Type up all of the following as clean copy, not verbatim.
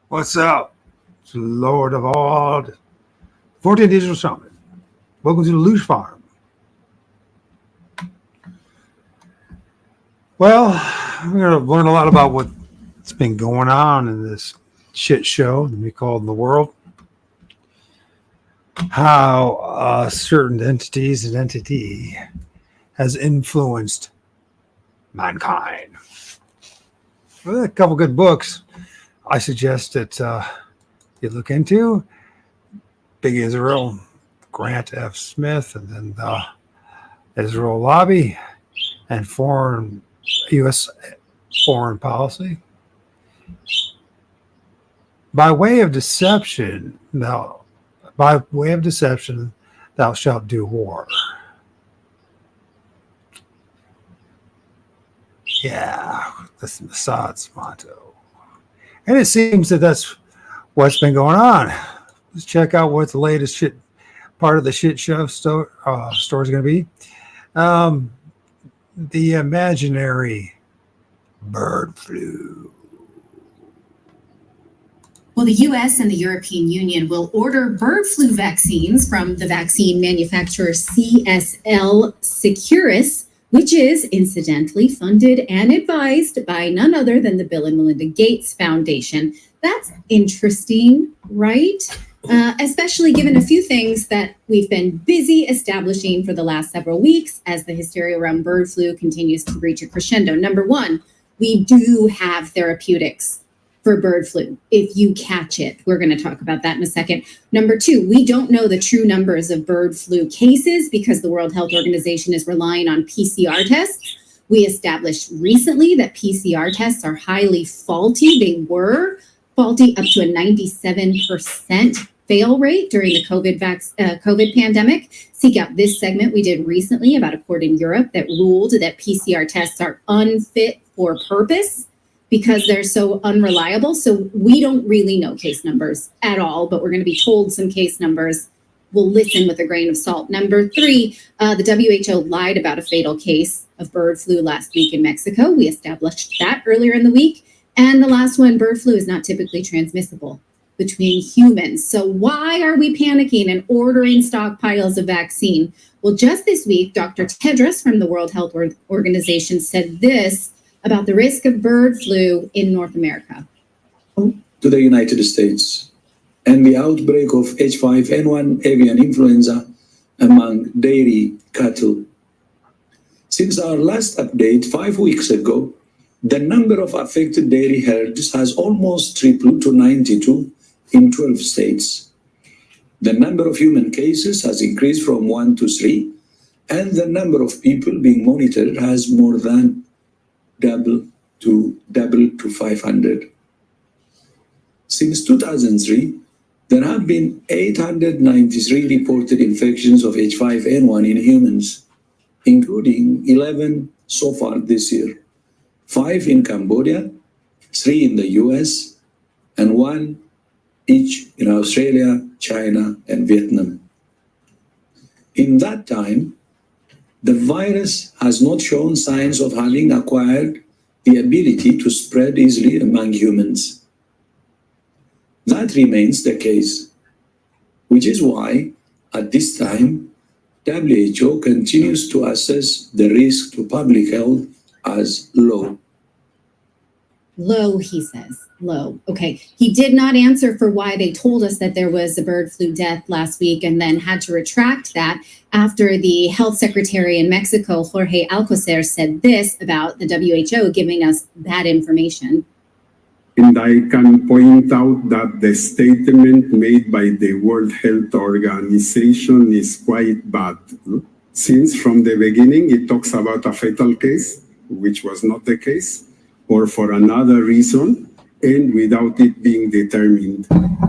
What's up? It's the Lord of O.R.D, 14 Digital Shaman. Welcome to the Loosh Farm. Well, we're going to learn a lot about what's been going on in this shit show that we call the world. How certain entities and entity has influenced mankind. Well, a couple good books I suggest that you look into. Big Israel, Grant F. Smith, and then the Israel Lobby and U.S. foreign policy. By way of deception, thou shalt do war. Yeah, that's Mossad's motto. And it seems that that's what's been going on. Let's check out what the latest part of the shit show story is going to be. The imaginary bird flu. Well, the U.S. and the European Union will order bird flu vaccines from the vaccine manufacturer CSL Seqirus, which is incidentally funded and advised by none other than the Bill and Melinda Gates Foundation. That's interesting, right? Especially given a few things that we've been busy establishing for the last several weeks as the hysteria around bird flu continues to reach a crescendo. Number one, we do have therapeutics for bird flu if you catch it. We're going to talk about that in a second. Number two, we don't know the true numbers of bird flu cases because the World Health Organization is relying on PCR tests. We established recently that PCR tests are highly faulty. They were faulty up to a 97% fail rate during the COVID pandemic. Seek out this segment we did recently about a court in Europe that ruled that PCR tests are unfit for purpose because they're so unreliable. So we don't really know case numbers at all, but we're going to be told some case numbers. We'll listen with a grain of salt. Number three, the WHO lied about a fatal case of bird flu last week in Mexico. We established that earlier in the week. And the last one, bird flu is not typically transmissible between humans. So why are we panicking and ordering stockpiles of vaccine? Well, just this week, Dr. Tedros from the World Health Organization said this about the risk of bird flu in North America. To the United States and the outbreak of H5N1 avian influenza among dairy cattle. Since our last update 5 weeks ago, the number of affected dairy herds has almost tripled to 92 in 12 states. The number of human cases has increased from 1 to 3, and the number of people being monitored has more than doubled to 500. Since 2003, there have been 893 reported infections of H5N1 in humans, including 11 so far this year. 5 in Cambodia, 3 in the US, and 1 each in Australia, China, and Vietnam. In that time, the virus has not shown signs of having acquired the ability to spread easily among humans. That remains the case, which is why, at this time, WHO continues to assess the risk to public health as low. Low, he says. Low. Okay. He did not answer for why they told us that there was a bird flu death last week and then had to retract that after the health secretary in Mexico, Jorge Alcocer, said this about the WHO giving us that information. And I can point out that the statement made by the World Health Organization is quite bad. Since from the beginning it talks about a fatal case, which was not the case, or for another reason, and without it being determined,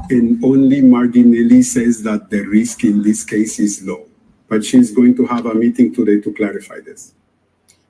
and only marginally says that the risk in this case is low. But she's going to have a meeting today to clarify this.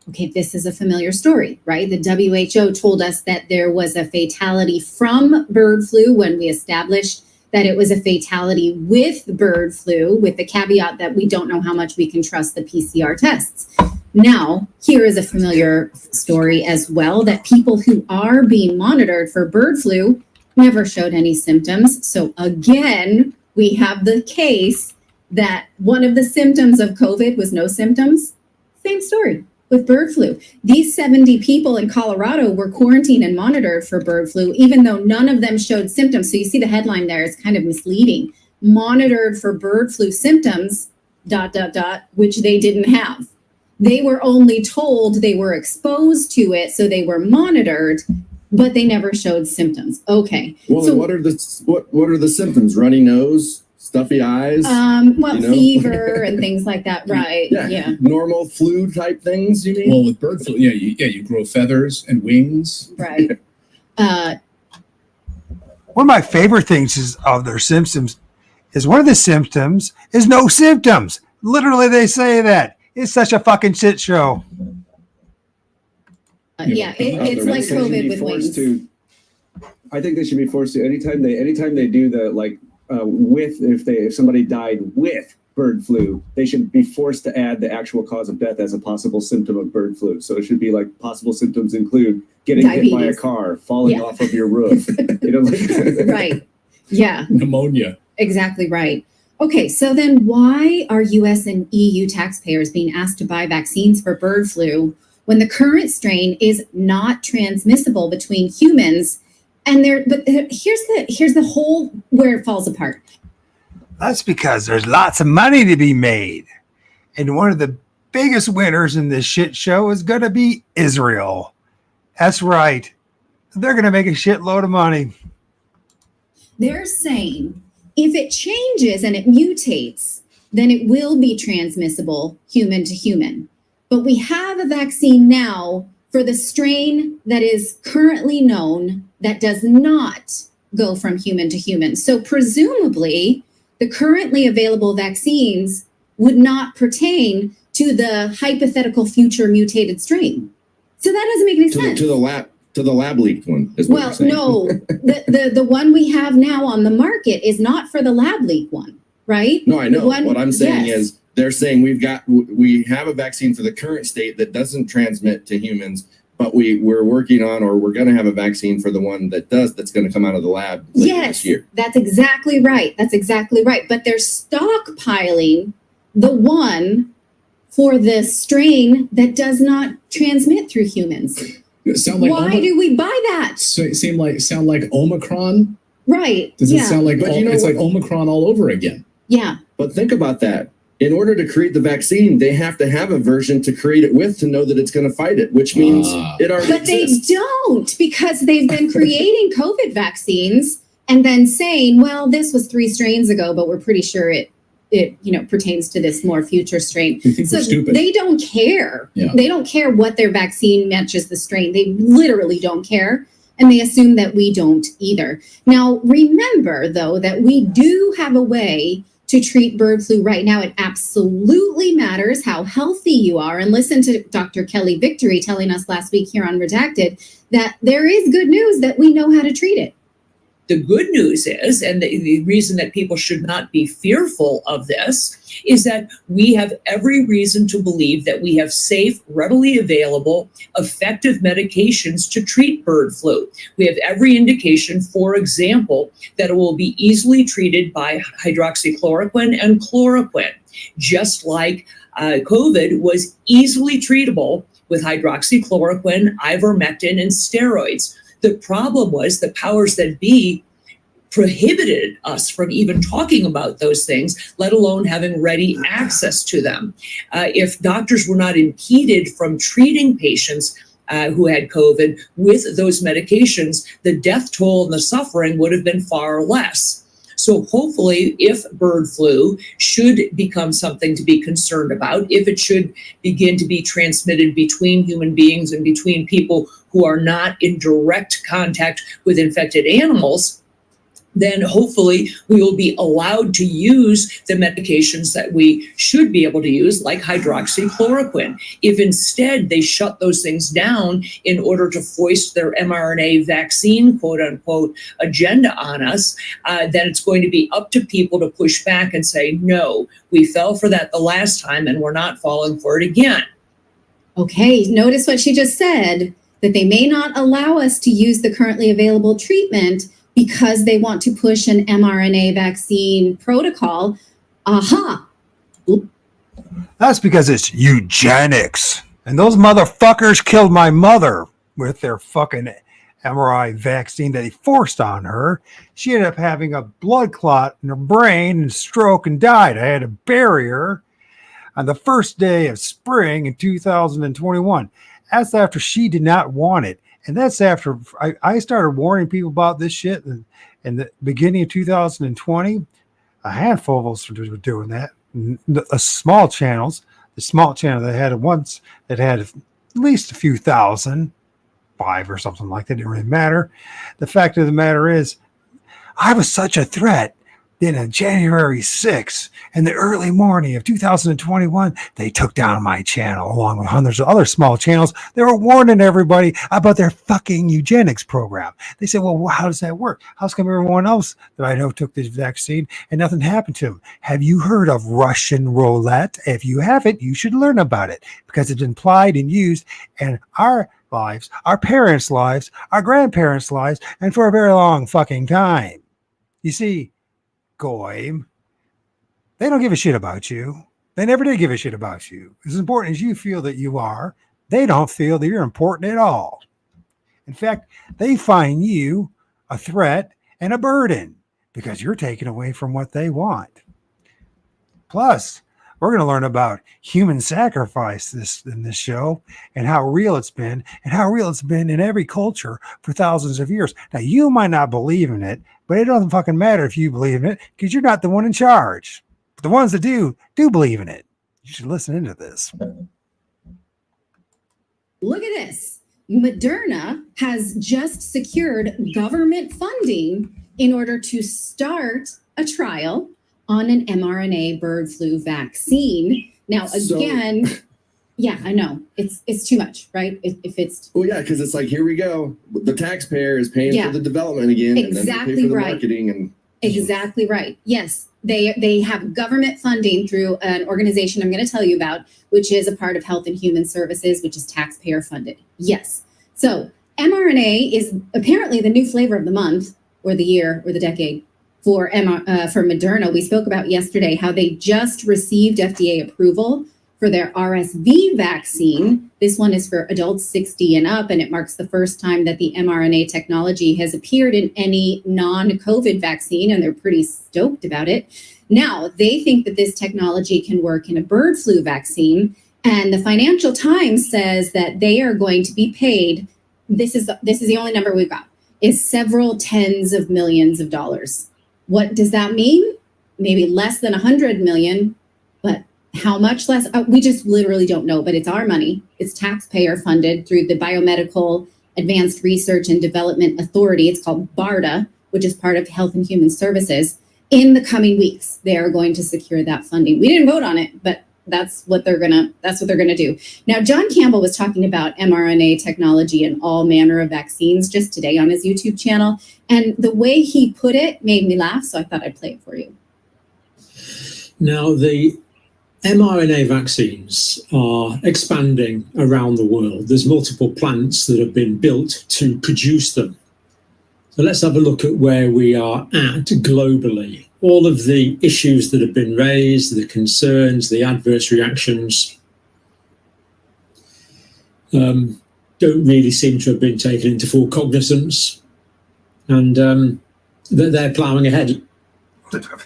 Okay, this is a familiar story, right? The WHO told us that there was a fatality from bird flu when we established that it was a fatality with bird flu, with the caveat that we don't know how much we can trust the PCR tests. Now, here is a familiar story as well, that people who are being monitored for bird flu never showed any symptoms. So again, we have the case that one of the symptoms of COVID was no symptoms. Same story with bird flu. These 70 people in Colorado were quarantined and monitored for bird flu, even though none of them showed symptoms. So you see the headline there is kind of misleading. Monitored for bird flu symptoms, ... which they didn't have. They were only told they were exposed to it, so they were monitored, but they never showed symptoms. Okay. Well, so what are the symptoms? Runny nose, stuffy eyes? Fever and things like that, right? Yeah. Normal flu type things, you mean? Well, with bird flu, you grow feathers and wings. Right. One of my favorite things is of their symptoms is one of the symptoms is no symptoms. Literally, they say that. It's such a fucking shit show. It's like COVID with wings. I think they should be forced to anytime they do the if somebody died with bird flu, they should be forced to add the actual cause of death as a possible symptom of bird flu. So it should be like possible symptoms include getting hit by a car, falling off of your roof. Right. Yeah. Pneumonia. Exactly right. Okay, so then why are US and EU taxpayers being asked to buy vaccines for bird flu when the current strain is not transmissible between humans? And here's the whole where it falls apart. That's because there's lots of money to be made. And one of the biggest winners in this shit show is going to be Israel. That's right. They're going to make a shitload of money. They're saying if it changes and it mutates, then it will be transmissible human to human. But we have a vaccine now for the strain that is currently known that does not go from human to human. So presumably, the currently available vaccines would not pertain to the hypothetical future mutated strain. So that doesn't make any sense. To the lab leaked one is what you're saying. No, the one we have now on the market is not for the lab leak one, right? No, I know. What I'm saying is they're saying we have a vaccine for the current state that doesn't transmit to humans, but we're working on, or we're going to have a vaccine for the one that does, that's going to come out of the lab later this year. That's exactly right. But they're stockpiling the one for the strain that does not transmit through humans. Why do we buy that? Sound like Omicron? Right. Does it sound like it's like Omicron all over again? Yeah. But think about that. In order to create the vaccine, they have to have a version to create it with to know that it's going to fight it, which means it already exists. They don't, because they've been creating COVID vaccines and then saying, well, this was 3 strains ago, but we're pretty sure it pertains to this more future strain. You think so we're stupid? They don't care. Yeah. They don't care what their vaccine matches the strain. They literally don't care. And they assume that we don't either. Now, remember, though, that we do have a way to treat bird flu right now. It absolutely matters how healthy you are. And listen to Dr. Kelly Victory telling us last week here on Redacted that there is good news that we know how to treat it. The good news is, and the reason that people should not be fearful of this, is that we have every reason to believe that we have safe, readily available, effective medications to treat bird flu. We have every indication, for example, that it will be easily treated by hydroxychloroquine and chloroquine, just like COVID was easily treatable with hydroxychloroquine, ivermectin, and steroids. The problem was the powers that be prohibited us from even talking about those things, let alone having ready access to them. If doctors were not impeded from treating patients who had COVID with those medications, the death toll and the suffering would have been far less. So hopefully, if bird flu should become something to be concerned about, if it should begin to be transmitted between human beings and between people who are not in direct contact with infected animals, then hopefully we will be allowed to use the medications that we should be able to use, like hydroxychloroquine. If instead they shut those things down in order to foist their mRNA vaccine, quote unquote, agenda on us, then it's going to be up to people to push back and say, no, we fell for that the last time and we're not falling for it again. Okay, notice what she just said, that they may not allow us to use the currently available treatment, because they want to push an mRNA vaccine protocol. Aha. That's because it's eugenics. And those motherfuckers killed my mother with their fucking mRNA vaccine that they forced on her. She ended up having a blood clot in her brain and stroke and died. I had to bury her on the first day of spring in 2021. That's after she did not want it. And that's after I started warning people about this shit in the beginning of 2020. A handful of us were doing that. The small channels that had once that had at least a few thousand, 5 or something like that, didn't really matter. The fact of the matter is, I was such a threat. Then on January 6th, in the early morning of 2021, they took down my channel along with hundreds of other small channels. They were warning everybody about their fucking eugenics program. They said, well, how does that work? How come everyone else that I know took this vaccine and nothing happened to them? Have you heard of Russian roulette? If you haven't, you should learn about it because it's been applied and used in our lives, our parents' lives, our grandparents' lives, and for a very long fucking time. You see, Goyim, they don't give a shit about you. They never did give a shit about you. As important as you feel that you are, they don't feel that you're important at all. In fact, they find you a threat and a burden because you're taking away from what they want. Plus, we're going to learn about human sacrifice in this show and how real it's been in every culture for thousands of years. Now, you might not believe in it, but it doesn't fucking matter if you believe in it because you're not the one in charge. But the ones that do believe in it. You should listen into this. Look at this. Moderna has just secured government funding in order to start a trial on an mRNA bird flu vaccine. Now, again, yeah, I know it's too much, right? If it's because it's like, here we go. The taxpayer is paying for the development again, exactly, and then they pay for the marketing and exactly right. Yes, they have government funding through an organization I'm going to tell you about, which is a part of Health and Human Services, which is taxpayer funded. Yes, so mRNA is apparently the new flavor of the month, or the year, or the decade. For Moderna, we spoke about yesterday how they just received FDA approval for their RSV vaccine. This one is for adults 60 and up, and it marks the first time that the mRNA technology has appeared in any non-COVID vaccine, and they're pretty stoked about it. Now, they think that this technology can work in a bird flu vaccine, and the Financial Times says that they are going to be paid, this is the only number we've got, is several tens of millions of dollars. What does that mean? Maybe less than 100 million, but how much less? We just literally don't know, but it's our money. It's taxpayer funded through the Biomedical Advanced Research and Development Authority. It's called BARDA, which is part of Health and Human Services. In the coming weeks, they are going to secure that funding. We didn't vote on it, but that's what they're gonna do. Now, John Campbell was talking about mRNA technology and all manner of vaccines just today on his YouTube channel. And the way he put it made me laugh, so I thought I'd play it for you. Now, the mRNA vaccines are expanding around the world. There's multiple plants that have been built to produce them. So let's have a look at where we are at globally. All of the issues that have been raised, the concerns, the adverse reactions, don't really seem to have been taken into full cognizance, and they're ploughing ahead.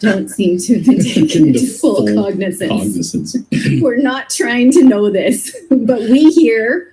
Don't seem to have been taken into full cognizance. We're not trying to know this, but we here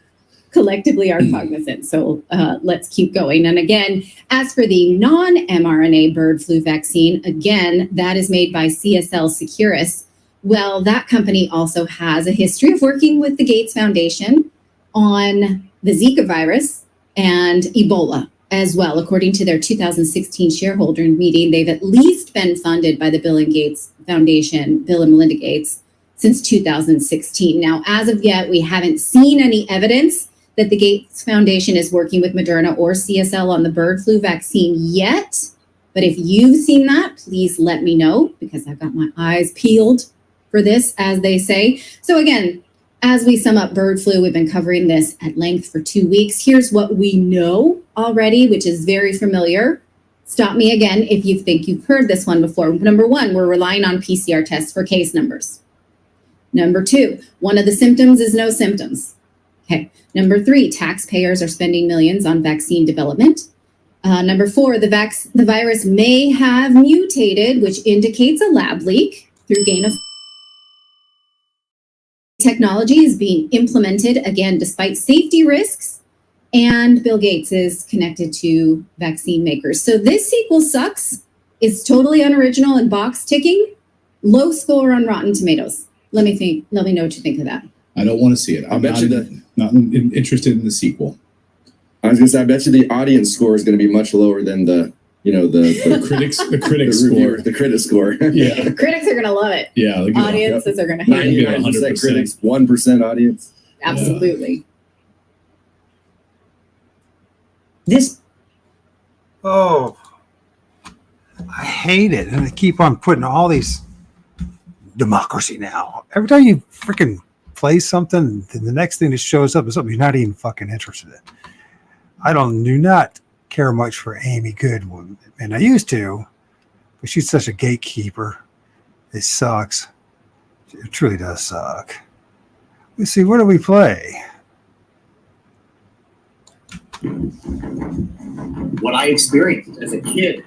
collectively are cognizant. So let's keep going. And again, as for the non-mRNA bird flu vaccine, again, that is made by CSL Seqirus. Well, that company also has a history of working with the Gates Foundation on the Zika virus and Ebola as well. According to their 2016 shareholder meeting, they've at least been funded by the Bill and Gates Foundation, Bill and Melinda Gates, since 2016. Now, as of yet, we haven't seen any evidence that the Gates Foundation is working with Moderna or CSL on the bird flu vaccine yet. But if you've seen that, please let me know, because I've got my eyes peeled for this, as they say. So again, as we sum up bird flu, we've been covering this at length for 2 weeks. Here's what we know already, which is very familiar. Stop me again if you think you've heard this one before. Number one, we're relying on PCR tests for case numbers. Number two, one of the symptoms is no symptoms. Okay. Number three, taxpayers are spending millions on vaccine development. Number four, the virus may have mutated, which indicates a lab leak through gain of technology is being implemented, again, despite safety risks, and Bill Gates is connected to vaccine makers. So this sequel sucks. It's totally unoriginal and box ticking. Low score on Rotten Tomatoes. Let me know what you think of that. I don't want to see it. I'm not interested in the sequel. I was gonna say, I bet you the audience score is going to be much lower than the critics score. The critic score. Yeah. The critics are going to love it. Yeah. Audiences are going to hate it. 99% critics, 1% audience. Absolutely. Oh, I hate it. And they keep on putting all these democracy now. Every time you freaking play something, the next thing that shows up is something you're not even fucking interested in. I do not care much for Amy Goodwin, and I used to, but she's such a gatekeeper. It sucks. It truly does suck. Let's see, what do we play? What I experienced as a kid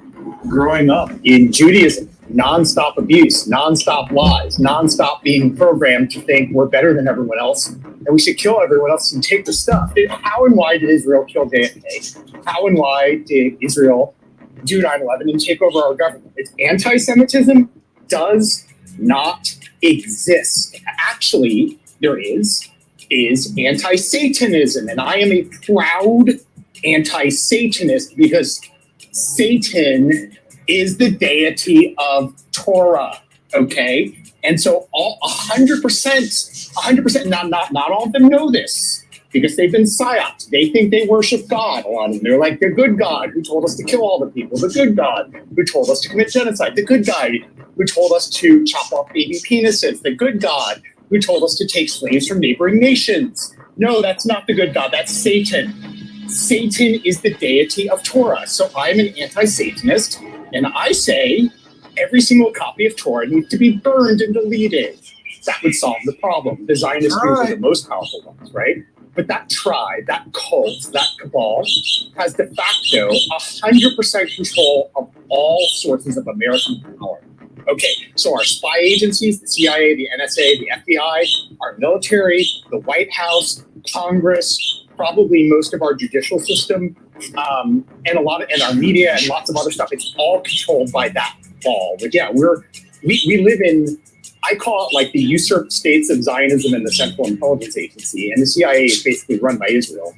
growing up in Judaism, nonstop abuse, nonstop lies, nonstop being programmed to think we're better than everyone else and we should kill everyone else and take their stuff. How and why did Israel kill JFK? How and why did Israel do 9/11 and take over our government? It's anti-Semitism does not exist. Actually, there is anti-Satanism, and I am a proud anti-Satanist because Satan is the deity of Torah, okay? And so all 100%, not all of them know this because they've been psyoped. They think they worship God, a lot of them. They're like the good God who told us to kill all the people, the good God who told us to commit genocide, the good guy who told us to chop off baby penises, the good God who told us to take slaves from neighboring nations. No, that's not the good God, that's Satan. Satan is the deity of Torah. So I'm an anti-Satanist, and I say every single copy of Torah needs to be burned and deleted. That would solve the problem. The Zionist Jews are the most powerful ones, right? But that tribe, that cult, that cabal has de facto 100% control of all sources of American power. Okay, so our spy agencies, the CIA, the NSA, the FBI, our military, the White House, Congress, probably most of our judicial system, and our media and lots of other stuff. It's all controlled by that ball. But yeah, we live in, I call it like the usurped states of Zionism and the Central Intelligence Agency, and the CIA is basically run by Israel.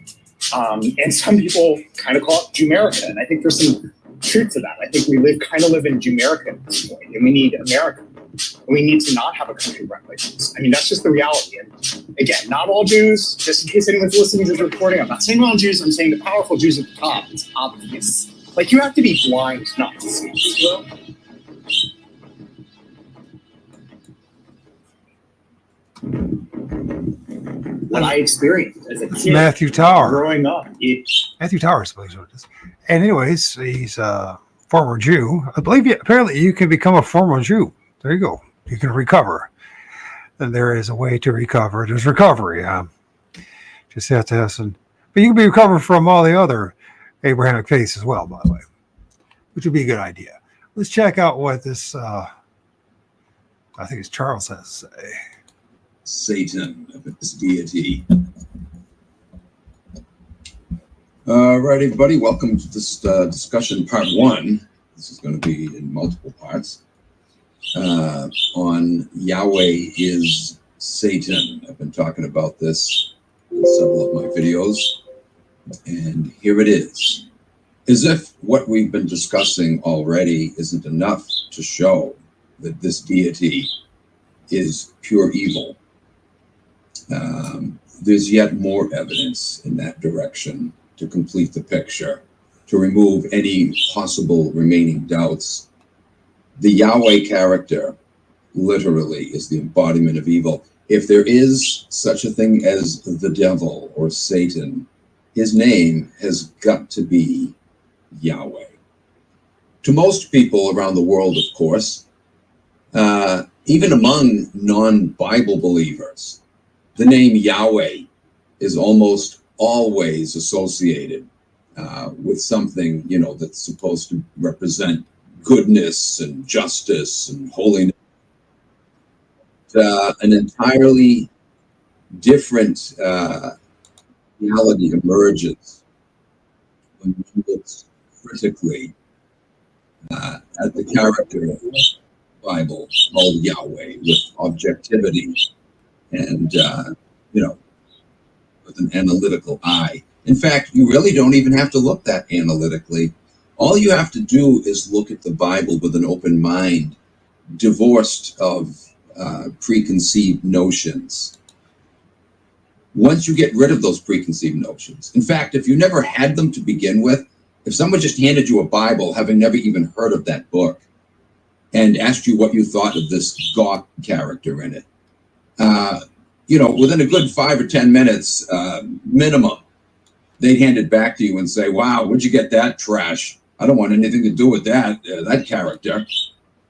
And some people kind of call it Jumerica, and I think there's some truth to that. I think we kind of live in Jumerica at this point, and we need America. We need to not have a country run like this. I mean, that's just the reality. And again, not all Jews, just in case anyone's listening to this recording, I'm not saying all Jews, I'm saying the powerful Jews at the top. It's obvious. Like, you have to be blind not to see this, bro. What I experienced as a kid, Matthew Tower. growing up. Matthew Tower, I suppose what it is. And anyways, he's a former Jew. I believe apparently you can become a former Jew. There you go. You can recover. And there is a way to recover. There's recovery. Just have to have some. But you can be recovered from all the other Abrahamic faiths as well, by the way, which would be a good idea. Let's check out what this, I think it's Charles has to say. Satan, this deity. All right, everybody, welcome to this discussion part one. This is going to be in multiple parts on Yahweh is Satan. I've been talking about this in several of my videos, and here it is. As if what we've been discussing already isn't enough to show that this deity is pure evil. There's yet more evidence in that direction to complete the picture, to remove any possible remaining doubts. The Yahweh character literally is the embodiment of evil. If there is such a thing as the devil or Satan, his name has got to be Yahweh. to most people around the world, of course, even among non-Bible believers, the name Yahweh is almost always associated with something, you know, that's supposed to represent goodness and justice and holiness. An entirely different reality emerges when one looks critically at the character of the Bible called Yahweh with objectivity and, you know, with an analytical eye. In fact, you really don't even have to look that analytically. All you have to do is look at the Bible with an open mind, divorced of preconceived notions. Once you get rid of those preconceived notions, in fact, if you never had them to begin with, if someone just handed you a Bible, having never even heard of that book, and asked you what you thought of this God character in it, you know, within a good 5 or 10 minutes minimum, they'd hand it back to you and say, wow, where'd you get that trash? I don't want anything to do with that character.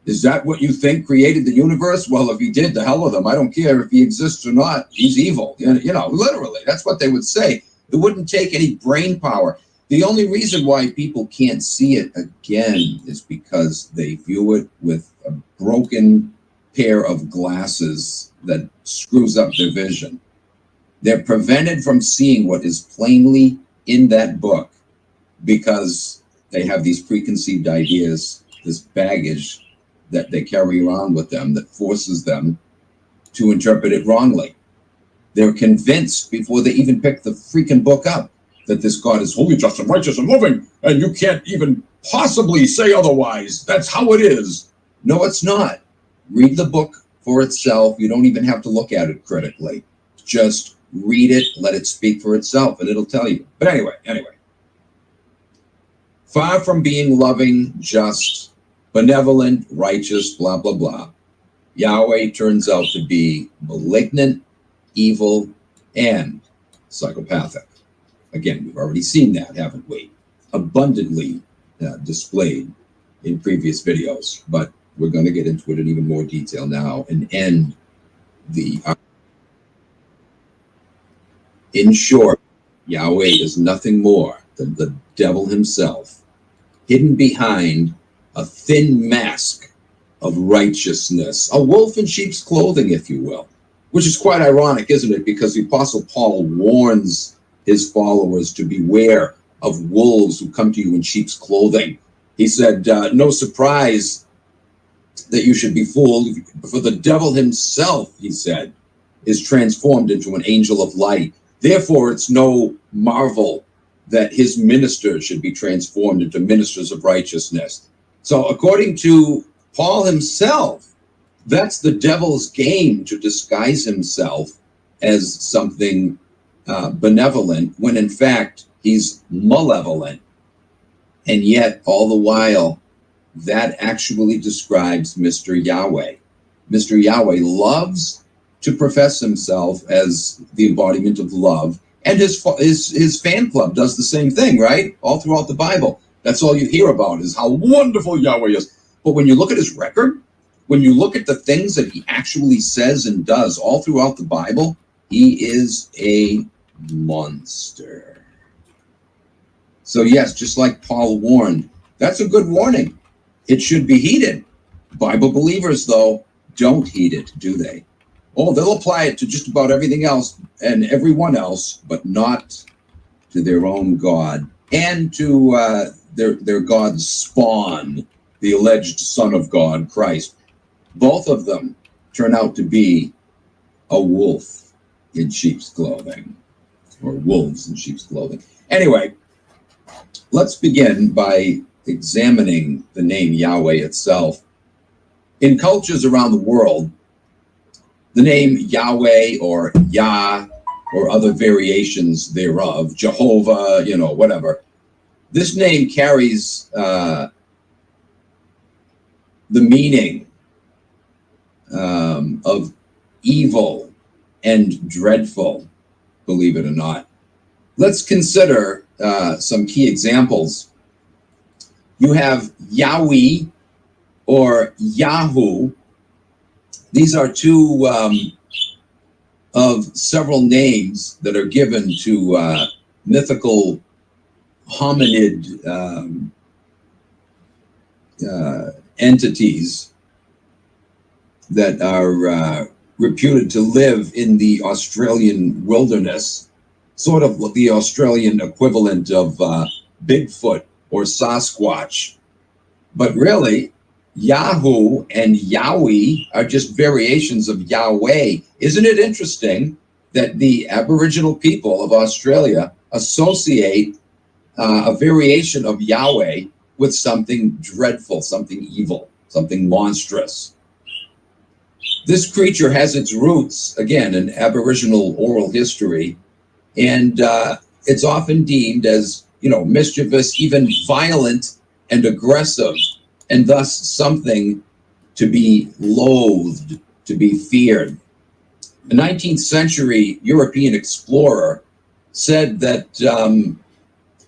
Is that what you think created the universe? Well, if he did, the hell with him. I don't care if he exists or not. He's evil. You know, literally, that's what they would say. It wouldn't take any brain power. The only reason why people can't see it again is because they view it with a broken pair of glasses that screws up their vision. They're prevented from seeing what is plainly in that book because they have these preconceived ideas, this baggage that they carry around with them that forces them to interpret it wrongly. They're convinced before they even pick the freaking book up that this God is holy, just, and righteous, and loving, and you can't even possibly say otherwise. That's how it is. No, it's not. Read the book for itself. You don't even have to look at it critically. Just read it, let it speak for itself, and it'll tell you. But anyway. Far from being loving, just, benevolent, righteous, blah, blah, blah, Yahweh turns out to be malignant, evil, and psychopathic. Again, we've already seen that, haven't we? Abundantly displayed in previous videos, but we're going to get into it in even more detail now and end the... In short, Yahweh is nothing more than the devil himself, hidden behind a thin mask of righteousness, a wolf in sheep's clothing, if you will, which is quite ironic, isn't it? Because the Apostle Paul warns his followers to beware of wolves who come to you in sheep's clothing. He said, no surprise that you should be fooled, for the devil himself, he said, is transformed into an angel of light. Therefore, it's no marvel that his ministers should be transformed into ministers of righteousness. So according to Paul himself, that's the devil's game, to disguise himself as something benevolent, when in fact he's malevolent. And yet, all the while, that actually describes Mr. Yahweh. Mr. Yahweh loves to profess himself as the embodiment of love, and his fan club does the same thing, right? All throughout the Bible. That's all you hear about, is how wonderful Yahweh is. But when you look at his record, when you look at the things that he actually says and does all throughout the Bible, he is a monster. So yes, just like Paul warned, that's a good warning. It should be heeded. Bible believers, though, don't heed it, do they? Oh, they'll apply it to just about everything else and everyone else, but not to their own God and to their God's spawn, the alleged Son of God, Christ. Both of them turn out to be a wolf in sheep's clothing, or wolves in sheep's clothing. Anyway, let's begin by examining the name Yahweh itself. In cultures around the world, the name Yahweh or Yah or other variations thereof, Jehovah, you know, whatever, this name carries the meaning of evil and dreadful, believe it or not. Let's consider some key examples You have Yahweh or Yahoo. These are two of several names that are given to mythical hominid entities that are reputed to live in the Australian wilderness, sort of the Australian equivalent of Bigfoot or Sasquatch. But really, Yahoo and Yahweh are just variations of Yahweh. Isn't it interesting that the Aboriginal people of Australia associate a variation of Yahweh with something dreadful, something evil, something monstrous? This creature has its roots, again, in Aboriginal oral history, and it's often deemed as, mischievous, even violent and aggressive, and thus something to be loathed, to be feared. A 19th century European explorer said that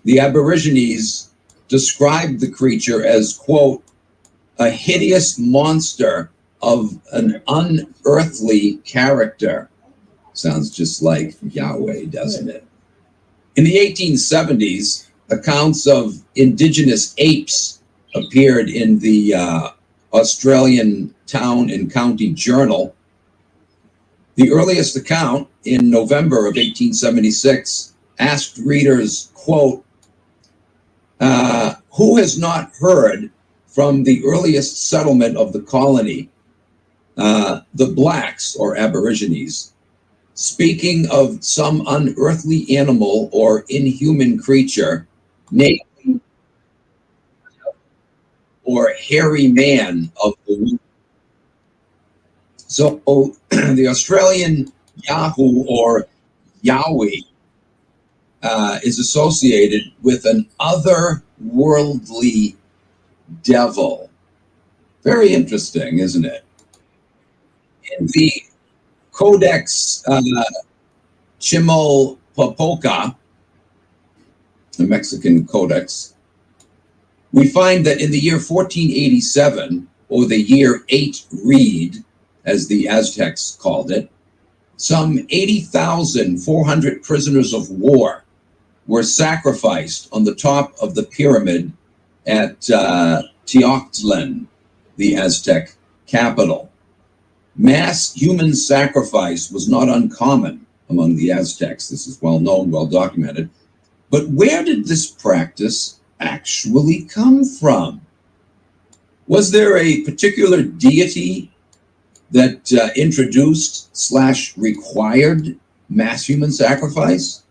the Aborigines described the creature as, quote, a hideous monster of an unearthly character. Sounds just like Yahweh, doesn't it? In the 1870s, accounts of indigenous apes appeared in the Australian Town and County Journal. The earliest account, in November of 1876, asked readers, quote, who has not heard from the earliest settlement of the colony, the blacks or Aborigines, speaking of some unearthly animal or inhuman creature, named or hairy man of the woods. So the Australian Yahoo or Yahweh is associated with an otherworldly devil. Very interesting, isn't it? In the Codex Chimalpopoca, the Mexican codex, we find that in the year 1487, or the year 8 Reed, as the Aztecs called it, some 80,400 prisoners of war were sacrificed on the top of the pyramid at Teochtlan, the Aztec capital. Mass human sacrifice was not uncommon among the Aztecs. This is well known, well documented. But where did this practice actually come from? Was there a particular deity that introduced/required mass human sacrifice?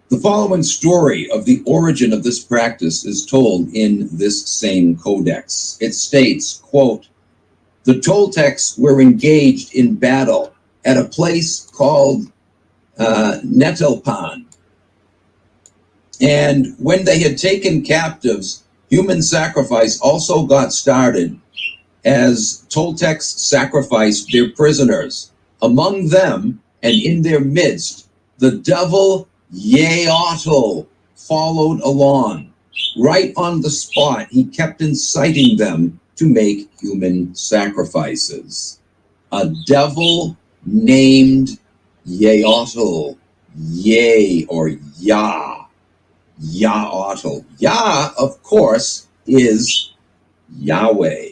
The following story of the origin of this practice is told in this same codex. It states, quote, the Toltecs were engaged in battle at a place called Netelpan. And when they had taken captives, human sacrifice also got started as Toltecs sacrificed their prisoners. Among them and in their midst, the devil Yeotl followed along. Right on the spot, he kept inciting them to make human sacrifices. A devil named Yeotl, Yeh or Yah, Yaotl. Yah, of course, is Yahweh.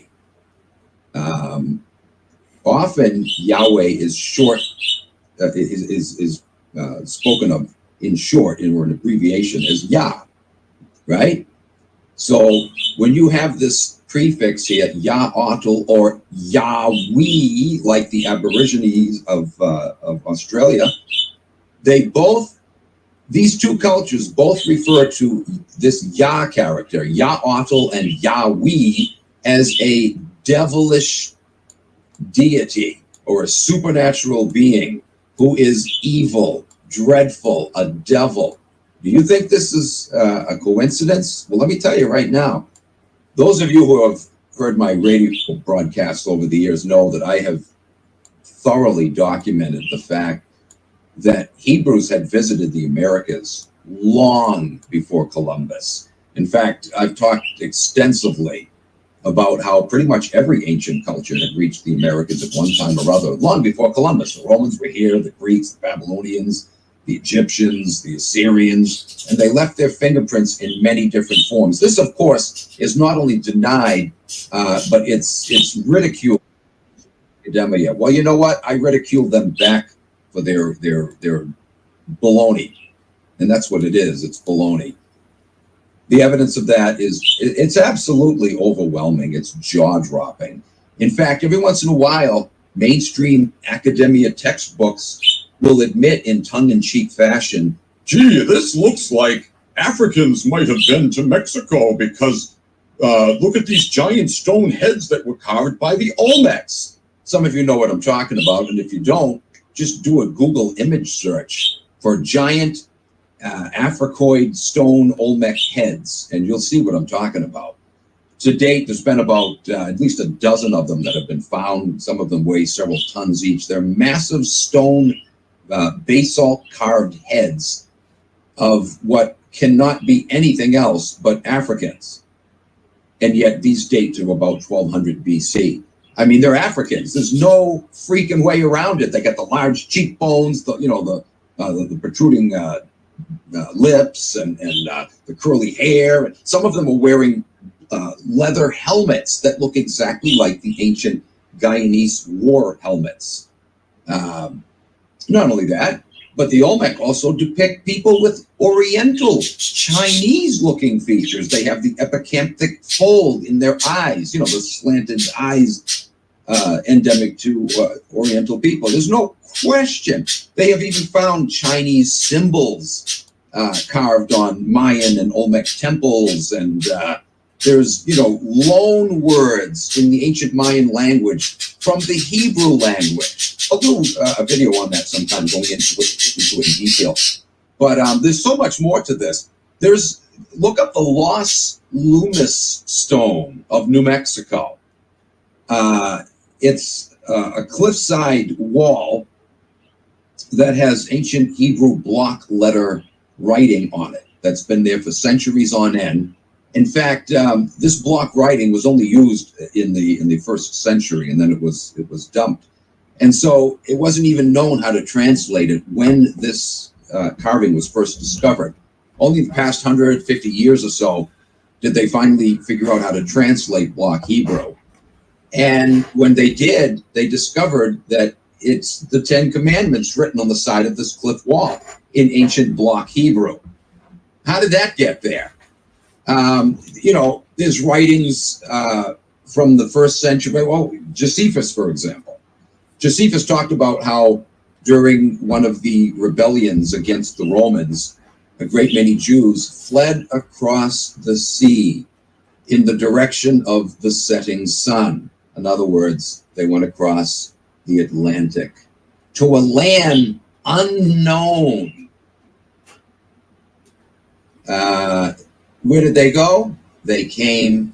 Often Yahweh is short, is spoken of in short, or an abbreviation as Yah, right? So when you have this prefix here, Yaotl or Yahweh, like the Aborigines of Australia, these two cultures both refer to this Yah character, Yaotl and Yahweh, as a devilish deity or a supernatural being who is evil, dreadful, a devil. Do you think this is a coincidence? Well, let me tell you right now, those of you who have heard my radio broadcasts over the years know that I have thoroughly documented the fact that Hebrews had visited the Americas long before Columbus. In fact, I've talked extensively about how pretty much every ancient culture had reached the Americas at one time or other, long before Columbus. The Romans were here, the Greeks, the Babylonians, the Egyptians, the Assyrians, and they left their fingerprints in many different forms. This, of course, is not only denied, but it's ridiculed. Academia. Well, you know what? I ridiculed them back for their baloney, and that's what it is. It's baloney. The evidence of that is it's absolutely overwhelming. It's jaw-dropping. In fact, every once in a while, mainstream academia textbooks will admit in tongue-in-cheek fashion, gee, this looks like Africans might have been to Mexico because look at these giant stone heads that were carved by the Olmecs. Some of you know what I'm talking about, and if you don't, just do a Google image search for giant Africoid stone Olmec heads, and you'll see what I'm talking about. To date, there's been about at least a dozen of them that have been found. Some of them weigh several tons each. They're massive stone basalt carved heads of what cannot be anything else but Africans. And yet these date to about 1200 BC. I mean, they're Africans. There's no freaking way around it. They got the large cheekbones, the protruding lips and the curly hair. And some of them are wearing leather helmets that look exactly like the ancient Guyanese war helmets. Not only that, but the Olmec also depict people with Oriental, Chinese-looking features. They have the epicanthic fold in their eyes, the slanted eyes endemic to Oriental people. There's no question. They have even found Chinese symbols carved on Mayan and Olmec temples, and there's loan words in the ancient Mayan language from the Hebrew language. I'll do a video on that sometime, going into it in detail. But there's so much more to this. Look up the Los Lumis stone of New Mexico. It's a cliffside wall that has ancient Hebrew block letter writing on it that's been there for centuries on end. In fact, this block writing was only used in the first century, and then it was dumped. And so it wasn't even known how to translate it when this carving was first discovered. Only the past 150 years or so did they finally figure out how to translate block Hebrew. And when they did, they discovered that it's the 10 Commandments written on the side of this cliff wall in ancient block Hebrew. How did that get there? There's writings from the first century. Well, Josephus, for example. Josephus talked about how during one of the rebellions against the Romans, a great many Jews fled across the sea in the direction of the setting sun. In other words, they went across the Atlantic to a land unknown. Where did they go? They came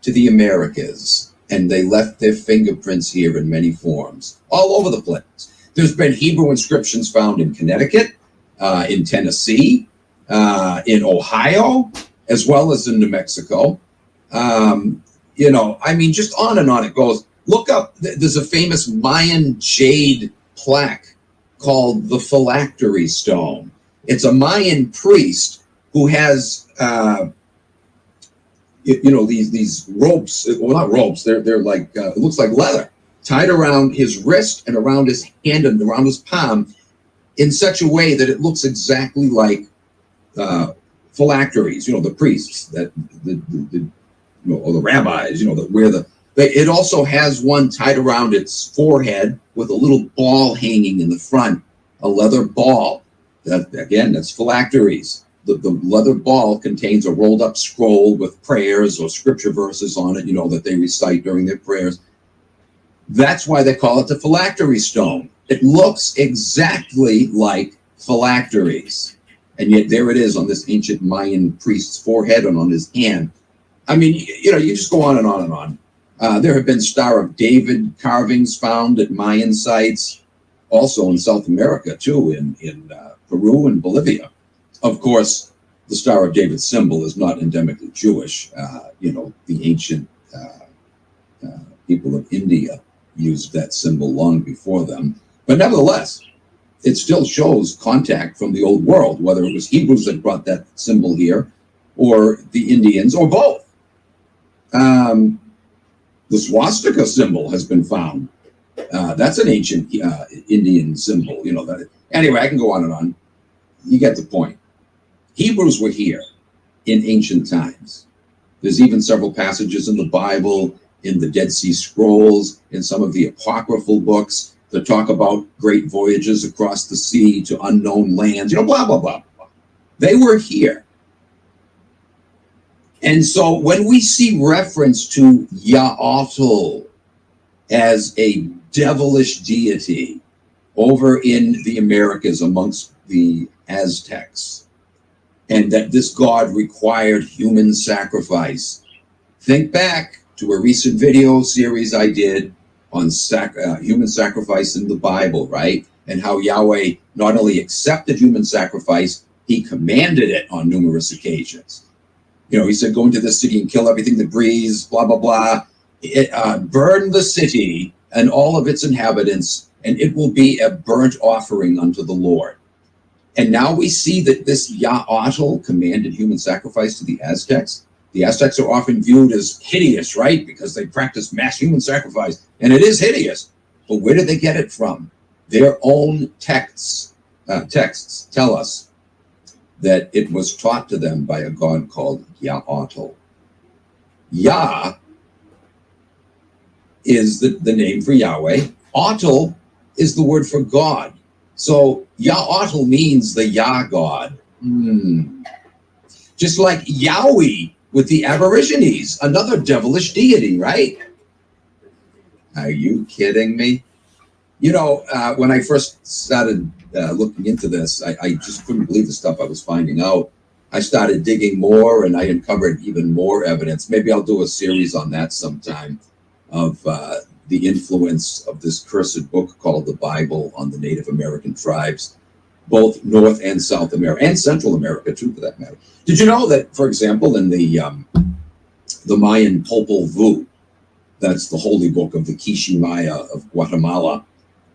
to the Americas, and they left their fingerprints here in many forms, all over the place. There's been Hebrew inscriptions found in Connecticut, in Tennessee, in Ohio, as well as in New Mexico. Just on and on it goes. Look up, there's a famous Mayan jade plaque called the Phylactery Stone. It's a Mayan priest who has, these ropes, well, not ropes, they're like, it looks like leather, tied around his wrist and around his hand and around his palm in such a way that it looks exactly like phylacteries, the priests, that or the rabbis, that wear the. It also has one tied around its forehead with a little ball hanging in the front, a leather ball. That's phylacteries. The leather ball contains a rolled up scroll with prayers or scripture verses on it, that they recite during their prayers. That's why they call it the phylactery stone. It looks exactly like phylacteries. And yet there it is on this ancient Mayan priest's forehead and on his hand. I mean, you just go on and on and on. There have been Star of David carvings found at Mayan sites, also in South America, too, in Peru and Bolivia. Of course, the Star of David symbol is not endemically Jewish. The ancient people of India used that symbol long before them. But nevertheless, it still shows contact from the old world, whether it was Hebrews that brought that symbol here, or the Indians, or both. The swastika symbol has been found. That's an ancient Indian symbol. Anyway, I can go on and on. You get the point. Hebrews were here in ancient times. There's even several passages in the Bible, in the Dead Sea Scrolls, in some of the apocryphal books that talk about great voyages across the sea to unknown lands, blah, blah, blah, blah. They were here. And so when we see reference to Yahweh as a devilish deity over in the Americas amongst the Aztecs, and that this god required human sacrifice, think back to a recent video series I did on human sacrifice in the Bible, right? And how Yahweh not only accepted human sacrifice, he commanded it on numerous occasions. He said, go into this city and kill everything that breathes, blah, blah, blah. Burn the city and all of its inhabitants, and it will be a burnt offering unto the Lord. And now we see that this Yahweh commanded human sacrifice to the Aztecs. The Aztecs are often viewed as hideous, right? Because they practice mass human sacrifice, and it is hideous. But where did they get it from? Their own texts tell us that it was taught to them by a god called Yahweh. Yah is the name for Yahweh. Otel is the word for God. So Yahweh means the Yah God. Just like Yahweh with the Aborigines, another devilish deity, right? Are you kidding me? When I first started looking into this, I just couldn't believe the stuff I was finding out. I started digging more, and I uncovered even more evidence. Maybe I'll do a series on that sometime, of the influence of this cursed book called the Bible on the Native American tribes, both North and South America, and Central America too, for that matter. Did you know that, for example, in the Mayan Popol Vuh, that's the holy book of the Quiché Maya of Guatemala,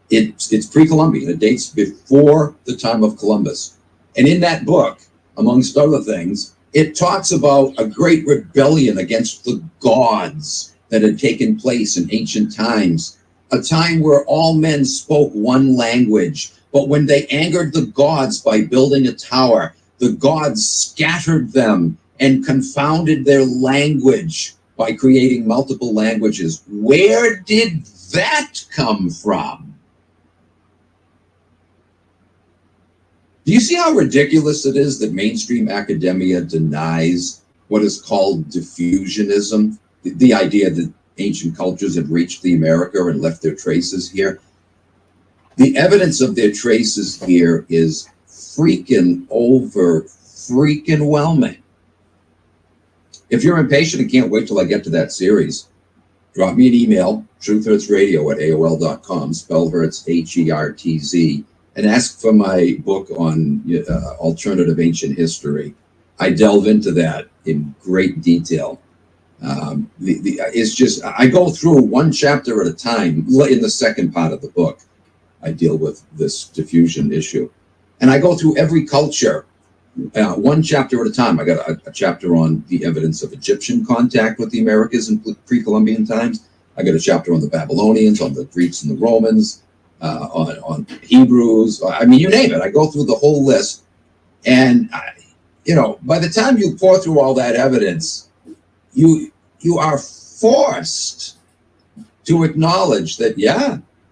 it's pre-Columbian. It dates before the time of Columbus. And in that book, amongst other things, it talks about a great rebellion against the gods that had taken place in ancient times, a time where all men spoke one language. But when they angered the gods by building a tower, the gods scattered them and confounded their language by creating multiple languages. Where did that come from? Do you see how ridiculous it is that mainstream academia denies what is called diffusionism? The idea that ancient cultures had reached the America and left their traces here. The evidence of their traces here is freaking whelming. If you're impatient and can't wait till I get to that series, drop me an email, truthhurtsradio@aol.com, spell Hertz, Hertz, and ask for my book on alternative ancient history. I delve into that in great detail. It's just, I go through one chapter at a time. In the second part of the book, I deal with this diffusion issue. And I go through every culture, one chapter at a time. I got a chapter on the evidence of Egyptian contact with the Americas in pre-Columbian times. I got a chapter on the Babylonians, on the Greeks and the Romans, on Hebrews. I mean, you name it. I go through the whole list. And, by the time you pour through all that evidence, you are forced to acknowledge that,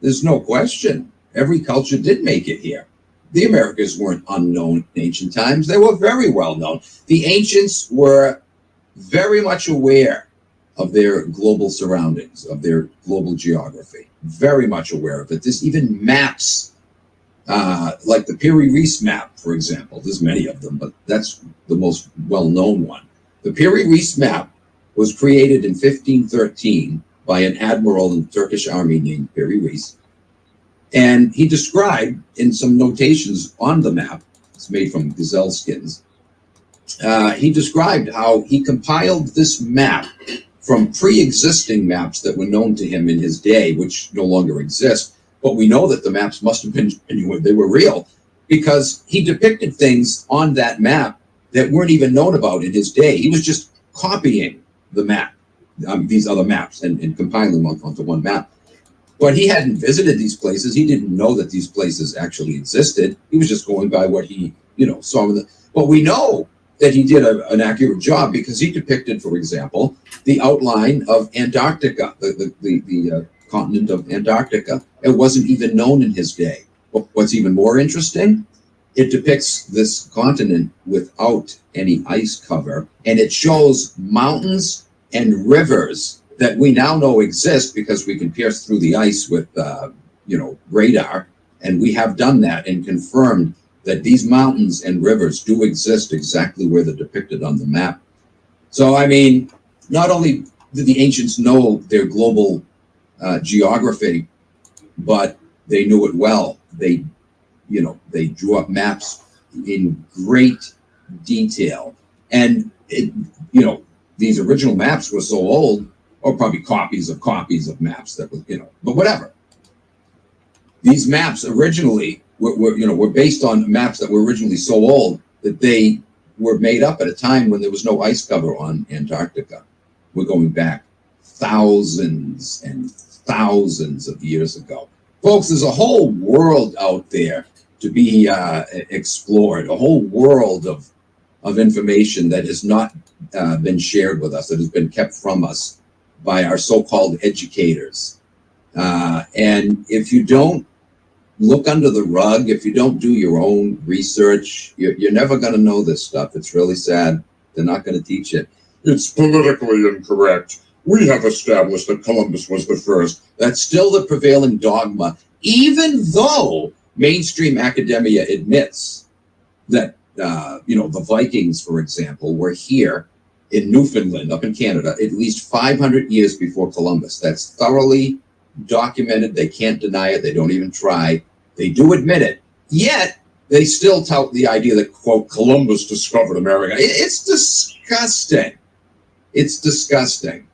there's no question. Every culture did make it here. The Americas weren't unknown in ancient times. They were very well known. The ancients were very much aware of their global surroundings, of their global geography. Very much aware of it. There's even maps, like the Piri-Reis map, for example. There's many of them, but that's the most well-known one. The Piri-Reis map was created in 1513 by an admiral in the Turkish army named Piri-Reis. And he described in some notations on the map, it's made from gazelle skins, he described how he compiled this map from pre-existing maps that were known to him in his day, which no longer exist. But we know that the maps must have been genuine. They were real because he depicted things on that map that weren't even known about in his day. He was just copying the map, these other maps, and compiling them onto one map. But he hadn't visited these places. He didn't know that these places actually existed. He was just going by what he, saw. But we know that he did an accurate job because he depicted, for example, the outline of Antarctica, the continent of Antarctica. It wasn't even known in his day. But what's even more interesting, it depicts this continent without any ice cover, and it shows mountains and rivers that we now know exist because we can pierce through the ice with, radar. And we have done that and confirmed that these mountains and rivers do exist exactly where they're depicted on the map. So, I mean, not only did the ancients know their global geography, but they knew it well. They drew up maps in great detail. And, these original maps were so old, or probably copies of maps that was, but whatever. These maps originally were based on maps that were originally so old that they were made up at a time when there was no ice cover on Antarctica. We're going back thousands and thousands of years ago. Folks, there's a whole world out there to be explored, a whole world of information that has not been shared with us, that has been kept from us by our so-called educators. And if you don't look under the rug, if you don't do your own research, you're never going to know this stuff. It's really sad. They're not going to teach it. It's politically incorrect. We have established that Columbus was the first. That's still the prevailing dogma, even though mainstream academia admits that, the Vikings, for example, were here in Newfoundland, up in Canada, at least 500 years before Columbus. That's thoroughly documented. They can't deny it. They don't even try. They do admit it. Yet, they still tout the idea that, quote, Columbus discovered America. It's disgusting. It's disgusting.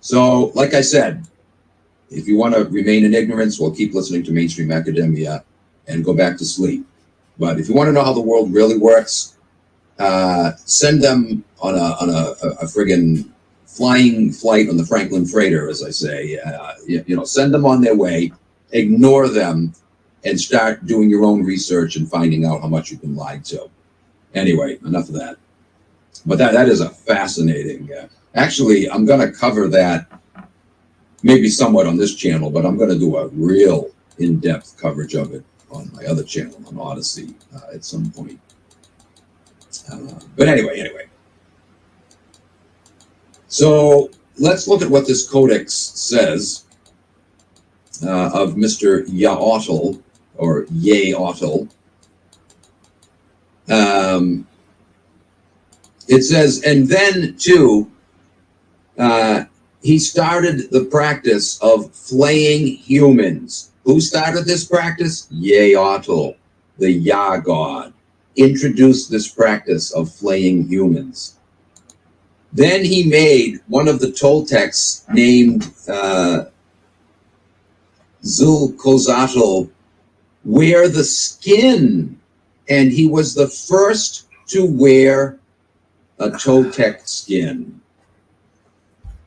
So, like I said, if you want to remain in ignorance, well, keep listening to mainstream academia and go back to sleep. But if you want to know how the world really works, send them on a friggin' flying flight on the Franklin Freighter, as I say. Send them on their way, ignore them, and start doing your own research and finding out how much you've been lied to. Anyway, enough of that. But that is a fascinating. Actually, I'm going to cover that maybe somewhat on this channel, but I'm going to do a real in-depth coverage of it on my other channel, on Odyssey, at some point. But anyway. So let's look at what this codex says of Mr. Yaotl, or Yaotl. It says, and then too, he started the practice of flaying humans. Who started this practice? Yaotl, the Yah god, introduced this practice of flaying humans. Then he made one of the Toltecs named Zulkozatl wear the skin, and he was the first to wear a Toltec skin.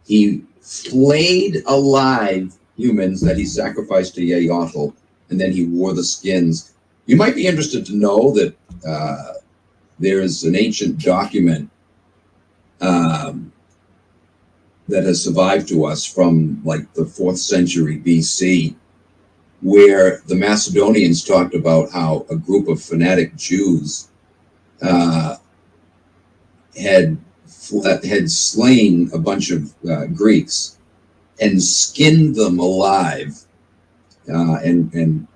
He flayed alive humans that he sacrificed to Yaotl, and then he wore the skins. You might be interested to know that there's an ancient document that has survived to us from like the 4th century BC, where the Macedonians talked about how a group of fanatic Jews had slain a bunch of Greeks and skinned them alive and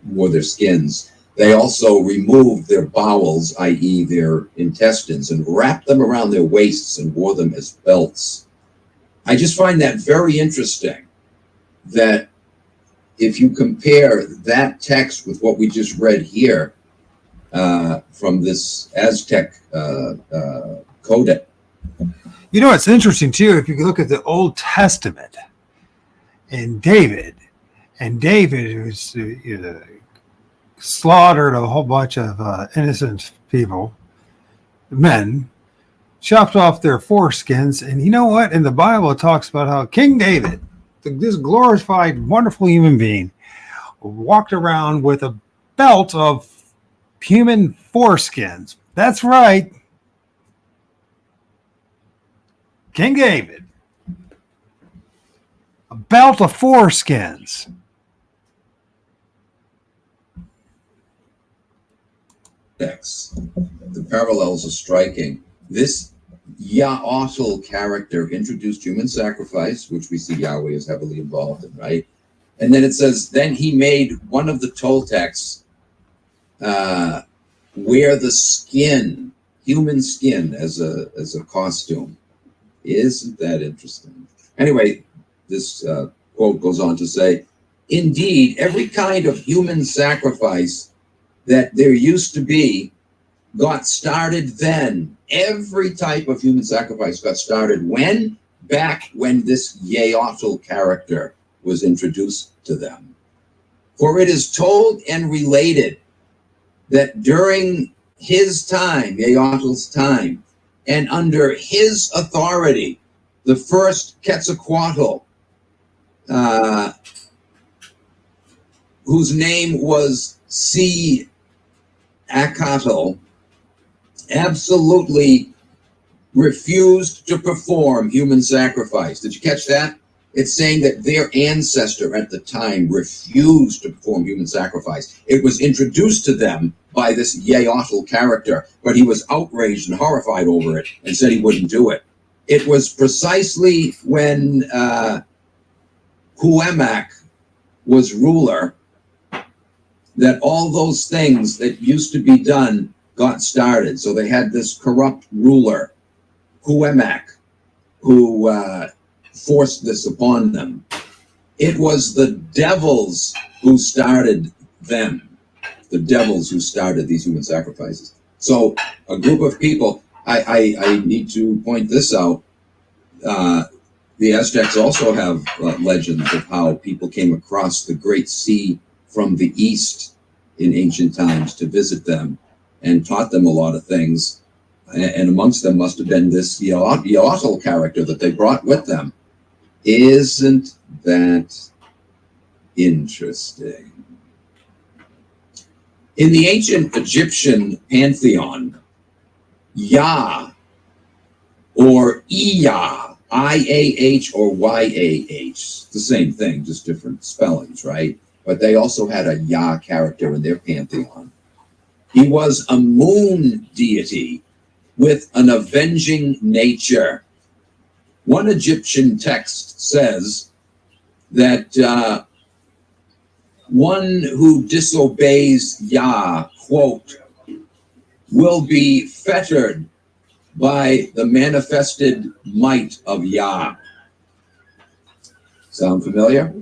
wore their skins. They also removed their bowels, i.e. their intestines, and wrapped them around their waists and wore them as belts. I just find that very interesting, that if you compare that text with what we just read here, from this Aztec codex. You know, it's interesting too, if you look at the Old Testament and David was slaughtered a whole bunch of innocent people, men, chopped off their foreskins. And you know what? In the Bible, it talks about how King David, this glorified, wonderful human being, walked around with a belt of human foreskins. That's right. King David. A belt of foreskins. The parallels are striking. This Yahweh character introduced human sacrifice, which we see Yahweh is heavily involved in, right? And then it says, then he made one of the Toltecs wear the skin, human skin, as a costume. Isn't that interesting? Anyway, this quote goes on to say, indeed, every kind of human sacrifice that there used to be got started then. Every type of human sacrifice got started when? Back when this Yahweh character was introduced to them. For it is told and related that during his time, Yahweh's time, and under his authority, the first Quetzalcoatl, whose name was Acatl, absolutely refused to perform human sacrifice. Did you catch that? It's saying that their ancestor at the time refused to perform human sacrifice. It was introduced to them by this Yahweh character, but he was outraged and horrified over it and said he wouldn't do it. It was precisely when Cuauhtémoc was ruler that all those things that used to be done got started. So they had this corrupt ruler, Cuauhtémoc, who forced this upon them. It was the devils who started them, the devils who started these human sacrifices. So a group of people, I need to point this out. The Aztecs also have legends of how people came across the Great Sea from the east in ancient times to visit them and taught them a lot of things. And amongst them must have been this Yahweh character that they brought with them. Isn't that interesting? In the ancient Egyptian pantheon, Yah or Iyah, I-A-H or Y-A-H, the same thing, just different spellings, right? But they also had a Yah character in their pantheon. He was a moon deity with an avenging nature. One Egyptian text says that one who disobeys Yah, quote, will be fettered by the manifested might of Yah. Sound familiar?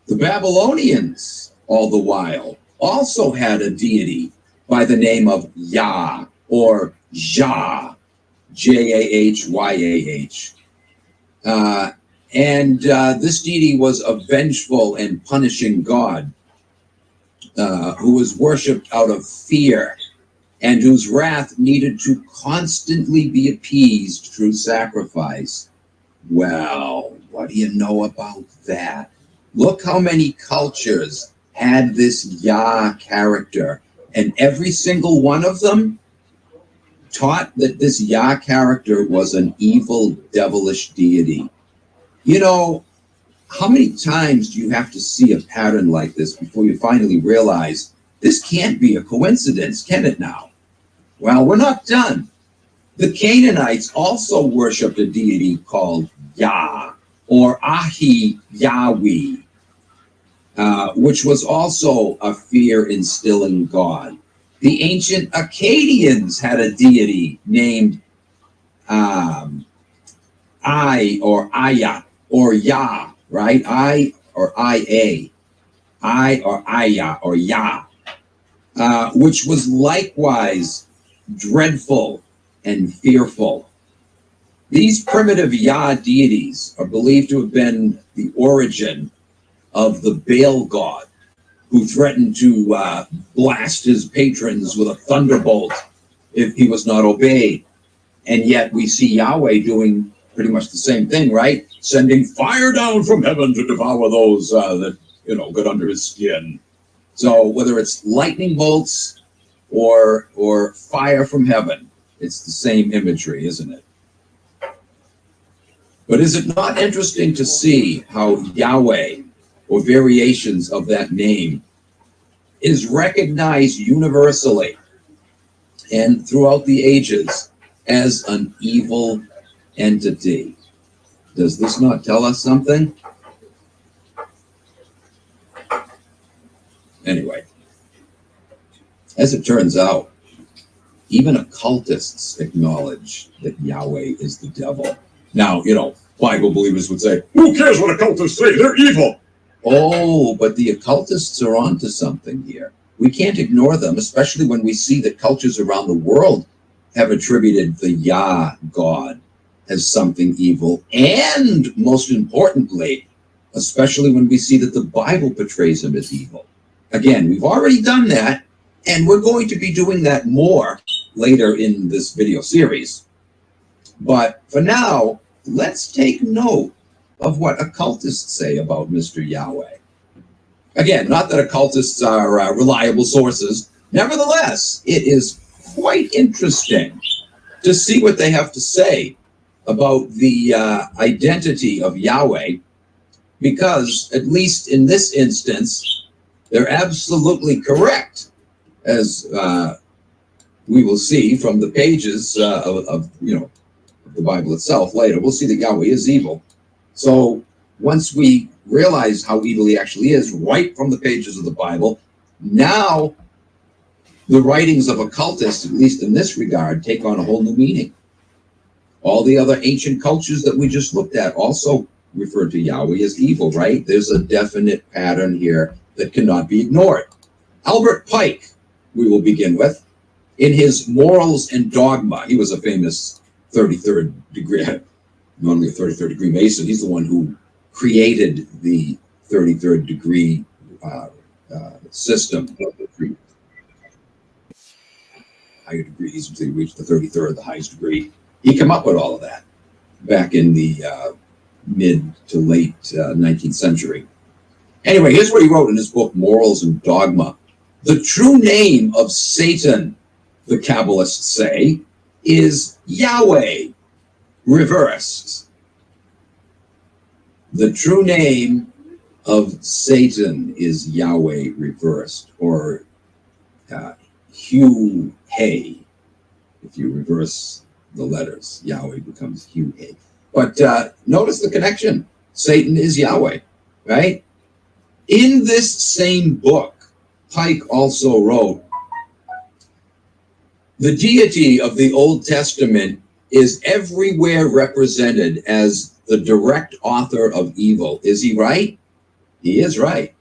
The Babylonians, all the while, also had a deity by the name of Yah or Jah, J-A-H-Y-A-H. And this deity was a vengeful and punishing god who was worshipped out of fear and whose wrath needed to constantly be appeased through sacrifice. Well, what do you know about that? Look how many cultures had this Yah character, and every single one of them taught that this Yah character was an evil, devilish deity. You know, how many times do you have to see a pattern like this before you finally realize this can't be a coincidence, can it now? Well, we're not done. The Canaanites also worshipped a deity called Yah or Ahi Yahweh, which was also a fear-instilling god. The ancient Akkadians had a deity named I or Aya or Yah, right? I or I-A. I or Aya or Yah. which was likewise dreadful and fearful. These primitive Yah deities are believed to have been the origin of the Baal god, who threatened to blast his patrons with a thunderbolt if he was not obeyed. And yet we see Yahweh doing pretty much the same thing, right? Sending fire down from heaven to devour those that, get under his skin. So whether it's lightning bolts or fire from heaven, it's the same imagery, isn't it? But is it not interesting to see how Yahweh, or variations of that name, is recognized universally and throughout the ages as an evil entity? Does this not tell us something? Anyway, as it turns out, even occultists acknowledge that Yahweh is the devil. Now, Bible believers would say, who cares what occultists say? They're evil. Oh, but the occultists are onto something here. We can't ignore them, especially when we see that cultures around the world have attributed the Yah God as something evil. And most importantly, especially when we see that the Bible portrays him as evil. Again, we've already done that, and we're going to be doing that more later in this video series. But for now, let's take note of what occultists say about Mr. Yahweh. Again, not that occultists are reliable sources. Nevertheless, it is quite interesting to see what they have to say about the identity of Yahweh, because at least in this instance, they're absolutely correct, as we will see from the pages of the Bible itself later. We'll see that Yahweh is evil. So once we realize how evil he actually is right from the pages of the Bible, now the writings of occultists, at least in this regard, take on a whole new meaning. All the other ancient cultures that we just looked at also referred to Yahweh as evil, right? There's a definite pattern here that cannot be ignored. Albert Pike, we will begin with, in his Morals and Dogma. He was a famous 33rd degree, not only a 33rd degree Mason, he's the one who created the 33rd degree system. Higher degrees until you reach the 33rd, the highest degree. He came up with all of that back in the mid to late 19th century. Anyway, here's what he wrote in his book, Morals and Dogma. The true name of Satan, the Kabbalists say, is Yahweh, reversed. The true name of Satan is Yahweh reversed, or Hu-He. If you reverse the letters, Yahweh becomes Hu-He. But notice the connection. Satan is Yahweh, right? In this same book, Pike also wrote, the deity of the Old Testament is everywhere represented as the direct author of evil. Is he right? He is right.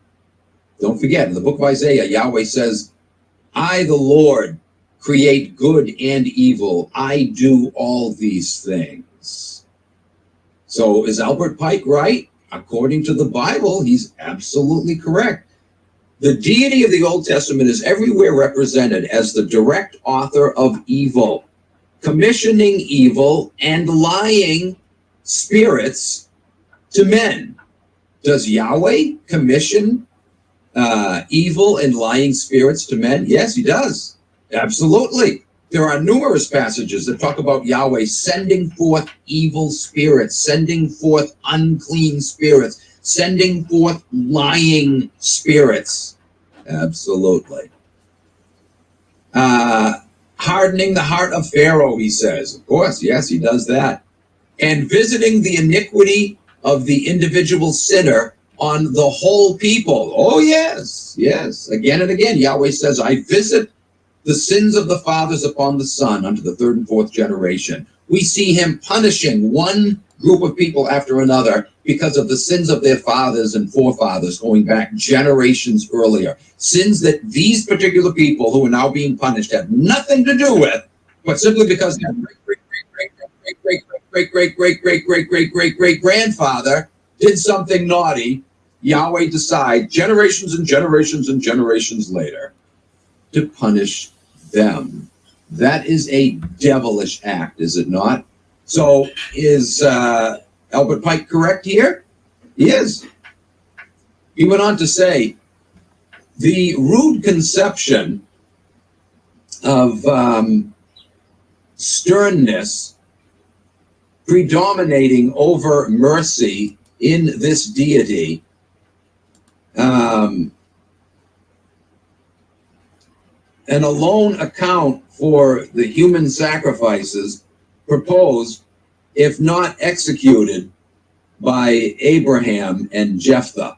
Don't forget, in the book of Isaiah, Yahweh says, I, the Lord, create good and evil. I do all these things. So is Albert Pike right? According to the Bible, he's absolutely correct. The deity of the Old Testament is everywhere represented as the direct author of evil, commissioning evil and lying spirits to men. Does Yahweh commission evil and lying spirits to men? Yes, he does. Absolutely. There are numerous passages that talk about Yahweh sending forth evil spirits, sending forth unclean spirits, sending forth lying spirits. Absolutely. Hardening the heart of Pharaoh, he says. Of course, yes, he does that. And visiting the iniquity of the individual sinner on the whole people. Oh, yes, yes. Again and again, Yahweh says, I visit the sins of the fathers upon the son unto the third and fourth generation. We see him punishing one group of people after another because of the sins of their fathers and forefathers going back generations earlier. Sins that these particular people who are now being punished have nothing to do with, but simply because their great-great-great-great-great-great-great-great-great-great-great-grandfather did something naughty. Yahweh decides generations and generations and generations later to punish them. That is a devilish act, is it not? So is Albert Pike correct here? He is. He went on to say, the rude conception of sternness predominating over mercy in this deity and alone account for the human sacrifices proposed, if not executed, by Abraham and Jephthah.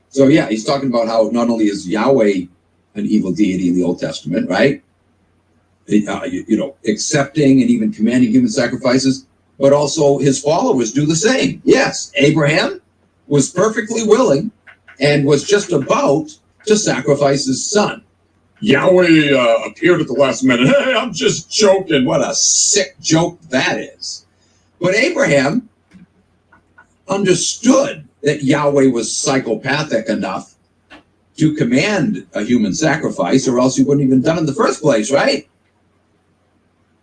So yeah, he's talking about how not only is Yahweh an evil deity in the Old Testament, right? Accepting and even commanding human sacrifices, but also his followers do the same. Yes, Abraham was perfectly willing and was just about to sacrifice his son. Yahweh appeared at the last minute. Hey, I'm just joking. What a sick joke that is. But Abraham understood that Yahweh was psychopathic enough to command a human sacrifice, or else he wouldn't even done it in the first place, right?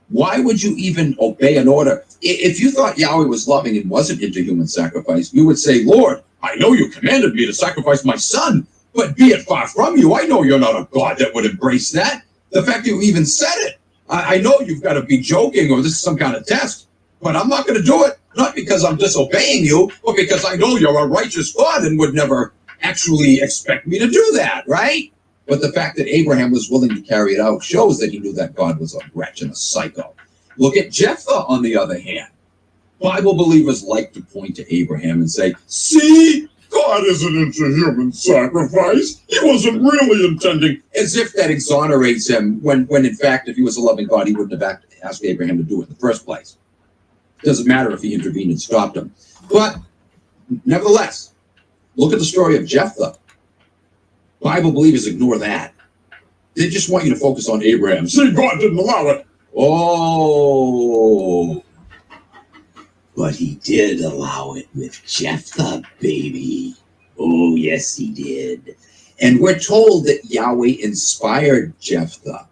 Why would you even obey an order? If you thought Yahweh was loving and wasn't into human sacrifice, you would say, Lord, I know you commanded me to sacrifice my son, but be it far from you. I know you're not a God that would embrace that. The fact that you even said it, I know you've got to be joking or this is some kind of test, but I'm not going to do it. Not because I'm disobeying you, but because I know you're a righteous God and would never actually expect me to do that, right? But the fact that Abraham was willing to carry it out shows that he knew that God was a wretch and a psycho. Look at Jephthah, on the other hand. Bible believers like to point to Abraham and say, see, God isn't into human sacrifice. He wasn't really intending, as if that exonerates him when in fact, if he was a loving God, he wouldn't have asked Abraham to do it in the first place. It doesn't matter if he intervened and stopped him. But nevertheless, look at the story of Jephthah. Bible believers ignore that. They just want you to focus on Abraham. See, God didn't allow it. Oh, but he did allow it with Jephthah, baby. Oh, yes, he did. And we're told that Yahweh inspired Jephthah.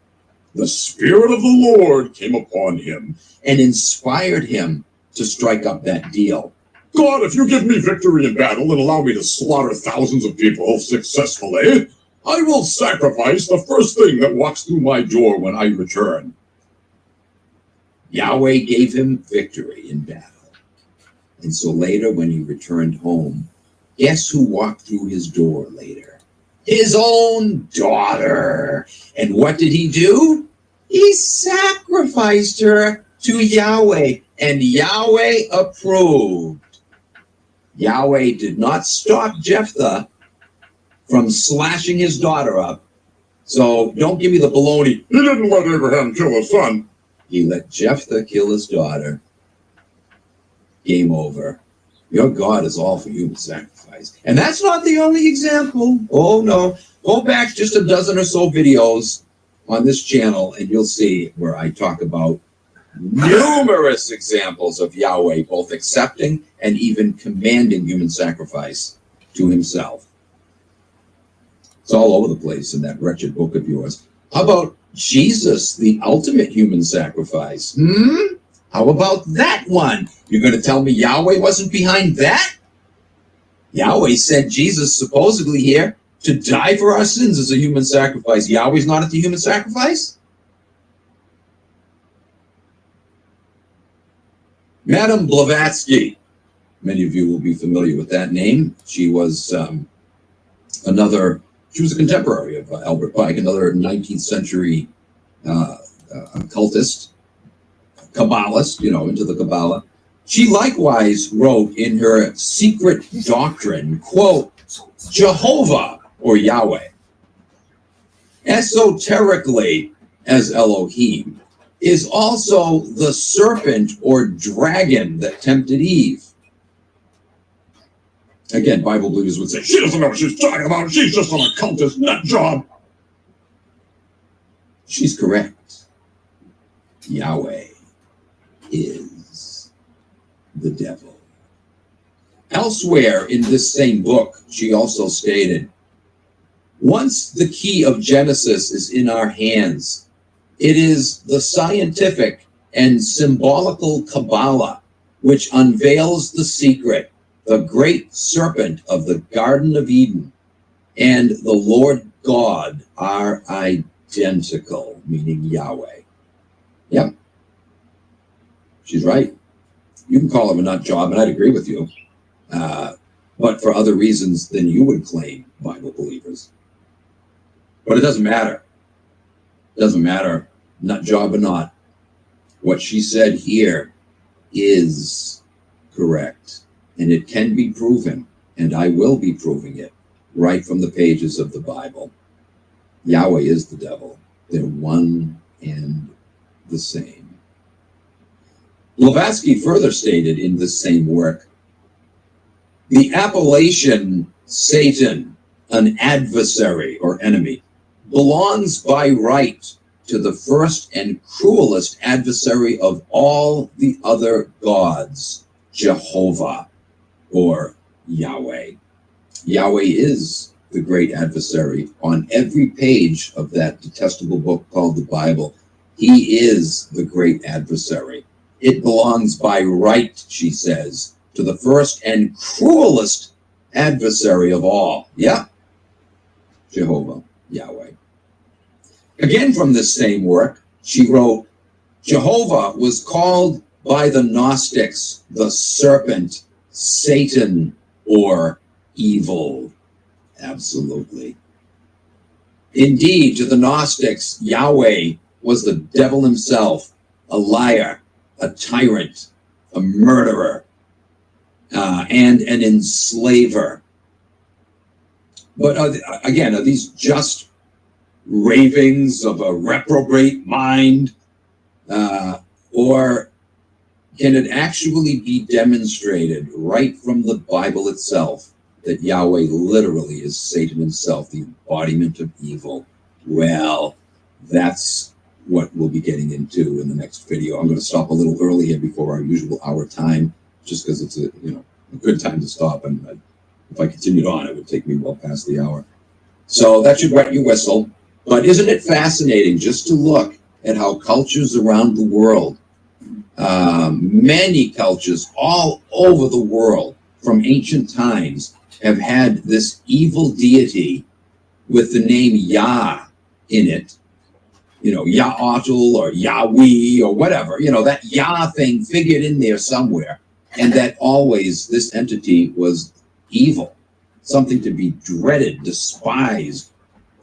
The Spirit of the Lord came upon him and inspired him to strike up that deal. God, if you give me victory in battle and allow me to slaughter thousands of people successfully, I will sacrifice the first thing that walks through my door when I return. Yahweh gave him victory in battle. And so later, when he returned home, guess who walked through his door later? His own daughter. And what did he do? He sacrificed her to Yahweh, and Yahweh approved. Yahweh did not stop Jephthah from slashing his daughter up. So don't give me the baloney. He didn't let Abraham kill his son. He let Jephthah kill his daughter. Game over. Your God is all for human sacrifice. And that's not the only example. Oh, no. Go back just a dozen or so videos on this channel, and you'll see where I talk about numerous examples of Yahweh both accepting and even commanding human sacrifice to himself. It's all over the place in that wretched book of yours. How about Jesus, the ultimate human sacrifice? How about that one? You're going to tell me Yahweh wasn't behind that? Yahweh sent Jesus supposedly here to die for our sins as a human sacrifice. Yahweh's not at the human sacrifice? Madame Blavatsky, many of you will be familiar with that name. She was she was a contemporary of Albert Pike, another 19th century occultist, Kabbalist, into the Kabbalah. She likewise wrote in her secret doctrine, quote, Jehovah or Yahweh, esoterically as Elohim, is also the serpent or dragon that tempted Eve. Again, Bible believers would say, she doesn't know what she's talking about. She's just an occultist, nut job. She's correct. Yahweh is the devil. Elsewhere in this same book, she also stated, once the key of Genesis is in our hands, it is the scientific and symbolical Kabbalah which unveils the secret, the great serpent of the Garden of Eden and the Lord God are identical, meaning Yahweh. Yep. She's right. You can call him a nut job, and I'd agree with you. But for other reasons than you would claim, Bible believers. But it doesn't matter. It doesn't matter, nut job or not. What she said here is correct, and it can be proven, and I will be proving it right from the pages of the Bible. Yahweh is the devil. They're one and the same. Blavatsky further stated in this same work, the appellation Satan, an adversary or enemy, belongs by right to the first and cruelest adversary of all the other gods, Jehovah, or Yahweh. Yahweh is the great adversary on every page of that detestable book called the Bible. He is the great adversary. It belongs by right, she says, to the first and cruelest adversary of all. Yeah, Jehovah, Yahweh. Again, from this same work, she wrote, Jehovah was called by the Gnostics the serpent, Satan, or evil. Absolutely. Indeed, to the Gnostics, Yahweh was the devil himself, a liar, a tyrant, a murderer, and an enslaver. But again, are these just ravings of a reprobate mind? Or can it actually be demonstrated right from the Bible itself that Yahweh literally is Satan himself, the embodiment of evil? Well, that's what we'll be getting into in the next video. I'm going to stop a little early here before our usual hour time, just because it's a good time to stop. And if I continued on, it would take me well past the hour. So that should wet your whistle. But isn't it fascinating just to look at how cultures around the world, many cultures all over the world from ancient times, have had this evil deity with the name Yah in it, Ya'atl or Yahweh or whatever, that Yah thing figured in there somewhere, and that always this entity was evil, something to be dreaded, despised,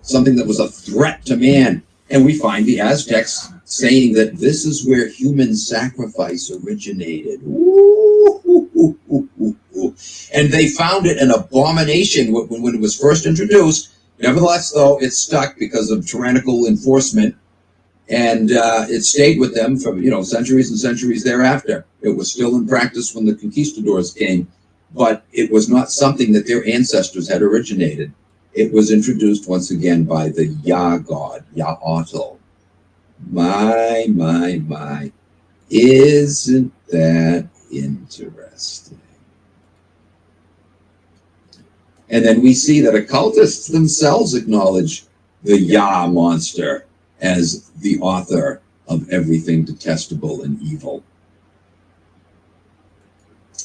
something that was a threat to man. And we find the Aztecs saying that this is where human sacrifice originated. And they found it an abomination when it was first introduced. Nevertheless, though, it stuck because of tyrannical enforcement, and it stayed with them for centuries and centuries thereafter. It was still in practice when the conquistadors came, but it was not something that their ancestors had originated. It was introduced once again by the Yah god, Ya'atl. My. Isn't that interesting? And then we see that occultists themselves acknowledge the Yah monster as the author of everything detestable and evil.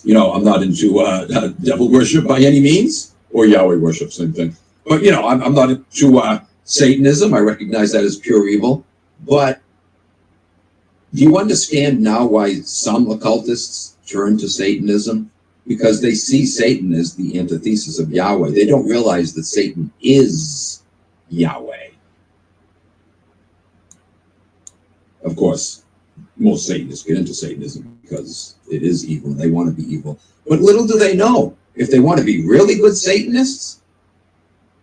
I'm not into devil worship by any means, or Yahweh worship, same thing. But, I'm not into Satanism. I recognize that as pure evil. But do you understand now why some occultists turn to Satanism? Because they see Satan as the antithesis of Yahweh. They don't realize that Satan is Yahweh. Of course, most Satanists get into Satanism because it is evil and they want to be evil. But little do they know, if they want to be really good Satanists,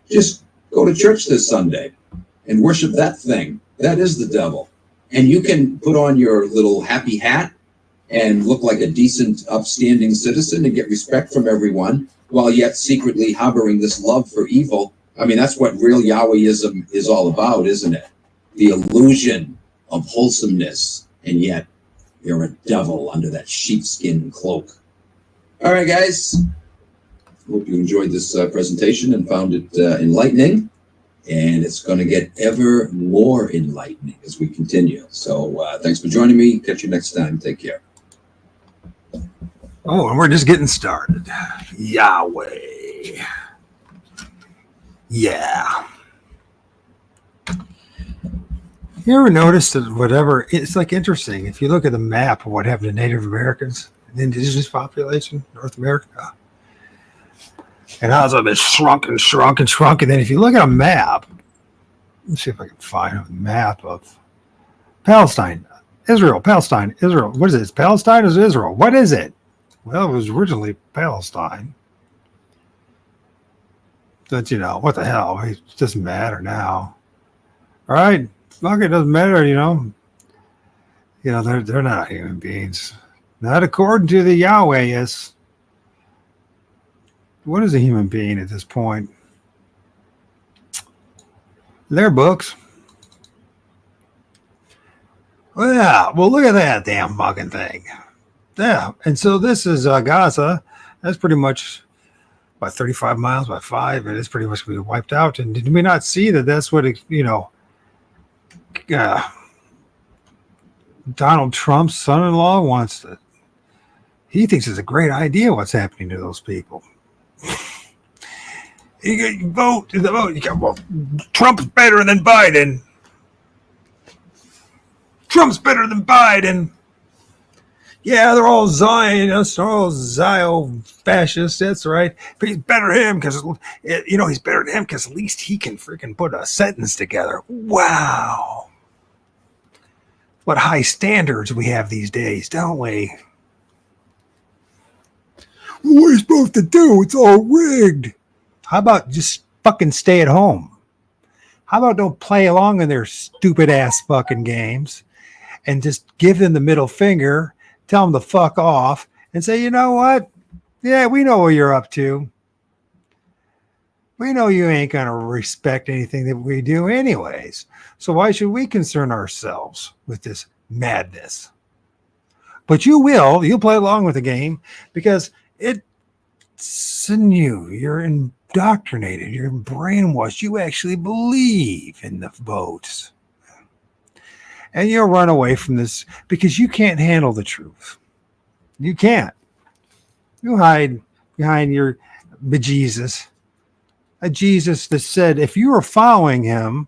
just go to church this Sunday and worship that thing. That is the devil. And you can put on your little happy hat and look like a decent, upstanding citizen and get respect from everyone, while yet secretly harboring this love for evil. I mean, that's what real Yahwehism is all about, isn't it? The illusion of wholesomeness, and yet you're a devil under that sheepskin cloak. All right, guys. Hope you enjoyed this presentation and found it enlightening. And it's going to get ever more enlightening as we continue. So thanks for joining me. Catch you next time. Take care. Oh, and we're just getting started. Yahweh. Yeah. You ever notice that whatever, it's like interesting. If you look at the map of what happened to Native Americans, the indigenous population, North America, and how it's been shrunk and shrunk and shrunk. And then if you look at a map, let's see if I can find a map of Palestine, Israel, Palestine, Israel. What is it? It's Palestine or Israel? What is it? Well, it was originally Palestine. But, you know, what the hell? It doesn't matter now. All right. Fuck, it doesn't matter, you know. You know, they're not human beings. Not according to the Yahweh. What is a human being at this point? Their books. Well, yeah. Well, look at that damn fucking thing. Yeah. And so this is Gaza. That's pretty much about 35 miles by 5. And it's pretty much going to be wiped out. And did we not see that that's what, you know, Donald Trump's son-in-law wants to, he thinks it's a great idea what's happening to those people. You vote to the vote. You go, well, Trump's better than Biden. Trump's better than Biden. Yeah, they're all Zionists, they're all Zio-fascists. That's right. But he's better than him because, you know, he's better than him because at least he can freaking put a sentence together. Wow. What high standards we have these days, don't we? What are you supposed to do? It's all rigged. How about just fucking stay at home? How about don't play along in their stupid ass fucking games and just give them the middle finger, tell them to fuck off, and say, you know what? Yeah, we know what you're up to. We know you ain't going to respect anything that we do anyways. So why should we concern ourselves with this madness? But you will. You'll play along with the game because it's in you. You're indoctrinated. You're brainwashed. You actually believe in the votes. And you'll run away from this because you can't handle the truth. You can't. You hide behind your bejesus. A Jesus that said if you were following him,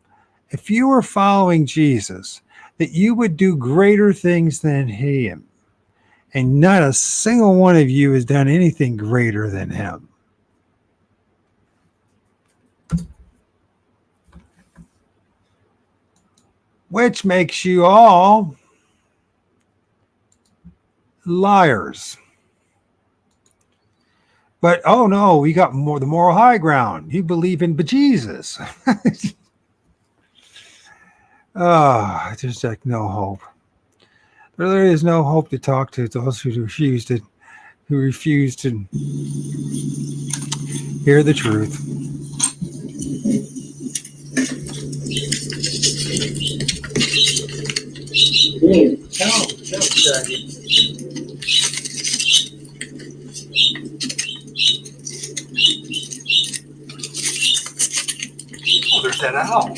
if you were following Jesus, that you would do greater things than him. And not a single one of you has done anything greater than him. Which makes you all liars. But, oh no, we got more the moral high ground. You believe in bejesus. There's like no hope. There is no hope to talk to those who refuse to hear the truth. Oh, there's that owl.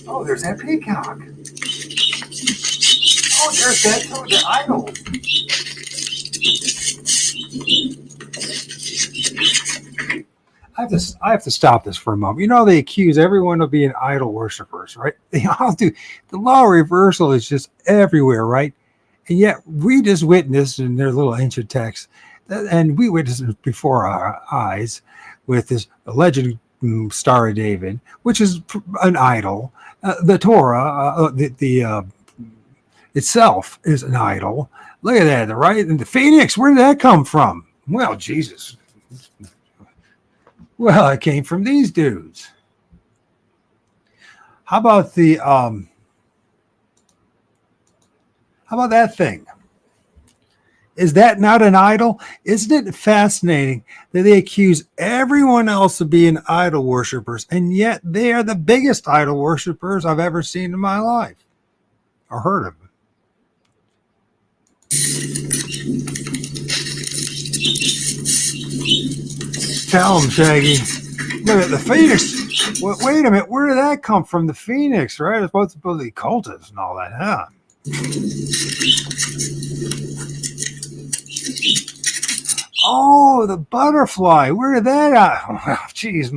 Oh, there's that peacock. Oh, there's the idol. I have to stop this for a moment. You know, they accuse everyone of being idol worshipers, right? They all do. The law of reversal is just everywhere, right? And yet we just witnessed in their little ancient text, and we witnessed it before our eyes with this alleged Star of David, which is an idol. The Torah, itself is an idol. Look at that, right? And the phoenix, where did that come from? Well, Jesus. Well, it came from these dudes. How about the How about that thing? Is that not an idol? Isn't it fascinating that they accuse everyone else of being idol worshippers, and yet they are the biggest idol worshippers I've ever seen in my life or heard of? Tell them, Shaggy. Look at the Phoenix. Wait a minute. Where did that come from? The Phoenix, right? It's supposed to be cultists and all that, huh? Oh, the butterfly. Where did that out? Oh, geez.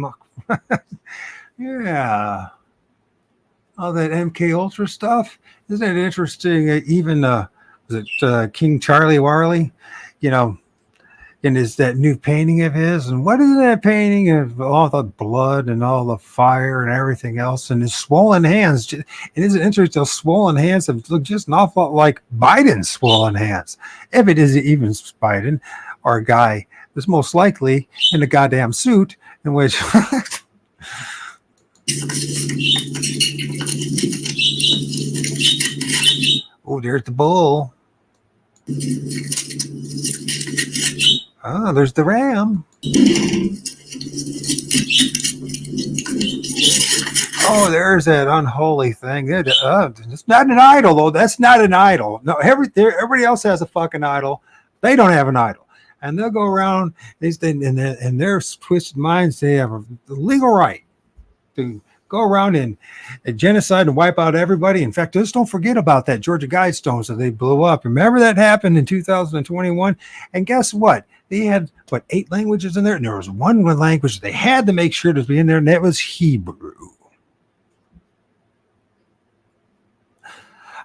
Yeah. All that MK Ultra stuff. Isn't it interesting? Even, was it King Charlie Warley? You know, and is that new painting of his? And what is that painting of all the blood and all the fire and everything else? And his swollen hands. It isn't interesting. Those swollen hands have looked just an awful lot like Biden's swollen hands. If it isn't even Biden or a guy that's most likely in a goddamn suit in which. Oh, there's the bull. Oh, there's the ram. Oh, there's that unholy thing. It's not an idol, though. That's not an idol. No, everybody else has a fucking idol. They don't have an idol. And they'll go around, in their twisted minds, they have the legal right to go around and genocide and wipe out everybody. In fact, just don't forget about that Georgia Guidestones that they blew up. Remember that happened in 2021? And guess what? They had, 8 languages in there? And there was one language they had to make sure to be in there, and that was Hebrew.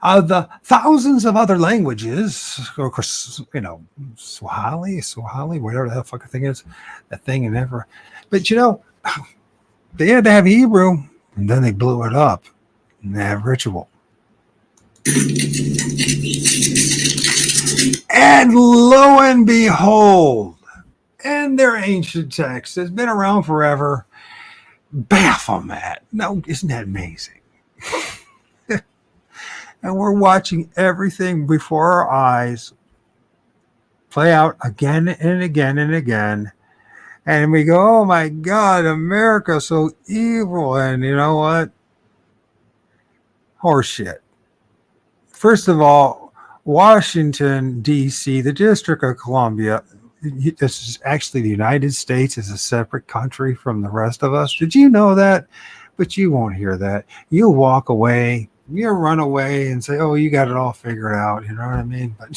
The thousands of other languages, of course, Swahili, whatever the hell fucking thing is, that thing and ever. But they had to have Hebrew, and then they blew it up and they have ritual. And lo and behold, and their ancient text has been around forever. Baphomet. No, isn't that amazing? And we're watching everything before our eyes play out again and again and again. And we go, oh my God, America's so evil. And you know what? Horseshit. First of all, Washington, D.C., the District of Columbia, this is actually the United States is a separate country from the rest of us. Did you know that? But you won't hear that. You'll walk away. You'll run away and say, oh, you got it all figured out. You know what I mean? But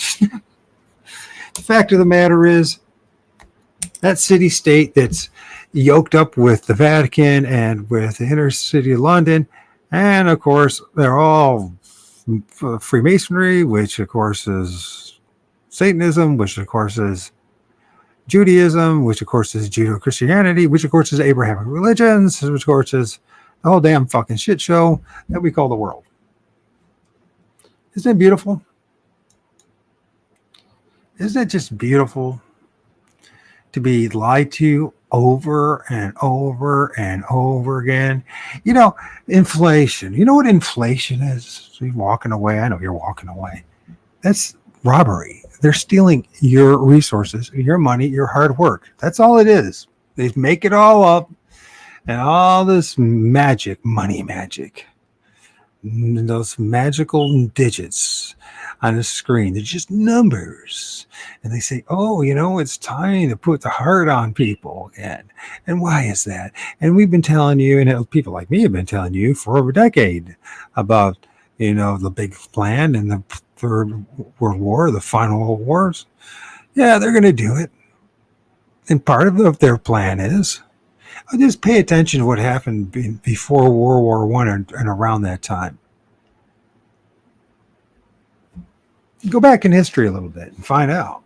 the fact of the matter is, that city-state that's yoked up with the Vatican and with the inner city of London, and of course, they're all Freemasonry, which of course is Satanism, which of course is Judaism, which of course is Judeo-Christianity, which of course is Abrahamic religions, which of course is the whole damn fucking shit show that we call the world. Isn't it beautiful? Isn't it just beautiful to be lied to over and over and over again? Inflation. You know what inflation is? You're walking away. I know you're walking away. That's robbery. They're stealing your resources, your money, your hard work. That's all it is. They make it all up, and all this magic, money magic, those magical digits on the screen, they're just numbers. And they say, oh, it's time to put the heart on people again. And why is that? And we've been telling you, and people like me have been telling you for over a decade about, the big plan and the Third World War, the final World Wars. Yeah, they're going to do it. And part of their plan is, just pay attention to what happened before World War I and around that time. Go back in history a little bit and find out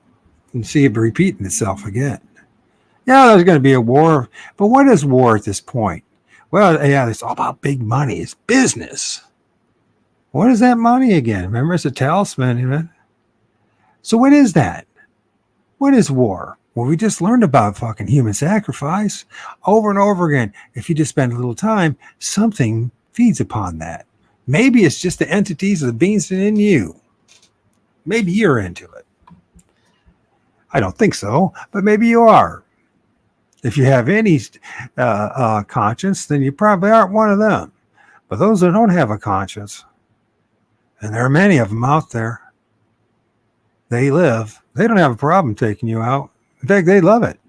and see it repeating itself again. Yeah, there's going to be a war, but what is war at this point? Well, yeah, it's all about big money. It's business. What is that money again? Remember, it's a talisman. So what is that? What is war? Well, we just learned about fucking human sacrifice over and over again. If you just spend a little time, something feeds upon that. Maybe it's just the entities of the beings in you. Maybe you're into it. I don't think so, but maybe you are. If you have any conscience, then you probably aren't one of them. But those that don't have a conscience, and there are many of them out there, they don't have a problem taking you out. In fact, they love it.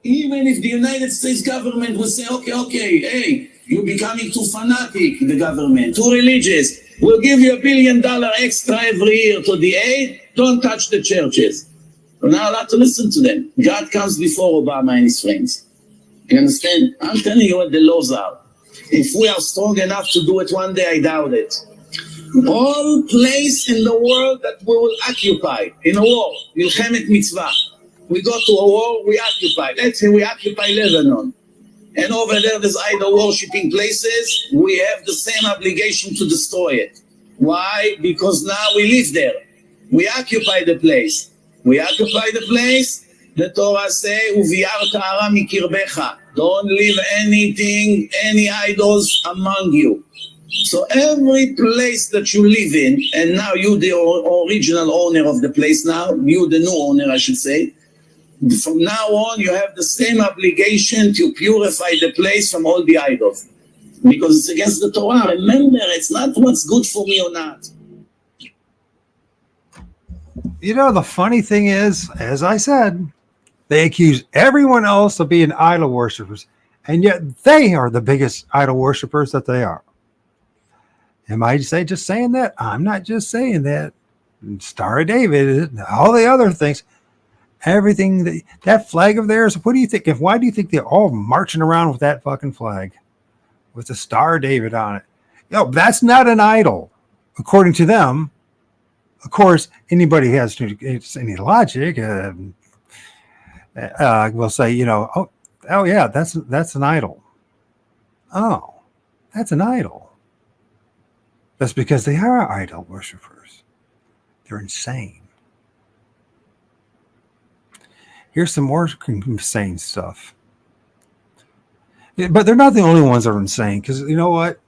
Even if the United States government will say, okay, hey, you're becoming too fanatic, the government, too religious. We'll give you $1 billion extra every year to the aid. Don't touch the churches. We're not allowed to listen to them. God comes before Obama and his friends. You understand? I'm telling you what the laws are. If we are strong enough to do it one day, I doubt it. All place in the world that we will occupy in a war, Milchemet Mitzvah. We go to a war, we occupy. Let's say we occupy Lebanon. And over there, there's idol worshipping places. We have the same obligation to destroy it. Why? Because now we live there. We occupy the place. We occupy the place. The Torah say, "Uviar ta'ara mikirbecha." Don't leave anything, any idols among you. So every place that you live in, and now you the original owner of the place now, you the new owner, I should say, from now on you have the same obligation to purify the place from all the idols. Because it's against the Torah. Remember, it's not what's good for me or not. You know, the funny thing is, as I said, they accuse everyone else of being idol worshippers, and yet they are the biggest idol worshippers that they are. Am I just saying that? I'm not just saying that. Star of David, all the other things, everything, that flag of theirs, what do you think? Why do you think they're all marching around with that fucking flag with the Star of David on it? No, that's not an idol, according to them. Of course, anybody has any logic will say, you know, oh yeah, that's an idol. Oh, that's an idol. That's because they are idol worshippers. They're insane. Here's some more insane stuff. But they're not the only ones that are insane, because you know what?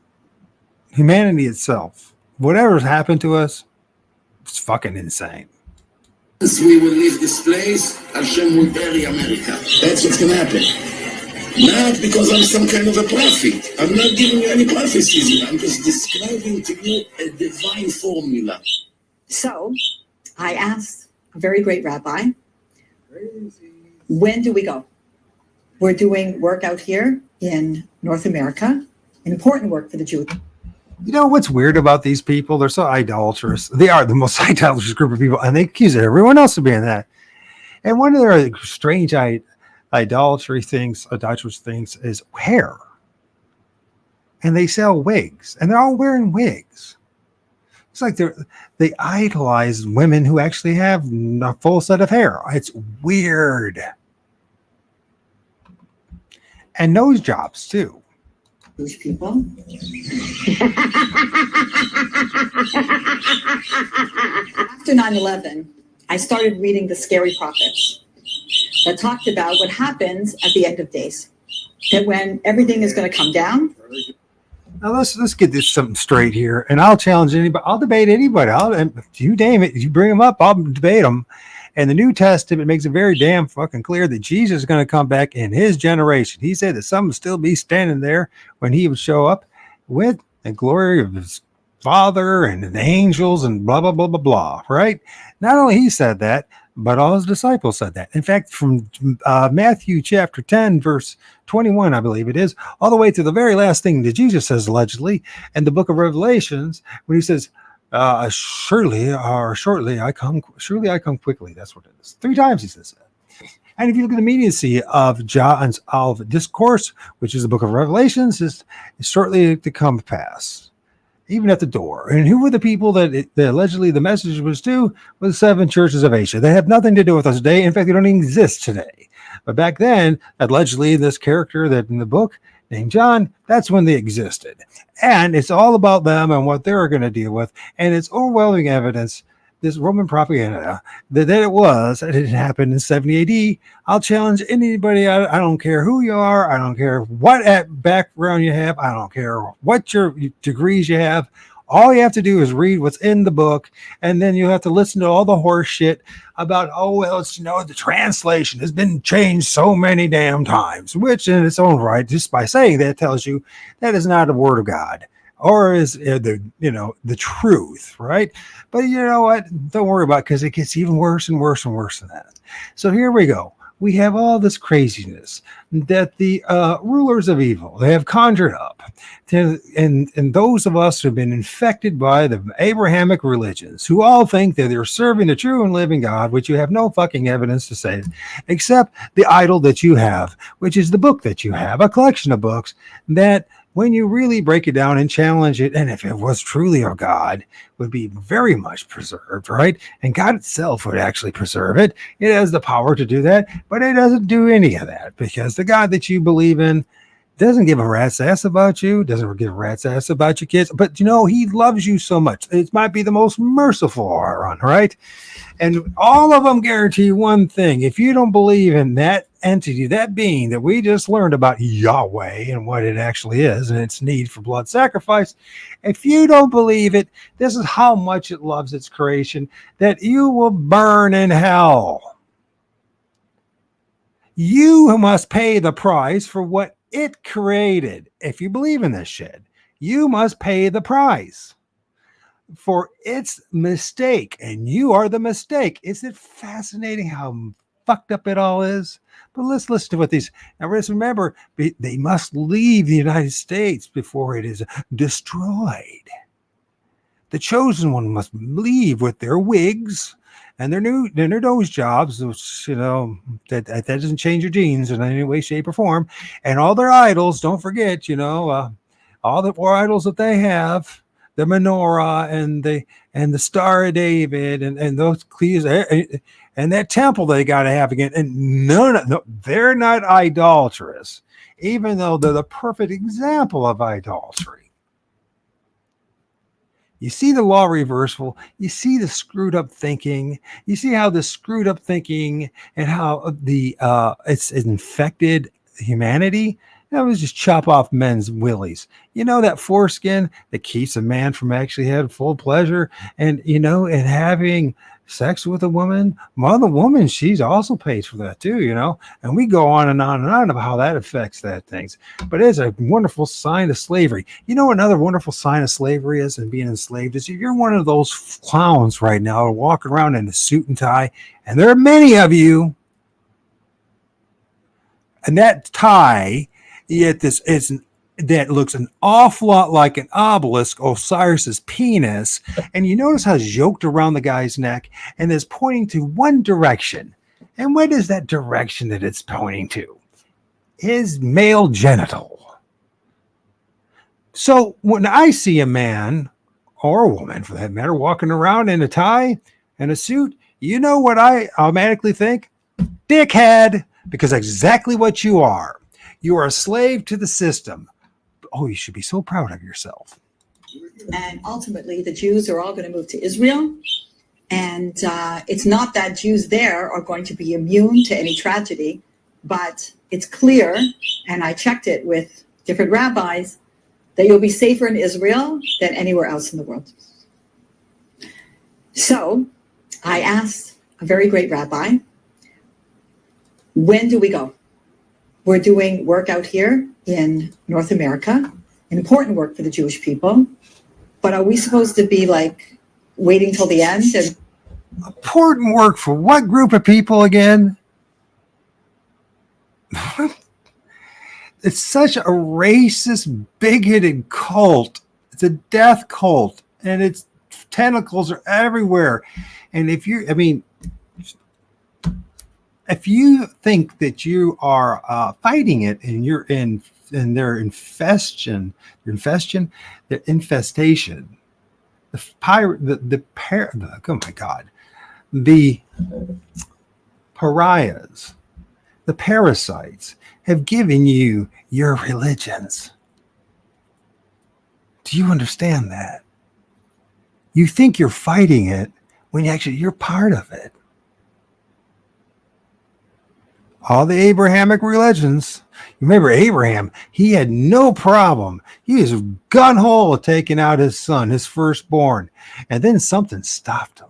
Humanity itself, whatever's happened to us, it's fucking insane. Once we will leave this place, Hashem will bury America. That's what's going to happen. Not because I'm some kind of a prophet. I'm not giving you any prophecies here. I'm just describing to you a divine formula. So, I asked a very great rabbi, when do we go? We're doing work out here in North America, important work for the Jews. You know what's weird about these people? They're so idolatrous. They are the most idolatrous group of people, and they accuse everyone else of being that. And one of their strange idolatrous things is hair. And they sell wigs, and they're all wearing wigs. It's like they idolize women who actually have a full set of hair. It's weird. And nose jobs too. Jewish people. After 9/11, I started reading the scary prophets that talked about what happens at the end of days. That when everything is going to come down. Now let's get this something straight here, and I'll challenge anybody. I'll debate anybody. You name it, you bring them up, I'll debate them. And the New Testament makes it very damn fucking clear that Jesus is going to come back in his generation. He said that some would still be standing there when he would show up with the glory of his Father and the angels and blah, blah, blah, blah, blah, right? Not only he said that, but all his disciples said that. In fact, from Matthew chapter 10, verse 21, I believe it is, all the way to the very last thing that Jesus says allegedly in the book of Revelations, when he says, surely I come quickly. That's what it is. 3 times he says that. And if you look at the immediacy of John's Olivet Discourse, which is the book of Revelations, is shortly to come to pass, even at the door. And who were the people that allegedly the message was to? Was the 7 churches of Asia. They have nothing to do with us today. In fact, they don't even exist today. But back then, allegedly, this character that in the book named John, that's when they existed. And it's all about them and what they're going to deal with. And it's overwhelming evidence, this Roman propaganda, that it didn't happen in 70 AD. I'll challenge anybody. I don't care who you are. I don't care what background you have. I don't care what your degrees you have. All you have to do is read what's in the book, and then you have to listen to all the horse shit about, oh, well, it's, the translation has been changed so many damn times, which in its own right, just by saying that, tells you that is not the word of God, or is the truth, right? But you know what? Don't worry about it, because it gets even worse and worse and worse than that. So here we go. We have all this craziness that the rulers of evil, they have conjured up. And those of us who have been infected by the Abrahamic religions, who all think that they're serving the true and living God, which you have no fucking evidence to say, except the idol that you have, which is the book that you have, a collection of books that, when you really break it down and challenge it, and if it was truly of God, would be very much preserved, right? And God itself would actually preserve it. It has the power to do that, but it doesn't do any of that, because the God that you believe in doesn't give a rat's ass about you, doesn't give a rat's ass about your kids, but he loves you so much. It might be the most merciful one, right? And all of them guarantee one thing: if you don't believe in that entity, that being that we just learned about, Yahweh, and what it actually is and its need for blood sacrifice, if you don't believe it, this is how much it loves its creation, that you will burn in hell. You must pay the price for what it created. If you believe in this shit, you must pay the price for its mistake, and you are the mistake. Isn't it fascinating how fucked up it all is? But let's listen to what these. Now, let's remember, they must leave the United States before it is destroyed. The chosen one must leave with their wigs and their nose jobs, which, that doesn't change your genes in any way, shape, or form, and all their idols. Don't forget, all the 4 idols that they have. The menorah and the Star of David and those cleats and that temple they got to have again. And no, they're not idolatrous, even though they're the perfect example of idolatry. You see the law reversal. You see the screwed up thinking. You see how the screwed up thinking and how it's infected humanity. That was just chop off men's willies. That foreskin that keeps a man from actually having full pleasure and having sex with a woman. Well, the woman, she's also pays for that too, and we go on and on and on about how that affects that things. But it's a wonderful sign of slavery. Another wonderful sign of slavery is, and being enslaved, is if you're one of those clowns right now walking around in a suit and tie, and there are many of you, and that tie, yet that looks an awful lot like an obelisk, Osiris's penis, and you notice how it's yoked around the guy's neck and is pointing to one direction. And what is that direction that it's pointing to? His male genital. So when I see a man, or a woman for that matter, walking around in a tie and a suit, you know what I automatically think? Dickhead, because that's exactly what you are. You are a slave to the system. Oh, you should be so proud of yourself. And ultimately, the Jews are all going to move to Israel. And it's not that Jews there are going to be immune to any tragedy, but it's clear, and I checked it with different rabbis, that you'll be safer in Israel than anywhere else in the world. So I asked a very great rabbi, when do we go? We're doing work out here in North America, important work for the Jewish people. But are we supposed to be waiting till the end? And important work for what group of people again? It's such a racist, bigoted cult. It's a death cult, and its tentacles are everywhere. And if you think that you are fighting it, and you're in their infestation, oh my God, the pariahs, the parasites have given you your religions. Do you understand that? You think you're fighting it when actually you're part of it. all the Abrahamic religions. Remember Abraham, he had no problem. He was gun-ho taking out his son, his firstborn. And then something stopped him.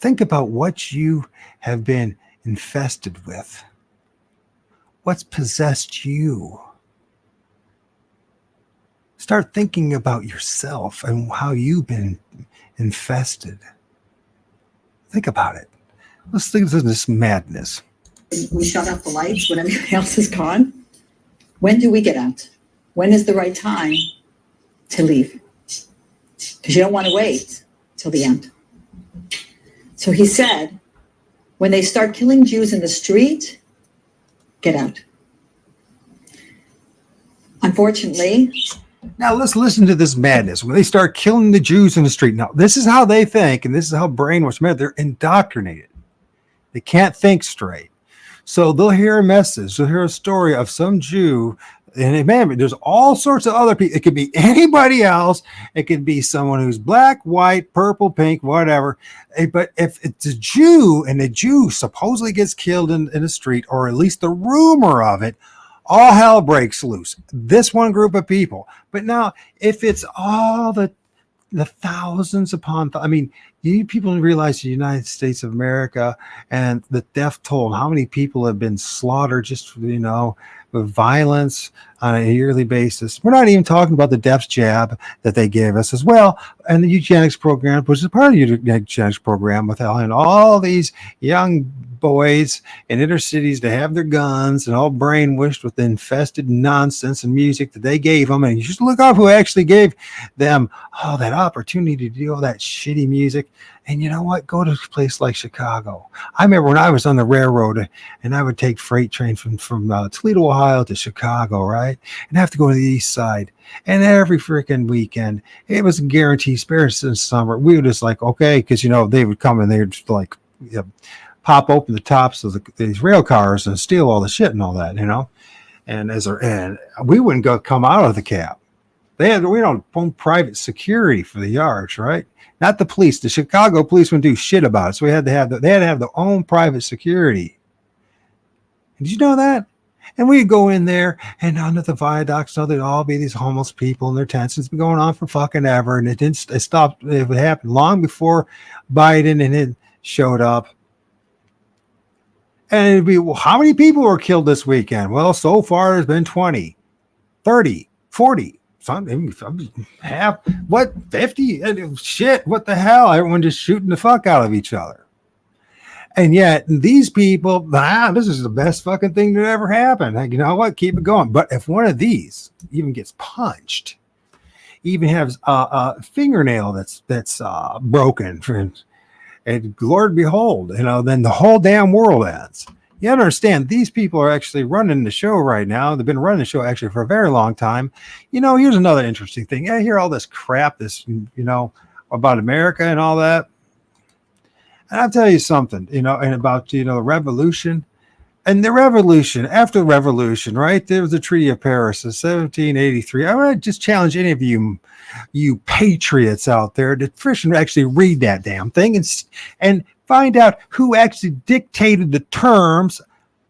Think about what you have been infested with. What's possessed you? Start thinking about yourself and how you've been infested. Think about it. Let's think of this madness. We shut off the lights when everybody else is gone. When do we get out? When is the right time to leave? Because you don't want to wait till the end. So he said, when they start killing Jews in the street, get out. Unfortunately, now let's listen to this madness. When they start killing the Jews in the street. Now, this is how they think, and this is how brainwashed men, they're indoctrinated. They can't think straight. So they'll hear a message, they'll hear a story of some Jew, and man, there's all sorts of other people. It could be anybody else. It could be someone who's black, white, purple, pink, whatever. But if it's a Jew and the Jew supposedly gets killed in the street, or at least the rumor of it, all hell breaks loose. This one group of people. But now, if it's all the thousands upon, I mean, you people realize the United States of America and the death toll, how many people have been slaughtered just, with violence on a yearly basis. We're not even talking about the death jab that they gave us as well, and the eugenics program, which is part of the eugenics program, with all these young boys in inner cities to have their guns and all brainwashed with the infested nonsense and music that they gave them. And you just look up who actually gave them that opportunity to do all that shitty music. And you know what? Go to a place like Chicago. I remember when I was on the railroad and I would take freight train from Toledo, Ohio to Chicago, right? And have to go to the east side. And every freaking weekend, it was a guaranteed spare in the summer. We were just like, okay, because, they would come and they would just like pop open the tops of these rail cars and steal all the shit and all that, And we wouldn't come out of the cab. We don't own private security for the yards, right? Not the police. The Chicago police wouldn't do shit about it. So they had to have their own private security. Did you know that? And we'd go in there, and under the viaducts, there'd all be these homeless people in their tents. It's been going on for fucking ever, and it stopped. It happened long before Biden and it showed up. And it'd be, well, how many people were killed this weekend? Well, so far there's been 20, 30, 40. Half, 50? Shit, what the hell? Everyone just shooting the fuck out of each other. And yet these people, this is the best fucking thing that ever happened. Like, you know what? Keep it going. But if one of these even gets punched, even has a fingernail that's broken, and Lord behold, then the whole damn world ends. You understand, these people are actually running the show right now. They've been running the show actually for a very long time. Here's another interesting thing. I hear all this crap, about America and all that. And I'll tell you something, and about, the revolution. And the revolution, after the revolution, right, there was the Treaty of Paris in 1783. I want to just challenge any of you patriots out there to actually read that damn thing and find out who actually dictated the terms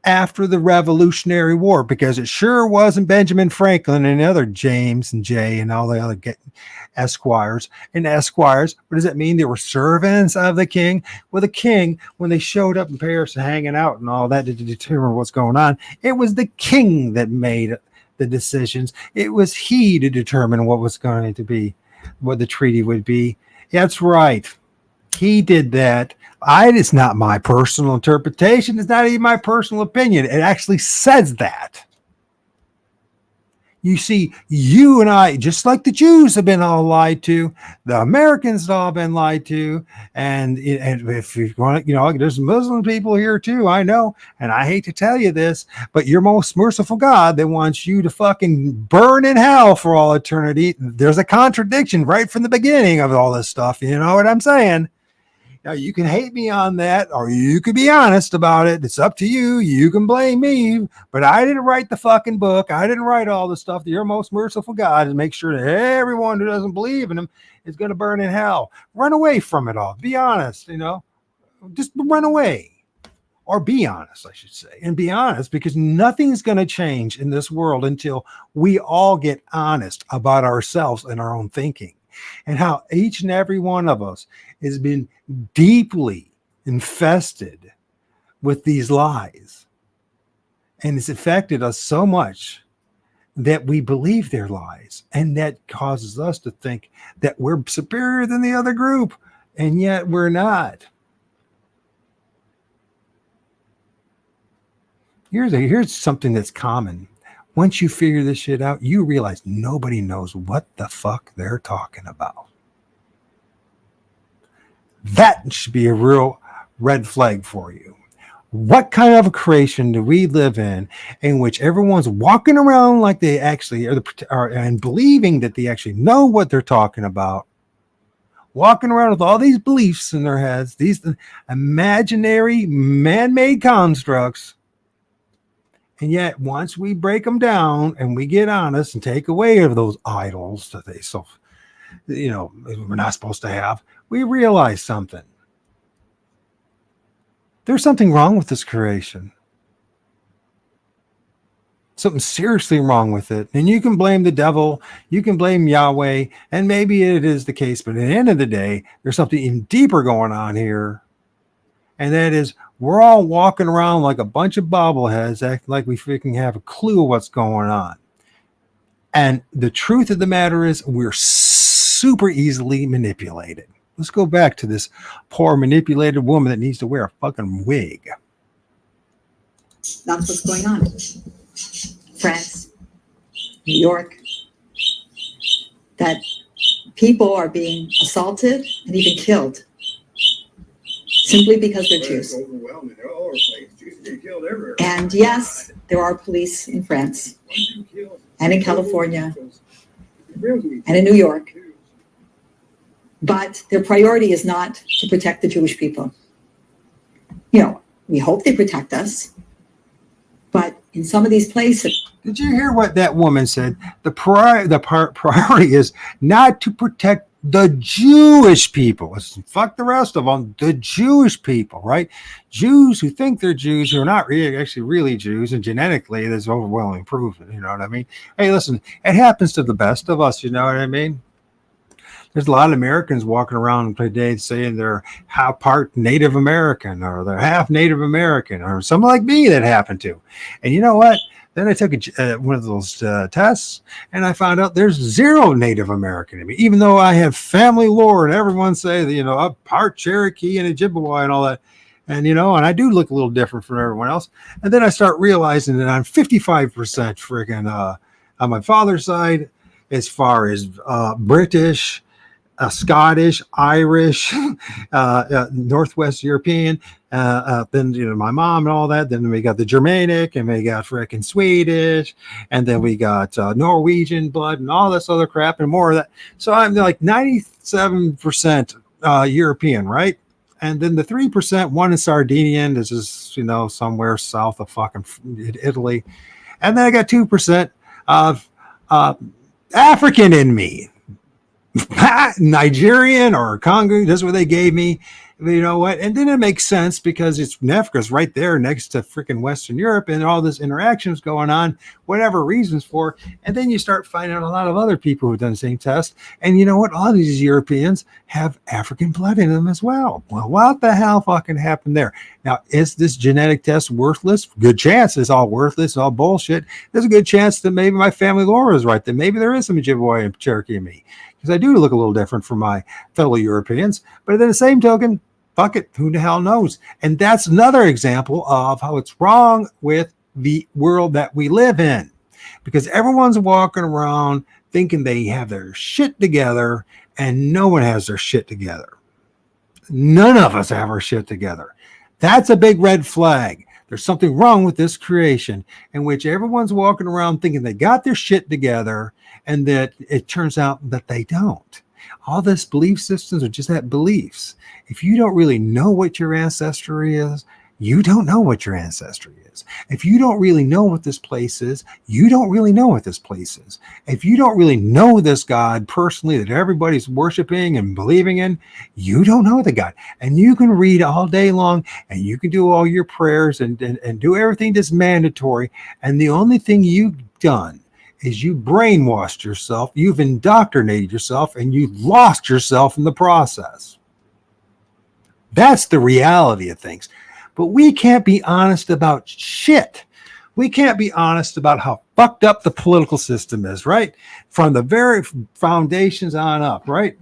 after the Revolutionary War, because it sure wasn't Benjamin Franklin and the other James and Jay and all the other esquires. What does that mean? They were servants of the king. Well, the king, when they showed up in Paris and hanging out and all that to determine what's going on, it was the king that made the decisions. It was he to determine what was going to be, what the treaty would be. That's right. He did that. It's not my personal interpretation. It's not even my personal opinion. It actually says that. You see, you and I, just like the Jews have been all lied to, the Americans have all been lied to, and if you want to, there's Muslim people here too, I know, and I hate to tell you this, but your most merciful God that wants you to fucking burn in hell for all eternity. There's a contradiction right from the beginning of all this stuff. You know what I'm saying? Now, you can hate me on that, or you could be honest about it. It's up to you. You can blame me, but I didn't write the fucking book. I didn't write all the stuff. Your most merciful God is make sure that everyone who doesn't believe in him is going to burn in hell. Run away from it all. Be honest, just run away. Or be honest, I should say, and be honest, because nothing's going to change in this world until we all get honest about ourselves and our own thinking, and how each and every one of us has been deeply infested with these lies. And it's affected us so much that we believe their lies, and that causes us to think that we're superior than the other group, and yet we're not. Here's something that's common. Once you figure this shit out, you realize nobody knows what the fuck they're talking about. That should be a real red flag for you. What kind of a creation do we live in which everyone's walking around like they actually are and believing that they actually know what they're talking about? Walking around with all these beliefs in their heads, these imaginary man-made constructs. And yet, once we break them down and we get honest and take away of those idols that we're not supposed to have, we realize something. There's something wrong with this creation. Something seriously wrong with it. And you can blame the devil, you can blame Yahweh, and maybe it is the case, but at the end of the day, there's something even deeper going on here. And that is, we're all walking around like a bunch of bobbleheads, acting like we freaking have a clue of what's going on. And the truth of the matter is, we're super easily manipulated. Let's go back to this poor manipulated woman that needs to wear a fucking wig. That's what's going on. France, New York, that people are being assaulted and even killed simply because they're Jews. And yes, there are police in France and in California and in New York, but their priority is not to protect the Jewish people. We hope they protect us, but in some of these places. Did you hear what that woman said? The priority is not to protect the Jewish people. Fuck the rest of them. The Jewish people, right? Jews who think they're Jews, who are not really Jews, and genetically there's overwhelming proof. You know what I mean? Hey, listen, it happens to the best of us. You know what I mean? There's a lot of Americans walking around today saying they're half part Native American, or they're half Native American, or someone like me that happened to. And you know what? Then I took one of those tests, and I found out there's zero Native American in me, even though I have family lore, and everyone say that, I'm part Cherokee and Ojibwe and all that. And, and I do look a little different from everyone else. And then I start realizing that I'm 55% freaking on my father's side, as far as British, Scottish, Irish, Northwest European, then my mom and all that. Then we got the Germanic, and we got frickin' Swedish, and then we got Norwegian blood and all this other crap and more of that. So I'm like 97% European, right? And then the 3%, one is Sardinian. This is somewhere south of fucking Italy, and then I got 2% of African in me. Nigerian or Congo, that's what they gave me. You know what? And then it makes sense because Africa's right there next to freaking Western Europe, and all this interactions going on, whatever reasons for. And then you start finding out a lot of other people who've done the same test. And you know what? All these Europeans have African blood in them as well. Well, what the hell fucking happened there? Now, is this genetic test worthless? Good chance it's all worthless, it's all bullshit. There's a good chance that maybe my family lore is right, that maybe there is some Ojibwe and Cherokee in me, because I do look a little different from my fellow Europeans. But at the same token, fuck it, who the hell knows? And that's another example of how it's wrong with the world that we live in, because everyone's walking around thinking they have their shit together, and no one has their shit together. None of us have our shit together. That's a big red flag. There's something wrong with this creation in which everyone's walking around thinking they got their shit together, and that it turns out that they don't. All this belief systems are just that, beliefs. If you don't really know what your ancestry is, you don't know what your ancestry is. If you don't really know what this place is, you don't really know what this place is. If you don't really know this God personally that everybody's worshiping and believing in, you don't know the God. And you can read all day long and you can do all your prayers and do everything that's mandatory. And the only thing you've done is you brainwashed yourself, you've indoctrinated yourself, and you lost yourself in the process. That's the reality of things. But we can't be honest about shit. We can't be honest about how fucked up the political system is, right? From the very foundations on up, right?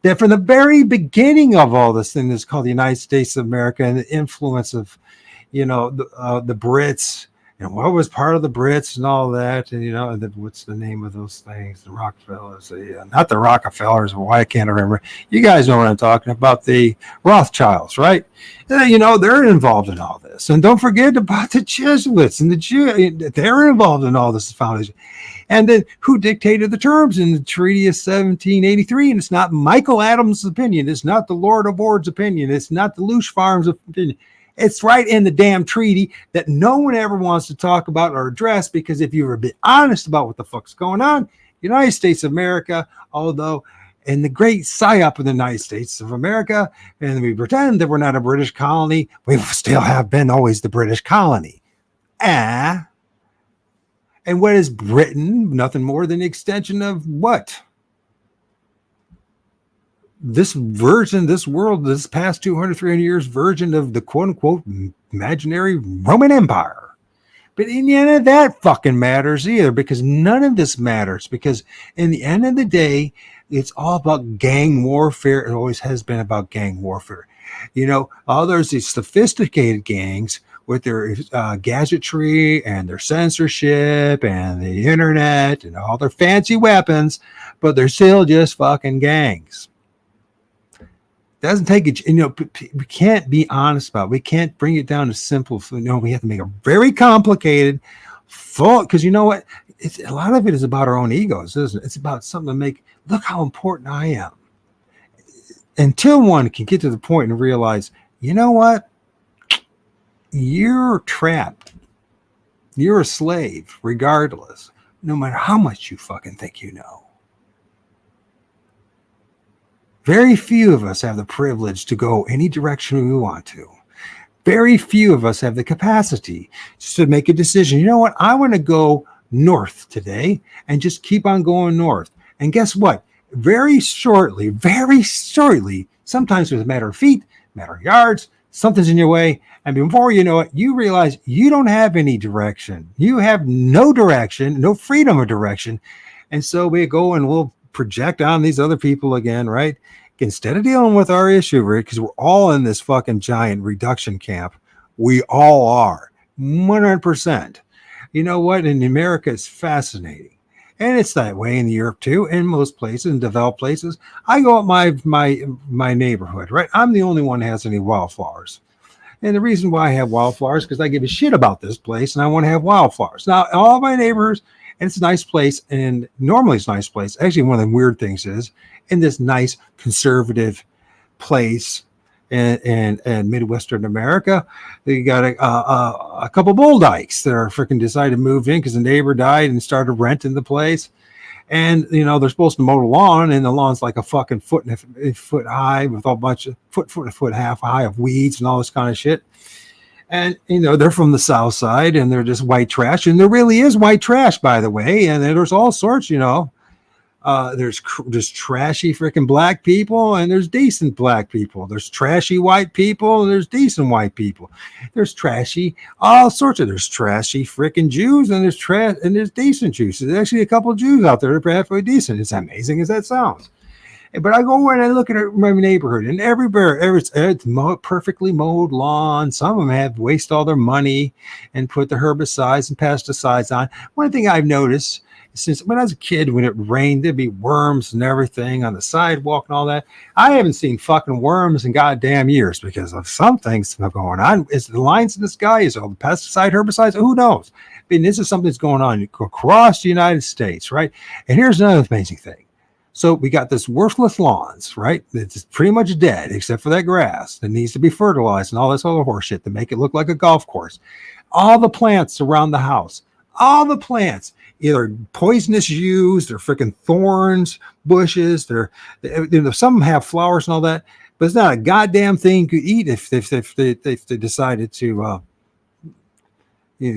That from the very beginning of all this thing that's called the United States of America and the influence of, the Brits, and what was part of the Brits and all that, and what's the name of those things? The Rockefellers, not the Rockefellers. Why can't I remember? You guys know what I'm talking about. The Rothschilds, right? They're involved in all this. And don't forget about the Jesuits and the Jews. They're involved in all this foundation. And then who dictated the terms in the Treaty of 1783? And it's not Michael Adams' opinion. It's not the Lord of Ward's opinion. It's not the Loosh Farms' opinion. It's right in the damn treaty that no one ever wants to talk about or address, because if you were a bit honest about what the fuck's going on, United States of America, although in the great psyop of the United States of America, and we pretend that we're not a British colony, we still have been always the British colony. And what is Britain? Nothing more than the extension of what? This version, this world, this past 200, 300 years version of the quote unquote imaginary Roman Empire. But in the end of that fucking matters either, because none of this matters, because in the end of the day, it's all about gang warfare. It always has been about gang warfare. There's these sophisticated gangs with their gadgetry and their censorship and the internet and all their fancy weapons, but they're still just fucking gangs. Doesn't take it, we can't be honest about it. We can't bring it down to simple. We have to make it very complicated, full, because you know what? A lot of it is about our own egos, isn't it? It's about something to make, look how important I am. Until one can get to the point and realize, you know what? You're trapped. You're a slave, regardless, no matter how much you fucking think you know. Very few of us have the privilege to go any direction we want to. Very few of us have the capacity to make a decision. You know what? I want to go north today and just keep on going north. And guess what? Very shortly, sometimes with a matter of feet, matter of yards, something's in your way. And before you know it, you realize you don't have any direction. You have no direction, no freedom of direction. And so we go and we'll project on these other people again, right? Instead of dealing with our issue, right? Because we're all in this fucking giant reduction camp. We all are 100%. You know what? In America, it's fascinating. And it's that way in Europe too, in most places, in developed places. I go up my neighborhood, right? I'm the only one that has any wildflowers. And the reason why I have wildflowers is because I give a shit about this place and I want to have wildflowers. Now, all my neighbors, and it's a nice place, and normally it's a nice place. Actually, one of the weird things is, in this nice conservative place in Midwestern America, you got a couple bull dykes that are freaking decided to move in because the neighbor died and started renting the place. And they're supposed to mow the lawn, and the lawn's like a fucking foot high with a bunch of foot and a half high of weeds and all this kind of shit. And, they're from the South Side, and they're just white trash. And there really is white trash, by the way. And there's all sorts, there's trashy freaking black people, and there's decent black people. There's trashy white people, and there's decent white people. There's trashy, all sorts of, there's trashy freaking Jews, and there's decent Jews. There's actually a couple of Jews out there that are halfway decent. It's amazing as that sounds. But I go and I look at my neighborhood, and it's perfectly mowed lawn. Some of them waste all their money and put the herbicides and pesticides on. One thing I've noticed since when I was a kid, when it rained, there'd be worms and everything on the sidewalk and all that. I haven't seen fucking worms in goddamn years because of some things going on. Is it the lines in the sky? Is it all the pesticide, herbicides? Who knows? I mean, this is something that's going on across the United States, right? And here's another amazing thing. So we got this worthless lawns, right? It's pretty much dead except for that grass that needs to be fertilized and all this other horse shit to make it look like a golf course. All the plants around the house, all the plants, either poisonous yews, they're freaking thorns, bushes, some have flowers and all that, but it's not a goddamn thing you could eat if they decided to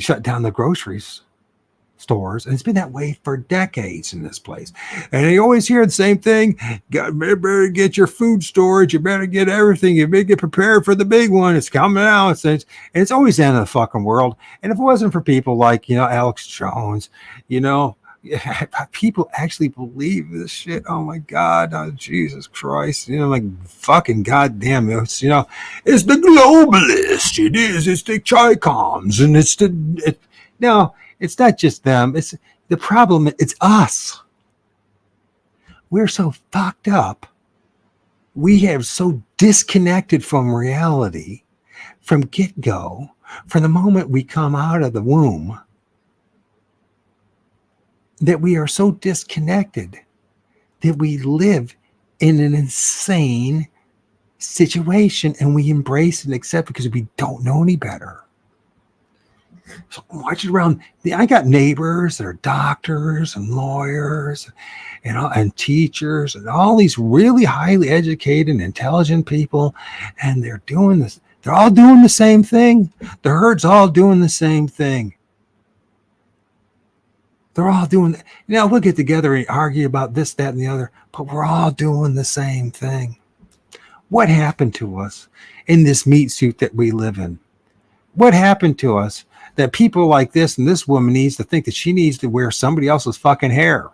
shut down the groceries stores. And it's been that way for decades in this place. And you always hear the same thing. You better get your food storage. You better get everything. You better get prepared for the big one. It's coming out. And it's always the end of the fucking world. And if it wasn't for people like, Alex Jones, people actually believe this shit. Oh my God. Oh, Jesus Christ. Like fucking goddamn. It's the globalist. It is. It's the Chi-Coms. And it's not just them. It's the problem. It's us. We're so fucked up. We have so disconnected from reality from get-go, from the moment we come out of the womb, that we are so disconnected that we live in an insane situation and we embrace and accept it because we don't know any better. So watch it around. I got neighbors that are doctors and lawyers, and teachers and all these really highly educated and intelligent people, and they're doing this. They're all doing the same thing. The herd's all doing the same thing. They're all doing. We'll get together and argue about this, that, and the other, but we're all doing the same thing. What happened to us in this meat suit that we live in? What happened to us that people like this and this woman needs to think that she needs to wear somebody else's fucking hair?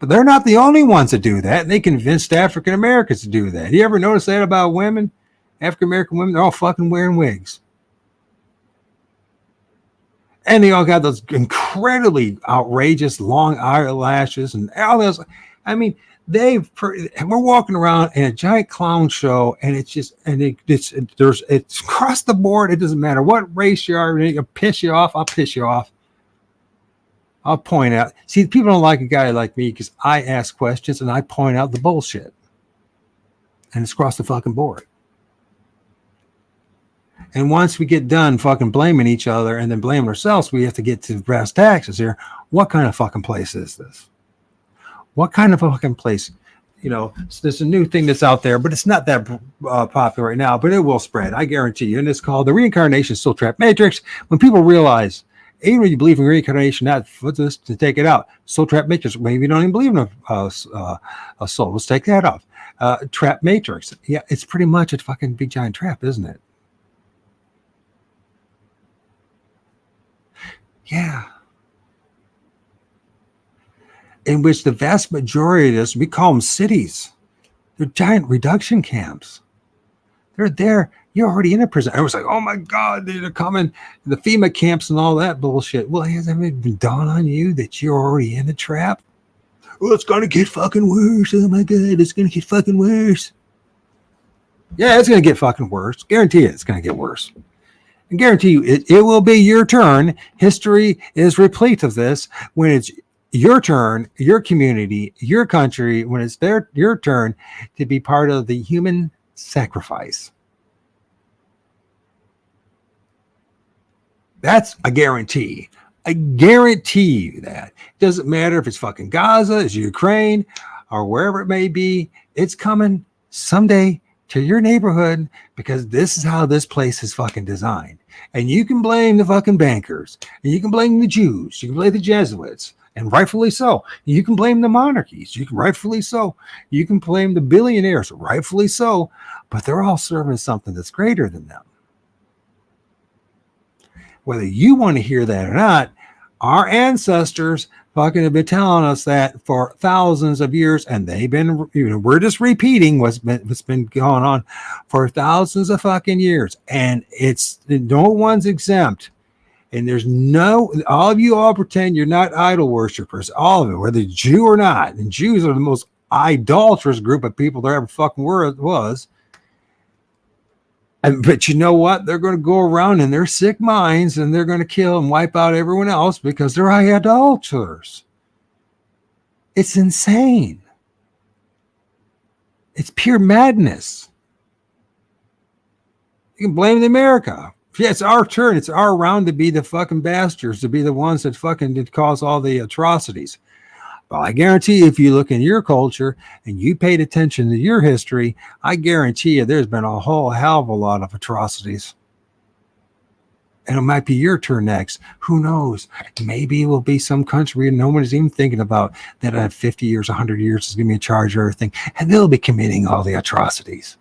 But they're not the only ones that do that. They convinced African Americans to do that. You ever notice that about women? African American women, they're all fucking wearing wigs. And they all got those incredibly outrageous long eyelashes and all those. I mean, we're walking around in a giant clown show, and it's across the board. It doesn't matter what race you are. It'll piss you off. I'll piss you off. I'll point out. See, people don't like a guy like me because I ask questions and I point out the bullshit, and it's across the fucking board. And once we get done fucking blaming each other and then blaming ourselves, we have to get to brass taxes here. What kind of fucking place is this? What kind of fucking place? There's a new thing that's out there, but it's not that popular right now, but it will spread. I guarantee you. And it's called the reincarnation soul trap matrix. When people realize, even if you believe in reincarnation, not for this to take it out. Soul trap matrix. Maybe you don't even believe in a soul. Let's take that off. Trap matrix. Yeah, it's pretty much a fucking big giant trap, isn't it? Yeah. In which the vast majority of this, we call them cities. They're giant reduction camps. They're there. You're already in a prison. I was like, oh my God, they're coming. The FEMA camps and all that bullshit. Well, hasn't it been dawned on you that you're already in a trap? Well, it's going to get fucking worse. Oh my God, it's going to get fucking worse. Yeah, it's going to get fucking worse. Guarantee you it's going to get worse. I guarantee you it will be your turn. History is replete of this. When it's your turn, your community, your country, when it's your turn to be part of the human sacrifice. That's a guarantee. I guarantee you that. It doesn't matter if it's fucking Gaza, it's Ukraine, or wherever it may be. It's coming someday to your neighborhood, because this is how this place is fucking designed. And you can blame the fucking bankers, and you can blame the Jews, you can blame the Jesuits, and rightfully so. You can blame the monarchies, you can rightfully so. You can blame the billionaires, rightfully so. But they're all serving something that's greater than them. Whether you want to hear that or not, our ancestors fucking have been telling us that for thousands of years, and they've been, we're just repeating what's been going on for thousands of fucking years, and it's no one's exempt. And there's all of you all pretend you're not idol worshipers, all of it, whether Jew or not. And Jews are the most idolatrous group of people there ever fucking was. But you know what? They're going to go around in their sick minds and they're going to kill and wipe out everyone else because they're idolaters. It's insane. It's pure madness. You can blame the America. Yeah, it's our turn. It's our round to be the fucking bastards, to be the ones that fucking did cause all the atrocities. Well, I guarantee you, if you look in your culture and you paid attention to your history, I guarantee you there's been a whole hell of a lot of atrocities. And it might be your turn next. Who knows? Maybe it will be some country no one is even thinking about that at 50 years, 100 years is going to be in charge of everything. And they'll be committing all the atrocities.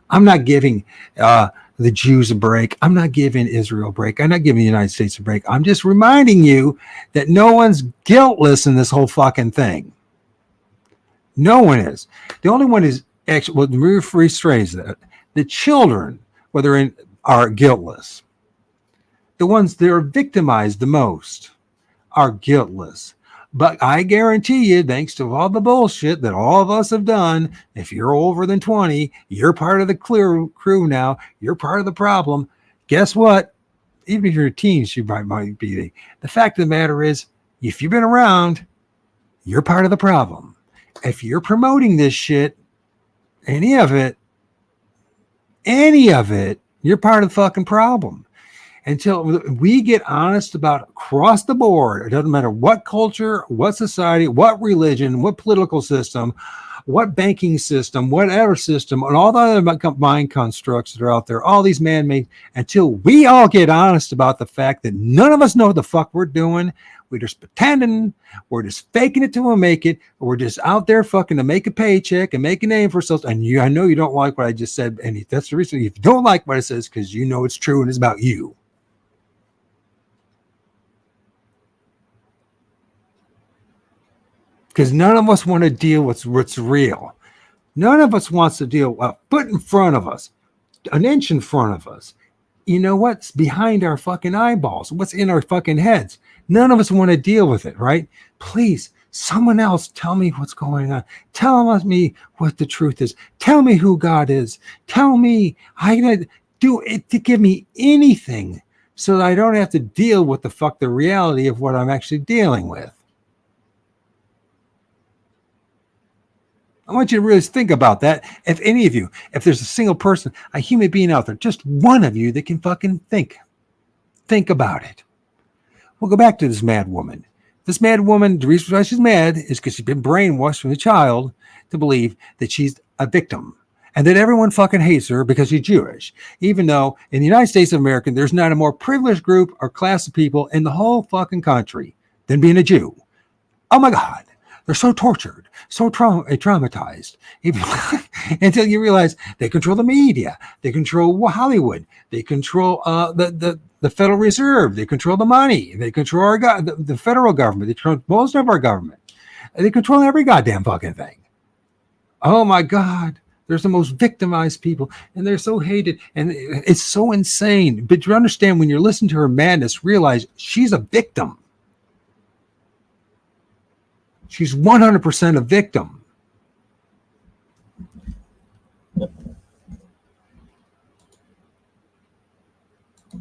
I'm not giving the Jews a break. I'm not giving Israel a break. I'm not giving the United States a break. I'm just reminding you that no one's guiltless in this whole fucking thing. No one is. The only one is actually, well, rephrase that. The children, are guiltless. The ones that are victimized the most are guiltless. But I guarantee you, thanks to all the bullshit that all of us have done, if you're over than 20, you're part of the crew now. You're part of the problem. Guess what? Even if you're teens, you might be. The fact of the matter is, if you've been around, you're part of the problem. If you're promoting this shit, any of it, you're part of the fucking problem. Until we get honest about across the board, it doesn't matter what culture, what society, what religion, what political system, what banking system, whatever system, and all the other mind constructs that are out there, all these man-made, until we all get honest about the fact that none of us know what the fuck we're doing. We're just pretending, we're just faking it till we make it, or we're just out there fucking to make a paycheck and make a name for ourselves. And I know you don't like what I just said, and that's the reason. If you don't like what it says, because you know it's true and it's about you. Because none of us want to deal with what's real. None of us wants to deal with a foot in front of us, an inch in front of us. You know what's behind our fucking eyeballs? What's in our fucking heads? None of us want to deal with it, right? Please, someone else tell me what's going on. Tell me what the truth is. Tell me who God is. Tell me. I'm going to do it to give me anything so that I don't have to deal with the reality of what I'm actually dealing with. I want you to really think about that. If any of you, if there's a single person, a human being out there, just one of you that can fucking think about it. We'll go back to this mad woman. This mad woman, the reason why she's mad is because she's been brainwashed from a child to believe that she's a victim and that everyone fucking hates her because she's Jewish. Even though in the United States of America, there's not a more privileged group or class of people in the whole fucking country than being a Jew. Oh my God. They're so tortured, so traumatized, even until you realize they control the media, they control Hollywood, they control the Federal Reserve, they control the money, they control the federal government, they control most of our government, they control every goddamn fucking thing. Oh my God, there's the most victimized people, and they're so hated, and it's so insane. But you understand, when you're listening to her madness, realize she's a victim. She's 100% a victim.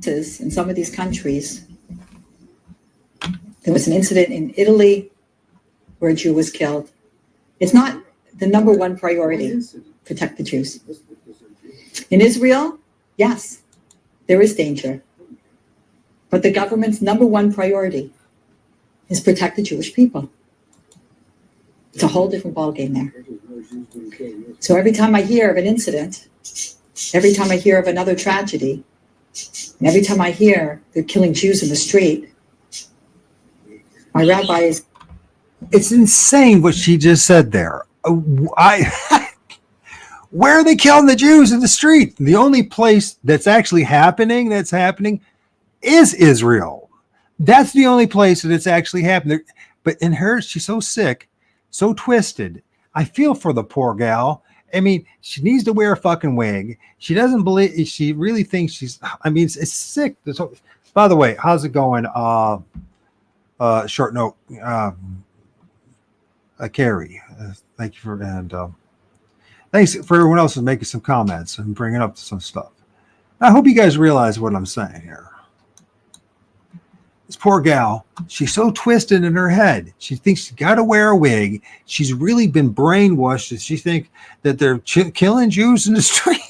In some of these countries, there was an incident in Italy where a Jew was killed. It's not the number one priority, protect the Jews. In Israel, yes, there is danger. But the government's number one priority is protect the Jewish people. It's a whole different ballgame there. So every time I hear of an incident, every time I hear of another tragedy, and every time I hear they're killing Jews in the street, my rabbi is... It's insane what she just said there. Where are they killing the Jews in the street? The only place that's actually happening is Israel. That's the only place that it's actually happening. But in her, she's so sick, so twisted. I feel for the poor gal. I mean, she needs to wear a fucking wig. She doesn't believe, she really thinks she's, I mean, it's sick. By the way, how's it going? Short note, Carrie, thank you for, and thanks for everyone else who's making some comments and bringing up some stuff. I hope you guys realize what I'm saying here. This poor gal, she's so twisted in her head. She thinks she's got to wear a wig. She's really been brainwashed that she thinks that they're killing Jews in the street.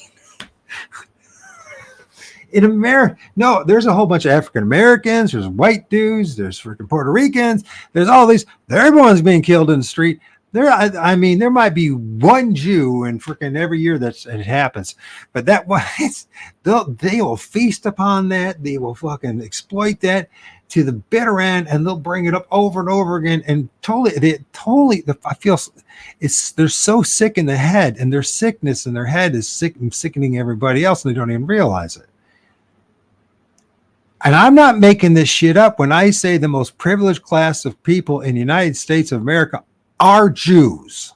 In America, no, there's a whole bunch of African Americans, there's white dudes, there's freaking Puerto Ricans, there's all these, everyone's being killed in the street. I mean, there might be one Jew in freaking every year that it happens, but that one, they will feast upon that. They will fucking exploit that to the bitter end, and they'll bring it up over and over again. And I feel they're so sick in the head, and their sickness in their head is sickening everybody else, and they don't even realize it. And I'm not making this shit up when I say the most privileged class of people in the United States of America are Jews.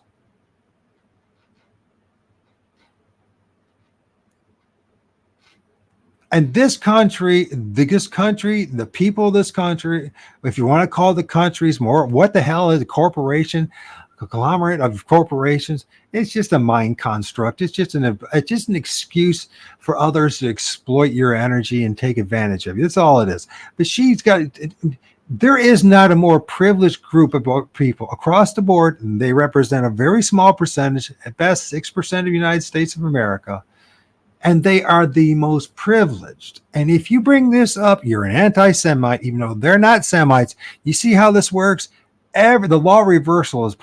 And this country, the people of this country, if you want to call the countries more, what the hell is a corporation? A conglomerate of corporations. It's just a mind construct. It's just an excuse for others to exploit your energy and take advantage of you. That's all it is. But there is not a more privileged group of people across the board. They represent a very small percentage, at best 6% of the United States of America. And they are the most privileged. And if you bring this up, you're an anti-Semite, even though they're not Semites. You see how this works? The law reversal is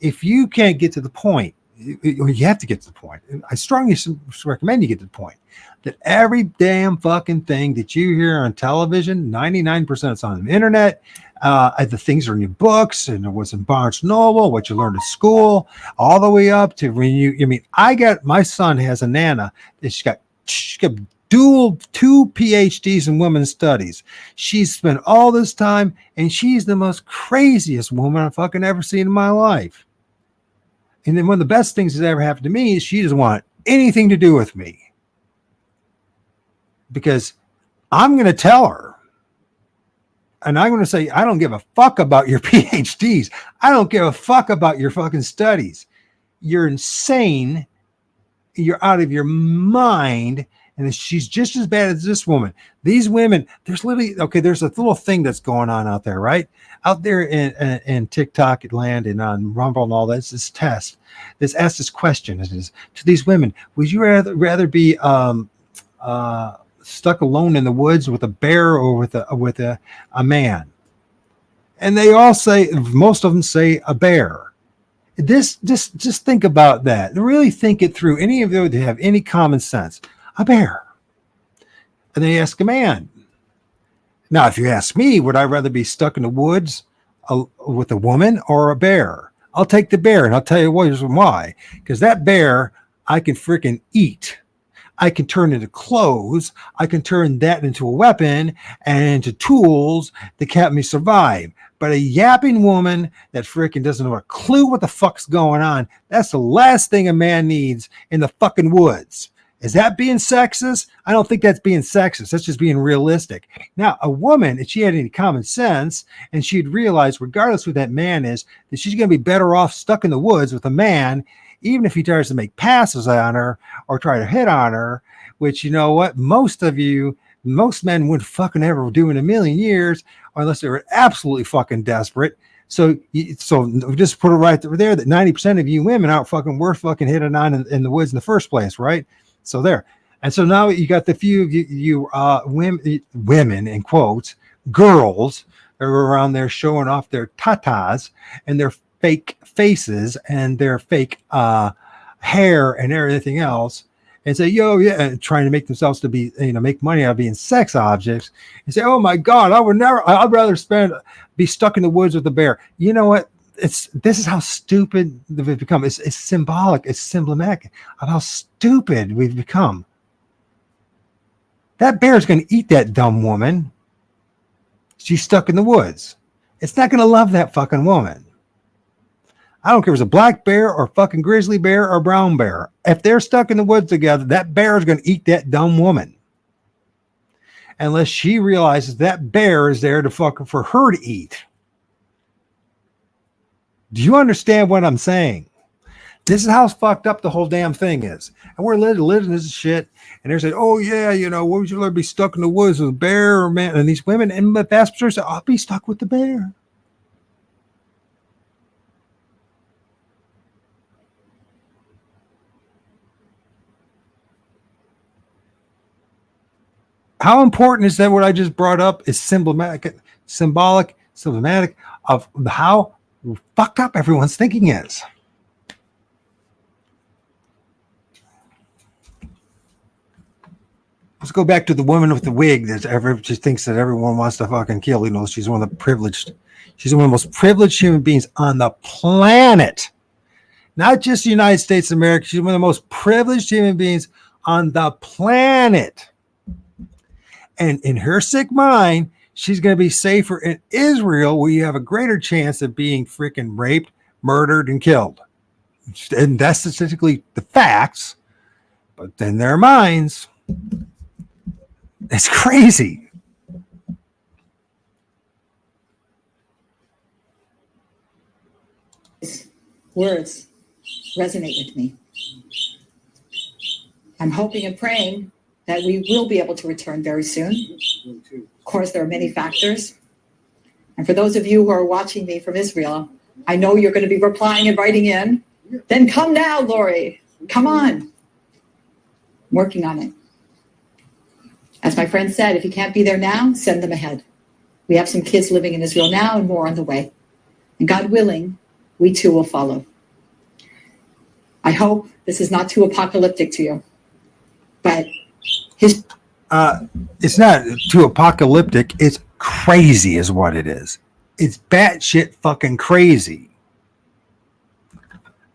if you can't get to the point, you have to get to the point. I strongly recommend you get to the point that every damn fucking thing that you hear on television, 99% is on the internet. The things are in your books, and what's in Barnes Noble, what you learned at school, all the way up to when my son has a nana that she's got two PhDs in women's studies. She's spent all this time, and she's the most craziest woman I've fucking ever seen in my life. And then one of the best things that's ever happened to me is she doesn't want anything to do with me, because I'm going to tell her, and I'm going to say, I don't give a fuck about your PhDs. I don't give a fuck about your fucking studies. You're insane. You're out of your mind. And she's just as bad as this woman. These women, there's a little thing that's going on out there, right? Out there in TikTok land and on Rumble and all that, it's this test. This asks this question to these women: would you rather be stuck alone in the woods with a bear or with a man? And they all say, most of them say a bear. Just think about that. Really think it through. Any of you that have any common sense. A bear. And they ask a man. Now, if you ask me, would I rather be stuck in the woods with a woman or a bear? I'll take the bear, and I'll tell you why. Because that bear, I can freaking eat. I can turn into clothes. I can turn that into a weapon and into tools that help me survive. But a yapping woman that freaking doesn't know a clue what the fuck's going on, that's the last thing a man needs in the fucking woods. Is that being sexist? I don't think that's being sexist. That's just being realistic. Now, a woman, if she had any common sense and she'd realize, regardless who that man is, that she's going to be better off stuck in the woods with a man, even if he tries to make passes on her or try to hit on her, which, you know what, most men wouldn't fucking ever do in a million years, unless they were absolutely fucking desperate. So just put it right there that 90% of you women aren't fucking worth fucking hitting on in the woods in the first place, right? So there. And so now you got the few women in quotes, girls that are around there showing off their tatas and their fake faces and their fake hair and everything else, and say, and trying to make themselves to be, make money out of being sex objects, and say, oh my God, I'd rather be stuck in the woods with a bear. You know what? This is how stupid we've become. It's symbolic. It's emblematic of how stupid we've become. That bear is going to eat that dumb woman. She's stuck in the woods. It's not going to love that fucking woman. I don't care if it's a black bear or fucking grizzly bear or brown bear. If they're stuck in the woods together, that bear is going to eat that dumb woman. Unless she realizes that bear is there for her to eat. Do you understand what I'm saying? This is how fucked up the whole damn thing is. And we're living this shit. And they're saying, oh, yeah, what would you rather be stuck in the woods with a bear or man? And these women, and the vast majority say, I'll be stuck with the bear. How important is that what I just brought up is symbolic of how fucked up everyone's thinking is. Let's go back to the woman with the wig that she thinks that everyone wants to fucking kill. She's one of the privileged. She's one of the most privileged human beings on the planet. Not just the United States of America. She's one of the most privileged human beings on the planet. And in her sick mind, she's going to be safer in Israel, where you have a greater chance of being freaking raped, murdered, and killed. And that's statistically the facts. But in their minds, it's crazy. Words resonate with me. I'm hoping and praying that we will be able to return very soon. Of course, there are many factors. And for those of you who are watching me from Israel, I know you're going to be replying and writing in. Then come now, Lori. Come on. I'm working on it. As my friend said, if you can't be there now, send them ahead. We have some kids living in Israel now and more on the way. And God willing, we too will follow. I hope this is not too apocalyptic to you, but it's not too apocalyptic. It's crazy is what it is. It's batshit fucking crazy.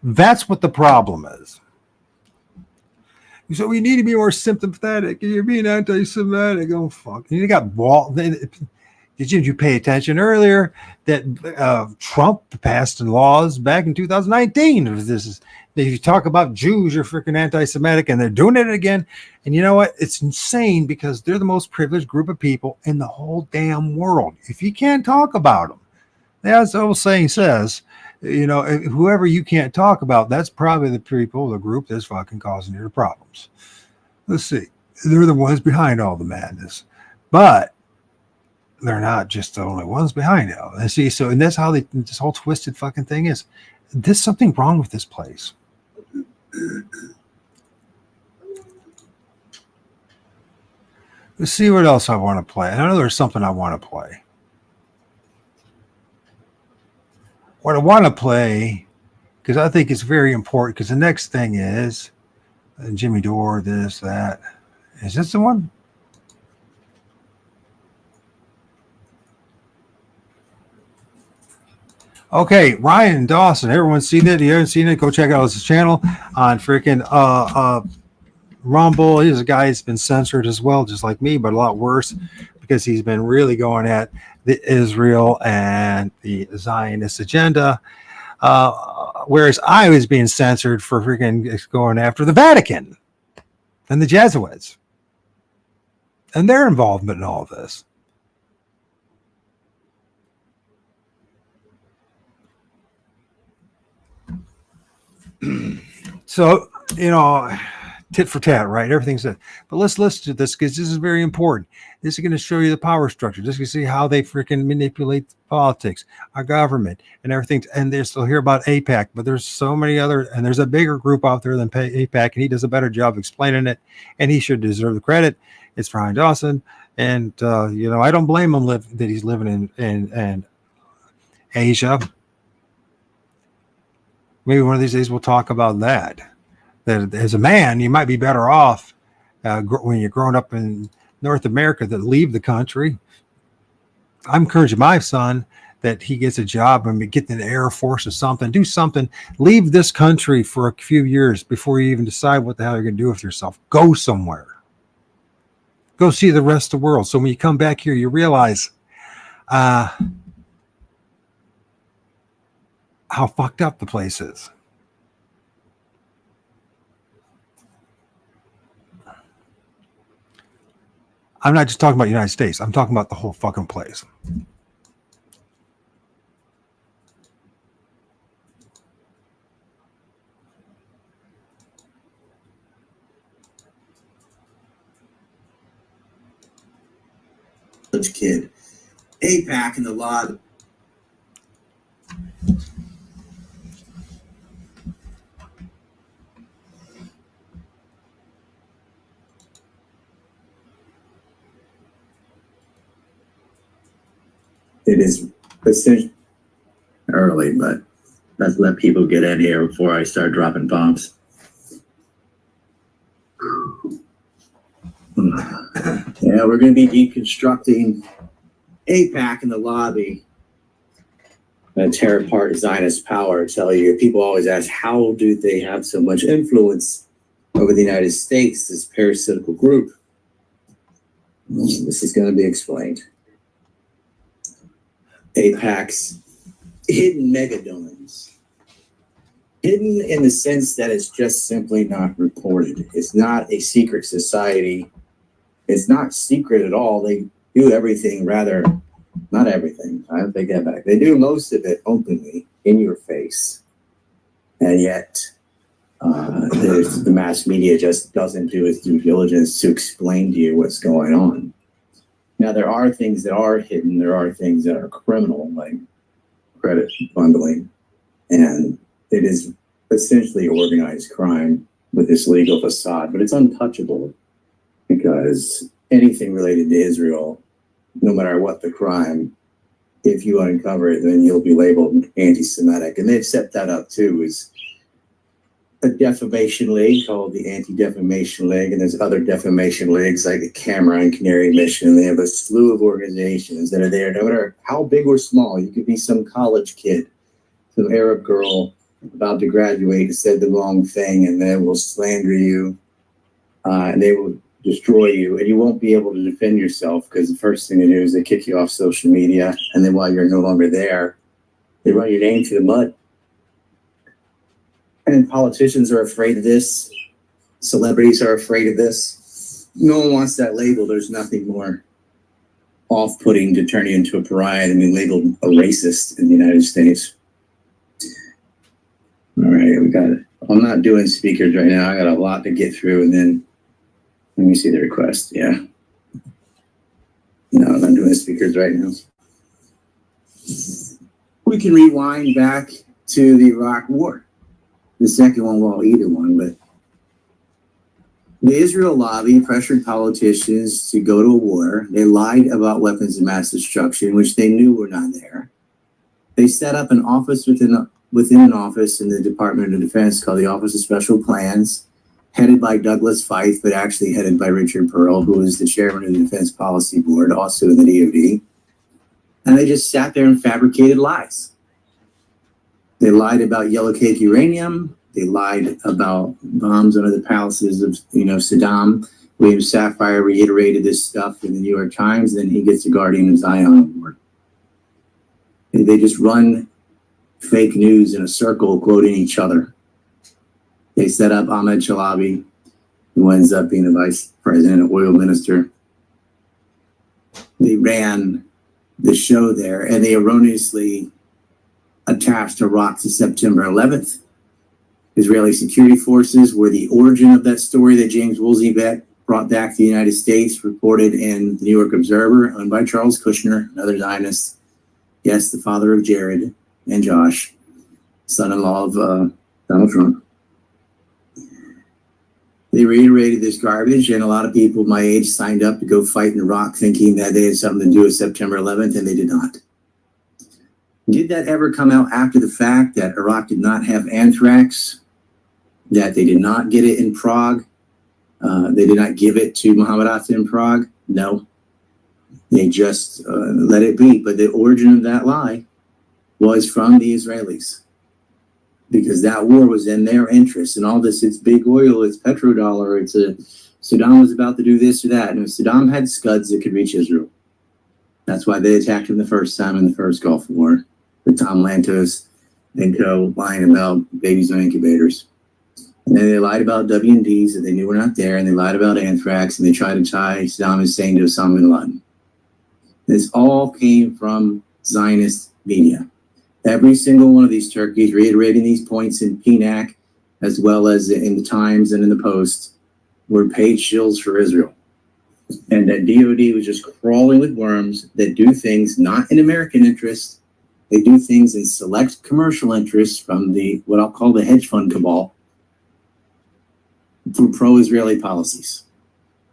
That's what the problem is. So we need to be more sympathetic. You're being anti-Semitic. Oh, fuck. You got Walt. Did you pay attention earlier that Trump passed laws back in 2019? If you talk about Jews, you're freaking anti-Semitic, and they're doing it again. And you know what? It's insane because they're the most privileged group of people in the whole damn world. If you can't talk about them, as the old saying says, whoever you can't talk about, that's probably the people, the group that's fucking causing you the problems. Let's see. They're the ones behind all the madness. But they're not just the only ones behind it. And see, and that's how this whole twisted fucking thing is. There's something wrong with this place. Let's see what else I want to play. I know there's something I want to play. What I want to play, because I think it's very important, because the next thing is Jimmy Dore, this, that. Is this the one? Okay, Ryan Dawson. Everyone seen it? You haven't seen it? Go check out his channel on freaking Rumble. He's a guy who's been censored as well, just like me, but a lot worse because he's been really going at the Israel and the Zionist agenda, whereas I was being censored for freaking going after the Vatican and the Jesuits and their involvement in all of this. So, tit for tat, right? Everything's that. But let's listen to this because this is very important. This is going to show you the power structure. This is going to see how they freaking manipulate politics, our government, and everything. And they're still hear about AIPAC, but there's so many other, and there's a bigger group out there than AIPAC, and he does a better job explaining it, and he should deserve the credit. It's Ryan Dawson, and I don't blame him that he's living in Asia. Maybe one of these days we'll talk about that. That as a man, you might be better off when you're growing up in North America that leave the country. I'm encouraging my son that he gets a job and get in the Air Force or something, do something, leave this country for a few years before you even decide what the hell you're going to do with yourself. Go somewhere. Go see the rest of the world. So when you come back here, you realize how fucked up the place is. I'm not just talking about the United States. I'm talking about the whole fucking place. college kid. AIPAC and the lobby. It is essentially early, but let's let people get in here before I start dropping bombs. Yeah, we're going to be deconstructing AIPAC in the lobby and tear apart Zionist power. I tell you, people always ask, how do they have so much influence over the United States, this parasitical group? This is going to be explained. AIPAC's hidden megadomes. Hidden in the sense that it's just simply not reported. It's not a secret society. It's not secret at all. They do everything rather, not everything. I take that back. They do most of it openly, in your face. And yet, the mass media just doesn't do its due diligence to explain to you what's going on. Now, there are things that are hidden. There are things that are criminal, like credit bundling. And it is essentially organized crime with this legal facade, but it's untouchable because anything related to Israel, no matter what the crime, if you uncover it, then you'll be labeled anti-Semitic. And they've set that up too, as a defamation league called the Anti-Defamation League, and there's other defamation leagues like the Cameron Canary Mission. They have a slew of organizations that are there, no matter how big or small. You could be some college kid, some Arab girl about to graduate and said the wrong thing, and they will slander you, and they will destroy you, and you won't be able to defend yourself because the first thing they do is they kick you off social media, and then while you're no longer there, they run your name through the mud. And politicians are afraid of this. Celebrities are afraid of this. No one wants that label. There's nothing more off-putting to turn you into a pariah than being labeled a racist in the United States. All right, we got it. I'm not doing speakers right now. I got a lot to get through, and then let me see the request. Yeah. No, I'm not doing speakers right now. We can rewind back to the Iraq War. The second one, well, either one, but the Israel lobby pressured politicians to go to a war. They lied about weapons of mass destruction, which they knew were not there. They set up an office within an office in the Department of Defense called the Office of Special Plans, headed by Douglas Feith, but actually headed by Richard Pearl, who is the chairman of the Defense Policy Board, also in the DoD. And they just sat there and fabricated lies. They lied about yellow cake uranium. They lied about bombs under the palaces of, Saddam. William Safire reiterated this stuff in the New York Times, and then he gets a Guardian of Zion award. And they just run fake news in a circle, quoting each other. They set up Ahmed Chalabi, who ends up being the vice president, an oil minister. They ran the show there, and they erroneously attached Iraq to September 11th. Israeli security forces were the origin of that story that James Woolsey brought back to the United States, reported in the New York Observer, owned by Charles Kushner, another Zionist. Yes, the father of Jared and Josh, son-in-law of Donald Trump. They reiterated this garbage, and a lot of people my age signed up to go fight in Iraq thinking that they had something to do with September 11th, and they did not. Did that ever come out after the fact that Iraq did not have anthrax, that they did not get it in Prague? They did not give it to Mohammed Atta in Prague? No. They just let it be. But the origin of that lie was from the Israelis, because that war was in their interest. And all this, it's big oil, it's petrodollar, Saddam was about to do this or that. And Saddam had scuds that could reach Israel. That's why they attacked him the first time in the first Gulf War, with Tom Lantos and co. lying about babies on incubators. And then they lied about WMDs that they knew were not there, and they lied about anthrax, and they tried to tie Saddam Hussein to Osama bin Laden. This all came from Zionist media. Every single one of these turkeys reiterating these points in PNAC, as well as in the Times and in the Post, were paid shills for Israel. And that DOD was just crawling with worms that do things not in American interest. They do things in select commercial interests from the, what I'll call the hedge fund cabal, for pro-Israeli policies,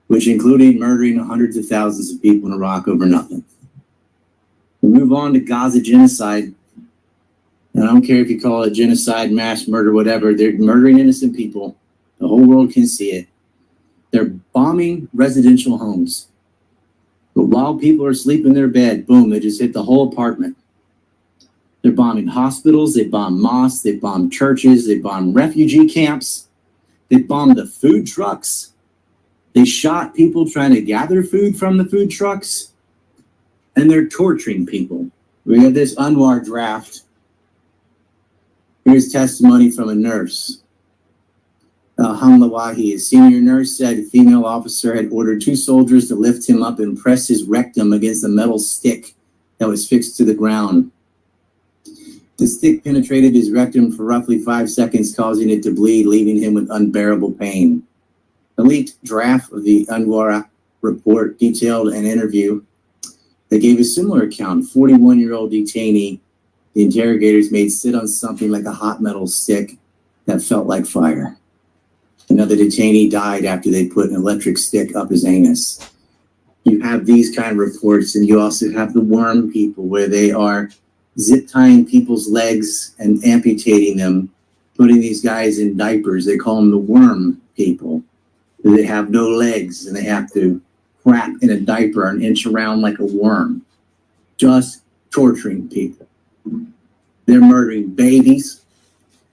which included murdering hundreds of thousands of people in Iraq over nothing. We move on to Gaza genocide. And I don't care if you call it genocide, mass murder, whatever. They're murdering innocent people. The whole world can see it. They're bombing residential homes. But while people are asleep in their bed, boom, they just hit the whole apartment. They're bombing hospitals, they bomb mosques, they bomb churches, they bomb refugee camps, they bombed the food trucks. They shot people trying to gather food from the food trucks. And they're torturing people. We have this O.R.D draft. Here's testimony from a nurse. Hamlawahi, a senior nurse, said a female officer had ordered 2 soldiers to lift him up and press his rectum against a metal stick that was fixed to the ground. The stick penetrated his rectum for roughly 5 seconds, causing it to bleed, leaving him with unbearable pain. The leaked draft of the O.R.D report detailed an interview that gave a similar account. 41-year-old detainee, the interrogators made sit on something like a hot metal stick that felt like fire. Another detainee died after they put an electric stick up his anus. You have these kind of reports, and you also have the worm people, where they are zip tying people's legs and amputating them, putting these guys in diapers. They call them the worm people. They have no legs, and they have to crap in a diaper an inch around like a worm. Just torturing people. They're murdering babies.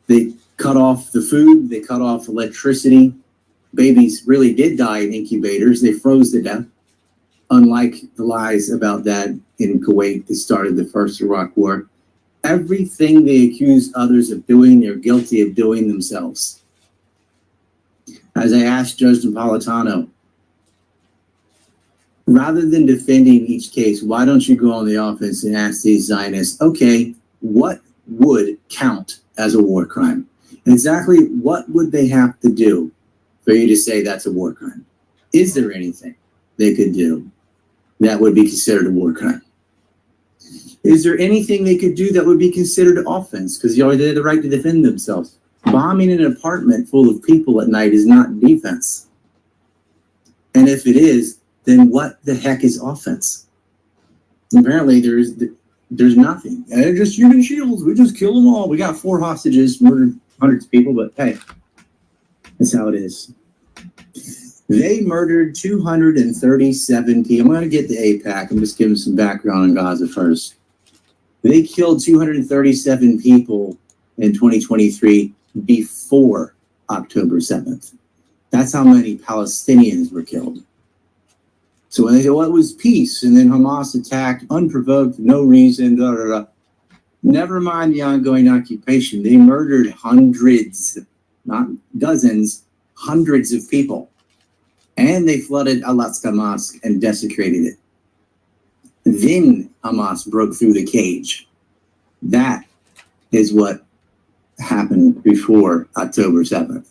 They cut off the food. They cut off electricity. Babies really did die in incubators. They froze to death. Unlike the lies about that in Kuwait that started the first Iraq War. Everything they accuse others of doing, they're guilty of doing themselves. As I asked Judge Napolitano, rather than defending each case, why don't you go on the offense and ask these Zionists, okay, what would count as a war crime? Exactly what would they have to do for you to say that's a war crime? Is there anything they could do that would be considered a war crime? Is there anything they could do that would be considered offense? Because they have the right to defend themselves. Bombing an apartment full of people at night is not defense. And if it is, then what the heck is offense? Apparently there's nothing. And they're just human shields. We just kill them all. We got 4 hostages, murdered hundreds of people, but hey, that's how it is. They murdered 237 people. I'm going to get the APAC. I'm just giving some background on Gaza first. They killed 237 people in 2023 before October 7th. That's how many Palestinians were killed. So when they say, well, it was peace, and then Hamas attacked unprovoked, no reason, da, da, da. Never mind the ongoing occupation. They murdered hundreds, not dozens, hundreds of people. And they flooded Al-Aqsa Mosque and desecrated it. Then Hamas broke through the cage. That is what happened before October 7th,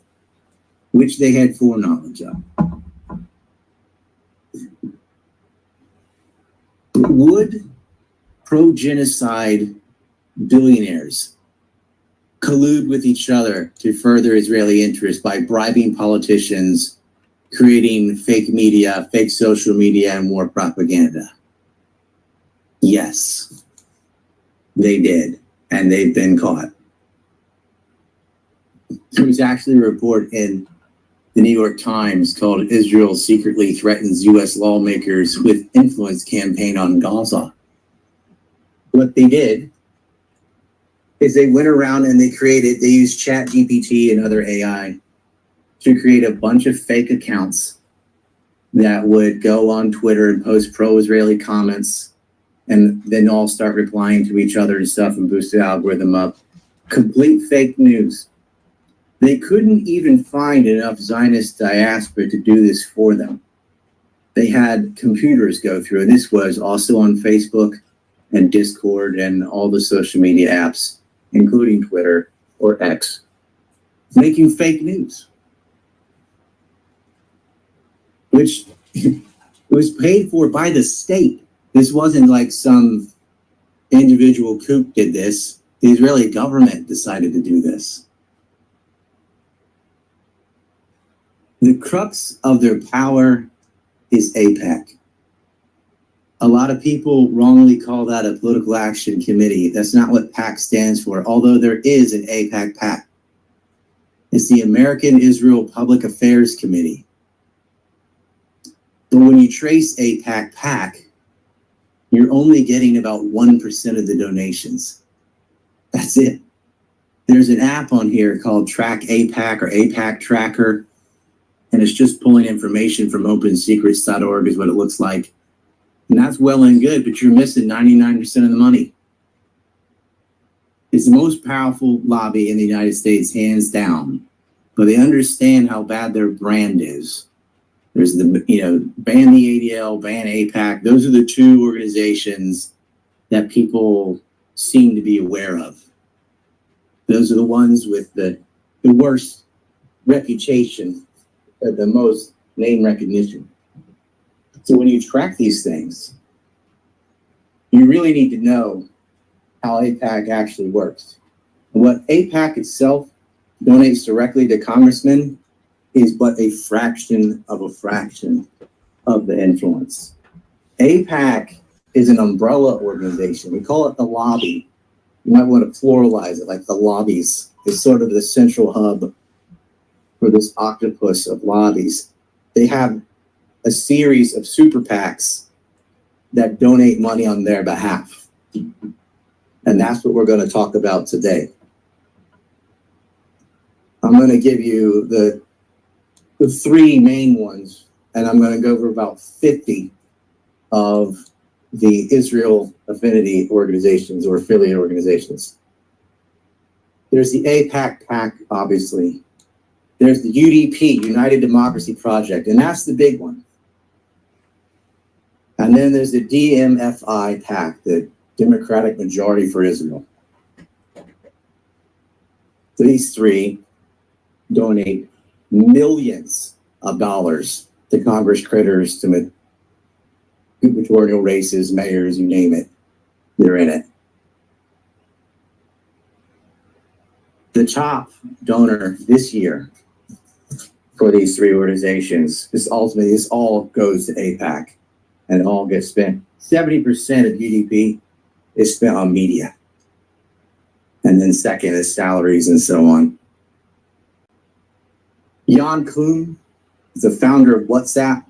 which they had foreknowledge of. Would pro-genocide billionaires collude with each other to further Israeli interests by bribing politicians, creating fake media, fake social media, and more propaganda? Yes, they did, and they've been caught. There was actually a report in the New York Times called "Israel Secretly Threatens U.S. Lawmakers with Influence Campaign on Gaza." What they did is they went around and they used ChatGPT and other AI to create a bunch of fake accounts that would go on Twitter and post pro-Israeli comments, and then all start replying to each other and stuff and boost the algorithm up. Complete fake news. They couldn't even find enough Zionist diaspora to do this for them. They had computers go through, and this was also on Facebook and Discord and all the social media apps, including Twitter or X, making fake news. Which It was paid for by the state. This wasn't like some individual kook did this. The Israeli government decided to do this. The crux of their power is AIPAC. A lot of people wrongly call that a political action committee. That's not what PAC stands for, although there is an AIPAC PAC. It's the American Israel Public Affairs Committee. But when you trace AIPAC PAC, you're only getting about 1% of the donations. That's it. There's an app on here called Track AIPAC or AIPAC Tracker, and it's just pulling information from opensecrets.org is what it looks like. And that's well and good, but you're missing 99% of the money. It's the most powerful lobby in the United States, hands down. But they understand how bad their brand is. There's the, ban the ADL, ban AIPAC. Those are the two organizations that people seem to be aware of. Those are the ones with the worst reputation, the most name recognition. So when you track these things, you really need to know how AIPAC actually works. And what AIPAC itself donates directly to congressmen is but a fraction of the influence. AIPAC is an umbrella organization. We call it the lobby. You might want to pluralize it, like the lobbies is sort of the central hub for this octopus of lobbies. They have a series of super PACs that donate money on their behalf. And that's what we're going to talk about today. I'm going to give you the three main ones, and I'm going to go over about 50 of the Israel affinity organizations or affiliate organizations. There's the AIPAC PAC, obviously. There's the UDP, United Democracy Project, and that's the big one. And then there's the DMFI PAC, the Democratic Majority for Israel. These three donate millions of dollars to Congress critters, to gubernatorial races, mayors, you name it, they're in it. The top donor this year for these three organizations, this all goes to AIPAC and it all gets spent. 70% of GDP is spent on media. And then second is salaries and so on. Jan Kuhn, the founder of WhatsApp,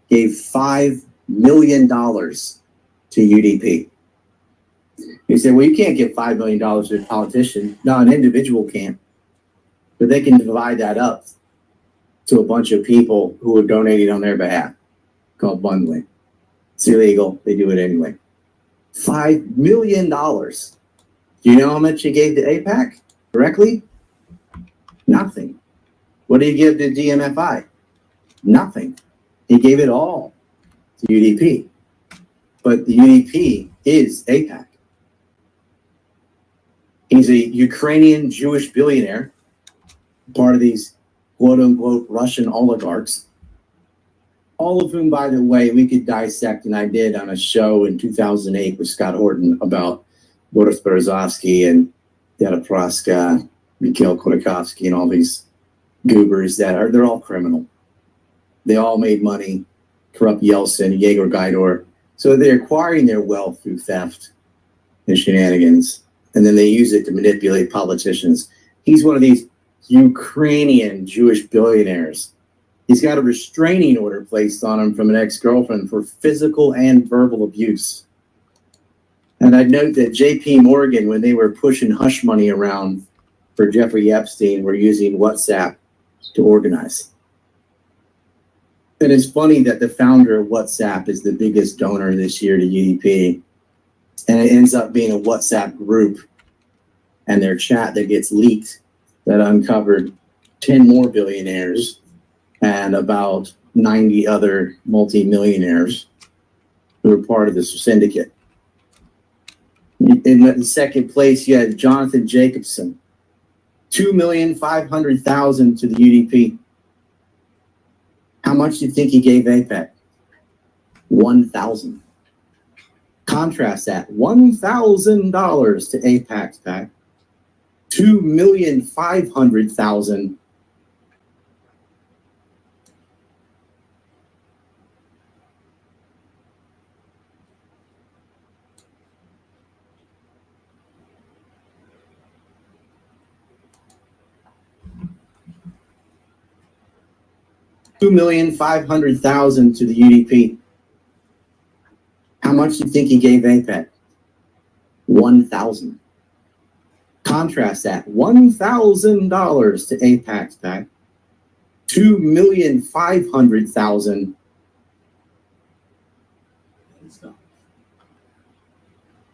gave $5 million to UDP. He said, well, you can't give $5 million to a politician. No, an individual can't. But they can divide that up to a bunch of people who are donating on their behalf, called bundling. It's illegal. They do it anyway. $5 million. Do you know how much he gave to AIPAC directly? Nothing. What did he give to DMFI? Nothing. He gave it all to UDP. But the UDP is AIPAC. He's a Ukrainian Jewish billionaire, part of these quote-unquote Russian oligarchs, all of whom, by the way, we could dissect, and I did on a show in 2008 with Scott Horton about Boris Berezovsky and Dana Proska, Mikhail Khodorkovsky, and all these goobers they're all criminal. They all made money, corrupt Yeltsin, Yegor Gaidor. So they're acquiring their wealth through theft and shenanigans, and then they use it to manipulate politicians. He's one of these Ukrainian Jewish billionaires. He's got a restraining order placed on him from an ex-girlfriend for physical and verbal abuse. And I'd note that J.P. Morgan, when they were pushing hush money around for Jeffrey Epstein, were using WhatsApp to organize. And it's funny that the founder of WhatsApp is the biggest donor this year to UDP. And it ends up being a WhatsApp group and their chat that gets leaked that uncovered 10 more billionaires and about 90 other multimillionaires who were part of this syndicate. In the second place, you had Jonathan Jacobson, $2,500,000 to the UDP. How much do you think he gave AIPAC? 1,000. Contrast that, $1,000 to AIPAC's PAC, $2,500,000. $2,500,000 to the UDP. How much do you think he gave AIPAC? 1,000. Contrast that, $1,000 to AIPAC's PAC, $2,500,000.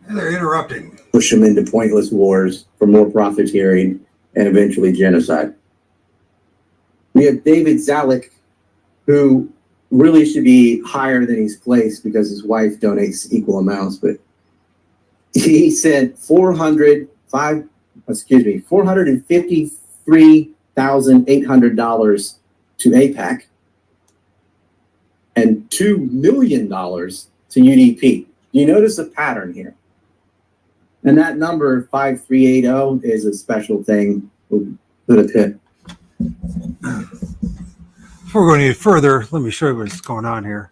They're interrupting. Push them into pointless wars for more profiteering and eventually genocide. We have David Zalik, who really should be higher than he's placed because his wife donates equal amounts, but he sent $453,800 to AIPAC and $2 million to UDP. You notice a pattern here. And that number 5380 is a special thing. We'll put a pin. Before we go any further, let me show you what's going on here.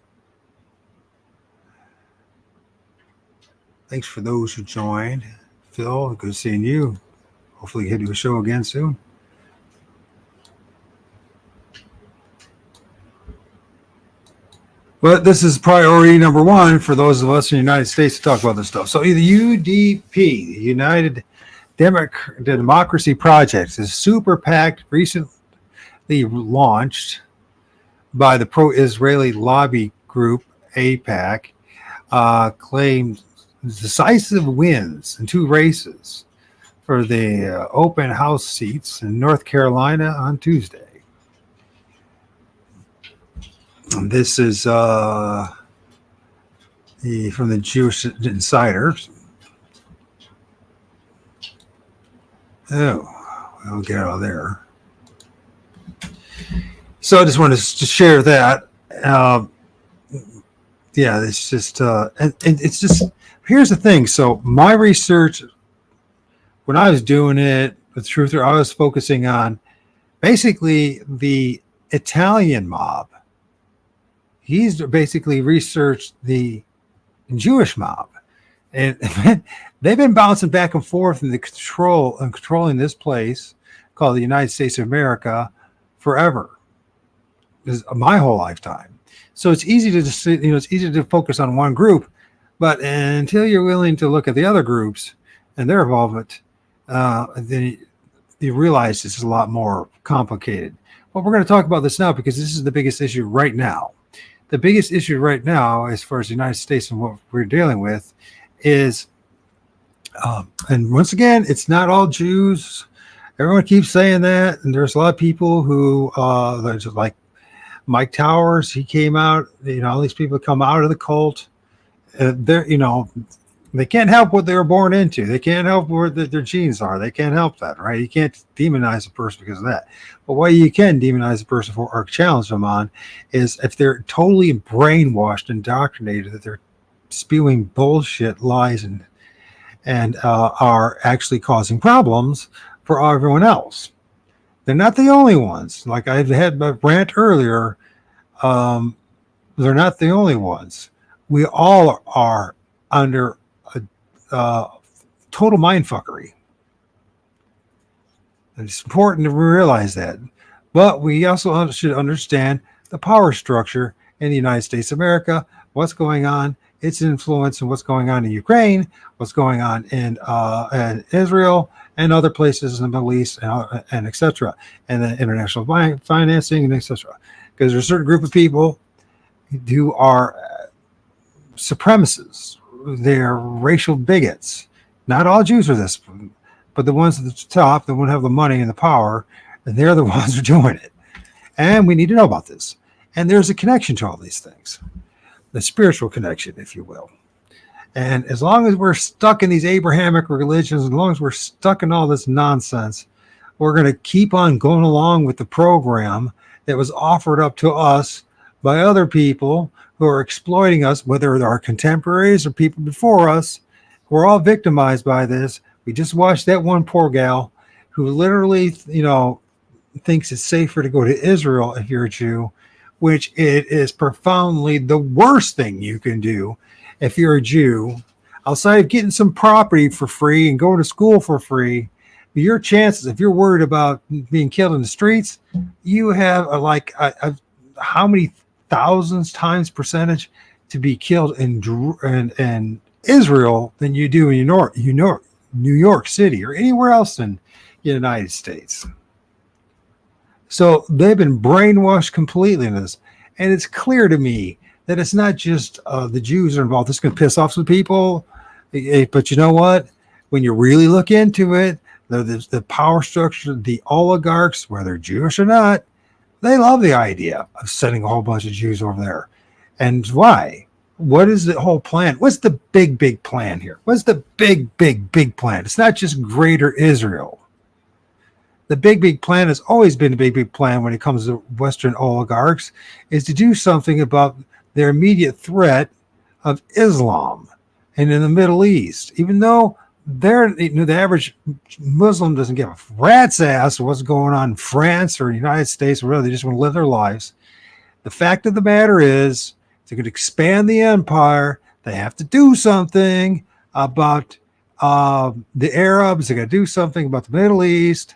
Thanks for those who joined. Phil, good seeing you. Hopefully you can do a show again soon. But this is priority number one for those of us in the United States to talk about this stuff. So the UDP, the United Democracy Project, is super PAC recently launched by the pro-Israeli lobby group AIPAC, claimed decisive wins in 2 races for the open house seats in North Carolina on Tuesday. And this is from the Jewish Insider. Oh, I'll get out of there. So I just wanted to share that. Yeah, it's just, and it's just, here's the thing. So my research, when I was doing it with Truther, I was focusing on basically the Italian mob. He's basically researched the Jewish mob. And they've been bouncing back and forth in the controlling this place called the United States of America forever. This is my whole lifetime. So it's easy to just, it's easy to focus on one group, but until you're willing to look at the other groups and their involvement, then you realize this is a lot more complicated. But we're going to talk about this now because this is the biggest issue right now. The biggest issue right now, as far as the United States and what we're dealing with, is, and once again, it's not all Jews. Everyone keeps saying that, and there's a lot of people who, like Mike Towers, he came out. All these people come out of the cult. They're, they can't help what they were born into. They can't help where their genes are. They can't help that, right? You can't demonize a person because of that. But what you can demonize a person for or challenge them on is if they're totally brainwashed, indoctrinated, that they're spewing bullshit, lies, and are actually causing problems for everyone else. They're not the only ones. Like I had my rant earlier, they're not the only ones. We all are under total mindfuckery. It's important to realize that. But we also should understand the power structure in the United States of America, what's going on, its influence, and what's going on in Ukraine, what's going on in Israel, and other places in the Middle East, and et cetera, and the international financing, and et cetera. Because there's a certain group of people who are supremacists. They're racial bigots. Not all Jews are this, but the ones at the top, the ones who have the money and the power, they're the ones who are doing it. And we need to know about this. And there's a connection to all these things, the spiritual connection, if you will. And as long as we're stuck in these Abrahamic religions, as long as we're stuck in all this nonsense, we're going to keep on going along with the program that was offered up to us by other people who are exploiting us, whether they're our contemporaries or people before us. We're all victimized by this. We just watched that one poor gal who literally, thinks it's safer to go to Israel if you're a Jew, which it is profoundly the worst thing you can do if you're a Jew, outside of getting some property for free and going to school for free. Your chances, if you're worried about being killed in the streets, you have how many thousands times percentage to be killed in Israel than you do in New York City or anywhere else in the United States. So they've been brainwashed completely in this. And it's clear to me that it's not just the Jews are involved. This is going to piss off some people. But you know what? When you really look into it, the power structure, the oligarchs, whether Jewish or not, they love the idea of sending a whole bunch of Jews over there. And why? What is the whole plan? What's the big plan here? What's the big plan? It's not just greater Israel. The big plan has always been the big plan when it comes to Western oligarchs, is to do something about their immediate threat of Islam and in the Middle East. Even though the average Muslim doesn't give a rat's ass what's going on in France or the United States or whatever, they just want to live their lives. The fact of the matter is, if they're going to expand the empire, they have to do something about the Arabs. They got to do something about the Middle East.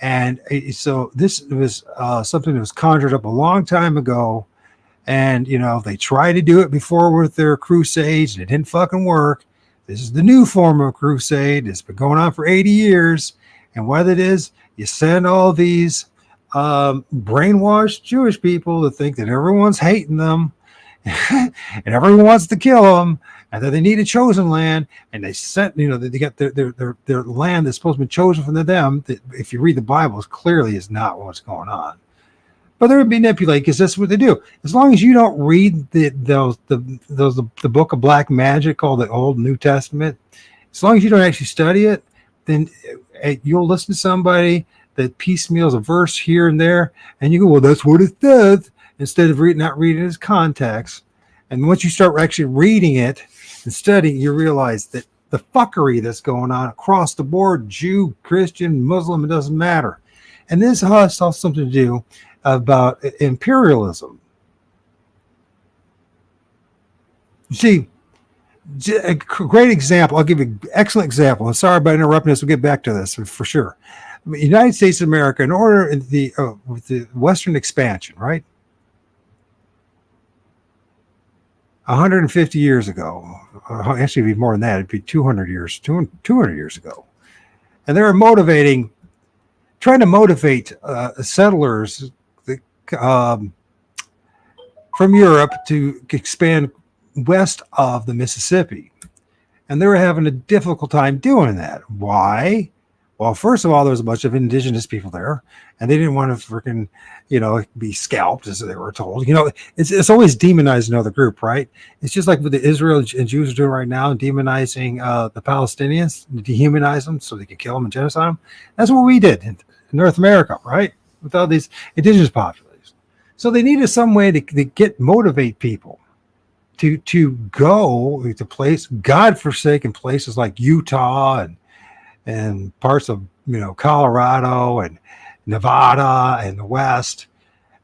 And so this was something that was conjured up a long time ago. And, they tried to do it before with their crusades and it didn't fucking work. This is the new form of crusade. It's been going on for 80 years. And what it is, you send all these brainwashed Jewish people to think that everyone's hating them and everyone wants to kill them and that they need a chosen land. And they sent, they got their land that's supposed to be chosen from them. That, if you read the Bible, clearly is not what's going on. But they're manipulated because that's what they do. As long as you don't read the book of black magic called the Old New Testament, as long as you don't actually study it, then you'll listen to somebody that piecemeals a verse here and there, and you go, well, that's what it says, instead of not reading its context. And once you start actually reading it and studying, you realize that the fuckery that's going on across the board, Jew, Christian, Muslim, it doesn't matter. And this has something to do about imperialism. You see, a great example. I'll give you an excellent example. I'm sorry about interrupting this. We'll get back to this for sure. The United States of America, in order with the Western expansion, right? 150 years ago, actually it'd be more than that. It'd be 200 years ago. And they were trying to motivate settlers from Europe to expand west of the Mississippi. And they were having a difficult time doing that. Why? Well, first of all, there was a bunch of indigenous people there, and they didn't want to freaking, be scalped, as they were told. It's always demonized another group, right? It's just like what the Israel and Jews are doing right now, demonizing the Palestinians, dehumanize them so they can kill them and genocide them. That's what we did in North America, right? With all these indigenous populations. So they needed some way to motivate people to go to godforsaken places like Utah and parts of Colorado and Nevada and the West,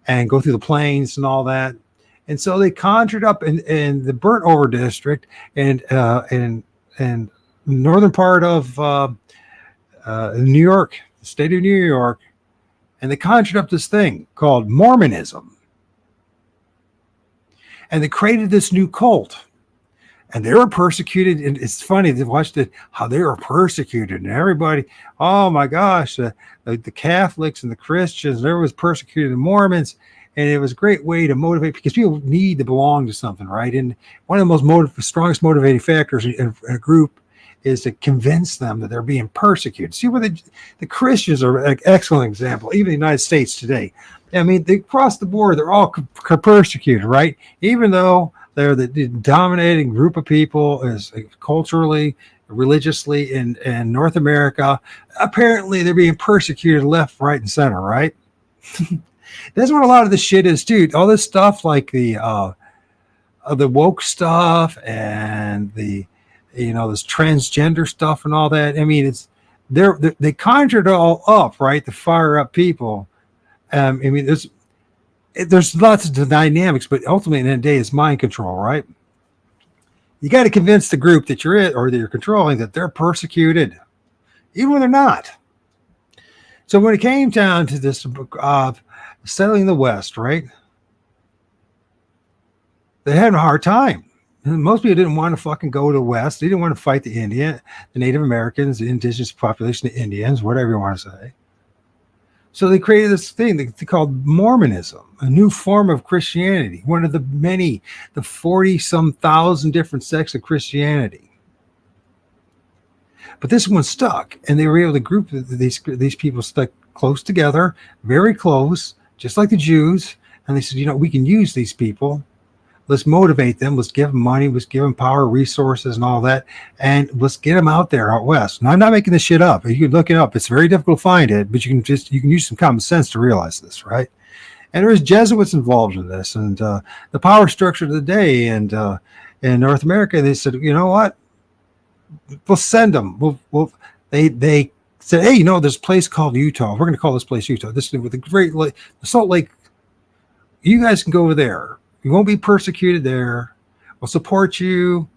and go through the plains and all that. And so they conjured up in the burnt over district and northern part of New York, the state of New York, and they conjured up this thing called Mormonism. And they created this new cult. And they were persecuted, and it's funny to watch how they were persecuted, and everybody, oh my gosh, the Catholics and the Christians, everyone was persecuted, the Mormons, and it was a great way to motivate, because people need to belong to something, right? And one of the most strongest motivating factors in a group is to convince them that they're being persecuted. See, where the Christians are an excellent example, even the United States today. I mean, they cross the board, they're all persecuted, right? Even though they're the dominating group of people is culturally, religiously in North America. Apparently, they're being persecuted left, right, and center, right? That's what a lot of the shit is, dude. All this stuff like the woke stuff and the, this transgender stuff and all that. I mean, they conjured it all up, right, to fire up people. I mean, there's lots of dynamics, but ultimately, in the end of the day, it's mind control, right? You got to convince the group that you're in or that you're controlling that they're persecuted, even when they're not. So when it came down to this settling the West, right, they had a hard time. Most people didn't want to fucking go to the West. They didn't want to fight the Native Americans, the indigenous population, the Indians, whatever you want to say. So they created this thing they called Mormonism, a new form of Christianity, one of the 40-some thousand different sects of Christianity. But this one stuck, and they were able to group these people stuck close together, very close, just like the Jews. And they said, we can use these people. Let's motivate them. Let's give them money. Let's give them power, resources, and all that. And let's get them out there, out west. And I'm not making this shit up. You can look it up. It's very difficult to find it, but you can use some common sense to realize this, right? And there was Jesuits involved in this, and the power structure of the day, and in North America, they said, you know what? We'll send them. They said, hey, there's a place called Utah. We're going to call this place Utah. This is with the Great Lake, the Salt Lake. You guys can go over there. You won't be persecuted there. We'll support you.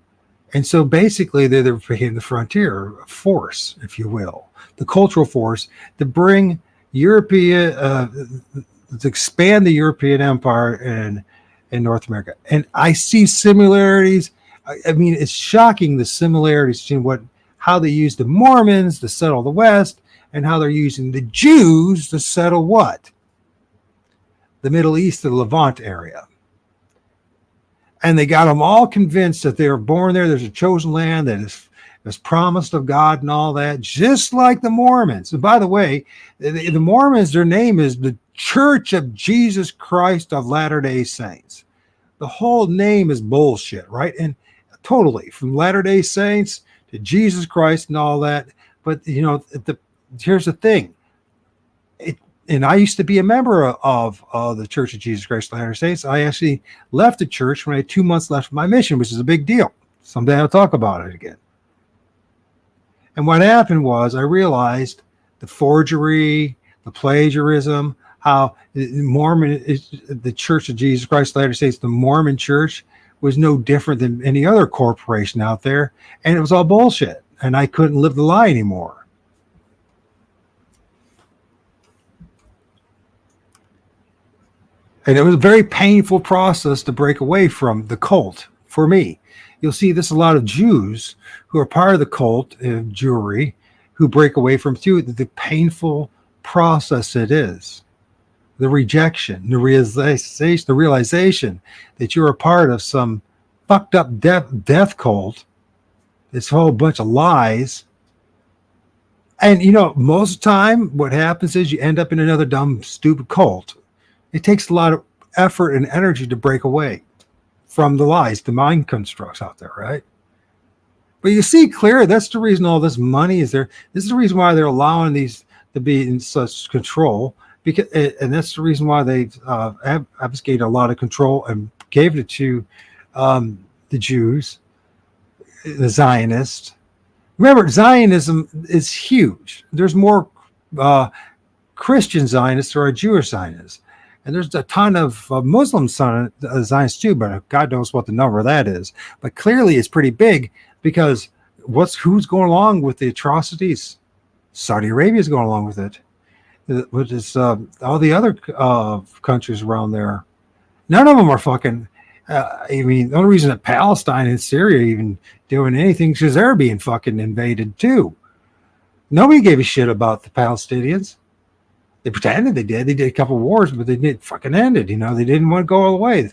And so basically, they became the frontier force, if you will, the cultural force to bring European, to expand the European empire in North America. And I see similarities. I mean, it's shocking the similarities between how they use the Mormons to settle the West and how they're using the Jews to settle what? The Middle East, the Levant area. And they got them all convinced that they were born there. There's a chosen land that is promised of God and all that, just like the Mormons. And by the way, the Mormons, their name is the Church of Jesus Christ of Latter-day Saints. The whole name is bullshit, right? And totally, from Latter-day Saints to Jesus Christ and all that. But, here's the thing. And I used to be a member of the Church of Jesus Christ of Latter-day Saints. I actually left the church when I had 2 months left of my mission, which is a big deal. Someday I'll talk about it again. And what happened was I realized the forgery, the plagiarism, how the Church of Jesus Christ of Latter-day Saints, the Mormon Church, was no different than any other corporation out there. And it was all bullshit. And I couldn't live the lie anymore. And it was a very painful process to break away from the cult for me. You'll see this a lot of Jews who are part of the cult of Jewry who break away from the painful process it is. The rejection, the realization that you're a part of some fucked up death cult. This whole bunch of lies. And, most of the time what happens is you end up in another dumb, stupid cult. It takes a lot of effort and energy to break away from the lies, the mind constructs out there, right? But you see clear, that's the reason all this money is there. This is the reason why they're allowing these to be in such control, and that's the reason why they abdicated a lot of control and gave it to the Jews, the Zionists. Remember, Zionism is huge. There's more Christian Zionists or Jewish Zionists. And there's a ton of Muslim Zionists too, but God knows what the number of that is. But clearly it's pretty big because who's going along with the atrocities? Saudi Arabia is going along with it. Which is all the other countries around there. None of them are fucking, the only reason that Palestine and Syria even doing anything is because they're being fucking invaded too. Nobody gave a shit about the Palestinians. They pretended they did. They did a couple of wars, but they didn't fucking end it. They didn't want to go all the way.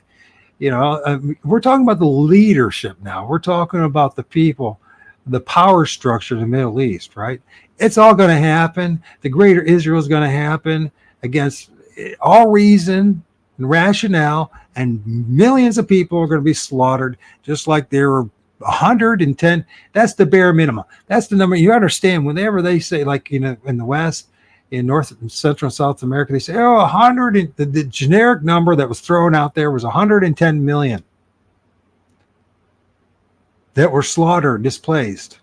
We're talking about the leadership now. We're talking about the people, the power structure of the Middle East, right? It's all going to happen. The greater Israel is going to happen against all reason and rationale, and millions of people are going to be slaughtered, just like there were 110. That's the bare minimum. That's the number. You understand, whenever they say, like, in the West, in North and Central and South America, they say, oh, 100. The generic number that was thrown out there was 110 million that were slaughtered, displaced.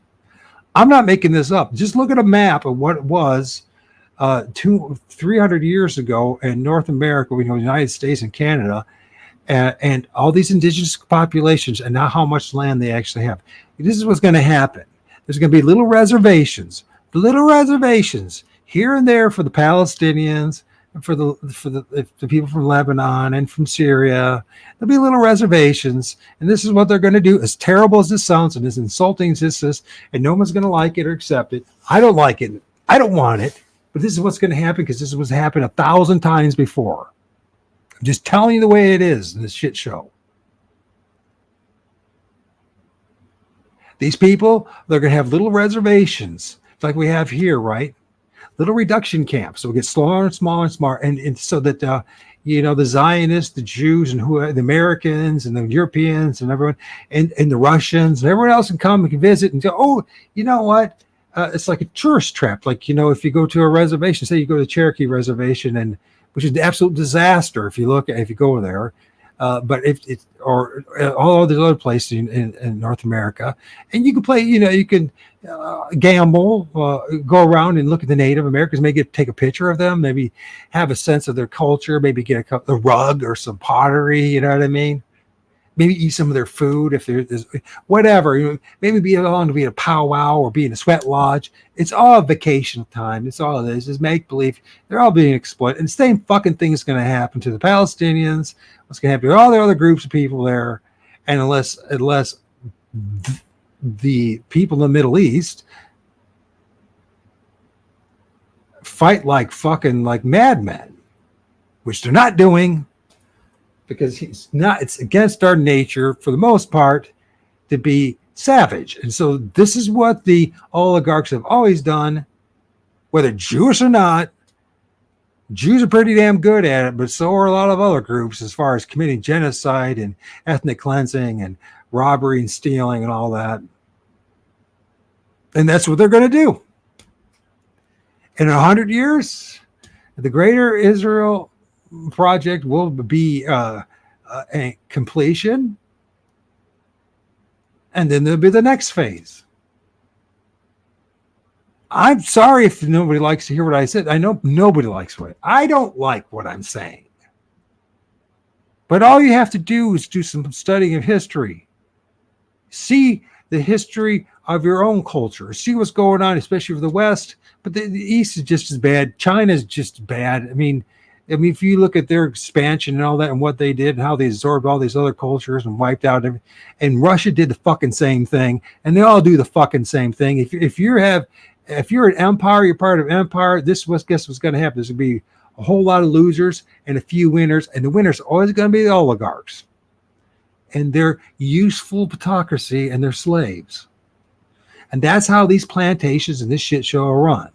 I'm not making this up. Just look at a map of what it was 300 years ago in North America, the United States and Canada, and all these indigenous populations, and now how much land they actually have. This is what's going to happen. There's going to be little reservations here and there for the Palestinians, and for the people from Lebanon and from Syria. There'll be little reservations, and this is what they're going to do. As terrible as this sounds and as insulting as this is, and no one's going to like it or accept it. I don't like it. I don't want it. But this is what's going to happen because this is what's happened 1,000 times before. I'm just telling you the way it is in this shit show. These people, they're going to have little reservations like we have here, right? Little reduction camps. So it gets smaller and smaller and smaller. And so that, the Zionists, the Jews, and the Americans, and the Europeans, and everyone, and the Russians, and everyone else can come and can visit and go, oh, you know what? It's like a tourist trap. Like, if you go to a reservation, say you go to the Cherokee Reservation, and which is an absolute disaster if you go there. But or all these other places in North America, and you can play, you can gamble, go around and look at the Native Americans, maybe take a picture of them, maybe have a sense of their culture, maybe get a rug or some pottery, you know what I mean? Maybe eat some of their food if there's whatever, maybe be along to be a powwow or be in a sweat lodge. It's all vacation time. It's all it is. It's make believe. They're all being exploited. And the same fucking thing is going to happen to the Palestinians. What's going to happen to all the other groups of people there. And unless the people in the Middle East fight like madmen, which they're not doing. Because it's against our nature for the most part to be savage. And so this is what the oligarchs have always done, whether Jewish or not. Jews are pretty damn good at it, but so are a lot of other groups as far as committing genocide and ethnic cleansing and robbery and stealing and all that. And that's what they're going to do. In 100 years, the Greater Israel project will be a completion, and then there'll be the next phase. I'm sorry if nobody likes to hear what I said. I know nobody likes I don't like what I'm saying. But all you have to do is do some studying of history. See the history of your own culture. See what's going on, especially for the West. But the East is just as bad. China's just bad. I mean, if you look at their expansion and all that and what they did and how they absorbed all these other cultures and wiped out everything, and Russia did the fucking same thing, and they all do the fucking same thing. If you're an empire, you're part of an empire, guess what's going to happen? There's going to be a whole lot of losers and a few winners, and the winners are always going to be the oligarchs. And their useful plutocracy and their slaves. And that's how these plantations and this shit show are run.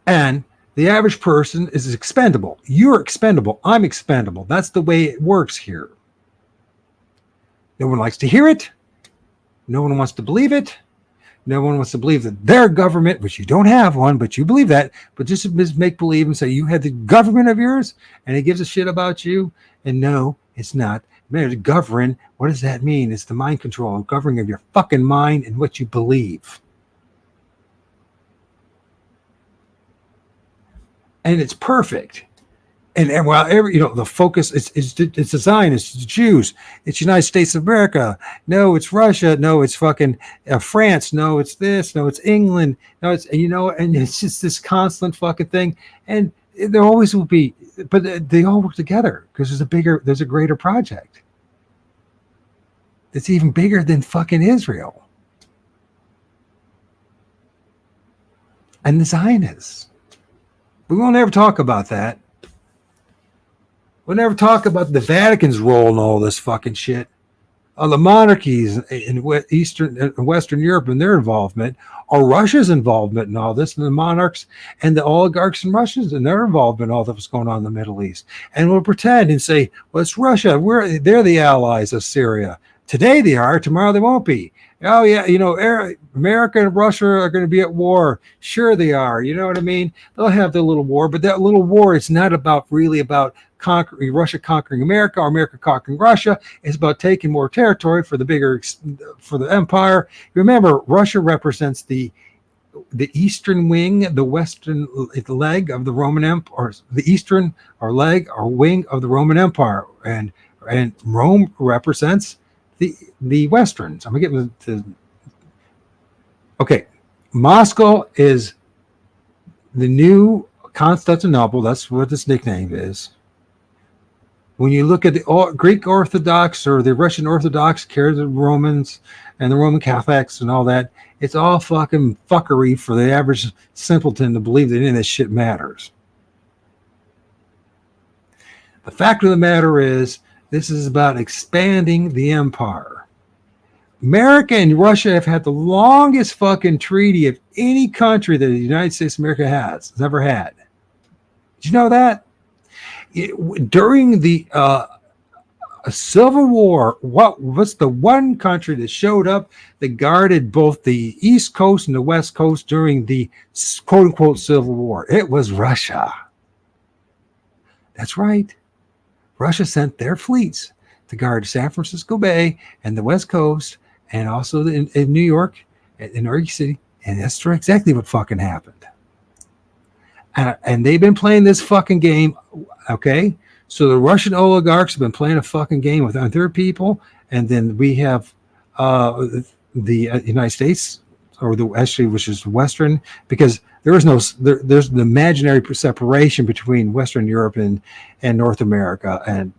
And the average person is expendable. You're expendable. I'm expendable. That's the way it works here. No one likes to hear it. No one wants to believe it. No one wants to believe that their government, which you don't have one, but you believe that, but just make believe and say you had the government of yours and it gives a shit about you. And no, it's not. Man, to govern, what does that mean? It's the mind control, governing of your fucking mind and what you believe. And it's perfect. And while the focus it's the Zionists, it's the Jews, it's United States of America. No, it's Russia. No, it's fucking France. No, it's this. No, it's England. No, it's and it's just this constant fucking thing. And there always will be, but they all work together because there's a greater project. It's even bigger than fucking Israel and the Zionists. We won't ever talk about that. We'll never talk about the Vatican's role in all this fucking shit. The monarchies in Eastern and Western Europe and their involvement, or Russia's involvement in all this, and the monarchs and the oligarchs and Russians and their involvement in all that was going on in the Middle East. And we'll pretend and say, well, it's Russia. They're the allies of Syria. Today they are, tomorrow they won't be. Oh yeah, America and Russia are going to be at war. Sure they are. You know what I mean? They'll have their little war, but that little war is not really about conquering Russia, conquering America, or America conquering Russia. It's about taking more territory for the empire. Remember, Russia represents the eastern wing, the western leg of the Roman Empire, or the eastern or leg or wing of the Roman Empire, and Rome represents the westerns. I'm gonna get to. Okay, Moscow is the new Constantinople. That's what this nickname is. When you look at the Greek Orthodox or the Russian Orthodox, care the Romans and the Roman Catholics and all that, it's all fucking fuckery for the average simpleton to believe that any of this shit matters. The fact of the matter is, this is about expanding the empire. America and Russia have had the longest fucking treaty of any country that the United States of America has ever had. Did you know that? During the Civil War, what's the one country that showed up that guarded both the East Coast and the West Coast during the quote-unquote Civil War? It was Russia. That's right. Russia sent their fleets to guard San Francisco Bay and the West Coast, and also in New York, in New York City, and that's exactly what fucking happened. And they've been playing this fucking game, okay? So the Russian oligarchs have been playing a fucking game with other people, and then we have the United States, or which is Western, because there's an imaginary separation between Western Europe and North America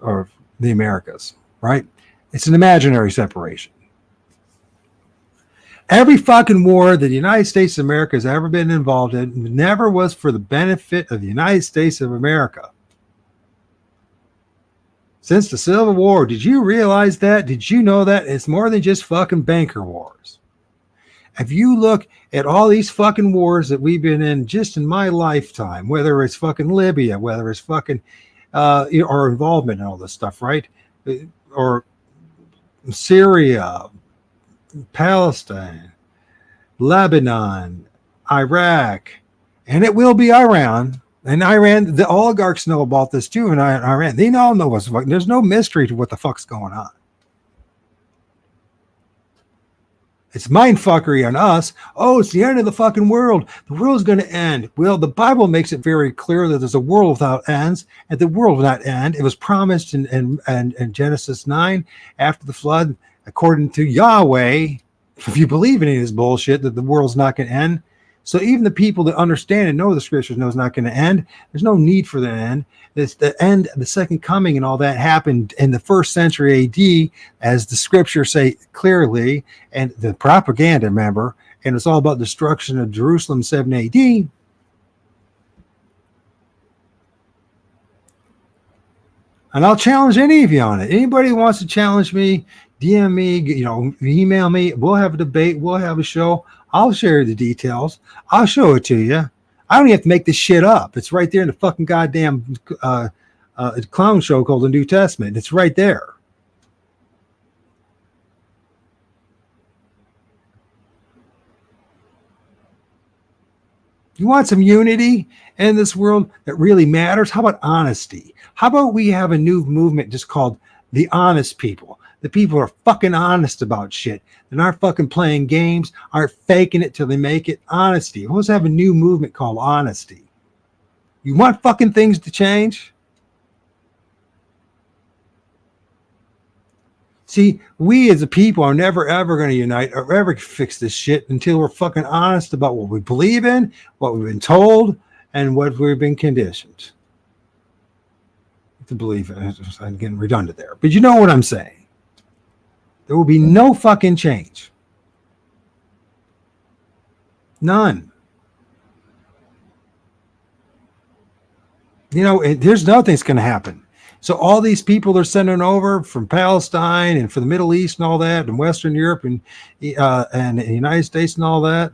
or the Americas, right? It's an imaginary separation. Every fucking war that the United States of America has ever been involved in never was for the benefit of the United States of America. Since the Civil War, did you realize that? Did you know that? It's more than just fucking banker wars. If you look at all these fucking wars that we've been in just in my lifetime, whether it's fucking Libya, whether it's fucking our involvement in all this stuff, right? Or Syria, Palestine, Lebanon, Iraq, and it will be Iran. And Iran, the oligarchs know about this too. And Iran, they all know what's fucking. There's no mystery to what the fuck's going on. It's mind fuckery on us. Oh, it's the end of the fucking world. The world's going to end. Well, the Bible makes it very clear that there's a world without ends, and the world will not end. It was promised in Genesis 9 after the flood, according to Yahweh. If you believe in any of this bullshit, that the world's not going to end. So even the people that understand and know the scriptures know it's not going to end. There's no need for the end. It's the end, the second coming and all that happened in the 1st century AD, as the scriptures say clearly, and the propaganda, remember, and it's all about destruction of Jerusalem 7 AD. And I'll challenge any of you on it. Anybody who wants to challenge me, DM me, email me. We'll have a debate. We'll have a show. I'll share the details. I'll show it to you. I don't even have to make this shit up. It's right there in the fucking goddamn clown show called the New Testament. It's right there. You want some unity in this world that really matters? How about honesty? How about we have a new movement just called the honest people? The people are fucking honest about shit and aren't fucking playing games, aren't faking it till they make it. Honesty. Let's have a new movement called honesty. You want fucking things to change? See, we as a people are never ever going to unite or ever fix this shit until we're fucking honest about what we believe in, what we've been told, and what we've been conditioned to believe in. I'm getting redundant there, but you know what I'm saying. There will be no fucking change. None. There's nothing that's going to happen. So all these people they're sending over from Palestine and from the Middle East and all that, and Western Europe and the United States and all that,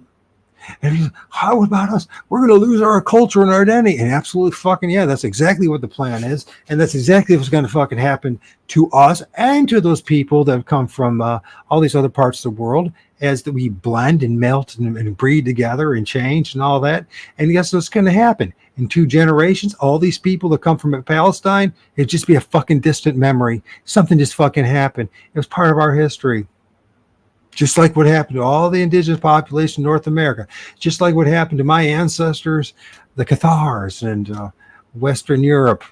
And he's, how about us? We're going to lose our culture and our identity. And absolutely fucking yeah, that's exactly what the plan is. And that's exactly what's going to fucking happen to us and to those people that have come from all these other parts of the world as that we blend and melt and breed together and change and all that. And guess what's going to happen? In 2 generations, all these people that come from Palestine, it'd just be a fucking distant memory. Something just fucking happened. It was part of our history. Just like what happened to all the indigenous population in North America, just like what happened to my ancestors, the Cathars and Western Europe.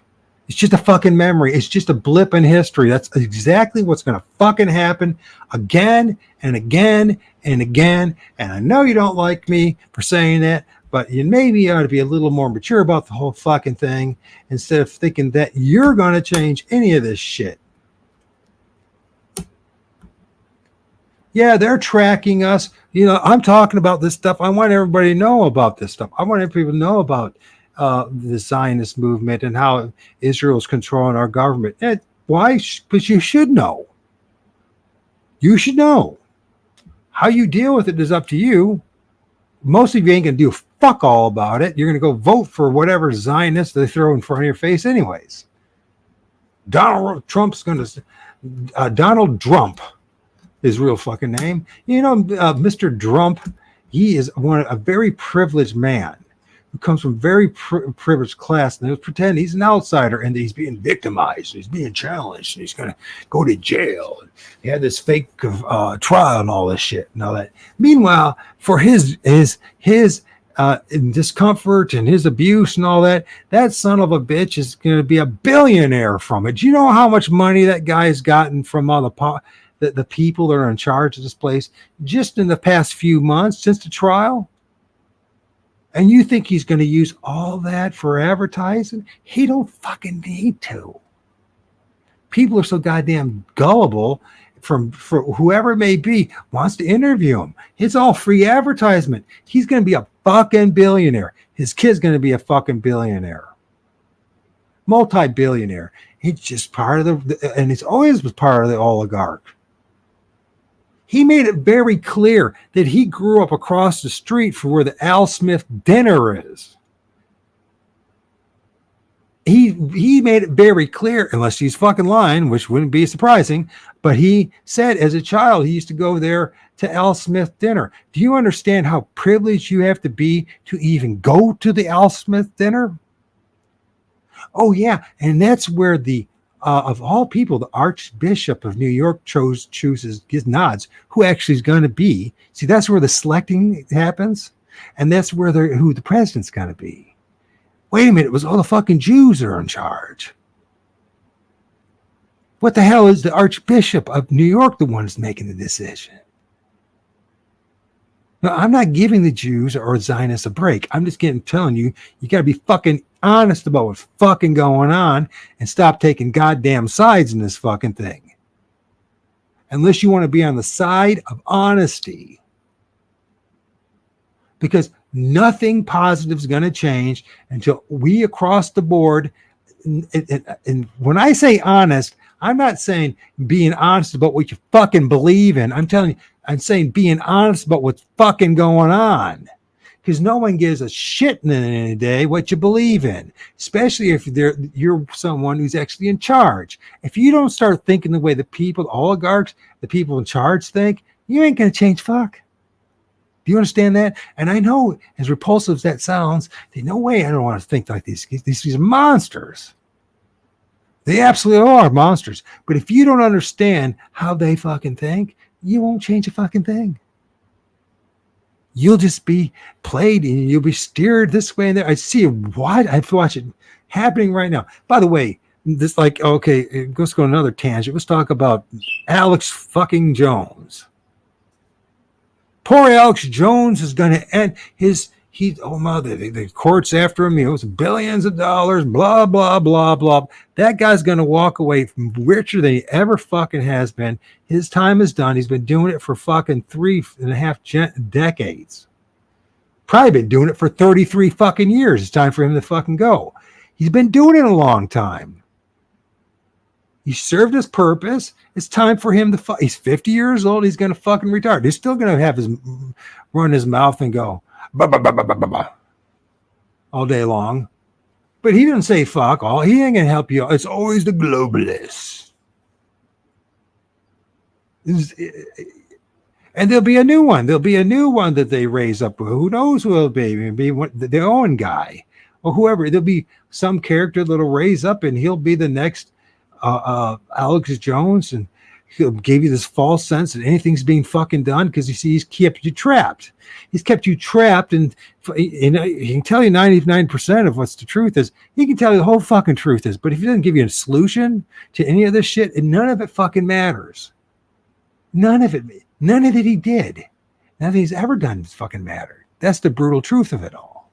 It's just a fucking memory. It's just a blip in history. That's exactly what's going to fucking happen again and again and again. And I know you don't like me for saying that, but you maybe ought to be a little more mature about the whole fucking thing instead of thinking that you're going to change any of this shit. Yeah, they're tracking us. You know, I'm talking about this stuff. I want everybody to know about this stuff. I want everybody to know about the Zionist movement and how Israel's controlling our government. And why? Because you should know. You should know. How you deal with it is up to you. Most of you ain't going to do fuck all about it. You're going to go vote for whatever Zionist they throw in front of your face anyways. Donald Trump's going to... Donald Trump. His real fucking name. You know, Mr. Trump, he is a very privileged man who comes from very privileged class, and they pretend he's an outsider and he's being victimized, he's being challenged, and he's going to go to jail. He had this fake trial and all this shit and all that. Meanwhile, for his discomfort and his abuse and all that, that son of a bitch is going to be a billionaire from it. Do you know how much money that guy's gotten from all the people that are in charge of this place just in the past few months since the trial? And you think he's going to use all that for advertising? He don't fucking need to. People are so goddamn gullible for whoever it may be wants to interview him. It's all free advertisement. He's going to be a fucking billionaire. His kid's going to be a fucking billionaire. Multi-billionaire. He's just part of and it's always was part of the oligarch. He made it very clear that he grew up across the street from where the Al Smith dinner is. He made it very clear, unless he's fucking lying, which wouldn't be surprising, but he said as a child he used to go there to Al Smith dinner. Do you understand how privileged you have to be to even go to the Al Smith dinner? Oh, and that's where the of all people, the Archbishop of New York gives nods who actually is going to be. See, that's where the selecting happens, and that's where who the president's going to be. Wait a minute, it was all the fucking Jews that are in charge. What the hell is the Archbishop of New York the one that's making the decision? No, I'm not giving the Jews or Zionists a break. I'm just telling you, you got to be fucking honest about what's fucking going on and stop taking goddamn sides in this fucking thing. Unless you want to be on the side of honesty. Because nothing positive is going to change until we across the board, and when I say honest, I'm not saying being honest about what you fucking believe in. I'm telling you, I'm saying being honest about what's fucking going on. Because no one gives a shit in the end of the day what you believe in, especially if you're someone who's actually in charge. If you don't start thinking the way the people, the oligarchs, the people in charge think, you ain't going to change fuck. Do you understand that? And I know, as repulsive as that sounds, no way I don't want to think like these are monsters. They absolutely are monsters. But if you don't understand how they fucking think, you won't change a fucking thing. You'll just be played and you'll be steered this way and there. I see I watch it happening right now. By the way, this let's go another tangent. Let's talk about Alex fucking Jones. Poor Alex Jones is going to end the court's after him. It was billions of dollars, blah, blah, blah, blah. That guy's going to walk away richer than he ever fucking has been. His time is done. He's been doing it for fucking 3.5 decades. Probably been doing it for 33 fucking years. It's time for him to fucking go. He's been doing it a long time. He served his purpose. It's time for him he's 50 years old. He's going to fucking retire. He's still going to have run his mouth and go, all day long. But he didn't say fuck all. He ain't gonna help you. It's always the globalists. And there'll be a new one. There'll be a new one that they raise up. Who knows who it'll be? Maybe the Owen guy or whoever. There'll be some character that'll raise up, and he'll be the next Alex Jones, and he'll give you this false sense that anything's being fucking done because you see he's kept you trapped. He's kept you trapped, and he can tell you 99% of what's the truth is. He can tell you the whole fucking truth is, but if he doesn't give you a solution to any of this shit, and none of it fucking matters. None of it he did. Nothing he's ever done fucking mattered. That's the brutal truth of it all.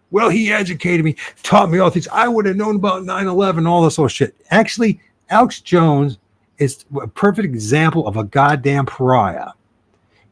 Well, he educated me, taught me all things. I would have known about 9/11, all this whole shit. Actually, Alex Jones is a perfect example of a goddamn pariah.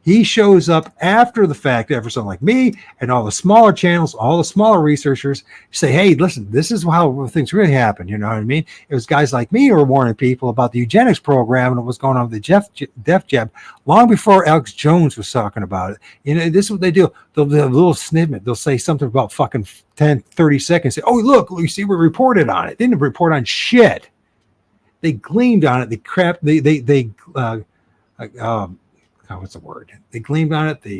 He shows up after the fact, after someone like me and all the smaller channels, all the smaller researchers say, hey, listen, this is how things really happen. You know what I mean? It was guys like me who were warning people about the eugenics program and what was going on with the Def Jab long before Alex Jones was talking about it. You know, this is what they do. They'll have a little snippet. They'll say something about fucking 10, 30 seconds. Say, oh, look, you see, we reported on it. They didn't report on shit. They gleamed on it. What's the word? They gleamed on it. They're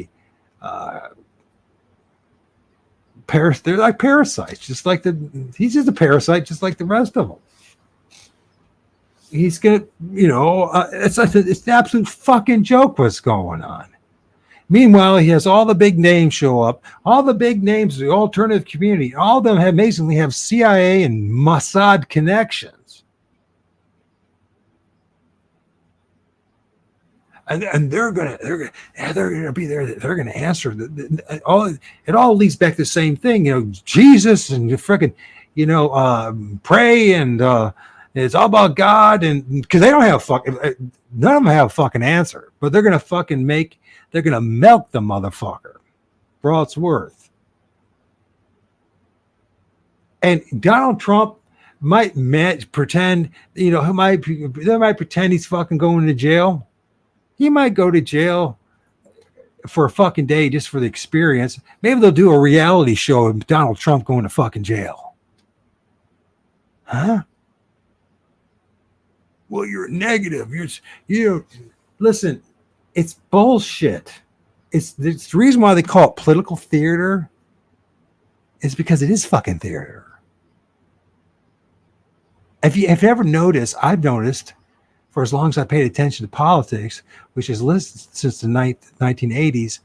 like parasites, he's just a parasite, just like the rest of them. He's gonna, it's an absolute fucking joke what's going on. Meanwhile, he has all the big names show up, all the big names of the alternative community. All of them amazingly have CIA and Mossad connections. And they're gonna be there. They're gonna answer. It all leads back to the same thing, Jesus and freaking, pray and it's all about God, and because they don't have none of them have a fucking answer, but they're gonna milk the motherfucker for all it's worth. And Donald Trump might pretend, they might pretend he's fucking going to jail. He might go to jail for a fucking day just for the experience. Maybe they'll do a reality show of Donald Trump going to fucking jail. Huh? Well, you're negative. Listen, it's bullshit. It's the reason why they call it political theater is because it is fucking theater. If you ever noticed, I've noticed, for as long as I paid attention to politics, which is listed since the 1980s,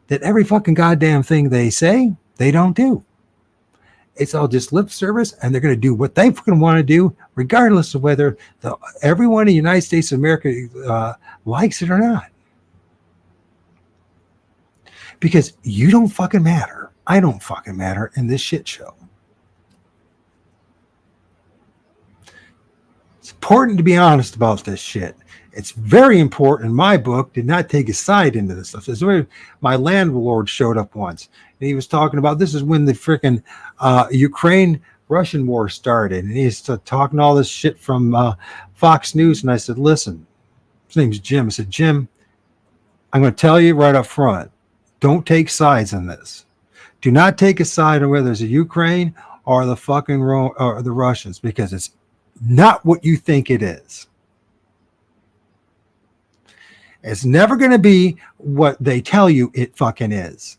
that every fucking goddamn thing they say, they don't do. It's all just lip service, and they're going to do what they fucking want to do, regardless of whether everyone in the United States of America likes it or not. Because you don't fucking matter. I don't fucking matter in this shit show. It's important to be honest about this shit. It's very important. My book did not take a side into this stuff. This is where my landlord showed up once, and he was talking about this is when the freaking Ukraine-Russian war started, and he's talking all this shit from Fox News. And I said, listen, his name's Jim. I said, Jim, I'm going to tell you right up front, don't take sides in this. Do not take a side on whether it's the Ukraine or the fucking or the Russians, because it's not what you think it is. It's never going to be what they tell you it fucking is.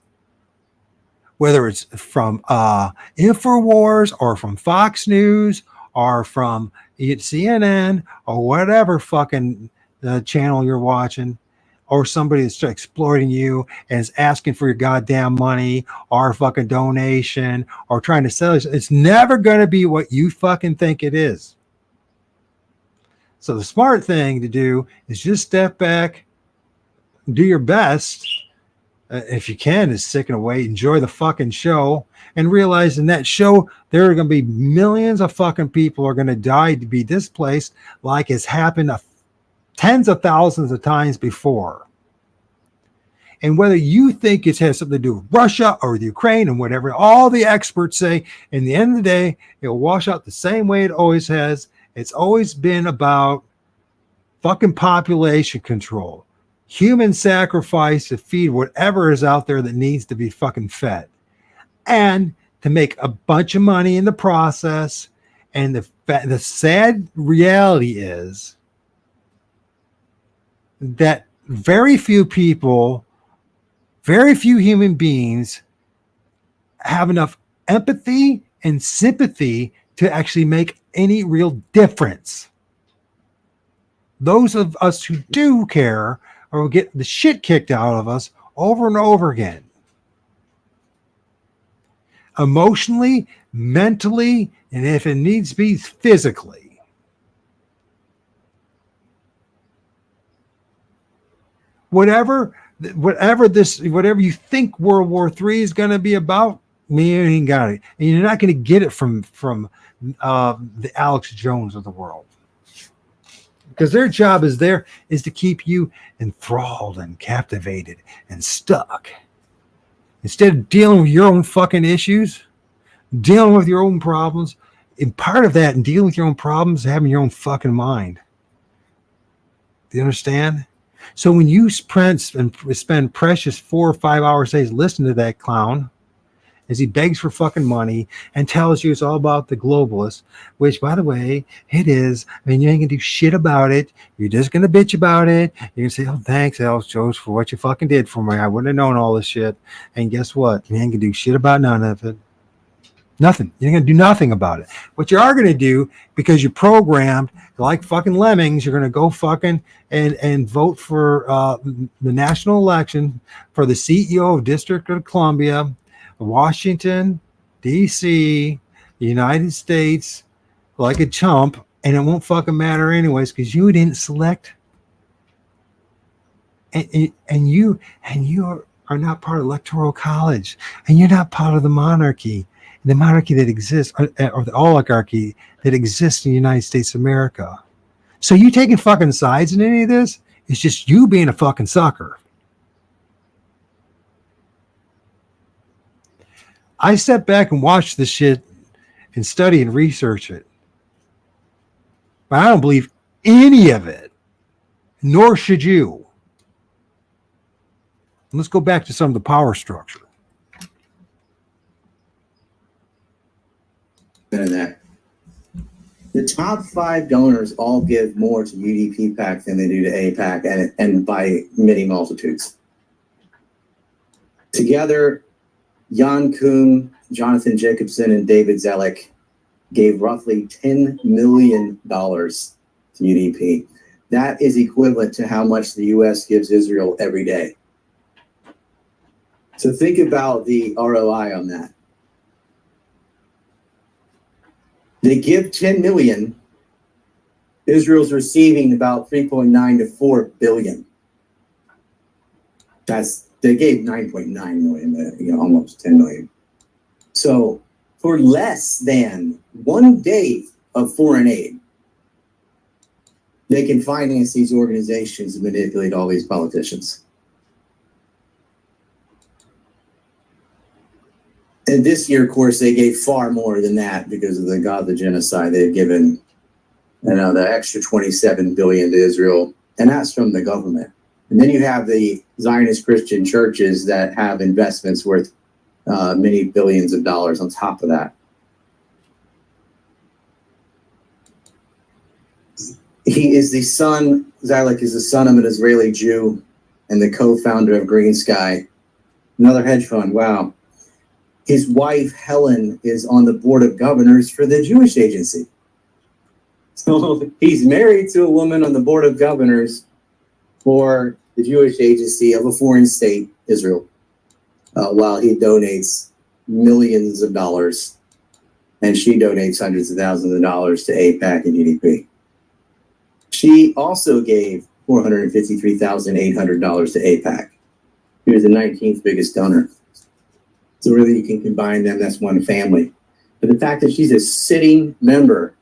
Whether it's from InfoWars or from Fox News or from CNN or whatever fucking channel you're watching, or somebody that's exploiting you and is asking for your goddamn money or fucking donation or trying to sell you, it's never going to be what you fucking think it is. So the smart thing to do is just step back, do your best, if you can, is sick and away, enjoy the fucking show, and realize in that show there are going to be millions of fucking people are going to die to be displaced, like it's happened tens of thousands of times before. And whether you think it has something to do with Russia or the Ukraine and whatever, all the experts say, in the end of the day, it'll wash out the same way it always has. It's always been about fucking population control. human sacrifice to feed whatever is out there that needs to be fucking fed, and to make a bunch of money in the process. And the sad reality is that very few people, very few human beings have enough empathy and sympathy to actually make any real difference. Those of us who do care or get the shit kicked out of us over and over again. Emotionally, mentally, and if it needs to be, physically. Whatever you think World War III is going to be about, me ain't got it. And you're not going to get it from the Alex Jones of the world. Because their job is to keep you enthralled and captivated and stuck. Instead of dealing with your own fucking issues, dealing with your own problems, and part of that and dealing with your own problems is having your own fucking mind. Do you understand? So when you spend precious 4 or 5 hours a day listening to that clown as he begs for fucking money and tells you it's all about the globalists, which, by the way, it is. I mean, you ain't gonna do shit about it. You're just gonna bitch about it. You're gonna say, oh, thanks, Alex Jones, for what you fucking did for me. I wouldn't have known all this shit. And guess what? You ain't gonna do shit about none of it. Nothing. You're gonna do nothing about it. What you are gonna do, because you're programmed like fucking lemmings, you're gonna go fucking and vote for the national election for the CEO of District of Columbia, Washington, D.C., United States, like a chump, and it won't fucking matter anyways because you didn't select, and you are not part of electoral college, and you're not part of the monarchy that exists, or the oligarchy that exists in the United States of America. So you taking fucking sides in any of this? It's just you being a fucking sucker. I step back and watch this shit and study and research it. But I don't believe any of it, nor should you. Let's go back to some of the power structure. That. The top 5 donors all give more to UDP PAC than they do to APAC, and by many multitudes. Together, Jan Kuhn, Jonathan Jacobson, and David Zellick gave roughly $10 million to UDP. That is equivalent to how much the U.S. gives Israel every day. So think about the ROI on that. They give 10 million. Israel's receiving about 3.9 to 4 billion. They gave 9.9 million, almost 10 million. So for less than 1 day of foreign aid, they can finance these organizations and manipulate all these politicians. And this year, of course, they gave far more than that because of the Gaza genocide. They've given, the extra 27 billion to Israel, and that's from the government. And then you have the Zionist Christian churches that have investments worth many billions of dollars on top of that. Zellick is the son of an Israeli Jew and the co-founder of Green Sky, another hedge fund. Wow. His wife, Helen, is on the board of governors for the Jewish Agency. So he's married to a woman on the board of governors for the Jewish Agency of a foreign state, Israel, while he donates millions of dollars, and she donates hundreds of thousands of dollars to AIPAC and UDP. She also gave $453,800 to AIPAC. He was the 19th biggest donor. So really, you can combine them. That's one family. But the fact that she's a sitting member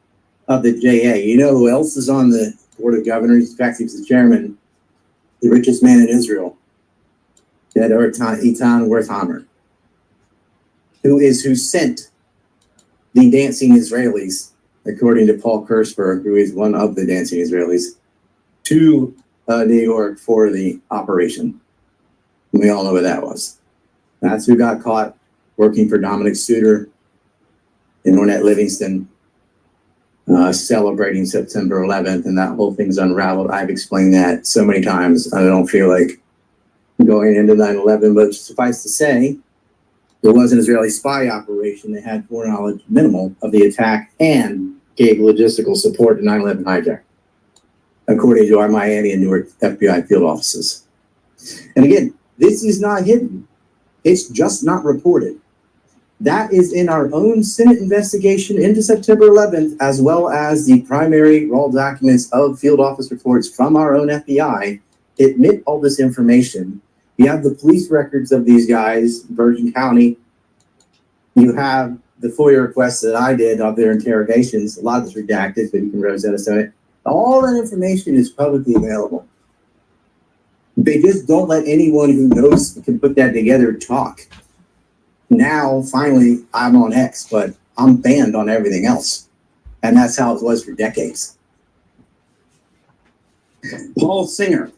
of the JA, you know who else is on the board of governors? In fact, he was the chairman, the richest man in Israel, that Eitan Wertheimer, who sent the dancing Israelis, according to Paul Kersberg, who is one of the dancing Israelis, to New York for the operation. We all know what that was. That's who got caught working for Dominic Suter in Ornette Livingston, celebrating September 11th, and that whole thing's unraveled. I've explained that so many times. I don't feel like going into 9/11, but suffice to say, it was an Israeli spy operation. They had foreknowledge minimal of the attack and gave logistical support to 9/11 hijack, according to our Miami and Newark FBI field offices. And again, this is not hidden. It's just not reported. That is in our own Senate investigation into September 11th, as well as the primary raw documents of field office reports from our own FBI admit all this information. You have the police records of these guys, Virgin County. You have the FOIA requests that I did of their interrogations. A lot of it's redacted, but you can Rosetta Stone it. All that information is publicly available. They just don't let anyone who knows can put that together talk. Now, finally, I'm on X, but I'm banned on everything else. And that's how it was for decades. Paul Singer.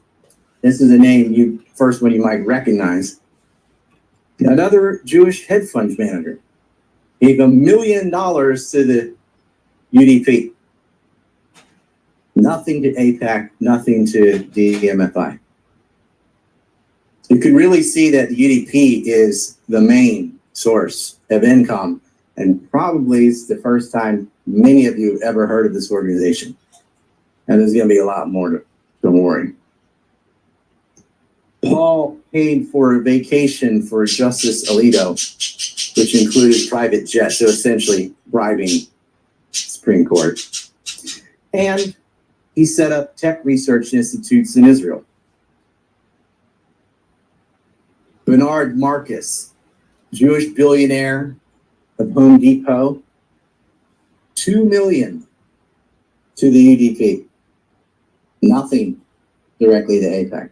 This is a name first one you might recognize. Another Jewish hedge fund manager gave $1 million to the UDP. Nothing to AIPAC, nothing to DMFI. You can really see that the UDP is the main source of income, and probably it's the first time many of you have ever heard of this organization. And there's going to be a lot more, don't worry. Paul paid for a vacation for Justice Alito, which included private jets, so essentially bribing Supreme Court. And he set up tech research institutes in Israel. Bernard Marcus, Jewish billionaire of Home Depot, $2 million to the UDP. Nothing directly to AIPAC.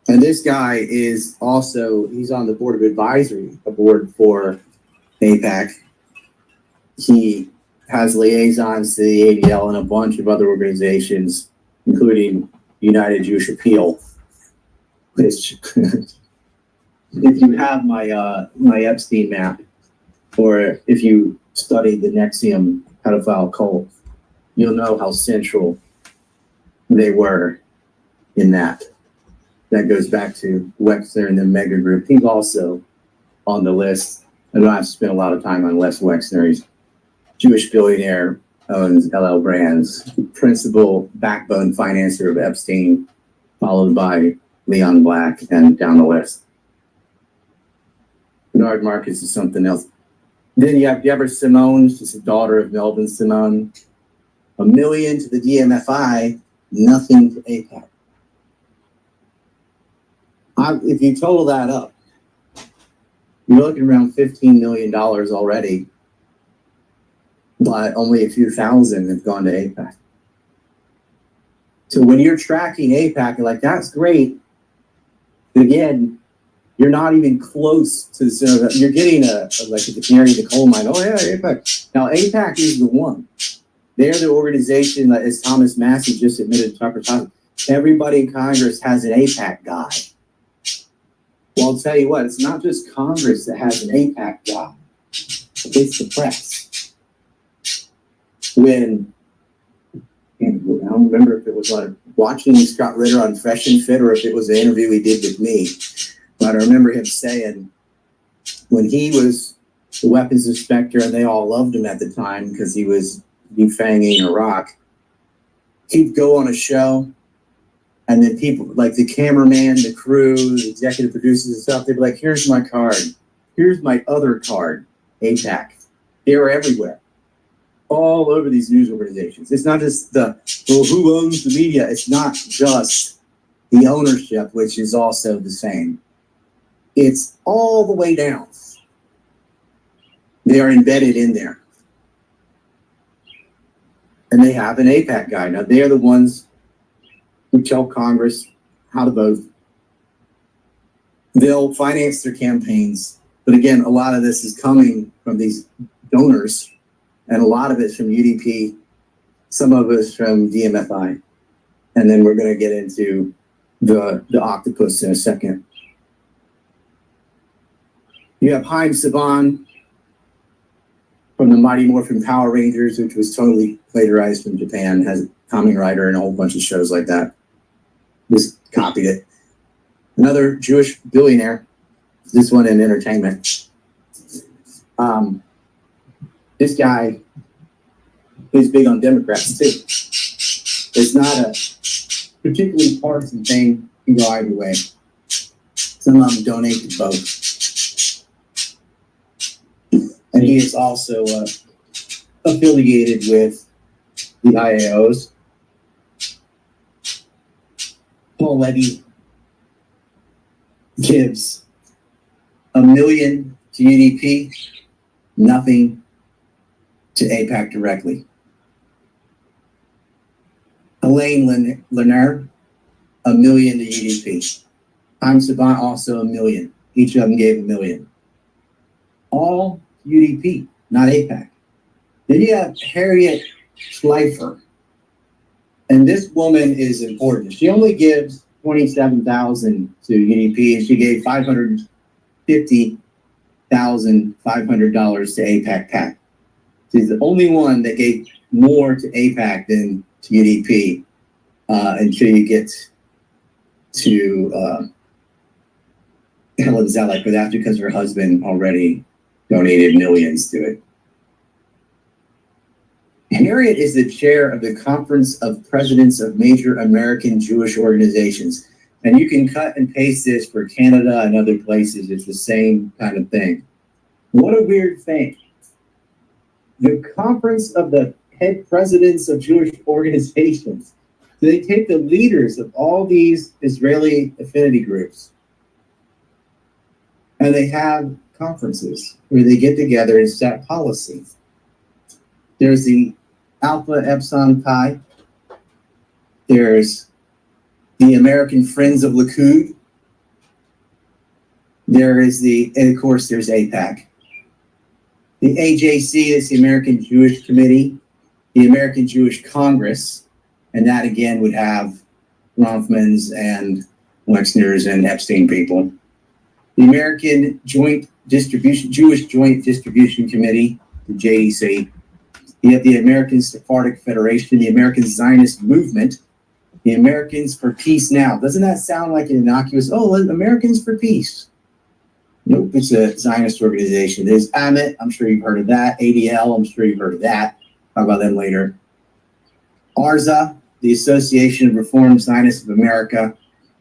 And this guy is also, he's on the board of advisory, a board for AIPAC. He has liaisons to the ADL and a bunch of other organizations, including United Jewish Appeal. Which, if you have my Epstein map, or if you study the Nexium pedophile cult, you'll know how central they were in that. That goes back to Wexner and the Mega Group. He's also on the list. I don't have to spend a lot of time on Les Wexner. He's Jewish billionaire, owns LL Brands, principal backbone financer of Epstein, followed by Leon Black, and down the list. Bernard Marcus is something else. Then you have Deborah Simone, she's the daughter of Melvin Simone. $1 million to the DMFI, nothing to AIPAC. If you total that up, you're looking around $15 million already, but only a few thousand have gone to AIPAC. So when you're tracking AIPAC, you're like, that's great. But again, you're not even close to the center. You're getting like the canary in the coal mine. Oh yeah, AIPAC. Now AIPAC is the one. They're the organization that, as Thomas Massey just admitted to Tucker Carlson, everybody in Congress has an AIPAC guy. Well, I'll tell you what, it's not just Congress that has an AIPAC guy. It's the press. When, I don't remember if it was like watching Scott Ritter on Fresh and Fit or if it was an interview he did with me, but I remember him saying when he was the weapons inspector and they all loved him at the time because he was defanging Iraq, he'd go on a show and then people like the cameraman, the crew, the executive producers and stuff, they'd be like, here's my card. Here's my other card, AIPAC. They were everywhere. All over these news organizations. It's not just who owns the media. It's not just the ownership, which is also the same. It's all the way down. They are embedded in there. And they have an AIPAC guy. Now, they are the ones who tell Congress how to vote. They'll finance their campaigns. But again, a lot of this is coming from these donors. And a lot of it's from UDP, some of it's from DMFI. And then we're going to get into the octopus in a second. You have Haim Saban from the Mighty Morphin Power Rangers, which was totally plagiarized from Japan, has a Kamen Rider and a whole bunch of shows like that. Just copied it. Another Jewish billionaire, this one in entertainment. This guy is big on Democrats too. It's not a particularly partisan thing. You can go either way. Some of them donate to both. And he is also affiliated with the IAOs. Paul Levy gives $1 million to UDP, nothing to AIPAC directly. Elaine Lerner, $1 million to UDP. Haim Saban also $1 million. Each of them gave $1 million. All UDP, not AIPAC. Then you have Harriet Schleifer. And this woman is important. She only gives $27,000 to UDP, and she gave $550,500 to AIPAC PAC. She's the only one that gave more to AIPAC than to UDP until you get to Helen Zellick, but that's because her husband already donated millions to it. Harriet is the chair of the Conference of Presidents of Major American Jewish Organizations. And you can cut and paste this for Canada and other places. It's the same kind of thing. What a weird thing. The Conference of the Head Presidents of Jewish Organizations. They take the leaders of all these Israeli affinity groups and they have conferences where they get together and set policy. There's the Alpha Epsilon Chi. There's the American Friends of Likud. There is and of course, there's AIPAC. The AJC is the American Jewish Committee, the American Jewish Congress, and that again would have Ronfmans and Wexners and Epstein people. The American Jewish Joint Distribution Committee, the JDC. You have the American Sephardic Federation, the American Zionist Movement, the Americans for Peace Now. Doesn't that sound like an innocuous, Americans for Peace? Nope, it's a Zionist organization. There's AMIT, I'm sure you've heard of that. ADL, I'm sure you've heard of that. Talk about them later. ARZA, the Association of Reformed Zionists of America.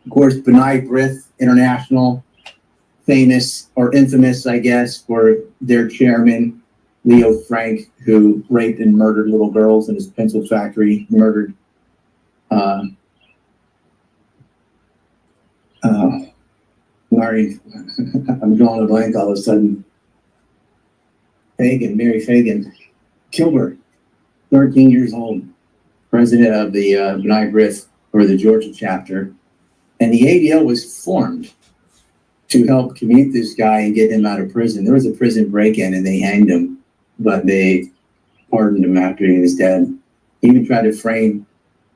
Of course, B'nai B'rith International, famous or infamous, I guess, for their chairman, Leo Frank, who raped and murdered little girls in his pencil factory, murdered I'm drawing a blank all of a sudden. Mary Fagan, killed her, 13 years old, president of the B'nai B'rith, or the Georgia chapter. And the ADL was formed to help commute this guy and get him out of prison. There was a prison break-in and they hanged him, but they pardoned him after he was dead. He even tried to frame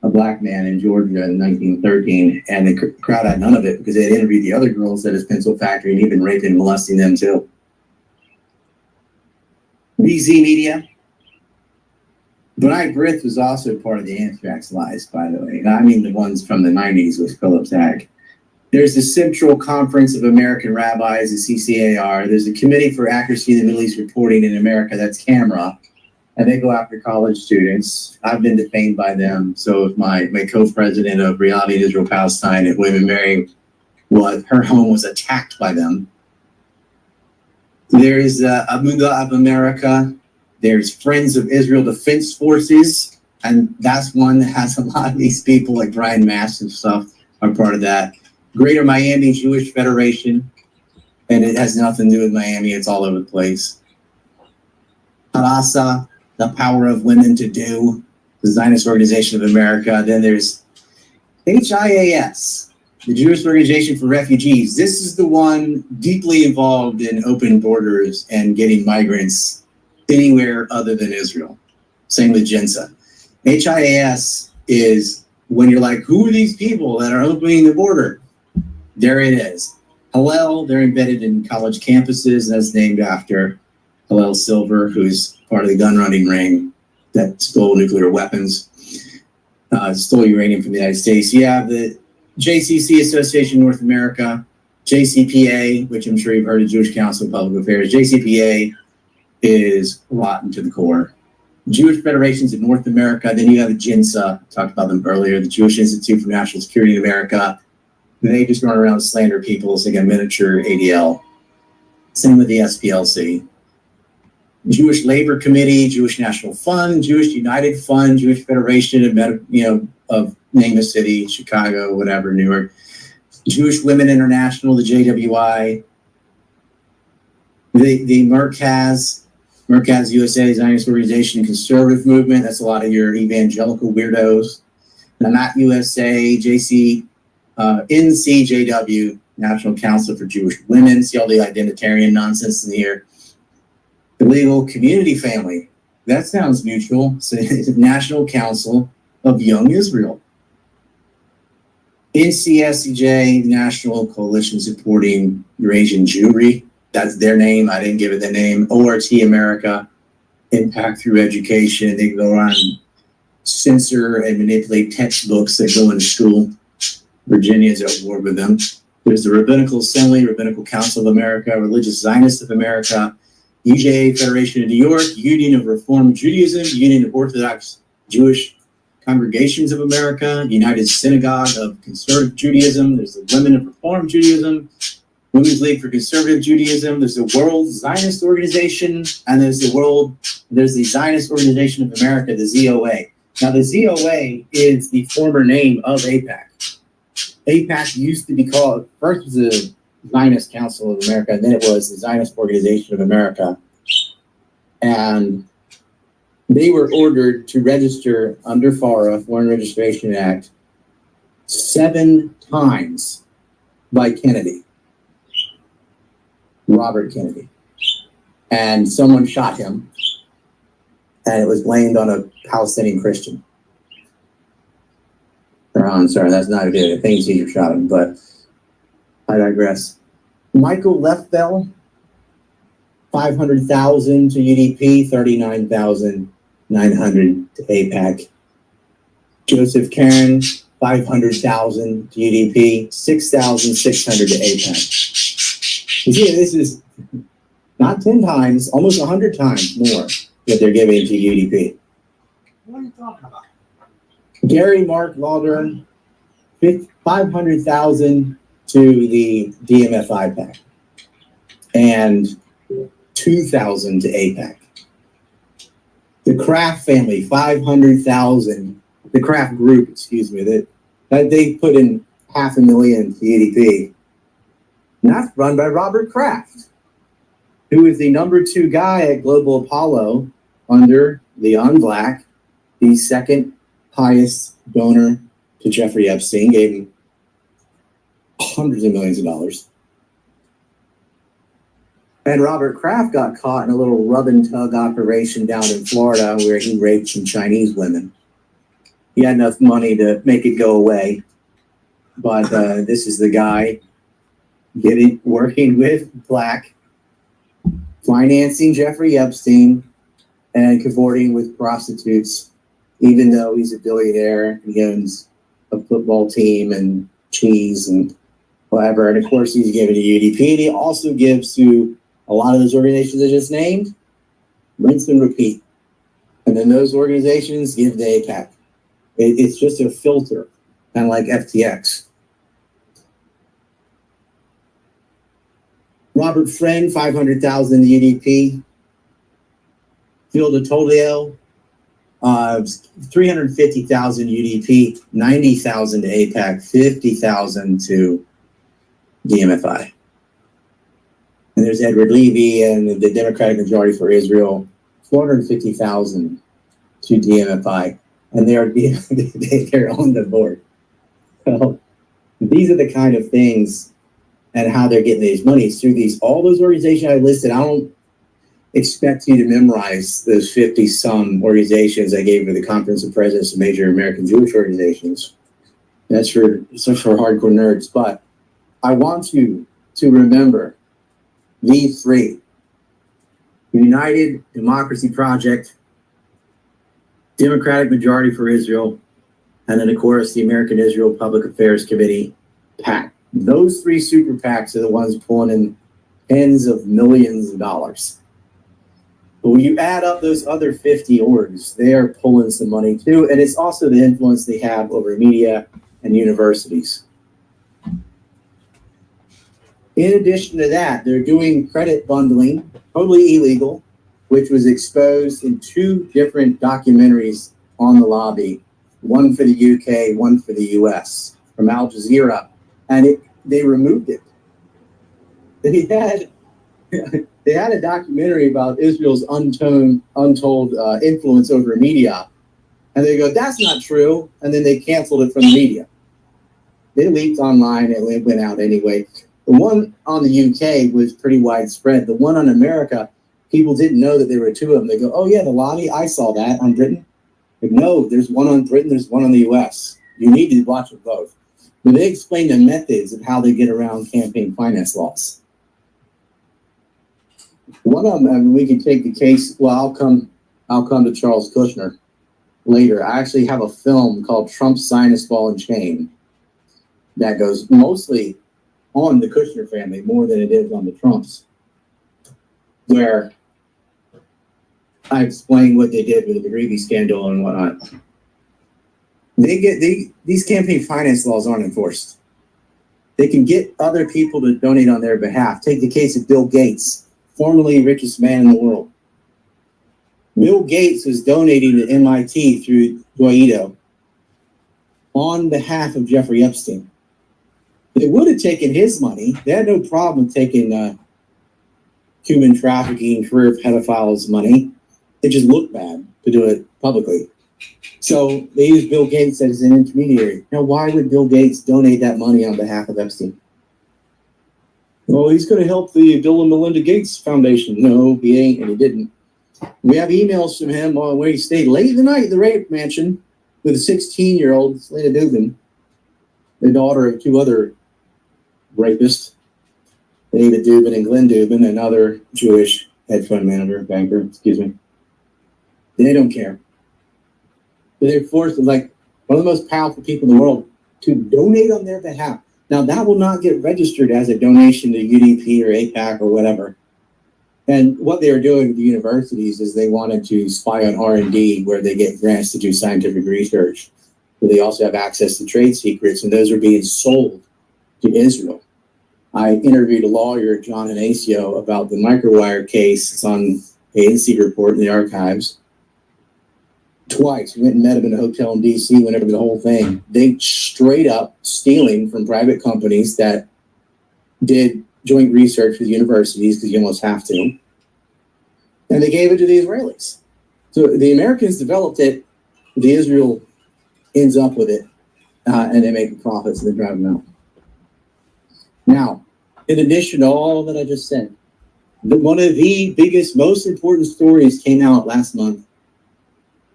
a black man in Georgia in 1913, and the crowd had none of it because they had interviewed the other girls at his pencil factory and he'd been raping and molesting them too. BZ Media. B'nai B'rith was also part of the anthrax lies, by the way. And I mean the ones from the 90s with Philip Zag. There's the Central Conference of American Rabbis, the CCAR. There's the Committee for Accuracy in the Middle East Reporting in America, that's CAMRA. And they go after college students. I've been defamed by them. So if my co-president of Reality in Israel Palestine at William & Mary, her home was attacked by them. There's Amuda of America. There's Friends of Israel Defense Forces. And that's one that has a lot of these people like Brian Mass and stuff are part of that. Greater Miami Jewish Federation. And it has nothing to do with Miami. It's all over the place. Hadassah, the Power of Women to Do, the Zionist Organization of America. Then there's HIAS, the Jewish Organization for Refugees. This is the one deeply involved in open borders and getting migrants anywhere other than Israel. Same with GENSA. HIAS is when you're like, who are these people that are opening the border? There it is. Hillel, they're embedded in college campuses. That's named after Hillel Silver, who's part of the gun running ring that stole nuclear weapons, stole uranium from the United States. You have the JCC Association North America, JCPA, which I'm sure you've heard of, Jewish Council of Public Affairs. JCPA is rotten to the core. Jewish Federations in North America. Then you have the JINSA, talked about them earlier, the Jewish Institute for National Security in America. They just run around and slander people. It's like a miniature ADL. Same with the SPLC. Jewish Labor Committee, Jewish National Fund, Jewish United Fund, Jewish Federation of name a city, Chicago, whatever, Newark. Jewish Women International, the JWI. The Merkaz USA, Zionist Organization, Conservative Movement. That's a lot of your evangelical weirdos. Not USA, NCJW, National Council for Jewish Women. See all the identitarian nonsense in here. The Legal Community Family. That sounds neutral. So National Council of Young Israel. NCSEJ, National Coalition Supporting Eurasian Jewry. That's their name. I didn't give it the name. O.R.D. America, Impact Through Education. They go around and censor and manipulate textbooks that go into school. Virginia's at war with them. There's the Rabbinical Assembly, Rabbinical Council of America, Religious Zionists of America, UJA Federation of New York, Union of Reformed Judaism, Union of Orthodox Jewish Congregations of America, United Synagogue of Conservative Judaism. There's the Women of Reformed Judaism, Women's League for Conservative Judaism. There's the World Zionist Organization, and there's the Zionist Organization of America, the ZOA. Now, the ZOA is the former name of AIPAC. AIPAC used to be called, first was the Zionist Council of America, and then it was the Zionist Organization of America. And they were ordered to register under FARA, Foreign Registration Act, 7 times by Kennedy, Robert Kennedy. And someone shot him, and it was blamed on a Palestinian Christian. I'm sorry, that's not a good thing. Caesar shot him, but I digress. Michael Lefbell, 500,000 to UDP, 39,900 to AIPAC. Joseph Karen, 500,000 to UDP, 6,600 to AIPAC. You see, this is not 10 times, almost 100 times more that they're giving to UDP. What are you talking about? Gary Mark Lauder, 500,000 to the DMF IPAC and 2,000 to AIPAC. The Kraft family, 500,000. The Kraft group, excuse me, that they put in 500,000 to UDP. And that's run by Robert Kraft, who is the #2 guy at Global Apollo under Leon Black, the second highest donor to Jeffrey Epstein, gave him hundreds of millions of dollars. And Robert Kraft got caught in a little rub and tug operation down in Florida where he raped some Chinese women. He had enough money to make it go away. But this is the guy working with Black, financing Jeffrey Epstein and cavorting with prostitutes, even though he's a billionaire and he owns a football team and cheese and whatever. And of course, he's giving to UDP. And he also gives to a lot of those organizations I just named, rinse and repeat. And then those organizations give to AIPAC. It's just a filter, kind of like FTX. Robert Friend, 500,000 to UDP. Phil DeTolio, 350,000 UDP, 90,000 to AIPAC, 50,000 to DMFI. And there's Edward Levy and the Democratic Majority for Israel, 450,000 to DMFI, and they're on the board. So these are the kind of things and how they're getting these monies through all those organizations I listed. I don't expect you to memorize those 50-some organizations I gave for the Conference of Presidents of Major American Jewish Organizations. That's for hardcore nerds. But I want you to remember these three: United Democracy Project, Democratic Majority for Israel, and then, of course, the American Israel Public Affairs Committee, PAC. Those three super PACs are the ones pulling in tens of millions of dollars. But when you add up those other 50 orgs, they are pulling some money too. And it's also the influence they have over media and universities. In addition to that, they're doing credit bundling, totally illegal, which was exposed in 2 different documentaries on the lobby, one for the UK, one for the US, from Al Jazeera, and they removed it. They had a documentary about Israel's untold influence over media, and they go, "That's not true," and then they canceled it from the media. They leaked online, and it went out anyway. The one on the UK was pretty widespread. The one on America, people didn't know that there were 2 of them. They go, "Oh yeah, the lobby, I saw that on Britain." Like, no, there's one on Britain, there's one on the US. You need to watch it both. But they explain the methods of how they get around campaign finance laws. One of them, I mean, we can take the case. Well, I'll come to Charles Kushner later. I actually have a film called Trump's Zionist Ball and Chain that goes mostly on the Kushner family more than it is on the Trumps, where I explain what they did with the Greevy scandal and whatnot. These campaign finance laws aren't enforced. They can get other people to donate on their behalf. Take the case of Bill Gates, formerly richest man in the world. Bill Gates was donating to MIT through Guaido on behalf of Jeffrey Epstein. They would have taken his money. They had no problem taking human trafficking, career pedophiles' money. It just looked bad to do it publicly. So they used Bill Gates as an intermediary. Now, why would Bill Gates donate that money on behalf of Epstein? Well, he's going to help the Bill and Melinda Gates Foundation. No, he ain't, and he didn't. We have emails from him on where he stayed late in the night at the rape mansion with a 16-year-old, Selena Dubin, the daughter of 2 other rapists, Ada Dubin and Glenn Dubin, another Jewish hedge fund manager, banker, excuse me. They don't care. They're forced, like one of the most powerful people in the world, to donate on their behalf. Now, that will not get registered as a donation to UDP or APAC or whatever. And what they were doing with the universities is they wanted to spy on R&D, where they get grants to do scientific research. But they also have access to trade secrets, and those are being sold to Israel. I interviewed a lawyer, John Inacio, about the microwire case. It's on the ANC report in the archives. Twice. We went and met him in a hotel in D.C., went over the whole thing. They straight up stealing from private companies that did joint research with universities, because you almost have to. And they gave it to the Israelis. So the Americans developed it, the Israel ends up with it, and they make profits and they drive them out. Now, in addition to all that I just said, one of the biggest, most important stories came out last month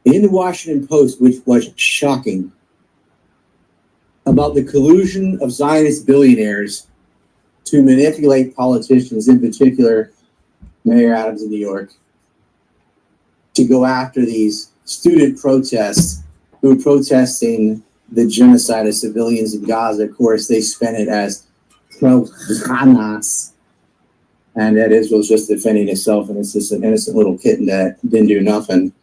in the Washington Post, which was shocking, about the collusion of Zionist billionaires to manipulate politicians, in particular Mayor Adams of New York, to go after these student protests who were protesting the genocide of civilians in Gaza. Of course, they spent it as pro-Hamas, and that Israel's just defending itself, and it's just an innocent little kitten that didn't do nothing,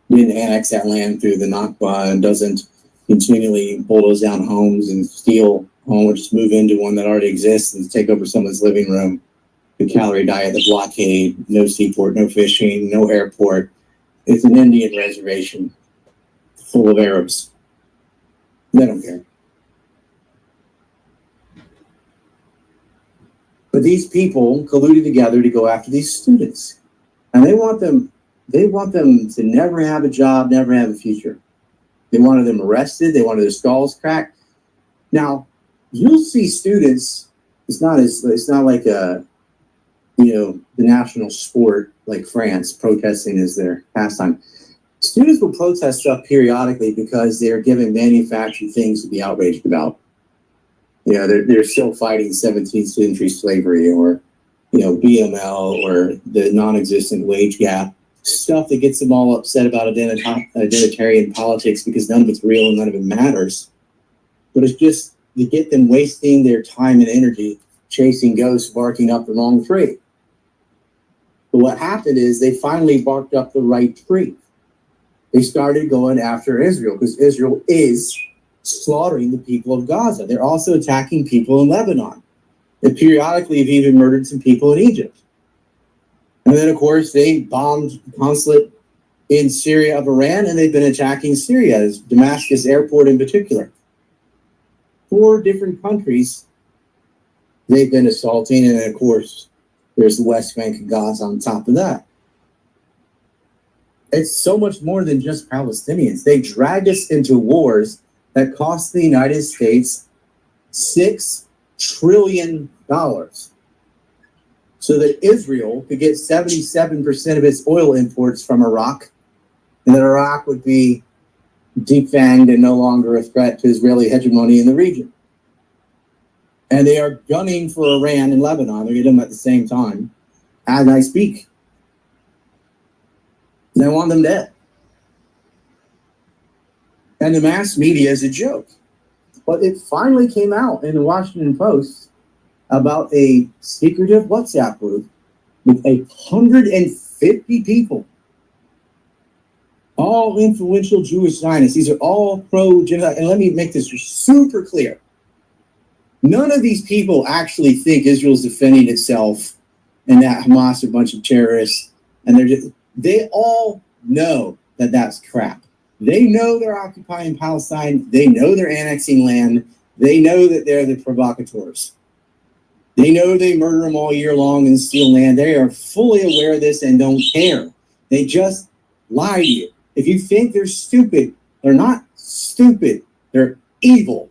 didn't annex that land through the Nakba, and doesn't continually bulldoze down homes and steal homes, or just move into one that already exists and take over someone's living room. The calorie diet, the blockade, no seaport, no fishing, no airport. It's an Indian reservation full of Arabs. They don't care. But these people colluded together to go after these students. And they want them to never have a job, never have a future. They wanted them arrested. They wanted their skulls cracked. Now, you'll see students, it's not like the national sport like France, protesting is their pastime. Students will protest stuff periodically because they're given manufactured things to be outraged about. You know, they're still fighting 17th century slavery, or, you know, BML, or the non-existent wage gap. Stuff that gets them all upset about identitarian politics because none of it's real and none of it matters. But it's just to get them wasting their time and energy chasing ghosts barking up the wrong tree. But what happened is they finally barked up the right tree. They started going after Israel because Israel is slaughtering the people of Gaza. They're also attacking people in Lebanon. They periodically have even murdered some people in Egypt. And then, of course, they bombed the consulate in Syria of Iran, and they've been attacking Syria, Damascus airport in particular. 4 different countries they've been assaulting, and of course, there's the West Bank and Gaza on top of that. It's so much more than just Palestinians. They dragged us into wars that cost the United States $6 trillion. So that Israel could get 77% of its oil imports from Iraq, and that Iraq would be defanged and no longer a threat to Israeli hegemony in the region. And they are gunning for Iran and Lebanon. They're getting them at the same time as I speak. They want them dead. And the mass media is a joke. But it finally came out in the Washington Post about a secretive WhatsApp group with 150 people, all influential Jewish Zionists. These are all pro-genocide. And let me make this super clear. None of these people actually think Israel's defending itself and that Hamas are a bunch of terrorists. And they all know that that's crap. They know they're occupying Palestine. They know they're annexing land. They know that they're the provocateurs. They know they murder them all year long and steal land. They are fully aware of this and don't care. They just lie to you. If you think they're stupid, they're not stupid. They're evil.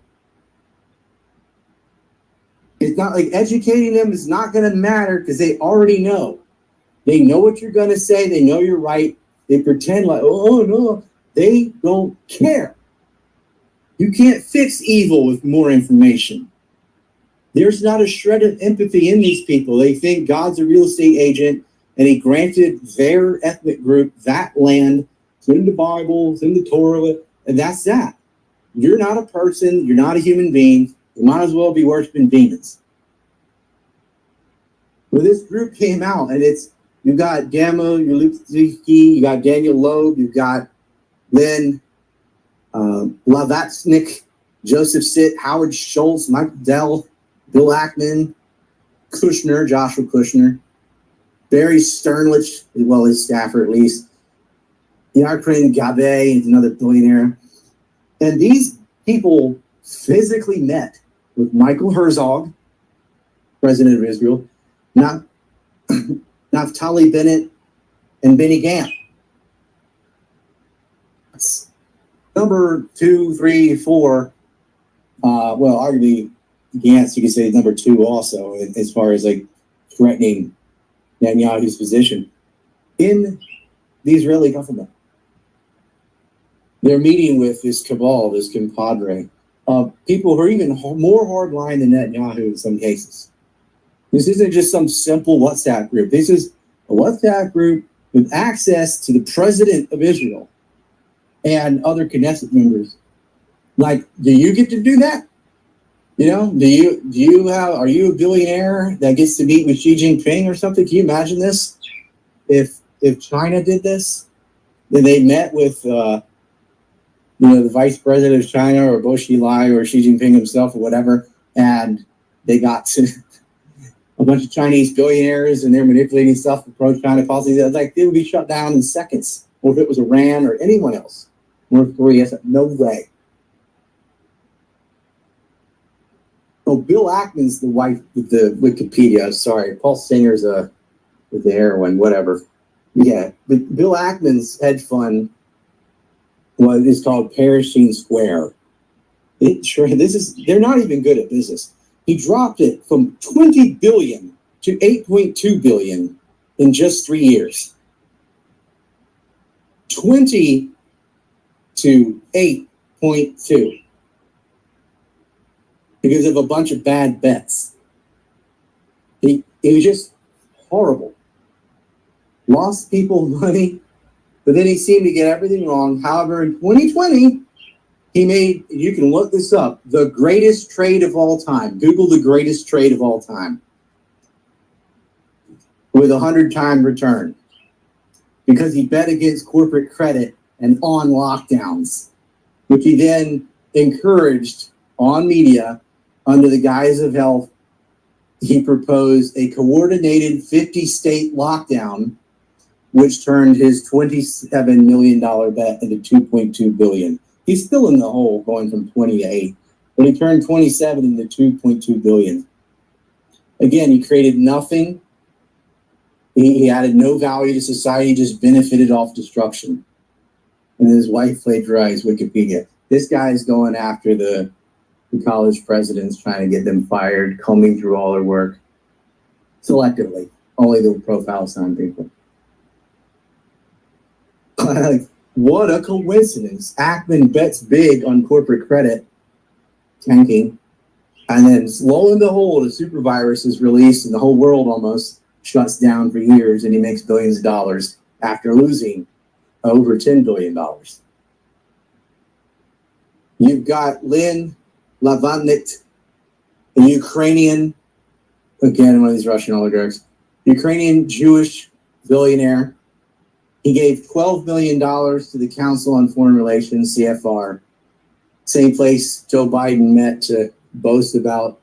It's not like educating them is not going to matter because they already know. They know what you're going to say. They know you're right. They pretend like, oh, no. They don't care. You can't fix evil with more information. There's not a shred of empathy in these people. They think God's a real estate agent and he granted their ethnic group that land. It's in the Bible, it's in the Torah, and that's that. You're not a person. You're not a human being. You might as well be worshiping demons. Well, this group came out, and you got Gamma, you Lutski, you got Daniel Loeb, you got Lynn Blavatsnik, Joseph Sitt, Howard Schultz, Michael Dell, Bill Ackman, Kushner, Joshua Kushner, Barry Sternlich, well, his staffer at least, Yarkrin Gabe is another billionaire. And these people physically met with Michael Herzog, president of Israel, Naftali Bennett, and Benny Gantz. Number 2, 3, 4. Well, arguably Gantz, you could say number 2 also, as far as like threatening Netanyahu's position in the Israeli government. They're meeting with this cabal, this compadre of people who are even more hardline than Netanyahu in some cases. This isn't just some simple WhatsApp group. This is a WhatsApp group with access to the president of Israel and other Knesset members. Like, do you get to do that? You know, are you a billionaire that gets to meet with Xi Jinping or something? Can you imagine this? If China did this, then they met with the vice president of China or Bo Xilai or Xi Jinping himself or whatever, and they got to a bunch of Chinese billionaires and they're manipulating stuff for pro-China policies. Like, they would be shut down in seconds. Or if it was Iran or anyone else, North Korea, no way. Oh, Bill Ackman's the wife with the Wikipedia. Sorry, Paul Singer's with the heroin, whatever. Yeah, but Bill Ackman's hedge fund is called Perishing Square. They're not even good at business. He dropped it from 20 billion to 8.2 billion in just 3 years. 20 to 8.2 because of a bunch of bad bets. It was just horrible. Lost people money, but then he seemed to get everything wrong. However, in 2020, he made, you can look this up, the greatest trade of all time. Google the greatest trade of all time with 100-time return because he bet against corporate credit and on lockdowns, which he then encouraged on media under the guise of health. He proposed a coordinated 50-state lockdown, which turned his $27 million bet into $2.2 billion. He's still in the hole going from 20 to 8, but he turned 27 into $2.2 billion. Again, he created nothing. He added no value to society, just benefited off destruction. And his wife plagiarized Wikipedia. This guy is going after the college presidents, trying to get them fired, combing through all their work selectively, only the pro-Palestine people. What a coincidence. Ackman bets big on corporate credit tanking, and then lo and behold, a super virus is released and the whole world almost shuts down for years, and he makes billions of dollars after losing over $10 billion. You've got Lynn Lavanit, a Ukrainian, again, one of these Russian oligarchs, Ukrainian Jewish billionaire. He gave $12 million to the Council on Foreign Relations, CFR, same place Joe Biden met to boast about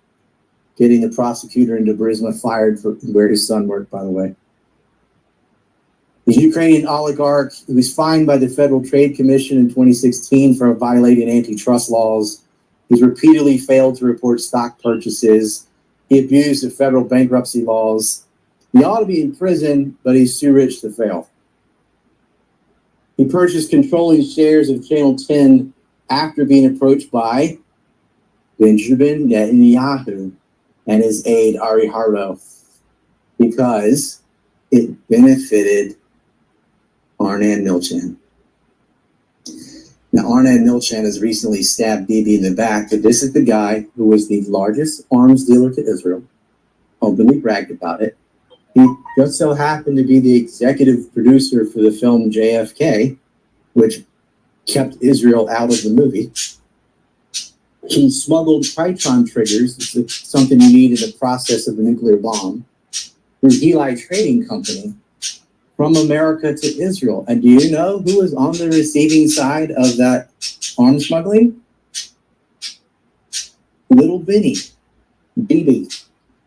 getting the prosecutor in Burisma fired for where his son worked, by the way. The Ukrainian oligarch, he was fined by the Federal Trade Commission in 2016 for violating antitrust laws. He's repeatedly failed to report stock purchases. He abused the federal bankruptcy laws. He ought to be in prison, but he's too rich to fail. He purchased controlling shares of Channel 10 after being approached by Benjamin Netanyahu and his aide Ari Hardo because it benefited Arnan Milchan. Now, Arnan Milchan has recently stabbed Bibi in the back, but this is the guy who was the largest arms dealer to Israel, openly bragged about it. He just so happened to be the executive producer for the film JFK, which kept Israel out of the movie. He smuggled Python triggers, something you need in the process of a nuclear bomb, through Eli Trading Company from America to Israel. And do you know who was on the receiving side of that arms smuggling? Little Bibi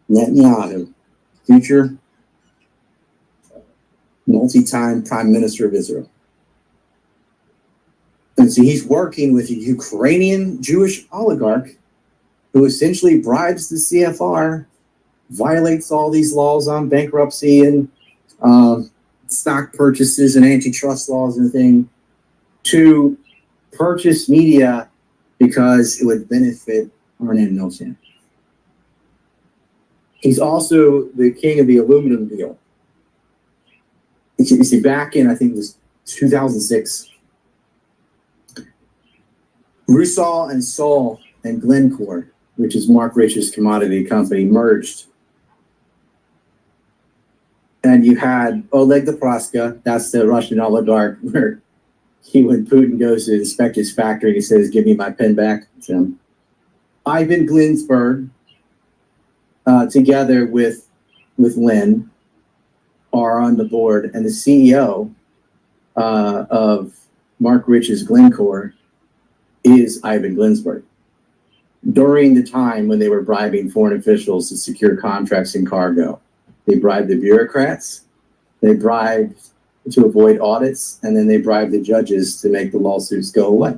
Netanyahu, future multi-time prime minister of Israel. And so he's working with a Ukrainian Jewish oligarch who essentially bribes the CFR, violates all these laws on bankruptcy and stock purchases and antitrust laws and things to purchase media because it would benefit Arnan Milchan. He's also the king of the aluminum deal. You see, back in, I think it was 2006, Rusal and Sol and Glencore, which is Mark Rich's commodity company, merged. And you had Oleg Nepraska, that's the Russian oligarch, where when Putin goes to inspect his factory, he says, "Give me my pen back." So, Ivan Glinsberg, together with Lynn, are on the board, and the CEO of Mark Rich's Glencore is Ivan Glinsberg. During the time when they were bribing foreign officials to secure contracts in cargo, they bribed the bureaucrats, they bribed to avoid audits, and then they bribed the judges to make the lawsuits go away.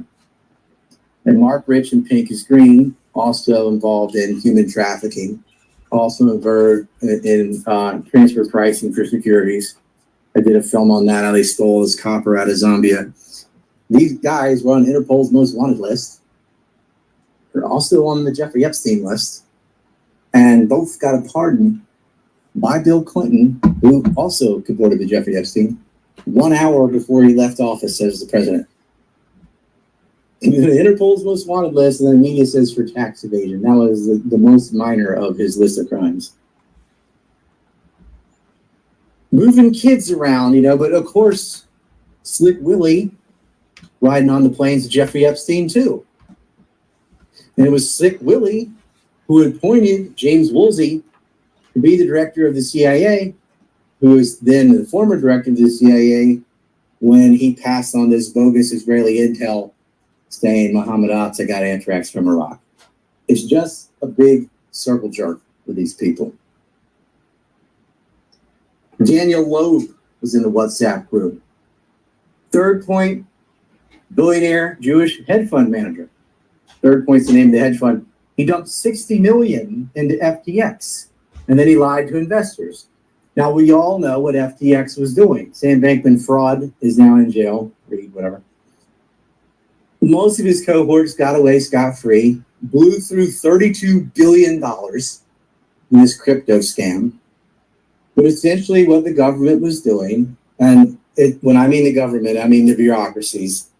And Mark Rich and Pink is Green, also involved in human trafficking, also involved in transfer pricing for securities. I did a film on that, how they stole his copper out of Zambia. These guys were on Interpol's most wanted list. They're also on the Jeffrey Epstein list. And both got a pardon by Bill Clinton, who also supported the Jeffrey Epstein, 1 hour before he left office as the president. Interpol's most wanted list, and then media says for tax evasion. That was the most minor of his list of crimes. Moving kids around, but of course, Slick Willie riding on the planes of Jeffrey Epstein too. And it was Slick Willie who appointed James Woolsey to be the director of the CIA, who was then the former director of the CIA when he passed on this bogus Israeli intel saying Mohammed Atta got anthrax from Iraq. It's just a big circle jerk with these people. Daniel Loeb was in the WhatsApp group. Third point, billionaire Jewish hedge fund manager. Third point's the name of the hedge fund. He dumped $60 million into FTX, and then he lied to investors. Now, we all know what FTX was doing. Sam Bankman Fraud is now in jail, whatever. Most of his cohorts got away scot-free, blew through $32 billion in this crypto scam. But essentially what the government was doing, and when I mean the government, I mean the bureaucracies,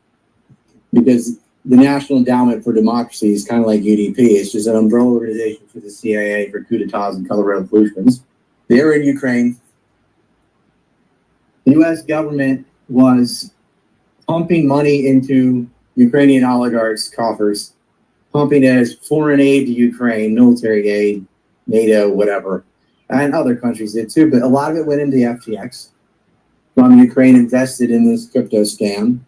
because the National Endowment for Democracy is kind of like UDP. It's just an umbrella organization for the CIA for coup d'etats and color revolutions. They were in Ukraine. The U.S. government was pumping money into Ukrainian oligarchs' coffers, pumping it as foreign aid to Ukraine, military aid, NATO, whatever. And other countries did too, but a lot of it went into FTX. From Ukraine invested in this crypto scam,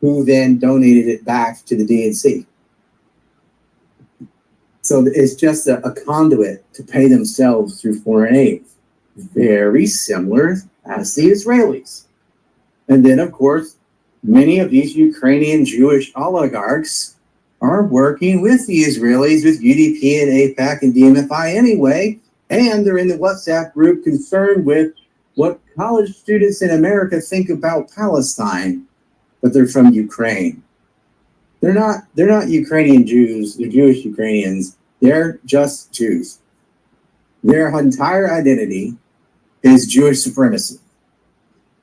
who then donated it back to the DNC. So it's just a conduit to pay themselves through foreign aid. Very similar as the Israelis. And then, of course, many of these Ukrainian Jewish oligarchs are working with the Israelis, with UDP and AIPAC and DMFI anyway, and they're in the WhatsApp group concerned with what college students in America think about Palestine, but they're from Ukraine. They're not Ukrainian Jews, they're Jewish Ukrainians. They're just Jews. Their entire identity is Jewish supremacy.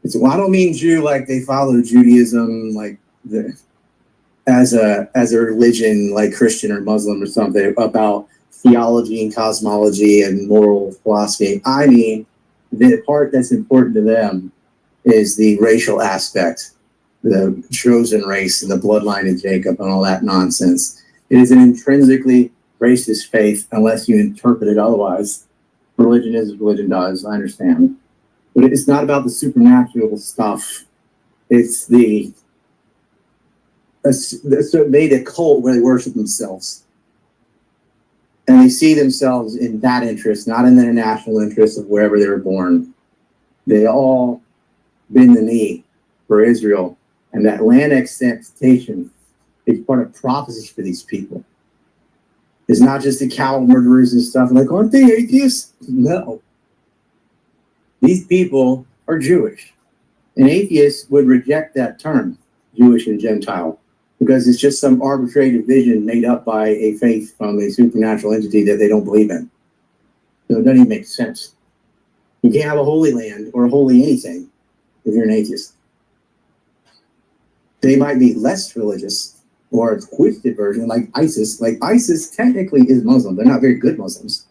I don't mean Jew like they follow Judaism as a religion like Christian or Muslim or something about theology and cosmology and moral philosophy. I mean, the part that's important to them is the racial aspect, the chosen race and the bloodline of Jacob and all that nonsense. It is an intrinsically racist faith unless you interpret it otherwise. Religion is as religion does, I understand. But it's not about the supernatural stuff. It's made a cult where they worship themselves. And they see themselves in that interest, not in their national interest of wherever they were born. They all bend the knee for Israel. And that land acceptation is part of prophecy for these people. It's not just the cow murderers and stuff. Like, aren't they atheists? No. These people are Jewish. An atheist would reject that term, Jewish and Gentile, because it's just some arbitrary division made up by a faith from a supernatural entity that they don't believe in. So it doesn't even make sense. You can't have a holy land or a holy anything if you're an atheist. They might be less religious or a twisted version like ISIS. Like ISIS technically is Muslim. They're not very good Muslims.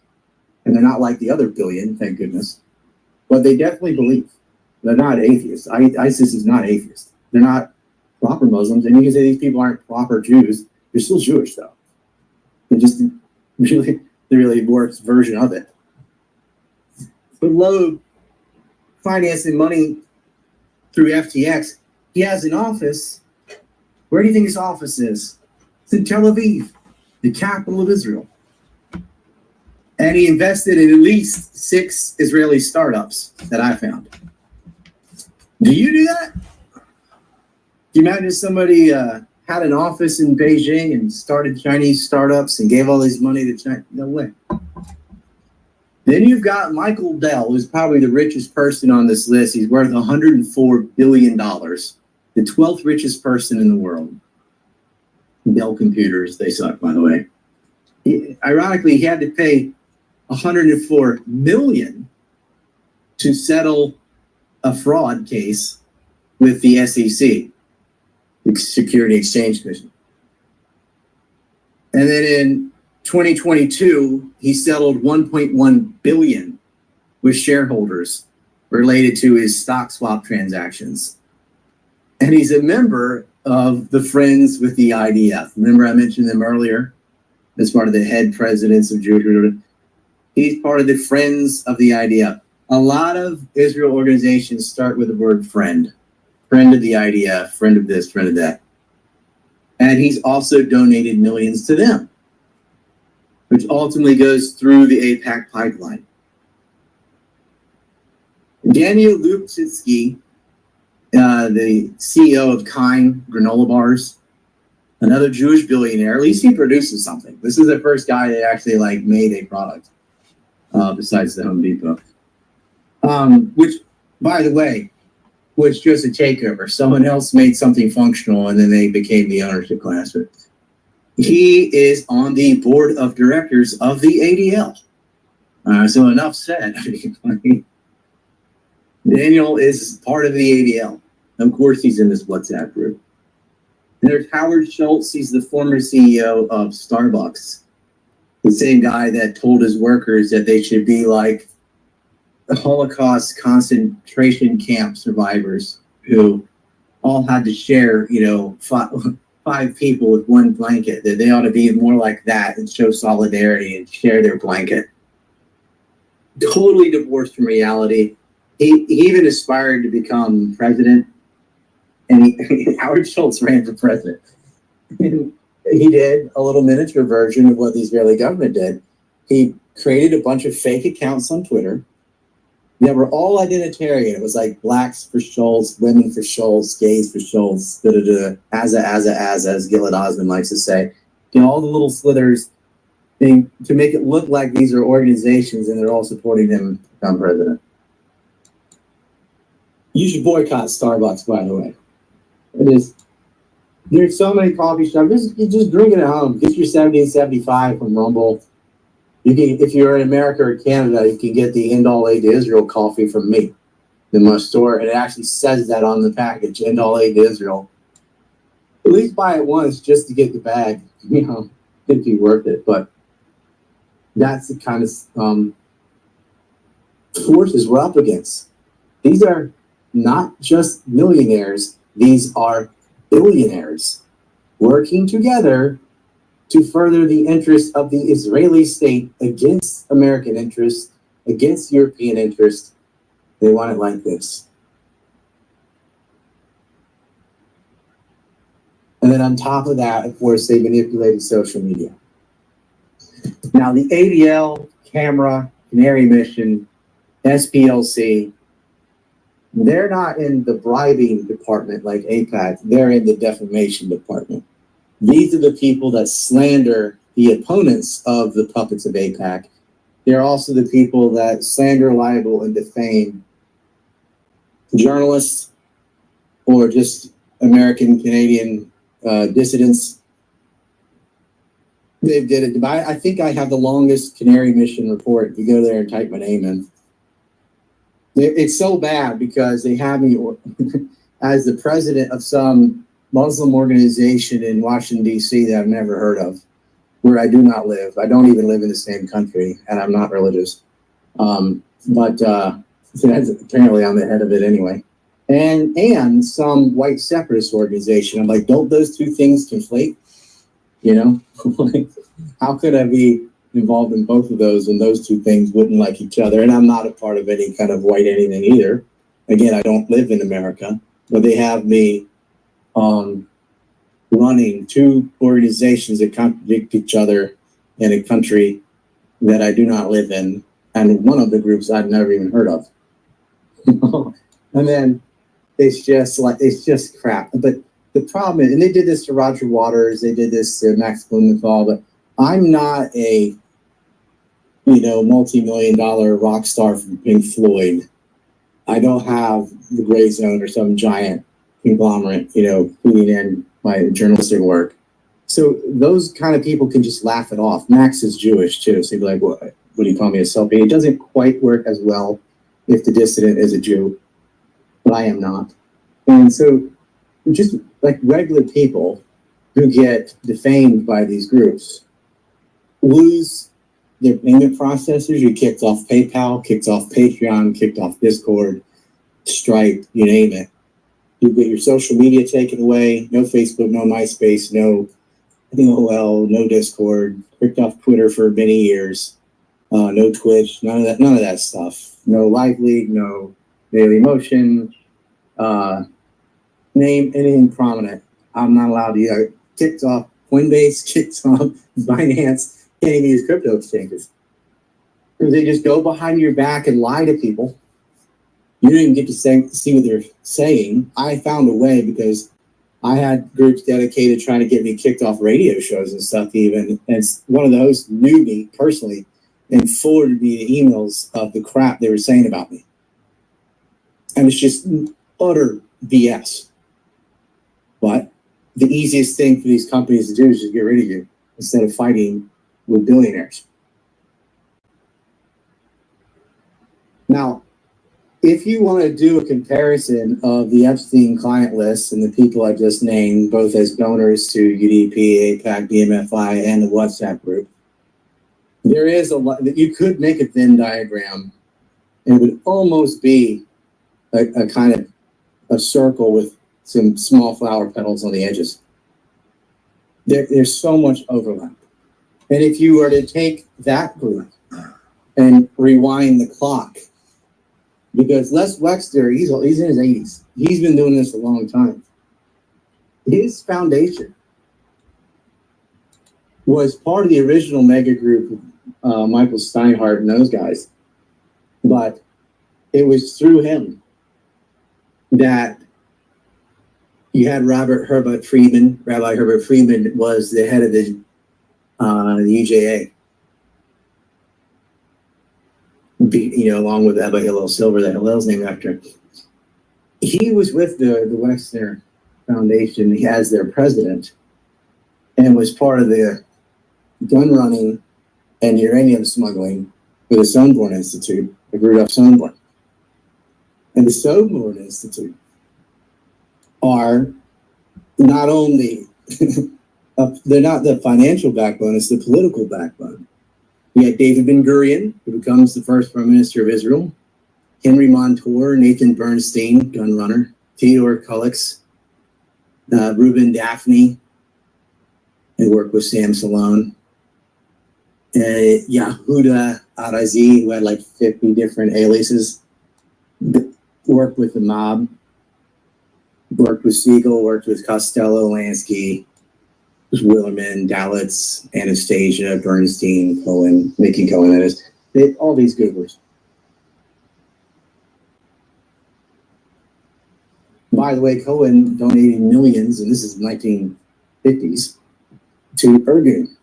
And they're not like the other billion, thank goodness. But they definitely believe. They're not atheists. ISIS is not atheist. They're not proper Muslims. And you can say these people aren't proper Jews. They're still Jewish, though. They're just really, the really worse version of it. But Loeb financing money through FTX, he has an office. Where do you think his office is? It's in Tel Aviv, the capital of Israel. And he invested in at least 6 Israeli startups that I found. Do you do that? Do you imagine somebody had an office in Beijing and started Chinese startups and gave all this money to China? No way. Then you've got Michael Dell, who's probably the richest person on this list. He's worth $104 billion, the 12th richest person in the world. Dell computers, they suck, by the way. Ironically, he had to pay $104 million to settle a fraud case with the SEC, the Security Exchange Commission. And then in 2022, he settled 1.1 billion with shareholders related to his stock swap transactions. And he's a member of the Friends with the IDF. Remember I mentioned them earlier as part of the head presidents of Jewish religion. He's part of the Friends of the IDF. A lot of Israel organizations start with the word friend. Friend of the IDF, friend of this, friend of that. And he's also donated millions to them, which ultimately goes through the AIPAC pipeline. Daniel Lupczynski, the CEO of Kind granola bars, another Jewish billionaire. At least he produces something. This is the first guy that actually made a product besides the Home Depot. Which, by the way, was just a takeover. Someone else made something functional, and then they became the ownership class. But he is on the board of directors of the ADL. So enough said. Daniel is part of the ADL. Of course, he's in this WhatsApp group. And there's Howard Schultz. He's the former CEO of Starbucks. The same guy that told his workers that they should be like the Holocaust concentration camp survivors who all had to share, five people with one blanket, that they ought to be more like that and show solidarity and share their blanket. Totally divorced from reality. He even aspired to become president, and Howard Schultz ran for president. And he did a little miniature version of what the Israeli government did. He created a bunch of fake accounts on Twitter that were all identitarian. It was like blacks for Schultz, women for Schultz, gays for Schultz, as Gilad Osman likes to say. All the little slithers thing to make it look like these are organizations and they're all supporting him to become president. You should boycott Starbucks, by the way. There's so many coffee shops. Just drink it at home. Get your 1775 from Rumble. You can, if you're in America or Canada, you can get the End All Aid to Israel coffee from me in my store, and it actually says that on the package, End All Aid to Israel. At least buy it once just to get the bag. It'd be worth it. But that's the kind of forces we're up against. These are not just millionaires. These are billionaires working together to further the interests of the Israeli state against American interests, against European interests. They want it like this. And then on top of that, of course, they manipulated social media. Now, the ADL, Camera, Canary Mission, SPLC, they're not in the bribing department like AIPAC. They're in the defamation department. These are the people that slander the opponents of the puppets of AIPAC. They're also the people that slander, libel, and defame journalists or just American, Canadian dissidents. They did it. I think I have the longest Canary Mission report. You go there and type my name in. It's so bad because they have me as the president of some Muslim organization in Washington, D.C. that I've never heard of, where I do not live. I don't even live in the same country, and I'm not religious. But so that's, apparently I'm the head of it anyway. And some white separatist organization. I'm like, don't those two things conflate? How could I be involved in both of those and those two things wouldn't like each other? And I'm not a part of any kind of white anything either. Again, I don't live in America, but they have me running two organizations that contradict each other in a country that I do not live in, and one of the groups I've never even heard of. And then it's just crap. But the problem is, and they did this to Roger Waters, they did this to Max Blumenthal, but I'm not a multi-million-dollar rock star from Pink Floyd. I don't have the Gray Zone or some giant conglomerate, feeding in my journalistic work. So those kind of people can just laugh it off. Max is Jewish too, so he'd be like, what do you call me, a selfie? It doesn't quite work as well if the dissident is a Jew, but I am not. And so just like regular people who get defamed by these groups lose their payment processors. You kicked off PayPal, kicked off Patreon, kicked off Discord, Stripe, you name it. You get your social media taken away. No Facebook, no MySpace, no AOL, no Discord. Kicked off Twitter for many years. No Twitch, none of that stuff. No Live League, no Daily Motion. Name anything prominent. I'm not allowed to either. Kicked off Coinbase, kicked off Binance, can't even use crypto exchanges. They just go behind your back and lie to people. You don't even get to see what they're saying. I found a way because I had groups dedicated trying to get me kicked off radio shows and stuff even. And one of those knew me personally and forwarded me the emails of the crap they were saying about me. And it's just utter BS. But the easiest thing for these companies to do is just get rid of you instead of fighting with billionaires. Now, if you want to do a comparison of the Epstein client list and the people I just named, both as donors to UDP, APAC, BMFI, and the WhatsApp group, there is a lot that you could make a Venn diagram. And it would almost be a kind of a circle with some small flower petals on the edges. There's so much overlap. And if you were to take that group and rewind the clock, because Les Wexner, he's in his 80s. He's been doing this a long time. His foundation was part of the original mega group, Michael Steinhardt and those guys. But it was through him that you had Rabbi Herbert Friedman was the head of the UJA. Along with Abba Hillel Silver, that Hillel's named after. He was with the Wexner Foundation as their president and was part of the gun running and uranium smuggling for the Sonborn Institute, the Rudolf Sonborn. And the Sonborn Institute are not only, they're not the financial backbone, it's the political backbone. We had David Ben-Gurion, who becomes the first prime minister of Israel, Henry Montour, Nathan Bernstein, gun runner, Theodore Kullix, Reuben Daphne, who worked with Sam Salone, Yehuda Arazi, who had like 50 different aliases, worked with the mob, worked with Siegel, worked with Costello, Lansky, Willerman, Dalitz, Anastasia, Bernstein, Cohen, Mickey Cohen, that is. All these goobers. By the way, Cohen donated millions, and this is 1950s, to Irgun,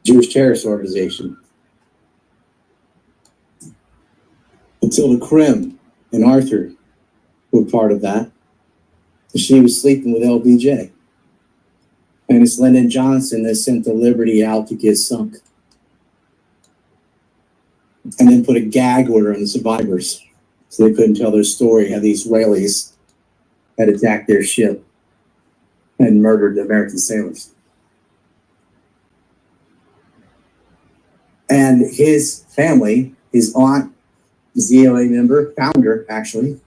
Jewish terrorist organization. Until the Krim and Arthur were part of that. She was sleeping with LBJ. And it's Lyndon Johnson that sent the Liberty out to get sunk. And then put a gag order on the survivors so they couldn't tell their story how these Israelis had attacked their ship and murdered the American sailors. And his family, his aunt, ZOA member, founder actually,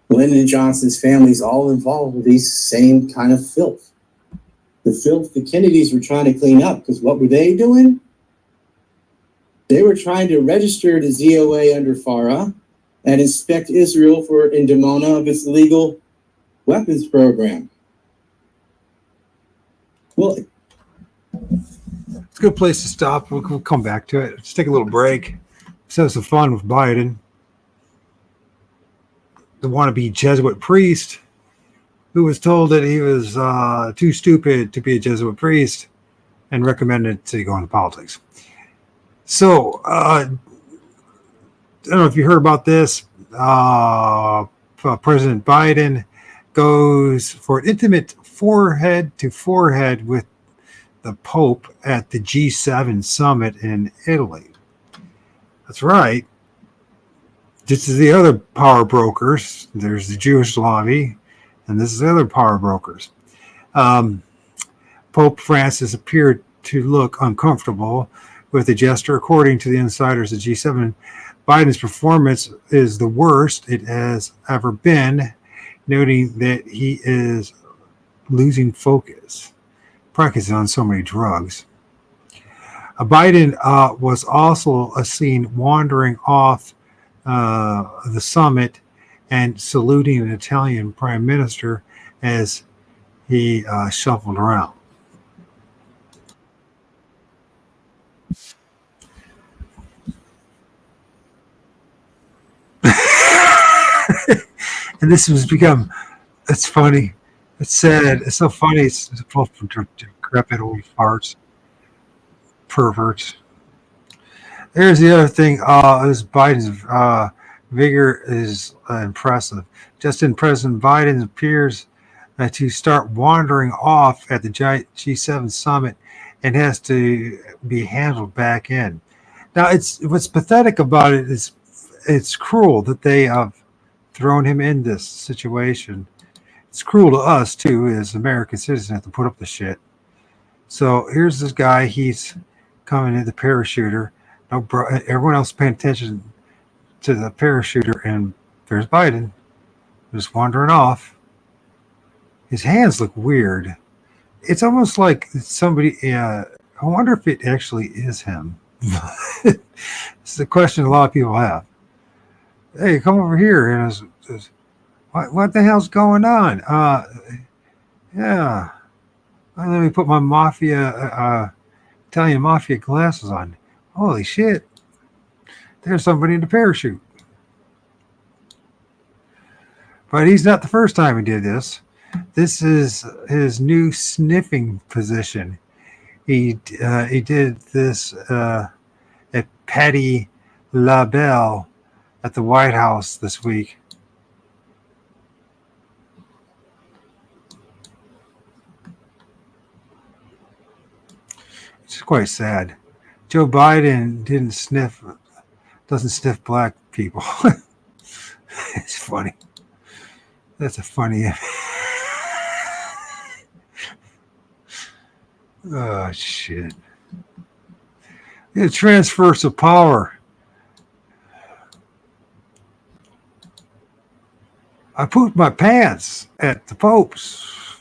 Lyndon Johnson's family is all involved with these same kind of filth. The filth the Kennedys were trying to clean up, because what were they doing? They were trying to register the ZOA under FARA and inspect Israel in Dimona of its illegal weapons program. Well, it's a good place to stop. We'll come back to it. Let's take a little break. Let's have some fun with Biden. The wannabe Jesuit priest who was told that he was too stupid to be a Jesuit priest and recommended to go into politics. So, I don't know if you heard about this. President Biden goes for an intimate forehead-to-forehead with the Pope at the G7 summit in Italy. That's right. Just as the other power brokers, there's the Jewish lobby, And this is the other power brokers. Pope Francis appeared to look uncomfortable with the gesture. According to the insiders at G7, Biden's performance is the worst it has ever been, noting that he is losing focus. Probably because he's on so many drugs. Biden was also seen wandering off the summit and saluting an Italian prime minister as he shuffled around. And this has become, it's funny, it's sad, it's so funny, it's both decrepit old farts, perverts. Here's the other thing, is Biden's vigor is impressive. Just in President Biden appears to start wandering off at the G7 summit and has to be handled back in. Now, it's what's pathetic about it is it's cruel that they have thrown him in this situation. It's cruel to us too, as American citizens, have to put up the shit. So here's this guy. He's coming in the parachuter. No, bro, everyone else paying attention to the parachuter, and there's Biden just wandering off. His hands look weird. It's almost like somebody. I wonder if it actually is him. It's a question a lot of people have. Hey, come over here. And what the hell's going on? Yeah. Let me put my Italian mafia glasses on. Holy shit. There's somebody in the parachute. But he's not the first time he did this. This is his new sniffing position. He did this at Patti LaBelle at the White House this week. It's quite sad. Joe Biden doesn't sniff black people. It's funny. That's a funny. Oh, shit. The transfers of power. I pooped my pants at the Pope's.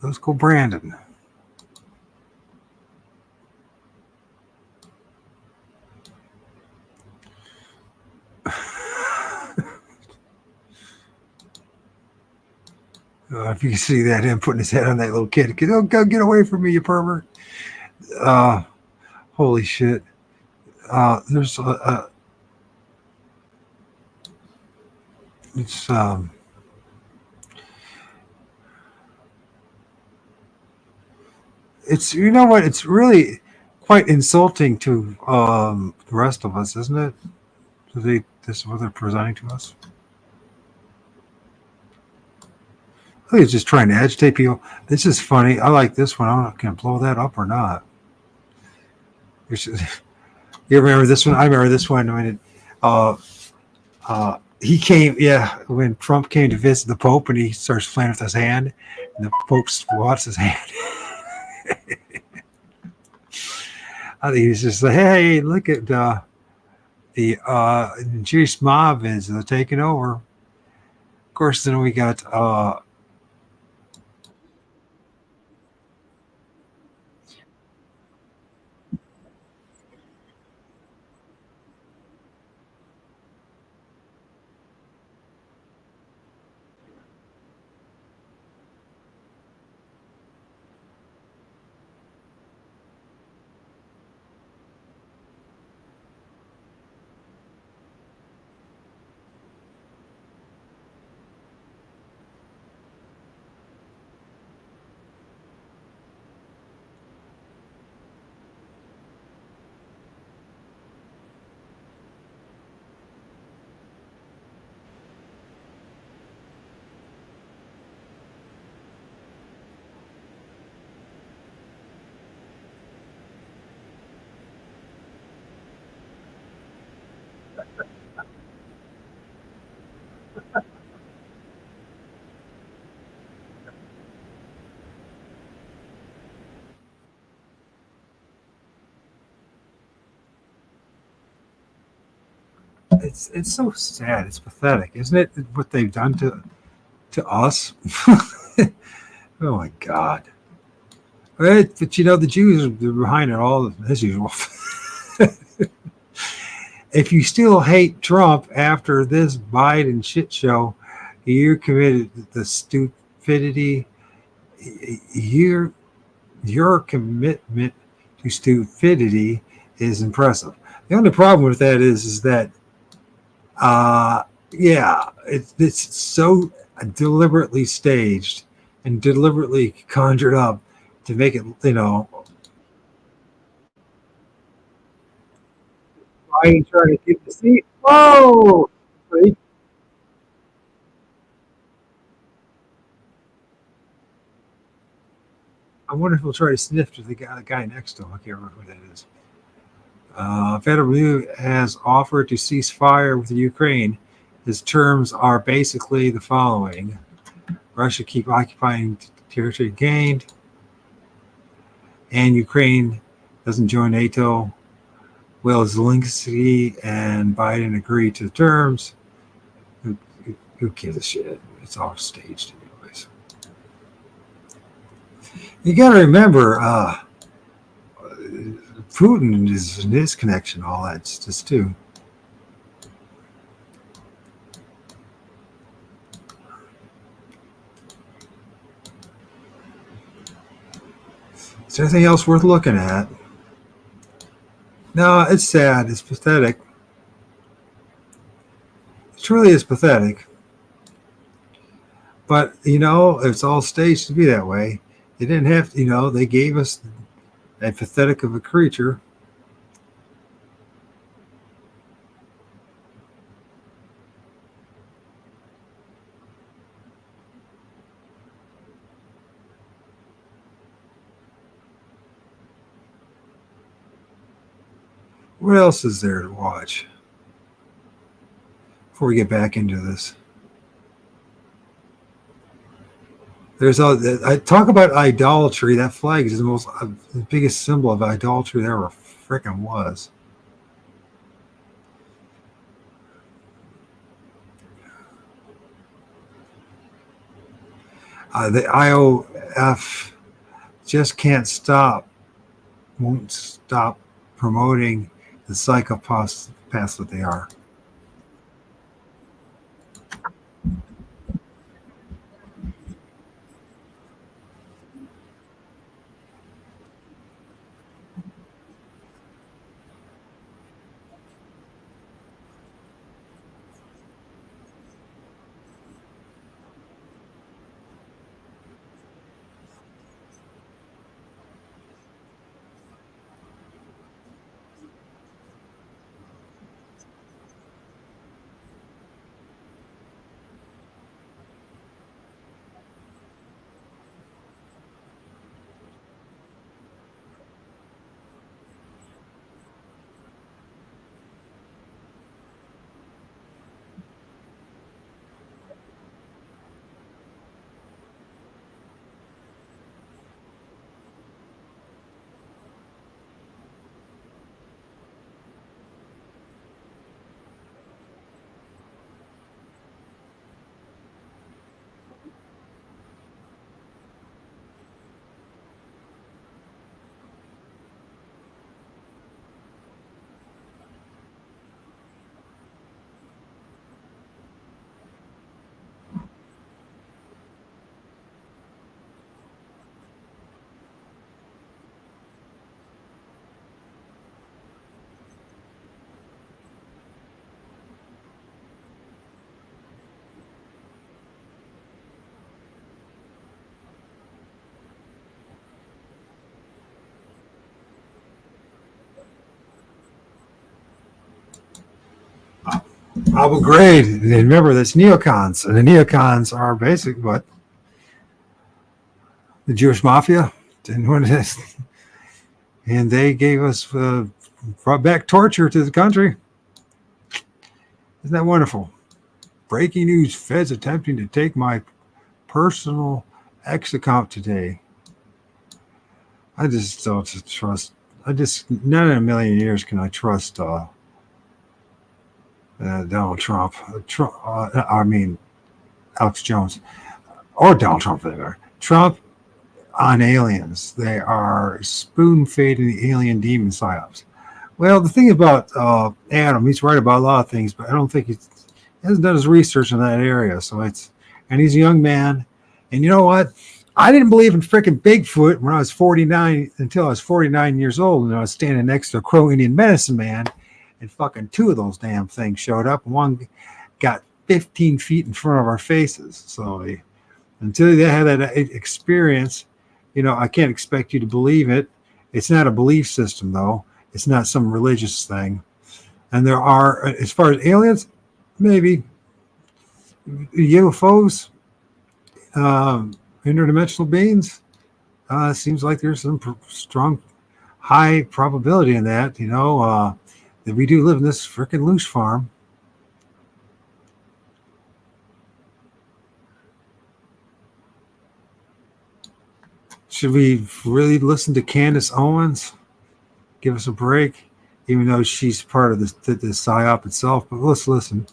Let's go, Brandon. If you can see that, him putting his head on that little kid. Oh, go get away from me, you pervert. Holy shit. There's it's you know what, it's really quite insulting to the rest of us, isn't it? This is what they're presenting to us. I think it's just trying to agitate people. This is funny. I like this one. I don't know if I can blow that up or not. You remember this one? I remember this one when he came, when Trump came to visit the Pope and he starts playing with his hand and the Pope swats his hand. I think he's just like, hey, look at the Jewish mob is taking over. Of course, then we got it's so sad. It's pathetic, isn't it? What they've done to us. Oh my God! But you know, the Jews are behind it all as usual. If you still hate Trump after this Biden shit show, you're committed to the stupidity. Your commitment to stupidity is impressive. The only problem with that is that yeah, it's so deliberately staged and deliberately conjured up to make it, you know, why are you trying to keep the seat? Whoa! I wonder if he'll try to sniff to the guy next to him. I can't remember who that is. Federal Review has offered to cease fire with Ukraine. His terms are basically the following: Russia keep occupying territory gained, and Ukraine doesn't join NATO. Will Zelensky and Biden agree to the terms? Who gives a shit? It's all staged anyways. You got to remember, Putin is in his connection, all that's just too. Is there anything else worth looking at? No, it's sad. It's pathetic. It truly is pathetic. But, you know, it's all staged to be that way. They didn't have to, you know, they gave us a pathetic of a creature. What else is there to watch before we get back into this? There's I talk about idolatry. That flag is the biggest symbol of idolatry there ever freaking was. The IOF just can't stop, won't stop promoting the psychopaths that they are. Abu Ghraib, and remember that's neocons, and the neocons are basically what the Jewish mafia, and they gave us brought back torture to the country. Isn't that wonderful? Breaking news: Feds attempting to take my personal X account today. I just don't trust. Not in a million years can I trust Donald Trump. I mean, Alex Jones, or Donald Trump, for that matter. Trump on aliens. They are spoon-feeding the alien demon psyops. Well, the thing about Adam, he's right about a lot of things, but I don't think he hasn't done his research in that area. So and he's a young man. And you know what? I didn't believe in freaking Bigfoot when I was 49 until I was 49 years old, and I was standing next to a Crow Indian medicine man, and fucking two of those damn things showed up. One got 15 feet in front of our faces. So until they had that experience, I can't expect you to believe it. It's not a belief system, though. It's not some religious thing. And there are, as far as aliens, maybe UFOs, interdimensional beings. Seems like there's some strong, high probability in that. That we do live in this freaking Loosh farm. Should we really listen to Candace Owens? Give us a break, even though she's part of the psyop itself. But let's listen.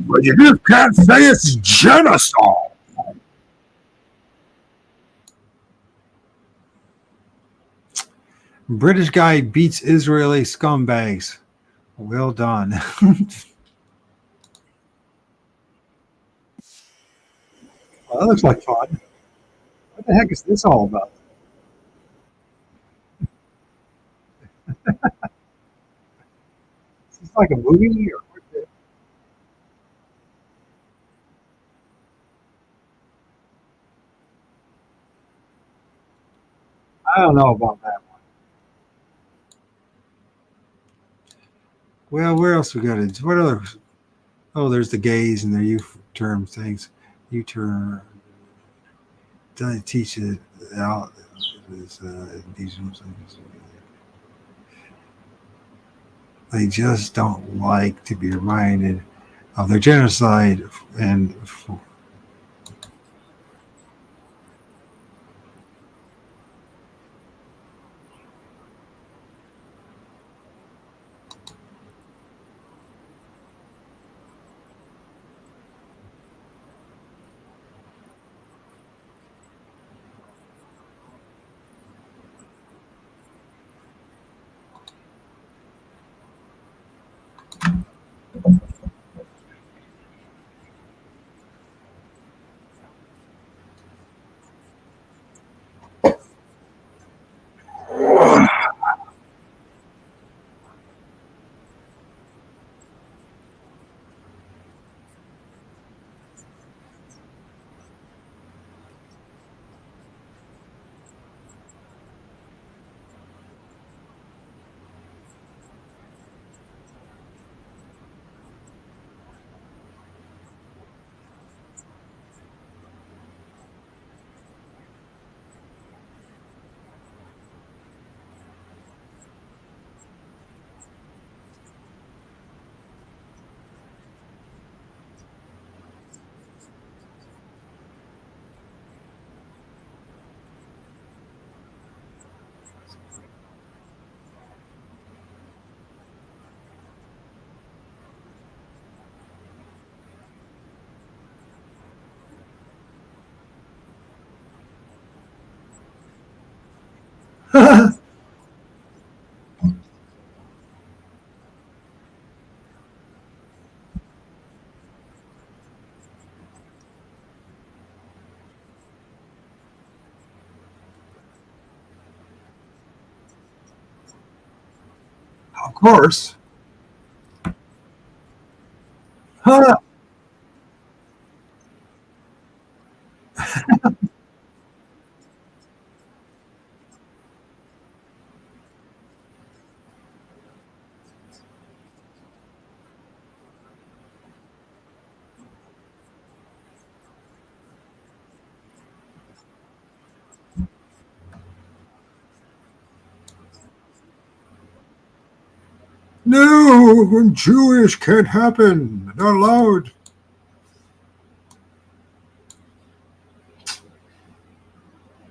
But you just can't say it's genocide. British guy beats Israeli scumbags. Well done. Well, that looks like fun. What the heck is this all about? Is this like a movie or what? I don't know about that one. Well, where else we got it? What other? Oh, there's the gays and their U-term things. U-term. Doesn't teach it out. They just don't like to be reminded of their genocide and. Of course. Huh. No, Jewish can't happen. Not allowed.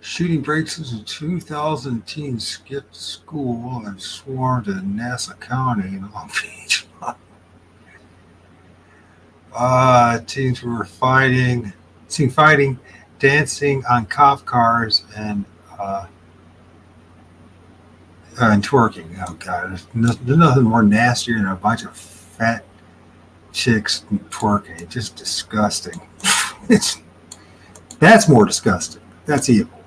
Shooting breaks into 2,000 teens skipped school and swarmed in Nassau County in Long Beach. Teens were seen fighting, dancing on cop cars, and twerking. Oh God, there's nothing more nastier than a bunch of fat chicks twerking. It's just disgusting. That's more disgusting. That's evil.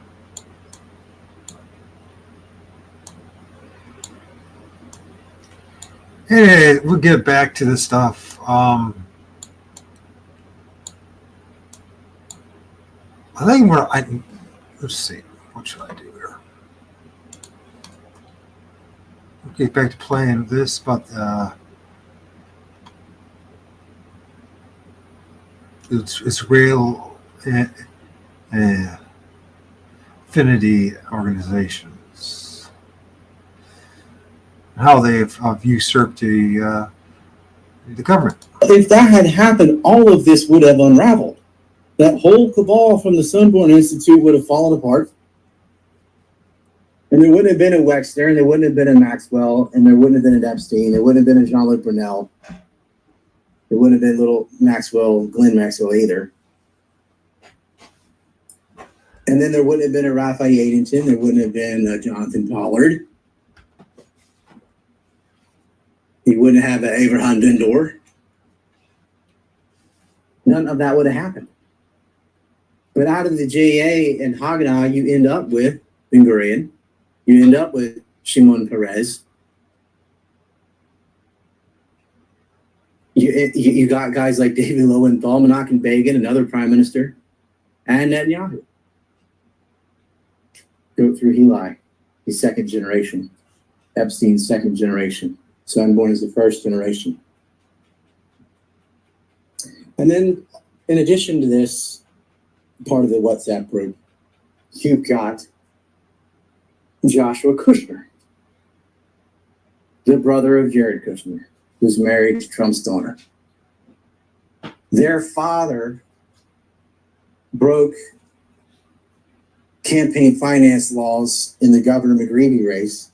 Hey, we'll get back to the stuff. I think let's see. What should I do here? We'll get back to playing this, but Israel affinity organizations, how they've usurped the government. If that had happened, all of this would have unraveled. That whole cabal from the Sunborn Institute would have fallen apart. And there wouldn't have been a Wexner, and there wouldn't have been a Maxwell, and there wouldn't have been an Epstein, there wouldn't have been a Jean-Luc Brunel. It wouldn't have been little Glenn Maxwell either. And then there wouldn't have been a Raphael Yadenton. There wouldn't have been a Jonathan Pollard. You wouldn't have an Abraham Dindor. None of that would have happened. But out of the JA and Haganah, you end up with Ben Gurion. You end up with Shimon Peres. You got guys like David Lowenthal, Menachem Begin, another prime minister, and Netanyahu. Go through Heli, he's second generation. Epstein's second generation. Sonborn is the first generation. And then, in addition to this, part of the WhatsApp group, you've got Joshua Kushner, the brother of Jared Kushner, who's married to Trump's daughter. Their father broke campaign finance laws in the Governor McGreevey race,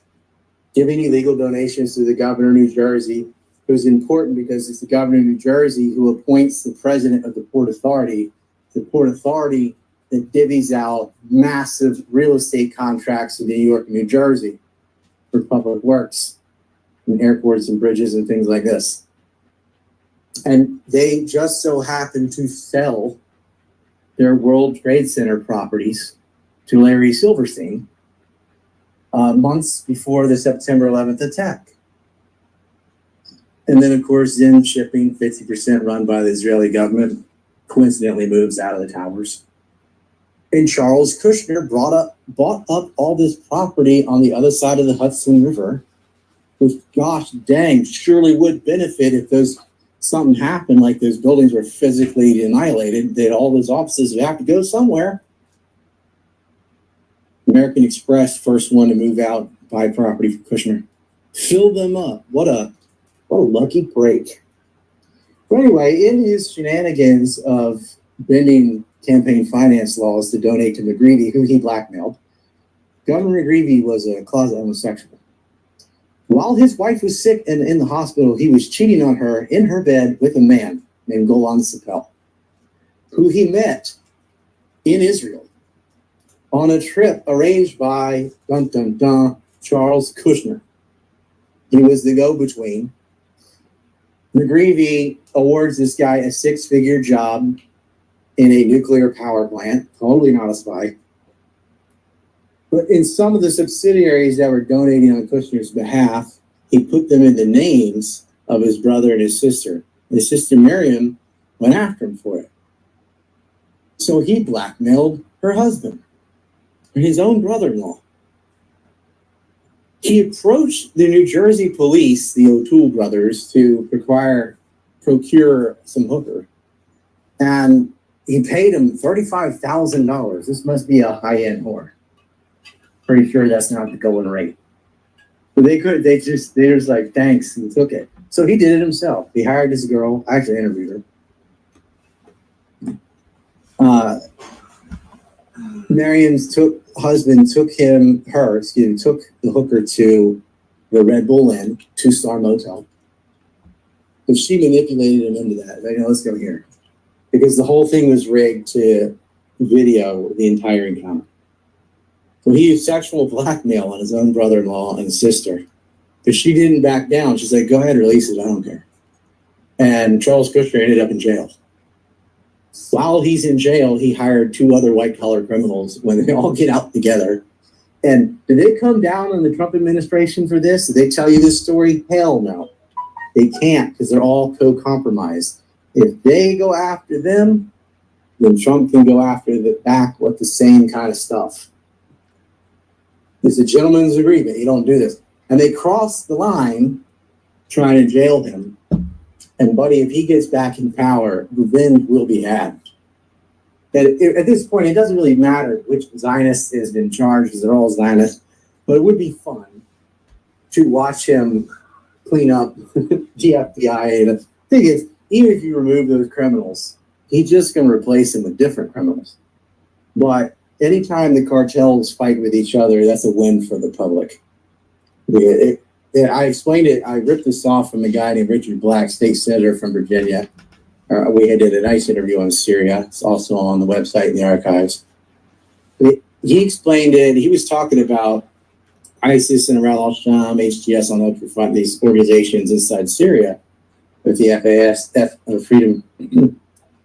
giving illegal donations to the governor of New Jersey. It was important because it's the governor of New Jersey who appoints the president of the Port Authority that divvies out massive real estate contracts in New York and New Jersey for public works and airports and bridges and things like this. And they just so happen to sell their World Trade Center properties to Larry Silverstein months before the September 11th attack. And then, of course, Zim Shipping, 50% run by the Israeli government, coincidentally moves out of the towers. And Charles Kushner bought up all this property on the other side of the Hudson River, which, gosh dang, surely would benefit if something happened, like those buildings were physically annihilated, that all those offices would have to go somewhere. American Express, first one to move out, buy property for Kushner. Fill them up. What a lucky break. But anyway, in his shenanigans of bending campaign finance laws to donate to McGreevey, who he blackmailed, Governor McGreevey was a closet homosexual. While his wife was sick and in the hospital, he was cheating on her in her bed with a man named Golan Sapel, who he met in Israel on a trip arranged by Charles Kushner. He was the go-between. McGreevey awards this guy a 6-figure job in a nuclear power plant, totally not a spy. But in some of the subsidiaries that were donating on Kushner's behalf, he put them in the names of his brother and his sister. His sister Miriam went after him for it. So he blackmailed her husband, his own brother-in-law. He approached the New Jersey police, the O'Toole brothers, to procure some hooker. And he paid him $35,000. This must be a high-end whore. Pretty sure that's not the going rate. But they just like, thanks, and took it. So he did it himself. He hired this girl. I actually interviewed her. Miriam's husband took the hooker to the Red Bull Inn, 2-star motel. So she manipulated him into that. Like, no, let's go here. Because the whole thing was rigged to video the entire encounter. So he used sexual blackmail on his own brother-in-law and sister. But she didn't back down. She's like, go ahead, release it. I don't care. And Charles Kushner ended up in jail. While he's in jail, he hired 2 other white-collar criminals when they all get out together. And did they come down on the Trump administration for this? Did they tell you this story? Hell no. They can't, because they're all co-compromised. If they go after them, then Trump can go after back with the same kind of stuff. It's a gentleman's agreement. You don't do this. And they cross the line trying to jail him. And buddy, if he gets back in power, revenge will be had. At this point, it doesn't really matter which Zionist is in charge, because they're all Zionists. But it would be fun to watch him clean up the FBI. And the thing is, even if you remove those criminals, he's just going to replace them with different criminals. But anytime the cartels fight with each other, that's a win for the public. I explained it. I ripped this off from a guy named Richard Black, state senator from Virginia. We did a nice interview on Syria. It's also on the website in the archives. He explained it. He was talking about ISIS and Aral al-Sham, HTS on the Ultra Front, these organizations inside Syria with the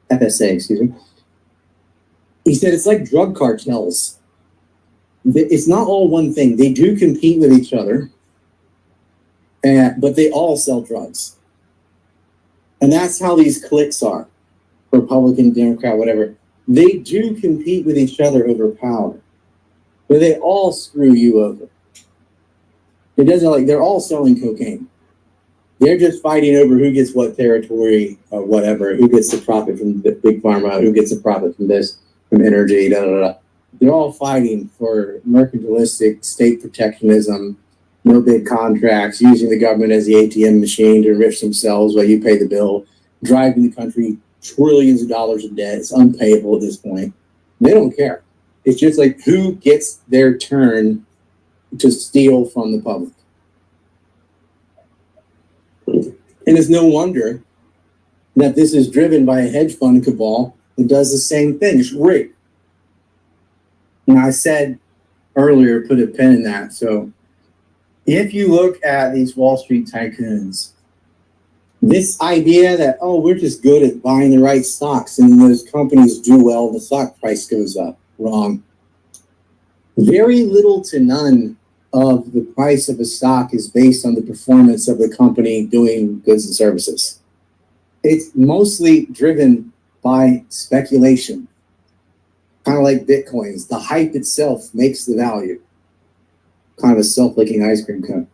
FSA, excuse me. He said it's like drug cartels. It's not all one thing. They do compete with each other, but they all sell drugs. And that's how these cliques are, Republican, Democrat, whatever. They do compete with each other over power, but they all screw you over. It doesn't like they're all selling cocaine. They're just fighting over who gets what territory or whatever, who gets the profit from the big pharma, who gets the profit from this, from energy, da da da. They're all fighting for mercantilistic state protectionism, no big contracts, using the government as the ATM machine to enrich themselves while you pay the bill, driving the country trillions of dollars in debt. It's unpayable at this point. They don't care. It's just like who gets their turn to steal from the public. And it's no wonder that this is driven by a hedge fund cabal that does the same thing. It's rigged. And I said earlier, put a pin in that. So if you look at these Wall Street tycoons, this idea that, oh, we're just good at buying the right stocks and those companies do well, the stock price goes up. Wrong. Very little to none of the price of a stock is based on the performance of the company doing goods and services. It's mostly driven by speculation, kind of like Bitcoins. The hype itself makes the value, kind of a self-licking ice cream cone.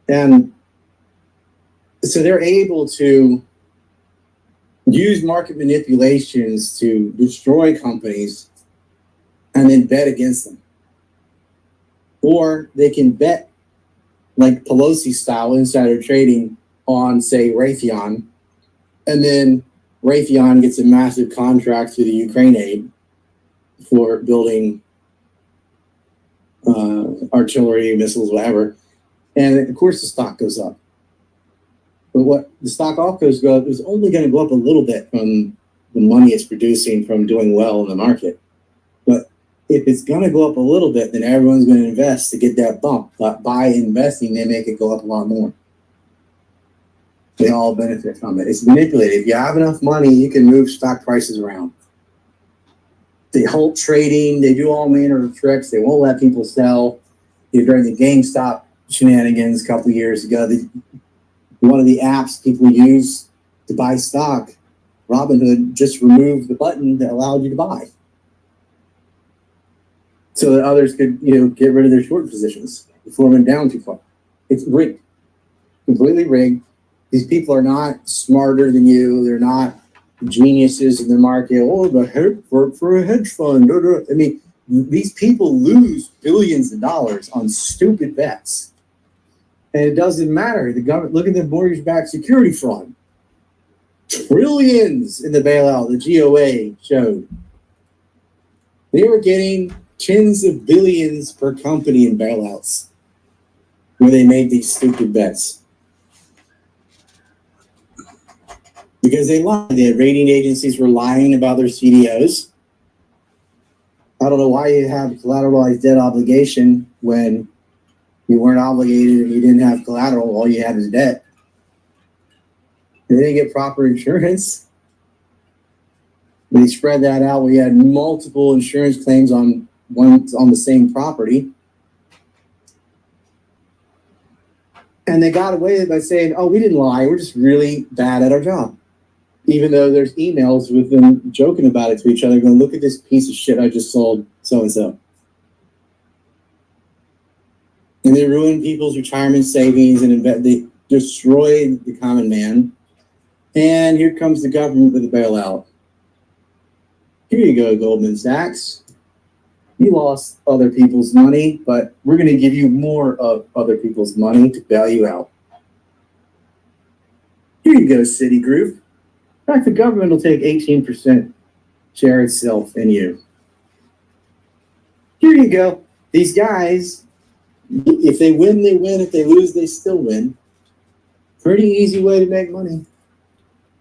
And so they're able to use market manipulations to destroy companies and then bet against them. Or they can bet, like Pelosi style insider trading, on, say, Raytheon, and then Raytheon gets a massive contract through the Ukraine aid for building artillery, missiles, whatever. And of course the stock goes up. But what the stock goes up is only going to go up a little bit from the money it's producing from doing well in the market. But if it's going to go up a little bit, then everyone's going to invest to get that bump. But by investing, they make it go up a lot more. They all benefit from it. It's manipulated. If you have enough money, you can move stock prices around. They halt trading. They do all manner of tricks. They won't let people sell. During the GameStop shenanigans a couple of years ago, one of the apps people use to buy stock, Robinhood, just removed the button that allowed you to buy, so that others could, get rid of their short positions before it went down too far. It's rigged, completely rigged. These people are not smarter than you. They're not geniuses in the market. Oh, the head for a hedge fund. I mean, these people lose billions of dollars on stupid bets. And it doesn't matter. The government, look at the mortgage-backed security fraud. Trillions in the bailout, the GOA showed. They were getting tens of billions per company in bailouts where they made these stupid bets. Because they lied. The rating agencies were lying about their CDOs. I don't know why you have collateralized debt obligation when you weren't obligated and you didn't have collateral. All you had was debt. They didn't get proper insurance. They spread that out. We had multiple insurance claims on the same property. And they got away with it by saying, oh, we didn't lie. We're just really bad at our job. Even though there's emails with them joking about it to each other, going, look at this piece of shit I just sold so-and-so. And they ruined people's retirement savings and they destroyed the common man. And here comes the government with a bailout. Here you go, Goldman Sachs. You lost other people's money, but we're going to give you more of other people's money to bail you out. Here you go, Citigroup. In fact, the government will take 18% share itself in you. Here you go. These guys If they win, they win. If they lose, they still win. Pretty easy way to make money.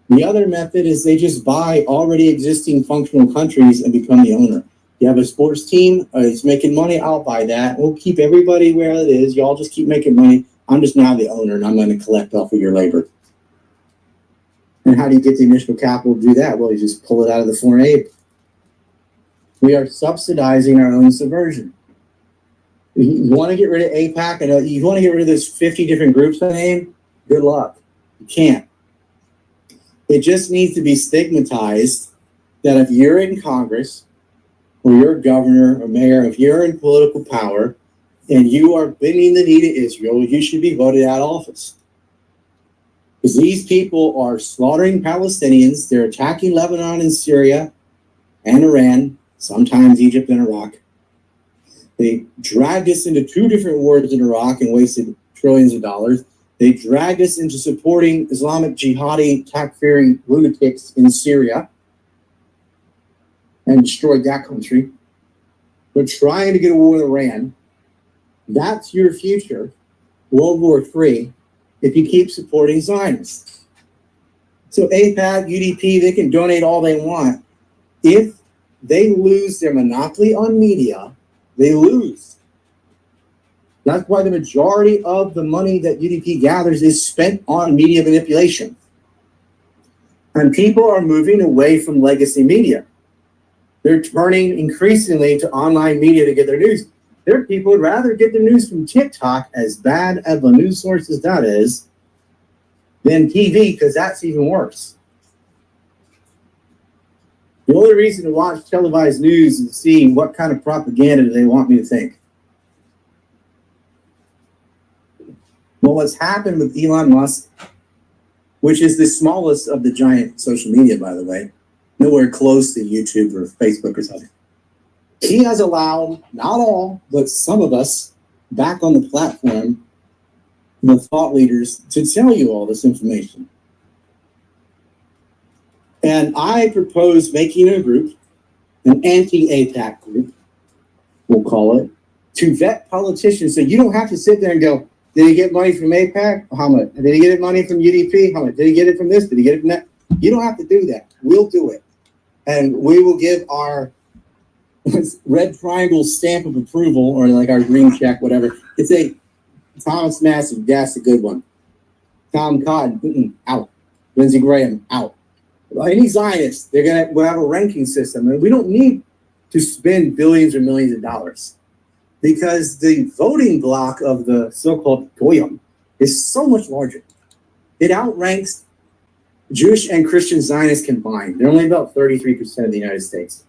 The other method is they just buy already existing functional countries and become the owner. You have a sports team, it's making money, I'll buy that. We'll keep everybody where it is. Y'all just keep making money. I'm just now the owner and I'm going to collect off of your labor. And how do you get the initial capital to do that? Well, you just pull it out of the foreign aid. We are subsidizing our own subversion. You want to get rid of AIPAC and you want to get rid of those 50 different groups I named? Good luck. You can't. It just needs to be stigmatized that if you're in Congress or you're a governor or mayor, if you're in political power and you are bending the knee to Israel, you should be voted out of office. Because these people are slaughtering Palestinians. They're attacking Lebanon and Syria and Iran, sometimes Egypt and Iraq. They dragged us into 2 different wars in Iraq and wasted trillions of dollars. They dragged us into supporting Islamic jihadi takfiri lunatics in Syria and destroyed that country. They're trying to get a war with Iran. That's your future, World War III, if you keep supporting Zionists. So AIPAC, UDP, they can donate all they want. If they lose their monopoly on media, they lose. That's why the majority of the money that UDP gathers is spent on media manipulation. And people are moving away from legacy media. They're turning increasingly to online media to get their news. There are people who'd rather get their news from TikTok, as bad of a news source as that is, than TV, because that's even worse. The only reason to watch televised news is to see what kind of propaganda they want me to think. Well, what's happened with Elon Musk, which is the smallest of the giant social media, by the way, nowhere close to YouTube or Facebook or something. He has allowed, not all, but some of us back on the platform, the thought leaders, to tell you all this information. And I propose making a group, an anti-AIPAC group, we'll call it, to vet politicians so you don't have to sit there and go, did he get money from AIPAC? How much? Did he get money from UDP? How much? Did he get it from this? Did he get it from that? You don't have to do that. We'll do it. And we will give our red triangle stamp of approval, or like our green check, whatever. It's a Thomas Massey, that's a good one. Tom Cotton, out. Lindsey Graham, out. Any Zionists, we'll have a ranking system. And we don't need to spend billions or millions of dollars, because the voting bloc of the so-called Goyim is so much larger. It outranks Jewish and Christian Zionists combined. They're only about 33% of the United States.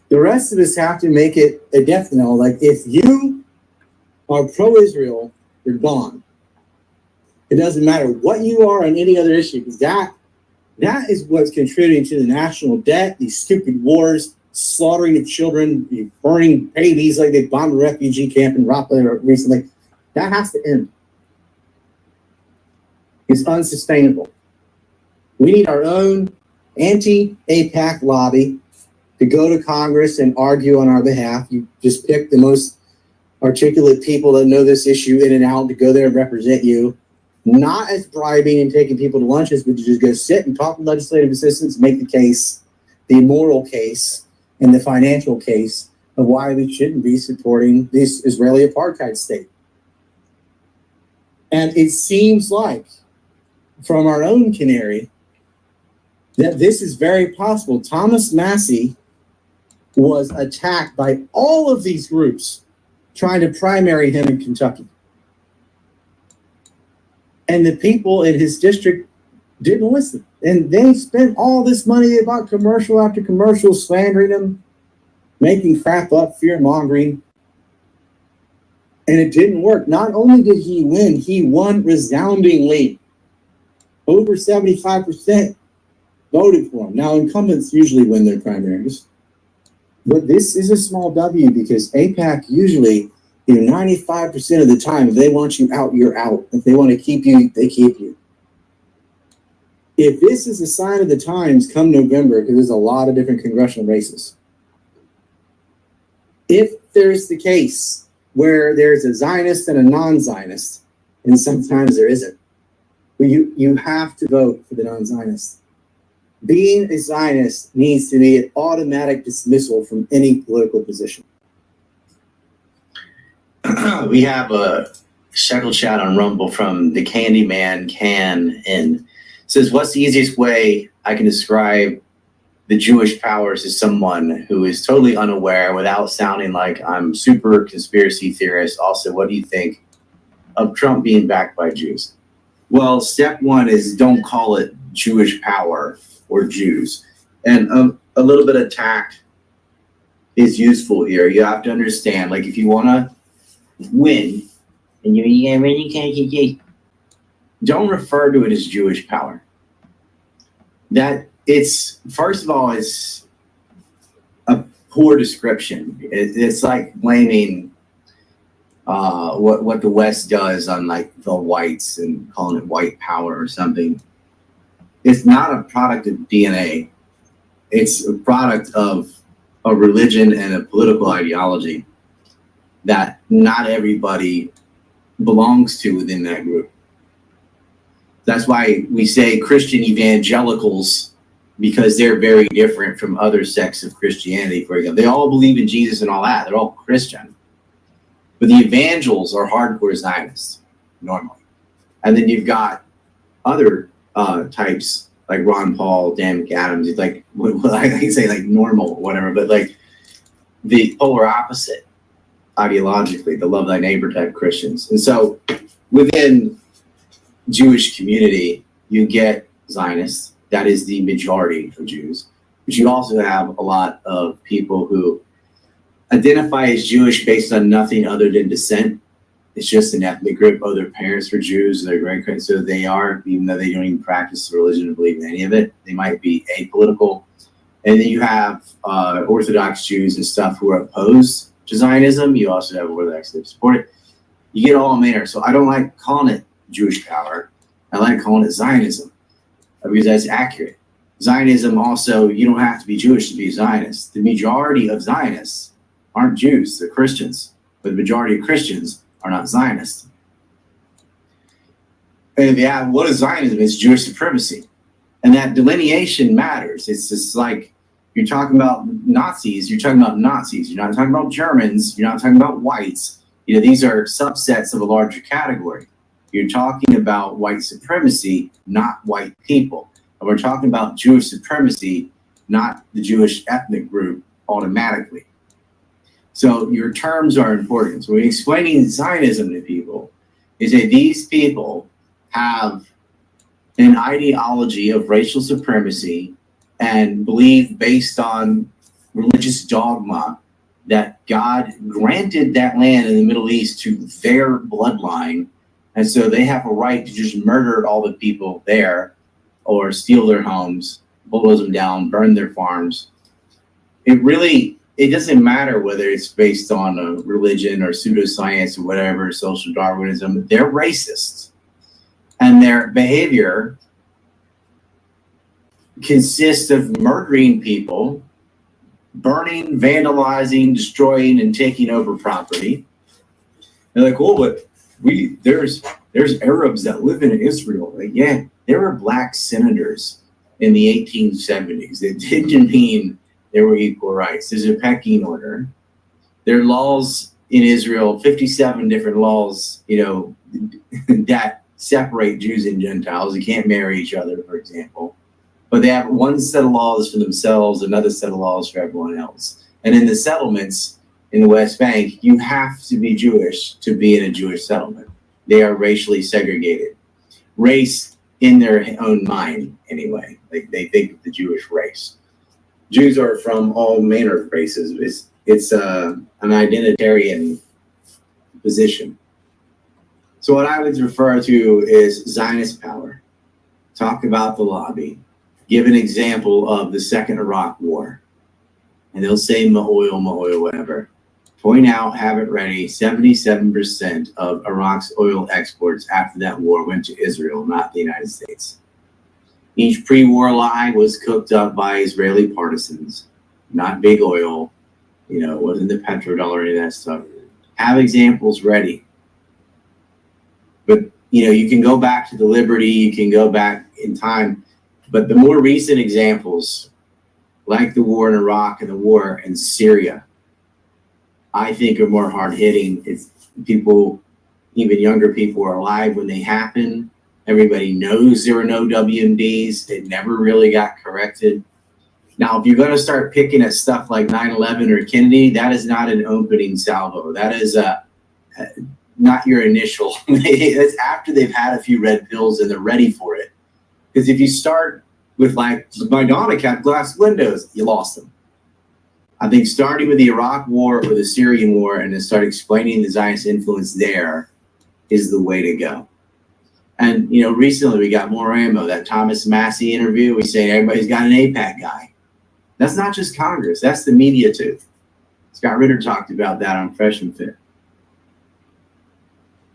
The rest of us have to make it a death knell. Like, if you are pro-Israel, you're gone. It doesn't matter what you are on any other issue, because that is what's contributing to the national debt, these stupid wars, slaughtering of children, burning babies like they bombed a refugee camp in Raqqa recently. That has to end. It's unsustainable. We need our own anti-AIPAC lobby to go to Congress and argue on our behalf. You just pick the most articulate people that know this issue in and out to go there and represent you, not as bribing and taking people to lunches, but to just go sit and talk to legislative assistants, make the case, the moral case, and the financial case of why we shouldn't be supporting this Israeli apartheid state. And it seems like, from our own canary, that this is very possible. Thomas Massey was attacked by all of these groups trying to primary him in Kentucky. And the people in his district didn't listen. And they spent all this money about commercial after commercial, slandering him, making crap up, fear-mongering. And it didn't work. Not only did he win, he won resoundingly. Over 75% voted for him. Now, incumbents usually win their primaries. But this is a small W, because AIPAC usually, 95% of the time, if they want you out, you're out. If they want to keep you, they keep you. If this is a sign of the times come November, because there's a lot of different congressional races, if there's the case where there's a Zionist and a non-Zionist, and sometimes there isn't. But you have to vote for the non-Zionist. Being a Zionist needs to be an automatic dismissal from any political position. We have a shekel chat on Rumble from the Candyman Can, and says, what's the easiest way I can describe the Jewish powers to someone who is totally unaware without sounding like I'm super conspiracy theorist? Also, what do you think of Trump being backed by Jews? Well, step one is don't call it Jewish power or Jews. And a little bit of tact is useful here. You have to understand, like, if you want to win, and you really can't, don't refer to it as Jewish power. That it's, first of all, it's a poor description. It's like blaming what the West does on like the whites and calling it white power or something. It's not a product of DNA. It's a product of a religion and a political ideology that not everybody belongs to within that group. That's why we say Christian evangelicals, because they're very different from other sects of Christianity. For example, they all believe in Jesus and all that. They're all Christian. But the evangels are hardcore Zionists, normally. And then you've got other types, like Ron Paul, Dan McAdams, like, well, I can say like normal or whatever, but like the polar opposite ideologically, the love thy neighbor type Christians. And so within Jewish community, you get Zionists. That is the majority of Jews. But you also have a lot of people who identify as Jewish based on nothing other than descent. It's just an ethnic group. Oh, their parents were Jews, their grandparents, so they are, even though they don't even practice religion or believe in any of it. They might be apolitical. And then you have Orthodox Jews and stuff who are opposed to Zionism. You also have Orthodox that support it. You get all in there. So I don't like calling it Jewish power. I like calling it Zionism because that's accurate. Zionism also, you don't have to be Jewish to be a Zionist. The majority of Zionists aren't Jews, they're Christians. But the majority of Christians are not Zionists. And yeah, what is Zionism? It's Jewish supremacy. And that delineation matters. It's just like you're talking about Nazis, you're talking about Nazis. You're not talking about Germans, you're not talking about whites. You know, these are subsets of a larger category. You're talking about white supremacy, not white people. And we're talking about Jewish supremacy, not the Jewish ethnic group automatically. So your terms are important. So when explaining Zionism to people, is that these people have an ideology of racial supremacy and believe based on religious dogma that God granted that land in the Middle East to their bloodline. And so they have a right to just murder all the people there or steal their homes, bulldoze them down, burn their farms. It doesn't matter whether it's based on a religion or pseudoscience or whatever, social Darwinism. They're racist. And their behavior consists of murdering people, burning, vandalizing, destroying, and taking over property. They're like, oh, but there's Arabs that live in Israel. Like, yeah, there were black senators in the 1870s. It didn't mean there were equal rights. There's a pecking order. There are laws in Israel, 57 different laws, that separate Jews and Gentiles. They can't marry each other, for example. But they have one set of laws for themselves, another set of laws for everyone else. And in the settlements in the West Bank, you have to be Jewish to be in a Jewish settlement. They are racially segregated. Race in their own mind, anyway. They think of the Jewish race. Jews are from all manner of races. It's an identitarian position. So what I would refer to is Zionist power. Talk about the lobby. Give an example of the Second Iraq War. And they'll say oil, whatever. Point out, have it ready, 77% of Iraq's oil exports after that war went to Israel, not the United States. Each pre-war lie was cooked up by Israeli partisans, not big oil. It wasn't the petrodollar or any of that stuff. Have examples ready. But, you know, you can go back to the Liberty, you can go back in time, but the more recent examples, like the war in Iraq and the war in Syria, I think are more hard-hitting. It's people, even younger people, are alive when they happen. Everybody knows there were no WMDs. It never really got corrected. Now, if you're going to start picking at stuff like 9/11 or Kennedy, that is not an opening salvo. That is not your initial. That's after they've had a few red pills and they're ready for it. Because if you start with like, my Madonna had glass windows, you lost them. I think starting with the Iraq War or the Syrian War and then start explaining the Zionist influence there is the way to go. And, you know, recently we got more ammo. That Thomas Massey interview, we say everybody's got an AIPAC guy. That's not just Congress. That's the media too. Scott Ritter talked about that on Fresh and Fit.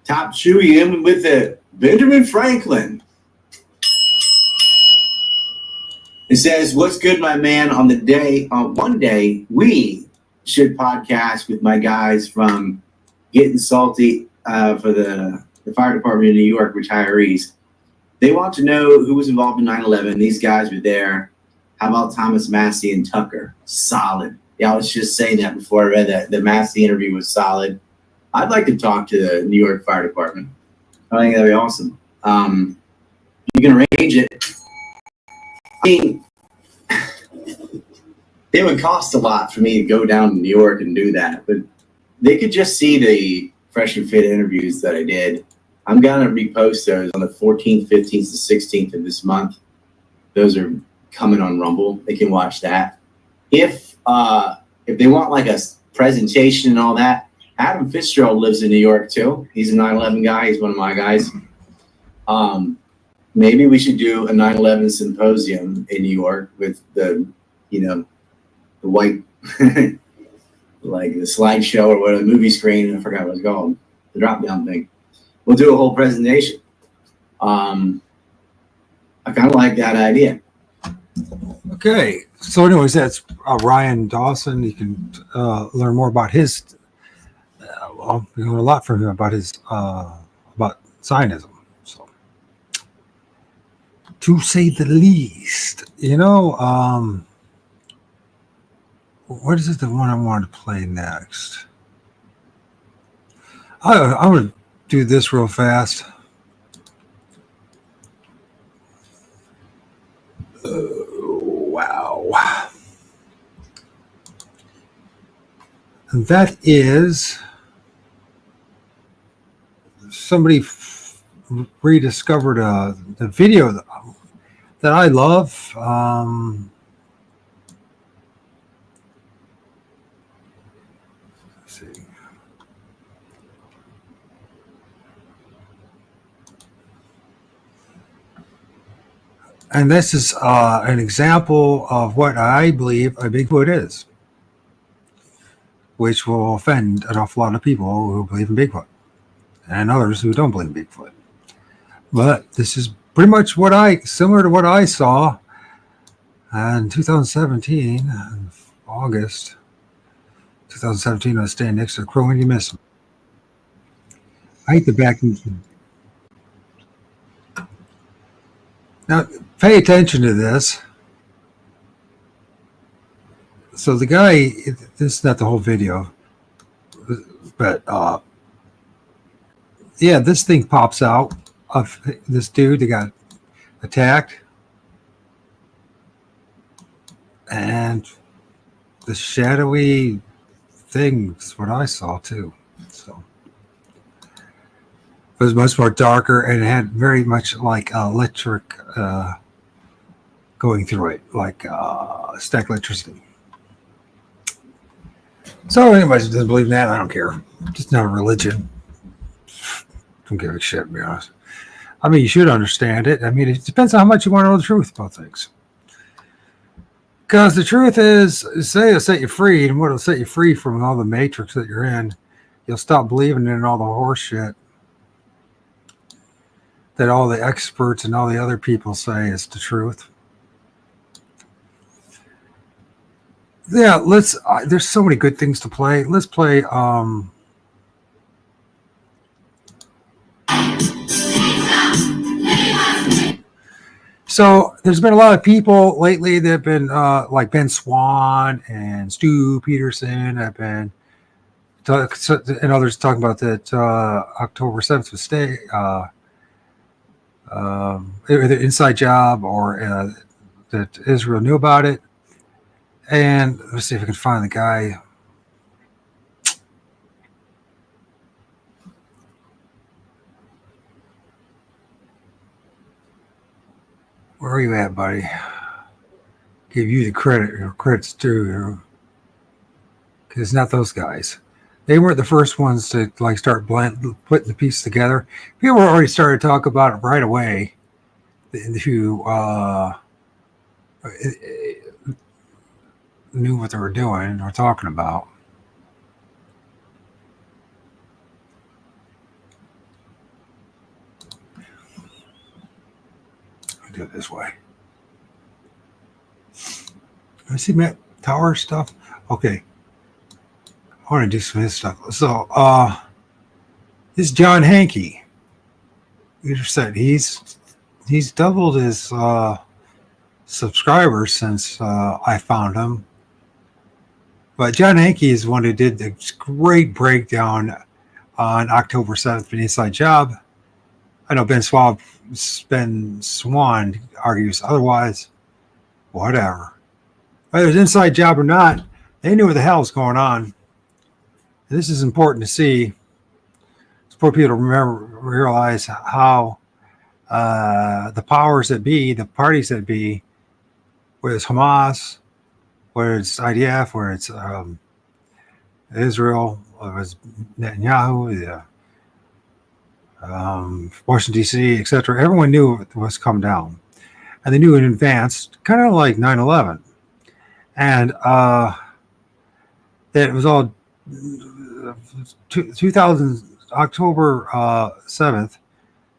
Top Chewy in with the Benjamin Franklin. It says, what's good, my man? On the day, one day, we should podcast with my guys from Getting Salty for the fire department in New York, retirees. They want to know who was involved in 9/11. These guys were there. How about Thomas Massey and Tucker? Solid. Yeah, I was just saying that before I read that. The Massey interview was solid. I'd like to talk to the New York Fire Department. I think that'd be awesome. You can arrange it. I mean, it would cost a lot for me to go down to New York and do that, but they could just see the Fresh and Fit interviews that I did. I'm going to repost those on the 14th, 15th, and 16th of this month. Those are coming on Rumble. They can watch that. If they want like a presentation and all that, Adam Fitzgerald lives in New York too. He's a 9/11 guy. He's one of my guys. Maybe we should do a 9/11 symposium in New York with the, you know, the white, like the slideshow or whatever, the movie screen. I forgot what it's called. The drop down thing. We'll do a whole presentation. I kind of like that idea. Okay, so anyways, that's Ryan Dawson. You can learn more about his. Well, you learn a lot from him about his about Zionism. So, to say the least, you know, what is it? The one I wanted to play next. I'm going to do this real fast. Wow. And that is somebody rediscovered the video that I love. Let's see. And this is an example of what I believe a Bigfoot is, which will offend an awful lot of people who believe in Bigfoot and others who don't believe in Bigfoot. But this is pretty much similar to what I saw in 2017, August 2017. I was standing next to a crow and you miss him. I hate the back. Now, pay attention to this. So the guy, this is not the whole video, but yeah, this thing pops out of this dude that got attacked. And the shadowy thing is what I saw too. So it was much more darker and it had very much like electric going through it, like static electricity. So anybody who doesn't believe in that, I don't care. Just not a religion. Don't give a shit, to be honest. I mean, you should understand it. I mean, it depends on how much you want to know the truth about things. Because the truth is, say it'll set you free, and what will set you free from all the matrix that you're in, you'll stop believing in all the horse shit that all the experts and all the other people say is the truth. Yeah, let's. There's so many good things to play. Let's play. So there's been a lot of people lately that have been like Ben Swan and Stu Peterson have been and others talking about that October 7th mistake, either inside job or that Israel knew about it. And let's see if I can find the guy. Where are you at, buddy? Give you the credit. Your credit's due. Because it's not those guys. They weren't the first ones to like start putting the pieces together. People already started to talk about it right away. If you knew what they were doing or talking about. Do it this way. I see Matt Tower stuff. Okay. I want to do some of his stuff. So this is John Hankey. You just said he's doubled his subscribers since I found him. But John Hankey is one who did this great breakdown on October 7th, an inside job. I know Ben Swan argues otherwise. Whatever. Whether it's inside job or not, they knew what the hell was going on. And this is important to see. It's for people to realize how the powers that be, the parties that be, whether it's Hamas, whether it's IDF, whether it's Israel, whether it's Netanyahu, Washington, D.C., etc. Everyone knew it was coming down. And they knew in advance, kind of like 9/11. And that it was all 2000, October 7th,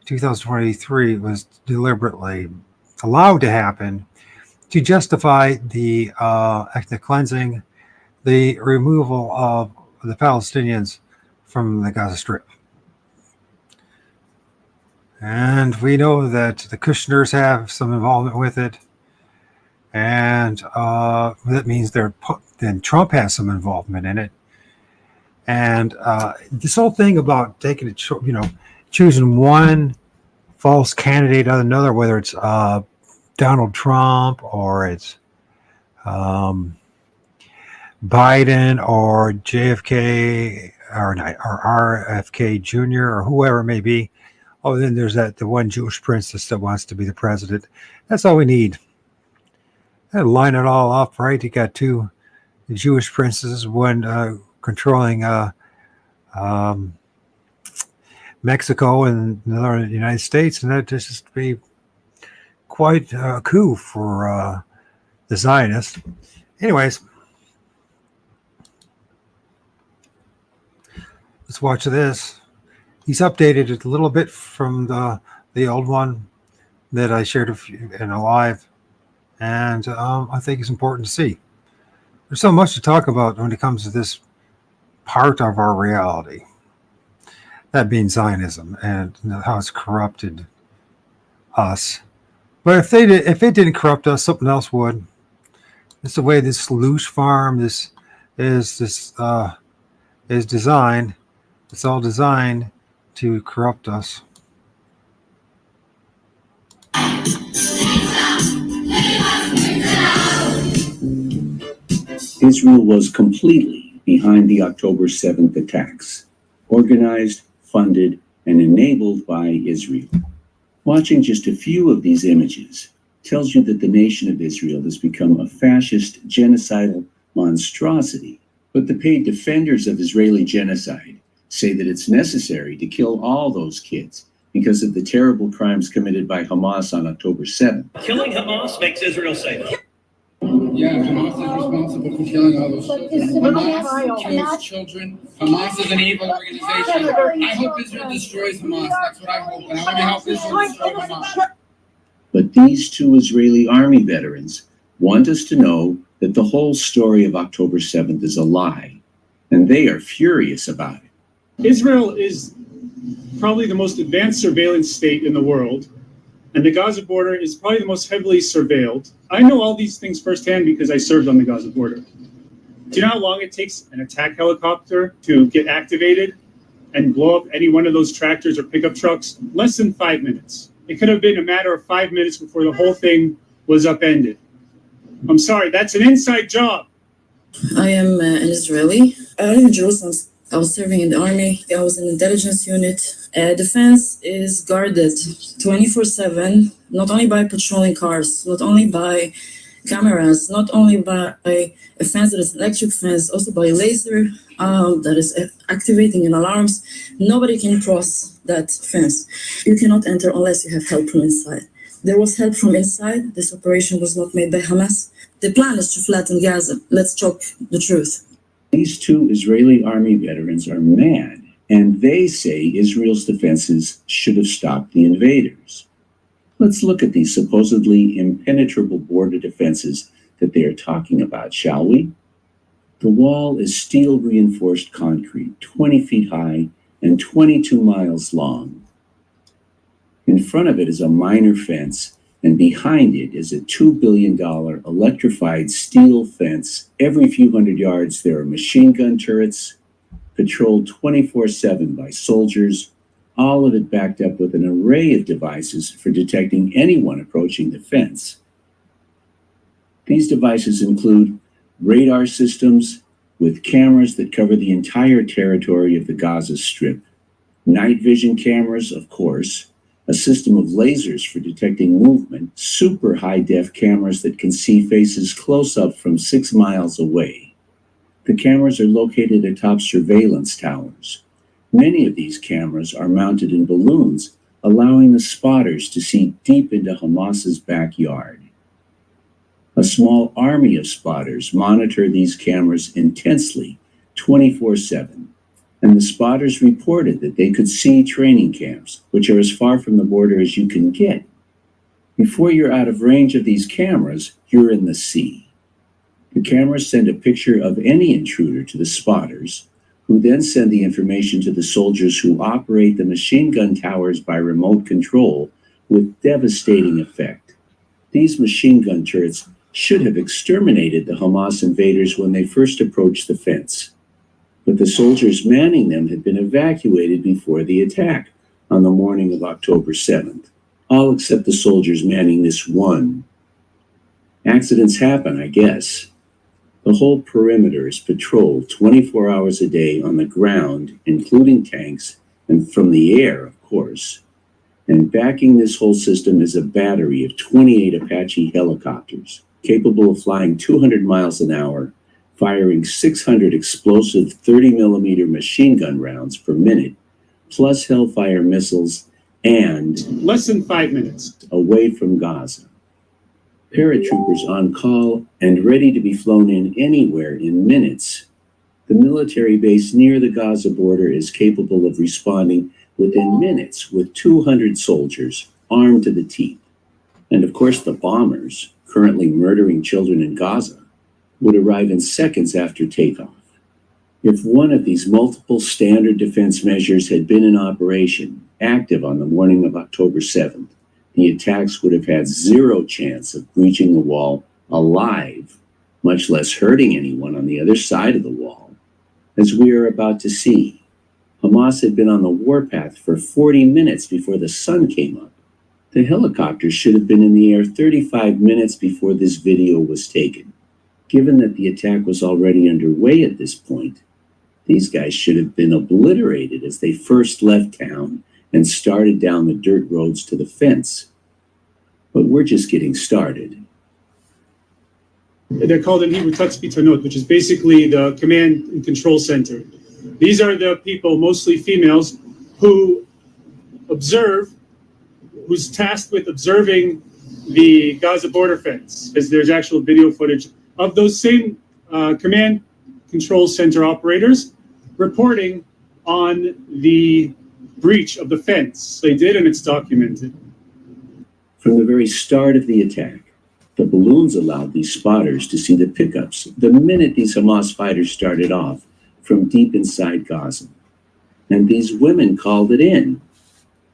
2023 was deliberately allowed to happen to justify the ethnic cleansing, the removal of the Palestinians from the Gaza Strip. And we know that the Kushners have some involvement with it. And that means then Trump has some involvement in it. And this whole thing about taking it, choosing one false candidate out of another, whether it's Donald Trump or it's Biden or JFK or RFK Jr. or whoever it may be. Oh, then there's the one Jewish princess that wants to be the president. That's all we need. And line it all up, right? You got two Jewish princesses, one controlling Mexico and another in the United States, and that just be quite a coup for the Zionists. Anyways, let's watch this. He's updated it a little bit from the old one that I shared in a live, and I think it's important to see. There's so much to talk about when it comes to this part of our reality, that being Zionism and how it's corrupted us. But if it didn't corrupt us, something else would. It's the way this Loosh farm is designed. It's all designed to corrupt us. Israel was completely behind the October 7th attacks, organized, funded, and enabled by Israel. Watching just a few of these images tells you that the nation of Israel has become a fascist, genocidal monstrosity. But the paid defenders of Israeli genocide say that it's necessary to kill all those kids because of the terrible crimes committed by Hamas on October 7th. Killing Hamas makes Israel safe. Yeah, Hamas is responsible for killing all those children. Hamas kills children. Hamas is an evil organization. I hope Israel destroys Hamas. That's what I hope. And I want to help Israel destroy Hamas. But these two Israeli army veterans want us to know that the whole story of October 7th is a lie, and they are furious about it. Israel is probably the most advanced surveillance state in the world, and the Gaza border is probably the most heavily surveilled. I know all these things firsthand because I served on the Gaza border. Do you know how long it takes an attack helicopter to get activated and blow up any one of those tractors or pickup trucks? Less than 5 minutes. It could have been a matter of 5 minutes before the whole thing was upended. I'm sorry, that's an inside job. I am an Israeli. I live in Jerusalem. I was serving in the army. I was in the intelligence unit. The fence is guarded 24/7, not only by patrolling cars, not only by cameras, not only by a fence that is an electric fence, also by a laser that is activating an alarms. Nobody can cross that fence. You cannot enter unless you have help from inside. There was help from inside. This operation was not made by Hamas. The plan is to flatten Gaza. Let's talk the truth. These two Israeli army veterans are mad, and they say Israel's defenses should have stopped the invaders. Let's look at these supposedly impenetrable border defenses that they are talking about, shall we? The wall is steel reinforced concrete, 20 feet high and 22 miles long. In front of it is a minor fence, and behind it is a $2 billion electrified steel fence. Every few hundred yards, there are machine gun turrets, patrolled 24/7 by soldiers, all of it backed up with an array of devices for detecting anyone approaching the fence. These devices include radar systems with cameras that cover the entire territory of the Gaza Strip, night vision cameras, of course, a system of lasers for detecting movement, super high-def cameras that can see faces close up from 6 miles away. The cameras are located atop surveillance towers. Many of these cameras are mounted in balloons, allowing the spotters to see deep into Hamas's backyard. A small army of spotters monitor these cameras intensely, 24/7. And the spotters reported that they could see training camps, which are as far from the border as you can get. Before you're out of range of these cameras, you're in the sea. The cameras send a picture of any intruder to the spotters, who then send the information to the soldiers who operate the machine gun towers by remote control with devastating effect. These machine gun turrets should have exterminated the Hamas invaders when they first approached the fence. But the soldiers manning them had been evacuated before the attack on the morning of October 7th, all except the soldiers manning this one. Accidents happen, I guess. The whole perimeter is patrolled 24 hours a day on the ground, including tanks, and from the air, of course. And backing this whole system is a battery of 28 Apache helicopters, capable of flying 200 miles an hour, firing 600 explosive 30-millimeter machine gun rounds per minute, plus Hellfire missiles, and less than 5 minutes away from Gaza. Paratroopers on call and ready to be flown in anywhere in minutes. The military base near the Gaza border is capable of responding within minutes with 200 soldiers armed to the teeth. And of course, the bombers, currently murdering children in Gaza, would arrive in seconds after takeoff. If one of these multiple standard defense measures had been in operation, active on the morning of October 7th, the attacks would have had zero chance of breaching the wall alive, much less hurting anyone on the other side of the wall. As we are about to see, Hamas had been on the warpath for 40 minutes before the sun came up. The helicopters should have been in the air 35 minutes before this video was taken. Given that the attack was already underway at this point, these guys should have been obliterated as they first left town and started down the dirt roads to the fence. But we're just getting started. They're called in Hebrew Tatzpitanot, which is basically the command and control center. These are the people, mostly females, who observe, who's tasked with observing the Gaza border fence, because there's actual video footage of those same command control center operators reporting on the breach of the fence. They did, and it's documented. From the very start of the attack, the balloons allowed these spotters to see the pickups the minute these Hamas fighters started off from deep inside Gaza. And these women called it in.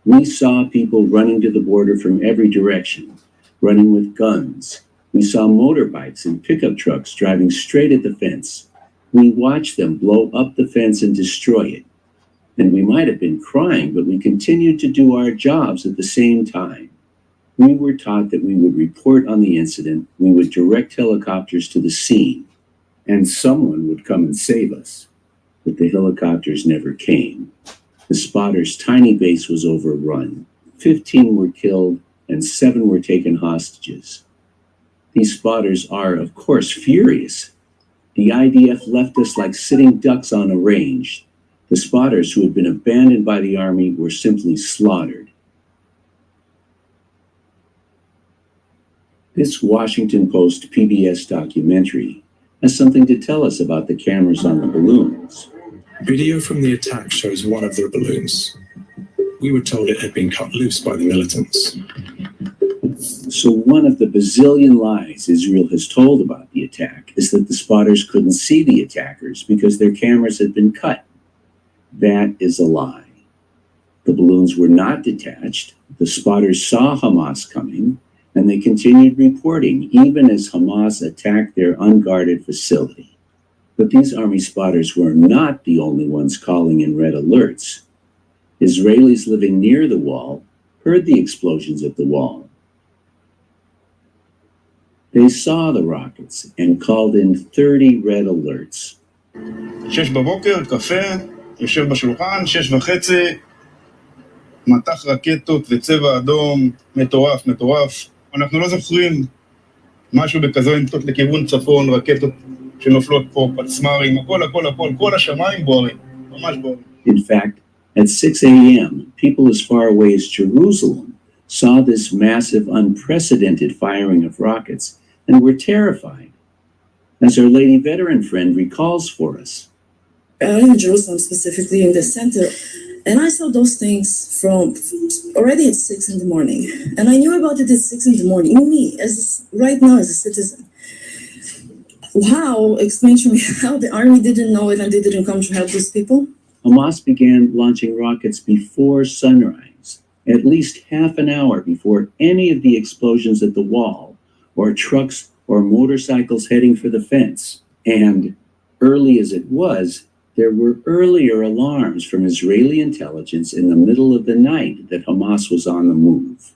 We saw people running to the border from every direction, running with guns. We saw motorbikes and pickup trucks driving straight at the fence. We watched them blow up the fence and destroy it. And we might have been crying, but we continued to do our jobs at the same time. We were taught that we would report on the incident, we would direct helicopters to the scene, and someone would come and save us. But the helicopters never came. The spotters' tiny base was overrun. 15 were killed and 7 were taken hostages. These spotters are, of course, furious. The IDF left us like sitting ducks on a range. The spotters who had been abandoned by the army were simply slaughtered. This Washington Post PBS documentary has something to tell us about the cameras on the balloons. Video from the attack shows one of the balloons. We were told it had been cut loose by the militants. So one of the bazillion lies Israel has told about the attack is that the spotters couldn't see the attackers because their cameras had been cut. That is a lie. The balloons were not detached. The spotters saw Hamas coming, and they continued reporting even as Hamas attacked their unguarded facility. But these army spotters were not the only ones calling in red alerts. Israelis living near the wall heard the explosions at the wall. They saw the rockets and called in 30 red alerts. 6 בבוקר, קפה, יושב בשולחן, 6:30, מטח רקטות וצבע אדום, מטורף, מטורף. אנחנו לא זוכרים משהו בכזו אינטות לכיוון צפון, רקטות שנופלות פה, פצמרים, הכל, כל השמיים בוערים, ממש בוערים. In fact, at 6 a.m., people as far away as Jerusalem saw this massive, unprecedented firing of rockets and were terrified, as our lady veteran friend recalls for us. I live in Jerusalem, specifically in the center, and I saw those things from already at 6 in the morning. And I knew about it at 6 in the morning. Me, right now as a citizen. How, explain to me how the army didn't know it and they didn't come to help these people? Hamas began launching rockets before sunrise, at least half an hour before any of the explosions at the wall, or trucks or motorcycles heading for the fence. And early as it was, there were earlier alarms from Israeli intelligence in the middle of the night that Hamas was on the move.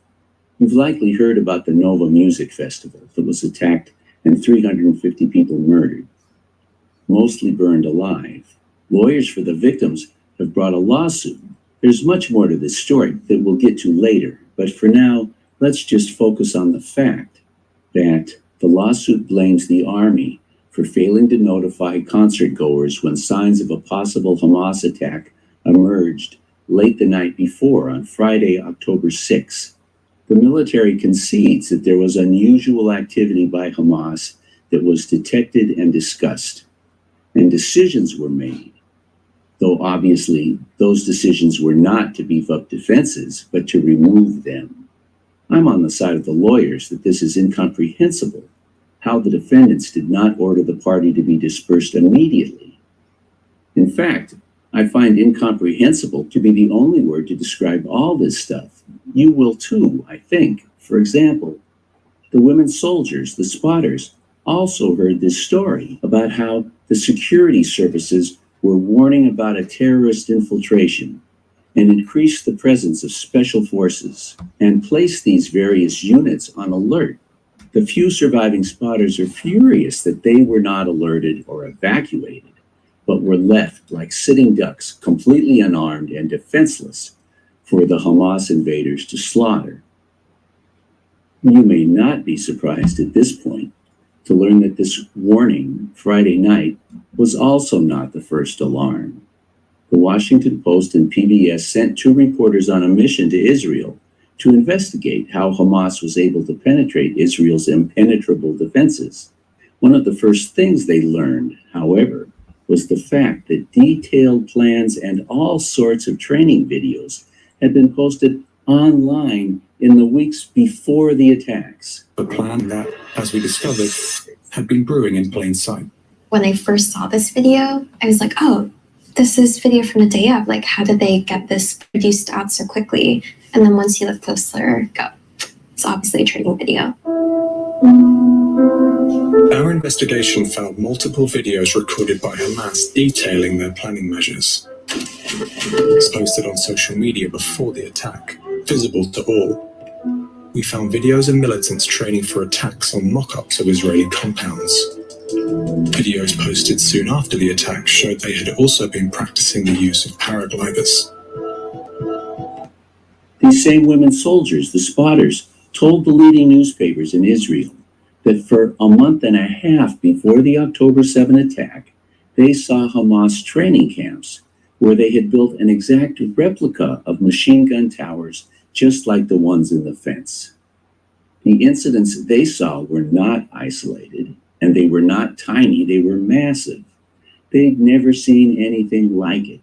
You've likely heard about the Nova Music Festival that was attacked and 350 people murdered, mostly burned alive. Lawyers for the victims have brought a lawsuit. There's much more to this story that we'll get to later, but for now, let's just focus on the fact that the lawsuit blames the army for failing to notify concert goers when signs of a possible Hamas attack emerged late the night before on Friday, October 6. The military concedes that there was unusual activity by Hamas that was detected and discussed, and decisions were made, though obviously those decisions were not to beef up defenses, but to remove them. I'm on the side of the lawyers that this is incomprehensible, how the defendants did not order the party to be dispersed immediately. In fact, I find incomprehensible to be the only word to describe all this stuff. You will too, I think. For example, the women soldiers, the spotters, also heard this story about how the security services were warning about a terrorist infiltration and increased the presence of special forces and placed these various units on alert. The few surviving spotters are furious that they were not alerted or evacuated, but were left like sitting ducks, completely unarmed and defenseless for the Hamas invaders to slaughter. You may not be surprised at this point to learn that this warning Friday night was also not the first alarm. The Washington Post and PBS sent 2 reporters on a mission to Israel to investigate how Hamas was able to penetrate Israel's impenetrable defenses. One of the first things they learned, however, was the fact that detailed plans and all sorts of training videos had been posted online in the weeks before the attacks. A plan that, as we discovered, had been brewing in plain sight. When I first saw this video, I was like, oh, this is video from the day of. Like, how did they get this produced out so quickly? And then once you look closer, go. It's obviously a training video. Our investigation found multiple videos recorded by Hamas detailing their planning measures. It's posted on social media before the attack, visible to all. We found videos of militants training for attacks on mock-ups of Israeli compounds. Videos posted soon after the attack showed they had also been practicing the use of paragliders. These same women soldiers, the spotters, told the leading newspapers in Israel that for a month and a half before the October 7 attack, they saw Hamas training camps where they had built an exact replica of machine gun towers just like the ones in the fence. The incidents they saw were not isolated, and they were not tiny, they were massive. They'd never seen anything like it.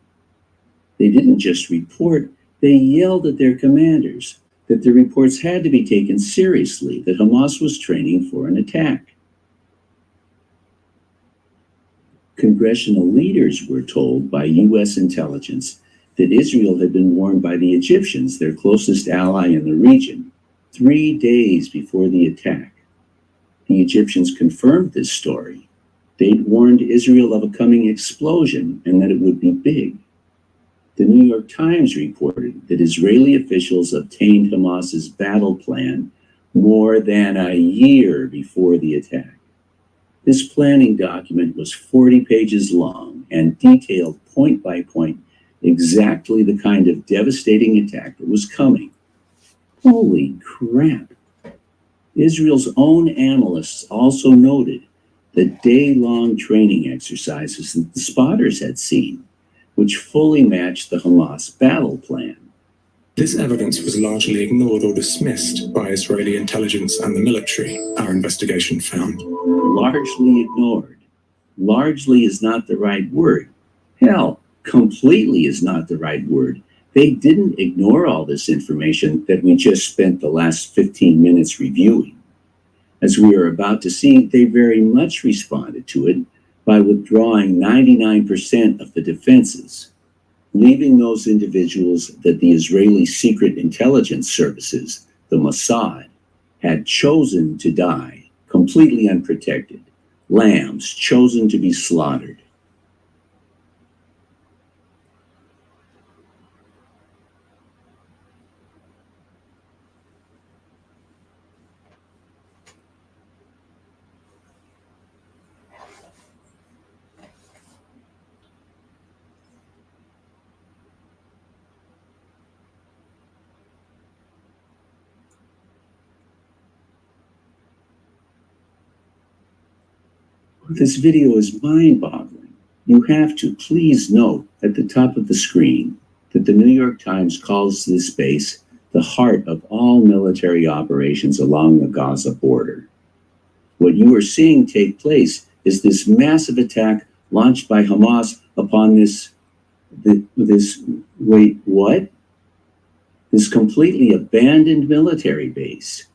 They didn't just report, they yelled at their commanders that the reports had to be taken seriously, that Hamas was training for an attack. Congressional leaders were told by U.S. intelligence that Israel had been warned by the Egyptians, their closest ally in the region, 3 days before the attack. The Egyptians confirmed this story. They'd warned Israel of a coming explosion and that it would be big. The New York Times reported that Israeli officials obtained Hamas's battle plan more than a year before the attack. This planning document was 40 pages long and detailed point by point exactly the kind of devastating attack that was coming. Holy crap. Israel's own analysts also noted the day-long training exercises that the spotters had seen, which fully matched the Hamas battle plan. This evidence was largely ignored or dismissed by Israeli intelligence and the military, our investigation found. Largely ignored. Largely is not the right word. Hell, completely is not the right word. They didn't ignore all this information that we just spent the last 15 minutes reviewing. As we are about to see, they very much responded to it by withdrawing 99% of the defenses, leaving those individuals that the Israeli Secret Intelligence Services, the Mossad, had chosen to die, completely unprotected, lambs chosen to be slaughtered. This video is mind-boggling. You have to please note at the top of the screen that the New York Times calls this base the heart of all military operations along the Gaza border. What you are seeing take place is this massive attack launched by Hamas upon this completely abandoned military base.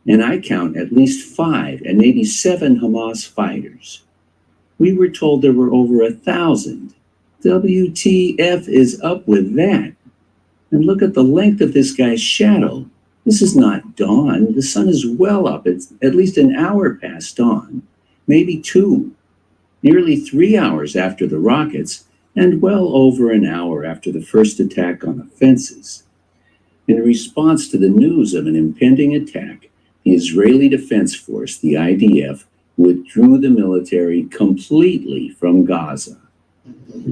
And I count at least 5 and maybe 7 Hamas fighters. We were told there were over 1,000. WTF is up with that? And look at the length of this guy's shadow. This is not dawn. The sun is well up. It's at least an hour past dawn, maybe 2, nearly 3 hours after the rockets, and well over an hour after the first attack on the fences. In response to the news of an impending attack, the Israeli Defense Force, the IDF, withdrew the military completely from Gaza.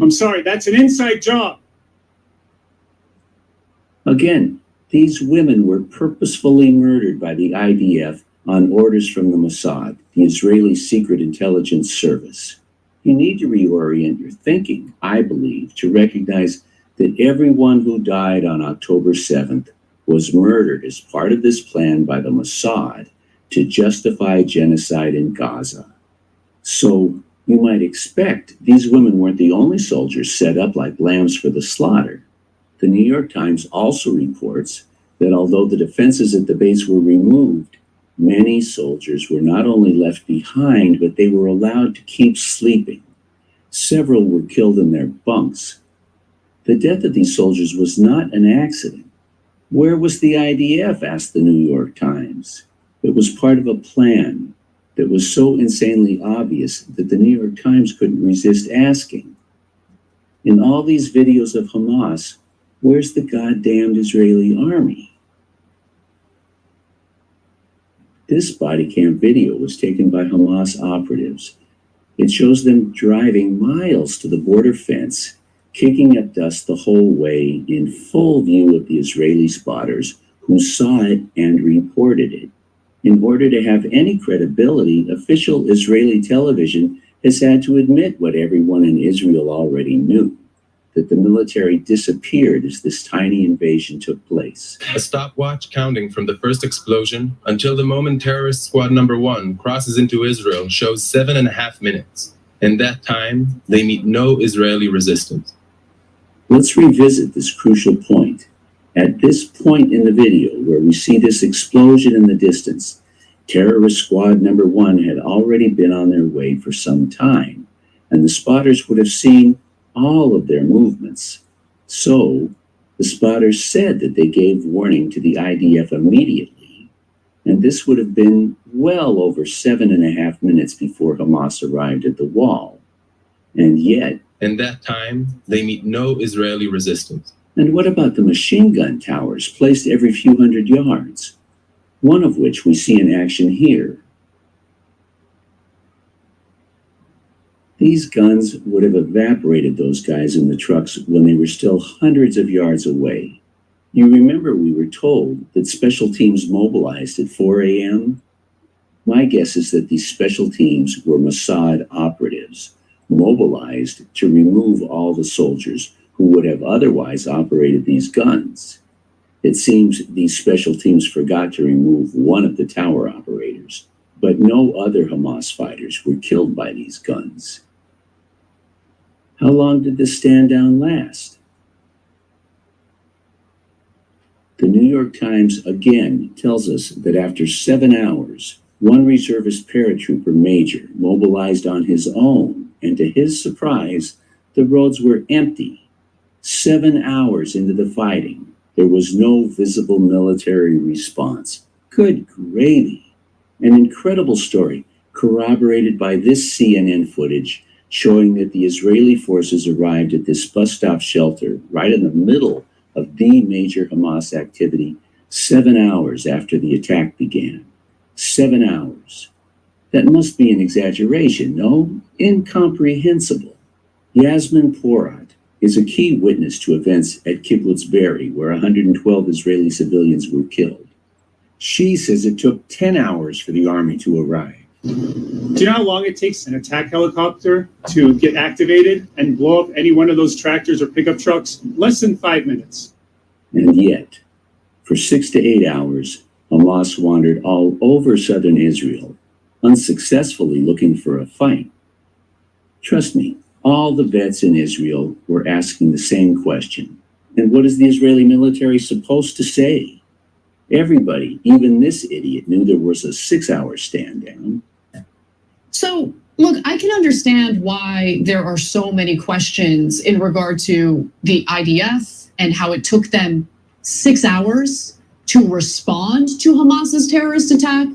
I'm sorry, that's an inside job. Again, these women were purposefully murdered by the IDF on orders from the Mossad, the Israeli Secret Intelligence Service. You need to reorient your thinking, I believe, to recognize that everyone who died on October 7th was murdered as part of this plan by the Mossad to justify genocide in Gaza. So you might expect these women weren't the only soldiers set up like lambs for the slaughter. The New York Times also reports that although the defenses at the base were removed, many soldiers were not only left behind, but they were allowed to keep sleeping. Several were killed in their bunks. The death of these soldiers was not an accident. Where was the IDF? Asked the New York Times. It was part of a plan that was so insanely obvious that the New York Times couldn't resist asking. In all these videos of Hamas, where's the goddamned Israeli army? This body cam video was taken by Hamas operatives. It shows them driving miles to the border fence, kicking up dust the whole way in full view of the Israeli spotters who saw it and reported it. In order to have any credibility, official Israeli television has had to admit what everyone in Israel already knew, that the military disappeared as this tiny invasion took place. A stopwatch counting from the first explosion until the moment terrorist squad number 1 crosses into Israel shows 7.5 minutes. In that time, they meet no Israeli resistance. Let's revisit this crucial point. At this point in the video, where we see this explosion in the distance, terrorist squad number 1 had already been on their way for some time, and the spotters would have seen all of their movements. So, the spotters said that they gave warning to the IDF immediately, and this would have been well over 7.5 minutes before Hamas arrived at the wall. And yet, in that time, they meet no Israeli resistance. And what about the machine gun towers placed every few hundred yards? One of which we see in action here. These guns would have evaporated those guys in the trucks when they were still hundreds of yards away. You remember we were told that special teams mobilized at 4 a.m.? My guess is that these special teams were Mossad operatives, mobilized to remove all the soldiers who would have otherwise operated these guns. It seems these special teams forgot to remove one of the tower operators, but no other Hamas fighters were killed by these guns. How long did this stand down last? The New York Times again tells us that after 7 hours, one reservist paratrooper major mobilized on his own, and to his surprise, the roads were empty. 7 hours into the fighting, there was no visible military response. Good gravy. An incredible story, corroborated by this CNN footage, showing that the Israeli forces arrived at this bus stop shelter right in the middle of the major Hamas activity 7 hours after the attack began. 7 hours. That must be an exaggeration, no? Incomprehensible. Yasmin Porat is a key witness to events at Kibbutz Be'eri, where 112 Israeli civilians were killed. She says it took 10 hours for the army to arrive. Do you know how long it takes an attack helicopter to get activated and blow up any one of those tractors or pickup trucks? Less than 5 minutes. And yet, for 6 to 8 hours, Hamas wandered all over southern Israel, unsuccessfully looking for a fight. Trust me, all the vets in Israel were asking the same question. And what is the Israeli military supposed to say? Everybody, even this idiot, knew there was a 6-hour stand down. So, look, I can understand why there are so many questions in regard to the IDF and how it took them 6 hours to respond to Hamas's terrorist attack.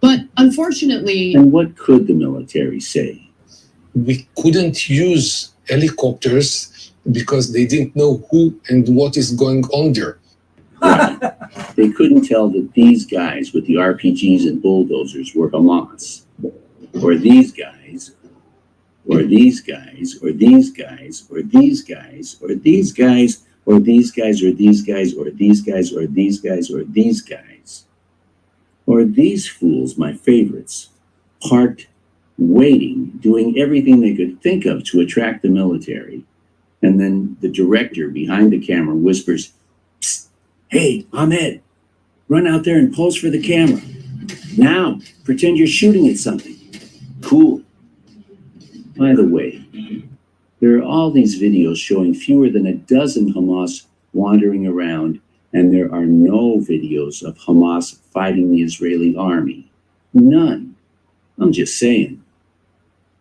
But unfortunately... And what could the military say? We couldn't use helicopters because they didn't know who and what is going on there. Right. They couldn't tell that these guys with the RPGs and bulldozers were Hamas, or these guys, or these guys, or these guys, or these guys, or these guys, or these guys, or these guys, or these guys, or these guys, or these guys. Or these fools, my favorites, parked, waiting, doing everything they could think of to attract the military. And then the director behind the camera whispers, "Psst, hey, Ahmed, run out there and pose for the camera. Now, pretend you're shooting at something. Cool." By the way, there are all these videos showing fewer than a dozen Hamas wandering around, and there are no videos of Hamas fighting the Israeli army. None. I'm just saying.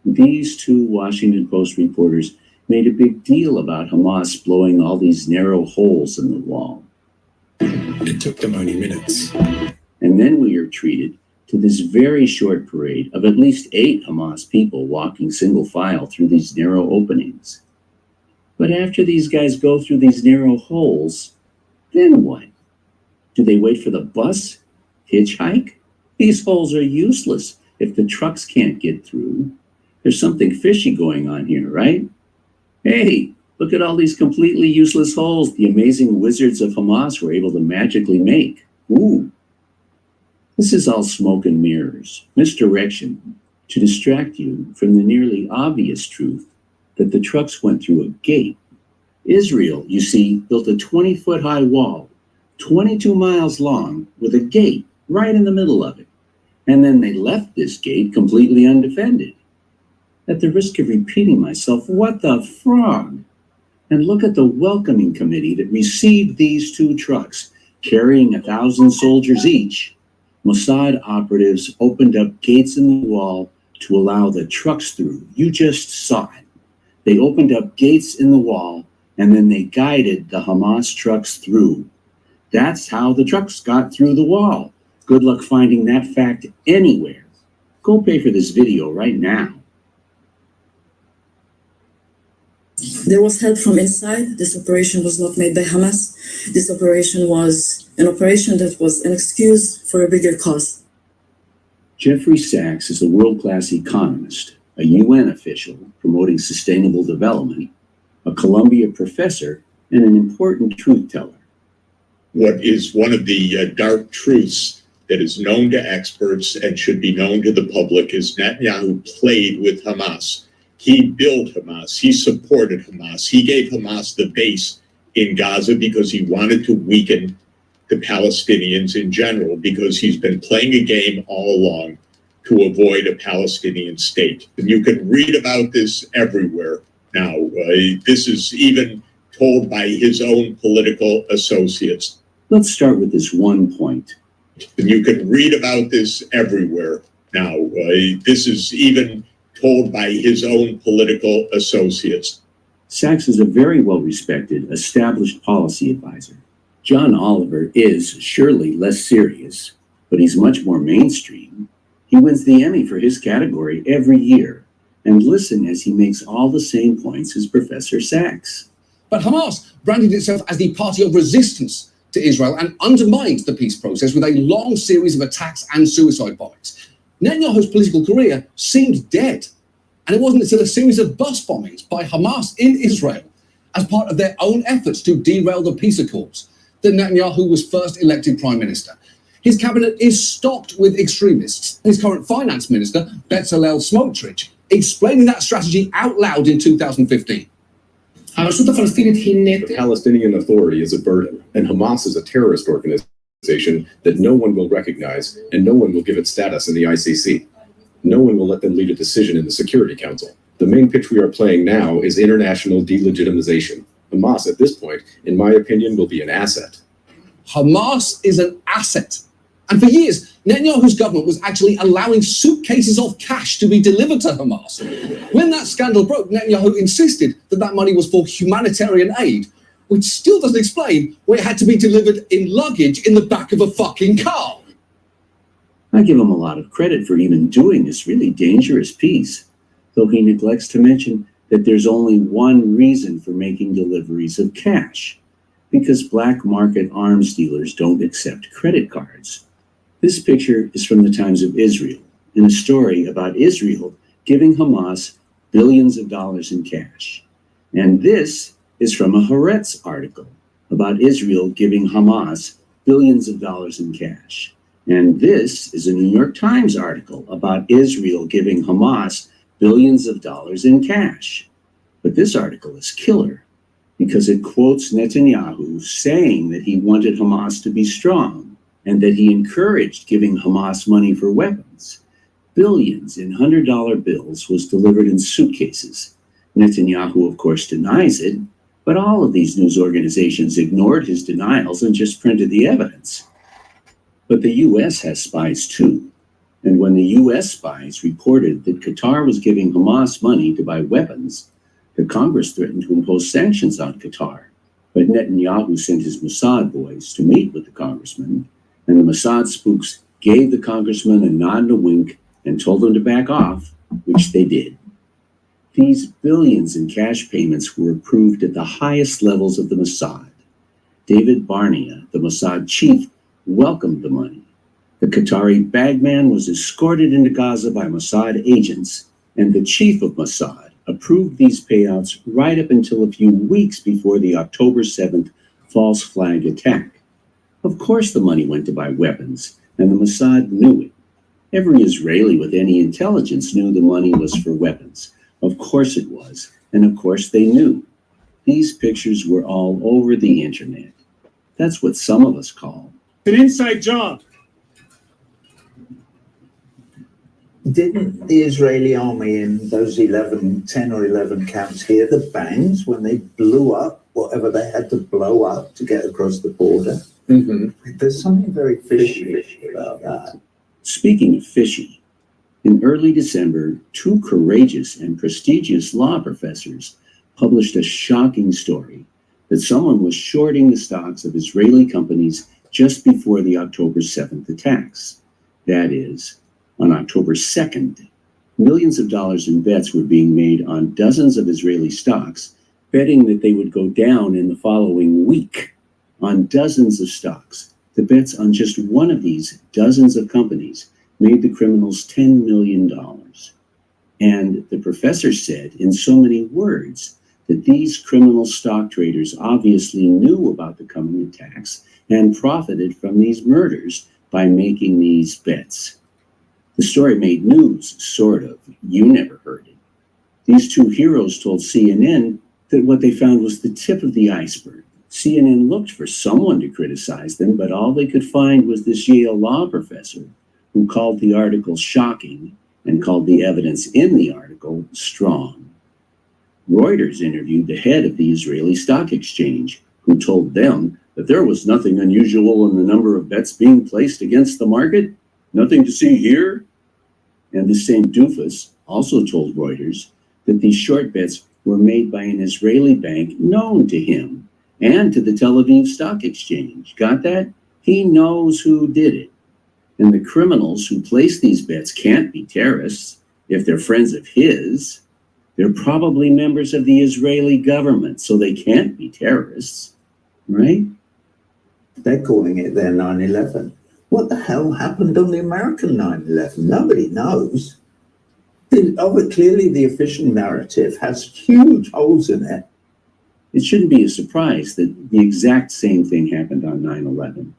These two Washington Post reporters made a big deal about Hamas blowing all these narrow holes in the wall. It took them only minutes. And then we are treated to this very short parade of at least 8 Hamas people walking single file through these narrow openings. But after these guys go through these narrow holes, then what? Do they wait for the bus? Hitchhike? These holes are useless if the trucks can't get through. There's something fishy going on here, right? Hey, look at all these completely useless holes the amazing wizards of Hamas were able to magically make. Ooh. This is all smoke and mirrors, misdirection, to distract you from the nearly obvious truth that the trucks went through a gate. Israel, you see, built a 20-foot-high wall, 22 miles long, with a gate right in the middle of it. And then they left this gate completely undefended. At the risk of repeating myself, what the frog? And look at the welcoming committee that received these 2 trucks, carrying 1,000 soldiers each. Mossad operatives opened up gates in the wall to allow the trucks through. You just saw it. They opened up gates in the wall, and then they guided the Hamas trucks through. That's how the trucks got through the wall. Good luck finding that fact anywhere. Go pay for this video right now. There was help from inside. This operation was not made by Hamas. This operation was an operation that was an excuse for a bigger cause. Jeffrey Sachs is a world-class economist, a UN official promoting sustainable development, a Columbia professor, and an important truth-teller. What is one of the dark truths that is known to experts and should be known to the public is Netanyahu played with Hamas. He built Hamas. He supported Hamas. He gave Hamas the base in Gaza because he wanted to weaken the Palestinians in general, because he's been playing a game all along to avoid a Palestinian state. And you can read about this everywhere now. This is even told by his own political associates. Let's start with this one point. And you can read about this everywhere now. This is even told by his own political associates. Sachs is a very well-respected, established policy advisor. John Oliver is surely less serious, but he's much more mainstream. He wins the Emmy for his category every year. And listen as he makes all the same points as Professor Sachs. But Hamas branded itself as the party of resistance to Israel and undermined the peace process with a long series of attacks and suicide bombings. Netanyahu's political career seemed dead. And it wasn't until a series of bus bombings by Hamas in Israel as part of their own efforts to derail the peace accords that Netanyahu was first elected prime minister. His cabinet is stocked with extremists. His current finance minister, Bezalel Smotrich, explaining that strategy out loud in 2015. The Palestinian Authority is a burden, and Hamas is a terrorist organization that no one will recognize, and no one will give it status in the ICC. No one will let them lead a decision in the Security Council. The main pitch we are playing now is international delegitimization. Hamas, at this point, in my opinion, will be an asset. Hamas is an asset. And for years, Netanyahu's government was actually allowing suitcases of cash to be delivered to Hamas. When that scandal broke, Netanyahu insisted that that money was for humanitarian aid, which still doesn't explain why it had to be delivered in luggage in the back of a fucking car. I give him a lot of credit for even doing this really dangerous piece, though he neglects to mention that there's only one reason for making deliveries of cash, because black market arms dealers don't accept credit cards. This picture is from the Times of Israel, in a story about Israel giving Hamas billions of dollars in cash. And this is from a Haaretz article about Israel giving Hamas billions of dollars in cash. And this is a New York Times article about Israel giving Hamas billions of dollars in cash. But this article is killer because it quotes Netanyahu saying that he wanted Hamas to be strong and that he encouraged giving Hamas money for weapons. Billions in $100 bills was delivered in suitcases. Netanyahu, of course, denies it, but all of these news organizations ignored his denials and just printed the evidence. But the U.S. has spies too. And when the U.S. spies reported that Qatar was giving Hamas money to buy weapons, the Congress threatened to impose sanctions on Qatar. But Netanyahu sent his Mossad boys to meet with the congressman, and the Mossad spooks gave the congressman a nod and a wink and told them to back off, which they did. These billions in cash payments were approved at the highest levels of the Mossad. David Barnea, the Mossad chief, welcomed the money. The Qatari bagman was escorted into Gaza by Mossad agents, and the chief of Mossad approved these payouts right up until a few weeks before the October 7th false flag attack. Of course the money went to buy weapons, and the Mossad knew it. Every Israeli with any intelligence knew the money was for weapons. Of course it was, and of course they knew. These pictures were all over the internet. That's what some of us call an inside job. Didn't the Israeli army in those 10 or 11 camps hear the bangs when they blew up whatever they had to blow up to get across the border? Mm-hmm. There's something very fishy about that. Speaking of fishy, in early December, two courageous and prestigious law professors published a shocking story that someone was shorting the stocks of Israeli companies just before the October 7th attacks. That is, on October 2nd, millions of dollars in bets were being made on dozens of Israeli stocks, betting that they would go down in the following week. On dozens of stocks, the bets on just one of these dozens of companies made the criminals $10 million. And the professor said in so many words that these criminal stock traders obviously knew about the coming attacks and profited from these murders by making these bets. The story made news, sort of. You never heard it. These two heroes told CNN that what they found was the tip of the iceberg. CNN looked for someone to criticize them, but all they could find was this Yale law professor who called the article shocking and called the evidence in the article strong. Reuters interviewed the head of the Israeli Stock Exchange, who told them that there was nothing unusual in the number of bets being placed against the market. Nothing to see here. And the same doofus also told Reuters that these short bets were made by an Israeli bank known to him and to the Tel Aviv Stock Exchange. Got that? He knows who did it. And the criminals who placed these bets can't be terrorists if they're friends of his. They're probably members of the Israeli government, so they can't be terrorists, right? They're calling it their 9/11. What the hell happened on the American 9/11? Nobody knows. Clearly, the official narrative has huge holes in it. It shouldn't be a surprise that the exact same thing happened on 9/11.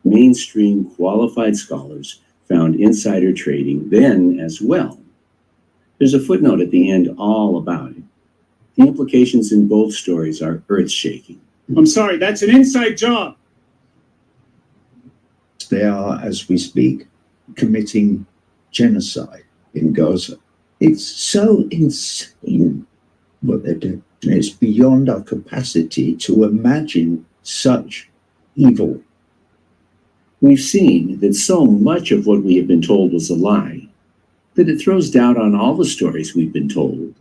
Mainstream qualified scholars found insider trading then as well. There's a footnote at the end all about it. The implications in both stories are earth-shaking. I'm sorry, that's an inside job. They are, as we speak, committing genocide in Gaza. It's so insane what they're doing. It's beyond our capacity to imagine such evil. We've seen that so much of what we have been told was a lie, that it throws doubt on all the stories we've been told.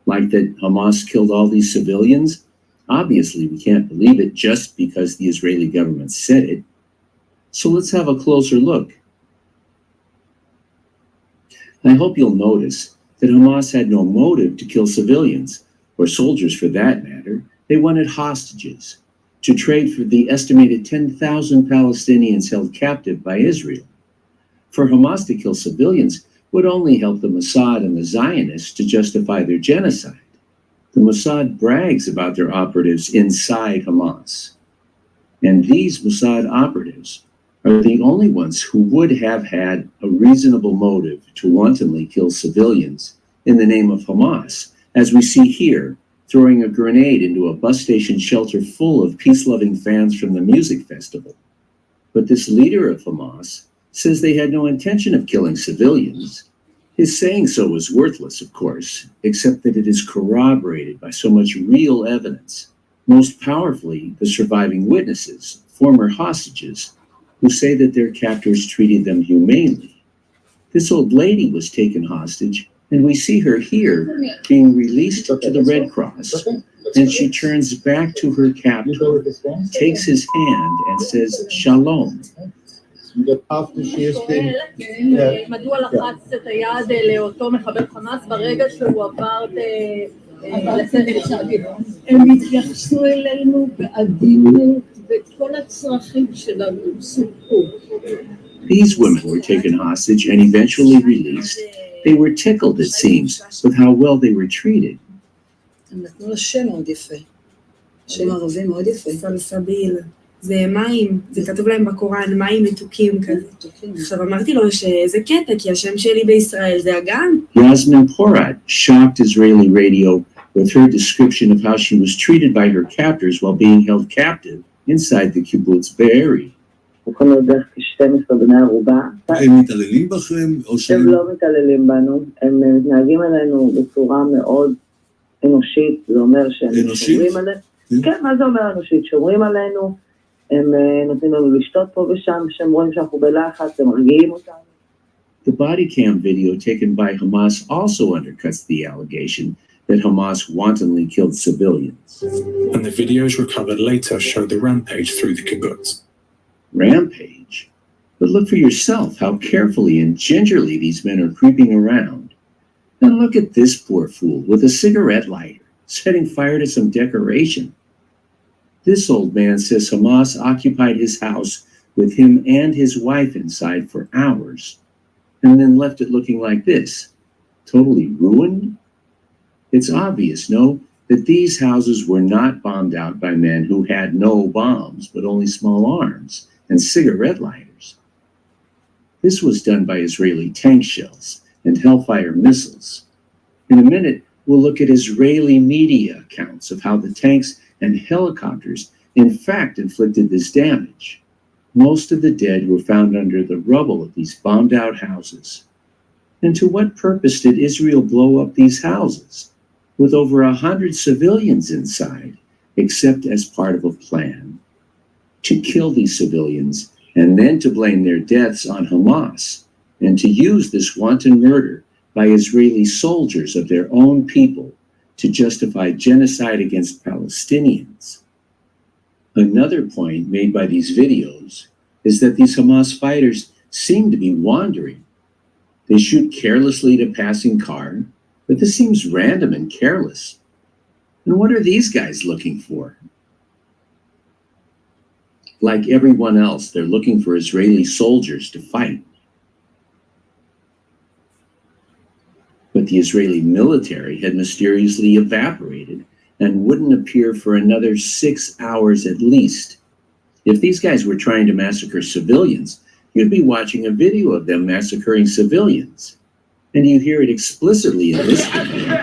Like that Hamas killed all these civilians. Obviously, we can't believe it just because the Israeli government said it. So let's have a closer look. I hope you'll notice that Hamas had no motive to kill civilians, or soldiers for that matter. They wanted hostages to trade for the estimated 10,000 Palestinians held captive by Israel. For Hamas to kill civilians would only help the Mossad and the Zionists to justify their genocide. The Mossad brags about their operatives inside Hamas. And these Mossad operatives are the only ones who would have had a reasonable motive to wantonly kill civilians in the name of Hamas, as we see here, throwing a grenade into a bus station shelter full of peace-loving fans from the music festival. But this leader of Hamas says they had no intention of killing civilians. His saying so is worthless, of course, except that it is corroborated by so much real evidence, most powerfully the surviving witnesses, former hostages, who say that their captors treated them humanely. This old lady was taken hostage, and we see her here being released to the Red Cross. And she turns back to her captor, takes his hand, and says, Shalom. מדוע לחץ את היד לאותו מחבל חמאס ברגע שהוא עבר הם התייחסו אלינו בעדינות וכל הצרכים שלנו סופקו. These women were taken hostage and eventually released. They were tickled, it seems, with how well they were treated. הם נתנו לה שם מאוד יפה. שם ערבי מאוד יפה. סלסביל. זה מים, זה כתוב להם בקוראן, מים מתוקים כזה. עכשיו אמרתי לו שזה קטע, כי השם שלי בישראל זה אגם. Yasmin Porat shocked Israeli radio with her description of how she was treated by her captors while being held captive inside the kibbutz Be'eri. אנחנו בערך כ-12 בני ערובה. הם מתעללים בכם או שהם... הם לא מתעללים בנו, הם מתנהגים עלינו בצורה מאוד אנושית, זה אומר שהם שומרים עלינו. כן, מה זה אומר אנושית? שומרים עלינו, הם נותנים לנו לשתות פה ושם, שהם רואים שאנחנו בלחץ, הם מרגיעים אותנו. The body cam video taken by Hamas also undercuts the allegation that Hamas wantonly killed civilians. And the videos recovered later show the rampage through the kibbutz. Rampage? But look for yourself how carefully and gingerly these men are creeping around. And look at this poor fool with a cigarette lighter, setting fire to some decoration. This old man says Hamas occupied his house with him and his wife inside for hours, and then left it looking like this, totally ruined. It's obvious, no, that these houses were not bombed out by men who had no bombs, but only small arms and cigarette lighters. This was done by Israeli tank shells and Hellfire missiles. In a minute, we'll look at Israeli media accounts of how the tanks and helicopters in fact inflicted this damage. Most of the dead were found under the rubble of these bombed out houses. And to what purpose did Israel blow up these houses with over 100 civilians inside, except as part of a plan? To kill these civilians and then to blame their deaths on Hamas and to use this wanton murder by Israeli soldiers of their own people to justify genocide against Palestinians. Another point made by these videos is that these Hamas fighters seem to be wandering. They shoot carelessly at a passing car, but this seems random and careless. And what are these guys looking for? Like everyone else, they're looking for Israeli soldiers to fight. But the Israeli military had mysteriously evaporated and wouldn't appear for another 6 hours at least. If these guys were trying to massacre civilians, you'd be watching a video of them massacring civilians. And you hear it explicitly in this video.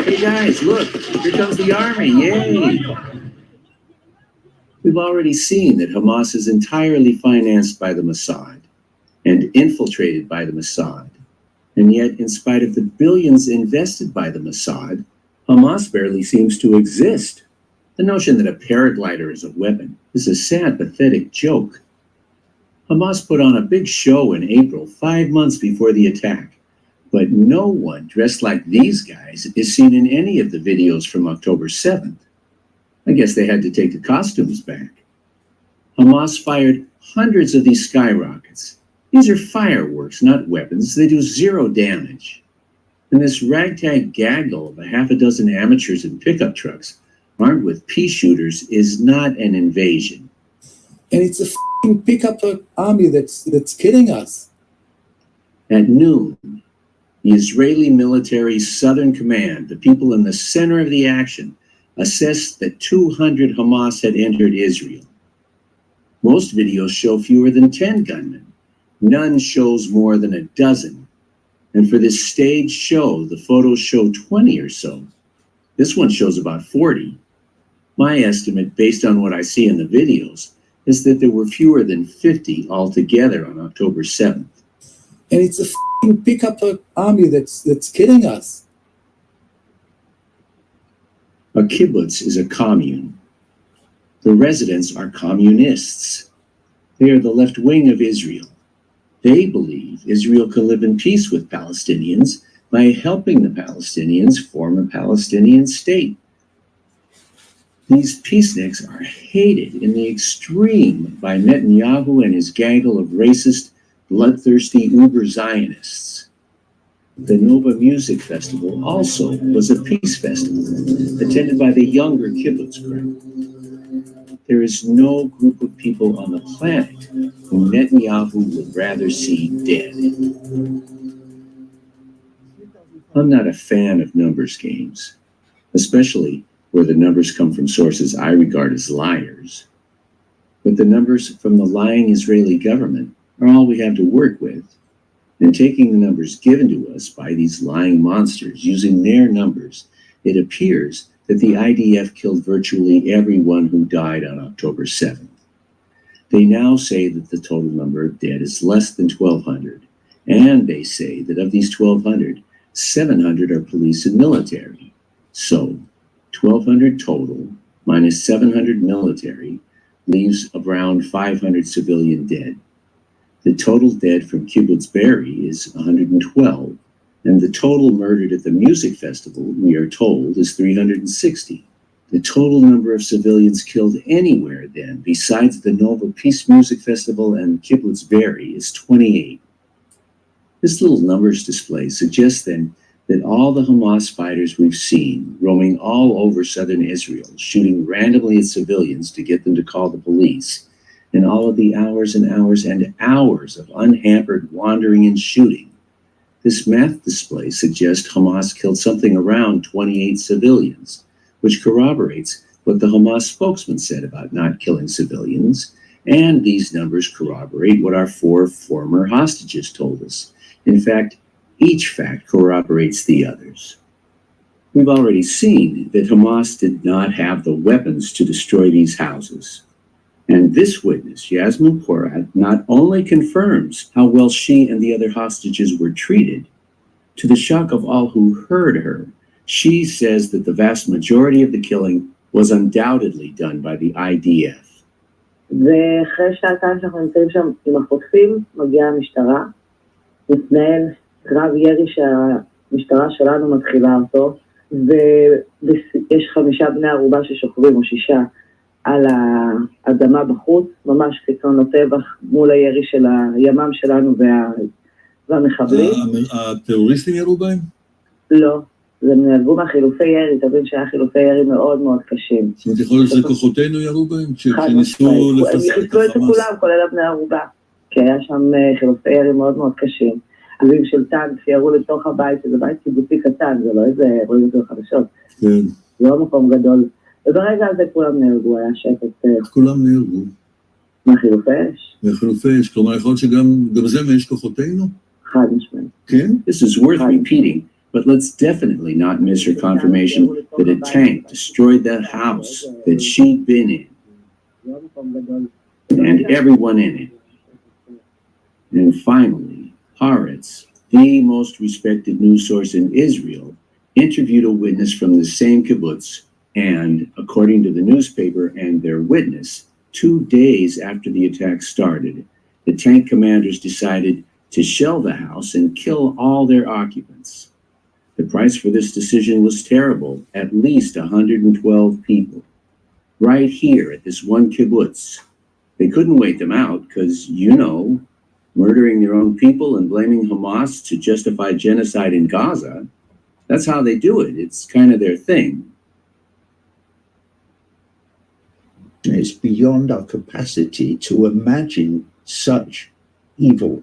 Hey guys, look, here comes the army, yay! We've already seen that Hamas is entirely financed by the Mossad and infiltrated by the Mossad. And yet, in spite of the billions invested by the Mossad, Hamas barely seems to exist. The notion that a paraglider is a weapon is a sad, pathetic joke. Hamas put on a big show in April, 5 months before the attack, but no one dressed like these guys is seen in any of the videos from October 7th. I guess they had to take the costumes back. Hamas fired hundreds of these skyrockets. These are fireworks, not weapons. They do zero damage. And this ragtag gaggle of a half a dozen amateurs in pickup trucks armed with pea shooters is not an invasion. And it's a f***ing pickup army that's killing us. At noon, the Israeli military's Southern Command, the people in the center of the action, assessed that 200 Hamas had entered Israel. Most videos show fewer than 10 gunmen. None shows more than a dozen. And for this staged show, the photos show 20 or so. This one shows about 40. My estimate, based on what I see in the videos, is that there were fewer than 50 altogether on October 7th. And it's a f***ing pickup army that's killing us. A kibbutz is a commune. The residents are communists. They are the left wing of Israel. They believe Israel can live in peace with Palestinians by helping the Palestinians form a Palestinian state. These peaceniks are hated in the extreme by Netanyahu and his gaggle of racist, bloodthirsty Uber-Zionists. The Nova Music Festival also was a peace festival, attended by the younger kibbutz crowd. There is no group of people on the planet whom Netanyahu would rather see dead. I'm not a fan of numbers games, especially where the numbers come from sources I regard as liars. But the numbers from the lying Israeli government are all we have to work with. And taking the numbers given to us by these lying monsters, using their numbers, it appears that the IDF killed virtually everyone who died on October 7th. They now say that the total number of dead is less than 1,200, and they say that of these 1,200, 700 are police and military. So, 1,200 total minus 700 military leaves around 500 civilian dead. The total dead from Kibbutz Be'eri is 112, and the total murdered at the music festival, we are told, is 360. The total number of civilians killed anywhere then, besides the Nova Peace Music Festival and Kibbutz Be'eri, is 28. This little numbers display suggests then that all the Hamas fighters we've seen roaming all over southern Israel, shooting randomly at civilians to get them to call the police, and all of the hours and hours and hours of unhampered wandering and shooting, this math display suggests Hamas killed something around 28 civilians, which corroborates what the Hamas spokesman said about not killing civilians, and these numbers corroborate what our 4 former hostages told us. In fact, each fact corroborates the others. We've already seen that Hamas did not have the weapons to destroy these houses. And this witness, Yasmin Porat, not only confirms how well she and the other hostages were treated, to the shock of all who heard her, she says that the vast majority of the killing was undoubtedly done by the IDF. ואחרי שעתיים שאנחנו נמצאים שם עם החוטפים, מגיעה המשטרה, מתנהל קרב ירי שהמשטרה שלנו מתחילה אותו, ויש 5 בני ערובה ששוכבים או 6 על האדמה בחוץ, ממש חיצון הטבח מול הירי של הימ"מ שלנו והמחבלים. הטרוריסטים ירו בהם? לא, זה נהרגו מהחילופי ירי, תבין שהיה חילופי ירי מאוד מאוד קשים. זאת אומרת, יכול להיות שזה כוחותינו ירו בהם? כשניסו לפסק את החמאס? את כולם, כולל הבני ערובה, כי היה שם חילופי ירי מאוד מאוד קשים. אביב של טנק שירו לתוך הבית, שזה בית קיבוצי קטן, זה לא איזה רואים את זה בחדשות. כן. זה לא מקום גדול. וברגע הזה כולם נהרגו, היה שקט. כולם נהרגו. מהחילופי אש? מהחילופי אש, כלומר יכול להיות שגם זה מאש כוחותינו? חד משמעית. כן? This is worth repeating, but let's definitely not miss her confirmation that a tank destroyed that house that she'd been in, and everyone in it. And finally, Haaretz, the most respected news source in Israel, interviewed a witness from the same kibbutz, and according to the newspaper and their witness, 2 days after the attack started, the tank commanders decided to shell the house and kill all their occupants. The price for this decision was terrible, at least 112 people. Right here at this one kibbutz. They couldn't wait them out because, murdering their own people and blaming Hamas to justify genocide in Gaza, that's how they do it. It's kind of their thing. It's beyond our capacity to imagine such evil.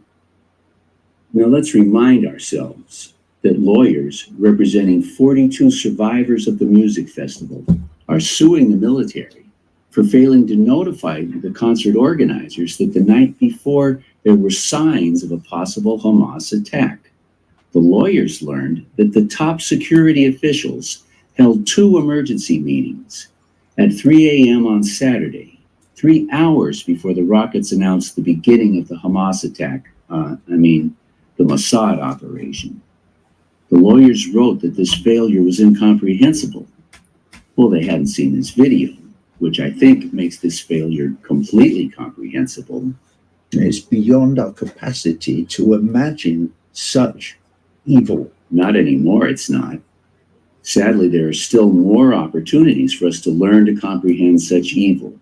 Now let's remind ourselves that lawyers representing 42 survivors of the music festival are suing the military for failing to notify the concert organizers that the night before there were signs of a possible Hamas attack. The lawyers learned that the top security officials held 2 emergency meetings at 3 a.m. on Saturday, 3 hours before the rockets announced the beginning of the Hamas attack, the Mossad operation. The lawyers wrote that this failure was incomprehensible. Well, they hadn't seen this video, which I think makes this failure completely comprehensible. It's beyond our capacity to imagine such evil. Not anymore, it's not. Sadly, there are still more opportunities for us to learn to comprehend such evil.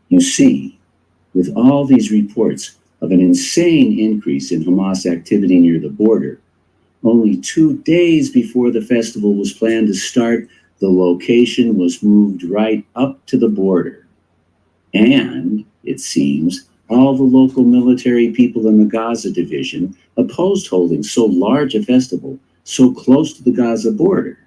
You see, with all these reports of an insane increase in Hamas activity near the border, only 2 days before the festival was planned to start, the location was moved right up to the border. And, it seems, all the local military people in the Gaza division opposed holding so large a festival so close to the Gaza border.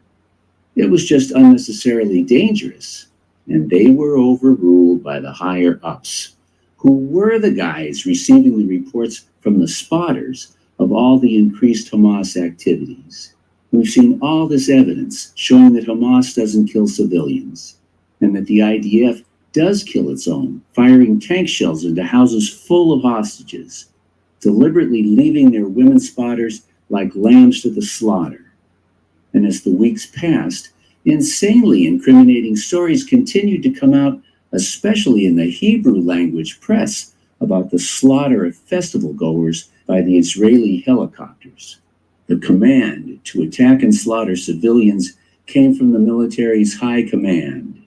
It was just unnecessarily dangerous, and they were overruled by the higher-ups, who were the guys receiving the reports from the spotters of all the increased Hamas activities. We've seen all this evidence showing that Hamas doesn't kill civilians, and that the IDF does kill its own, firing tank shells into houses full of hostages, deliberately leaving their women spotters like lambs to the slaughter. And as the weeks passed, insanely incriminating stories continued to come out, especially in the Hebrew language press, about the slaughter of festival goers by the Israeli helicopters. The command to attack and slaughter civilians came from the military's high command.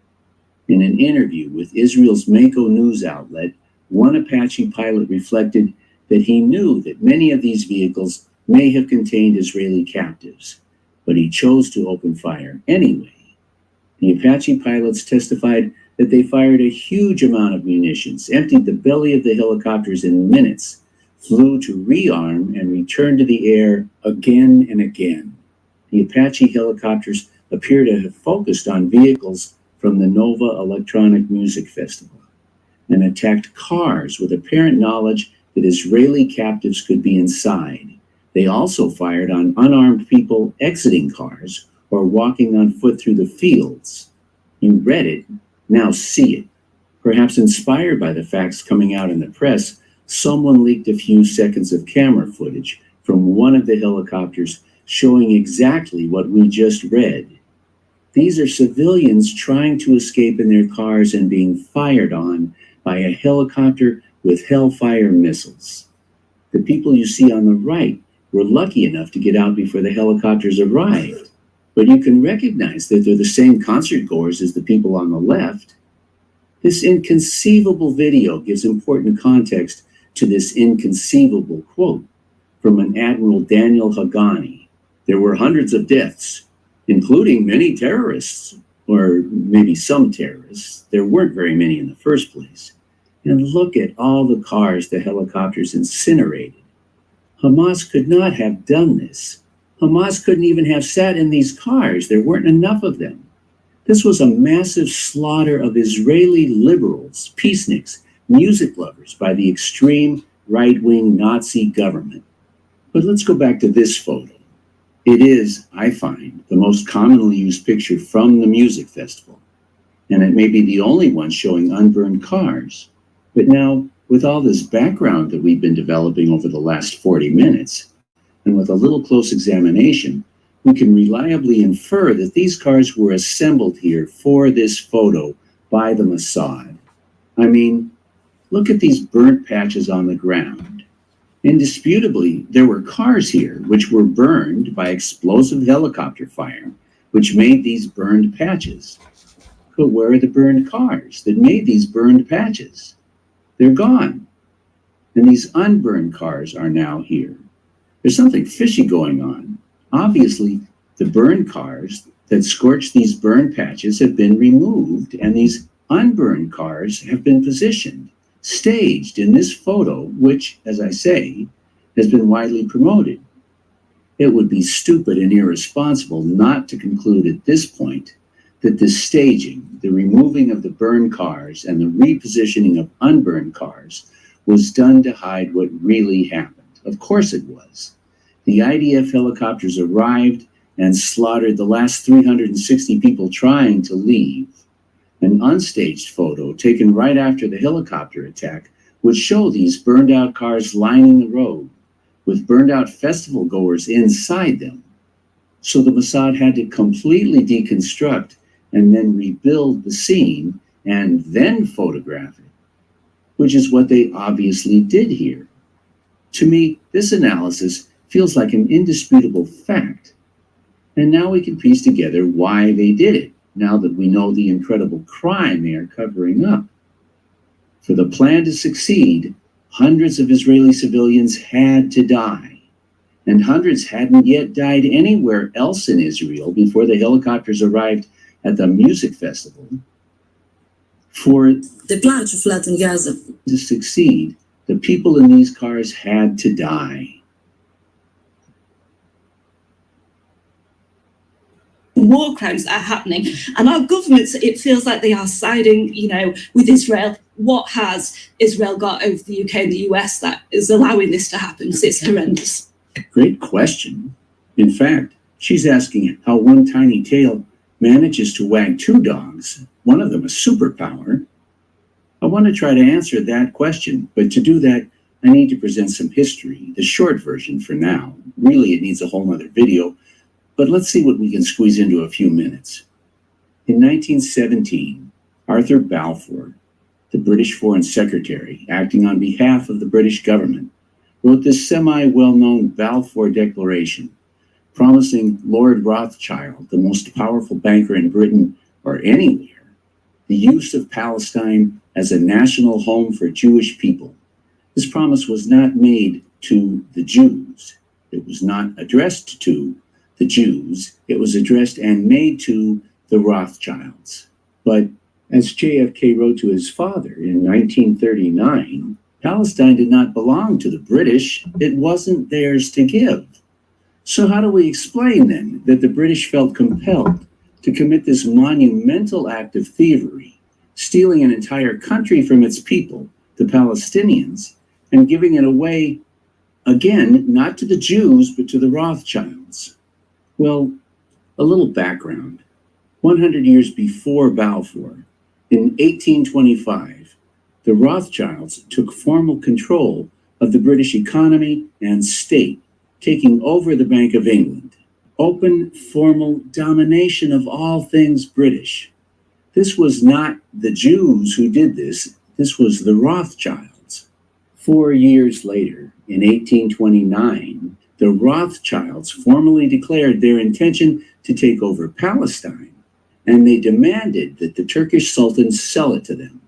In an interview with Israel's Mako news outlet, one Apache pilot reflected that he knew that many of these vehicles may have contained Israeli captives, but he chose to open fire anyway. The Apache pilots testified that they fired a huge amount of munitions, emptied the belly of the helicopters in minutes, flew to rearm and returned to the air again and again. The Apache helicopters appear to have focused on vehicles from the Nova Electronic Music Festival and attacked cars with apparent knowledge that Israeli captives could be inside. They also fired on unarmed people exiting cars or walking on foot through the fields. You read it, now see it. Perhaps inspired by the facts coming out in the press, someone leaked a few seconds of camera footage from one of the helicopters showing exactly what we just read. These are civilians trying to escape in their cars and being fired on by a helicopter with Hellfire missiles. The people you see on the right were lucky enough to get out before the helicopters arrived, but you can recognize that they're the same concert goers as the people on the left. This inconceivable video gives important context to this inconceivable quote from an Admiral Daniel Hagani. There were hundreds of deaths, including many terrorists, or maybe some terrorists. There weren't very many in the first place. And look at all the cars the helicopters incinerated. Hamas could not have done this. Hamas couldn't even have sat in these cars. There weren't enough of them. This was a massive slaughter of Israeli liberals, peaceniks, music lovers by the extreme right-wing Nazi government. But let's go back to this photo. It is, I find, the most commonly used picture from the music festival. And it may be the only one showing unburned cars. But now, with all this background that we've been developing over the last 40 minutes, and with a little close examination, we can reliably infer that these cars were assembled here for this photo by the Mossad. I mean, look at these burnt patches on the ground. Indisputably, there were cars here which were burned by explosive helicopter fire, which made these burned patches. But where are the burned cars that made these burned patches? They're gone. And these unburned cars are now here. There's something fishy going on. Obviously, the burned cars that scorched these burn patches have been removed, and these unburned cars have been positioned, staged in this photo, which, as I say, has been widely promoted. It would be stupid and irresponsible not to conclude at this point that the staging, the removing of the burned cars and the repositioning of unburned cars was done to hide what really happened. Of course it was. The IDF helicopters arrived and slaughtered the last 360 people trying to leave. An unstaged photo taken right after the helicopter attack would show these burned out cars lining the road, with burned out festival goers inside them. So the Mossad had to completely deconstruct and then rebuild the scene and then photograph it. which is what they obviously did here. To me, this analysis feels like an indisputable fact. And now we can piece together why they did it, now that we know the incredible crime they are covering up. For the plan to succeed, hundreds of Israeli civilians had to die, and hundreds hadn't yet died anywhere else in Israel before the helicopters arrived at the music festival. For the plan to flatten Gaza to succeed, the people in these cars had to die. War crimes are happening, and our governments, it feels like they are siding, with Israel. What has Israel got over the UK and the US that is allowing this to happen? Because it's horrendous. Great question. In fact, she's asking how one tiny tail manages to wag two dogs, one of them a superpower. I want to try to answer that question, but to do that, I need to present some history, the short version for now. Really, it needs a whole nother video, but let's see what we can squeeze into a few minutes. In 1917, Arthur Balfour, the British Foreign Secretary, acting on behalf of the British government, wrote this semi-well-known Balfour Declaration, promising Lord Rothschild, the most powerful banker in Britain or anywhere, the use of Palestine as a national home for Jewish people. This promise was not made to the Jews. It was not addressed to the Jews. It was addressed and made to the Rothschilds. But as JFK wrote to his father in 1939, Palestine did not belong to the British. It wasn't theirs to give. So how do we explain then that the British felt compelled to commit this monumental act of thievery, stealing an entire country from its people, the Palestinians, and giving it away, again, not to the Jews, but to the Rothschilds? Well, a little background. 100 years before Balfour, in 1825, the Rothschilds took formal control of the British economy and state, taking over the Bank of England. Open, formal domination of all things British. This was not the Jews who did this. This was the Rothschilds. 4 years later, in 1829, the Rothschilds formally declared their intention to take over Palestine, and they demanded that the Turkish Sultan sell it to them.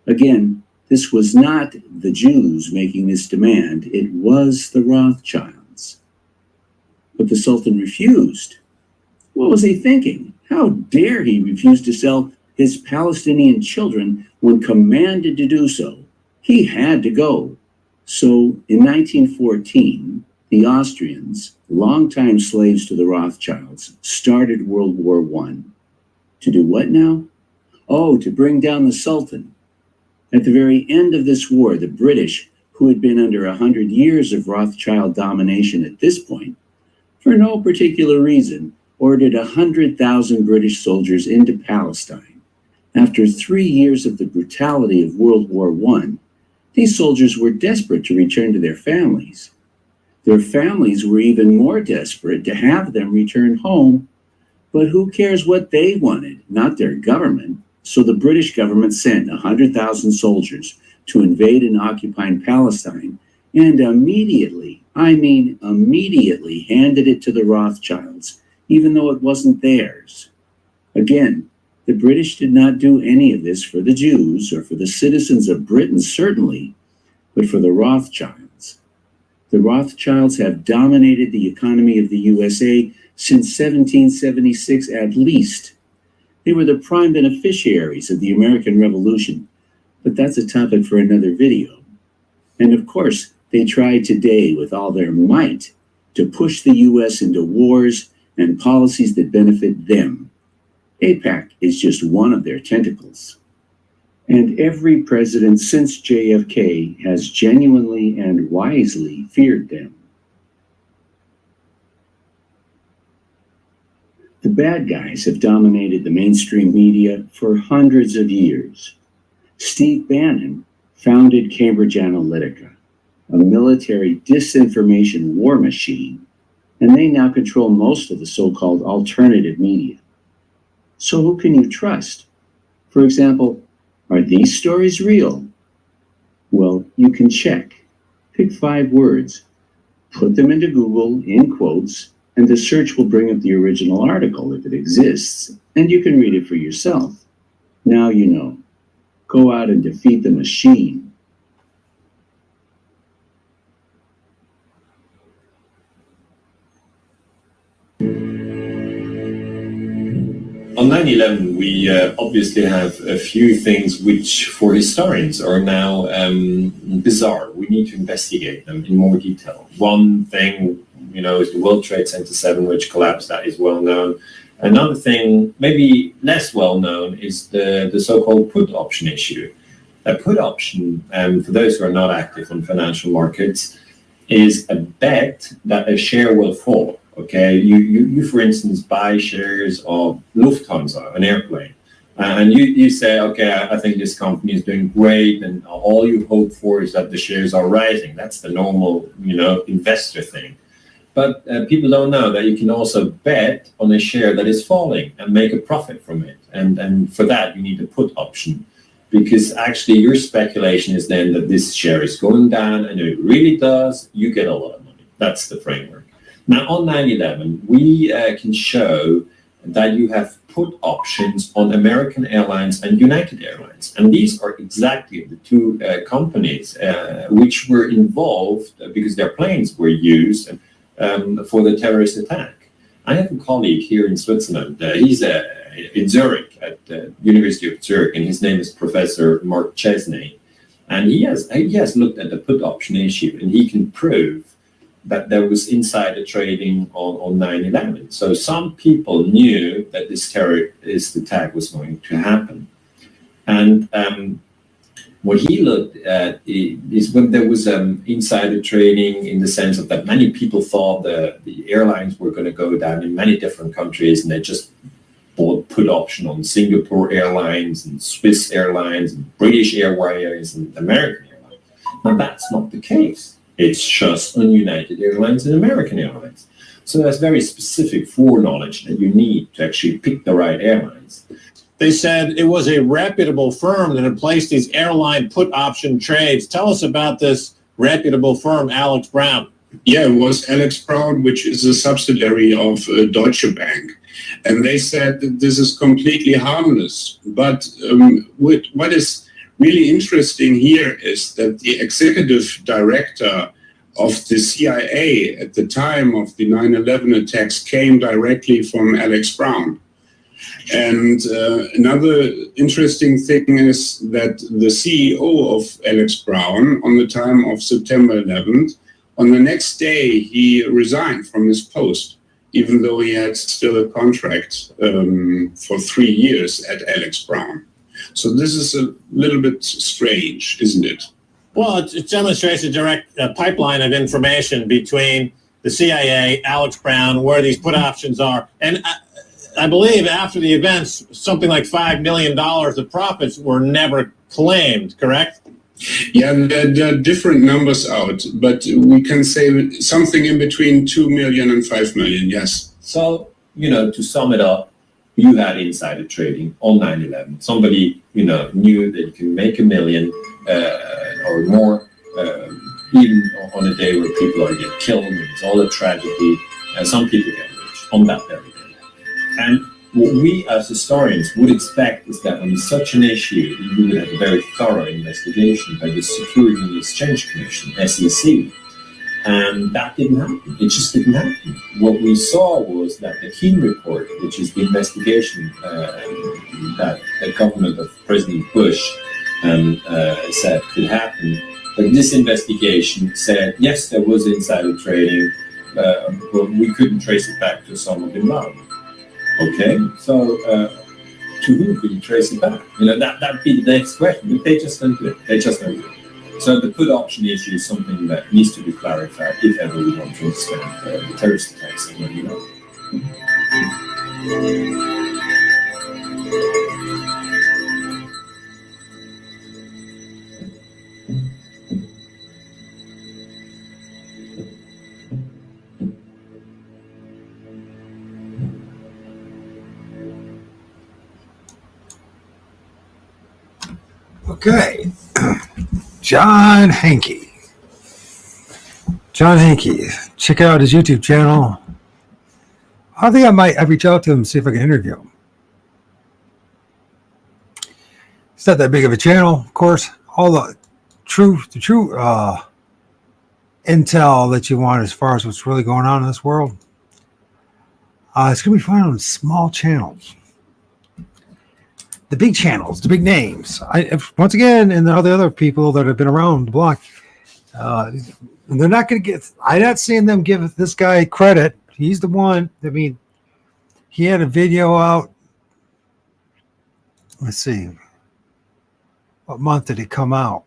Again, this was not the Jews making this demand. It was the Rothschilds. But the Sultan refused. What was he thinking? How dare he refuse to sell his Palestinian children when commanded to do so? He had to go. So in 1914, the Austrians, longtime slaves to the Rothschilds, started World War I. To do what now? Oh, to bring down the Sultan. At the very end of this war, the British, who had been under 100 years of Rothschild domination at this point, for no particular reason, ordered 100,000 British soldiers into Palestine. After 3 years of the brutality of World War I, these soldiers were desperate to return to their families. Their families were even more desperate to have them return home, but who cares what they wanted, not their government. So the British government sent 100,000 soldiers to invade and occupy Palestine, and immediately, I mean immediately, handed it to the Rothschilds, even though it wasn't theirs. Again, the British did not do any of this for the Jews or for the citizens of Britain, certainly, but for the Rothschilds. The Rothschilds have dominated the economy of the USA since 1776 at least. They were the prime beneficiaries of the American Revolution, but that's a topic for another video. And of course, they try today with all their might to push the US into wars and policies that benefit them. AIPAC is just one of their tentacles. And every president since JFK has genuinely and wisely feared them. The bad guys have dominated the mainstream media for hundreds of years. Steve Bannon founded Cambridge Analytica, a military disinformation war machine, and they now control most of the so-called alternative media. So who can you trust? For example, are these stories real? you can check. Pick 5 words, put them into Google in quotes, and the search will bring up the original article if it exists, and you can read it for yourself. Now you know. Go out and defeat the machine. On 9/11, we obviously have a few things which, for historians, are now bizarre. We need to investigate them in more detail. One thing, is the World Trade Center 7, which collapsed. That is well known. Another thing, maybe less well known, is the so-called put option issue. A put option, for those who are not active on financial markets, is a bet that a share will fall. Okay, you for instance buy shares of Lufthansa, an airplane, and you say, okay, I think this company is doing great, and all you hope for is that the shares are rising. That's the normal, investor thing. But people don't know that you can also bet on a share that is falling and make a profit from it. And for that, you need a put option, because actually your speculation is then that this share is going down, and if it really does, you get a lot of money. That's the framework. Now, on 9/11, we can show that you have put options on American Airlines and United Airlines. And these are exactly the two companies which were involved because their planes were used for the terrorist attack. I have a colleague here in Switzerland. He's in Zurich at the University of Zurich, and his name is Professor Mark Chesney. And he has looked at the put option issue, and he can prove that there was insider trading on 9/11. So some people knew that this terrorist attack was going to happen. And what he looked at is when there was insider trading, in the sense of that many people thought the airlines were going to go down in many different countries, and they just bought put option on Singapore Airlines and Swiss Airlines and British Airways and American Airlines. Now that's not the case. It's just on United Airlines and American Airlines. So that's very specific foreknowledge that you need to actually pick the right airlines. They said it was a reputable firm that had placed these airline put option trades. Tell us about this reputable firm, Alex Brown. Yeah, it was Alex Brown, which is a subsidiary of Deutsche Bank. And they said that this is completely harmless. But what is really interesting here is that the executive director of the CIA at the time of the 9/11 attacks came directly from Alex Brown. And another interesting thing is that the CEO of Alex Brown, on the time of September 11th, on the next day, he resigned from his post, even though he had still a contract for 3 years at Alex Brown. So this is a little bit strange, isn't it? Well, it demonstrates a direct pipeline of information between the CIA, Alex Brown, where these put options are. And I believe after the events, something like $5 million of profits were never claimed, correct? Yeah, there are different numbers out, but we can say something in between 2 million and 5 million, yes. So, to sum it up, you had insider trading on 9/11. Somebody, knew that you can make $1 million or more, even on a day where people are getting killed, and it's all a tragedy. Some people get rich on that very day. And what we as historians would expect is that on such an issue, you would have a very thorough investigation by the Security and Exchange Commission, SEC. And that didn't happen. It just didn't happen. What we saw was that the Keene report, which is the investigation that the government of President Bush said could happen, but this investigation said, yes, there was insider trading, but we couldn't trace it back to Osama bin Laden. Okay, so to whom could you trace it back? That'd be the next question, but they just don't do it. They just don't do it. So the put option issue is something that needs to be clarified if ever we want to understand the terrorist attacks in 9/11. Okay. John Hankey. John Hankey. Check out his YouTube channel. I think I might reach out to him and see if I can interview him. It's not that big of a channel, of course. All the true intel that you want as far as what's really going on in this world. It's going to be found on small channels. The big channels, the big names. Once again, and all the other people that have been around the block, they're not going to get. I'm not seeing them give this guy credit. He's the one. I mean, he had a video out. Let's see. What month did it come out?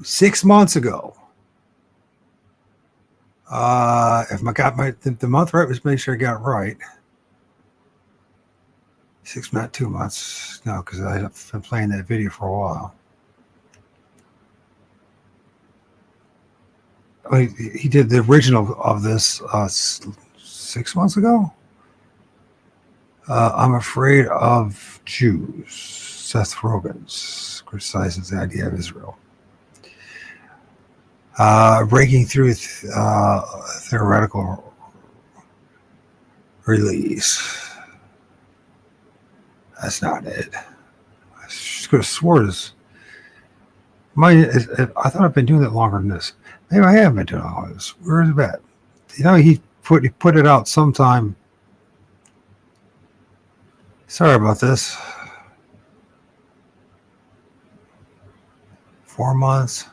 Six months ago. If I got the month right, let's make sure I got it right. Not 2 months. No, because I've been playing that video for a while. He did the original of this 6 months ago. I'm afraid of Jews. Seth Rogen criticizes the idea of Israel. Breaking through theoretical release. That's not it. I just could have swore this. I thought I've been doing it longer than this. Maybe I have been doing all this. Where's it at? You know, he put it out sometime. Sorry about this. 4 months.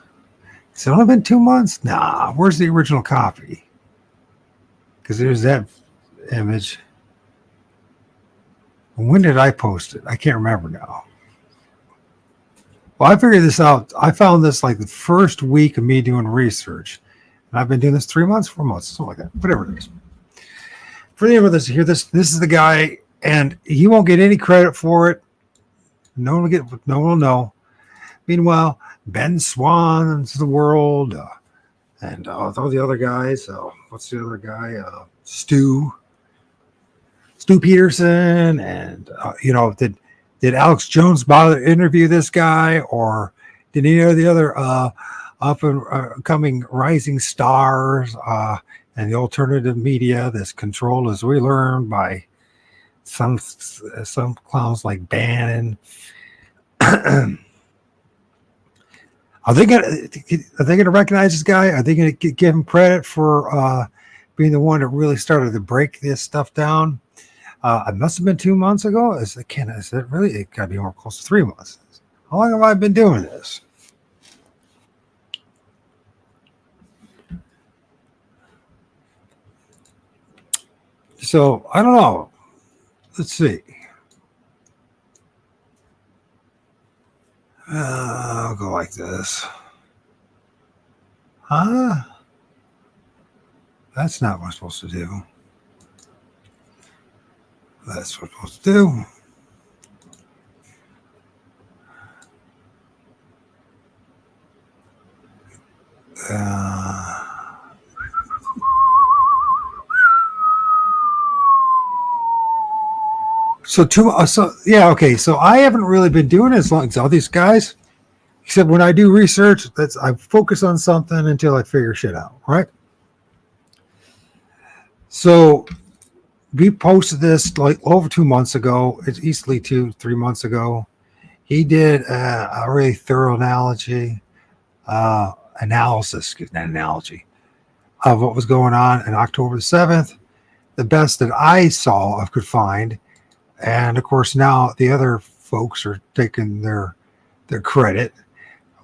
It's only been 2 months? Nah, where's the original copy? Because there's that image. When did I post it? I can't remember now. Well, I figured this out. I found this like the first week of me doing research. And I've been doing this 3 months, 4 months, something like that. Whatever it is. For the others to hear this is the guy, and he won't get any credit for it. No one will know. Meanwhile, Ben Swann's the world, and all the other guys. What's the other guy? Stu Peterson, and did Alex Jones bother to interview this guy, or did any of the other up and coming rising stars and the alternative media that's controlled, as we learned, by some clowns like Bannon? Are they gonna recognize this guy? Are they gonna give him credit for being the one that really started to break this stuff down? It must have been 2 months ago. Is it really? It got to be more close to 3 months. How long have I been doing this? So I don't know. Let's see. I'll go like this. That's not what I'm supposed to do. That's what I'm supposed to do. So I haven't really been doing it as long as all these guys, except when I do research, I focus on something until I figure shit out, right? So we posted this like over 2 months ago. It's easily 2-3 months ago. He did a really thorough analysis of what was going on on October the 7th, the best that I saw I could find. And of course, now the other folks are taking their credit,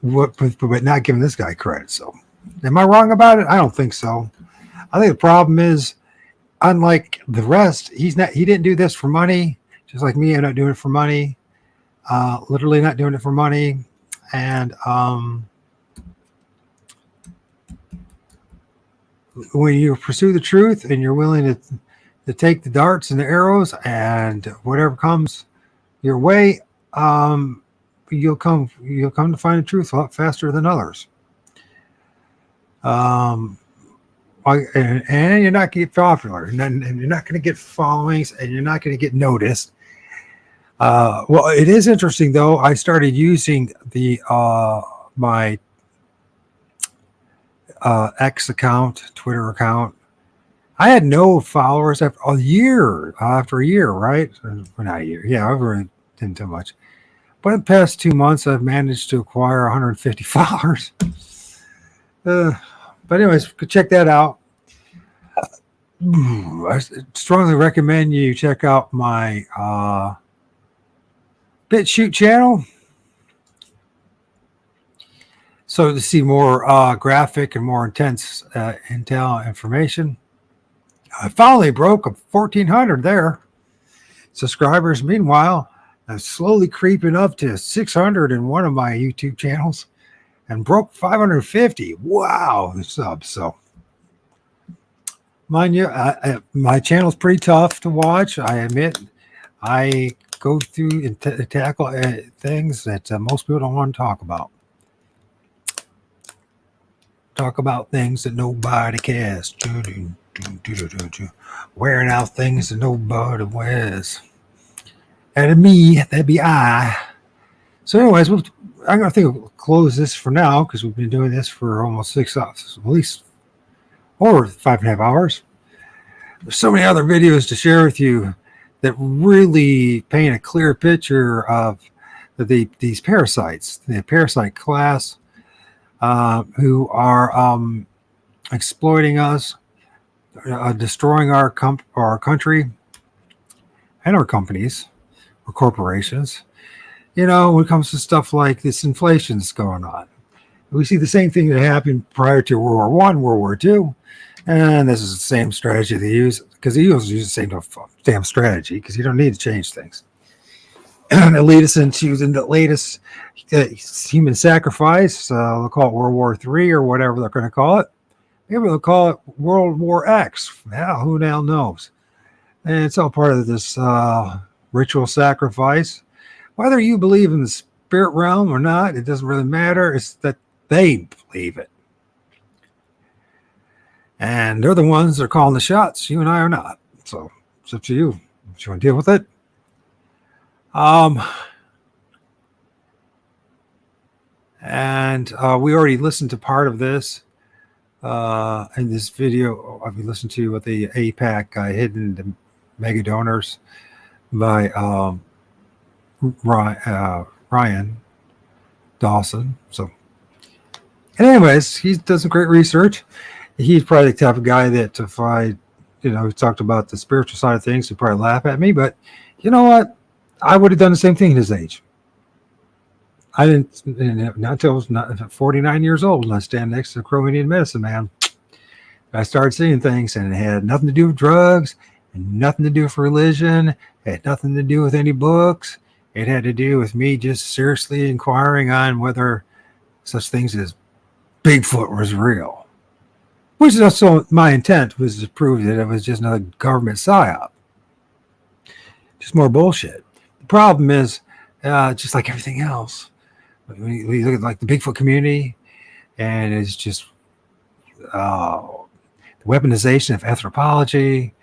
but not giving this guy credit. So, am I wrong about it? I don't think so. I think the problem is, unlike the rest, he didn't do this for money. Just like me, I'm not doing it for money. Literally not doing it for money. And when you pursue the truth and you're willing to take the darts and the arrows and whatever comes your way, you'll come to find the truth a lot faster than others. And you're not going to get popular, and you're not going to get followings, and you're not going to get noticed Well, it is interesting though. I started using the my X account, Twitter account. I had no followers after a year, right? Not a year. Yeah, I really didn't do much. But in the past 2 months, I've managed to acquire 150 followers. But anyways, check that out. I strongly recommend you check out my BitChute channel. So to see more graphic and more intense intel information. I finally broke 1,400 there subscribers. Meanwhile, I'm slowly creeping up to 600 in one of my YouTube channels and broke 550. Wow, subs. So, mind you, my channel's pretty tough to watch. I admit, I go through and tackle things that most people don't want to talk about. Talk about things that nobody cares. Wearing out things that nobody wears. And me, that'd be I. So anyways, I'm going to think we'll close this for now because we've been doing this for almost 6 hours, at least over 5.5 hours. There's so many other videos to share with you that really paint a clear picture of these parasites, the parasite class who are exploiting us, destroying our country and our companies or corporations. You know, when it comes to stuff like this inflation that's going on, we see the same thing that happened prior to World War I, World War II, and this is the same strategy they use because they use the same damn strategy because you don't need to change things. And it lead us into the latest human sacrifice. They'll call it World War III or whatever they're going to call it. Maybe they'll call it World War X. Yeah, who the hell knows? And it's all part of this ritual sacrifice. Whether you believe in the spirit realm or not, it doesn't really matter. It's that they believe it. And they're the ones that are calling the shots. You and I are not. So it's up to you. If you want to deal with it. And we already listened to part of this in this video. I've listened to with the APAC hidden the mega donors by Ryan Dawson. So, anyways, he does some great research. He's probably the type of guy that if I, talked about the spiritual side of things, he'd probably laugh at me. But you know what? I would have done the same thing at his age. I didn't, not until I was 49 years old, and I stand next to the Crow Indian medicine man. I started seeing things, and it had nothing to do with drugs, and nothing to do with religion. It had nothing to do with any books. It had to do with me just seriously inquiring on whether such things as Bigfoot was real. Which is also my intent was to prove that it was just another government psyop. Just more bullshit. The problem is, just like everything else, we look at like the Bigfoot community, and it's just the weaponization of anthropology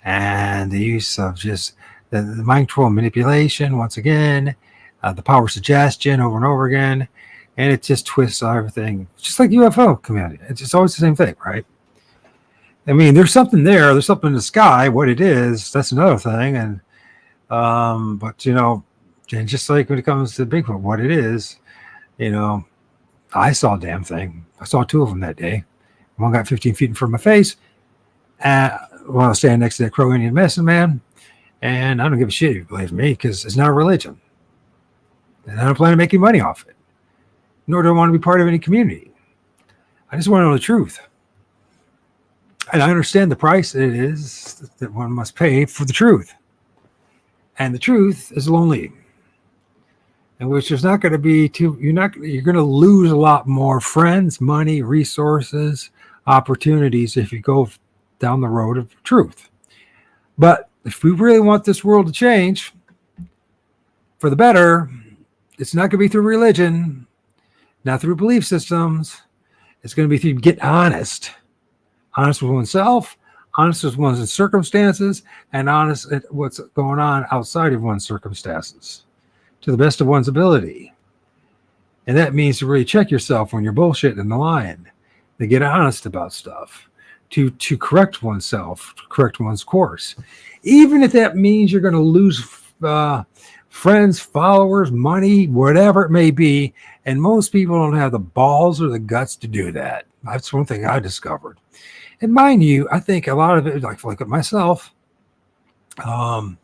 and the use of just the mind control manipulation once again, the power suggestion over and over again, and it just twists everything. Just like the UFO community, it's just always the same thing, right? I mean, there's something there. There's something in the sky. What it is, that's another thing. And but and just like when it comes to Bigfoot, what it is, I saw a damn thing. I saw 2 of them that day. One got 15 feet in front of my face. While I was standing next to that Crow Indian medicine man, and I don't give a shit if you believe me because it's not a religion, and I don't plan to make any money off it. Nor do I want to be part of any community. I just want to know the truth. And I understand the price it is that one must pay for the truth. And the truth is lonely. And which there's not going to be you're going to lose a lot more friends, money, resources, opportunities if you go down the road of truth. But if we really want this world to change for the better, it's not going to be through religion, not through belief systems. It's going to be through get honest with oneself, honest with one's circumstances, and honest at what's going on outside of one's circumstances to the best of one's ability. And that means to really check yourself when you're bullshitting and lying, to get honest about stuff, to correct oneself, to correct one's course. Even if that means you're going to lose friends, followers, money, whatever it may be. And most people don't have the balls or the guts to do that. That's one thing I discovered. And mind you, I think a lot of it, like with myself, it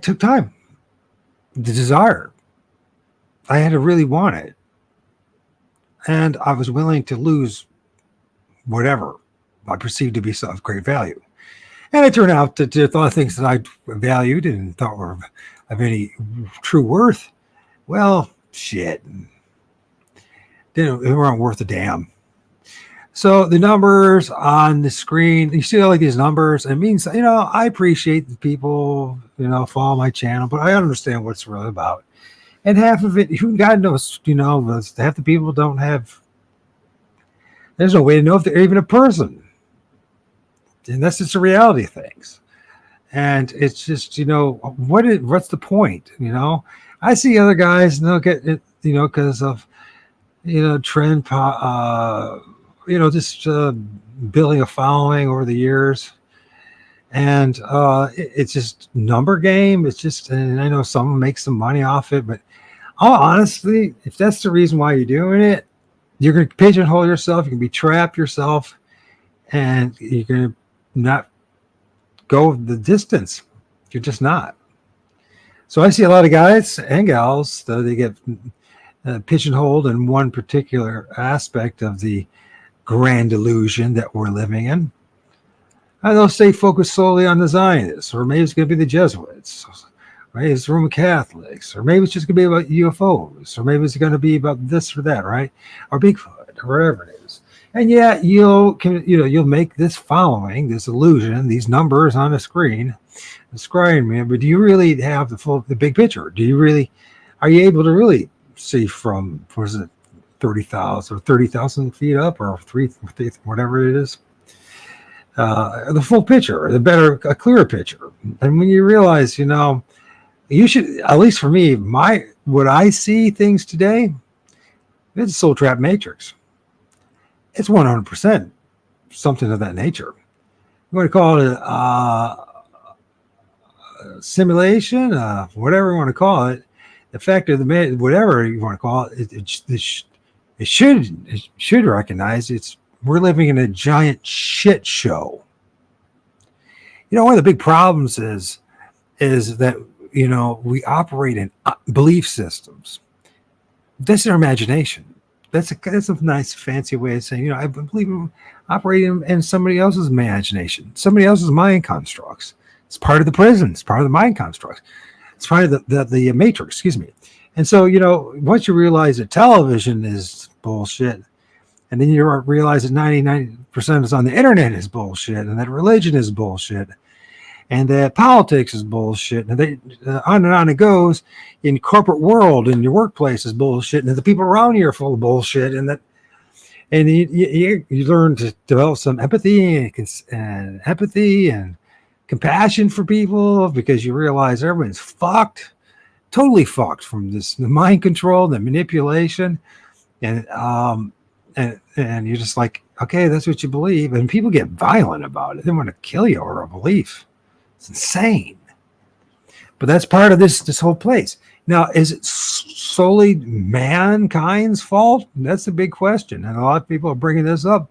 took time. The desire. I had to really want it. And I was willing to lose whatever I perceived to be of great value. And it turned out that a lot of things that I valued and thought were of any true worth, well, shit, they weren't worth a damn. So the numbers on the screen, you see all like these numbers, it means, I appreciate the people, follow my channel, but I understand what it's really about. And half of it, God knows, half the people don't have, there's no way to know if they're even a person. And that's just the reality of things. And it's just, what's the point? I see other guys, they'll get it, because of, trend, just building a following over the years. And it's just number game. It's just, and I know someone makes some money off it, but honestly, if that's the reason why you're doing it, you're going to pigeonhole yourself. You can be trapped yourself, and you're going to not go the distance. You're just not. So I see a lot of guys and gals that they get pigeonholed in one particular aspect of the grand illusion that we're living in. And they'll stay focused solely on the Zionists, or maybe it's going to be the Jesuits, right? It's Roman Catholics, or maybe it's just going to be about UFOs, or maybe it's going to be about this or that, right? Or Bigfoot, or whatever it is. And yet you'll make this following, this illusion, these numbers on the screen, describing me. But do you really have the big picture? Are you able to really see from, 30,000 or 30,000 feet up, or whatever it is? The full picture, a clearer picture. And when you realize, you should, at least for me, what I see things today, it's a soul trap matrix. It's 100% something of that nature. You want to call it simulation, whatever you want to call it. The fact of the matter, whatever you want to call it, it should recognize we're living in a giant shit show. One of the big problems is that, we operate in belief systems. That's our imagination. That's a nice fancy way of saying, I believe in operating in somebody else's imagination, somebody else's mind constructs. It's part of the prison. It's part of the mind constructs. It's part of the matrix, excuse me. And so, once you realize that television is bullshit, and then you realize that 99% is on the internet is bullshit, and that religion is bullshit, and that politics is bullshit, and on it goes. In corporate world, in your workplace is bullshit, and the people around you are full of bullshit, and you learn to develop some empathy and compassion for people, because you realize everyone's fucked, totally fucked from the mind control, the manipulation, and you're just like, okay, that's what you believe, and people get violent about it. They want to kill you over a belief. It's insane. But that's part of this whole place. Now, is it solely mankind's fault? That's the big question, and a lot of people are bringing this up,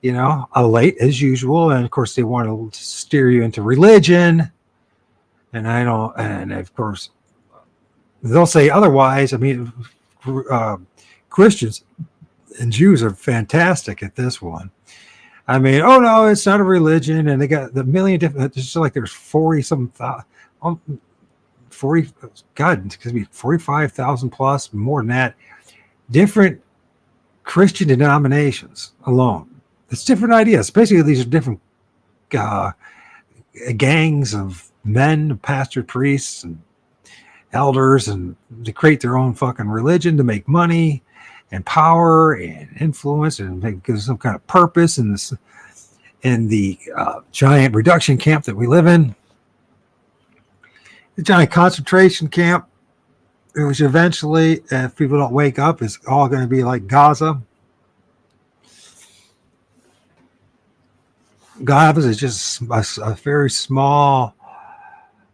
late as usual, and of course they want to steer you into religion, and of course they'll say otherwise. I mean, Christians and Jews are fantastic at this one. I mean, oh no, it's not a religion, and they got the million different. It's just like there's 45,000 plus, more than that, different Christian denominations alone. It's different ideas. Basically, these are different gangs of men, pastor, priests, and elders, and to create their own fucking religion to make money. and power and influence, and gives some kind of purpose in this, in the giant reduction camp that we live in, the giant concentration camp, which eventually, if people don't wake up, is all going to be like Gaza. Gaza is just a very small.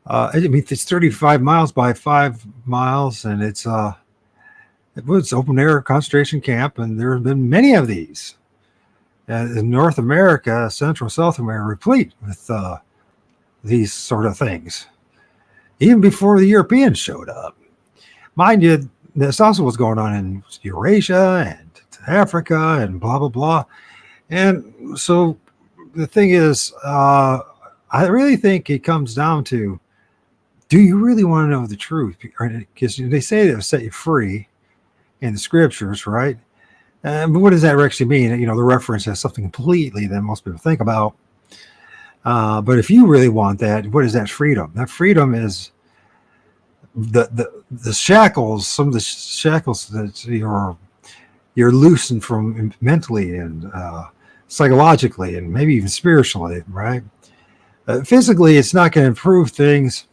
I mean, it's 35 miles by 5 miles, and it's open air concentration camp, and there have been many of these. In North America, Central South America, replete with these sort of things, even before the Europeans showed up. Mind you, that's also what's going on in Eurasia and Africa and blah, blah, blah. And so the thing is, I really think it comes down to, do you really want to know the truth? Because they say they'll set you free in the scriptures, right? But what does that actually mean? You know, the reference has something completely that most people think about. But if you really want that, what is that freedom? That freedom is the shackles, some of the shackles that you're loosened from mentally and psychologically and maybe even spiritually, right? Physically, it's not going to improve things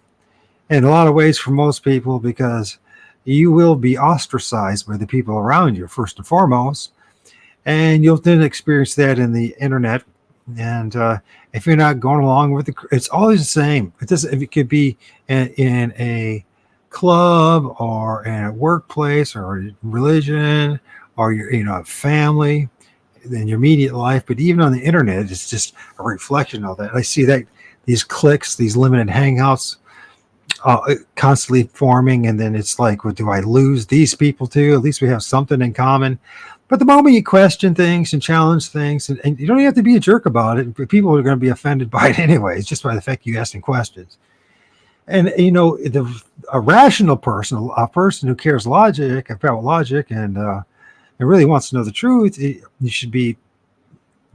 in a lot of ways for most people, because you will be ostracized by the people around you, first and foremost. And you'll then experience that in the internet. And if you're not going along with it, it's always the same. It could be in a club or in a workplace or religion or your family, in your immediate life. But even on the internet, it's just a reflection of that. I see that these cliques, these limited hangouts, constantly forming, and then it's like, well, do I lose these people too? At least we have something in common. But the moment you question things and challenge things, and you don't have to be a jerk about it, but people are going to be offended by it anyways, just by the fact you asking questions. And a rational person, a person who cares about logic, and really wants to know the truth, you should be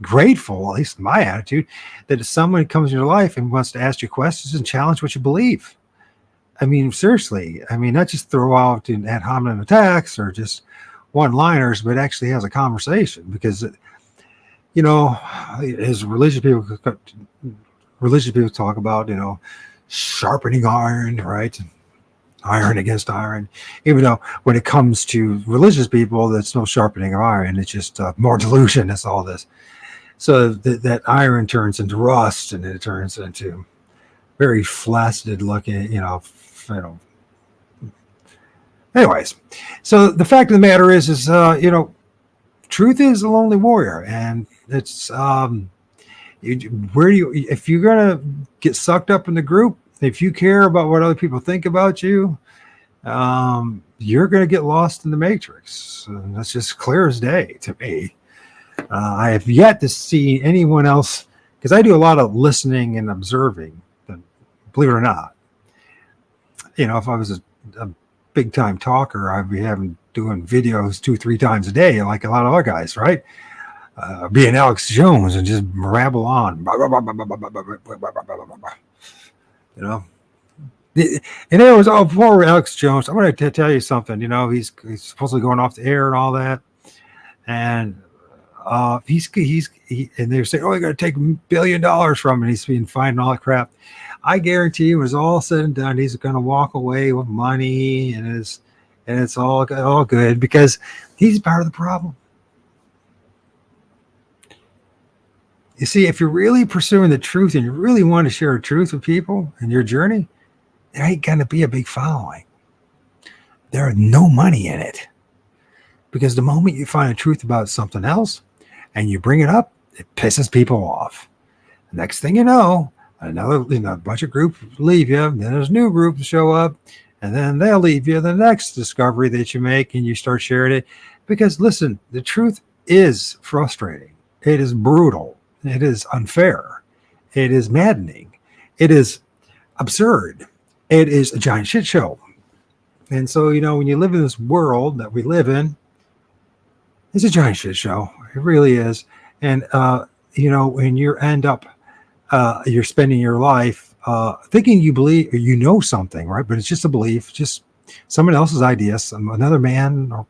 grateful, at least in my attitude, that if someone comes in your life and wants to ask you questions and challenge what you believe. I mean, seriously, not just throw out ad hominem attacks or just one-liners, but actually has a conversation. Because, as religious people talk about, sharpening iron, right? Iron against iron. Even though when it comes to religious people, there's no sharpening of iron. It's just more delusion. That's all this. So that iron turns into rust, and it turns into very flaccid looking, Anyways, so the fact of the matter is truth is a lonely warrior, and it's if you're gonna get sucked up in the group, if you care about what other people think about you, you're gonna get lost in the matrix. And that's just clear as day to me. I have yet to see anyone else, because I do a lot of listening and observing, believe it or not. If I was a big time talker, I'd be doing videos 2-3 times a day, like a lot of other guys, right? Being Alex Jones and just rabble on. And there was poor Alex Jones. I'm going to tell you something. He's supposedly going off the air and all that, and and they're saying, "Oh, you're going to take $1 billion from him." He's being fined and all that crap. I guarantee you, when it's all said and done, he's going to walk away with money, and it's all good, because he's part of the problem. You see, if you're really pursuing the truth and you really want to share the truth with people in your journey, there ain't going to be a big following. There is no money in it, because the moment you find the truth about something else and you bring it up, it pisses people off. Next thing you know, another bunch of groups leave you, then there's a new group to show up, and then they'll leave you the next discovery that you make, and you start sharing it. Because listen, the truth is frustrating. It is brutal. It is unfair. It is maddening. It is absurd. It is a giant shit show. And so, when you live in this world that we live in, it's a giant shit show. It really is. And, when you end up, you're spending your life thinking you believe, or you know something, right? But it's just a belief, just someone else's idea, another man or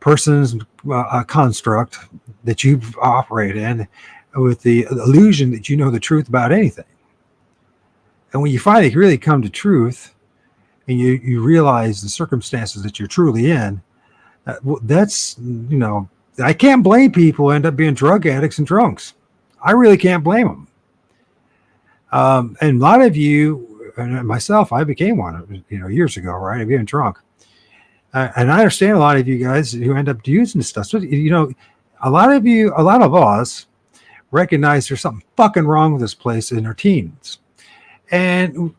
person's construct that you operate in with the illusion that you know the truth about anything. And when you finally really come to truth and you realize the circumstances that you're truly in, that's, I can't blame people who end up being drug addicts and drunks. I really can't blame them. And a lot of you, and myself, I became one, years ago, right? I became drunk. And I understand a lot of you guys who end up using this stuff. So, a lot of us recognize there's something fucking wrong with this place in our teens. And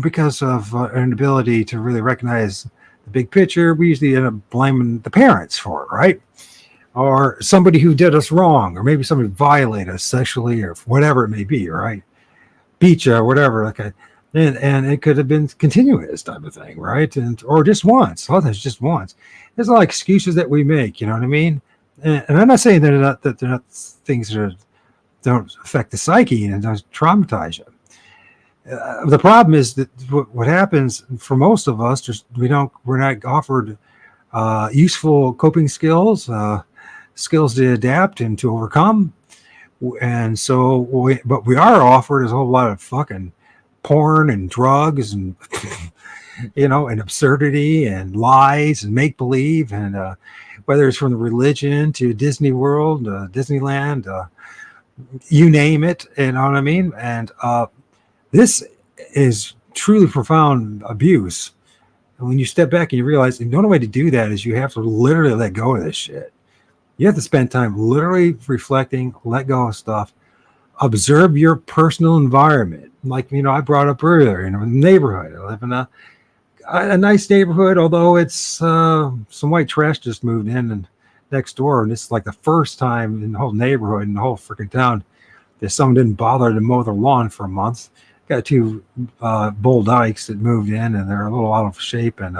because of an inability to really recognize the big picture, we usually end up blaming the parents for it, right? Or somebody who did us wrong, or maybe somebody violated us sexually, or whatever it may be, right? Beat you or whatever. Okay. And it could have been continuous type of thing, right? Or just once. Sometimes just once. There's a lot of excuses that we make, you know what I mean? And I'm not saying that they're not things that don't affect the psyche and don't traumatize you. The problem is that what happens for most of us, we're not offered useful coping skills, skills to adapt and to overcome. And so, but we are offered a whole lot of fucking porn and drugs and, and absurdity and lies and make believe. And whether it's from the religion to Disney World, Disneyland, you name it, you know what I mean? And this is truly profound abuse. And when you step back and you realize the only way to do that is you have to literally let go of this shit. You have to spend time literally reflecting, let go of stuff, observe your personal environment. Like, I brought up earlier, the neighborhood. I live in a nice neighborhood, although it's some white trash just moved in and next door. And this is like the first time in the whole neighborhood, in the whole freaking town, that someone didn't bother to mow their lawn for a month. Got two bull dykes that moved in, and they're a little out of shape. And,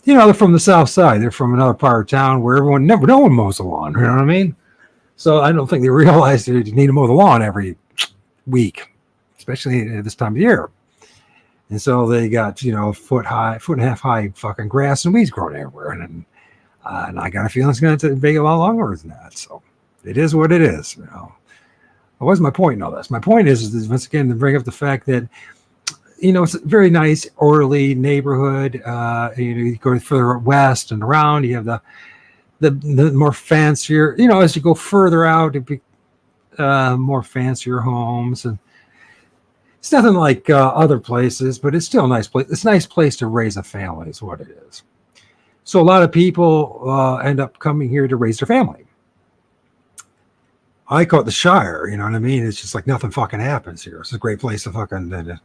they're from the south side. They're from another part of town where no one mows the lawn. You know what I mean? So I don't think they realize they need to mow the lawn every week, especially at this time of year. And so they got, foot and a half high fucking grass and weeds growing everywhere. And I got a feeling it's going to take a lot longer than that. So it is what it is. What was my point in all this? My point is once again, to bring up the fact that, it's a very nice, orderly neighborhood. You go further west and around, you have the more fancier, as you go further out, it be more fancier homes. And it's nothing like other places, but it's still a nice place. It's a nice place to raise a family is what it is. So a lot of people end up coming here to raise their family. I call it the Shire, you know what I mean? It's just like nothing fucking happens here. It's a great place to fucking...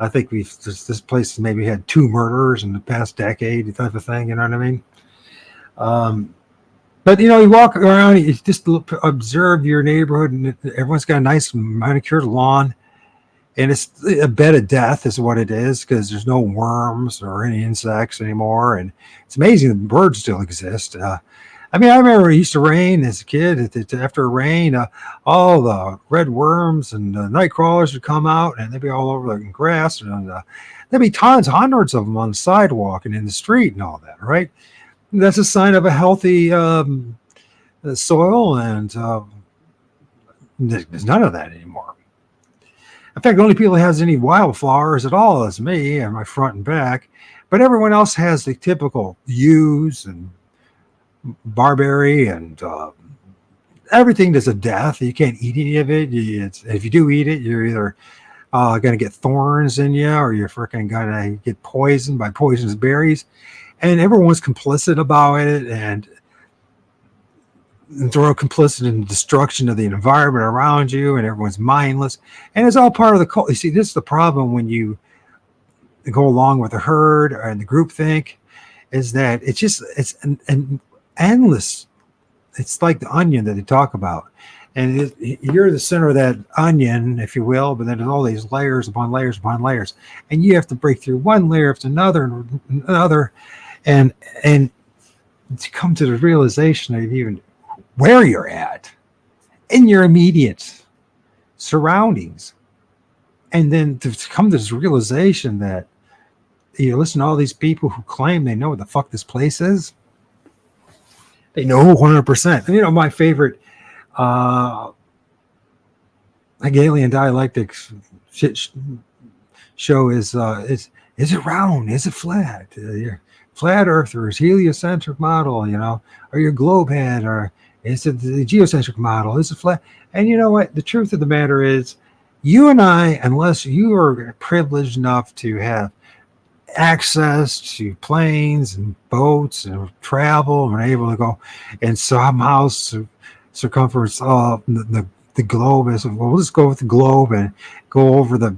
I think this place maybe had 2 murders in the past decade, type of thing, you know what I mean? But, you walk around, you just observe your neighborhood, and everyone's got a nice manicured lawn. And it's a bed of death is what it is, because there's no worms or any insects anymore. And it's amazing that birds still exist. I remember it used to rain as a kid. After a rain, all the red worms and night crawlers would come out, and they'd be all over the grass. And there'd be hundreds of them on the sidewalk and in the street and all that, right? And that's a sign of a healthy soil, and there's none of that anymore. In fact, the only people who has any wildflowers at all is me and my front and back, but everyone else has the typical yews and barberry and everything that's a death. You can't eat any of it. If you do eat it, you're either going to get thorns in you, or you're freaking going to get poisoned by poisonous berries. And everyone's complicit about it, and they're complicit in the destruction of the environment around you, and everyone's mindless. And it's all part of the cult. You see, this is the problem when you go along with the herd or the group think, is that it's an endless. It's like the onion that they talk about, and you're the center of that onion, if you will. But then there's all these layers upon layers upon layers, and you have to break through one layer after another and another, and to come to the realization of even where you're at in your immediate surroundings, and then to come to this realization that you listen to all these people who claim they know what the fuck this place is. No, 100%. And, you know, my favorite Hegelian dialectics show is it round? Is it flat? You're flat earthers, heliocentric model, you know, or your globe head, or is it the geocentric model? Is it flat? And you know what? The truth of the matter is, you and I, unless you are privileged enough to have access to planes and boats and travel and able to go and somehow circumference the globe is, well, let's go with the globe and go over the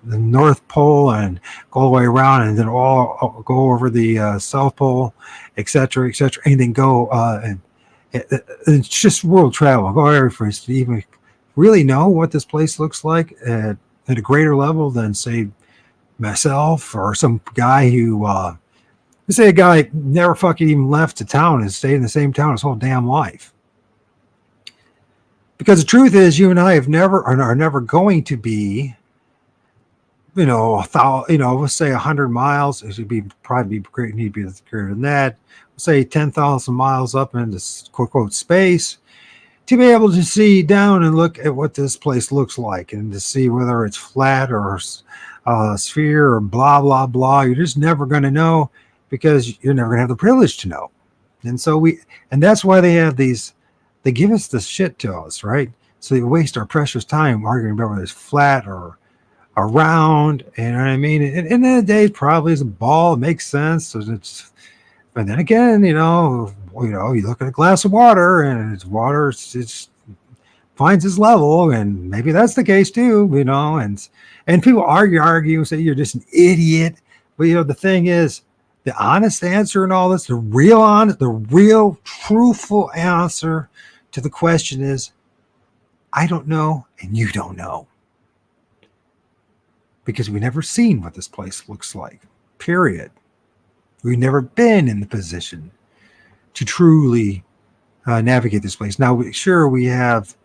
North Pole and go all the way around and then all go over the South Pole, etc., and then go and it's just world travel. Go everywhere for us to even really know what this place looks like at a greater level than, say, myself or some guy who let's say a guy never fucking even left the town and stayed in the same town his whole damn life. Because the truth is, you and I are never going to be, you know, let's say 100 miles. It should be probably be great. Need to be greater than that. Let's say 10,000 miles up into quote unquote space to be able to see down and look at what this place looks like and to see whether it's flat or sphere or blah blah blah. You're just never going to know because you're never going to have the privilege to know. And so that's why they have these. They give us the shit to us, right? So they waste our precious time arguing about whether it's flat or round. You know what I mean? And in the day, it probably is a ball. It makes sense. So but then again, you look at a glass of water and it's water. It's finds its level, and maybe that's the case too. You know, and people argue, say you're just an idiot. But you know, the thing is, the honest answer in all this, the real, truthful answer to the question is, I don't know and you don't know. Because we've never seen what this place looks like, period. We've never been in the position to truly navigate this place. Now, we have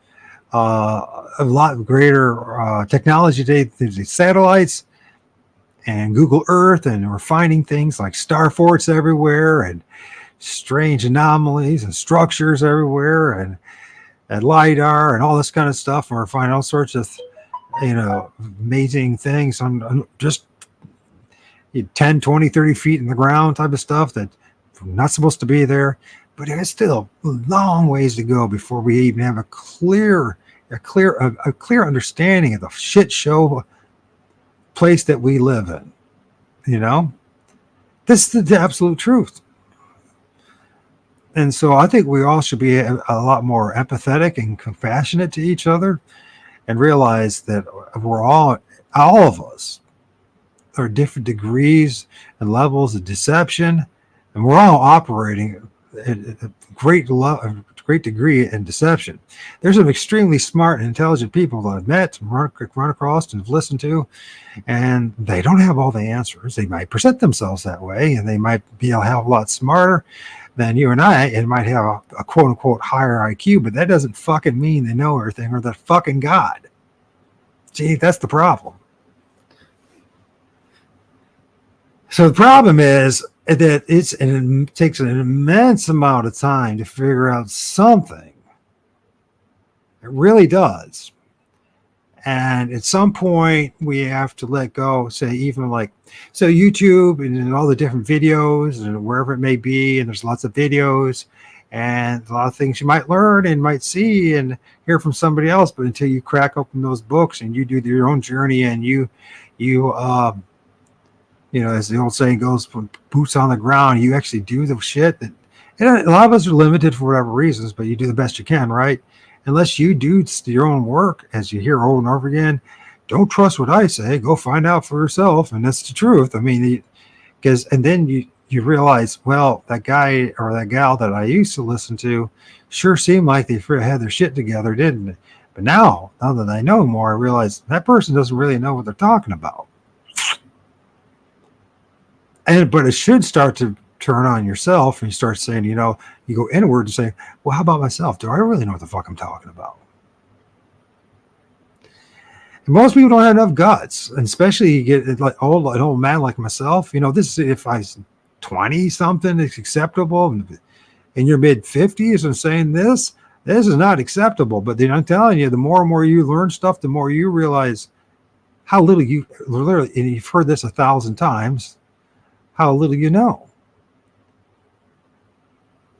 a lot greater technology today. There's these satellites and Google Earth, and we're finding things like star forts everywhere and strange anomalies and structures everywhere and LiDAR and all this kind of stuff. And we're finding all sorts of, amazing things on just 10, 20, 30 feet in the ground type of stuff that not supposed to be there. But there's still a long ways to go before we even have a clear understanding of the shit show place that we live in. You know, this is the absolute truth. And so I think we all should be a lot more empathetic and compassionate to each other and realize that we're all of us are different degrees and levels of deception, and we're all operating at a great degree in deception. There's some extremely smart and intelligent people that I've met and run across and have listened to, and they don't have all the answers. They might present themselves that way, and they might be a hell of a lot smarter than you and I, and might have a quote unquote higher IQ, but that doesn't fucking mean they know everything or they're fucking God. See, that's the problem. So the problem is that it takes an immense amount of time to figure out something. It really does. And at some point we have to let go, say, even like, so YouTube and all the different videos and wherever it may be, and there's lots of videos and a lot of things you might learn and might see and hear from somebody else, but until you crack open those books and you do your own journey and you as the old saying goes, boots on the ground, you actually do the shit that, and a lot of us are limited for whatever reasons, but you do the best you can, right? Unless you do your own work, as you hear over and over again, don't trust what I say, go find out for yourself. And that's the truth. I mean, and then you realize, well, that guy or that gal that I used to listen to sure seemed like they had their shit together, didn't it? But now that I know more, I realize that person doesn't really know what they're talking about. But it should start to turn on yourself, and you start saying, you go inward and say, well, how about myself? Do I really know what the fuck I'm talking about? And most people don't have enough guts, and especially you get like an old man like myself. This is if I was 20 something, it's acceptable. in your mid 50s and saying this is not acceptable. But then I'm telling you, the more and more you learn stuff, the more you realize how little you literally, and you've heard this 1,000 times, how little you know.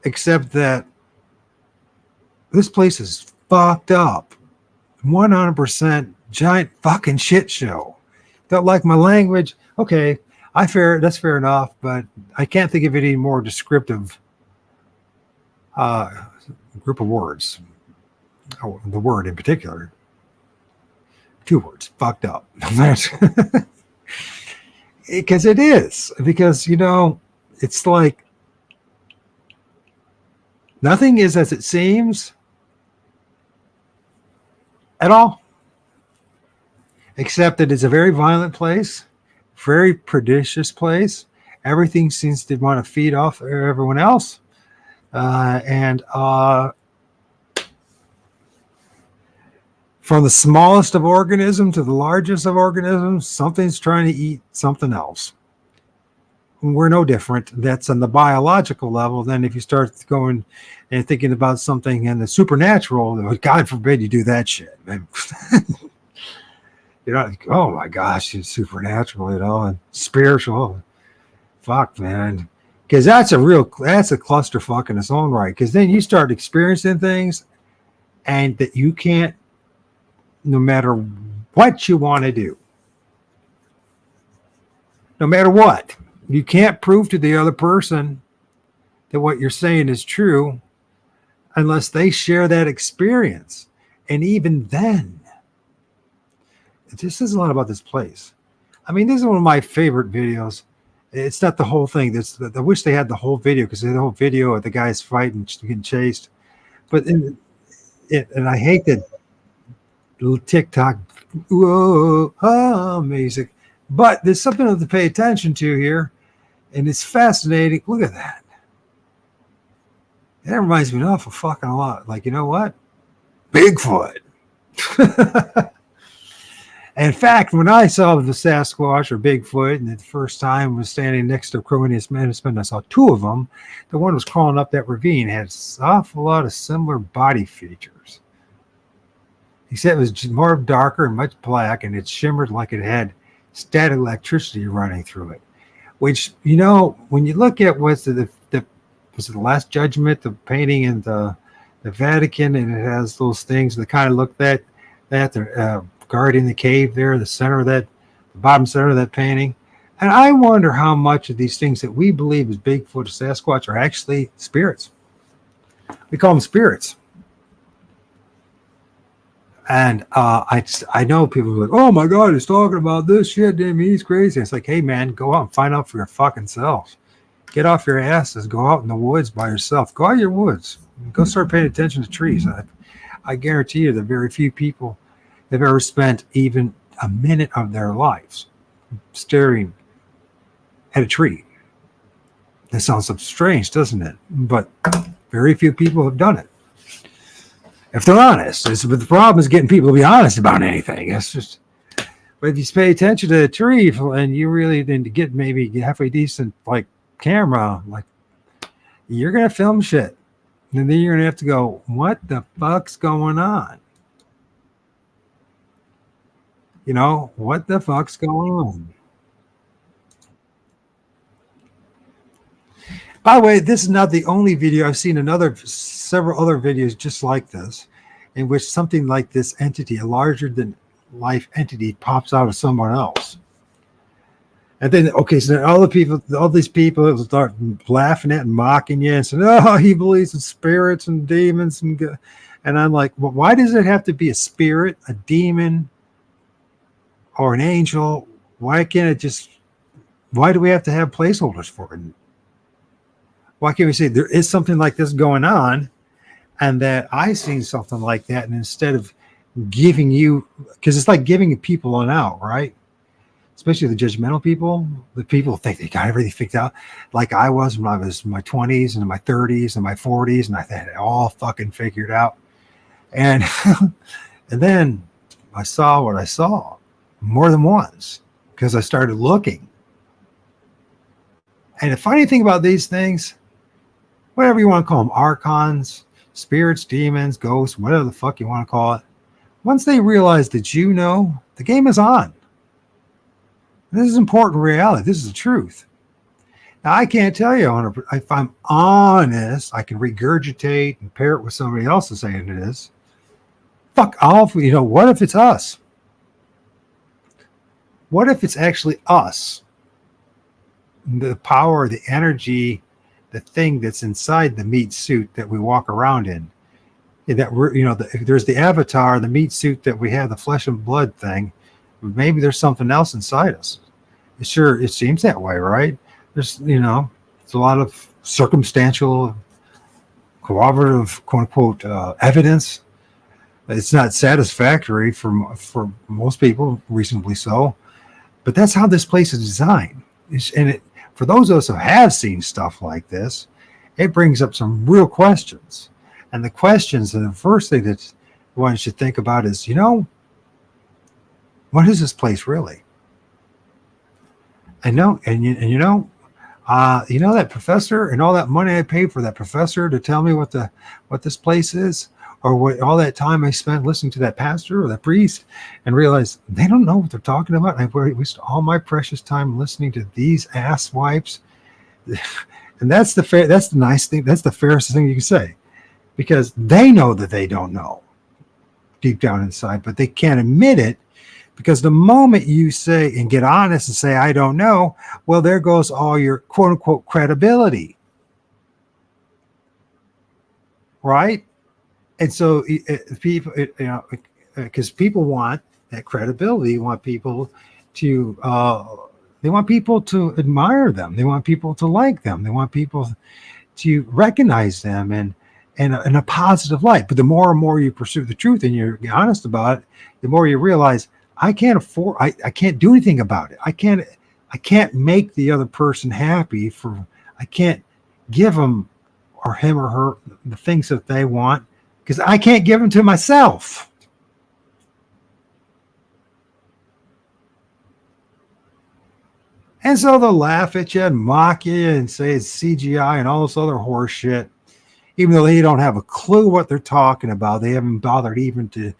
Except that this place is fucked up. 100% giant fucking shit show. Don't like my language? Okay, that's fair enough, but I can't think of any more descriptive group of words. Oh, the word in particular. 2 words, fucked up. Because it is. Because, it's like nothing is as it seems at all. Except that it's a very violent place, very prodigious place. Everything seems to want to feed off everyone else. From the smallest of organisms to the largest of organisms, something's trying to eat something else. We're no different. That's on the biological level. Then if you start going and thinking about something in the supernatural, God forbid you do that shit. Oh my gosh, it's supernatural, and spiritual. Fuck, man. Because that's a clusterfuck in its own right. Because then you start experiencing things and that you can't, no matter what you want to do, no matter what, you can't prove to the other person that what you're saying is true unless they share that experience. And even then, this is a lot about this place. I mean, this is one of my favorite videos. It's not the whole thing. I wish they had the whole video, because the whole video of the guys fighting, getting chased. But and I hate that little TikTok, music. But there's something to pay attention to here, and it's fascinating. Look at that. That reminds me an awful fucking lot. Like, you know what? Bigfoot. In fact, when I saw the Sasquatch or Bigfoot, and the first time was standing next to Cronius Management, I saw 2 of them. The one was crawling up that ravine, had an awful lot of similar body features. He said it was more darker and much black, and it shimmered like it had static electricity running through it. Which, when you look at what's was it the Last Judgment, the painting in the Vatican, and it has those things that kind of look that guarding the cave there, the bottom center of that painting. And I wonder how much of these things that we believe is Bigfoot or Sasquatch are actually spirits. We call them spirits. And I know people are like, oh my God, he's talking about this shit. Damn, he's crazy. It's like, hey man, go out and find out for your fucking self. Get off your asses. Go out in the woods by yourself. Go out in your woods. Go start paying attention to trees. I guarantee you that very few people have ever spent even a minute of their lives staring at a tree. That sounds so strange, doesn't it? But very few people have done it. If they're honest. But the problem is getting people to be honest about anything. It's just, but if you pay attention to a tree and you really then to get maybe halfway decent camera, you're gonna film shit. And then you're gonna have to go, what the fuck's going on? What the fuck's going on? By the way, this is not the only video. I've seen several other videos just like this, in which something like this entity, a larger than life entity, pops out of someone else. And then, so then all these people start laughing at and mocking you and saying, oh, he believes in spirits and demons. And I'm like, well, why does it have to be a spirit, a demon, or an angel? Why do we have to have placeholders for it? Why can't we say there is something like this going on, and that I seen something like that, and instead of giving you, because it's like giving people an out, right? Especially the judgmental people. The people think they got everything figured out, like I was when I was in my 20s and my 30s and my 40s, and I had it all fucking figured out. And and then I saw what I saw more than once because I started looking. And the funny thing about these things, whatever you want to call them, archons, spirits, demons, ghosts, whatever the fuck you want to call it. Once they realize that you know, the game is on. This is important reality. This is the truth. Now, I can't tell you, if I'm honest, I can regurgitate and pair it with somebody else is saying it is. Fuck off. What if it's us? What if it's actually us? The power, the energy, the thing that's inside the meat suit that we walk around in. That we're, there's the avatar, the meat suit that we have, the flesh and blood thing. Maybe there's something else inside us. It seems that way, right? There's, it's a lot of circumstantial, corroborative, quote unquote, evidence. It's not satisfactory for most people, reasonably so. But that's how this place is designed. For those of us who have seen stuff like this, it brings up some real questions. And the questions, and the first thing that one should think about is, what is this place really? I know, that professor and all that money I paid for that professor to tell me what this place is, or what all that time I spent listening to that pastor or that priest, and realize they don't know what they're talking about. I've wasted all my precious time listening to these ass wipes, and that's the nice thing. That's the fairest thing you can say, because they know that they don't know deep down inside, but they can't admit it. Because the moment you say and get honest and say, I don't know, well, there goes all your quote unquote credibility. Right? And so people, because people want that credibility, want people to, admire them. They want people to like them. They want people to recognize them in a positive light. But the more and more you pursue the truth and you're honest about it, the more you realize, I can't do anything about it. I can't make the other person happy I can't give them or him or her the things that they want, because I can't give them to myself. And so they'll laugh at you and mock you and say it's CGI and all this other horse shit, even though they don't have a clue what they're talking about. They haven't bothered to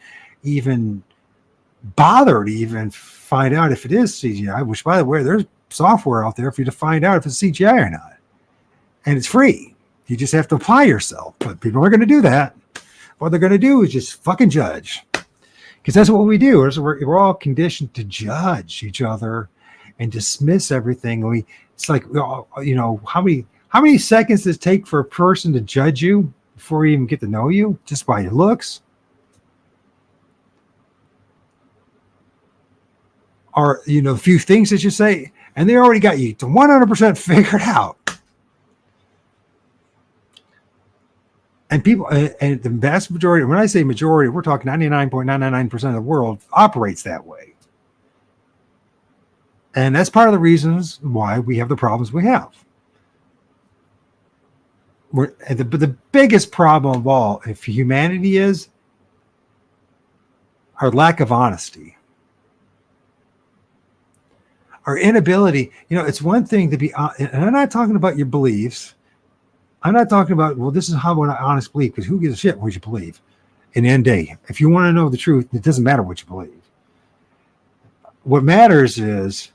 find out if it is CGI, which, by the way, there's software out there for you to find out if it's CGI or not. And it's free. You just have to apply yourself. But people are going to do that. What they're going to do is just fucking judge. Because that's what we do. We're all conditioned to judge each other and dismiss everything. It's like, how many seconds does it take for a person to judge you before you even get to know you? Just by your looks? Or, a few things that you say, and they already got you to 100% figured out. And people, and the vast majority, when I say majority, we're talking 99.999% of the world operates that way. And that's part of the reasons why we have the problems we have. But the biggest problem of all, if humanity is, our lack of honesty. Our inability, it's one thing to be, and I'm not talking about your beliefs. I'm not talking about, well, this is how an honest belief, because who gives a shit what you believe in the end day? If you want to know the truth, it doesn't matter what you believe. What matters is,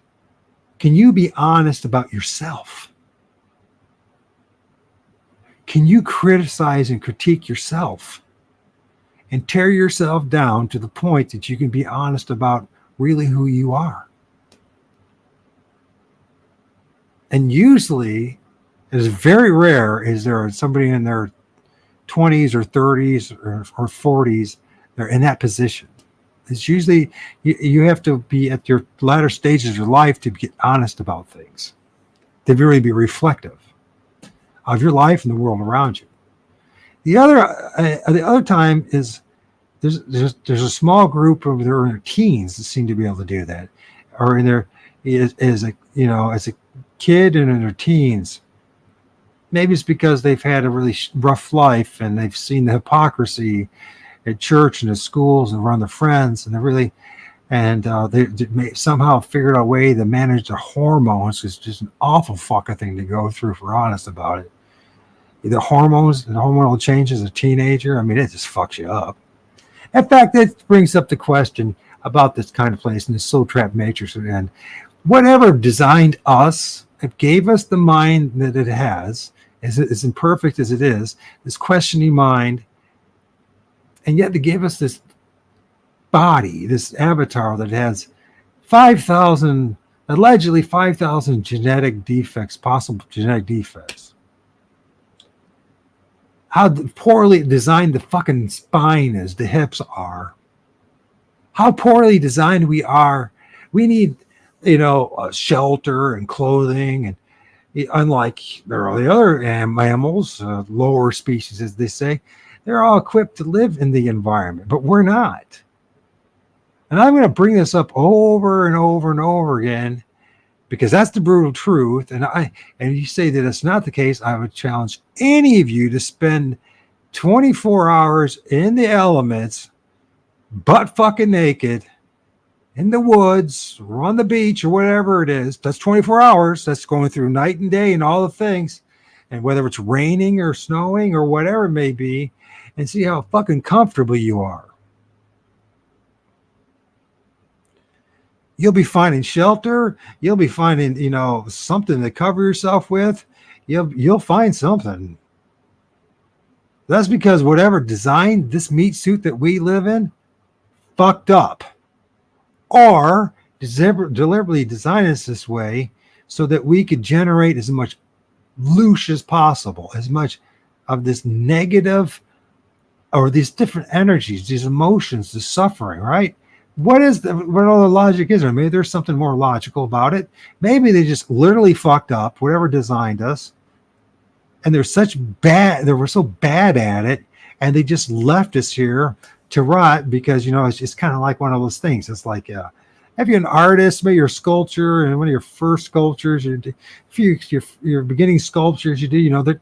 can you be honest about yourself? Can you criticize and critique yourself and tear yourself down to the point that you can be honest about really who you are? And usually, it is very rare is there somebody in their 20s or 30s or 40s, they're in that position. It's usually, you have to be at your latter stages of your life to get honest about things, to really be reflective of your life and the world around you. The other time is there's a small group of their teens that seem to be able to do that, or in their as a kid and in their teens. Maybe it's because they've had a really rough life and they've seen the hypocrisy at church and at schools and around their friends, and they somehow figured out a way to manage their hormones. It's just an awful fucking thing to go through, if we're honest about it. the hormones and hormonal changes as a teenager. I mean, it just fucks you up. In fact, it brings up the question about this kind of place and the soul trap matrix. And whatever designed us, it gave us the mind that it has, as imperfect as it is, this questioning mind, and yet they gave us this body, this avatar that has 5,000, allegedly 5,000 genetic defects, possible genetic defects. How poorly designed the fucking spine is, the hips are. How poorly designed we are. We need, shelter and clothing, and unlike there are the other mammals, lower species, as they say, they're all equipped to live in the environment, but we're not. And I'm going to bring this up over and over and over again, because that's the brutal truth. And you say that it's not the case, I would challenge any of you to spend 24 hours in the elements, butt fucking naked, in the woods or on the beach or whatever it is. That's 24 hours. That's going through night and day and all the things. And whether it's raining or snowing or whatever it may be, and see how fucking comfortable you are. You'll be finding shelter. You'll be finding, something to cover yourself with. You'll find something. That's because whatever designed this meat suit that we live in fucked up, or deliberately designed us this way so that we could generate as much loosh as possible, as much of this negative or these different energies, these emotions, the suffering, right? What all the logic is there? Maybe there's something more logical about it. Maybe they just literally fucked up whatever designed us, and they were so bad at it, and they just left us here to rot because it's kind of like one of those things. It's like if you're an artist, maybe your sculpture, and one of your first sculptures, your beginning sculptures you do, you're on the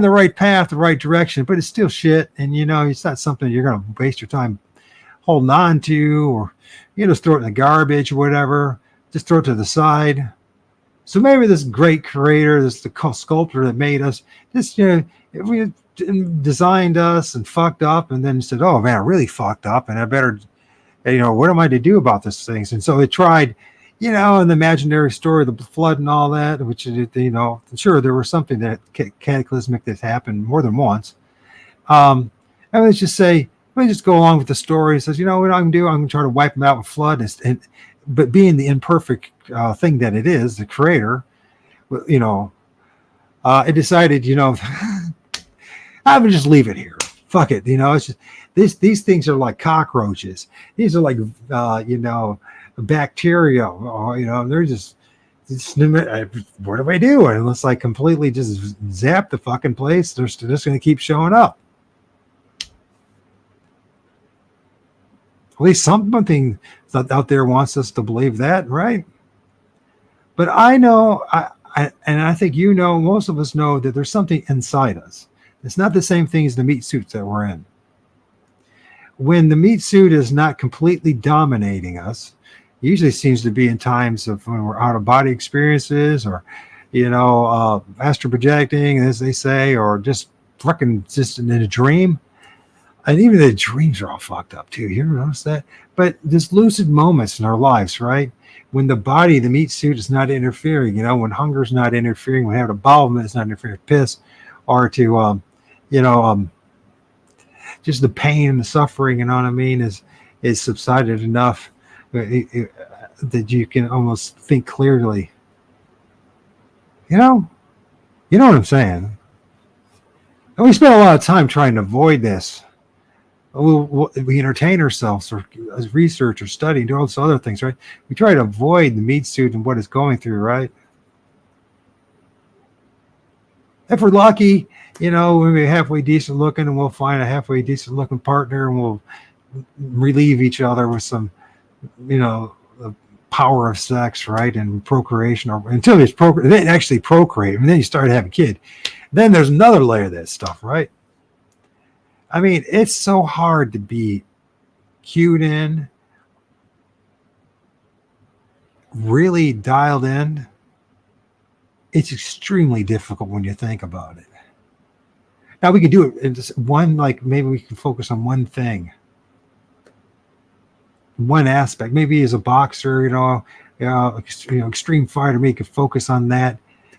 right path, the right direction, but it's still shit, and it's not something you're going to waste your time holding on to, or just throw it in the garbage or whatever. Just throw it to the side. So maybe this great creator, the sculptor that made us, we designed us and fucked up, and then said, "Oh man, I really fucked up, and I better, what am I to do about these things?" And so it tried, in the imaginary story, the flood and all that, which sure there was something that cataclysmic that happened more than once. And let's just say, let me just go along with the story. It says, what I'm going to do? I'm going to try to wipe them out with flood, but being the imperfect thing that it is, the creator, it decided, I would just leave it here. Fuck it. It's just these things are like cockroaches. These are like bacteria. They're just what do I do? Unless I completely just zap the fucking place, they're just going to keep showing up. At least something out there wants us to believe that, right? But I know, and I think most of us know that there's something inside us. It's not the same thing as the meat suits that we're in. When the meat suit is not completely dominating us, it usually seems to be in times of when we're out of body experiences, or astral projecting, as they say, or just in a dream. And even the dreams are all fucked up too. You ever notice that? But there's lucid moments in our lives, right? When the body, the meat suit, is not interfering. When hunger's not interfering, when having a bowel movement is not interfering, piss, or to just the pain and the suffering, is subsided enough that you can almost think clearly. You know what I'm saying? And we spend a lot of time trying to avoid this. We entertain ourselves, or research, or study, and do all those other things, right? We try to avoid the meat suit and what it's going through, right? If we're lucky, we'll be halfway decent looking, and we'll find a halfway decent looking partner, and we'll relieve each other with some, the power of sex, right? And procreation, or until they actually procreate, and then you start having a kid. Then there's another layer of that stuff, right? I mean, it's so hard to be cued in, really dialed in, It's extremely difficult when you think about it. Now we could do it in just one, like maybe we can focus on one thing, one aspect. Maybe as a boxer, extreme fighter, maybe you could focus on that,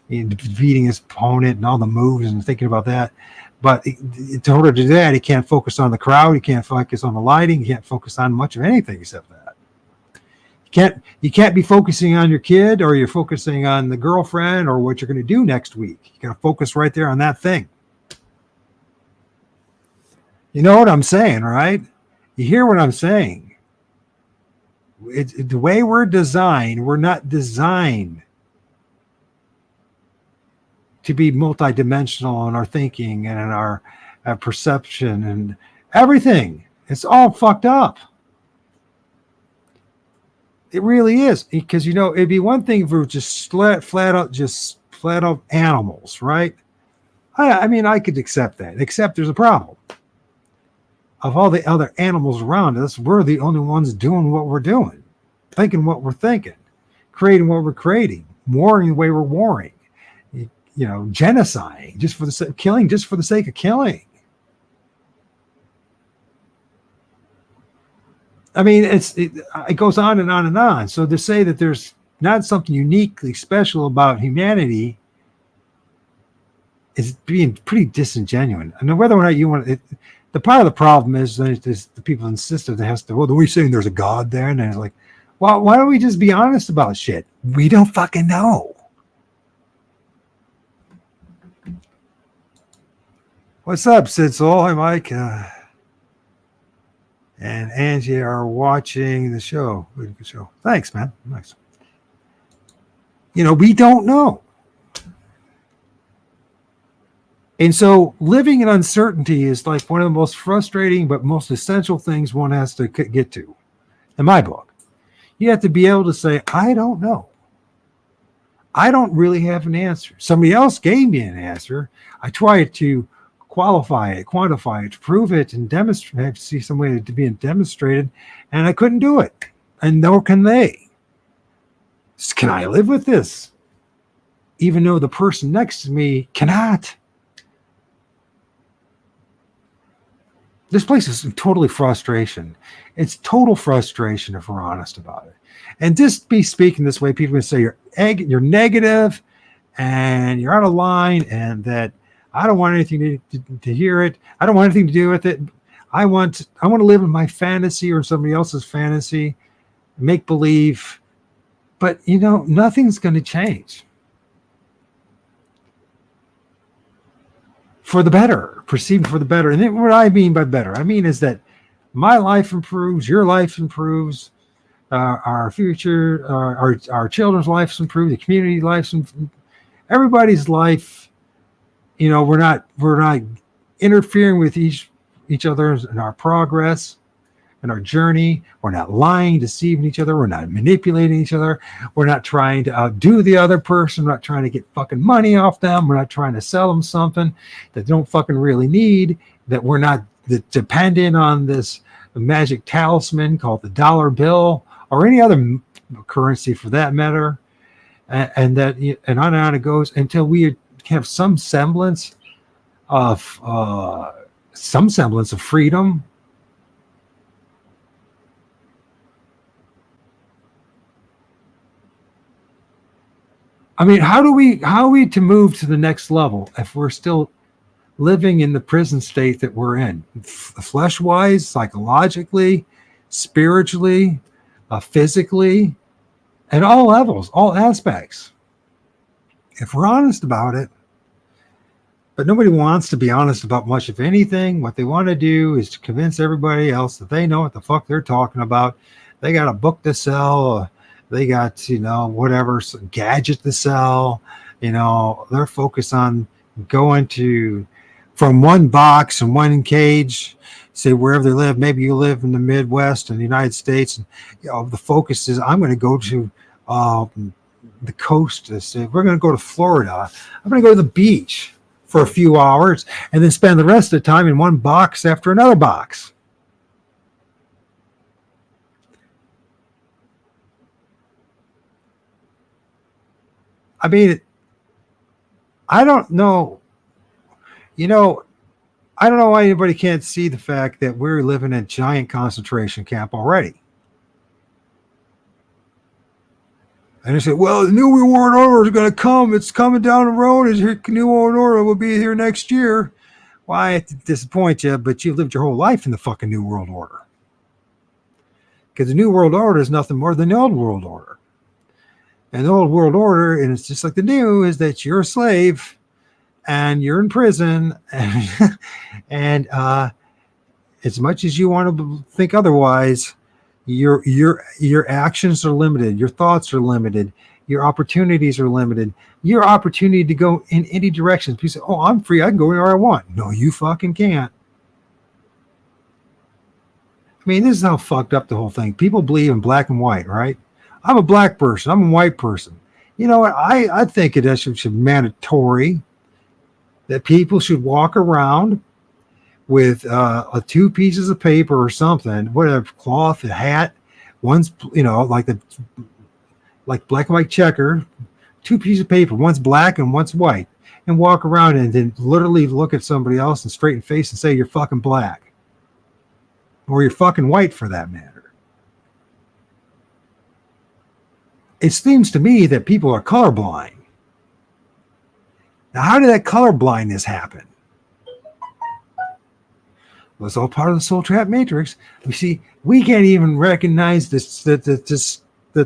defeating his opponent and all the moves and thinking about that. But in order to do that, he can't focus on the crowd. He can't focus on the lighting. He can't focus on much of anything except that. You can't be focusing on your kid, or you're focusing on the girlfriend, or what you're going to do next week. You got to focus right there on that thing. You know what I'm saying, right? You hear what I'm saying? The way we're designed, we're not designed to be multidimensional in our thinking and in our perception and everything. It's all fucked up. It really is, because it'd be one thing if we were just flat out animals, right? I mean, I could accept that, except there's a problem. Of all the other animals around us, we're the only ones doing what we're doing, thinking what we're thinking, creating what we're creating, warring the way we're warring, genociding just for the killing, just for the sake of killing. I mean, it goes on and on and on. So to say that there's not something uniquely special about humanity is being pretty disingenuous. I mean, whether or not you want it. The part of the problem is the people insist that there has to. Well, are we saying there's a God there? And it's like, well, why don't we just be honest about shit? We don't fucking know. What's up, Sid Soul? Hi, Mike. And Angie are watching the show. Good show. Thanks, man. Nice. We don't know. And so living in uncertainty is like one of the most frustrating but most essential things one has to get to, in my book. You have to be able to say, I don't know. I don't really have an answer. Somebody else gave me an answer. I tried to qualify it, quantify it, prove it, and demonstrate, see some way to be demonstrated, and I couldn't do it. And nor can they. Can I live with this? Even though the person next to me cannot. This place is totally frustration. It's total frustration if we're honest about it. And just be speaking this way, people can say you're negative and you're out of line, and that I don't want anything to hear it. I don't want anything to do with it. I want to live in my fantasy or somebody else's fantasy, make believe. But nothing's going to change. For the better, perceived for the better. And then what I mean by better, I mean is that my life improves, your life improves, our future, our children's lives improve, the community lives improve, everybody's life. We're not interfering with each other in our progress and our journey. We're not lying, deceiving each other. We're not manipulating each other. We're not trying to outdo the other person. We're not trying to get fucking money off them. We're not trying to sell them something that they don't fucking really need, that we're not dependent on this magic talisman called the dollar bill or any other currency for that matter. And on and on it goes until we have some semblance of freedom. I mean, how are we to move to the next level if we're still living in the prison state that we're in, flesh-wise, psychologically, spiritually, physically, at all levels, all aspects? If we're honest about it, but nobody wants to be honest about much of anything. What they want to do is to convince everybody else that they know what the fuck they're talking about. They got a book to sell. They got, whatever gadget to sell. They're focused on going from one box and one cage, say wherever they live. Maybe you live in the Midwest in the United States, and the focus is I'm going to go to the coast. To say we're going to go to Florida. I'm going to go to the beach for a few hours and then spend the rest of the time in one box after another box. I mean, I don't know. You know, I don't know why anybody can't see the fact that we're living in a giant concentration camp already. And they say, well, the new world order is going to come. It's coming down the road. The new world order will be here next year. Well, I have to disappoint you, but you lived your whole life in the fucking new world order. Because the new world order is nothing more than the old world order. And the old world order, and it's just like the new, is that you're a slave and you're in prison, and as much as you want to think otherwise, your actions are limited, your thoughts are limited, your opportunities are limited, your opportunity to go in any direction. People say, oh, I'm free, I can go wherever I want. No, you fucking can't. I mean, this is how fucked up the whole thing. People believe in black and white, right? I'm a black person, I'm a white person. You know what? I think it should be mandatory that people should walk around with 2 pieces of paper or something, whatever, cloth, a hat, one's, you know, like black and white checker, 2 pieces of paper, one's black and one's white, and walk around and then literally look at somebody else and straight in the face and say, you're fucking black. Or you're fucking white for that matter. It seems to me that people are colorblind. Now, how did that color blindness happen? Well, it's all part of the soul trap matrix. You see, we can't even recognize the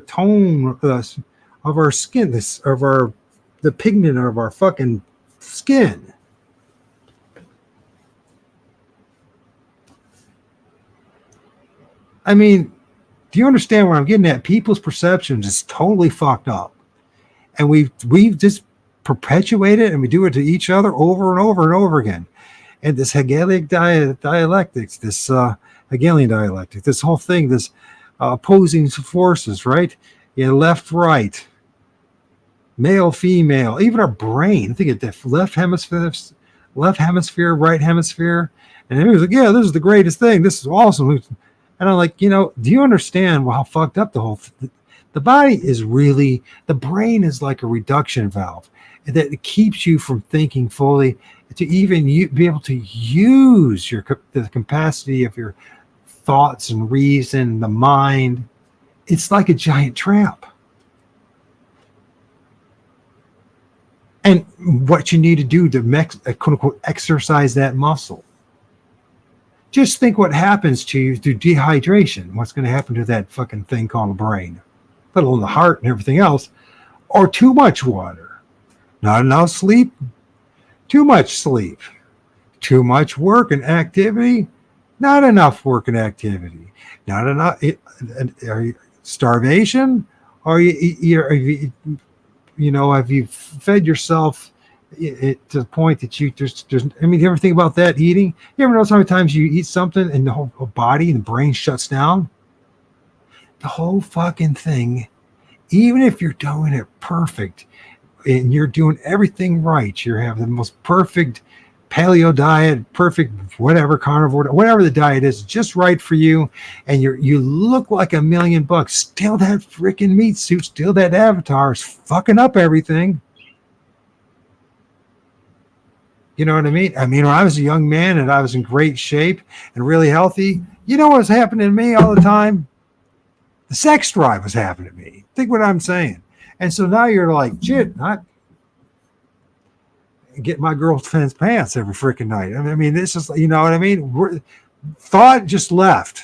tone of our skin, the pigment of our fucking skin. I mean, do you understand where I'm getting at? People's perceptions is totally fucked up, and we've just perpetuated, and we do it to each other over and over and over again. And this Hegelian dialectics, this Hegelian dialectic, this whole thing, this opposing forces, right? Yeah, left, right, male, female, even our brain. Think of that left hemisphere, right hemisphere, and everyone's like, yeah, this is the greatest thing. This is awesome. And I'm like, you know, do you understand how fucked up the body is really, the brain is like a reduction valve that it keeps you from thinking fully, to even be able to use the capacity of your thoughts and reason, the mind. It's like a giant trap. And what you need to do to quote unquote exercise that muscle. Just think what happens to you through dehydration. What's going to happen to that fucking thing called the brain, let alone the heart and everything else, or too much water, not enough sleep, too much sleep, too much work and activity, not enough work and activity, not enough starvation, or you know, have you fed yourself to the point that there's I mean, you ever think about that eating? You ever notice how many times you eat something and the whole body and the brain shuts down? The whole fucking thing, even if you're doing it perfect and you're doing everything right, you have the most perfect paleo diet, perfect whatever carnivore, whatever the diet is, just right for you, and you look like $1 million. Still, that freaking meat suit, still that avatar is fucking up everything. You know what I mean? I mean, when I was a young man and I was in great shape and really healthy, you know what was happening to me all the time? The sex drive was happening to me. Think what I'm saying. And so now you're like, shit, I get my girlfriend's pants every freaking night. I mean, this is, you know what I mean? Thought just left.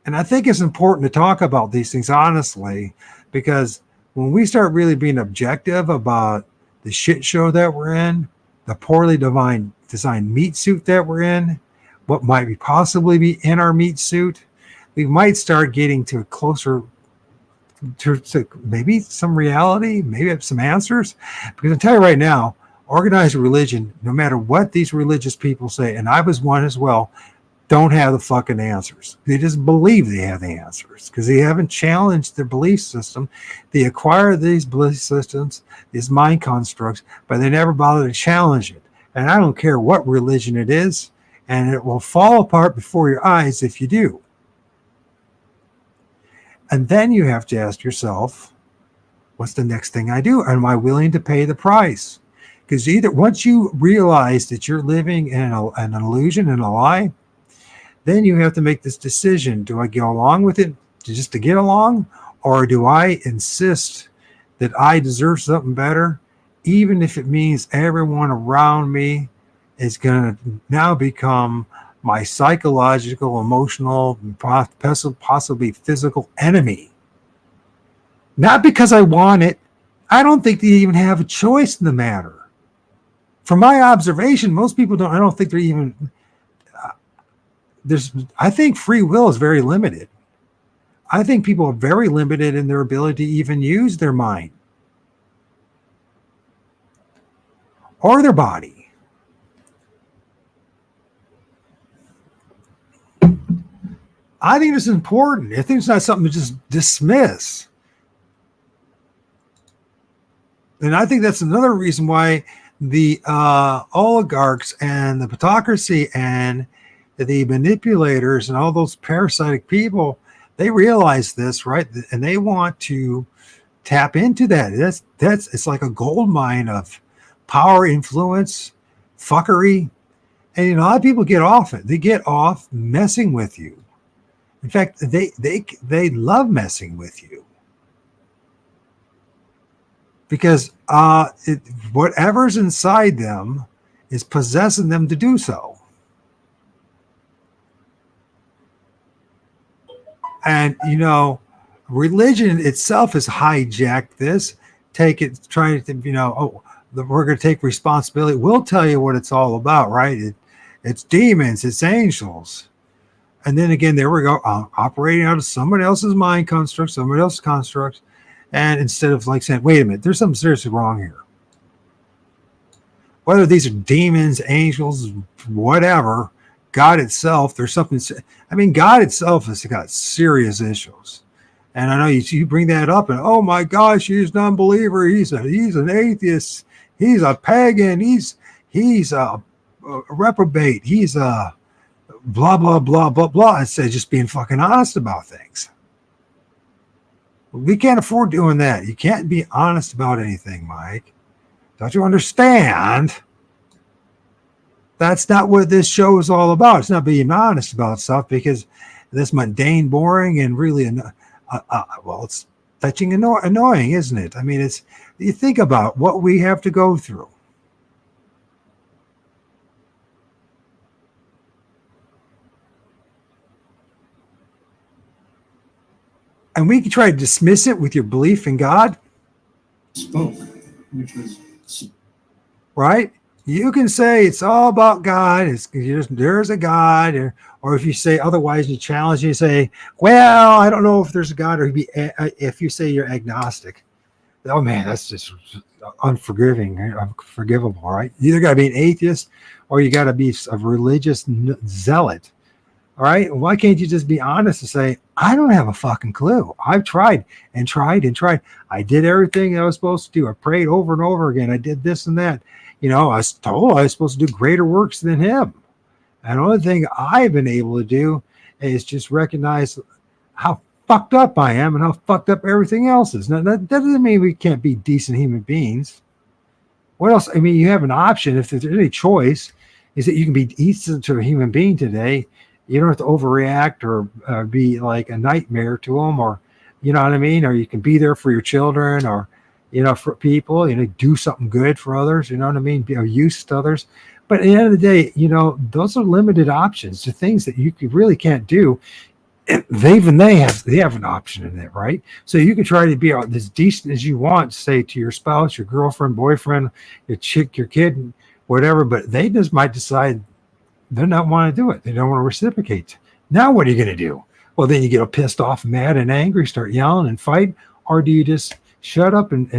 And I think it's important to talk about these things honestly, because when we start really being objective about the shit show that we're in, the poorly designed meat suit that we're in, what might be possibly be in our meat suit, we might start getting to a closer to maybe some reality, maybe have some answers. Because I'll tell you right now, organized religion, no matter what these religious people say, and I was one as well, don't have the fucking answers. They just believe they have the answers because they haven't challenged their belief system. They acquire these belief systems, these mind constructs, but they never bother to challenge it. And I don't care what religion it is, and it will fall apart before your eyes if you do. And then you have to ask yourself, what's the next thing I do? Am I willing to pay the price? Because either once you realize that you're living in an illusion and a lie, then you have to make this decision. Do I go along with it just to get along? Or do I insist that I deserve something better, even if it means everyone around me is going to now become my psychological, emotional, possibly physical enemy? Not because I want it. I don't think they even have a choice in the matter. From my observation, most people don't. I don't think they're even. I think free will is very limited. I think people are very limited in their ability to even use their mind or their body. I think this is important. I think it's not something to just dismiss. And I think that's another reason why the oligarchs and the plutocracy and the manipulators and all those parasitic people, they realize this, right? And they want to tap into that. It's like a gold mine of power, influence, fuckery. And a lot of people get off it. They get off messing with you. In fact, they love messing with you. Because whatever's inside them is possessing them to do so. And, religion itself has hijacked this. We're going to take responsibility. We'll tell you what it's all about, right? It's demons, it's angels. And then again, there we go, operating out of someone else's mind construct, someone else's construct. And instead of saying, wait a minute, there's something seriously wrong here. Whether these are demons, angels, whatever, God itself, there's something. God itself has got serious issues. And I know you bring that up and, oh my gosh, he's an unbeliever. He's an atheist. He's a pagan. He's a reprobate. He's a blah, blah, blah, blah, blah. Instead of just being fucking honest about things. We can't afford doing that. You can't be honest about anything, Mike. Don't you understand? That's not what this show is all about. It's not being honest about stuff because this mundane, boring, and really, it's touching and annoying, isn't it? You think about what we have to go through. And we can try to dismiss it with your belief in God. Spoke, which was right. You can say it's all about God. There's a God, or if you say otherwise, you challenge. You say, "Well, I don't know if there's a God," or if you say you're agnostic. Oh man, that's just unforgivable, right? You either got to be an atheist, or you got to be a religious zealot. All right. Why can't you just be honest and say, I don't have a fucking clue. I've tried and tried and tried. I did everything I was supposed to do. I prayed over and over again. I did this and that. I was told I was supposed to do greater works than him. And the only thing I've been able to do is just recognize how fucked up I am and how fucked up everything else is. Now, that doesn't mean we can't be decent human beings. What else? You have an option. If there's any choice, is that you can be decent to a human being today. You don't have to overreact or be like a nightmare to them, or, you know what I mean? Or you can be there for your children, or, for people, do something good for others, you know what I mean? Be of use to others. But at the end of the day, those are limited options to things that you really can't do. And they have an option in it, right? So you can try to be as decent as you want, say to your spouse, your girlfriend, boyfriend, your chick, your kid, whatever, but they just might decide they're not want to do it. They don't want to reciprocate. Now what are you going to do? Well, then you get pissed off, mad, and angry, start yelling and fight, or do you just shut up and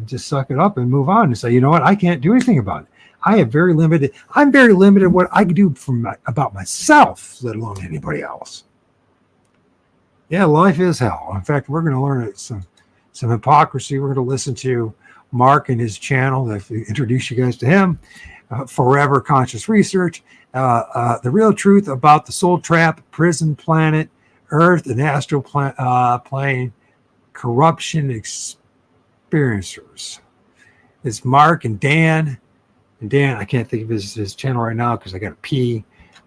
just suck it up and move on and say, you know what, I can't do anything about it. I'm very limited what I can do about myself, let alone anybody else. Yeah, life is hell. In fact, we're going to learn some hypocrisy. We're going to listen to Mark and his channel. If we introduce you guys to him, Forever Conscious Research. The real truth about the soul trap, prison planet, Earth, and astral plane, corruption, experiencers. It's Mark and Dan. And Dan, I can't think of his channel right now because I got to pee.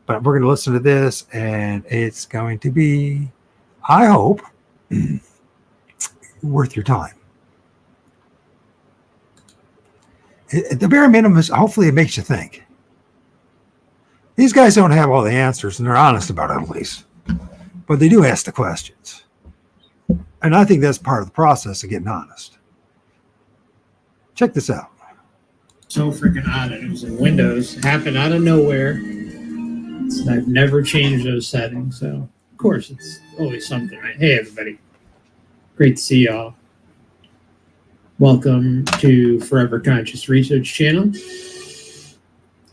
But we're going to listen to this, and it's going to be, I hope, worth your time. At the bare minimum, hopefully it makes you think. These guys don't have all the answers, and they're honest about it at least. But they do ask the questions. And I think that's part of the process of getting honest. Check this out. So freaking odd. It was in Windows. Happened out of nowhere. I've never changed those settings. So, of course, it's always something, right? Hey, everybody. Great to see y'all. Welcome to Forever Conscious Research Channel.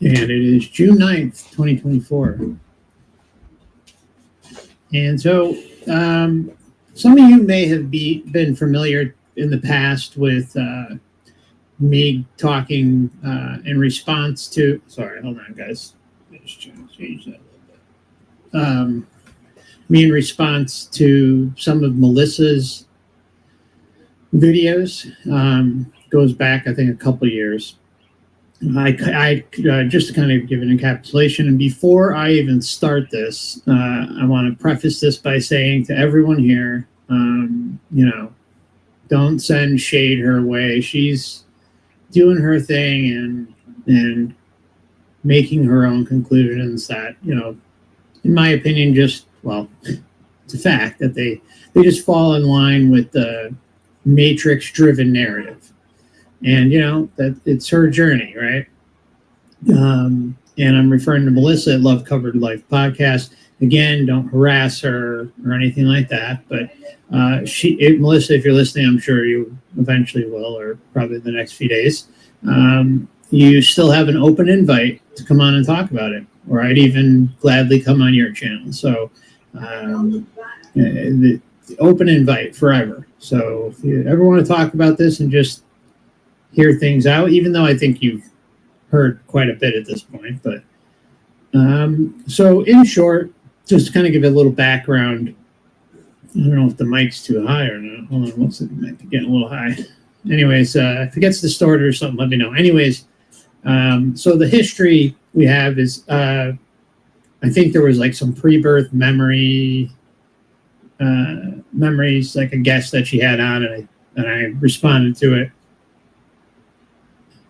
And it is June 9th, 2024. And so some of you may have been familiar in the past with me talking in response to, sorry, hold on, guys. Just trying to change that a little bit. Me in response to some of Melissa's videos, goes back, I think, a couple of years. I just to kind of give an encapsulation, and before I even start this, I want to preface this by saying to everyone here, don't send shade her way. She's doing her thing and making her own conclusions that, in my opinion, just, well, it's a fact that they just fall in line with the matrix-driven narrative. And, that it's her journey, right? And I'm referring to Melissa at Love Covered Life podcast. Again, don't harass her or anything like that. But Melissa, if you're listening, I'm sure you eventually will, or probably the next few days. You still have an open invite to come on and talk about it, or I'd even gladly come on your channel. So the open invite forever. So if you ever want to talk about this and just hear things out, even though I think you've heard quite a bit at this point. But so in short, just to kind of give it a little background, I don't know if the mic's too high or not. Hold on, looks like it might be getting a little high. Anyways, if it gets distorted or something, let me know. Anyways, so the history we have is, I think there was like some pre-birth memories, like a guest that she had on, and I responded to it.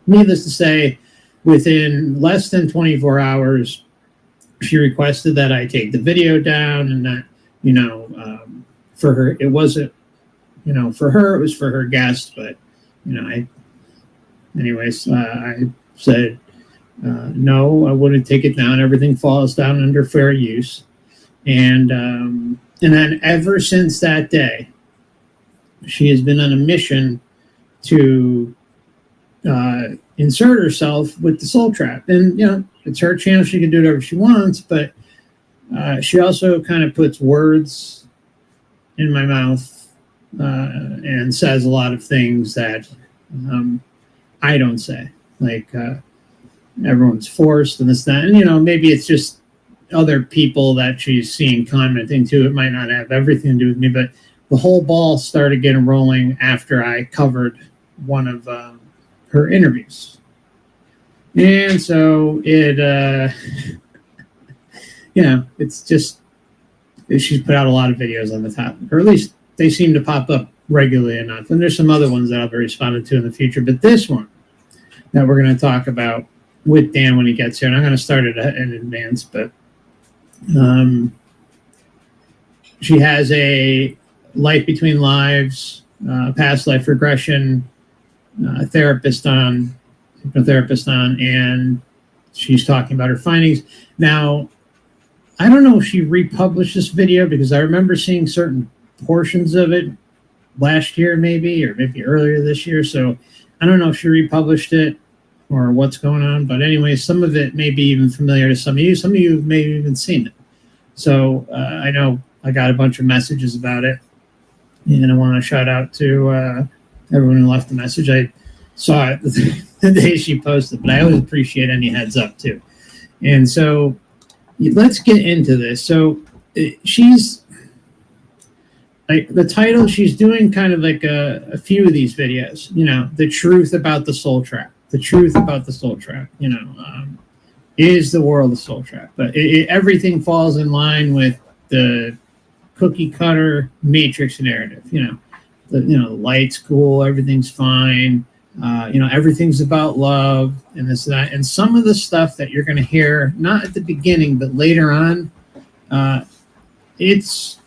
Needless to say, within less than 24 hours, she requested that I take the video down, and that, for her, it wasn't, for her, it was for her guest, but, I said, no, I wouldn't take it down. Everything falls down under fair use. And then ever since that day, she has been on a mission to insert herself with the Soul Trap. And, it's her channel. She can do whatever she wants, but she also kind of puts words in my mouth and says a lot of things that I don't say. Like, everyone's forced and this, that. And, maybe it's just other people that she's seeing commenting to. It might not have everything to do with me, but the whole ball started getting rolling after I covered one of her interviews. And so it, it's just, she's put out a lot of videos on the topic, or at least they seem to pop up regularly enough. And there's some other ones that I'll be responding to in the future, but this one that we're going to talk about with Dan when he gets here, and I'm going to start it in advance, but she has a life between lives, past life regression, hypnotherapist on, and she's talking about her findings. Now, I don't know if she republished this video, because I remember seeing certain portions of it last year, maybe, or maybe earlier this year. So I don't know if she republished it or what's going on. But anyway, some of it may be even familiar to some of you. Some of you may have even seen it. So I know I got a bunch of messages about it. And I want to shout out to everyone who left the message. I saw it the day she posted, but I always appreciate any heads up too. And so let's get into this. So she's like the title, she's doing kind of like a few of these videos, you know, the truth about the soul trap, the truth about the soul trap, you know, is the world a soul trap? But everything falls in line with the cookie cutter matrix narrative, you know, the light's cool, everything's fine, you know, everything's about love and this and that. And some of the stuff that you're going to hear, not at the beginning, but later on, it's,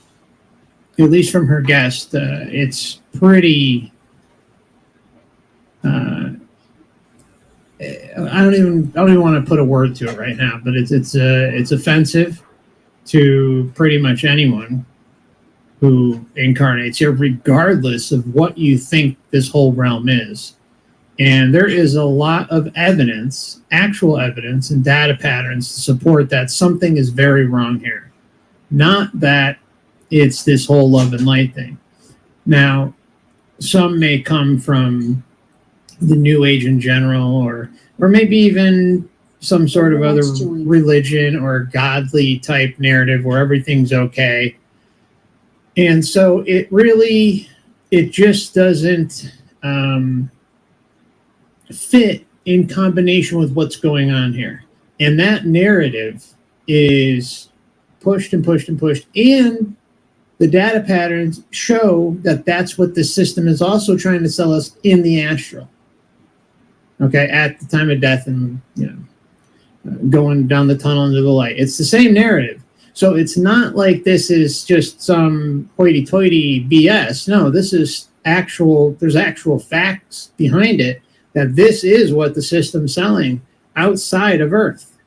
at least from her guest, it's pretty. I don't even want to put a word to it right now, but it's offensive to pretty much anyone who incarnates here, regardless of what you think this whole realm is. And there is a lot of evidence, actual evidence and data patterns to support that something is very wrong here. Not that it's this whole love and light thing. Now, some may come from the New Age in general, or maybe even some sort of other religion or godly type narrative where everything's okay. And so it just doesn't fit in combination with what's going on here. And that narrative is pushed and pushed and pushed. And the data patterns show that that's what the system is also trying to sell us in the astral. Okay, at the time of death and, you know, going down the tunnel into the light. It's the same narrative. So it's not like this is just some hoity-toity BS. No, this is there's actual facts behind it that this is what the system's selling outside of Earth.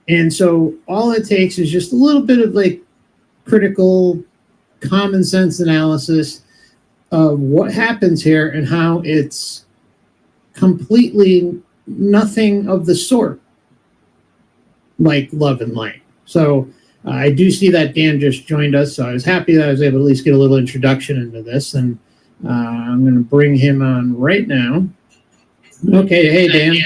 And so all it takes is just a little bit of like critical common sense analysis of what happens here and how it's completely nothing of the sort like love and light. So I do see that Dan just joined us, so I was happy that I was able to at least get a little introduction into this, and I'm going to bring him on right now. Okay, hey Dan.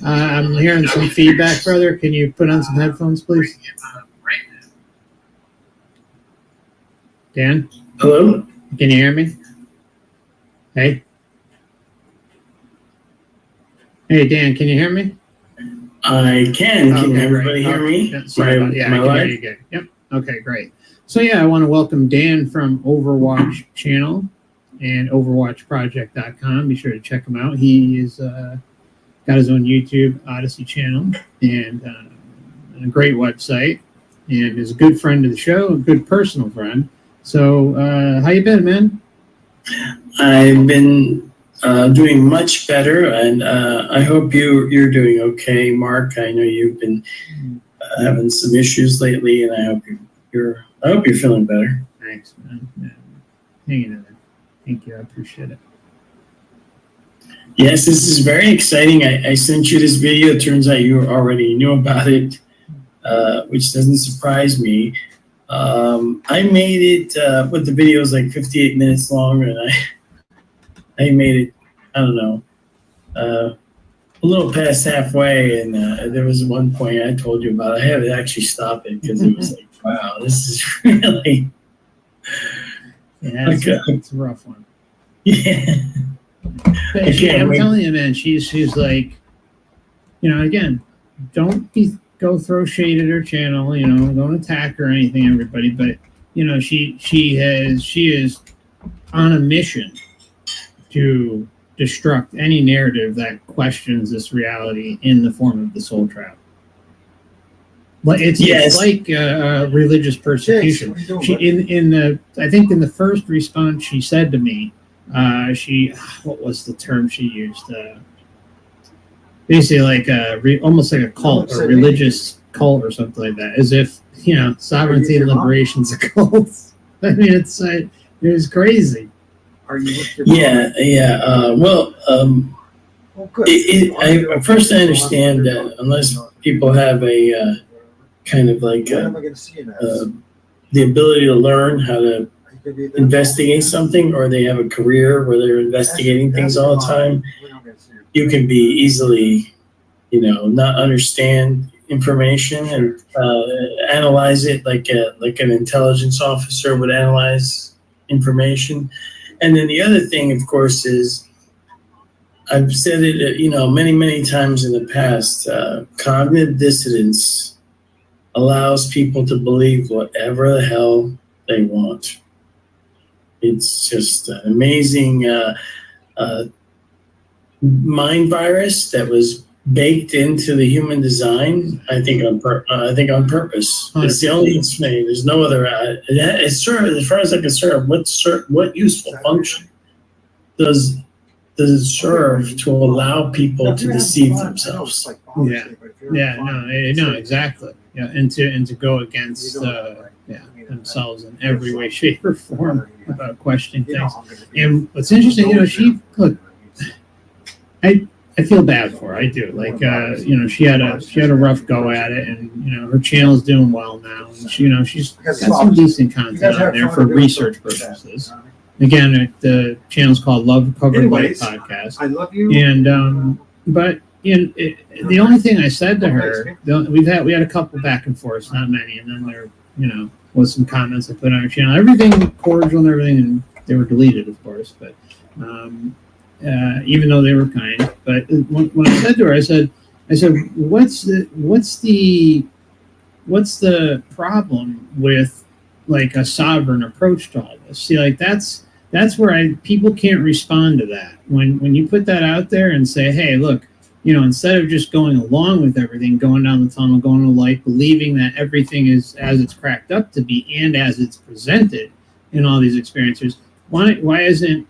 I'm hearing some feedback, brother. Can you put on some headphones, please? Dan? Hello? Can you hear me? Hey? Hey, Dan, can you hear me? I can. Can everybody hear me? Yeah, sorry about, yeah, I can hear you good. Yep. Okay, great. So yeah, I want to welcome Dan from Overwatch channel and overwatchproject.com. Be sure to check him out. He is got his own YouTube Odyssey channel and a great website, and is a good friend of the show, a good personal friend. So how you been, man? I've been doing much better, and I hope you're doing okay, Mark. I know you've been having some issues lately, and I hope you're feeling better. Thanks, man. Yeah. Hanging in there. Thank you. I appreciate it. Yes, this is very exciting. I sent you this video. It turns out you already knew about it, which doesn't surprise me. I made it, but the video is like 58 minutes long, and I made it, I don't know, a little past halfway, and there was one point I told you about. I had to actually stop it because it was like, wow, this is really... Yeah, it's a rough one. Yeah. I'm telling you, man, she's like, you know, again, don't go throw shade at her channel, you know, don't attack her or anything, everybody, but you know, she is on a mission to destruct any narrative that questions this reality in the form of the soul trap. But it's like religious persecution. She I think in the first response she said to me, what was the term she used? Basically like almost like a cult or religious cult or something like that, as if, you know, sovereignty and liberation's a cult. I mean, it was crazy. Are you? First I understand that unless people have a kind of like the ability to learn how to investigate something, or they have a career where they're investigating things all the time, you can be easily, you know, not understand information and analyze it like an intelligence officer would analyze information. And then the other thing, of course, is I've said it, many, many times in the past. Cognitive dissonance allows people to believe whatever the hell they want. It's just an amazing mind virus that was baked into the human design. I think on purpose. It's the only explanation. There's no other. It's served, as far as I can serve. What useful function does it serve to allow people to deceive themselves? No, exactly. Yeah, and to go against themselves in every way, shape, or form about questioning things. And what's interesting, I feel bad for her. I do. She had a rough go at it, and her channel's doing well now. And she's got some decent content on there for research purposes. Again, the channel's called Love Covered Light Podcast. I love you. And but the only thing I said to her, we had a couple back and forths, not many, and then there was some comments I put on her channel. Everything cordial and everything, and they were deleted, of course, but. Even though they were kind, but when I said to her, I said, what's the problem with like a sovereign approach to all this? See, that's where people can't respond to that. When you put that out there and say, hey, look, instead of just going along with everything, going down the tunnel, going to light, believing that everything is as it's cracked up to be and as it's presented in all these experiences, why isn't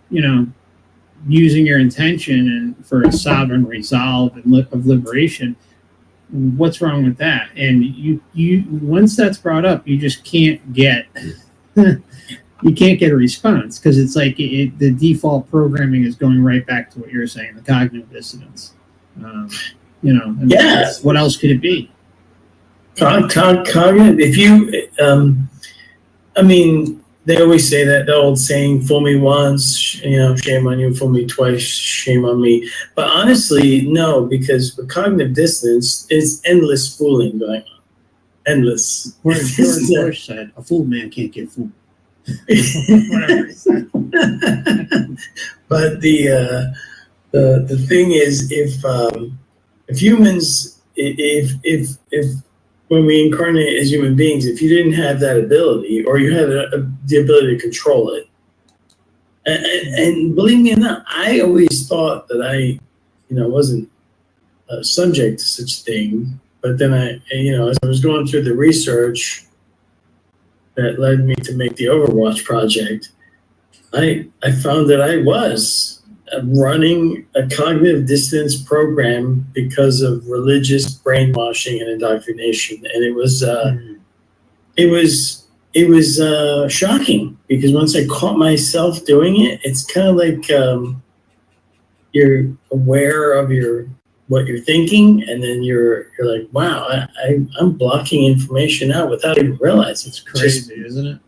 using your intention and for a sovereign resolve of liberation? What's wrong with that? And you once that's brought up, you just can't get a response, because it's like the default programming is going right back to what you're saying, the cognitive dissonance. What else could it be? Cognitive. If you, they always say that, the old saying, fool me once, shame on you, fool me twice, shame on me. But honestly, no, because with cognitive dissonance, it's endless fooling going on. Endless. George Bush said, a fooled man can't get fooled. Whatever he said. But the thing is, if humans, if when we incarnate as human beings, if you didn't have that ability, or you had the ability to control it, and believe me or not, I always thought that I, wasn't subject to such thing. But then as I was going through the research that led me to make the Overwatch project, I found that I was running a cognitive dissonance program because of religious brainwashing and indoctrination, and it was shocking, because once I caught myself doing it, it's kind of like you're aware of what you're thinking, and then you're like, wow, I'm blocking information out without even realizing. It's crazy, isn't it?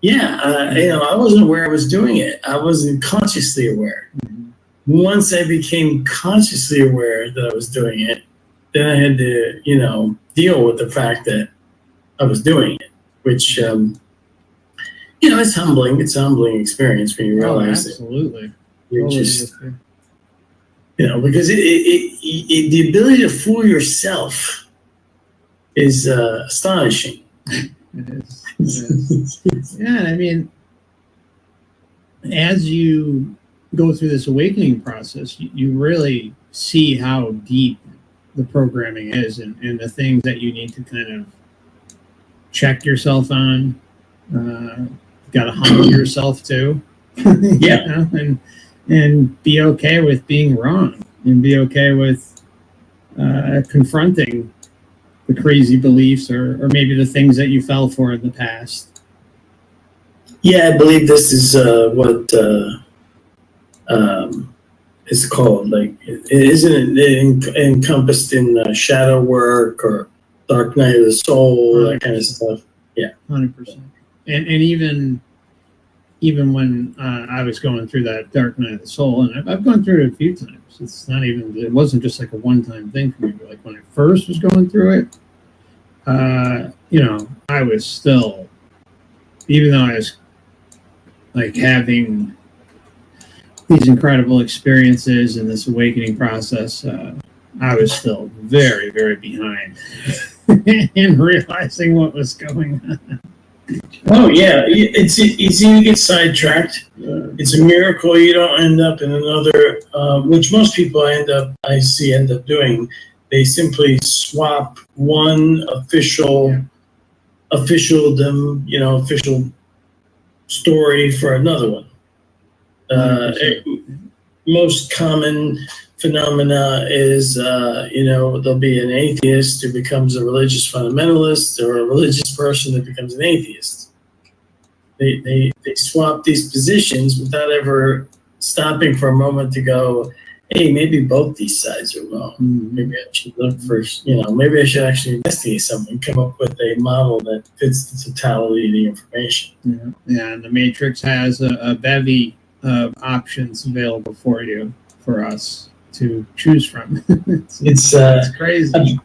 Yeah, I wasn't aware I was doing it. I wasn't consciously aware. Once I became consciously aware that I was doing it, then I had to, deal with the fact that I was doing it, which, it's humbling. It's a humbling experience when you realize absolutely. that you're just, because the ability to fool yourself is astonishing. It is. Yeah, I mean, as you go through this awakening process, you really see how deep the programming is, and the things that you need to kind of check yourself on. Got to humble yourself too. Yeah, and be okay with being wrong, and be okay with confronting the crazy beliefs or maybe the things that you fell for in the past. Yeah, I believe this is what it's called. Like, isn't it encompassed in shadow work or dark night of the soul, 100%. That kind of stuff? Yeah, 100%. And even when I was going through that dark night of the soul, and I've gone through it a few times. It wasn't just like a one-time thing for me. But like when I first was going through it, I was still, even though I was like having these incredible experiences in this awakening process, I was still very, very behind in realizing what was going on. Oh yeah, it's easy to get sidetracked. It's a miracle you don't end up in another, which most people end up doing. They simply swap one official story for another one. Most common phenomena is, there'll be an atheist who becomes a religious fundamentalist, or a religious person that becomes an atheist. They swap these positions without ever stopping for a moment to go, hey, maybe both these sides are wrong. Maybe I should look for, maybe I should actually investigate something, come up with a model that fits the totality of the information. Yeah, and the Matrix has a bevy of options available for us to choose from. it's crazy.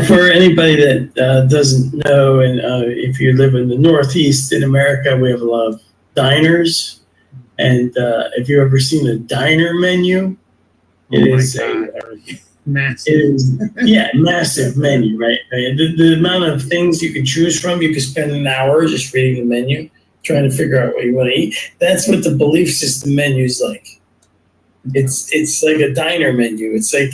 For anybody that doesn't know, and if you live in the Northeast in America, we have a lot of diners. And if you've ever seen a diner menu, it is massive. Massive menu, right? The amount of things you can choose from, you could spend an hour just reading the menu, trying to figure out what you want to eat. That's what the belief system menu is like. It's like a diner menu. It's like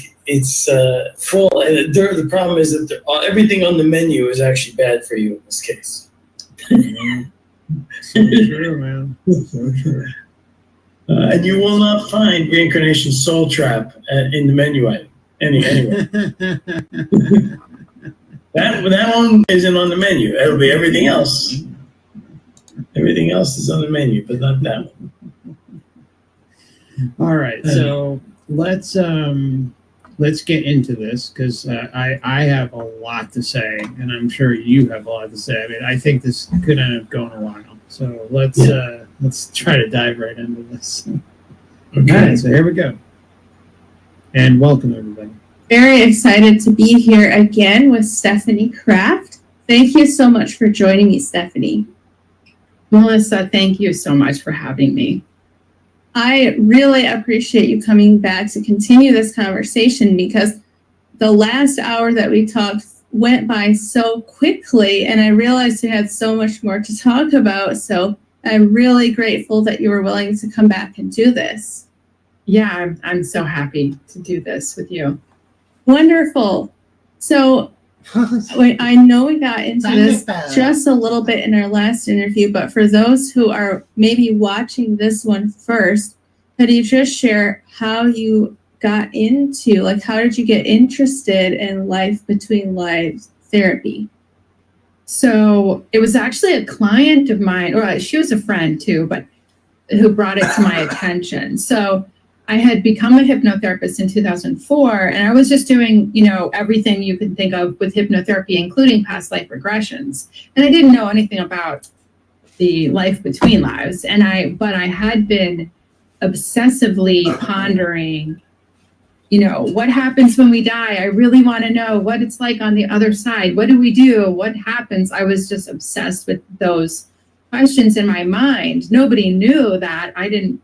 full, and the problem is that everything on the menu is actually bad for you in this case. So true, man. So true. And you will not find reincarnation soul trap in the menu item anyway. that one isn't on the menu. It'll be everything else. Everything else is on the menu, but not that one. All right, so let's get into this, because I have a lot to say, and I'm sure you have a lot to say. I mean, I think this could end up going a while. So let's try to dive right into this. Okay. All right, so here we go. And welcome, everybody. Very excited to be here again with Stephanie Kraft. Thank you so much for joining me, Stephanie. Melissa, thank you so much for having me. I really appreciate you coming back to continue this conversation, because the last hour that we talked went by so quickly, and I realized you had so much more to talk about. So I'm really grateful that you were willing to come back and do this. Yeah, I'm so happy to do this with you. Wonderful. So I know we got into this just a little bit in our last interview, but for those who are maybe watching this one first, could you just share how you got into, how did you get interested in life between lives therapy? So it was actually a client of mine, or she was a friend too, but who brought it to my attention. So I had become a hypnotherapist in 2004, and I was just doing, everything you can think of with hypnotherapy, including past life regressions. And I didn't know anything about the life between lives. But I had been obsessively pondering, what happens when we die? I really want to know what it's like on the other side. What do we do? What happens? I was just obsessed with those questions in my mind. Nobody knew that. I didn't,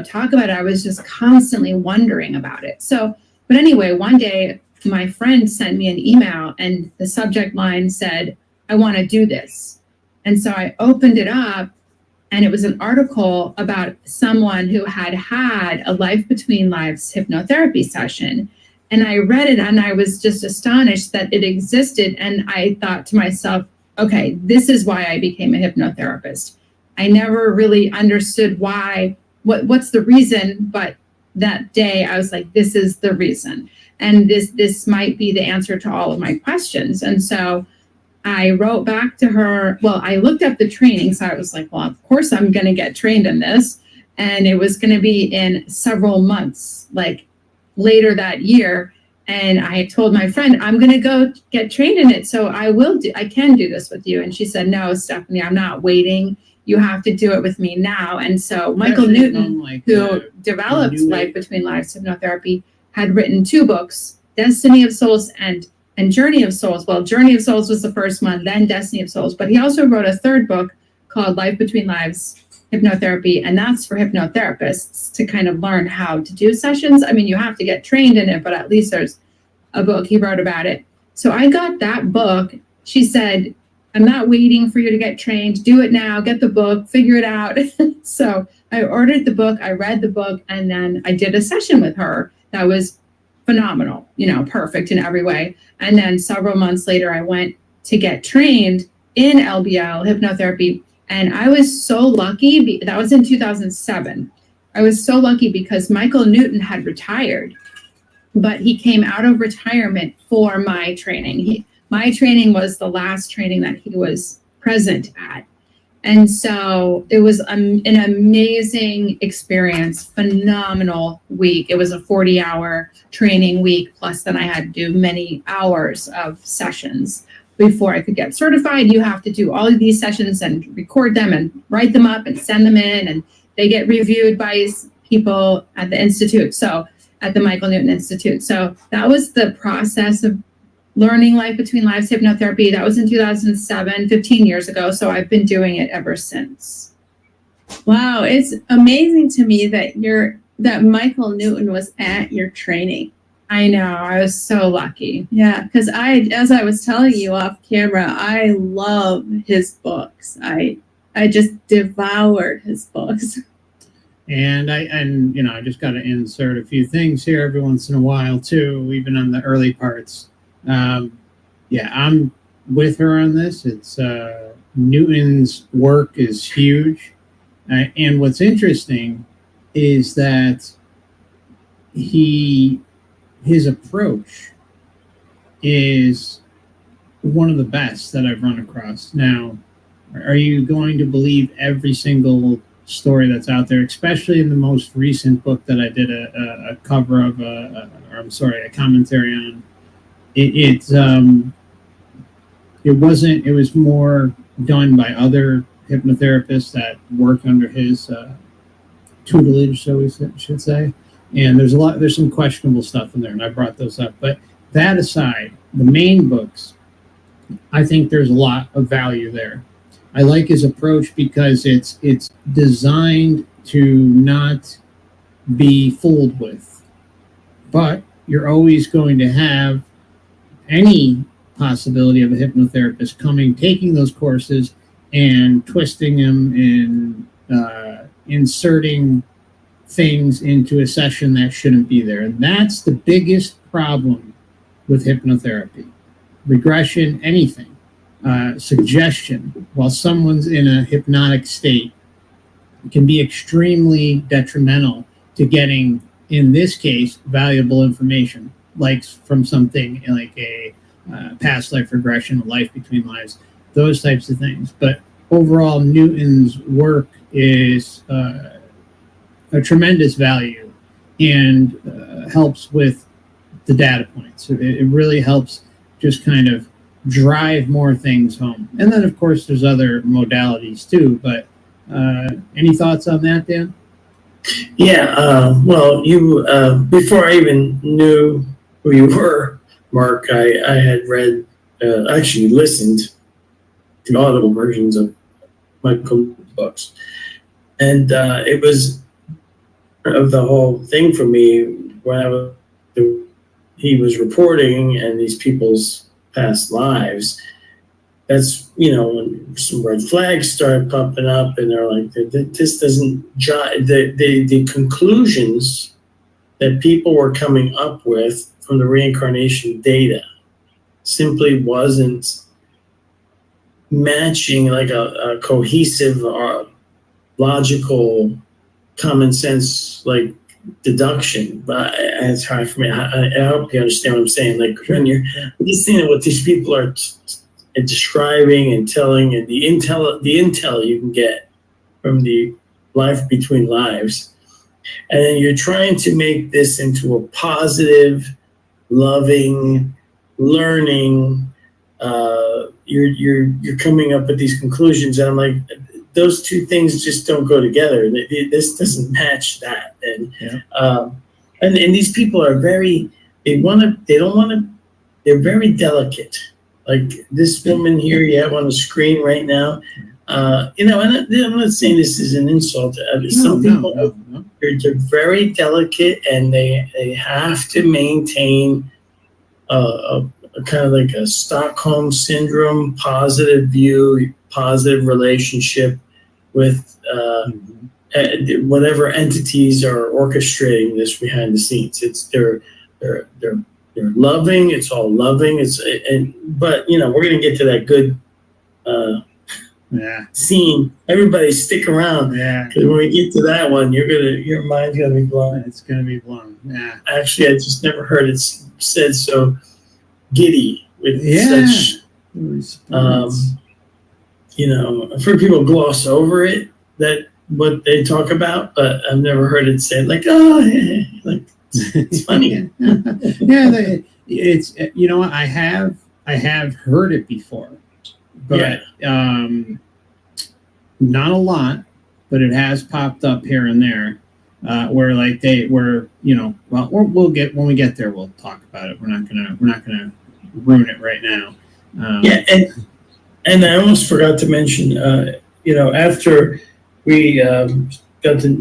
talk about it. I was just constantly wondering about it. So, but anyway, one day my friend sent me an email, and the subject line said, I want to do this. And so I opened it up, and it was an article about someone who had had a life between lives hypnotherapy session. And I read it, and I was just astonished that it existed. And I thought to myself, okay, this is why I became a hypnotherapist. I never really understood why, what's the reason, but that day I was like, this is the reason. And this might be the answer to all of my questions. And so I wrote back to her. Well, I looked up the training. So I was like, well, of course I'm going to get trained in this. And it was going to be in several months, later that year. And I told my friend, I'm going to go get trained in it. So I can do this with you. And she said, no, Stephanie, I'm not waiting. You have to do it with me now. And so Michael Newton, who developed Life Between Lives hypnotherapy, had written 2 books, Destiny of Souls and and Journey of Souls. Well, Journey of Souls was the first one, then Destiny of Souls. But he also wrote a third book called Life Between Lives, Hypnotherapy, and that's for hypnotherapists to kind of learn how to do sessions. I mean, you have to get trained in it, but at least there's a book he wrote about it. So I got that book. She said, I'm not waiting for you to get trained. Do it now. Get the book. Figure it out. So I ordered the book. I read the book. And then I did a session with her that was phenomenal, perfect in every way. And then several months later, I went to get trained in LBL hypnotherapy. And I was so lucky. That was in 2007. I was so lucky because Michael Newton had retired, but he came out of retirement for my training. My training was the last training that he was present at. And so it was an amazing experience, phenomenal week. It was a 40-hour training week, plus then I had to do many hours of sessions before I could get certified. You have to do all of these sessions and record them and write them up and send them in, and they get reviewed by people at the Institute, so at the Michael Newton Institute. So that was the process of learning Life Between Lives hypnotherapy. That was in 2007, 15 years ago. So I've been doing it ever since. Wow, it's amazing to me that Michael Newton was at your training. I know, I was so lucky. Yeah, because as I was telling you off camera, I love his books. I just devoured his books. And I just got to insert a few things here every once in a while too, even on the early parts. I'm with her on this. It's Newton's work is huge, and what's interesting is that his approach is one of the best that I've run across. Now, are you going to believe every single story that's out there, especially in the most recent book that I did a cover of, a commentary on? It was more done by other hypnotherapists that work under his tutelage, so we should say. And there's some questionable stuff in there, and I brought those up. But that aside, the main books, I think there's a lot of value there. I like his approach because it's designed to not be fooled with, but you're always going to have any possibility of a hypnotherapist taking those courses and twisting them and inserting things into a session that shouldn't be there. And that's the biggest problem with hypnotherapy. Regression, anything. Suggestion, while someone's in a hypnotic state, can be extremely detrimental to getting, in this case, valuable information, like from something like a past life regression, a life between lives, those types of things. But overall, Newton's work is a tremendous value and helps with the data points. It really helps just kind of drive more things home. And then, of course, there's other modalities too. But any thoughts on that, Dan? Yeah, well, you before I even knew who you were, Mark, I had read, actually listened to audible versions of Michael's books. And it was of the whole thing for me when he was reporting and these people's past lives. That's, when some red flags started popping up and they're like, this doesn't jive. The conclusions that people were coming up with from the reincarnation data simply wasn't matching like a cohesive or logical common sense like deduction. But it's hard for me. I hope you understand what I'm saying. Like when you're just seeing what these people are describing and telling, and the intel you can get from the life between lives, and then you're trying to make this into a positive, loving, learning. You're coming up with these conclusions, and I'm like, those two things just don't go together. This doesn't match that, and these people are very. They don't want to they're very delicate. Like this woman here you have on the screen right now. And I'm not saying this is an insult. Some people they're very delicate, and they have to maintain a kind of like a Stockholm syndrome, positive view, positive relationship with whatever entities are orchestrating this behind the scenes. It's they're loving. It's all loving. But we're gonna get to that good scene. Everybody stick around. Because when we get to that one, your mind's gonna be blown. It's gonna be blown. Yeah. Actually, I just never heard it said so giddy with such. I've heard people gloss over it, that what they talk about, but I've never heard it said like, like it's funny. It's I have heard it before, but not a lot, but it has popped up here and there, where like we'll get, when we get there, we'll talk about it. We're not gonna ruin it right now. And I almost forgot to mention, after we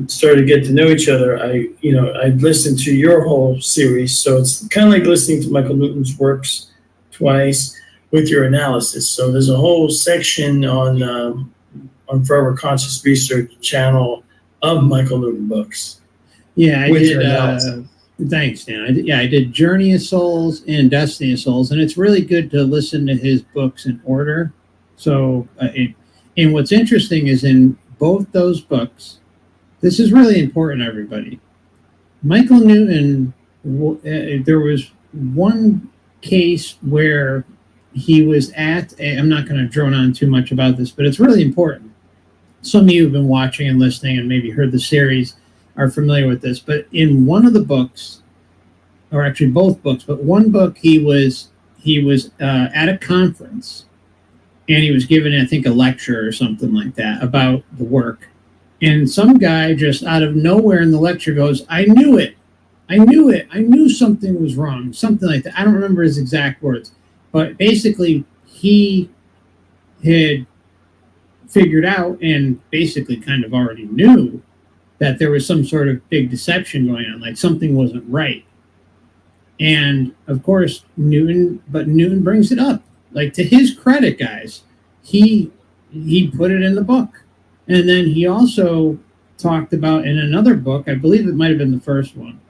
started to get to know each other, I listened to your whole series, so it's kind of like listening to Michael Newton's works twice with your analysis. So there's a whole section on Forever Conscious Research channel of Michael Newton books. Yeah, I did. Thanks, Dan. I did Journey of Souls and Destiny of Souls, and it's really good to listen to his books in order. So, and what's interesting is in both those books, this is really important, everybody. Michael Newton, there was one case where he was I'm not going to drone on too much about this, but it's really important. Some of you have been watching and listening and maybe heard the series are familiar with this, but in one of the books, or actually both books, but one book he was at a conference, and he was given, I think, a lecture or something like that about the work. And some guy just out of nowhere in the lecture goes, I knew it. I knew something was wrong. Something like that. I don't remember his exact words. But basically, he had figured out and basically kind of already knew that there was some sort of big deception going on, like something wasn't right. And of course, Newton brings it up. Like, to his credit, guys, he put it in the book. And then he also talked about in another book, I believe it might have been the first one,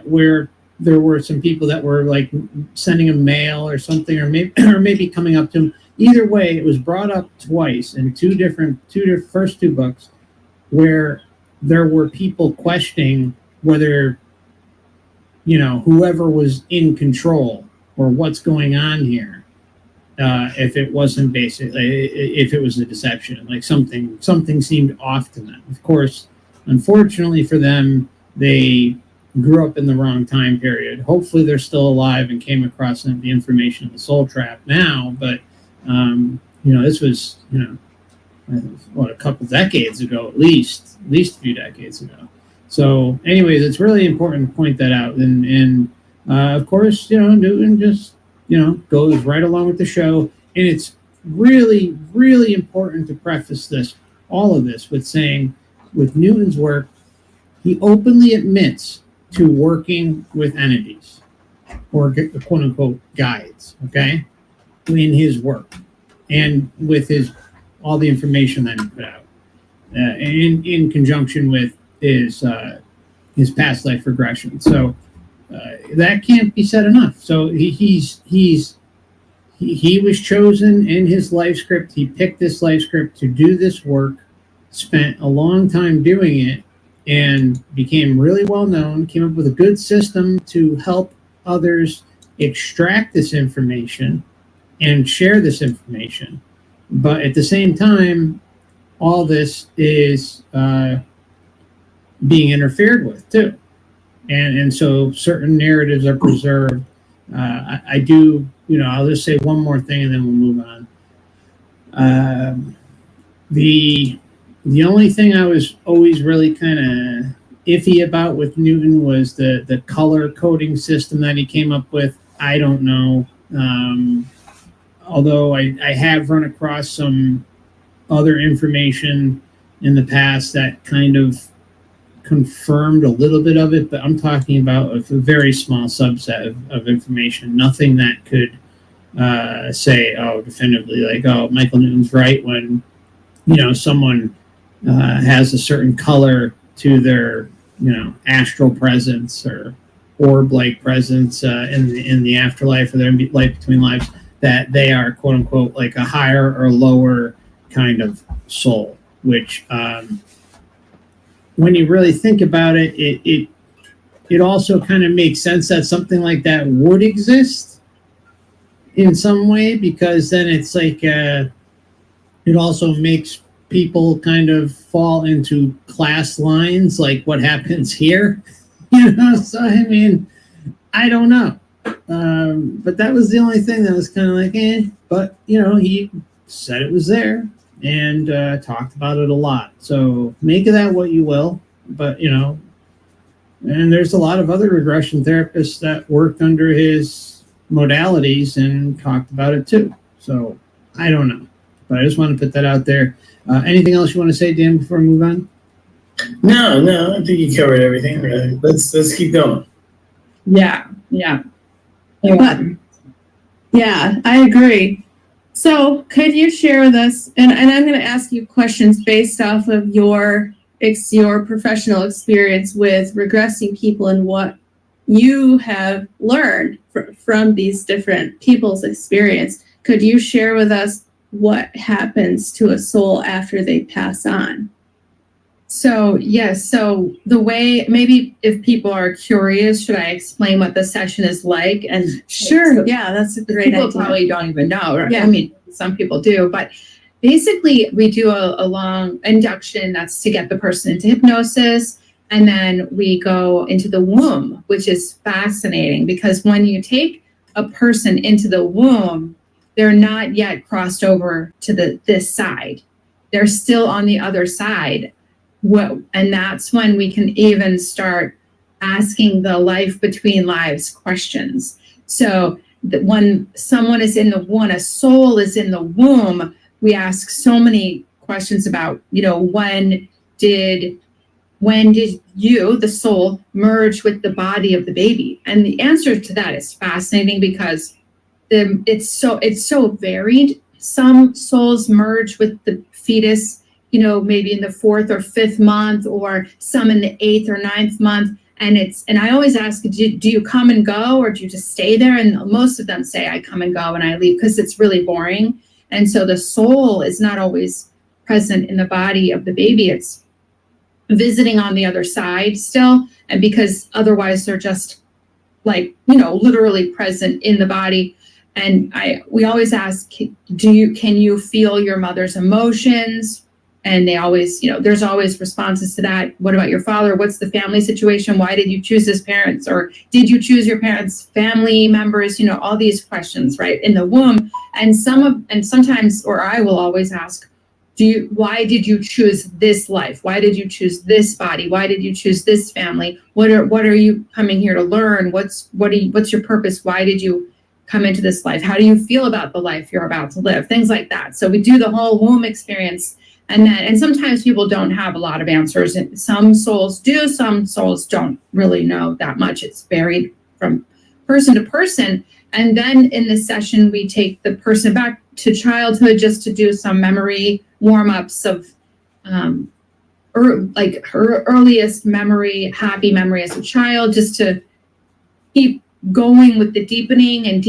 where there were some people that were like sending him mail or something, or maybe coming up to him. Either way, it was brought up twice in first two books, where there were people questioning whether, whoever was in control or what's going on here, if it wasn't if it was a deception, like something seemed off to them. Of course, unfortunately for them, they grew up in the wrong time period. Hopefully they're still alive and came across the information of the soul trap now, but this was, a couple decades ago, at least a few decades ago. So anyways, it's really important to point that out. And of course, Newton just, goes right along with the show. And it's really, really important to preface all of this with saying, with Newton's work, he openly admits to working with entities, or quote unquote guides, okay, in his work and with all the information that he put out, in conjunction with his past life regression. So that can't be said enough. So he was chosen in his life script. He picked this life script to do this work, spent a long time doing it, and became really well known, came up with a good system to help others extract this information and share this information. But at the same time, all this is being interfered with too. And so certain narratives are preserved. I do, I'll just say one more thing and then we'll move on. The only thing I was always really kind of iffy about with Newton was the color coding system that he came up with. I don't know. Although I have run across some other information in the past that kind of confirmed a little bit of it, but I'm talking about a very small subset of information. Nothing that could say, oh, definitively, like, oh, Michael Newton's right when, someone has a certain color to their, astral presence or orb-like presence in the afterlife or their life between lives, that they are, quote unquote, like a higher or lower kind of soul, which when you really think about it, it also kind of makes sense that something like that would exist in some way, because then it's like it also makes people kind of fall into class lines, like what happens here, So I mean, I don't know, but that was the only thing that was kind of like, But he said it was there and talked about it a lot. So make of that what you will. But and there's a lot of other regression therapists that worked under his modalities and talked about it too. So I don't know, but I just want to put that out there. Anything else you want to say, Dan, before we move on? No, I think you covered everything. Let's keep going. Yeah. But, yeah, I agree. So could you share with us, and I'm going to ask you questions based off of your professional experience with regressing people and what you have learned from these different people's experience. Could you share with us what happens to a soul after they pass on? So, yes. So the way, maybe if people are curious, should I explain what the session is like? And Sure. Yeah, that's a great people idea. probably don't even know. Right? Yeah. I mean, some people do, but basically we do a long induction that's to get the person into hypnosis. And then we go into the womb, which is fascinating because when you take a person into the womb, they're not yet crossed over to this side. They're still on the other side. And that's when we can even start asking the life between lives questions. So when someone is in the womb, a soul is in the womb, we ask so many questions about, when did you, the soul, merge with the body of the baby? And the answer to that is fascinating because it's so varied. Some souls merge with the fetus, maybe in the 4th or 5th month, or some in the 8th or 9th month. And I always ask, do you come and go, or do you just stay there? And most of them say I come and go and I leave because it's really boring. And so the soul is not always present in the body of the baby. It's visiting on the other side still. And because otherwise they're just literally present in the body. And we always ask, can you feel your mother's emotions? And they always, there's always responses to that. What about your father? What's the family situation? Why did you choose his parents? Or did you choose your parents' family members? All these questions, right, in the womb. And sometimes, or I will always ask, why did you choose this life? Why did you choose this body? Why did you choose this family? What are you coming here to learn? What's your purpose? Why did you come into this life? How do you feel about the life you're about to live? Things like that. So we do the whole womb experience. And sometimes people don't have a lot of answers. And some souls do, some souls don't really know that much. It's varied from person to person. And then in this session, we take the person back to childhood just to do some memory warm-ups of her earliest memory, happy memory as a child, just to keep going with the deepening and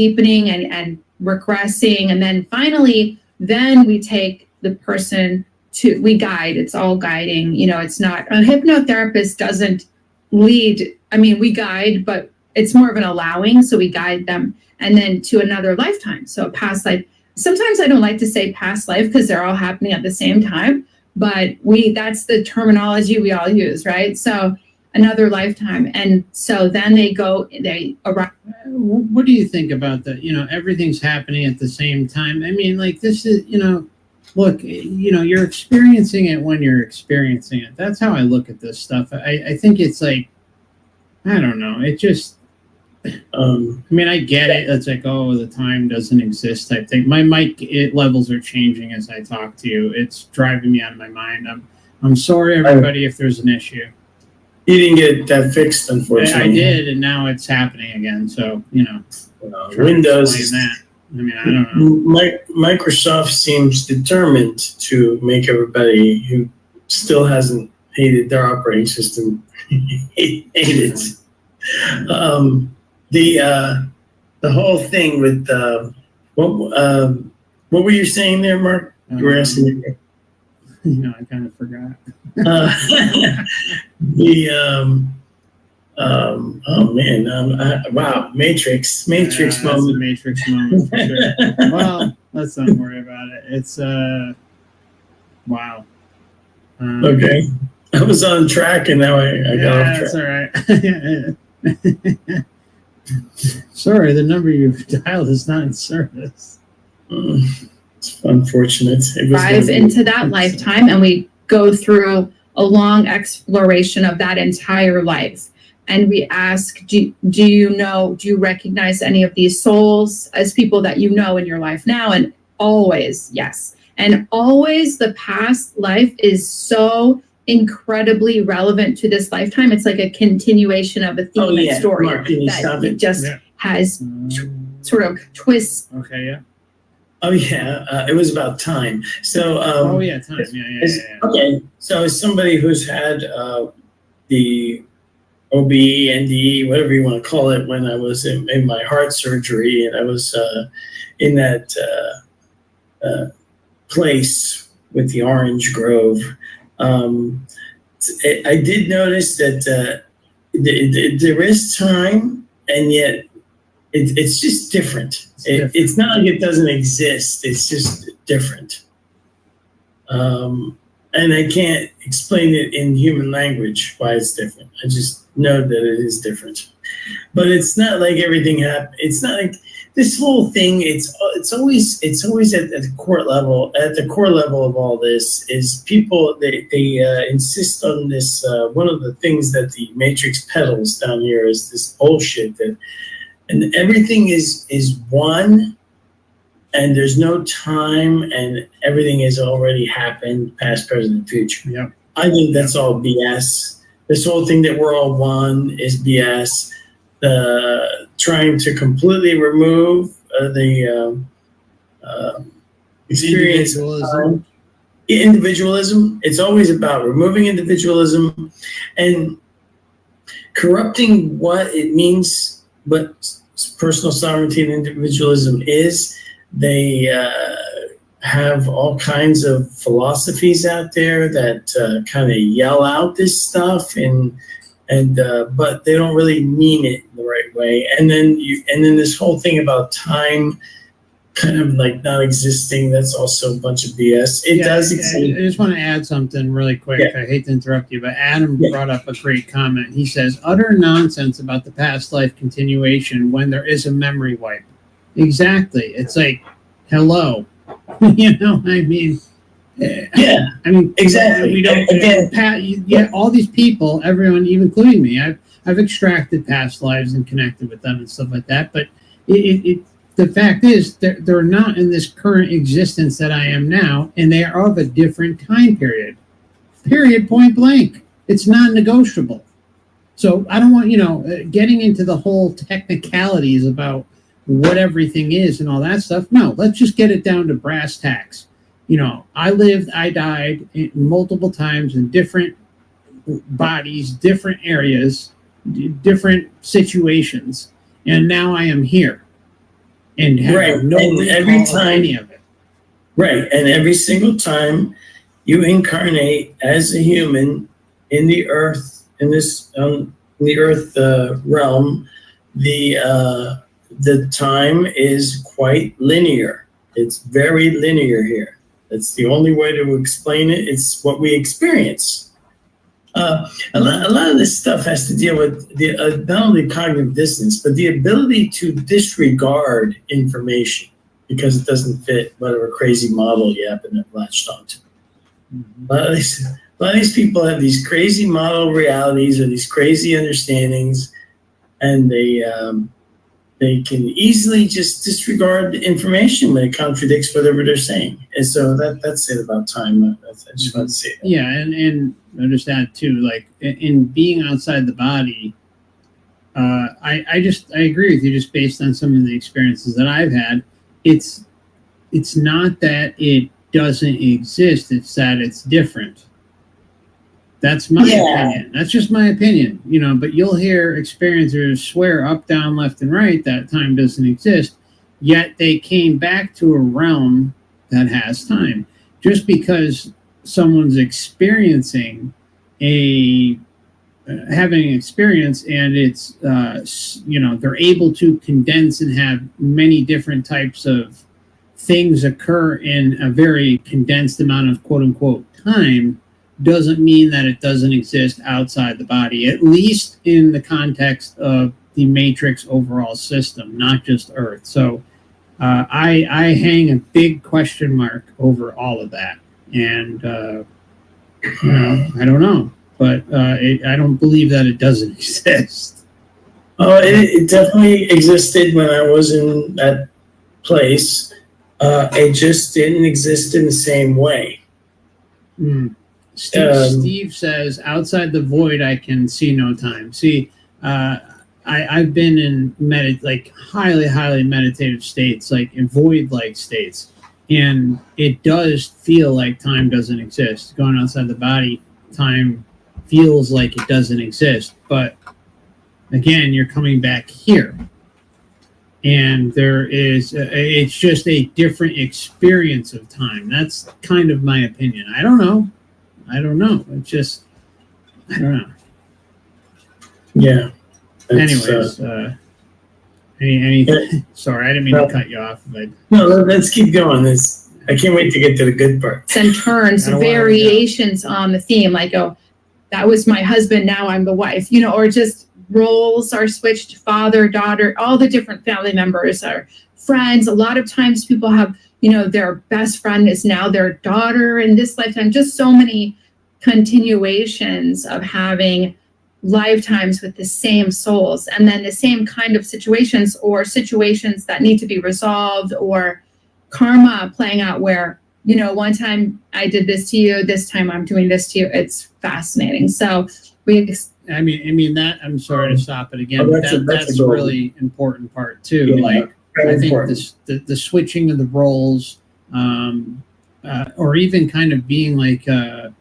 regressing. And then finally, we take the person we guide. It's all guiding. It's not, a hypnotherapist doesn't lead. I mean, we guide, but it's more of an allowing. So we guide them and then to another lifetime. So a past life. Sometimes I don't like to say past life because they're all happening at the same time, but that's the terminology we all use, right? So another lifetime. And so then they arrive. What do you think about that? Everything's happening at the same time. I mean, this is, look, you're experiencing it when you're experiencing it. That's how I look at this stuff. I think it's like, I don't know. I mean, I get it. It's like, oh, the time doesn't exist type thing. My mic levels are changing as I talk to you. It's driving me out of my mind. I'm sorry, everybody, if there's an issue. You didn't get that fixed, unfortunately. I did, and now it's happening again. So, Windows. Explain that. I mean, I don't know. Microsoft seems determined to make everybody who still hasn't hated their operating system hate it. The whole thing with what were you saying there, Mark? You were asking me. I kind of forgot. Wow, Matrix moment. That's a Matrix moment for sure. Well, let's not worry about it. It's wow. Okay, I was on track and now I got off track. That's all right. Sorry, the number you've dialed is not in service. It's unfortunate. Dive into that lifetime, and we go through a long exploration of that entire life. And we ask, do you recognize any of these souls as people that you know in your life now? And always, yes. And always the past life is so incredibly relevant to this lifetime. It's like a continuation of a theme and story Mark, can you stop that it? just has sort of twists. Okay, yeah. Oh yeah, it was about time. So time. Yeah. Okay, so as somebody who's had the OB, NDE, whatever you want to call it, when I was in my heart surgery, and I was in that place with the orange grove, I did notice that there is time, and yet it's just different. It's not like it doesn't exist. It's just different. And I can't explain it in human language why it's different. I just know that it is different. But it's not like everything happened. It's not like this whole thing. It's always at the core level. At the core level of all this is people. They insist on this. One of the things that the Matrix peddles down here is this bullshit that. And everything is one, and there's no time, and everything has already happened, past, present, future. Yep. I think that's all BS. This whole thing that we're all one is BS. Trying to completely remove the experience of time. Individualism. It's always about removing individualism and corrupting what it means, what personal sovereignty and individualism is. They have all kinds of philosophies out there that kind of yell out this stuff, but they don't really mean it the right way. And then this whole thing about time kind of like not existing, that's also a bunch of BS. It does exist. I just want to add something really quick. I hate to interrupt you, but Adam brought up a great comment. He says, utter nonsense about the past life continuation when there is a memory wipe. Exactly. It's like, hello. I mean, exactly. We don't, all these people, everyone, even including me, I've extracted past lives and connected with them and stuff like that. But the fact is, they're not in this current existence that I am now, and they are of a different time period. Period, point blank. It's non-negotiable. So I don't want, getting into the whole technicalities about what everything is and all that stuff. No, let's just get it down to brass tacks. I lived, I died multiple times in different bodies, different areas, different situations, and now I am here. And have no every time, any of it. Right, and every single time you incarnate as a human in the earth, in this in the earth realm, the time is quite linear. It's very linear here. That's the only way to explain it. It's what we experience. A lot of this stuff has to deal with not only cognitive dissonance, but the ability to disregard information because it doesn't fit whatever crazy model you happen to have latched onto. A lot of these people have these crazy model realities or these crazy understandings, and they can easily just disregard the information when it contradicts whatever they're saying. And so that's it about time. I just want to say that. Yeah, and understand too, like in being outside the body, I agree with you just based on some of the experiences that I've had. It's not that it doesn't exist, it's that it's different. That's my opinion. That's just my opinion, but you'll hear experiencers swear up, down, left, and right that time doesn't exist, yet they came back to a realm that has time. Just because someone's experiencing having an experience and it's, they're able to condense and have many different types of things occur in a very condensed amount of quote unquote time, doesn't mean that it doesn't exist outside the body, at least in the context of the Matrix overall system, not just Earth. So I hang a big question mark over all of that. And, I don't know, but I don't believe that it doesn't exist. Oh, it definitely existed when I was in that place. It just didn't exist in the same way. Steve says, outside the void, I can see no time. See, I've been in highly, highly meditative states, like in void-like states, and it does feel like time doesn't exist. Going outside the body, time feels like it doesn't exist. But again, you're coming back here. And it's just a different experience of time. That's kind of my opinion. I don't know. It's just, I don't know. Yeah. Anyways, anything? Sorry, I didn't mean to cut you off. But no, let's keep going. I can't wait to get to the good part. And turns, variations on the theme, like, oh, that was my husband, now I'm the wife, or just roles are switched, father, daughter, all the different family members are friends. A lot of times people have, their best friend is now their daughter in this lifetime. Just so many continuations of having lifetimes with the same souls, and then the same kind of situations or situations that need to be resolved, or karma playing out where, one time I did this to you, this time I'm doing this to you. It's fascinating. So I mean that, I'm sorry to stop it again. That's a really important part too. Yeah, I think the switching of the roles, or even kind of being like a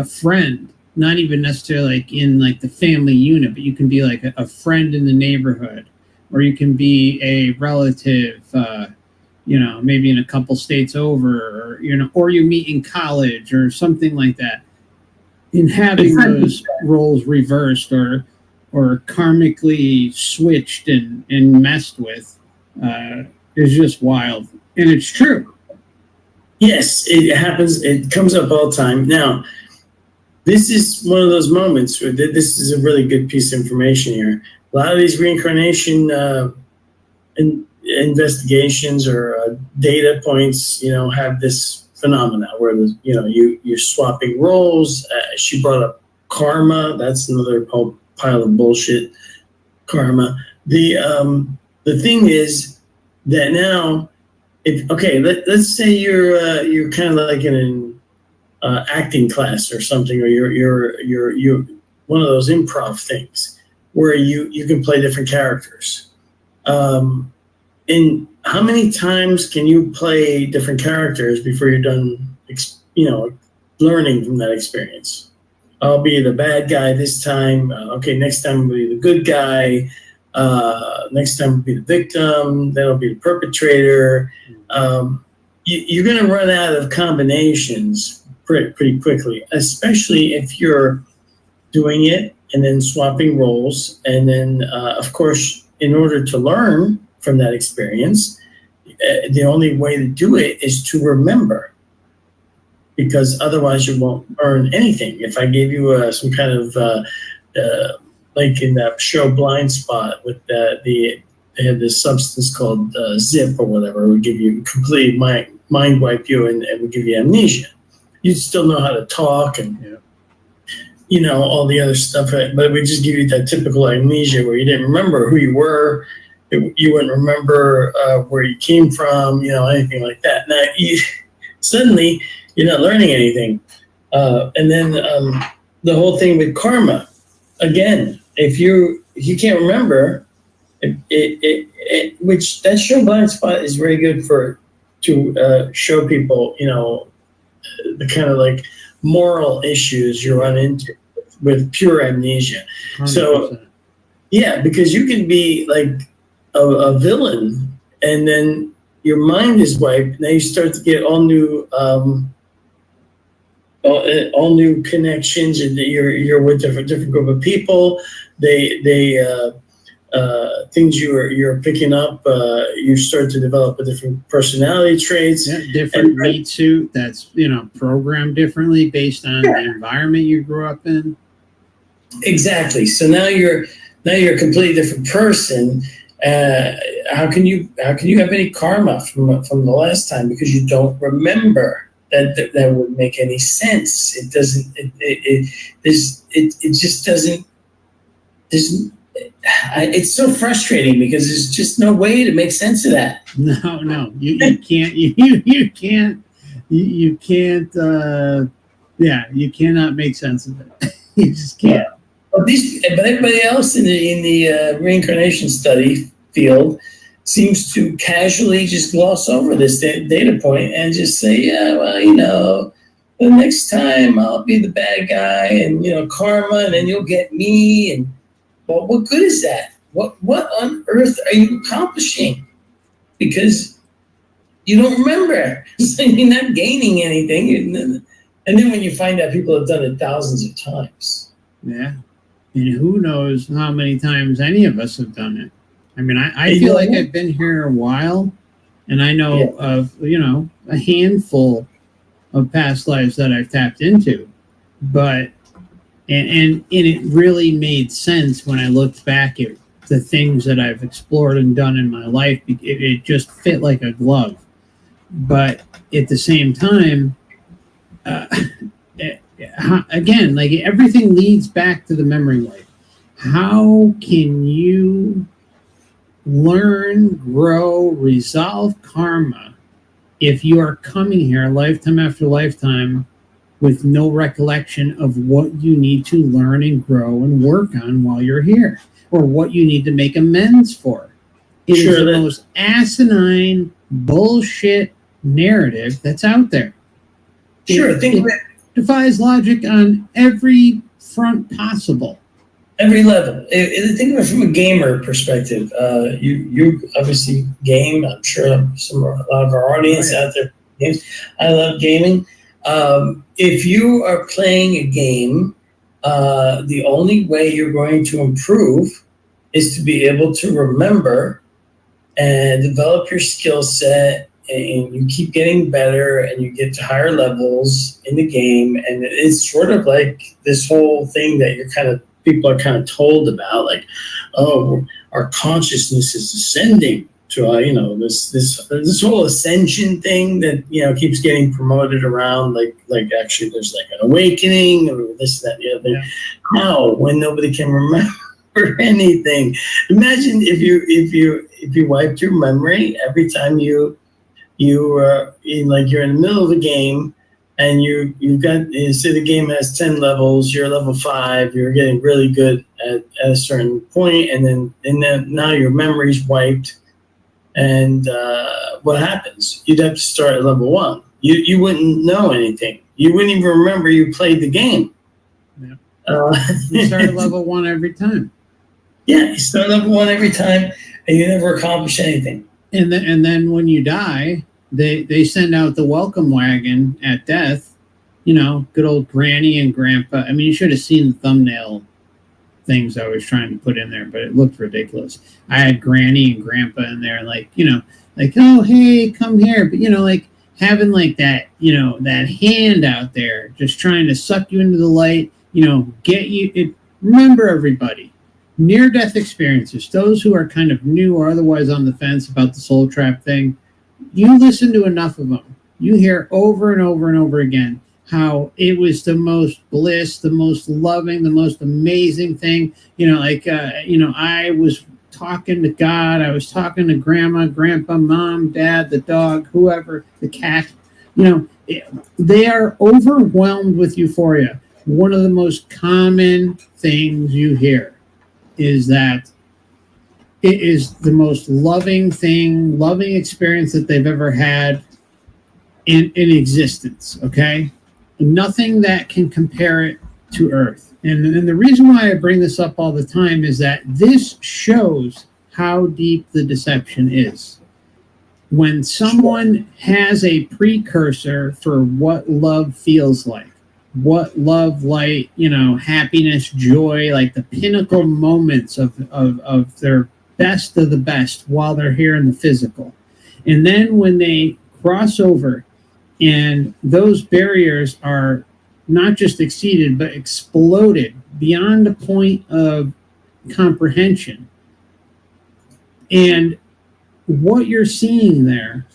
friend, not even necessarily like in like the family unit, but you can be like a friend in the neighborhood, or you can be a relative, maybe in a couple states over, or you meet in college or something like that. In having those roles reversed or karmically switched and messed with is just wild. And it's true. Yes, it happens. It comes up all the time. Now, this is one of those moments where this is a really good piece of information here. A lot of these reincarnation investigations or data points, have this phenomena where you're swapping roles. She brought up karma. That's another whole pile of bullshit. Karma. The thing is that now, let's say you're kind of like in an acting class or something, or you're one of those improv things where you can play different characters. And how many times can you play different characters before you're done, learning from that experience? I'll be the bad guy this time. Next time I'll be the good guy. Next time I'll be the victim. Then I'll be the perpetrator. You're going to run out of combinations pretty quickly, especially if you're doing it and then swapping roles. And then, of course, in order to learn from that experience, the only way to do it is to remember, because otherwise you won't earn anything. If I gave you some kind of like in that show Blind Spot with they had this substance called Zip or whatever, it would give you complete mind wipe you and would give you amnesia. You'd still know how to talk, and all the other stuff, but we just give you that typical amnesia where you didn't remember who you were, you wouldn't remember where you came from, anything like that. Now, suddenly, you're not learning anything. And then the whole thing with karma, again, if you can't remember, which that show Blind Spot is very good to show people, the kind of like moral issues you run into with pure amnesia. 100%. So, yeah, because you can be like a villain, and then your mind is wiped. Now you start to get all new connections, and you're with different group of people. Things you're picking up, you start to develop a different personality traits. Yeah, different meat suit that's programmed differently based on the environment you grew up in. Exactly. So now you're a completely different person. How can you have any karma from the last time, because you don't remember? That wouldn't make any sense. It doesn't. It just doesn't. It's so frustrating because there's just no way to make sense of that. No, you can't. You can't. You can't. You cannot make sense of it. You just can't. But everybody else in the reincarnation study field seems to casually just gloss over this data point and just say, yeah, well, the next time I'll be the bad guy, and karma, and then you'll get me. And well, what good is that? What on earth are you accomplishing? Because you don't remember. So you're not gaining anything. And then when you find out people have done it thousands of times. Yeah. And who knows how many times any of us have done it. I mean, I feel like I've been here a while, and I know of, a handful of past lives that I've tapped into. But, and it really made sense when I looked back at the things that I've explored and done in my life. It just fit like a glove. But at the same time, again, like everything leads back to the memory wipe. How can you learn, grow, resolve karma if you are coming here lifetime after lifetime with no recollection of what you need to learn and grow and work on while you're here, or what you need to make amends for? It is the most asinine bullshit narrative that's out there. It defies logic on every front possible. Every level. Think of it from a gamer perspective. You obviously game. I'm sure a lot of our audience out there games. I love gaming. If you are playing a game, the only way you're going to improve is to be able to remember and develop your skill set, and you keep getting better, and you get to higher levels in the game. And it's sort of like this whole thing that people are kind of told about, like, oh, our consciousness is ascending to this whole ascension thing that keeps getting promoted around, like actually there's like an awakening or this, that, the other. How, when nobody can remember anything? Imagine if you wiped your memory every time you're in the middle of a game, and you've got, say the game has 10 levels, you're level 5, you're getting really good at a certain point, and then now your memory's wiped, and what happens? You'd have to start at level 1. You wouldn't know anything. You wouldn't even remember you played the game. Yeah. You start at level 1 every time. Yeah, you start level 1 every time, and you never accomplish anything. And then when you die, they send out the welcome wagon at death. Good old Granny and Grandpa. I mean, you should have seen the thumbnail things I was trying to put in there, but it looked ridiculous. I had Granny and Grandpa in there, like, oh, hey, come here. But, like having like that, that hand out there, just trying to suck you into the light, get you. Remember, everybody, near-death experiences, those who are kind of new or otherwise on the fence about the soul trap thing, you listen to enough of them, you hear over and over and over again how it was the most bliss, the most loving, the most amazing thing. I was talking to God, I was talking to grandma, grandpa, mom, dad, the dog, whoever, the cat. They are overwhelmed with euphoria. One of the most common things you hear is that it is the most loving experience that they've ever had in existence, okay? Nothing that can compare it to Earth. And the reason why I bring this up all the time is that this shows how deep the deception is. When someone has a precursor for what love feels like, what love like, happiness, joy, like the pinnacle moments of their best of the best while they're here in the physical. And then when they cross over and those barriers are not just exceeded, but exploded beyond the point of comprehension. And what you're seeing there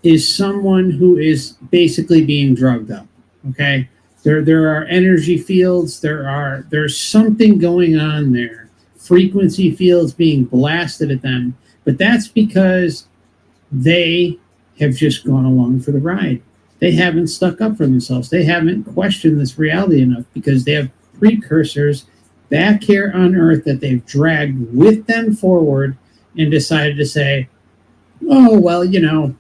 is someone who is basically being drugged up. Okay. There are energy fields. There's something going on there. Frequency fields being blasted at them. But that's because they have just gone along for the ride. They haven't stuck up for themselves. They haven't questioned this reality enough because they have precursors back here on Earth that they've dragged with them forward and decided to say, oh, well, everything's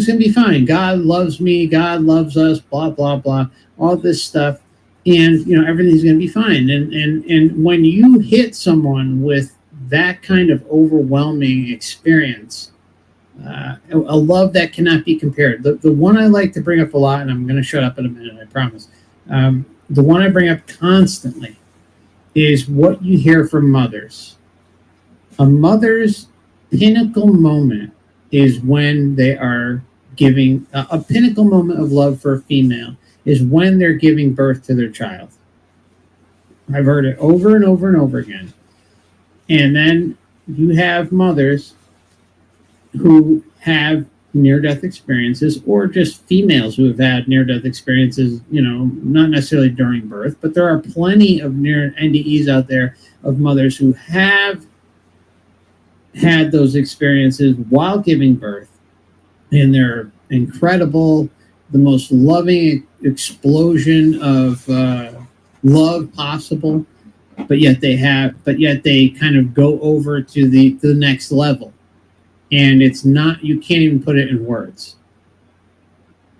going to be fine. God loves me. God loves us, blah, blah, blah, all this stuff. And, everything's going to be fine. And when you hit someone with that kind of overwhelming experience, a love that cannot be compared. The one I like to bring up a lot, and I'm going to shut up in a minute, I promise. The one I bring up constantly is what you hear from mothers. A mother's pinnacle moment is when they are giving a pinnacle moment of love for a female is when they're giving birth to their child. I've heard it over and over and over again. And then you have mothers who have near-death experiences, or just females who have had near-death experiences, not necessarily during birth, but there are plenty of near NDEs out there of mothers who have had those experiences while giving birth, and they're incredible, the most loving explosion of love possible, but yet they kind of go over to the next level. And it's not, you can't even put it in words.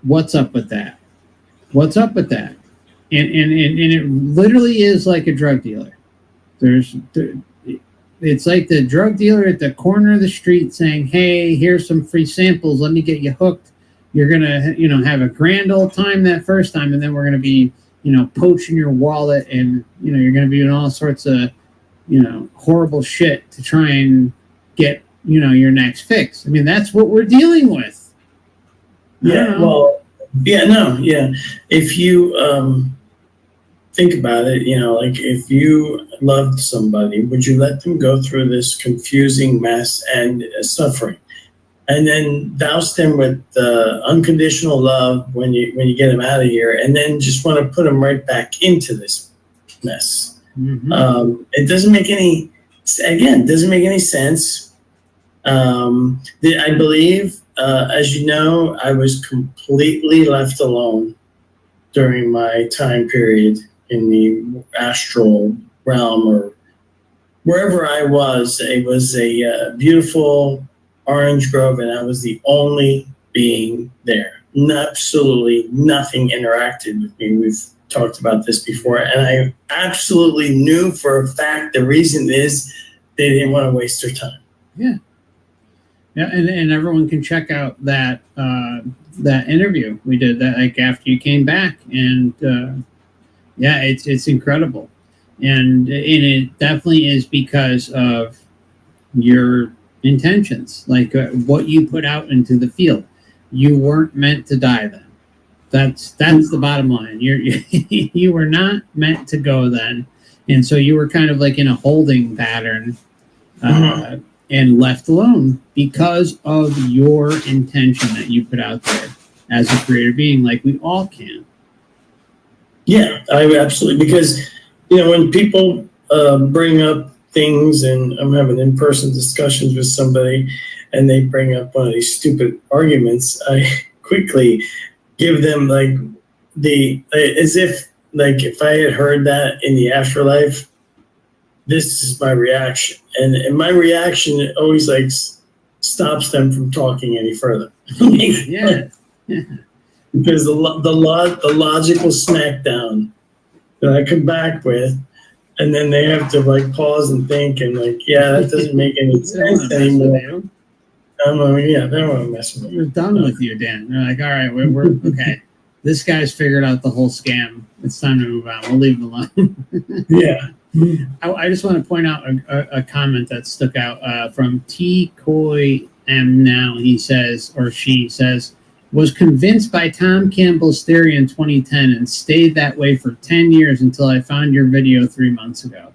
What's up with that? What's up with that? And it literally is like a drug dealer. It's like the drug dealer at the corner of the street saying, hey, here's some free samples. Let me get you hooked. You're going to, have a grand old time that first time. And then we're going to be, poaching your wallet, and, you're going to be doing all sorts of, horrible shit to try and get, your next fix. I mean, that's what we're dealing with. If you think about it, if you loved somebody, would you let them go through this confusing mess and suffering, and then douse them with unconditional love when you get them out of here, and then just want to put them right back into this mess? Mm-hmm. It doesn't make any sense. I believe, as you know, I was completely left alone during my time period in the astral realm, or wherever I was. It was a beautiful orange grove, and I was the only being there. Absolutely nothing interacted with me. We've talked about this before, and I absolutely knew for a fact the reason is they didn't want to waste their time. Yeah. Yeah, and everyone can check out that that interview we did that after you came back, and it's incredible, and it definitely is because of your intentions, like what you put out into the field. You weren't meant to die then. That's the bottom line. You were not meant to go then, and so you were kind of like in a holding pattern. And left alone because of your intention that you put out there. as a creator being, like we all can. Yeah, I absolutely, because when people bring up things, and I'm having in-person discussions with somebody, and they bring up one of these stupid arguments, I quickly give them like as if like if I had heard that in the afterlife, this is my reaction, and my reaction always like stops them from talking any further. Yeah. Because the logical smackdown that I come back with, and then they have to like pause and think and like, yeah, that doesn't make any sense anymore. They don't want to mess with you. We're done with you, Dan. They're like, all right, we're okay. This guy's figured out the whole scam. It's time to move on. We'll leave it alone. Yeah. I just want to point out a comment that stuck out from T. Coy M. Now. He says, or she says, was convinced by Tom Campbell's theory in 2010 and stayed that way for 10 years until I found your video 3 months ago.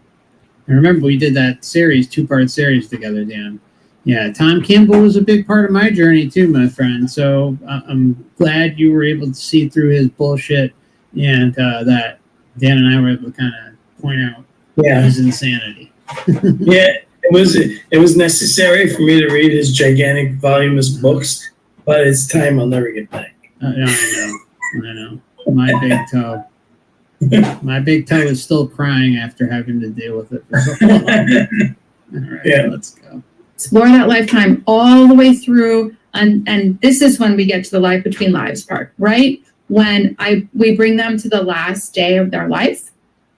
And remember, we did that series, 2-part series together, Dan. Yeah, Tom Campbell was a big part of my journey too, my friend. So I'm glad you were able to see through his bullshit, and that Dan and I were able to kind of point out his insanity. Yeah, it was necessary for me to read his gigantic voluminous books, but it's time I'll never get back. I know. My big toe is still crying after having to deal with it for so long. All right, Yeah. let's go. Explore that lifetime all the way through, and this is when we get to the life between lives part, right? When we bring them to the last day of their life.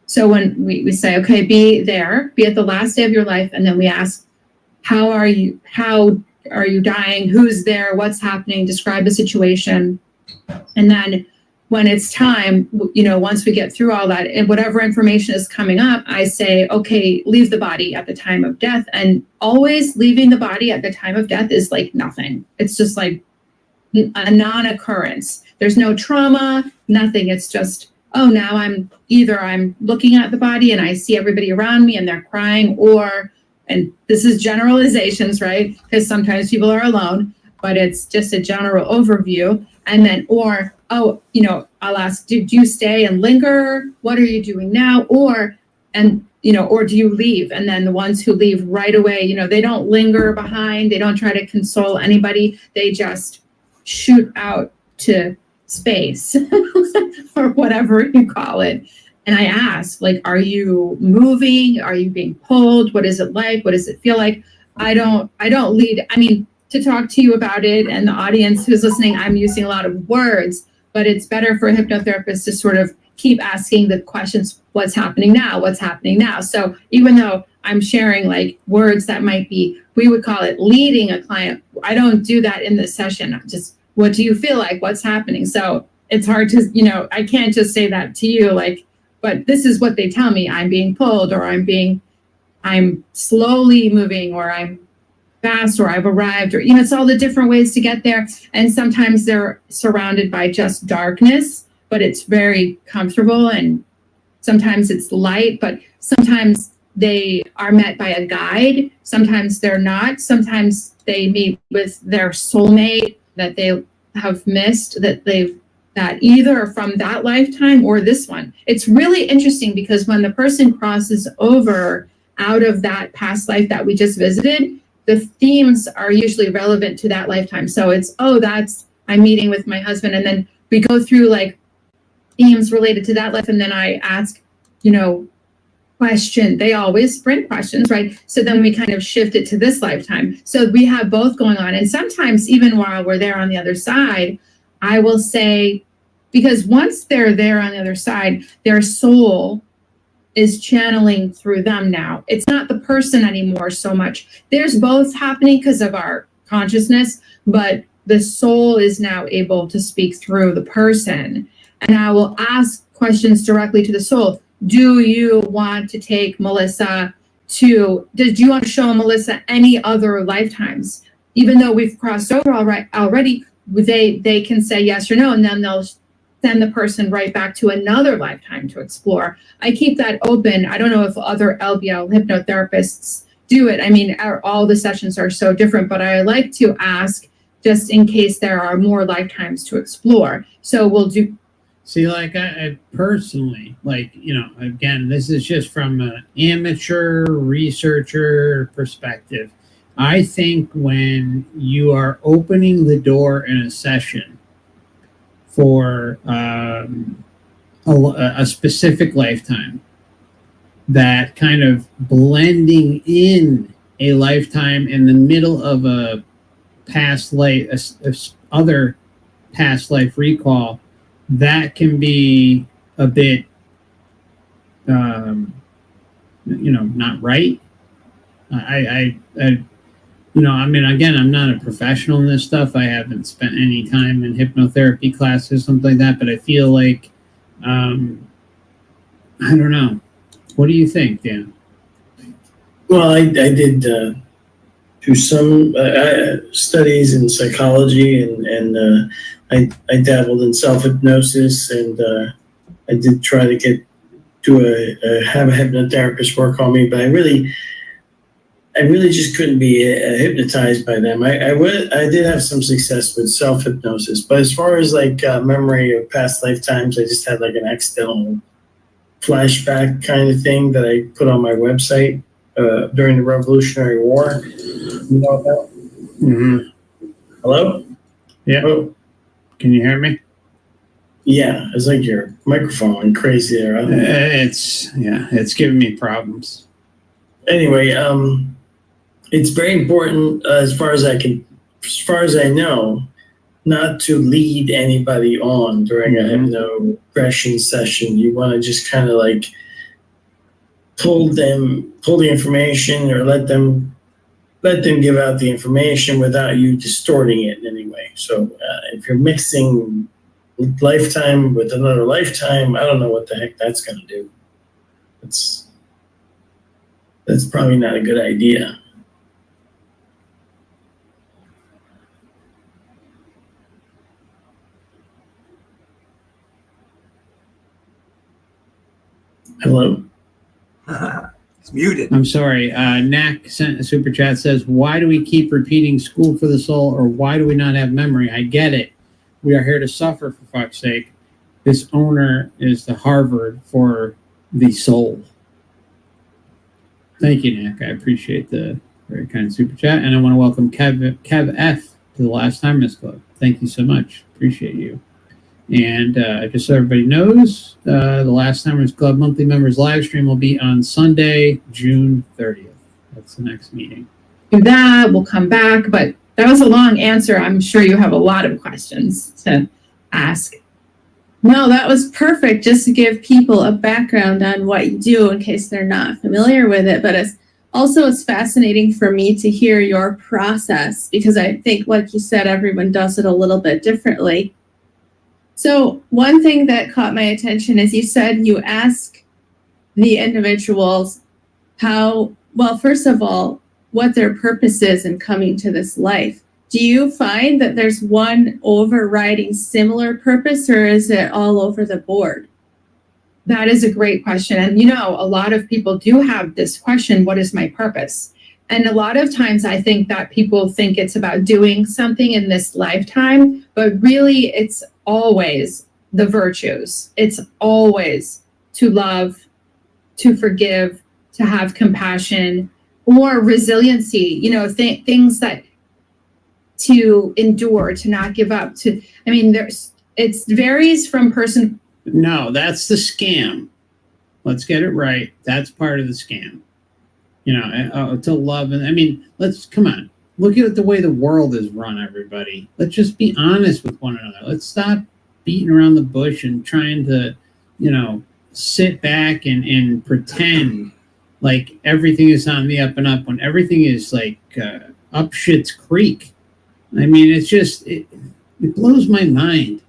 So when we say, okay, be at the last day of your life, and then we ask, how are you dying? Who's there? What's happening? Describe the situation. And then when it's time, once we get through all that and whatever information is coming up, I say, okay, leave the body at the time of death. And always leaving the body at the time of death is like nothing. It's just like a non-occurrence. There's no trauma, nothing. It's just, oh, now I'm looking at the body and I see everybody around me and they're crying, and this is generalizations, right? Because sometimes people are alone, but it's just a general overview. And then, I'll ask, did you stay and linger? What are you doing now? Or do you leave? And then the ones who leave right away, they don't linger behind. They don't try to console anybody. They just shoot out to space or whatever you call it. And I ask, like, are you moving? Are you being pulled? What is it like? What does it feel like? I don't lead. I mean, to talk to you about it and the audience who's listening, I'm using a lot of words, but it's better for a hypnotherapist to sort of keep asking the questions, what's happening now? What's happening now? So even though I'm sharing like words that might be, we would call it leading a client, I don't do that in this session. Just, what do you feel like? What's happening? So it's hard to, I can't just say that to you, like, but this is what they tell me. I'm being pulled, or I'm slowly moving, or I'm fast, or I've arrived, or, it's all the different ways to get there. And sometimes they're surrounded by just darkness, but it's very comfortable. And sometimes it's light, but sometimes they are met by a guide. Sometimes they're not. Sometimes they meet with their soulmate that they have missed, that either from that lifetime or this one. It's really interesting because when the person crosses over out of that past life that we just visited, the themes are usually relevant to that lifetime. So it's, I'm meeting with my husband, and then we go through like themes related to that life, and then I ask, question. They always bring questions, right? So then we kind of shift it to this lifetime. So we have both going on. And sometimes even while we're there on the other side, I will say, because once they're there on the other side, their soul is channeling through them now. It's not the person anymore so much. There's both happening because of our consciousness, but the soul is now able to speak through the person. And I will ask questions directly to the soul. Do you want to take Melissa did you want to show Melissa any other lifetimes? Even though we've crossed over already, they can say yes or no, and then they'll send the person right back to another lifetime to explore. I keep that open. I don't know if other LBL hypnotherapists do it. I mean, all the sessions are so different, but I like to ask just in case there are more lifetimes to explore. So we'll do. See, like I personally, like, you know, again, this is just from an amateur researcher perspective. I think when you are opening the door in a session for a specific lifetime, that kind of blending in a lifetime in the middle of a past life, other past life recall, that can be a bit, you know, not right. You know, I mean, again, I'm not a professional in this stuff. I haven't spent any time in hypnotherapy classes, something like that. But I feel like, I don't know. What do you think, Dan? Well, I did do some studies in psychology, and I dabbled in self-hypnosis, and I did try to have a hypnotherapist work on me, but I really just couldn't be hypnotized by them. I did have some success with self-hypnosis, but as far as like memory of past lifetimes, I just had like an accidental flashback kind of thing that I put on my website during the Revolutionary War. You know about? Mm-hmm. Hello? Yeah. Oh. Can you hear me? Yeah, it's like your microphone went crazy there. It's giving me problems. Anyway, it's very important as far as I know, not to lead anybody on during a hypno-regression session. You want to just kind of like pull the information, or let them give out the information without you distorting it in any way. So if you're mixing lifetime with another lifetime, I don't know what the heck that's going to do. That's probably not a good idea. Hello? It's muted. I'm sorry. Knack sent a super chat, says, why do we keep repeating school for the soul, or why do we not have memory? I get it. We are here to suffer, for fuck's sake. This owner is the Harvard for the soul. Thank you, Knack. I appreciate the very kind super chat. And I want to welcome Kev F to the Last Timers Club. Thank you so much. Appreciate you. And just so everybody knows, the Last Timers Club monthly members live stream will be on Sunday, June 30th. That's the next meeting. Do that. We'll come back. But that was a long answer. I'm sure you have a lot of questions to ask. No, that was perfect. Just to give people a background on what you do in case they're not familiar with it. But it's fascinating for me to hear your process, because I think, like you said, everyone does it a little bit differently. So one thing that caught my attention is you said you ask the individuals first of all, what their purpose is in coming to this life. Do you find that there's one overriding similar purpose, or is it all over the board? That is a great question. And, a lot of people do have this question, what is my purpose? And a lot of times I think that people think it's about doing something in this lifetime, but really it's always the virtues. It's always to love, to forgive, to have compassion, or resiliency, things that to endure, to not give up, it varies from person. No, that's the scam. Let's get it right. That's part of the scam. To love. And come on. Look at the way the world is run, everybody. Let's just be honest with one another. Let's stop beating around the bush and trying to, sit back and pretend like everything is on the up and up when everything is like up shit's creek. It blows my mind.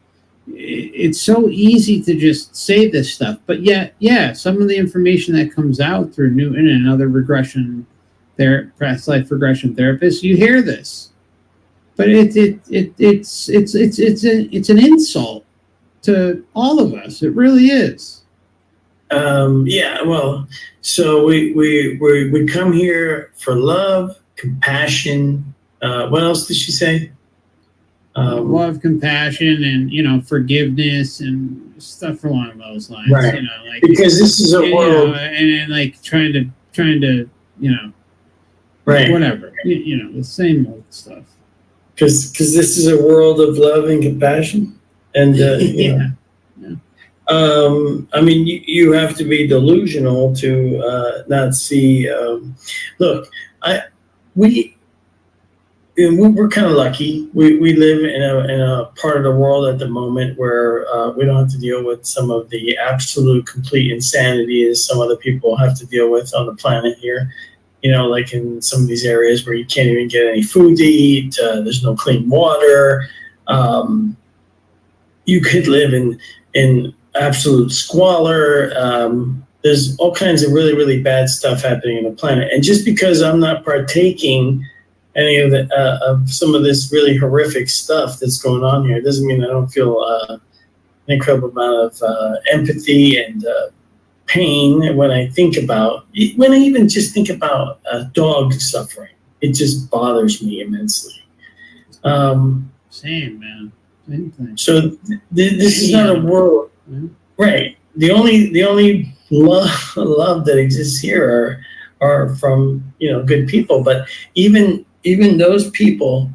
It's so easy to just say this stuff, but yet, some of the information that comes out through Newton and other past life regression therapists, you hear this, but it's an insult to all of us. It really is. So we come here for love, compassion. What else did she say? love, compassion, and forgiveness and stuff along those lines. Right. Because this is a world, and like trying to right, whatever, the same old stuff. Because this is a world of love and compassion, and yeah. I mean, you have to be delusional to not see. Look, we're kind of lucky. We live in a part of the world at the moment where we don't have to deal with some of the absolute complete insanity as some other people have to deal with on the planet here. Like in some of these areas where you can't even get any food to eat. There's no clean water. You could live in absolute squalor. There's all kinds of really, really bad stuff happening on the planet. And just because I'm not partaking any of of some of this really horrific stuff that's going on here doesn't mean I don't feel an incredible amount of empathy and pain when I even just think about a dog suffering. It just bothers me immensely. Same, man. Same thing. So this is not a world, right? The only love that exists here are from good people, but even those people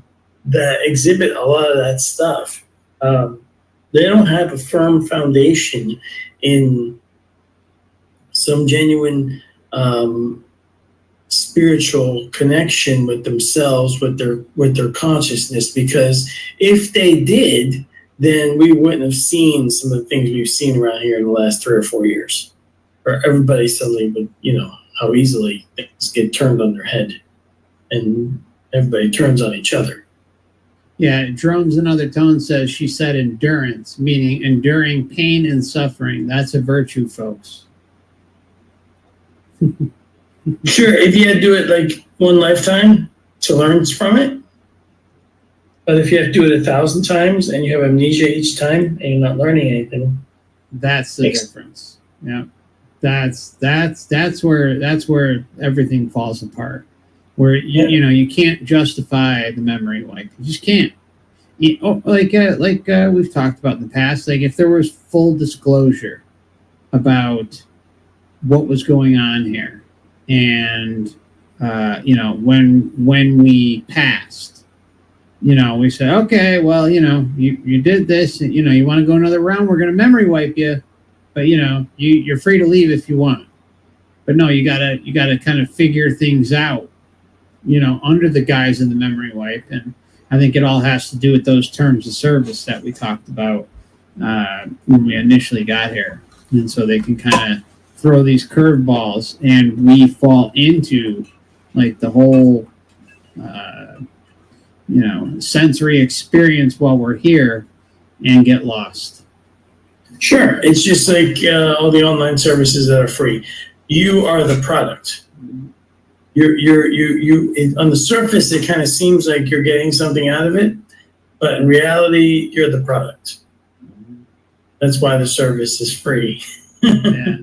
that exhibit a lot of that stuff, they don't have a firm foundation in some genuine spiritual connection with themselves, with their consciousness. Because if they did, then we wouldn't have seen some of the things we've seen around here in the last 3 or 4 years, where everybody suddenly would, how easily things get turned on their head, and everybody turns on each other. Yeah, Drones Another Tone says, she said endurance, meaning enduring pain and suffering. That's a virtue, folks. Sure, if you had to do it like one lifetime to learn from it, but if you have to do it 1,000 times and you have amnesia each time and you're not learning anything, that's the difference. Yeah, that's where everything falls apart. Where you can't justify the memory wipe. You just can't. Like we've talked about in the past. Like if there was full disclosure about what was going on here, and when we passed, we said, okay, well, you did this, and you want to go another round, we're going to memory wipe you, but you're free to leave if you want. But no, you gotta kind of figure things out, under the guise of the memory wipe. And I think it all has to do with those terms of service that we talked about when we initially got here, and so they can kind of throw these curveballs, and we fall into like the whole sensory experience while we're here and get lost. Sure, it's just like all the online services that are free. You are the product. You on the surface it kind of seems like you're getting something out of it, but in reality you're the product. That's why the service is free. Yeah.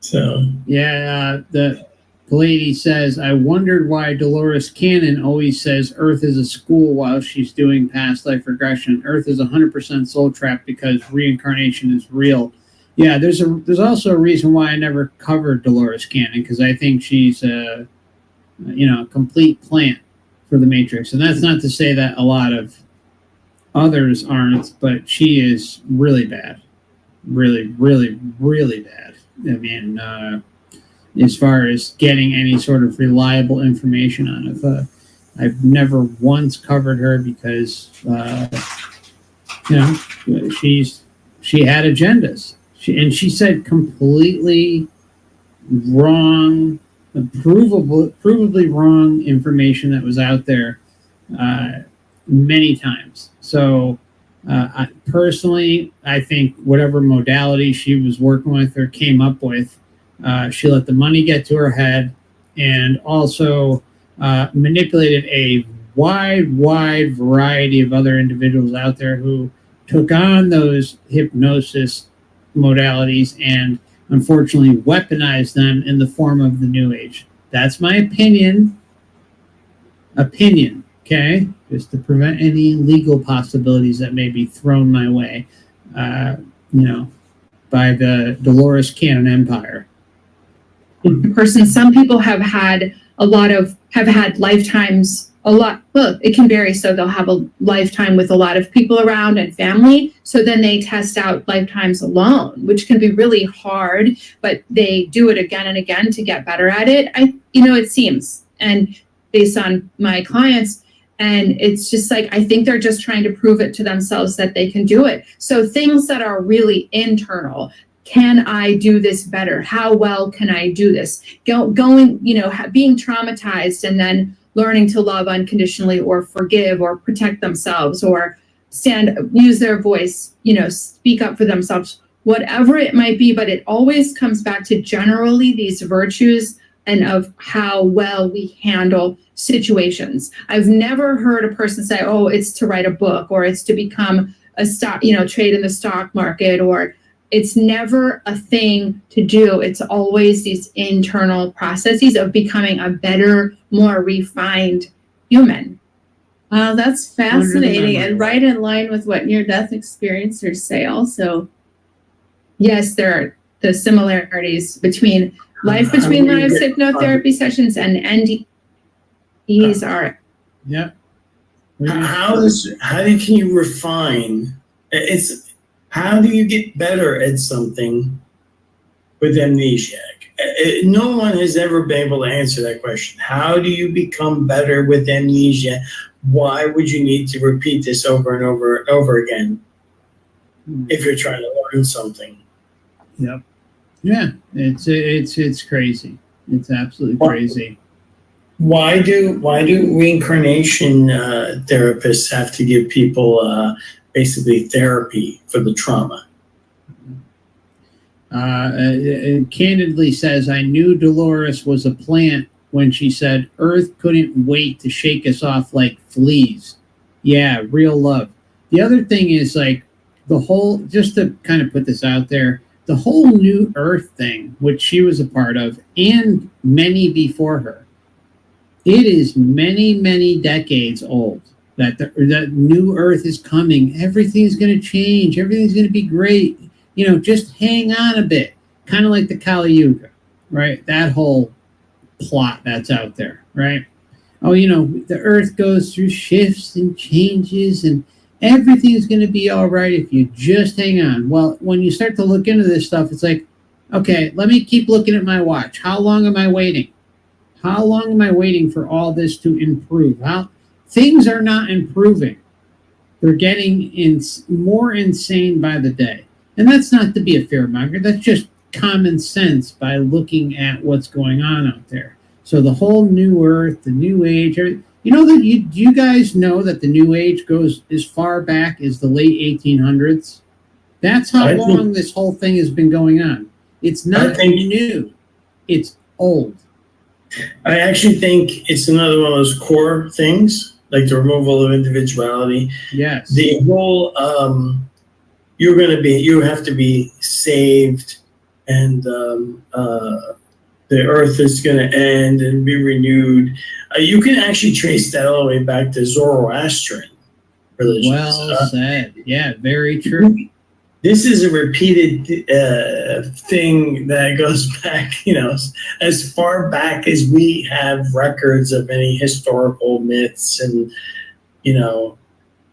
So the lady says, I wondered why Dolores Cannon always says Earth is a school while she's doing past life regression. Earth is 100% soul trap because reincarnation is real. Yeah, there's also a reason why I never covered Dolores Cannon, because I think she's a complete plant for the Matrix. And that's not to say that a lot of others aren't, but she is really bad. Really, really, really bad. I mean, as far as getting any sort of reliable information on it, I've never once covered her because, she had agendas. She said completely wrong, provably wrong information that was out there many times. So, I think whatever modality she was working with or came up with, she let the money get to her head, and also manipulated a wide variety of other individuals out there who took on those hypnosis modalities and unfortunately weaponized them in the form of the New Age. That's my opinion. Okay, just to prevent any legal possibilities that may be thrown my way, by the Dolores Cannon Empire. Some people have had lifetimes, well, it can vary. So they'll have a lifetime with a lot of people around and family. So then they test out lifetimes alone, which can be really hard, but they do it again and again to get better at it. It seems, and based on my clients, and it's just like, I think they're just trying to prove it to themselves that they can do it. So things that are really internal. Can I do this better? How well can I do this? Being traumatized and then learning to love unconditionally or forgive or protect themselves or use their voice, speak up for themselves, whatever it might be. But it always comes back to generally these virtues and of how well we handle situations. I've never heard a person say, oh, it's to write a book or it's to become a stock, trade in the stock market, or it's never a thing to do. It's always these internal processes of becoming a better, more refined human. Wow, that's fascinating and right in line with what near-death experiencers say also. Yes, there are the similarities between lives hypnotherapy sessions and NDEs are. Yeah. How can you refine? How do you get better at something with amnesiac? No one has ever been able to answer that question. How do you become better with amnesia? Why would you need to repeat this over and over and over again if you're trying to learn something? Yep. Yeah, it's crazy. It's absolutely crazy. Why do reincarnation therapists have to give people basically therapy for the trauma? It candidly says, I knew Dolores was a plant when she said Earth couldn't wait to shake us off like fleas. Yeah, real love. The other thing is like the whole, just to kind of put this out there, the whole New Earth thing, which she was a part of, and many before her, it is many, many decades old. That new Earth is coming. Everything's going to change. Everything's going to be great. Just hang on a bit. Kind of like the Kali Yuga, right? That whole plot that's out there, right? Oh, the Earth goes through shifts and changes and everything's going to be all right if you just hang on. Well, when you start to look into this stuff, it's like, okay, let me keep looking at my watch. How long am I waiting? How long am I waiting for all this to improve? Things are not improving. They're getting more insane by the day. And that's not to be a fearmonger. That's just common sense by looking at what's going on out there. So the whole New Earth, the New Age, do you guys know that the New Age goes as far back as the late 1800s? That's how long this whole thing has been going on. It's not new. It's old. I actually think it's another one of those core things, like the removal of individuality. Yes. The whole, you have to be saved, and the earth is going to end and be renewed. You can actually trace that all the way back to Zoroastrian religion. Well said. Yeah, very true. This is a repeated thing that goes back, as far back as we have records of any historical myths and,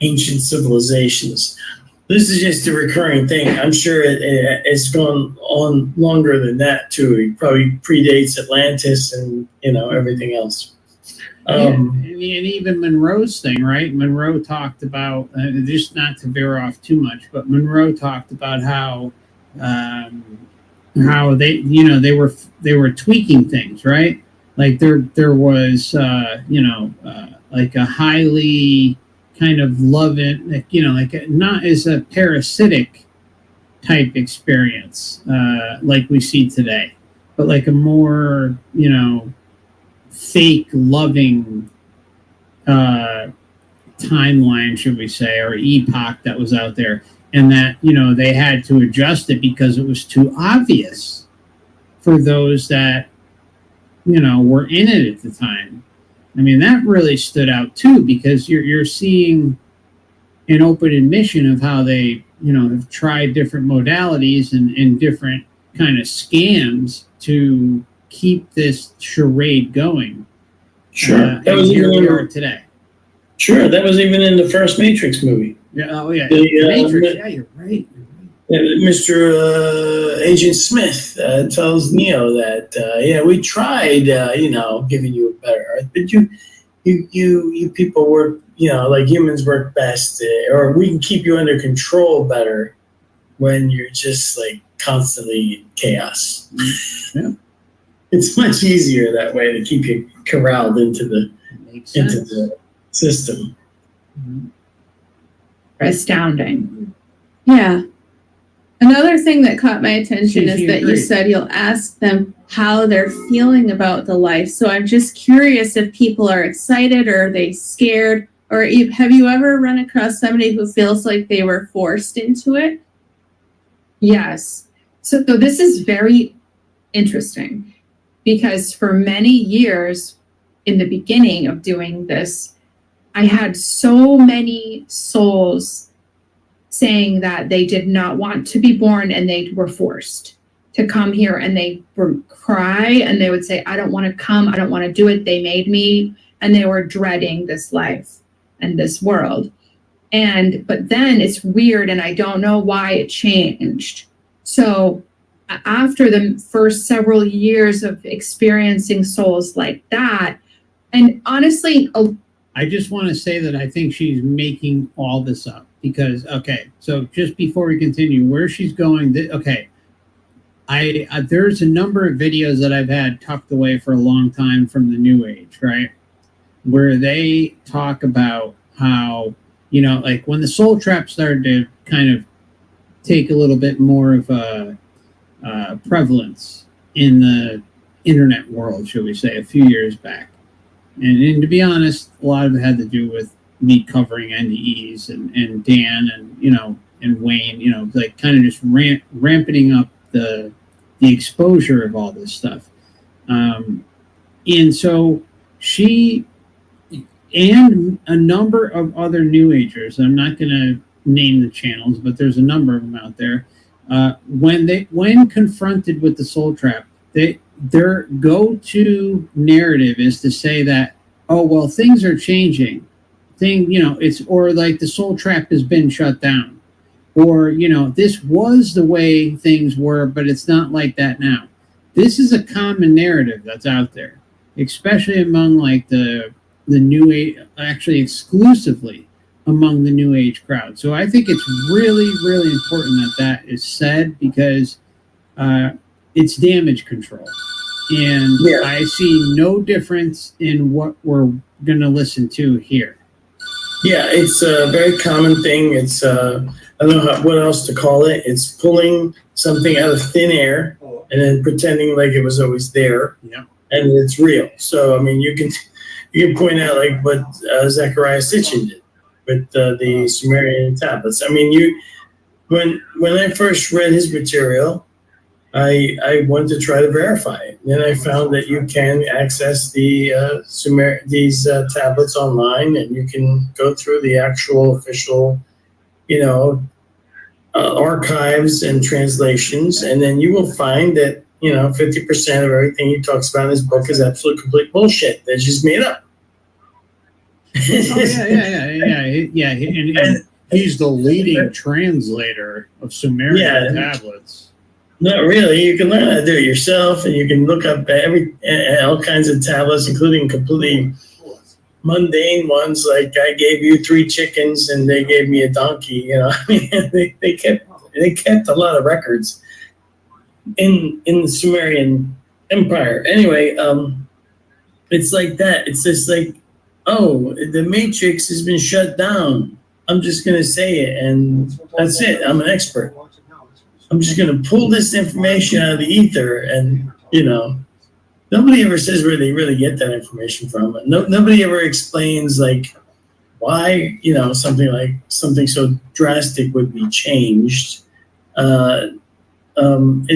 ancient civilizations. This is just a recurring thing. I'm sure it's gone on longer than that, too. It probably predates Atlantis and, everything else. And even Monroe's thing, right? Monroe talked about, just not to veer off too much, but Monroe talked about how they were tweaking things, right? Like there was like a highly kind of loving, not as a parasitic type experience like we see today, but like a more fake loving timeline, should we say, or epoch that was out there, and that they had to adjust it because it was too obvious for those that were in it at the time. I mean, that really stood out too, because you're seeing an open admission of how they, have tried different modalities and different kind of scams to keep this charade going. Sure. That and was here even we in- are today. Sure, that was even in the first Matrix movie. Yeah. Oh, yeah. The, Matrix. Yeah, you're right. Mr. Agent Smith tells Neo that, we tried, giving you a better Earth, but you people work, like humans work best, or we can keep you under control better when you're just like constantly in chaos. Yeah. It's much easier that way to keep you corralled into the system. Astounding. Yeah. Another thing that caught my attention is that you agreed. said you'll ask them how they're feeling about the life. So I'm just curious if people are excited or are they scared, or have you ever run across somebody who feels like they were forced into it? Yes. So this is very interesting, because for many years in the beginning of doing this, I had so many souls saying that they did not want to be born and they were forced to come here, and they would cry and they would say, I don't want to come, I don't want to do it, they made me, and they were dreading this life and this world. But then it's weird, and I don't know why it changed. So after the first several years of experiencing souls like that, and honestly, I just want to say that I think she's making all this up, because, okay, so just before we continue, where she's going, there's a number of videos that I've had tucked away for a long time from the New Age, right? Where they talk about how, like when the soul trap started to kind of take a little bit more of a prevalence in the internet world, shall we say, a few years back. And to be honest, a lot of it had to do with me covering NDEs and Dan and Wayne, like kind of just ramping up the exposure of all this stuff. And so she and a number of other New Agers, I'm not going to name the channels, but there's a number of them out there. When confronted with the soul trap, their go-to narrative is to say that, oh, well, things are changing. Or like the soul trap has been shut down. Or, this was the way things were, but it's not like that now. This is a common narrative that's out there, especially among like the New Age, actually exclusively among the New Age crowd. So I think it's really, really important that is said, because it's damage control. And I see no difference in what we're going to listen to here. Yeah, it's a very common thing. It's, I don't know what else to call it. It's pulling something out of thin air and then pretending like it was always there. Yeah. And it's real. So, I mean, you can point out like what Zechariah Sitchin did with the Sumerian tablets. I mean, when I first read his material, I wanted to try to verify it. Then I found that you can access these tablets online, and you can go through the actual official, archives and translations, and then you will find that 50% of everything he talks about in his book is absolute complete bullshit. They're just made up. Yeah. And he's the leading translator of Sumerian tablets. Not really. You can learn how to do it yourself, and you can look up all kinds of tablets, including completely mundane ones, like I gave you 3 chickens and they gave me a donkey. I mean, they kept a lot of records in the Sumerian Empire. Anyway, it's like that. It's just like, oh, the Matrix has been shut down. I'm just gonna say it, and that's it. I'm an expert. I'm just going to pull this information out of the ether, and, nobody ever says where they really get that information from. Nobody ever explains, like, why, something so drastic would be changed. It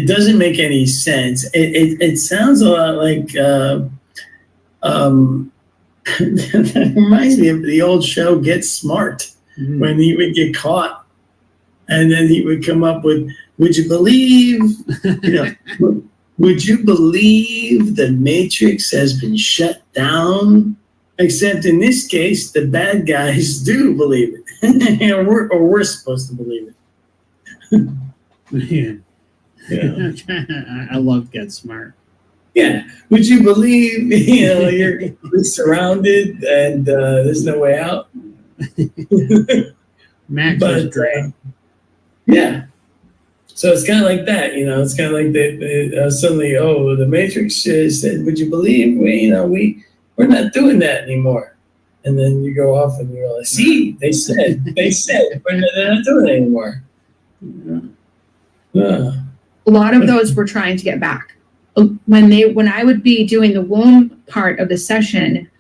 doesn't make any sense. It sounds a lot like That reminds me of the old show Get Smart, when he would get caught and then he would come up with, would you believe, would you believe the Matrix has been shut down? Except in this case, the bad guys do believe it, or we're supposed to believe it. Man. Yeah. I love Get Smart. Yeah. Would you believe, you're surrounded and there's no way out? Max But, was great. Yeah. So it's kind of like that, it's kind of like suddenly, the Matrix said, would you believe, we're not doing that anymore. And then you go off and you're like, see, they said, but they're not doing it anymore. A lot of those were trying to get back. When I would be doing the womb part of the session,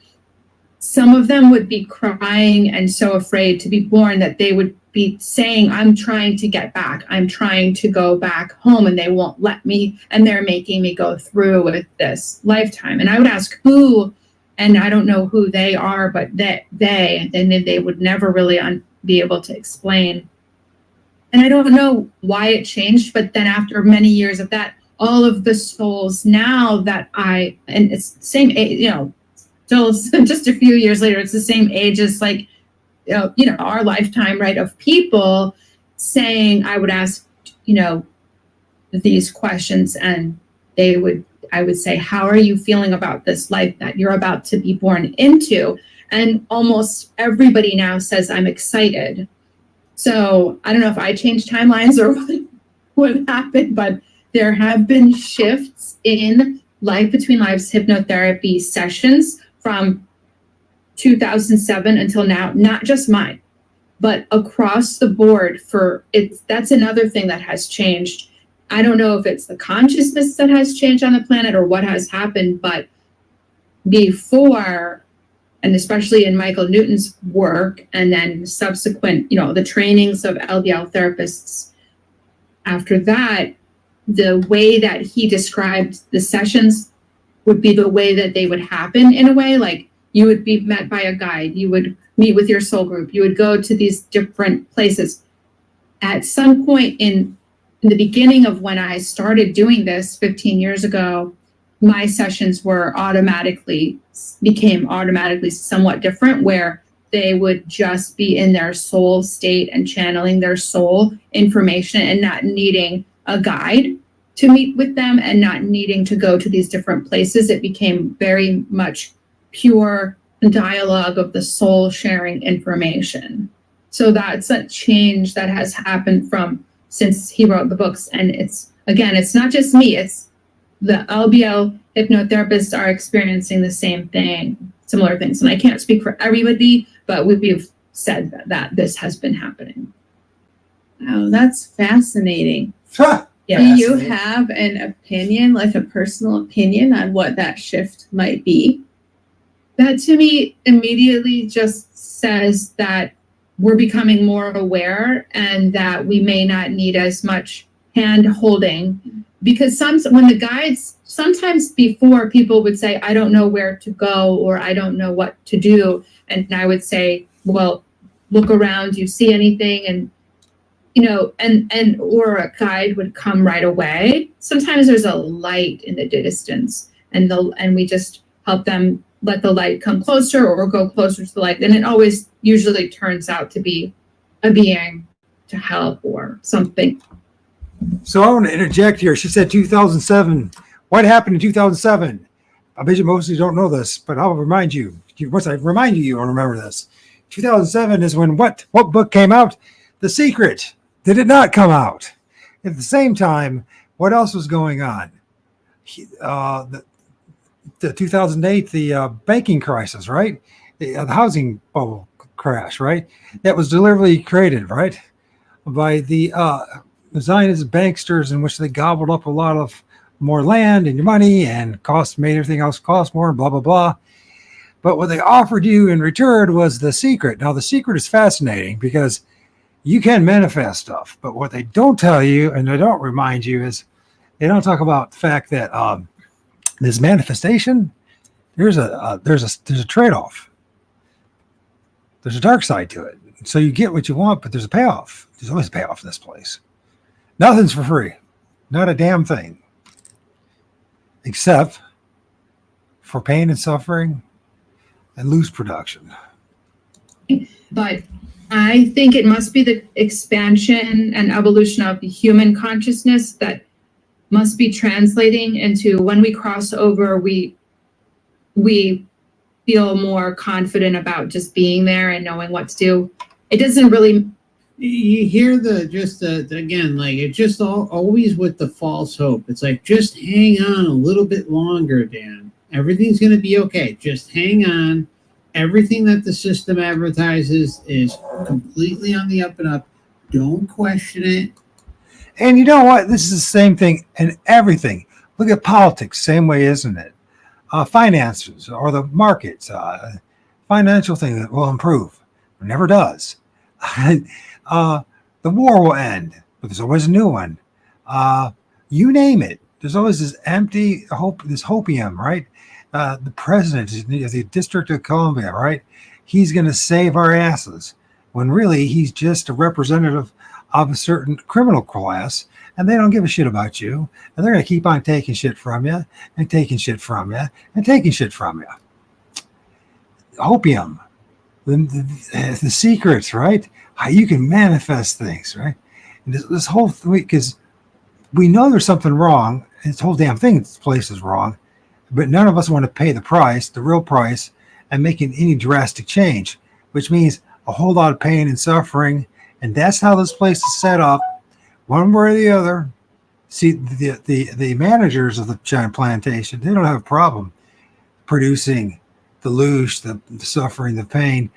some of them would be crying and so afraid to be born that they would be saying, I'm trying to get back. I'm trying to go back home and they won't let me. And they're making me go through with this lifetime. And I would ask who, and I don't know who they are, but they would never really be able to explain. And I don't know why it changed, but then after many years of that, all of the souls now that and it's the same age, still just a few years later, it's the same age as like, our lifetime, right, of people saying, I would ask, these questions and I would say, how are you feeling about this life that you're about to be born into? And almost everybody now says, I'm excited. So I don't know if I changed timelines or what happened, but there have been shifts in Life Between Lives hypnotherapy sessions from 2007 until now, not just mine, but across the board that's another thing that has changed. I don't know if it's the consciousness that has changed on the planet or what has happened, but before, and especially in Michael Newton's work, and then subsequent, the trainings of LBL therapists after that, the way that he described the sessions would be the way that they would happen in a way, like you would be met by a guide, you would meet with your soul group, you would go to these different places. At some point in the beginning of when I started doing this 15 years ago, my sessions became automatically somewhat different, where they would just be in their soul state and channeling their soul information and not needing a guide to meet with them and not needing to go to these different places. It became very much pure dialogue of the soul sharing information. So that's a change that has happened since he wrote the books. And it's not just me, it's the LBL hypnotherapists are experiencing the same thing, similar things. And I can't speak for everybody, but we've said that this has been happening. Wow, that's fascinating. Yeah. Do you have an opinion, like a personal opinion on what that shift might be? That to me immediately just says that we're becoming more aware and that we may not need as much hand holding, because when the guides, sometimes before people would say, I don't know where to go or I don't know what to do. And I would say, well, look around, do you see anything? And or a guide would come right away. Sometimes there's a light in the distance and we just help them let the light come closer or go closer to the light. And it always usually turns out to be a being to help or something. So I want to interject here. She said 2007. What happened in 2007? I bet you most of you don't know this, but I'll remind you. Once I remind you, you'll remember this. 2007 is when what book came out? The Secret. Did it not come out? At the same time, what else was going on? The 2008, the banking crisis, right? The housing bubble crash, right? That was deliberately created, right? By the Zionist banksters, in which they gobbled up a lot of more land and your money and made everything else cost more, blah, blah, blah. But what they offered you in return was the secret. Now, the secret is fascinating because you can manifest stuff, but what they don't tell you and they don't remind you is they don't talk about the fact that this manifestation there's a trade-off. There's a dark side to it. So you get what you want, but there's a payoff. There's always a payoff in this place. Nothing's for free. Not a damn thing. Except for pain and suffering and loose production. But I think it must be the expansion and evolution of the human consciousness that must be translating into when we cross over, we feel more confident about just being there and knowing what to do. It doesn't really. You hear again, like it's just always with the false hope. It's like, just hang on a little bit longer, Dan. Everything's going to be okay. Just hang on. Everything that the system advertises is completely on the up and up. Don't question it. And you know what? This is the same thing in everything. Look at politics, same way, isn't it? Finances or the markets, financial thing that will improve. It never does. The war will end, but there's always a new one. You name it. There's always this empty hope, this hopium, right? The president of the District of Columbia, right? He's going to save our asses, when really he's just a representative of a certain criminal class, and they don't give a shit about you, and they're going to keep on taking shit from you, and taking shit from you, and taking shit from you. Opium, the secrets, right? How you can manifest things, right? And this whole thing, because we know there's something wrong, and this whole damn thing, this place is wrong, but none of us want to pay the price, the real price, and making any drastic change, which means a whole lot of pain and suffering. And that's how this place is set up, one way or the other. See, the managers of the giant plantation, they don't have a problem producing the loosh, the suffering, the pain,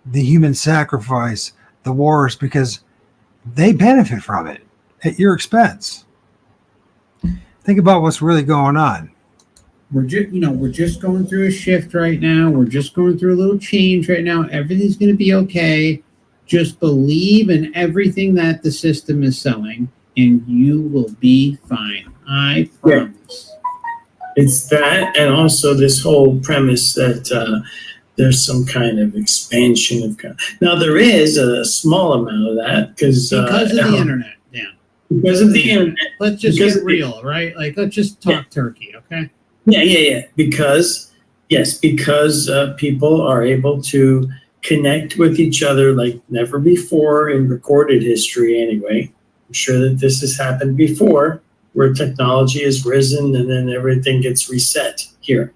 the human sacrifice, the wars, because they benefit from it at your expense. Think about what's really going on. We're just going through a shift right now. We're just going through a little change right now. Everything's going to be okay. Just believe in everything that the system is selling, and you will be fine. I promise. It's that, and also this whole premise that there's some kind of expansion of. Now there is a small amount of that because of the internet. Yeah. Because of the internet. Let's just get real, right? Like, let's just talk turkey, okay? Yeah. Because people are able to connect with each other like never before in recorded history anyway. I'm sure that this has happened before, where technology has risen and then everything gets reset here.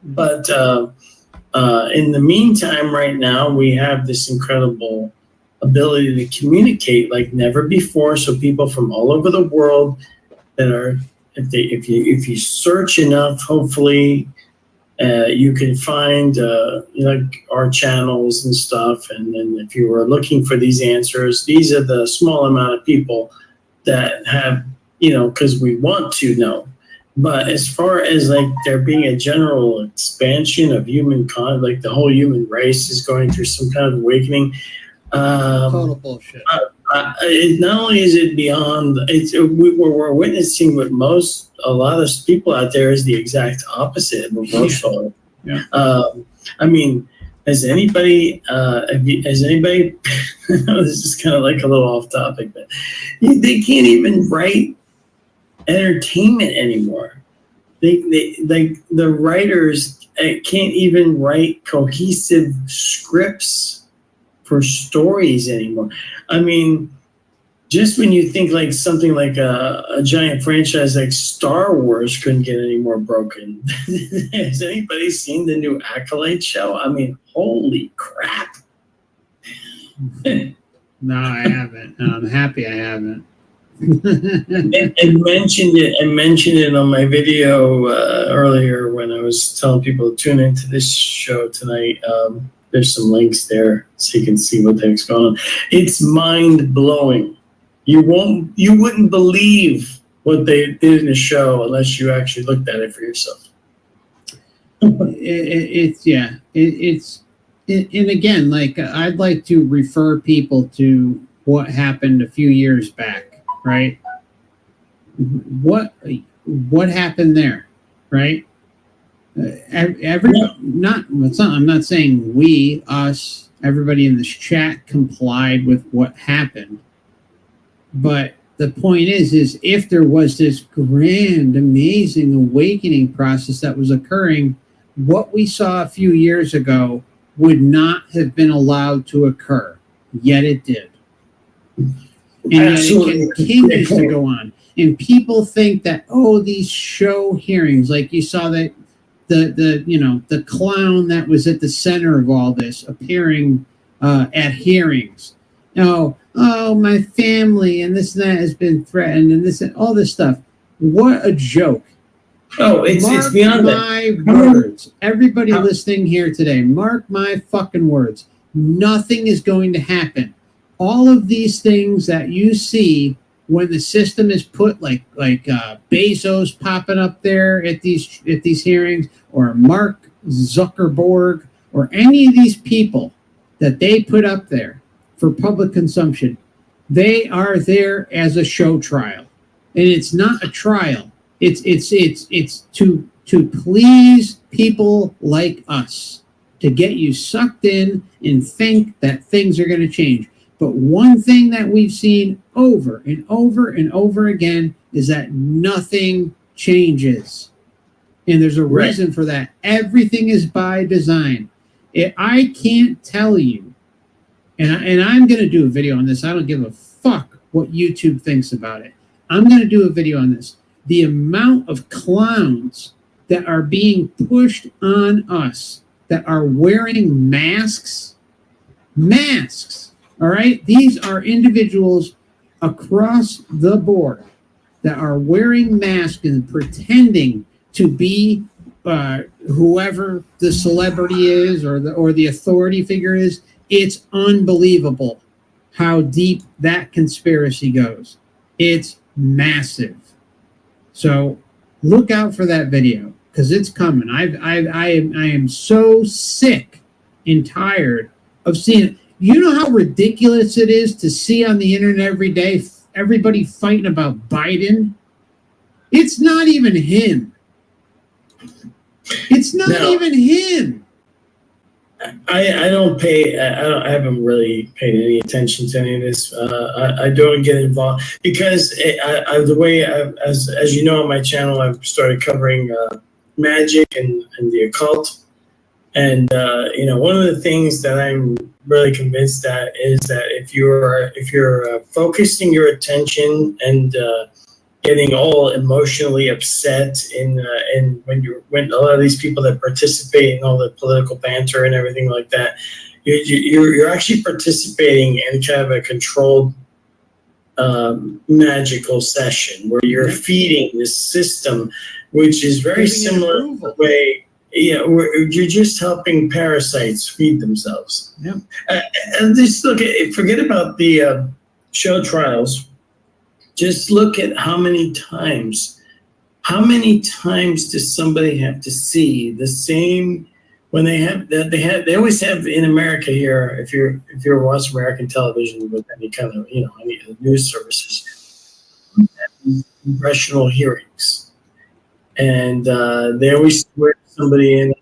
But in the meantime, right now, we have this incredible ability to communicate like never before. So people from all over the world that are, if you search enough, hopefully you can find like our channels and stuff. And then if you were looking for these answers, these are the small amount of people that have, because we want to know. But as far as like there being a general expansion of like the whole human race is going through some kind of awakening. Total bullshit. Not only is it beyond, we're witnessing what a lot of people out there is the exact opposite of emotional. Yeah. I mean, has anybody, this is kind of like a little off topic, but they can't even write entertainment anymore. The writers can't even write cohesive scripts for stories anymore. I mean, just when you think like something like a giant franchise like Star Wars couldn't get any more broken. Has anybody seen the new Acolyte show? I mean, holy crap. No, I haven't. I'm happy I haven't. I mentioned it on my video earlier when I was telling people to tune into this show tonight. There's some links there so you can see what the heck's going on. It's mind blowing. You wouldn't believe what they did in the show unless you actually looked at it for yourself. And again, like I'd like to refer people to what happened a few years back, right? What happened there, right? I'm not saying we, us, everybody in this chat complied with what happened. But the point is if there was this grand, amazing awakening process that was occurring, what we saw a few years ago would not have been allowed to occur. Yet it did. And yet it continues to go on. And people think that, these show hearings, like you saw that the clown that was at the center of all this appearing at hearings. My family and this and that has been threatened and this and all this stuff. What a joke. It's beyond my words. Everybody listening here today, mark my fucking words. Nothing is going to happen. All of these things that you see when the system is put like Bezos popping up there at these hearings, or Mark Zuckerberg, or any of these people that they put up there for public consumption, they are there as a show trial, and it's not a trial. It's to please people like us, to get you sucked in and think that things are going to change. But one thing that we've seen over and over and over again is that nothing changes. And there's a reason for that. Everything is by design. I can't tell you, and I'm going to do a video on this. I don't give a fuck what YouTube thinks about it. I'm going to do a video on this. The amount of clowns that are being pushed on us, that are wearing masks, all right? These are individuals across the board that are wearing masks and pretending to be whoever the celebrity is or the authority figure is. It's unbelievable how deep that conspiracy goes. It's massive. So look out for that video, because it's coming. I am so sick and tired of seeing it. You know how ridiculous it is to see on the internet every day everybody fighting about Biden? It's not even him. It's not even him. I haven't really paid any attention to any of this. I don't get involved because the way as you know on my channel, I've started covering magic and the occult. And one of the things that I'm really convinced that is that if you're focusing your attention and getting all emotionally upset in when a lot of these people that participate in all the political banter and everything like that, you're actually participating in kind of a controlled magical session where you're feeding this system, which is very similar to the way you're just helping parasites feed themselves. Yeah. And just forget about the show trials. Just look at how many times does somebody have to see the same when they always have in America here, if you're watching American television with any kind of any of the news services, congressional hearings, and they always swear somebody in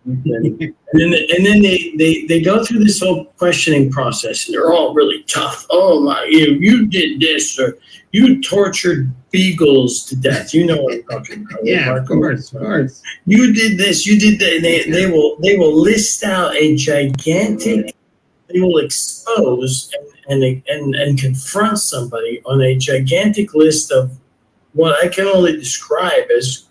and then they go through this whole questioning process, and they're all really tough. Oh my, you did this, or you tortured beagles to death. You know what I'm talking about. Yeah, of course. You did this, you did that. They will list out a gigantic. They will expose and confront somebody on a gigantic list of what I can only describe as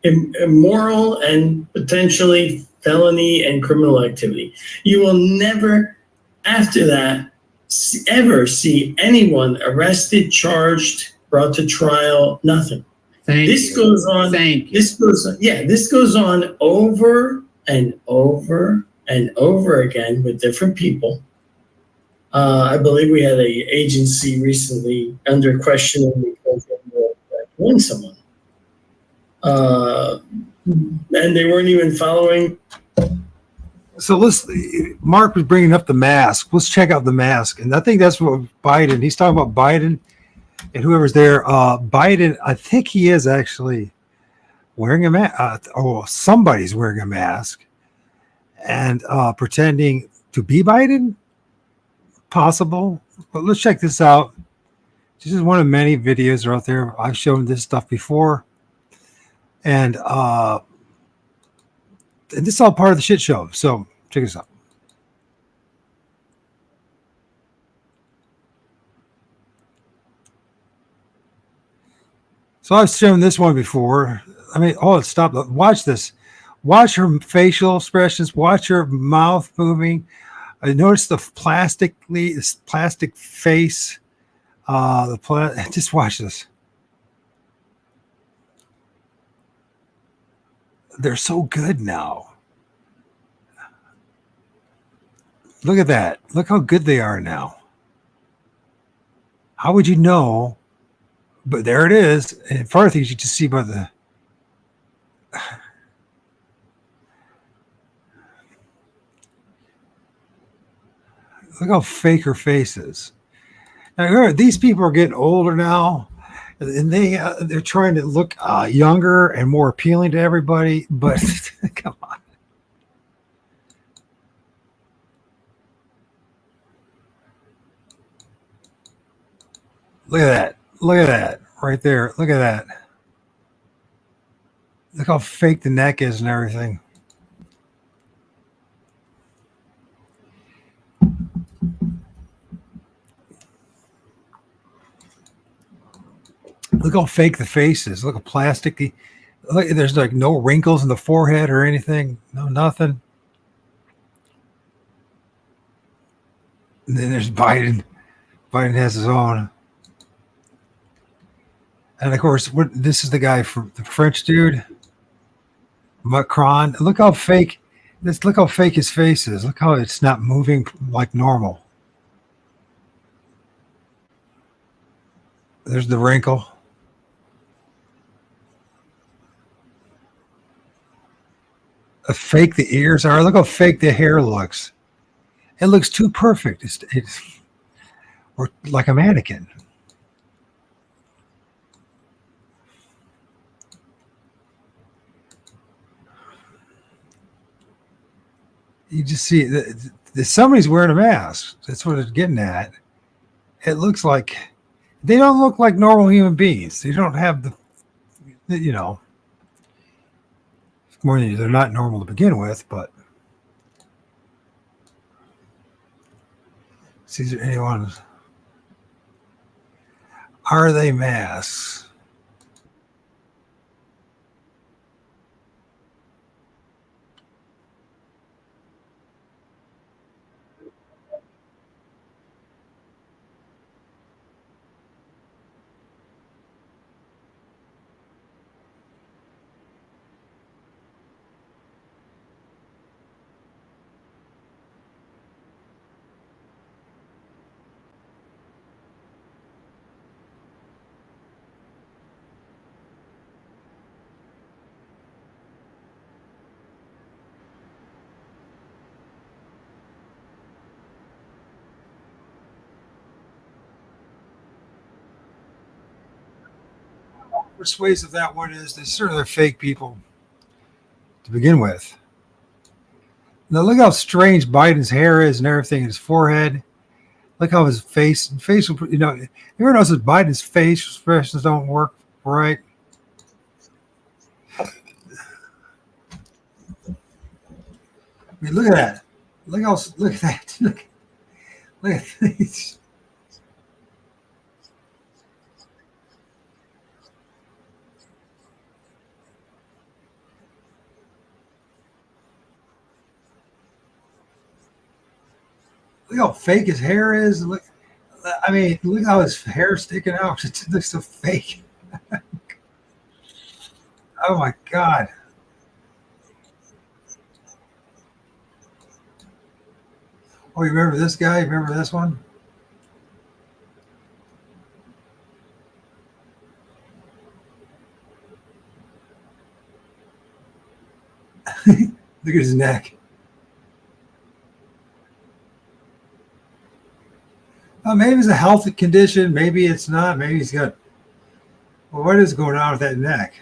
immoral and potentially felony and criminal activity. You will never, after that, ever see anyone arrested, charged, brought to trial. Nothing. This goes on over and over and over again with different people. I believe we had an agency recently under questioning because of killing someone. And they weren't even following. So Mark was bringing up the mask. Let's check out the mask. And I think that's what Biden, he's talking about Biden and whoever's there. Biden, I think he is actually wearing a mask. Somebody's wearing a mask and pretending to be Biden. Possible, but let's check this out. This is one of many videos out there. I've shown this stuff before, and this is all part of the shit show. So check this out. So I've shown this one before. I mean, stop. Watch this. Watch her facial expressions. Watch her mouth moving. I noticed the plastic face. Just watch this. They're so good now. Look at that. Look how good they are now. How would you know? But there it is. And further things you just see by the. Look how fake her face is. Now, remember, these people are getting older now, and they're trying to look younger and more appealing to everybody. But come on. Look at that. Look at that right there. Look at that. Look how fake the neck is and everything. Look how fake the face is. Look how plasticky. Look, there's like no wrinkles in the forehead or anything. No, nothing. And then there's Biden. Biden has his own. And of course, this is the guy from the French dude, Macron. Look how fake. Look how fake his face is. Look how it's not moving like normal. There's the wrinkle. How fake the ears are. Look how fake the hair looks. It looks too perfect. It's or like a mannequin. You just see that somebody's wearing a mask. That's what it's getting at. It looks like they don't look like normal human beings. They don't have the more than they're not normal to begin with, but see, is there anyone? Are they masks? Persuasive that one is. They certainly are fake people to begin with. Now look how strange Biden's hair is and everything, his forehead. Look how his facial, you ever notice that Biden's face expressions don't work right? I mean, look at that. Look at that. Look at these. Look how fake his hair is. Look how his hair's sticking out. It looks so fake. Oh my God. Oh, you remember this guy? You remember this one? Look at his neck. Maybe it's a health condition. Maybe it's not. Maybe he's got. Well, what is going on with that neck?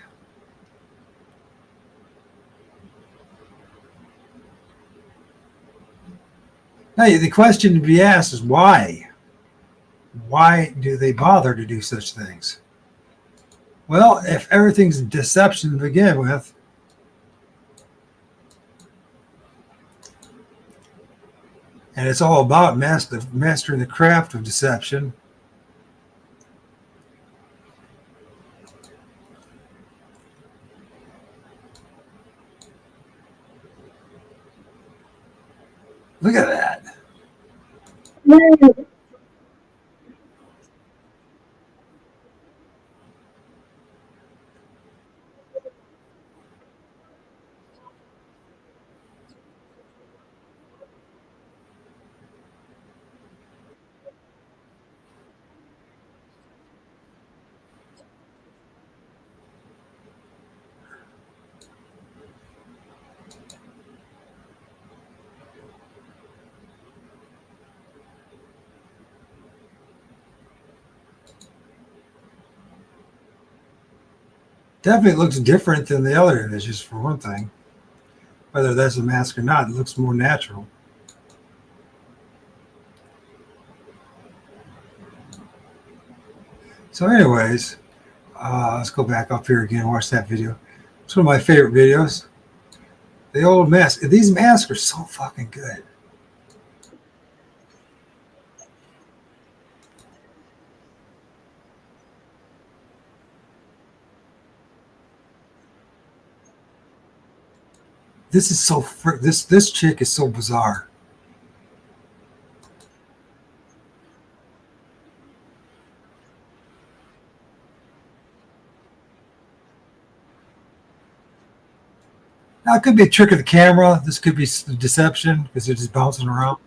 Hey, the question to be asked is why? Why do they bother to do such things? Well, if everything's deception to begin with, and it's all about mastering the craft of deception, look at that. Definitely looks different than the other images, for one thing. Whether that's a mask or not, it looks more natural. So anyways, let's go back up here again and watch that video. It's one of my favorite videos. The old mask. These masks are so fucking good. This is so this chick is so bizarre. Now it could be a trick of the camera. This could be deception because they're just bouncing around.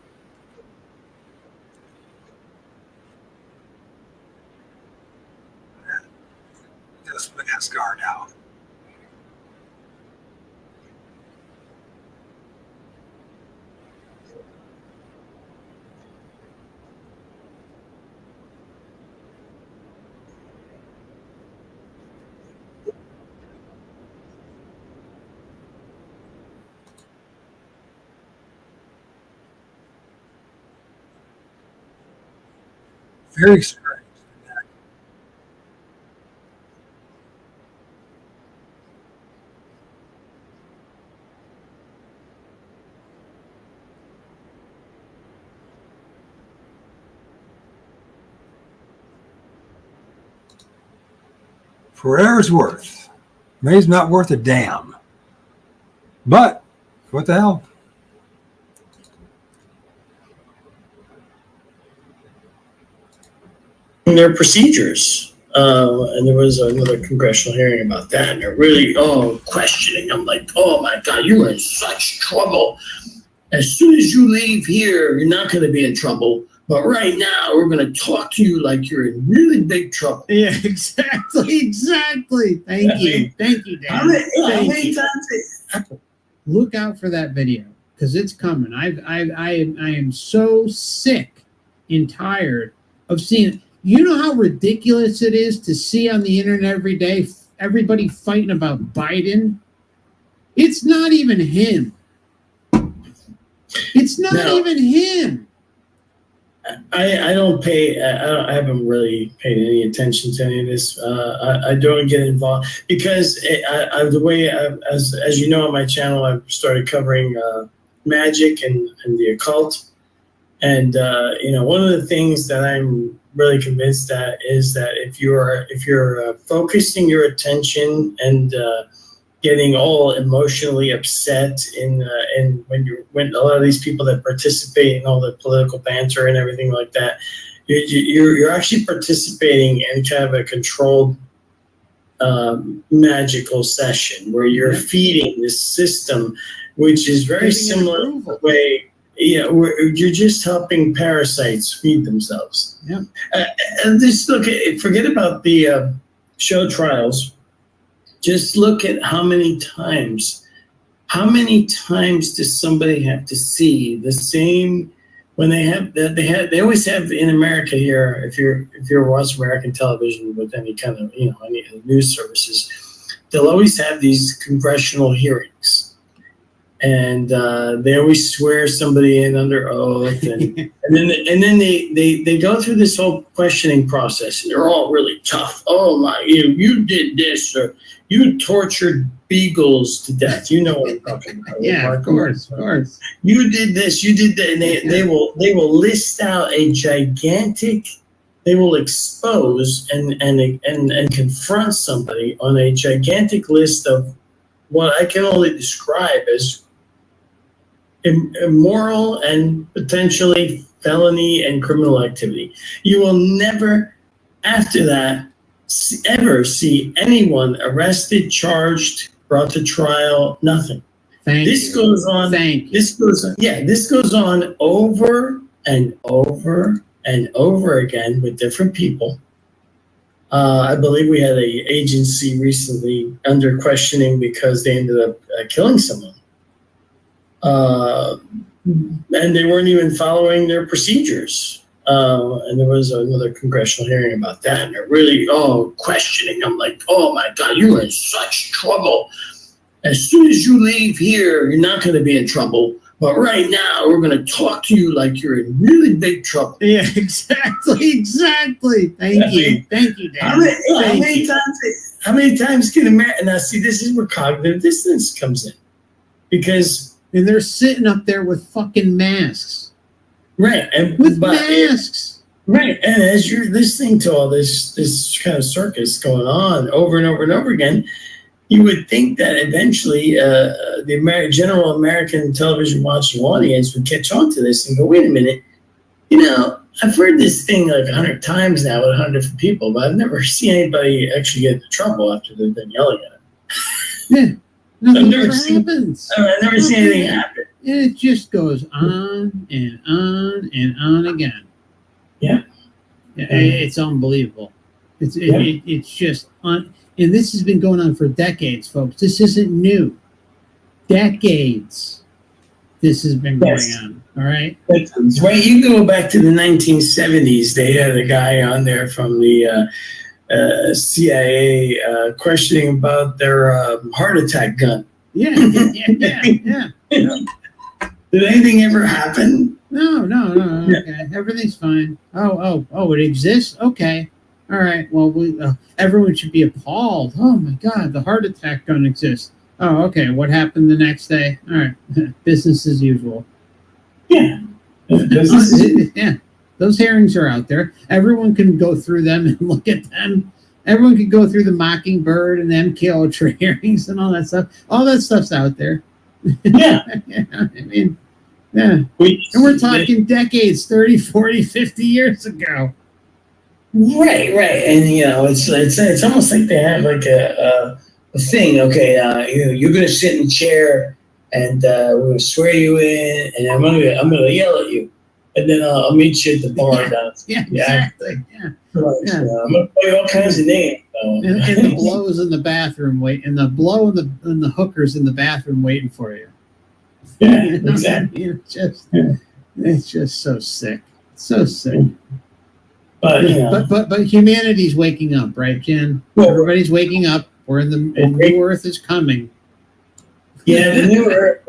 This mask guard now. Very strange. For whatever's worth. May's not worth a damn. But what the hell? Their procedures. And there was another congressional hearing about that, and they're really questioning. I'm like, oh my God, you are in such trouble. As soon as you leave here, you're not going to be in trouble. But right now, we're going to talk to you like you're in really big trouble. Yeah, exactly. Thank you, Dan. Thank you. Look out for that video because it's coming. I am so sick and tired of seeing it. You know how ridiculous it is to see on the internet every day everybody fighting about Biden? It's not even him. It's not even him. I don't pay. I haven't really paid any attention to any of this. I don't get involved because the way as you know on my channel, I've started covering magic and the occult, and one of the things that I'm really convinced that is that if you're focusing your attention and getting all emotionally upset in when a lot of these people that participate in all the political banter and everything like that, you're actually participating in kind of a controlled magical session where you're feeding this system, which is very similar to the way. Yeah, you're just helping parasites feed themselves. Yeah. And just forget about the show trials. Just look at how many times does somebody have to see the same when they always have in America here, if you're watching American television with any kind of any news services, they'll always have these congressional hearings. and they always swear somebody in under oath, and then they go through this whole questioning process, and they're all really tough. Oh my, you did this, or you tortured beagles to death. You know what I'm talking about? Yeah, of course. You did this, you did that, and they will list out a gigantic. They will expose and confront somebody on a gigantic list of what I can only describe as immoral and potentially felony and criminal activity. You will never, after that, ever see anyone arrested, charged, brought to trial, nothing. This goes on over and over and over again with different people. I believe we had an agency recently under questioning because they ended up killing someone. And they weren't even following their procedures. And there was another congressional hearing about that. And they're really, questioning. I'm like, oh my God, you're in such trouble. As soon as you leave here, you're not going to be in trouble. But right now, we're going to talk to you like you're in really big trouble. Yeah, exactly. Thank you, Dan. How many times can America? Now, see, this is where cognitive dissonance comes in, because they're sitting up there with fucking masks, right? And with masks, right? And as you're listening to all this kind of circus going on over and over and over again, you would think that eventually the general American television watching audience would catch on to this and go, wait a minute, I've heard this thing like 100 times now with 100 different people, but I've never seen anybody actually get into trouble after they've been yelling at it. Yeah, nothing ever happens. I've never seen anything happen. It just goes on and on and on again. Yeah. It's unbelievable. It's just on. And this has been going on for decades, folks. This isn't new. Decades. This has been going on. All right. That's right. You go back to the 1970s. They had a guy on there from the CIA questioning about their heart attack gun. Yeah. Did anything ever happen? No. Okay, everything's fine. Oh, it exists. Okay. All right. Well, everyone should be appalled. Oh my God, the heart attack gun exists. Oh, okay. What happened the next day? All right, business as usual. Yeah. Yeah. Those hearings are out there. Everyone can go through them and look at them. Everyone can go through the Mockingbird and the MK Ultra hearings and all that stuff. All that stuff's out there. Yeah. I mean, yeah. And we're talking decades, 30, 40, 50 years ago. Right, and it's almost like they have like a thing. Okay, you're gonna sit in the chair, and we're gonna swear you in, and I'm gonna yell at you, and then I'll meet you at the bar down. Yeah, exactly. Yeah. I'm gonna play all kinds of names. And the blows in the bathroom and the blow and the hookers in the bathroom waiting for you. Yeah, exactly. It's just so sick. So sick. But but humanity's waking up, right, Jen? Everybody's waking up. We're in the new Earth is coming. Yeah, the new Earth,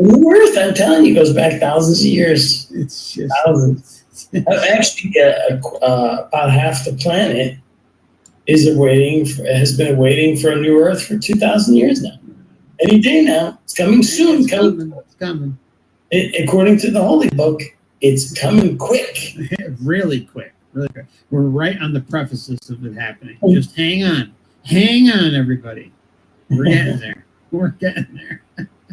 I'm telling you, goes back thousands of years. It's just thousands. Actually, about half the planet has been waiting for a new Earth for 2,000 years now. Any day now, it's coming soon. It's coming. According to the Holy Book, it's coming quick. Really quick. We're right on the prefaces of it happening. Just hang on, everybody. We're getting there.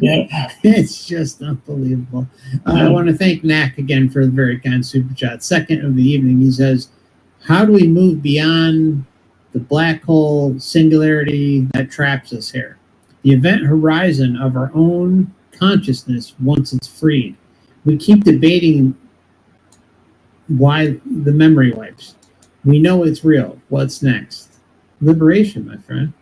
Yeah, it's just unbelievable. I want to thank Knack again for the very kind super chat. Second of the evening, he says, "How do we move beyond the black hole singularity that traps us here? The event horizon of our own consciousness once it's freed. We keep debating." Why the memory wipes? We know it's real. What's next? Liberation, my friend.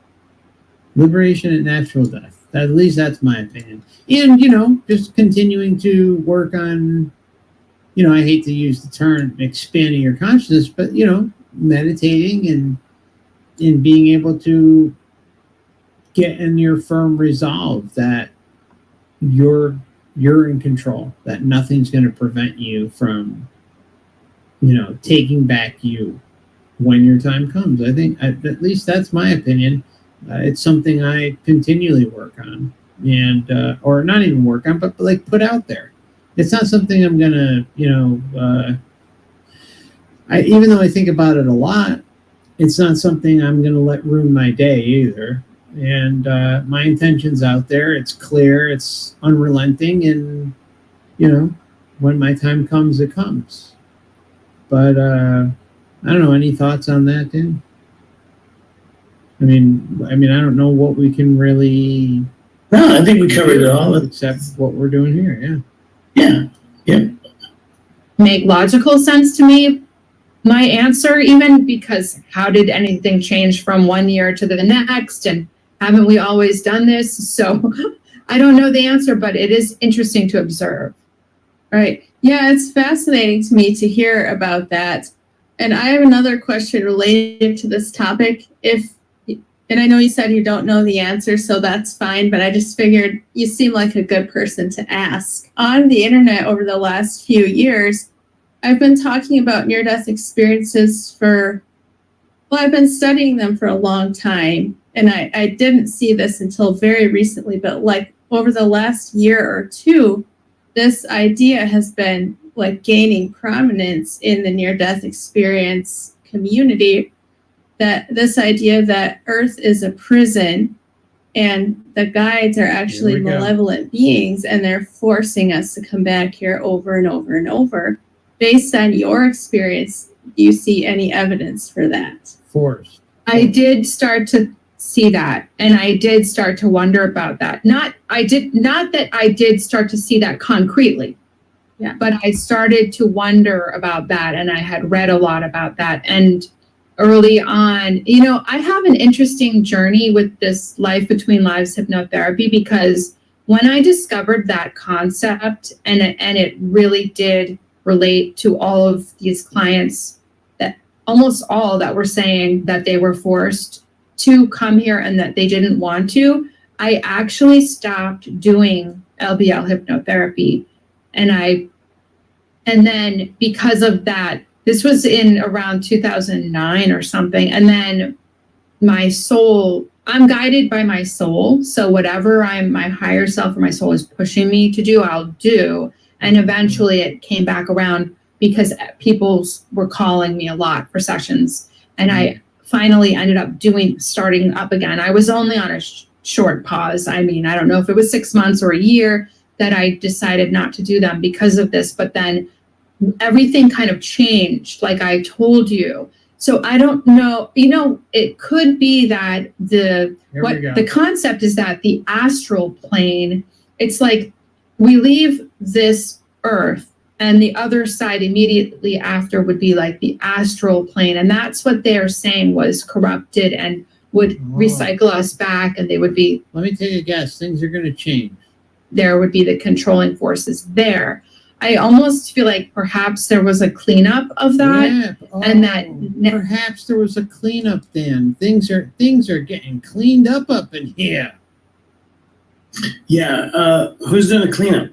Liberation and natural death. At least that's my opinion. And, just continuing to work on, I hate to use the term expanding your consciousness, but, meditating and being able to get in your firm resolve that you're you're in control, that nothing's going to prevent you from, taking back you when your time comes. I think, at least that's my opinion. It's something I continually work on, and or not even work on, but like put out there. It's not something I'm gonna, even though I think about it a lot, it's not something I'm gonna let ruin my day either. And my intention's out there. It's clear. It's unrelenting, and when my time comes, it comes. But I don't know. Any thoughts on that, Dan? I mean, I don't know what we can really. No, I think we covered it all. Except what we're doing here. Yeah. Make logical sense to me, my answer, even because how did anything change from one year to the next? And haven't we always done this? So I don't know the answer, but it is interesting to observe. Right. Yeah, it's fascinating to me to hear about that. And I have another question related to this topic. And I know you said you don't know the answer, so that's fine, but I just figured you seem like a good person to ask. On the internet over the last few years, I've been talking about near-death experiences I've been studying them for a long time, and I didn't see this until very recently, but like over the last year or two, this idea has been like gaining prominence in the near-death experience community, that this idea that Earth is a prison and the guides are actually malevolent beings and they're forcing us to come back here over and over and over. Based on your experience, do you see any evidence for that? Forced. I did start to see that, and I did start to wonder about that. Not that I did start to see that concretely. Yeah. But I started to wonder about that, and I had read a lot about that. And early on, I have an interesting journey with this life between lives hypnotherapy, because when I discovered that concept, and it really did relate to all of these clients, that almost all that were saying that they were forced to come here and that they didn't want to, I actually stopped doing LBL hypnotherapy. And then because of that, this was in around 2009 or something. And then my soul, I'm guided by my soul. So whatever my higher self or my soul is pushing me to do, I'll do. And eventually it came back around because people were calling me a lot for sessions. And I finally ended up starting up again. I was only on a short pause. I don't know if it was 6 months or a year that I decided not to do them because of this, but then everything kind of changed, like I told you. So I don't know, it could be that the concept is that the astral plane, it's like we leave this earth and the other side immediately after would be like the astral plane. And that's what they're saying was corrupted and would recycle us back, and they would be. Let me take a guess. Things are going to change. There would be the controlling forces there. I almost feel like perhaps there was a cleanup of that, and that perhaps there was a cleanup. Then things are getting cleaned up in here. Yeah, who's doing the cleanup?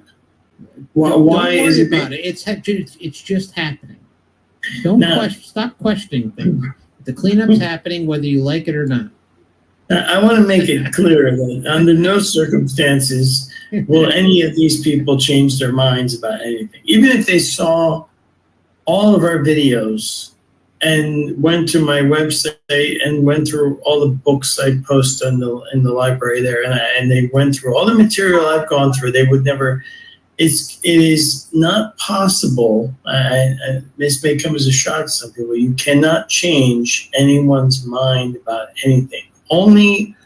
Why is it about it? It's just happening. Stop questioning things. The cleanup's happening whether you like it or not. I want to make it clear that under no circumstances will any of these people change their minds about anything. Even if they saw all of our videos and went to my website and went through all the books I post in the library there, and they went through all the material I've gone through, they would never. It is not possible. This may come as a shock to some people. You cannot change anyone's mind about anything. Only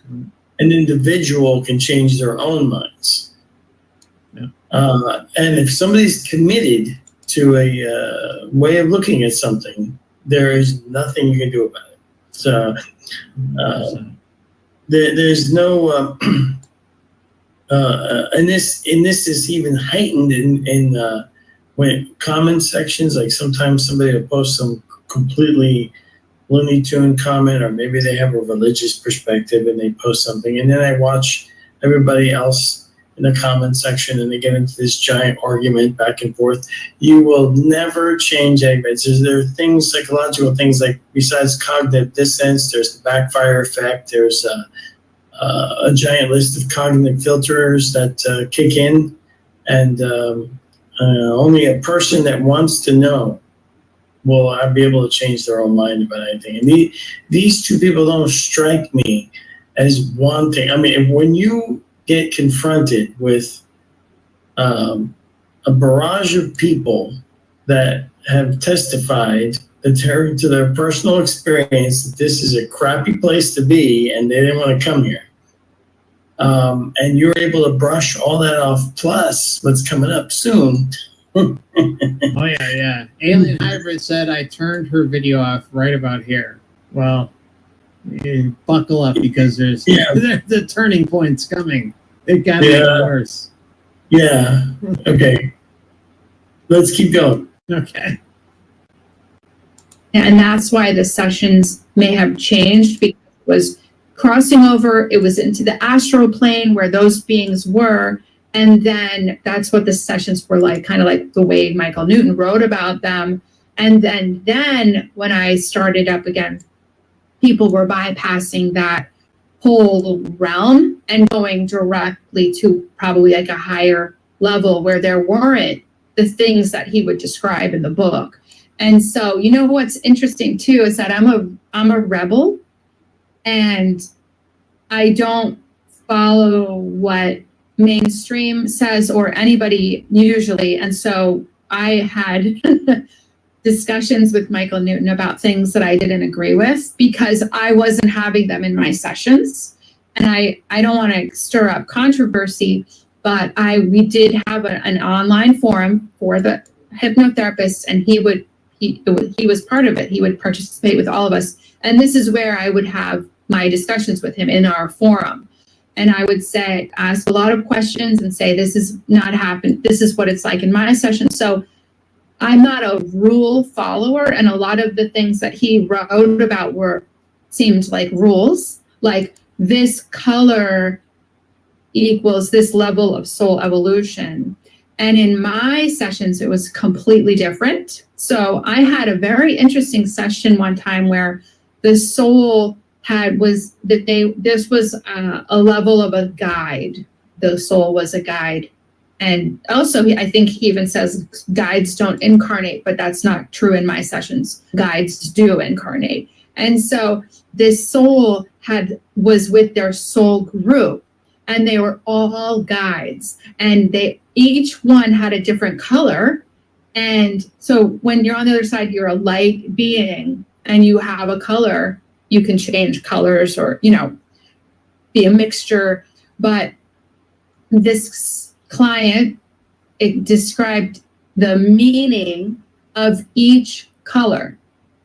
an individual can change their own minds. Yeah. And if somebody's committed to a way of looking at something, there is nothing you can do about it. So there's no, and this is even heightened in when comment sections. Like sometimes somebody will post some completely Looney Tune comment, or maybe they have a religious perspective and they post something, and then I watch everybody else in the comment section and they get into this giant argument back and forth. You will never change anybody's. There are things, psychological things, like besides cognitive dissonance, there's the backfire effect, there's a giant list of cognitive filters that kick in, and only a person that wants to know will be able to change their own mind about anything. And these two people don't strike me as wanting. I mean, when you get confronted with a barrage of people that have testified to their personal experience that this is a crappy place to be and they didn't want to come here, and you're able to brush all that off, plus what's coming up soon. Oh yeah. Alien Hybrid said I turned her video off right about here. Well, buckle up because there's the turning point's coming. It got to get worse. Yeah. Okay. Let's keep going. Okay. And that's why the sessions may have changed, because it was crossing over, it was into the astral plane where those beings were. And then that's what the sessions were like, kind of like the way Michael Newton wrote about them. And then when I started up again, people were bypassing that whole realm and going directly to probably like a higher level where there weren't the things that he would describe in the book. And so, you know, what's interesting too is that I'm a rebel and I don't follow what mainstream says or anybody usually. And so I had discussions with Michael Newton about things that I didn't agree with because I wasn't having them in my sessions. And I don't want to stir up controversy, but we did have an online forum for the hypnotherapists, and he was part of it. He would participate with all of us. And this is where I would have my discussions with him in our forum. And I would ask a lot of questions and say, this is not happening. This is what it's like in my session. So I'm not a rule follower. And a lot of the things that he wrote about seemed like rules, like this color equals this level of soul evolution. And in my sessions, it was completely different. So I had a very interesting session one time where the soul this was a level of a guide. The soul was a guide. And also, I think he even says guides don't incarnate, but that's not true in my sessions. Guides do incarnate. And so this soul was with their soul group, and they were all guides, and each one had a different color. And so when you're on the other side, you're a light being and you have a color. You can change colors or, be a mixture. But this client, it described the meaning of each color,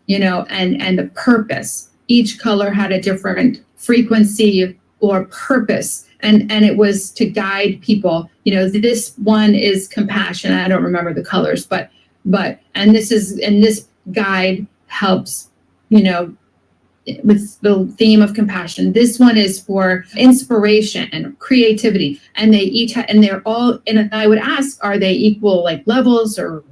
and the purpose. Each color had a different frequency or purpose. And it was to guide people. This one is compassion. I don't remember the colors, but this guide helps, with the theme of compassion. This one is for inspiration and creativity. And they each and they're all, and I would ask, are they equal like levels or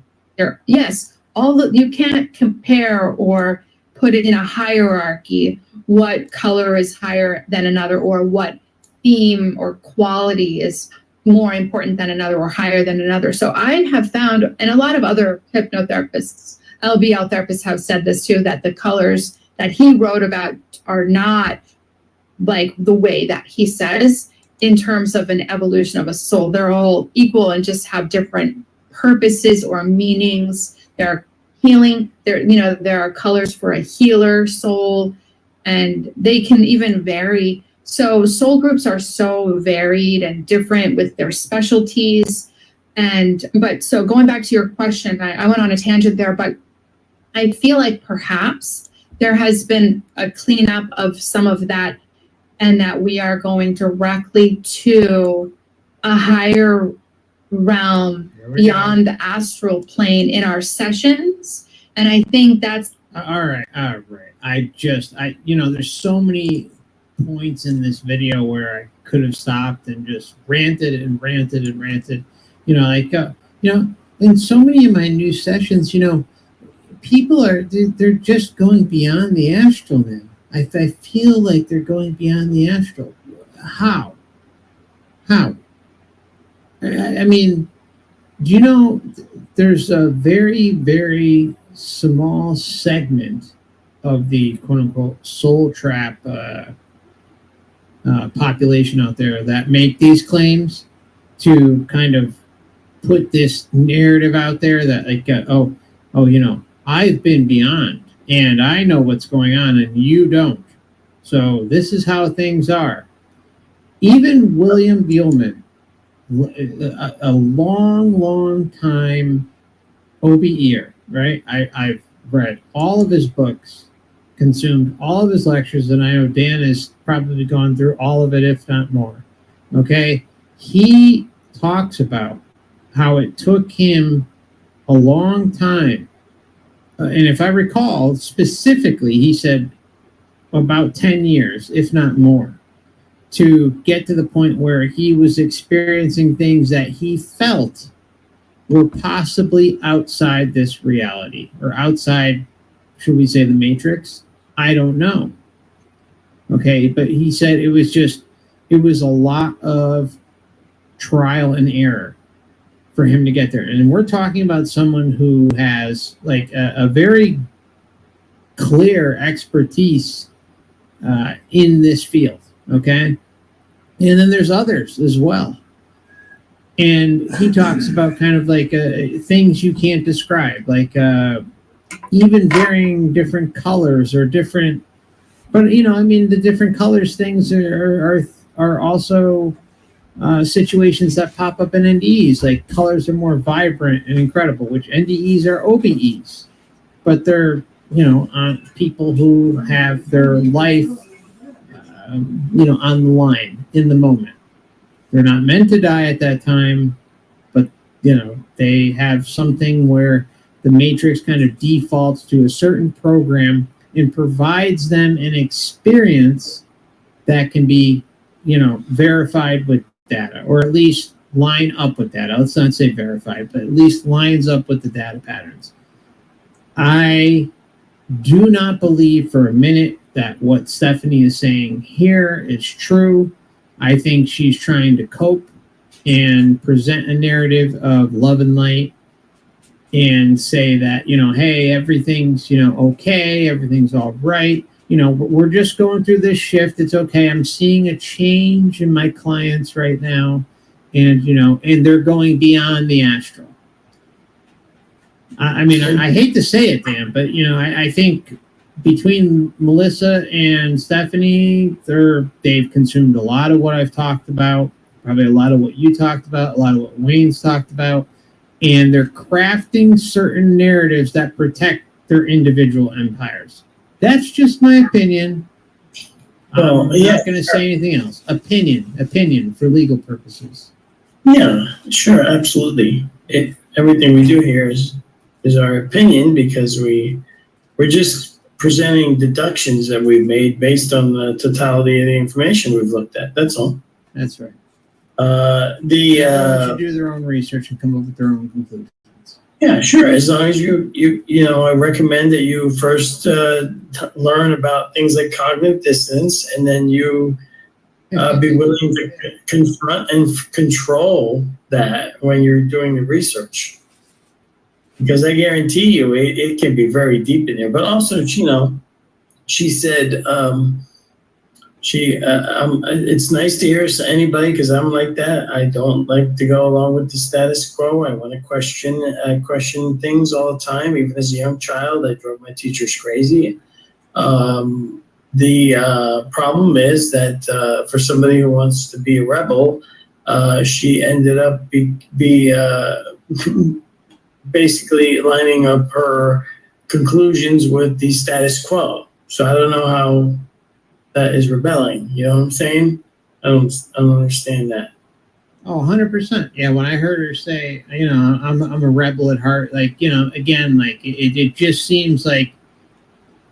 yes, you can't compare or put it in a hierarchy, what color is higher than another or what theme or quality is more important than another or higher than another. So I have found, and a lot of other hypnotherapists, LBL therapists have said this too, that the colors that he wrote about are not like the way that he says in terms of an evolution of a soul. They're all equal and just have different purposes or meanings. They're healing. There are colors for a healer soul, and they can even vary. So soul groups are so varied and different with their specialties. But so going back to your question, I went on a tangent there, but I feel like perhaps there has been a cleanup of some of that, and that we are going directly to a higher realm beyond the astral plane in our sessions. And I think that's all right. There's so many points in this video where I could have stopped and just ranted and ranted and ranted. In so many of my new sessions, people they're just going beyond the astral now. I feel like they're going beyond the astral. How? I mean, do you know there's a very, very small segment of the quote-unquote soul trap population out there that make these claims to kind of put this narrative out there that I've been beyond and I know what's going on and you don't. So this is how things are. Even William Buellman, a long time OBEer, right? I've read all of his books, consumed all of his lectures, and I know Dan has probably gone through all of it, if not more. Okay? He talks about how it took him a long time. And if I recall specifically, he said about 10 years, if not more, to get to the point where he was experiencing things that he felt were possibly outside this reality or outside, should we say, the Matrix? I don't know. Okay, but he said it was a lot of trial and error for him to get there. And we're talking about someone who has like a very clear expertise in this field, okay? And then there's others as well. And he talks about kind of like things you can't describe, like even varying different colors or different, but the different colors things are also situations that pop up in NDEs, like colors are more vibrant and incredible, which NDEs are OBEs, but they're on people who have their life on the line in the moment. They're not meant to die at that time, but they have something where the Matrix kind of defaults to a certain program and provides them an experience that can be verified with data, or at least line up with data. Let's not say verified, but at least lines up with the data patterns. I do not believe for a minute that what Stephanie is saying here is true. I think she's trying to cope and present a narrative of love and light and say that, hey, everything's, okay, everything's all right. We're just going through this shift. It's okay. I'm seeing a change in my clients right now. And, and they're going beyond the astral. I hate to say it, Dan, but, I think between Melissa and Stephanie, they've consumed a lot of what I've talked about, probably a lot of what you talked about, a lot of what Wayne's talked about, and they're crafting certain narratives that protect their individual empires. That's just my opinion. I'm not going to say anything else. Opinion for legal purposes. Yeah, sure, absolutely. Everything we do here is our opinion because we're just presenting deductions that we've made based on the totality of the information we've looked at. That's all. That's right. Everyone should do their own research and come up with their own conclusions. Yeah, sure. As long as I recommend that you first learn about things like cognitive dissonance, and then you be willing to confront and control that when you're doing the research. Because I guarantee you, it can be very deep in there. But also, she said, it's nice to hear anybody, because I'm like that. I don't like to go along with the status quo. I want to question things all the time. Even as a young child, I drove my teachers crazy. The problem is that for somebody who wants to be a rebel, she ended up basically lining up her conclusions with the status quo. So I don't know how that is rebelling. You know what I'm saying? I don't understand that. Oh, 100%. Yeah, when I heard her say, I'm a rebel at heart, again, it just seems like,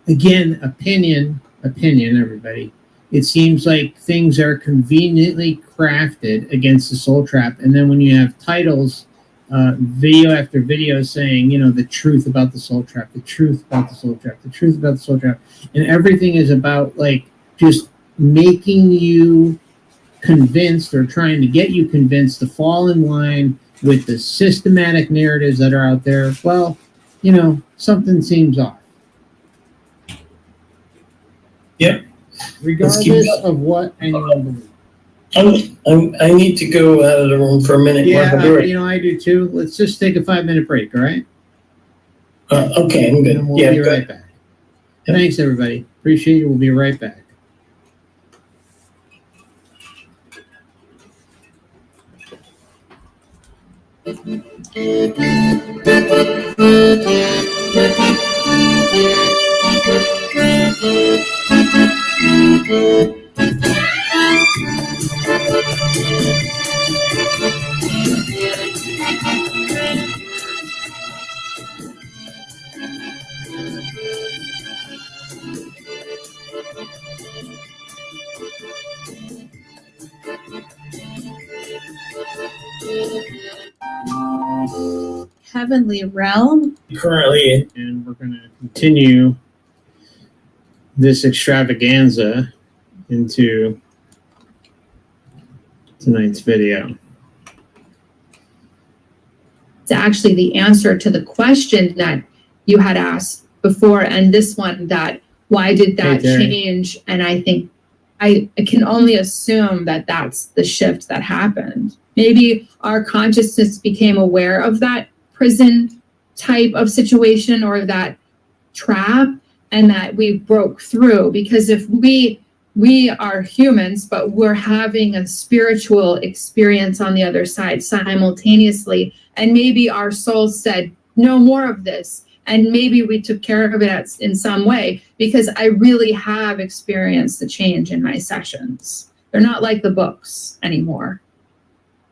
again, opinion, everybody. it seems like things are conveniently crafted against the soul trap. And then when you have titles, video after video saying, the truth about the soul trap, the truth about the soul trap, the truth about the soul trap. And everything is about like just making you convinced or trying to get you convinced to fall in line with the systematic narratives that are out there. Well, something seems off. Yep. Regardless of what anyone believes. I need to go out of the room for a minute. Yeah, I do too. Let's just take a 5-minute break, all right? Okay, I'm good. And we'll be right back. Thanks, everybody. Appreciate it. We'll be right back. Heavenly Realm. Currently, and we're going to continue this extravaganza into tonight's video. It's actually the answer to the question that you had asked before, and this one, that why did that change? And I think I can only assume that that's the shift that happened. Maybe our consciousness became aware of that prison type of situation or that trap, and that we broke through. Because if we are humans, but we're having a spiritual experience on the other side simultaneously, and maybe our soul said, no more of this, and maybe we took care of it in some way, because I really have experienced the change in my sessions. They're not like the books anymore.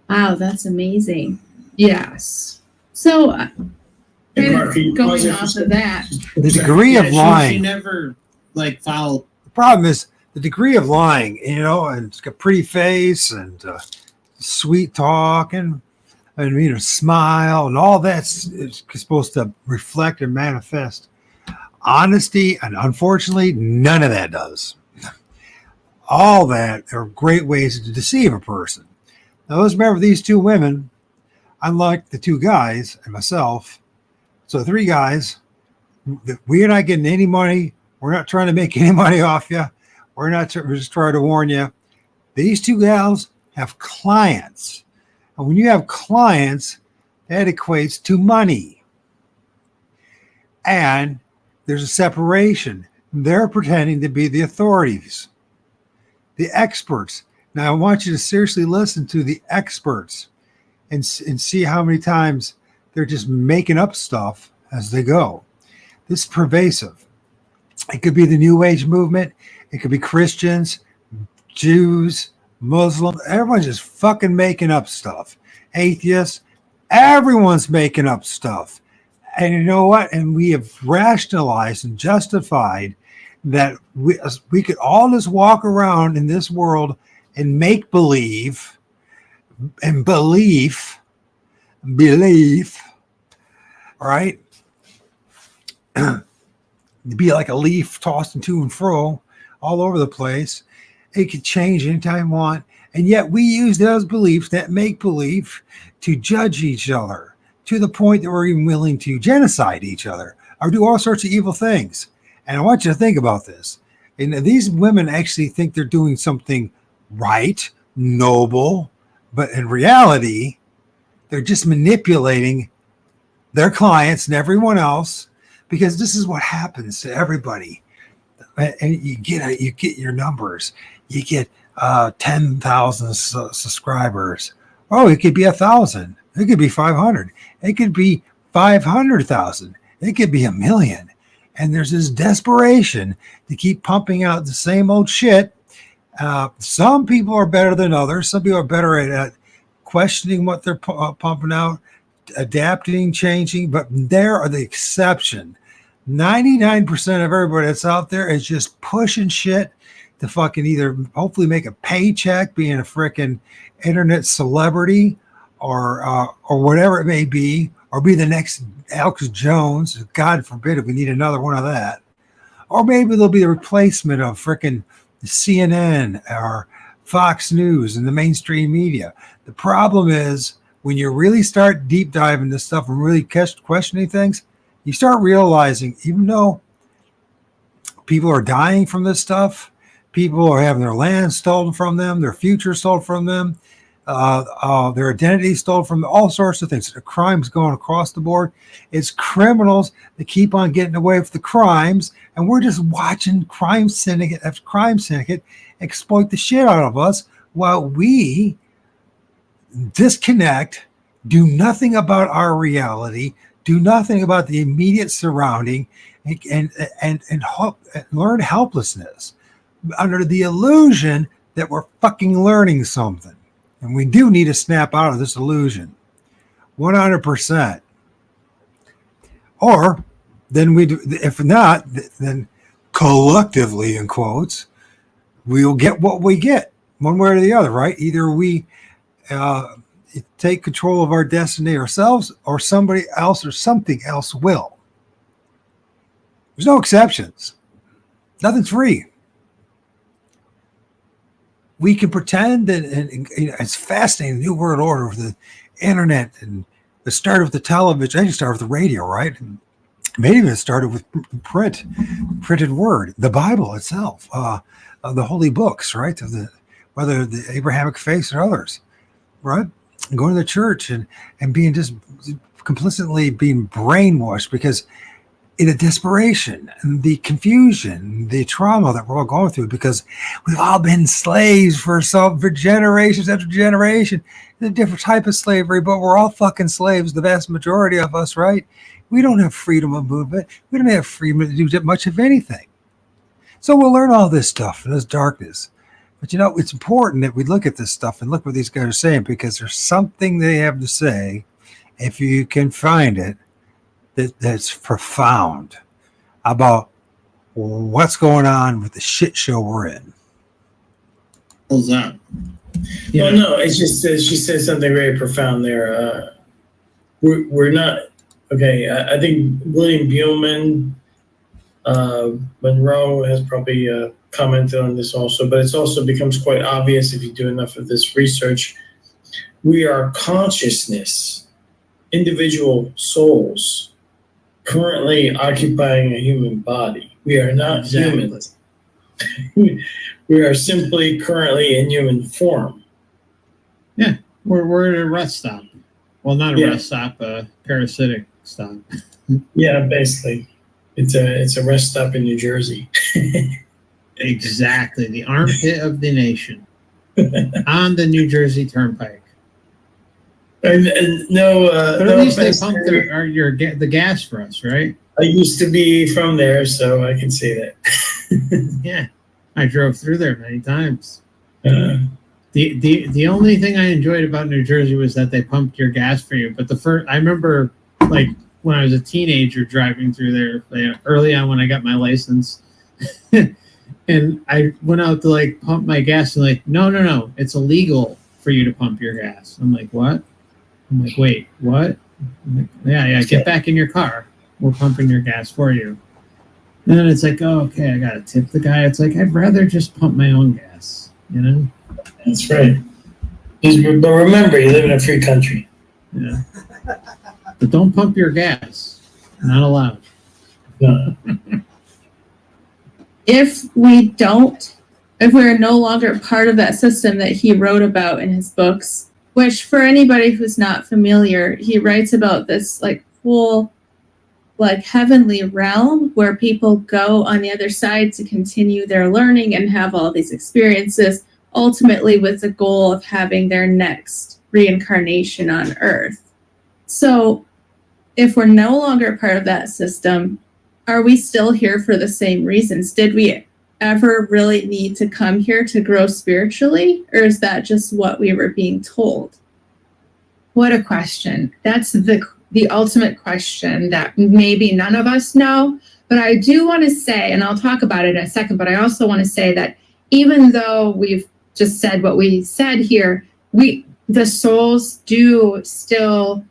Wow, that's amazing. Yes. So, going off of that, The degree of lying. She never followed. The problem is the degree of lying, and it's got a pretty face and sweet talk and smile and all that's supposed to reflect and manifest honesty, and unfortunately, none of that does. All that are great ways to deceive a person. Now, let's remember these two women, unlike the two guys and myself. So 3 guys, we are not getting any money. We're not trying to make any money off you. We're just trying to warn you. These 2 gals have clients. And when you have clients, that equates to money. And there's a separation. They're pretending to be the authorities, the experts. Now, I want you to seriously listen to the experts and see how many times they're just making up stuff as they go. This is pervasive. It could be the New Age movement. It could be Christians, Jews, Muslims. Everyone's just fucking making up stuff. Atheists, everyone's making up stuff. And you know what? And we have rationalized and justified that we could all just walk around in this world and make believe and belief, all right? Be like a leaf tossed to and fro all over the place. It could change anytime you want. And yet we use those beliefs, that make believe, to judge each other to the point that we're even willing to genocide each other or do all sorts of evil things. And I want you to think about this. And these women actually think they're doing something right, noble, but in reality, they're just manipulating their clients and everyone else, because this is what happens to everybody. And you get your numbers. You get 10,000 subscribers. Oh, it could be 1,000. It could be 500. It could be 500,000. It could be 1 million. And there's this desperation to keep pumping out the same old shit. Some people are better than others. Some people are better at questioning what they're pumping out, adapting, changing, but there are the exception. 99% of everybody that's out there is just pushing shit to fucking either hopefully make a paycheck being a freaking internet celebrity or whatever it may be, or be the next Alex Jones. God forbid if we need another one of that. Or maybe there'll be a replacement of freaking CNN or Fox News and the mainstream media. The problem is when you really start deep diving this stuff and really questioning things, you start realizing even though people are dying from this stuff, people are having their land stolen from them, their future stolen from them, their identity stolen from them, all sorts of things. The crimes going across the board. It's criminals that keep on getting away with the crimes, and we're just watching crime syndicate after crime syndicate exploit the shit out of us while we disconnect, do nothing about our reality, do nothing about the immediate surrounding, and learn helplessness under the illusion that we're fucking learning something. And we do need to snap out of this illusion 100%. Or then if not, then collectively, in quotes, we'll get what we get one way or the other, right? Either we take control of our destiny ourselves, or somebody else or something else will. There's no exceptions. Nothing's free. We can pretend that, and it's fascinating, the New World Order with the internet and the start of the television. I just started with the radio, right? And maybe it started with printed word, the Bible itself, the holy books, right? Whether the Abrahamic faiths or others, right? And going to the church and being just complicitly being brainwashed because in the desperation and the confusion, the trauma that we're all going through, because we've all been slaves for generations after generation. It's a different type of slavery, but we're all fucking slaves, the vast majority of us, right? We don't have freedom of movement. We don't have freedom to do much of anything. So we'll learn all this stuff in this darkness. But it's important that we look at this stuff and look what these guys are saying, because there's something they have to say, if you can find it, that's profound about what's going on with the shit show we're in. What's that? Yeah. Well, no, it's just she said something very profound there. We're not okay. I think William Buhlman, Monroe has probably commented on this also, but it also becomes quite obvious if you do enough of this research. We are consciousness, individual souls, currently occupying a human body. We are not human. We are simply currently in human form. Yeah, we're at a rest stop. Well, not a rest stop, a parasitic stop. Yeah, basically. It's a rest stop in New Jersey. Exactly, the armpit of the nation on the New Jersey Turnpike. And no, but at least they pump the gas for us, right? I used to be from there, so I can say that. Yeah, I drove through there many times. The only thing I enjoyed about New Jersey was that they pumped your gas for you. But I remember, like when I was a teenager driving through there, early on when I got my license, and I went out to like pump my gas, and like, no, it's illegal for you to pump your gas. I'm like, what? I'm like, wait, what? I'm like, yeah, get back in your car. We're pumping your gas for you. And then it's like, oh, okay, I got to tip the guy. It's like, I'd rather just pump my own gas, you know? That's right. But remember, you live in a free country. Yeah. But don't pump your gas. Not allowed. No. If we're no longer part of that system that he wrote about in his books, which for anybody who's not familiar, he writes about this like whole like heavenly realm where people go on the other side to continue their learning and have all these experiences, ultimately with the goal of having their next reincarnation on Earth. So if we're no longer part of that system, are we still here for the same reasons? Did we ever really need to come here to grow spiritually, or is that just what we were being told? What a question. That's the ultimate question that maybe none of us know, but I do want to say, and I'll talk about it in a second, but I also want to say that even though we've just said what we said here, the souls do still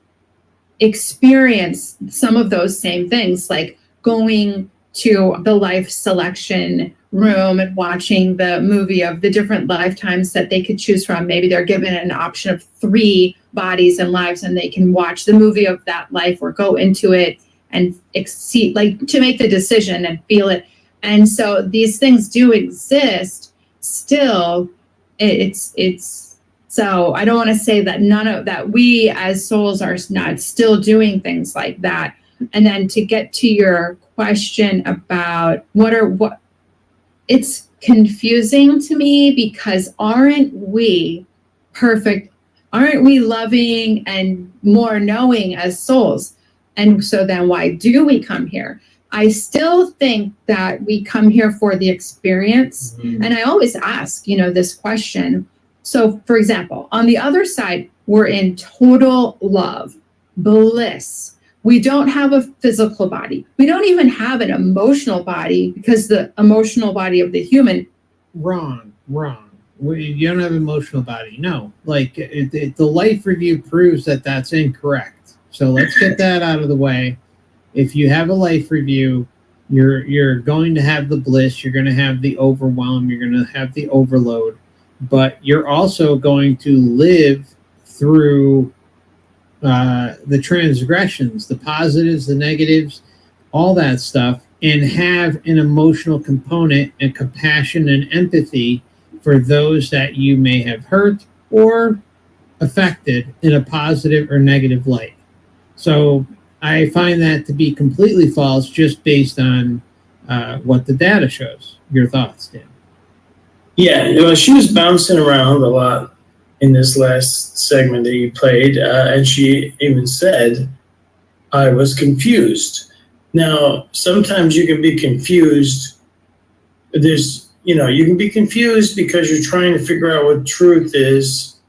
experience some of those same things, like going to the life selection room and watching the movie of the different lifetimes that they could choose from. Maybe they're given an option of 3 bodies and lives, and they can watch the movie of that life or go into it and exceed, like, to make the decision and feel it. And so these things do exist still. It's so I don't want to say that that we as souls are not still doing things like that. And then to get to your question about it's confusing to me, because aren't we perfect? Aren't we loving and more knowing as souls? And so then why do we come here? I still think that we come here for the experience. Mm-hmm. And I always ask, this question. So, for example, on the other side, we're in total love, bliss. We don't have a physical body. We don't even have an emotional body, because the emotional body of the human. Wrong. You don't have an emotional body. No, the life review proves that that's incorrect. So let's get that out of the way. If you have a life review, you're going to have the bliss, you're going to have the overwhelm, you're going to have the overload, but you're also going to live through the transgressions, the positives, the negatives, all that stuff, and have an emotional component and compassion and empathy for those that you may have hurt or affected in a positive or negative light. So I find that to be completely false, just based on what the data shows. Your thoughts, Dan? Yeah, she was bouncing around a lot in this last segment that you played, and she even said, I was confused. Now, sometimes you can be confused. You can be confused because you're trying to figure out what truth is,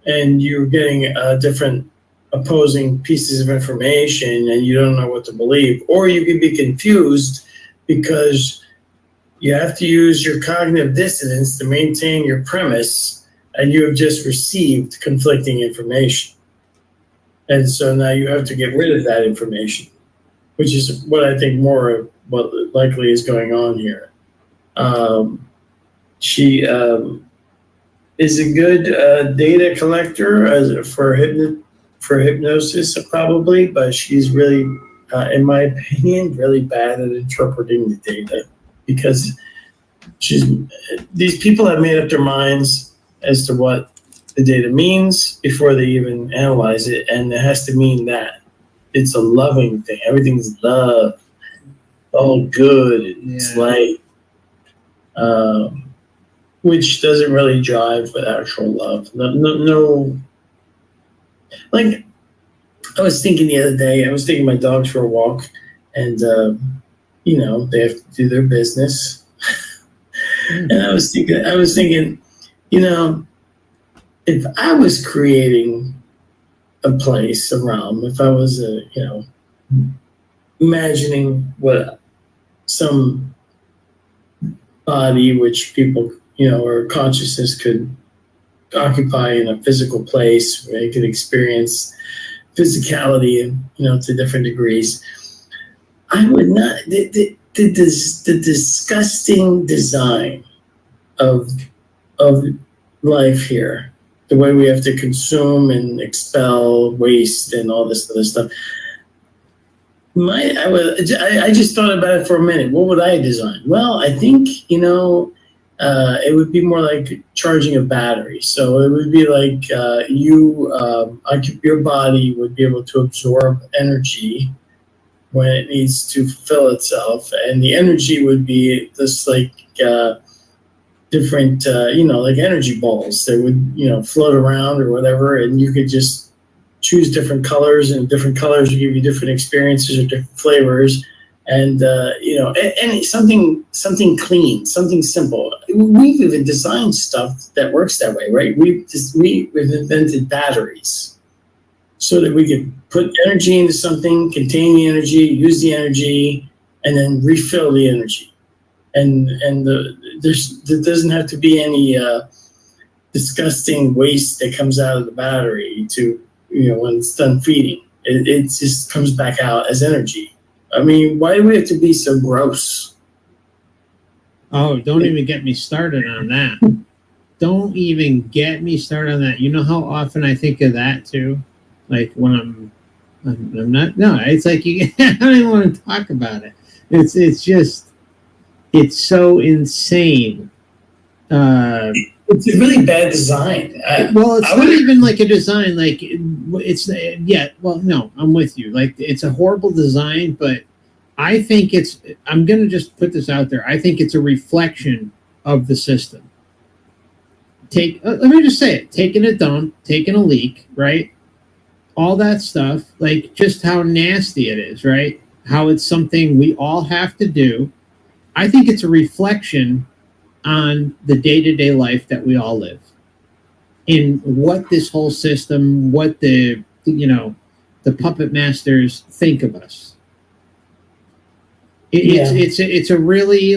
and you're getting different opposing pieces of information, and you don't know what to believe. Or you can be confused because you have to use your cognitive dissonance to maintain your premise, and you have just received conflicting information. And so now you have to get rid of that information, which is what I think more of what likely is going on here. She is a good data collector for hypnosis, probably, but she's really, in my opinion, really bad at interpreting the data, because these people have made up their minds as to what the data means before they even analyze it, and it has to mean that it's a loving thing. Everything's love, all good, it's light, which doesn't really jive with actual love. No. Like, I was thinking the other day, I was taking my dogs for a walk, and they have to do their business. And I was thinking, if I was creating a place, a realm, if I was imagining what some body which people, or consciousness could occupy in a physical place where they could experience physicality and, to different degrees, I would not, the disgusting design of life here, the way we have to consume and expel waste and all this other stuff. I just thought about it for a minute. What would I design? Well, I think, it would be more like charging a battery. So it would be like your body would be able to absorb energy when it needs to fulfill itself. And the energy would be this different, like energy balls that would, float around or whatever. And you could just choose different colors, and different colors will give you different experiences or different flavors. And, and something clean, something simple. We've even designed stuff that works that way, right? We've invented batteries so that we could put energy into something, contain the energy, use the energy, and then refill the energy. And there doesn't have to be any disgusting waste that comes out of the battery to, when it's done feeding. It just comes back out as energy. I mean, why do we have to be so gross? Oh, don't even get me started on that. Don't even get me started on that. You know how often I think of that too? Like when I'm not, no, it's like I don't even want to talk about it. It's just, it's so insane. It's a really bad design. It's not even like a design. Like it's well, no, I'm with you. Like it's a horrible design, but I think I'm gonna just put this out there. I think it's a reflection of the system. Let me just say it. Taking a dump, taking a leak, right? All that stuff, like just how nasty it is, right? How it's something we all have to do. I think it's a reflection on the day-to-day life that we all live, in what this whole system, what the puppet masters think of us. It's a really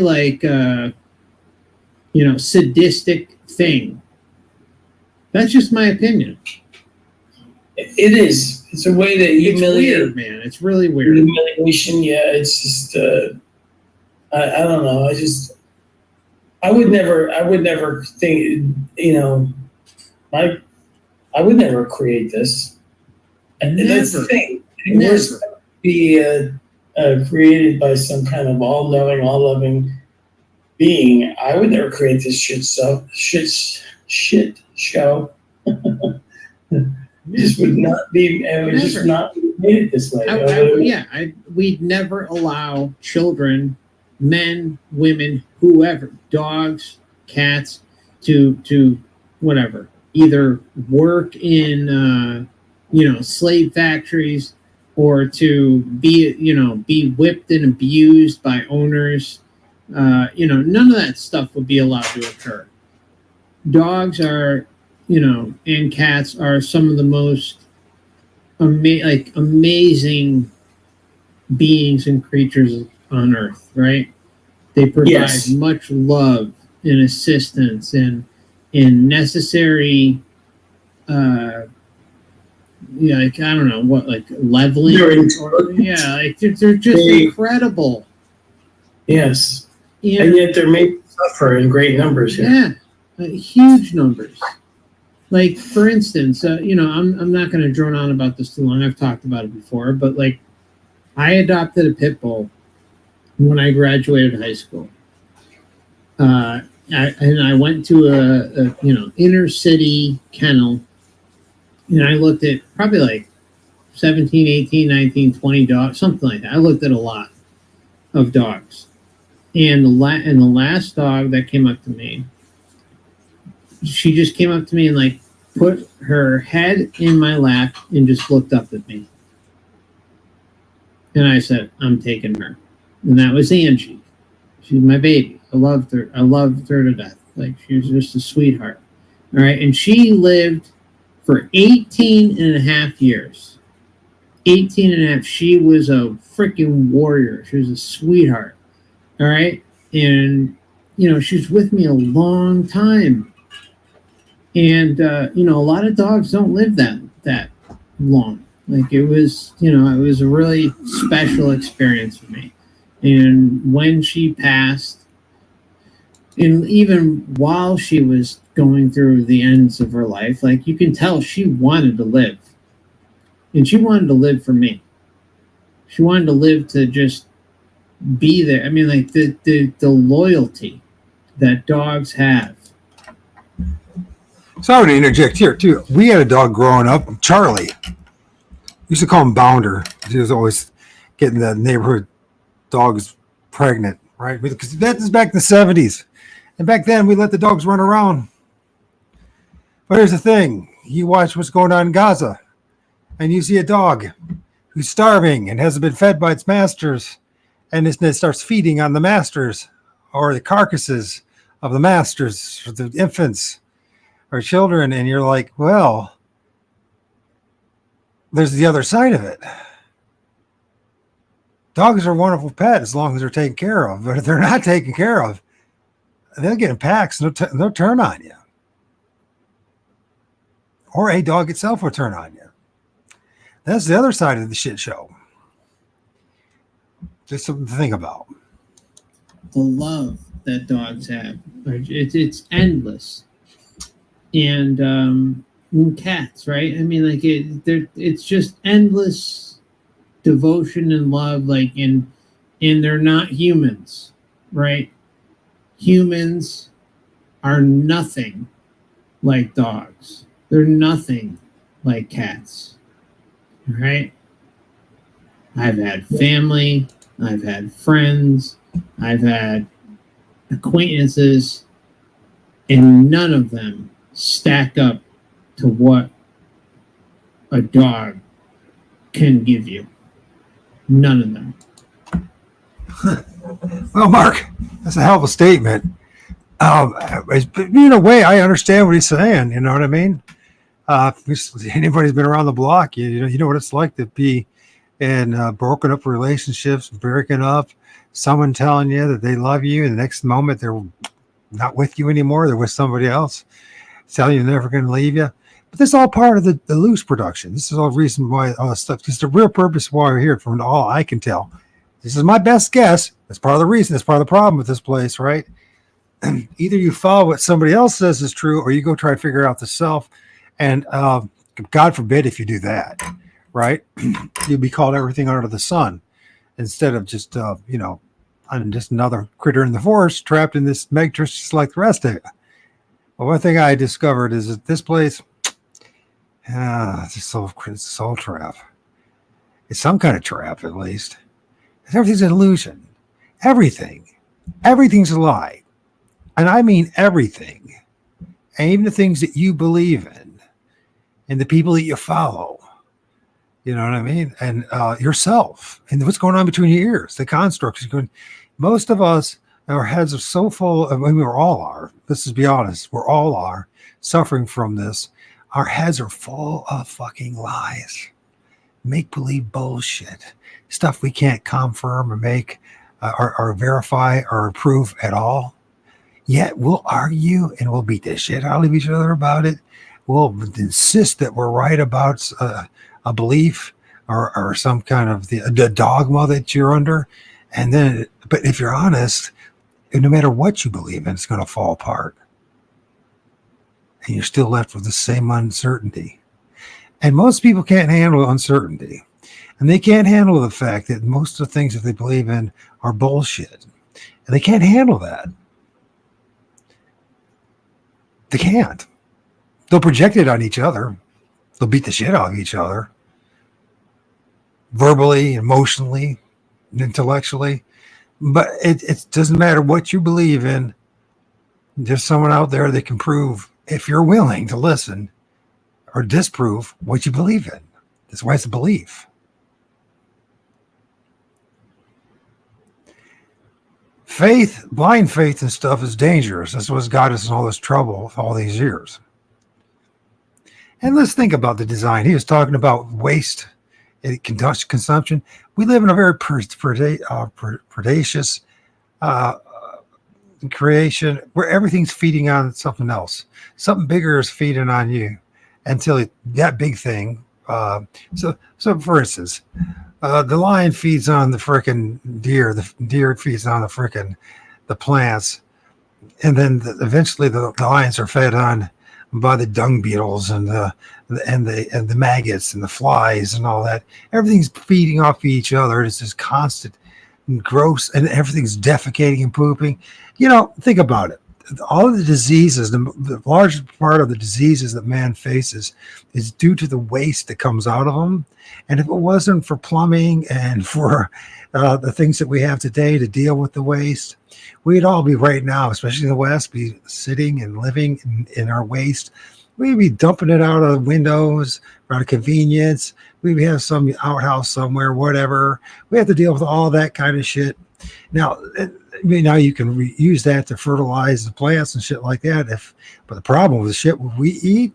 sadistic thing. That's just my opinion. It is. It's a way to humiliate. It's weird, man. It's really weird. Humiliation. Yeah. It's just. I don't know. I would never think. I would never create this. And that's the thing. It was be created by some kind of all-knowing, all-loving being. I would never create this shit show. This would not be. It would just not be made this way. We'd never allow children, men, women, whoever, dogs, cats, to whatever, either work in slave factories, or to be whipped and abused by owners. None of that stuff would be allowed to occur. Dogs are, and cats are some of the most amazing beings and creatures on Earth, right? They provide much love and assistance and necessary, I don't know what, leveling. They're just incredible. Yes. Yeah. And yet they're made to suffer in great numbers here. Yeah, huge numbers. Like, for instance, I'm not going to drone on about this too long. I've talked about it before, but I adopted a pit bull when I graduated high school. I went to a inner city kennel, and I looked at probably 17, 18, 19, 20 dogs, something like that. I looked at a lot of dogs. And the last dog that came up to me, she just came up to me and put her head in my lap and just looked up at me. And I said, I'm taking her. And that was Angie. She's my baby. I loved her. I loved her to death. She was just a sweetheart. All right. And she lived for 18 and a half years. 18 and a half. She was a freaking warrior. She was a sweetheart. All right. And, she was with me a long time. And, a lot of dogs don't live that long. It was, it was a really special experience for me. And when she passed, and even while she was going through the ends of her life, you can tell she wanted to live. And she wanted to live for me. She wanted to live to just be there. I mean, the loyalty that dogs have. So I want to interject here too. We had a dog growing up, Charlie. We used to call him Bounder. He was always getting the neighborhood dogs pregnant, right? Because that was back in the 70s. And back then we let the dogs run around. But here's the thing. You watch what's going on in Gaza, and you see a dog who's starving and hasn't been fed by its masters, and it starts feeding on the masters or the carcasses of the masters, or the infants or children, and you're like, well, there's the other side of it. Dogs are a wonderful pet as long as they're taken care of, but if they're not taken care of, they'll get in packs and they'll turn on you. Or a dog itself will turn on you. That's the other side of the shit show. Just something to think about. The love that dogs have, it's endless. And cats, right? I mean, like it's just endless devotion and love. Like and they're not humans, right? Humans are nothing like dogs. They're nothing like cats, right? I've had family, I've had friends, I've had acquaintances, and none of them stack up to what a dog can give you. None of them. Well, Mark, that's a hell of a statement. In a way, I understand what he's saying. You know what I mean? If anybody's been around the block, you know what it's like to be in broken up relationships, breaking up, someone telling you that they love you, and the next moment they're not with you anymore, they're with somebody else, telling you they're never going to leave you. But this is all part of the Loosh production. This is all the reason why all this stuff, because the real purpose why we're here, from all I can tell. This is my best guess. That's part of the reason. That's part of the problem with this place, right? Either you follow what somebody else says is true, or you go try to figure it out yourself. And God forbid if you do that, right? You'd be called everything under the sun instead of just, I'm just another critter in the forest trapped in this matrix just like the rest of it. Well, one thing I discovered is that this place, it's a soul trap. It's some kind of trap, at least. Everything's an illusion. Everything's a lie. And I mean everything. And even the things that you believe in and the people that you follow. You know what I mean? And yourself and what's going on between your ears, the constructs. Most of us, our heads are so full of, we all are. Let's just be honest. We all are suffering from this. Our heads are full of fucking lies, make-believe bullshit, stuff we can't confirm or make or verify or prove at all. Yet we'll argue and we'll beat the shit out of each other about it. We'll insist that we're right about a belief or some kind of the dogma that you're under. And then, but if you're honest, no matter what you believe in, it's going to fall apart. And you're still left with the same uncertainty. And most people can't handle uncertainty. And they can't handle the fact that most of the things that they believe in are bullshit. And they can't handle that. They can't. They'll project it on each other. They'll beat the shit out of each other. Verbally, emotionally, intellectually. But it doesn't matter what you believe in. There's someone out there that can prove, if you're willing to listen, or disprove what you believe in. That's why it's a belief. Faith, blind faith and stuff is dangerous. That's what's got us in all this trouble all these years. And let's think about the design. He was talking about waste and consumption. We live in a very predacious creation where everything's feeding on something else. Something bigger is feeding on you until that big thing. So for instance, the lion feeds on the frickin' deer. The deer feeds on the plants, and then eventually the lions are fed on by the dung beetles and the maggots and the flies and all that. Everything's feeding off each other. It's this constant and gross, and everything's defecating and pooping. Think about it. All of the diseases, the largest part of the diseases that man faces is due to the waste that comes out of them. And if it wasn't for plumbing and for the things that we have today to deal with the waste, we'd all be right now, especially in the West, be sitting and living in our waste. We'd be dumping it out of the windows, out of convenience. We'd have some outhouse somewhere, whatever. We have to deal with all that kind of shit. Now you can use that to fertilize the plants and shit like that. But the problem with the shit we eat,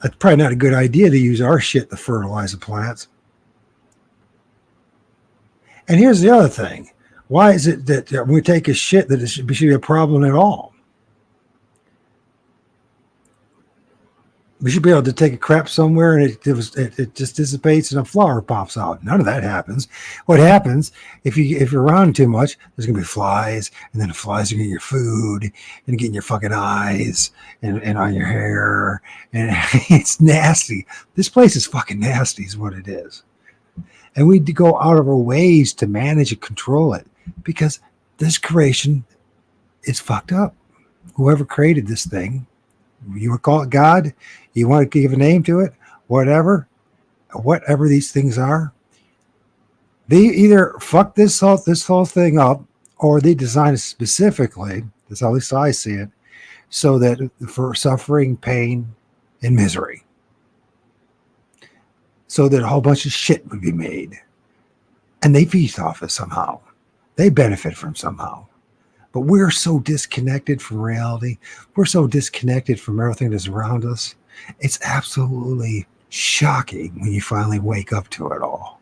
it's probably not a good idea to use our shit to fertilize the plants. And here's the other thing. Why is it that when we take a shit that it should be a problem at all? We should be able to take a crap somewhere and it just dissipates and a flower pops out. None of that happens. What happens if you're around too much? There's gonna be flies, and then the flies are gonna get your food and get in your fucking eyes and on your hair, and it's nasty. This place is fucking nasty, is what it is. And we go out of our ways to manage and control it because this creation is fucked up. Whoever created this thing, you would call it God, you want to give a name to it, whatever these things are, they either fuck this whole thing up, or they design it specifically, that's at least I see it, so that for suffering, pain, and misery. So that a whole bunch of shit would be made. And they feast off it somehow. They benefit from somehow. But we're so disconnected from reality. We're so disconnected from everything that's around us. It's absolutely shocking when you finally wake up to it all.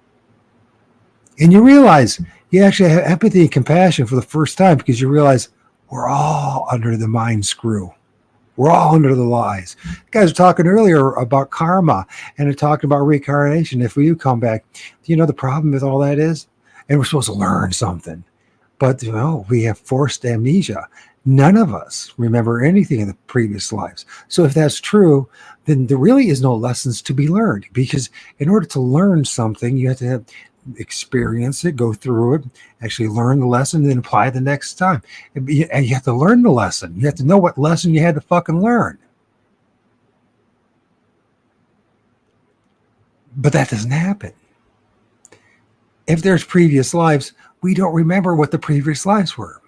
And you realize you actually have empathy and compassion for the first time, because you realize we're all under the mind screw. We're all under the lies. You guys were talking earlier about karma, and they're talking about reincarnation. If we do come back, do you know the problem with all that is? And we're supposed to learn something. But we have forced amnesia. None of us remember anything in the previous lives. So if that's true, then there really is no lessons to be learned, because in order to learn something, you have to experience it, go through it, actually learn the lesson, and then apply it the next time. And you have to learn the lesson. You have to know what lesson you had to fucking learn. But that doesn't happen. If there's previous lives, we don't remember what the previous lives were.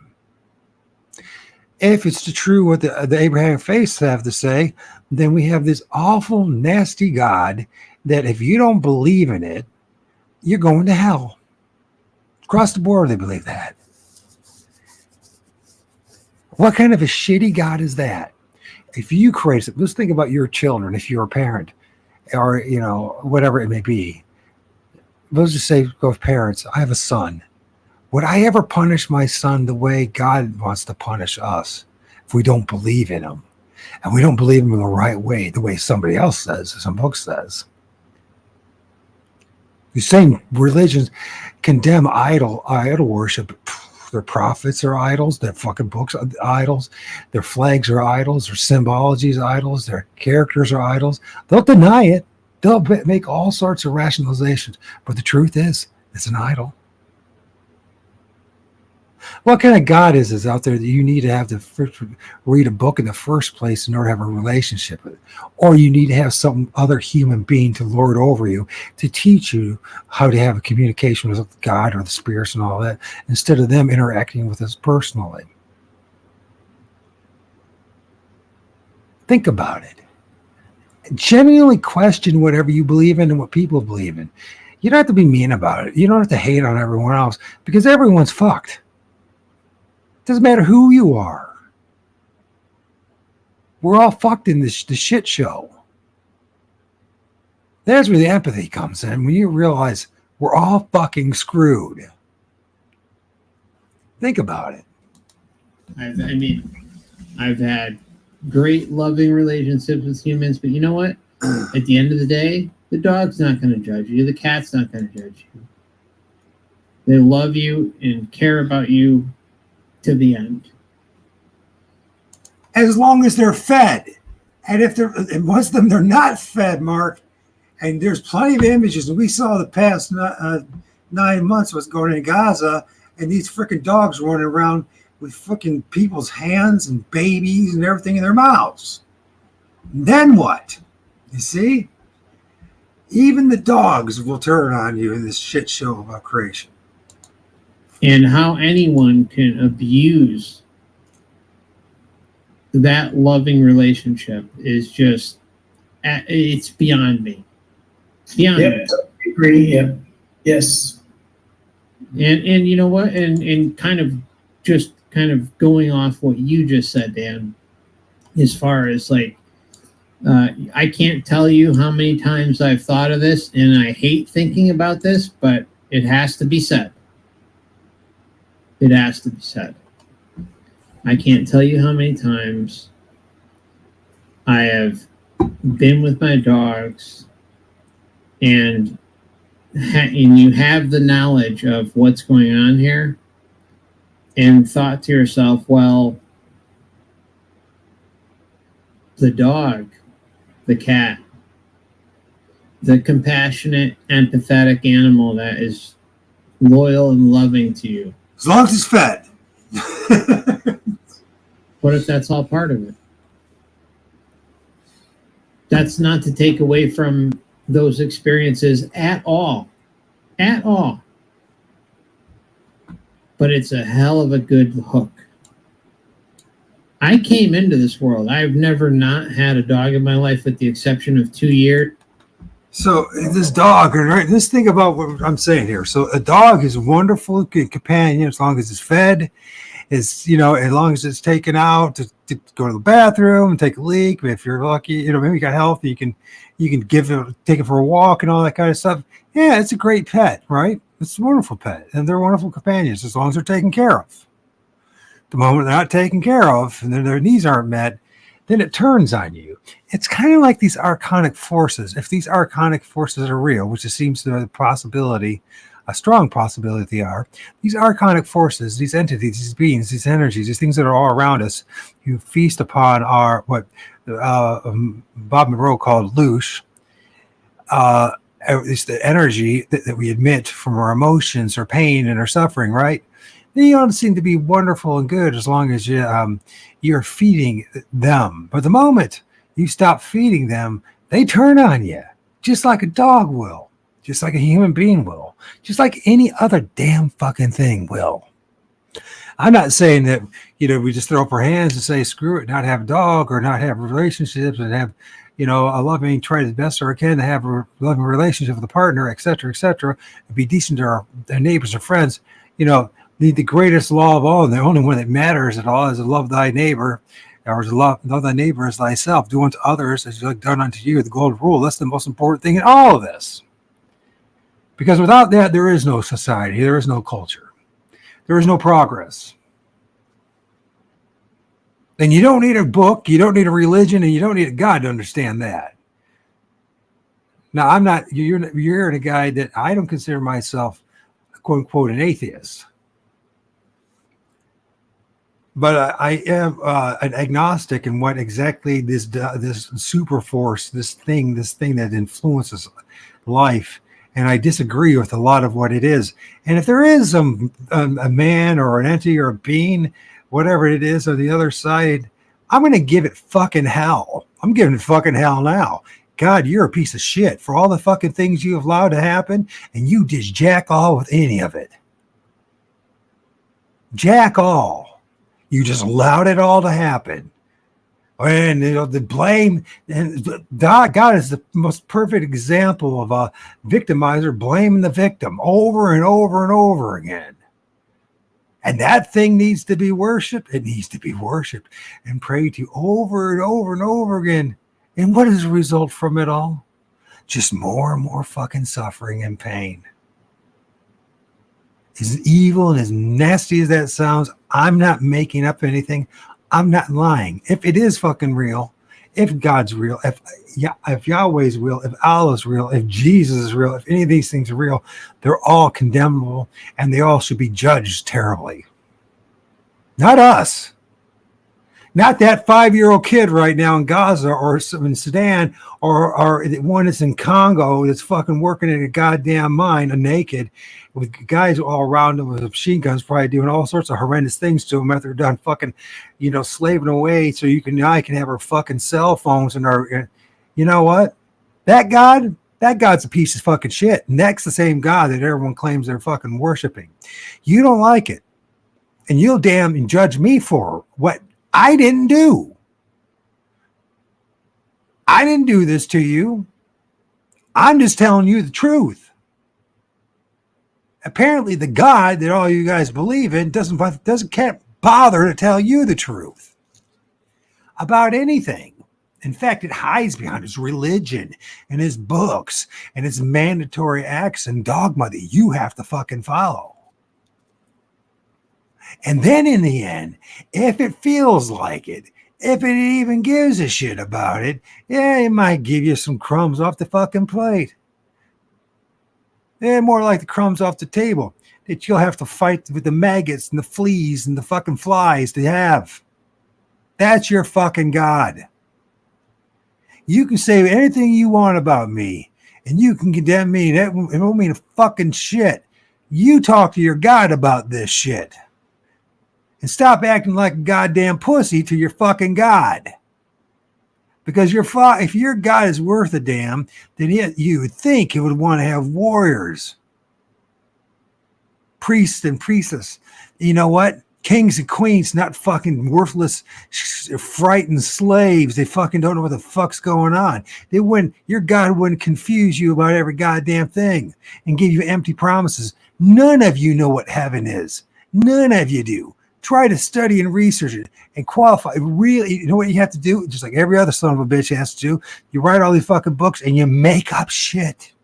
If it's true what the Abrahamic faiths have to say, then we have this awful, nasty God that if you don't believe in it, you're going to hell. Across the board, they believe that. What kind of a shitty God is that? If you create it, let's think about your children, if you're a parent, or, whatever it may be. Let's just say, go with parents. I have a son. Would I ever punish my son the way God wants to punish us if we don't believe in him? And we don't believe him in the right way, the way somebody else says, some book says. The same religions condemn idol worship. Their prophets are idols. Their fucking books are idols. Their flags are idols. Their symbology is idols. Their characters are idols. They'll deny it. They'll make all sorts of rationalizations. But the truth is, it's an idol. What kind of God is out there that you need to have to read a book in the first place in order to have a relationship with it? Or you need to have some other human being to lord over you to teach you how to have a communication with God or the spirits and all that, instead of them interacting with us personally. Think about it. Genuinely question whatever you believe in and what people believe in. You don't have to be mean about it. You don't have to hate on everyone else, because everyone's fucked. Doesn't matter who you are. We're all fucked in this shit show. That's where the empathy comes in, when you realize we're all fucking screwed. Think about it. I've had great loving relationships with humans, but you know what? At the end of the day, the dog's not going to judge you. The cat's not going to judge you. They love you and care about you to the end. As long as they're fed. And if most of them, they're not fed, Mark. And there's plenty of images. And we saw the past 9 months what's going on in Gaza. And these freaking dogs running around with freaking people's hands and babies and everything in their mouths. Then what? You see? Even the dogs will turn on you in this shit show about creation. And how anyone can abuse that loving relationship is just, it's beyond me. It's beyond me. I agree. Yeah. Yes. And you know what? And kind of going off what you just said, Dan, as far as like, I can't tell you how many times I've thought of this, and I hate thinking about this, but it has to be said. It has to be said. I can't tell you how many times I have been with my dogs and you have the knowledge of what's going on here and thought to yourself, well, the dog, the cat, the compassionate, empathetic animal that is loyal and loving to you. As long as it's fed. What if that's all part of it? That's not to take away from those experiences at all. At all. But it's a hell of a good hook. I came into this world. I've never not had a dog in my life with the exception of 2 years. So this dog, right? Let's think about what I'm saying here. So a dog is a wonderful companion as long as it's fed, as long as it's taken out to go to the bathroom and take a leak. If you're lucky, maybe you got healthy, you can take it for a walk and all that kind of stuff. Yeah, it's a great pet, right? It's a wonderful pet, and they're wonderful companions as long as they're taken care of. The moment they're not taken care of and their needs aren't met, then it turns on you. It's kind of like these archonic forces. If these archonic forces are real, which it seems to be a possibility, a strong possibility they are, these archonic forces, these entities, these beings, these energies, these things that are all around us, who feast upon our, what Bob Monroe called Loosh, it's the energy that we emit from our emotions or pain and our suffering, right? They all seem to be wonderful and good as long as you're feeding them. But the moment you stop feeding them, they turn on you, just like a dog will, just like a human being will, just like any other damn fucking thing will. I'm not saying that, we just throw up our hands and say, screw it, not have a dog or not have relationships and have, a loving, try the best I can to have a loving relationship with a partner, et cetera, and be decent to our neighbors or friends. The greatest law of all, and the only one that matters at all, is to love thy neighbor, or to love thy neighbor as thyself. Do unto others as you like done unto you, the golden rule. That's the most important thing in all of this. Because without that, there is no society, there is no culture, there is no progress. And you don't need a book, you don't need a religion, and you don't need a God to understand that. Now, you're a guy that I don't consider myself, quote unquote, an atheist. But I am an agnostic in what exactly this super force, this thing that influences life, and I disagree with a lot of what it is. And if there is a man or an entity or a being, whatever it is, on the other side, I'm going to give it fucking hell. I'm giving it fucking hell now. God, you're a piece of shit for all the fucking things you have allowed to happen, and you just jack all with any of it. Jack all. You just allowed it all to happen. And the blame, and God is the most perfect example of a victimizer blaming the victim over and over and over again. And that thing needs to be worshipped. It needs to be worshipped and prayed to over and over and over again. And what is the result from it all? Just more and more fucking suffering and pain. As evil and as nasty as that sounds, I'm not making up anything. I'm not lying. If it is fucking real, if God's real, if Yahweh's real, if Allah's real, if Jesus is real, if any of these things are real, they're all condemnable and they all should be judged terribly. Not us. Not that 5-year-old kid right now in Gaza or in Sudan or the one that's in Congo that's fucking working in a goddamn mine naked with guys all around him with machine guns probably doing all sorts of horrendous things to him after they're done fucking, slaving away so I can have our fucking cell phones and our, you know what? That God's a piece of fucking shit. And that's the same God that everyone claims they're fucking worshiping. You don't like it. And you'll damn judge me for what I didn't do. I didn't do this to you. I'm just telling you the truth. Apparently, the God that all you guys believe in can't bother to tell you the truth about anything. In fact, it hides behind his religion and his books and his mandatory acts and dogma that you have to fucking follow. And then in the end, if it feels like it, if it even gives a shit about it, yeah, it might give you some crumbs off the fucking plate. Yeah, more like the crumbs off the table that you'll have to fight with the maggots and the fleas and the fucking flies to have. That's your fucking God. You can say anything you want about me, and you can condemn me. It won't mean a fucking shit. You talk to your God about this shit. And stop acting like a goddamn pussy to your fucking God. Because if your God is worth a damn, then you would think it would want to have warriors, priests and priestess. You know what? Kings and queens, not fucking worthless, frightened slaves. They fucking don't know what the fuck's going on. Your God wouldn't confuse you about every goddamn thing and give you empty promises. None of you know what heaven is. None of you do. Try to study and research it and qualify. Really, you know what you have to do? Just like every other son of a bitch has to do. You write all these fucking books and you make up shit.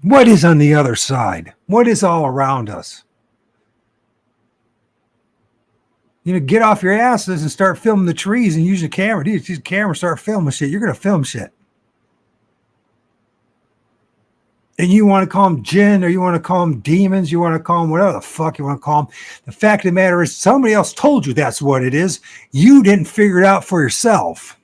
What is on the other side? What is all around us? Get off your asses and start filming the trees and use the camera. Use the camera, start filming shit. You're going to film shit. And you want to call them jinn, or you want to call them demons, you want to call them whatever the fuck you want to call them. The fact of the matter is somebody else told you that's what it is. You didn't figure it out for yourself.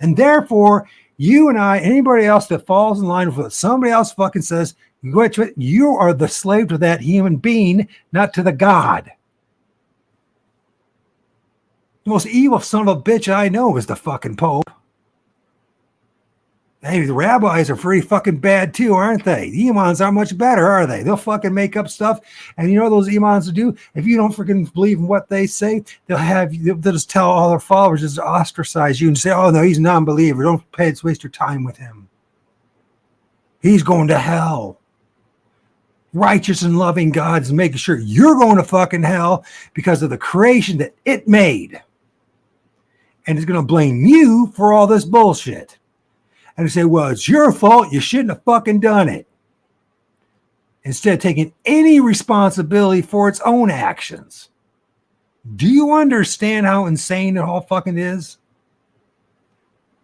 And therefore, you and I, anybody else that falls in line with what somebody else fucking says, you are the slave to that human being, not to the God. The most evil son of a bitch I know is the fucking Pope. Hey, the rabbis are pretty fucking bad too, aren't they? The imams aren't much better, are they? They'll fucking make up stuff. And you know what those imams will do? If you don't freaking believe in what they say, they'll just tell all their followers, just ostracize you and say, oh no, he's a non-believer. Don't waste your time with him. He's going to hell. Righteous and loving God's making sure you're going to fucking hell because of the creation that it made. And it's going to blame you for all this bullshit. And they say, well, it's your fault. You shouldn't have fucking done it. Instead of taking any responsibility for its own actions. Do you understand how insane it all fucking is?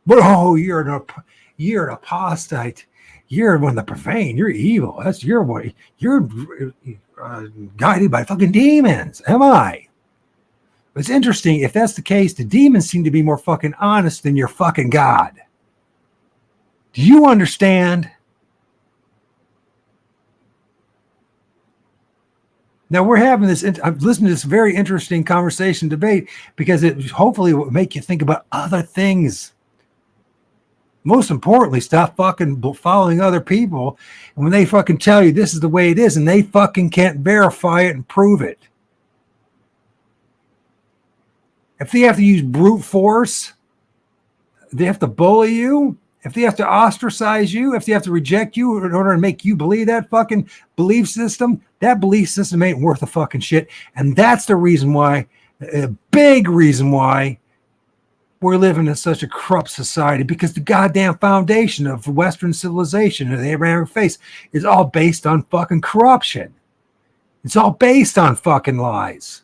But you're an apostate. You're one of the profane. You're evil. That's your way. You're guided by fucking demons. Am I? It's interesting. If that's the case, the demons seem to be more fucking honest than your fucking God. Do you understand? Now we're having this, I've listened to this very interesting conversation debate because it hopefully will make you think about other things. Most importantly, stop fucking following other people. And when they fucking tell you this is the way it is and they fucking can't verify it and prove it. If they have to use brute force, they have to bully you. If they have to ostracize you, if they have to reject you in order to make you believe that fucking belief system, that belief system ain't worth a fucking shit. And that's the reason why, a big reason why we're living in such a corrupt society, because the goddamn foundation of Western civilization and the Abrahamic faith is all based on fucking corruption. It's all based on fucking lies.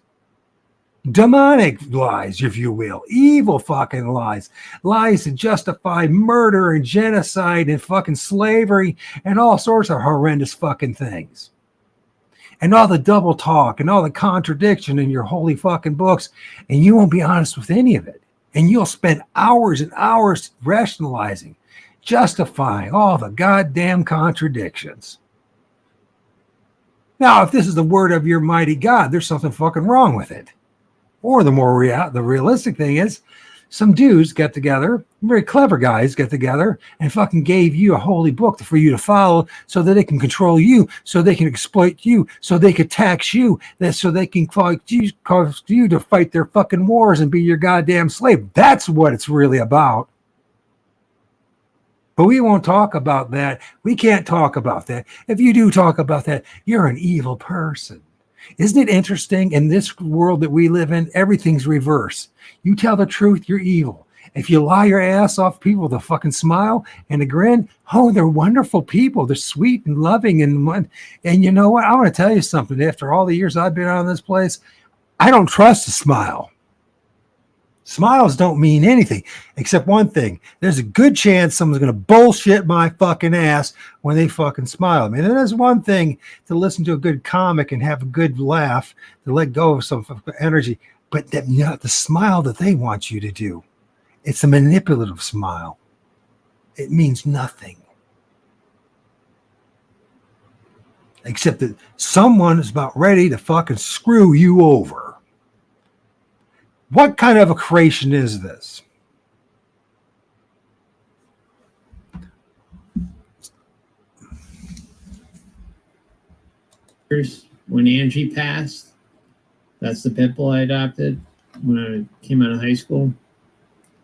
Demonic lies, if you will. Evil fucking lies. Lies that justify murder and genocide and fucking slavery and all sorts of horrendous fucking things. And all the double talk and all the contradiction in your holy fucking books, and you won't be honest with any of it. And you'll spend hours and hours rationalizing, justifying all the goddamn contradictions. Now, if this is the word of your mighty God, there's something fucking wrong with it. Or the realistic thing is, some dudes get together, very clever guys get together and fucking gave you a holy book for you to follow so that they can control you, so they can exploit you, so they can tax you, so they can cause you to fight their fucking wars and be your goddamn slave. That's what it's really about. But we won't talk about that. We can't talk about that. If you do talk about that, you're an evil person. Isn't it interesting? In this world that we live in, everything's reverse. You tell the truth, you're evil. If you lie your ass off people with a fucking smile and a grin, oh, they're wonderful people. They're sweet and loving. And you know what? I want to tell you something. After all the years I've been on this place, I don't trust a smile. Smiles don't mean anything except one thing. There's a good chance someone's going to bullshit my fucking ass when they fucking smile. I mean, there's one thing to listen to a good comic and have a good laugh, to let go of some energy, but the smile that they want you to do, it's a manipulative smile. It means nothing. Except that someone is about ready to fucking screw you over. What kind of a creation is this? When Angie passed, that's the pit bull I adopted when I came out of high school.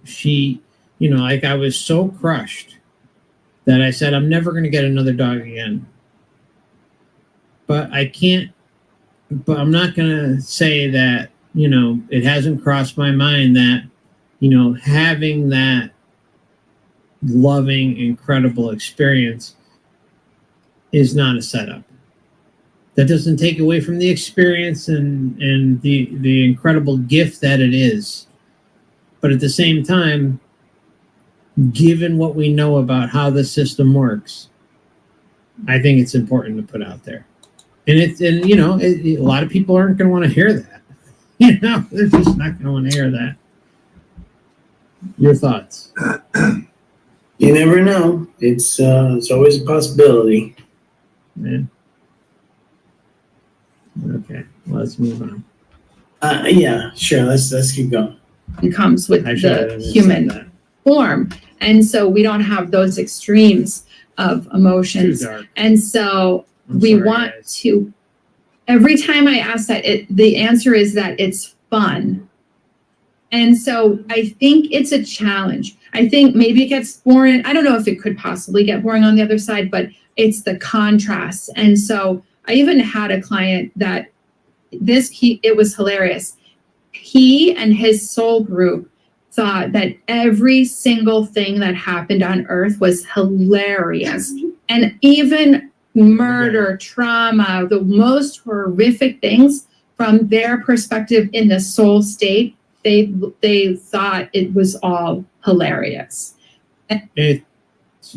She, like I was so crushed that I said, I'm never going to get another dog again. But I'm not going to say that, it hasn't crossed my mind that, having that loving, incredible experience is not a setup. That doesn't take away from the experience and the incredible gift that it is. But at the same time, given what we know about how the system works, I think it's important to put out there. And a lot of people aren't going to want to hear that. They're just not going to want to hear that. Your thoughts? You never know. It's always a possibility. Yeah. Okay, let's move on. Yeah, sure. Let's keep going. It comes with the human form, and so we don't have those extremes of emotions. And so we want to. Every time I ask that, the answer is that it's fun. And so I think it's a challenge. I think maybe it gets boring. I don't know if it could possibly get boring on the other side, but it's the contrast. And so I even had a client that it was hilarious. He and his soul group thought that every single thing that happened on earth was hilarious. And even murder, trauma, the most horrific things from their perspective in the soul state, they thought it was all hilarious.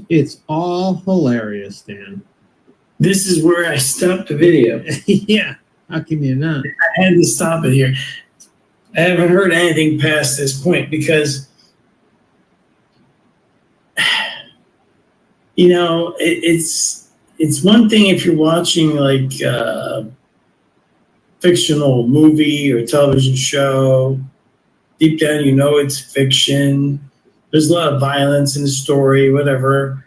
It's all hilarious, Dan. This is where I stopped the video. Yeah, how can you not? I had to stop it here. I haven't heard anything past this point because, it's one thing if you're watching like a fictional movie or television show. Deep down, it's fiction. There's a lot of violence in the story, whatever.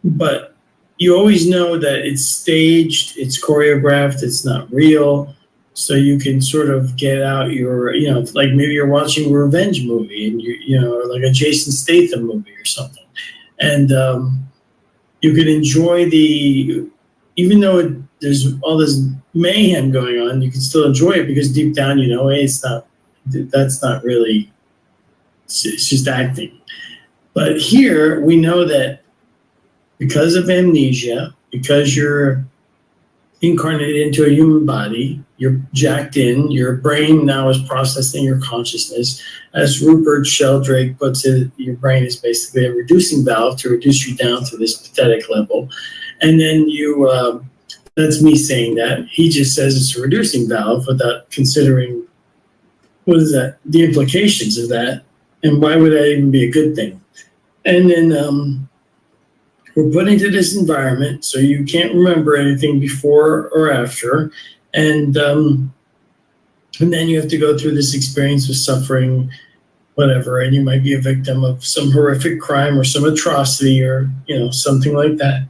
But you always know that it's staged, it's choreographed, it's not real. So you can sort of get out your, like maybe you're watching a revenge movie and or like a Jason Statham movie or something. And you can enjoy even though there's all this mayhem going on, you can still enjoy it because deep down, hey, that's not really, it's just acting. But here we know that because of amnesia, because you're incarnated into a human body, you're jacked in, your brain now is processing your consciousness. As Rupert Sheldrake puts it, your brain is basically a reducing valve to reduce you down to this pathetic level. And then that's me saying that. He just says it's a reducing valve without considering, the implications of that, and why would that even be a good thing? And then we're put into this environment, so you can't remember anything before or after, and then you have to go through this experience of suffering, whatever, and you might be a victim of some horrific crime or some atrocity or something like that.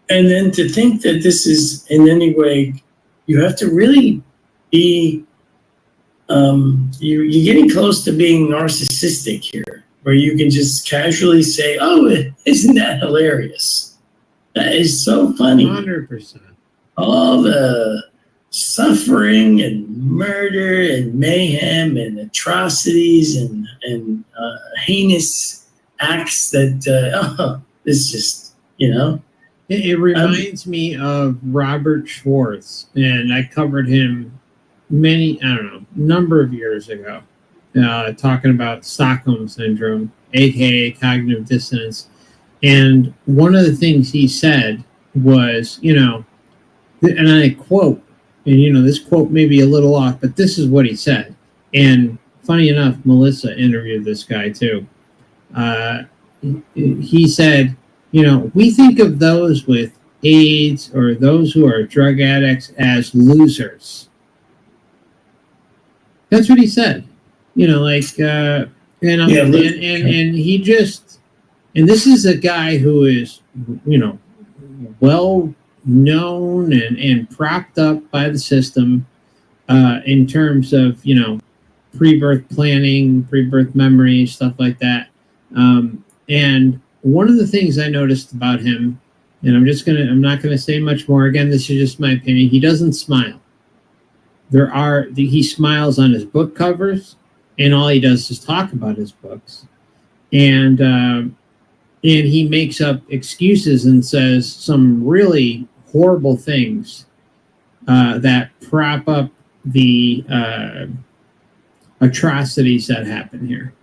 And then to think that this is in any way, you have to really be, you're getting close to being narcissistic here, where you can just casually say, oh, isn't that hilarious? That is so funny. 100%. All the suffering and murder and mayhem and atrocities and heinous acts that it's just, you know. It reminds me of Robert Schwartz, and I covered him number of years ago, talking about Stockholm Syndrome, aka cognitive dissonance. And one of the things he said was, and I quote, and this quote may be a little off, but this is what he said. And funny enough, Melissa interviewed this guy too. He said, we think of those with AIDS or those who are drug addicts as losers. That's what he said. And he just, and this is a guy who is, well known and propped up by the system in terms of, pre-birth planning, pre-birth memory, stuff like that. And one of the things I noticed about him, and I'm not gonna say much more. Again, this is just my opinion. He doesn't smile. He smiles on his book covers, and all he does is talk about his books. And he makes up excuses and says some really horrible things that prop up the atrocities that happen here.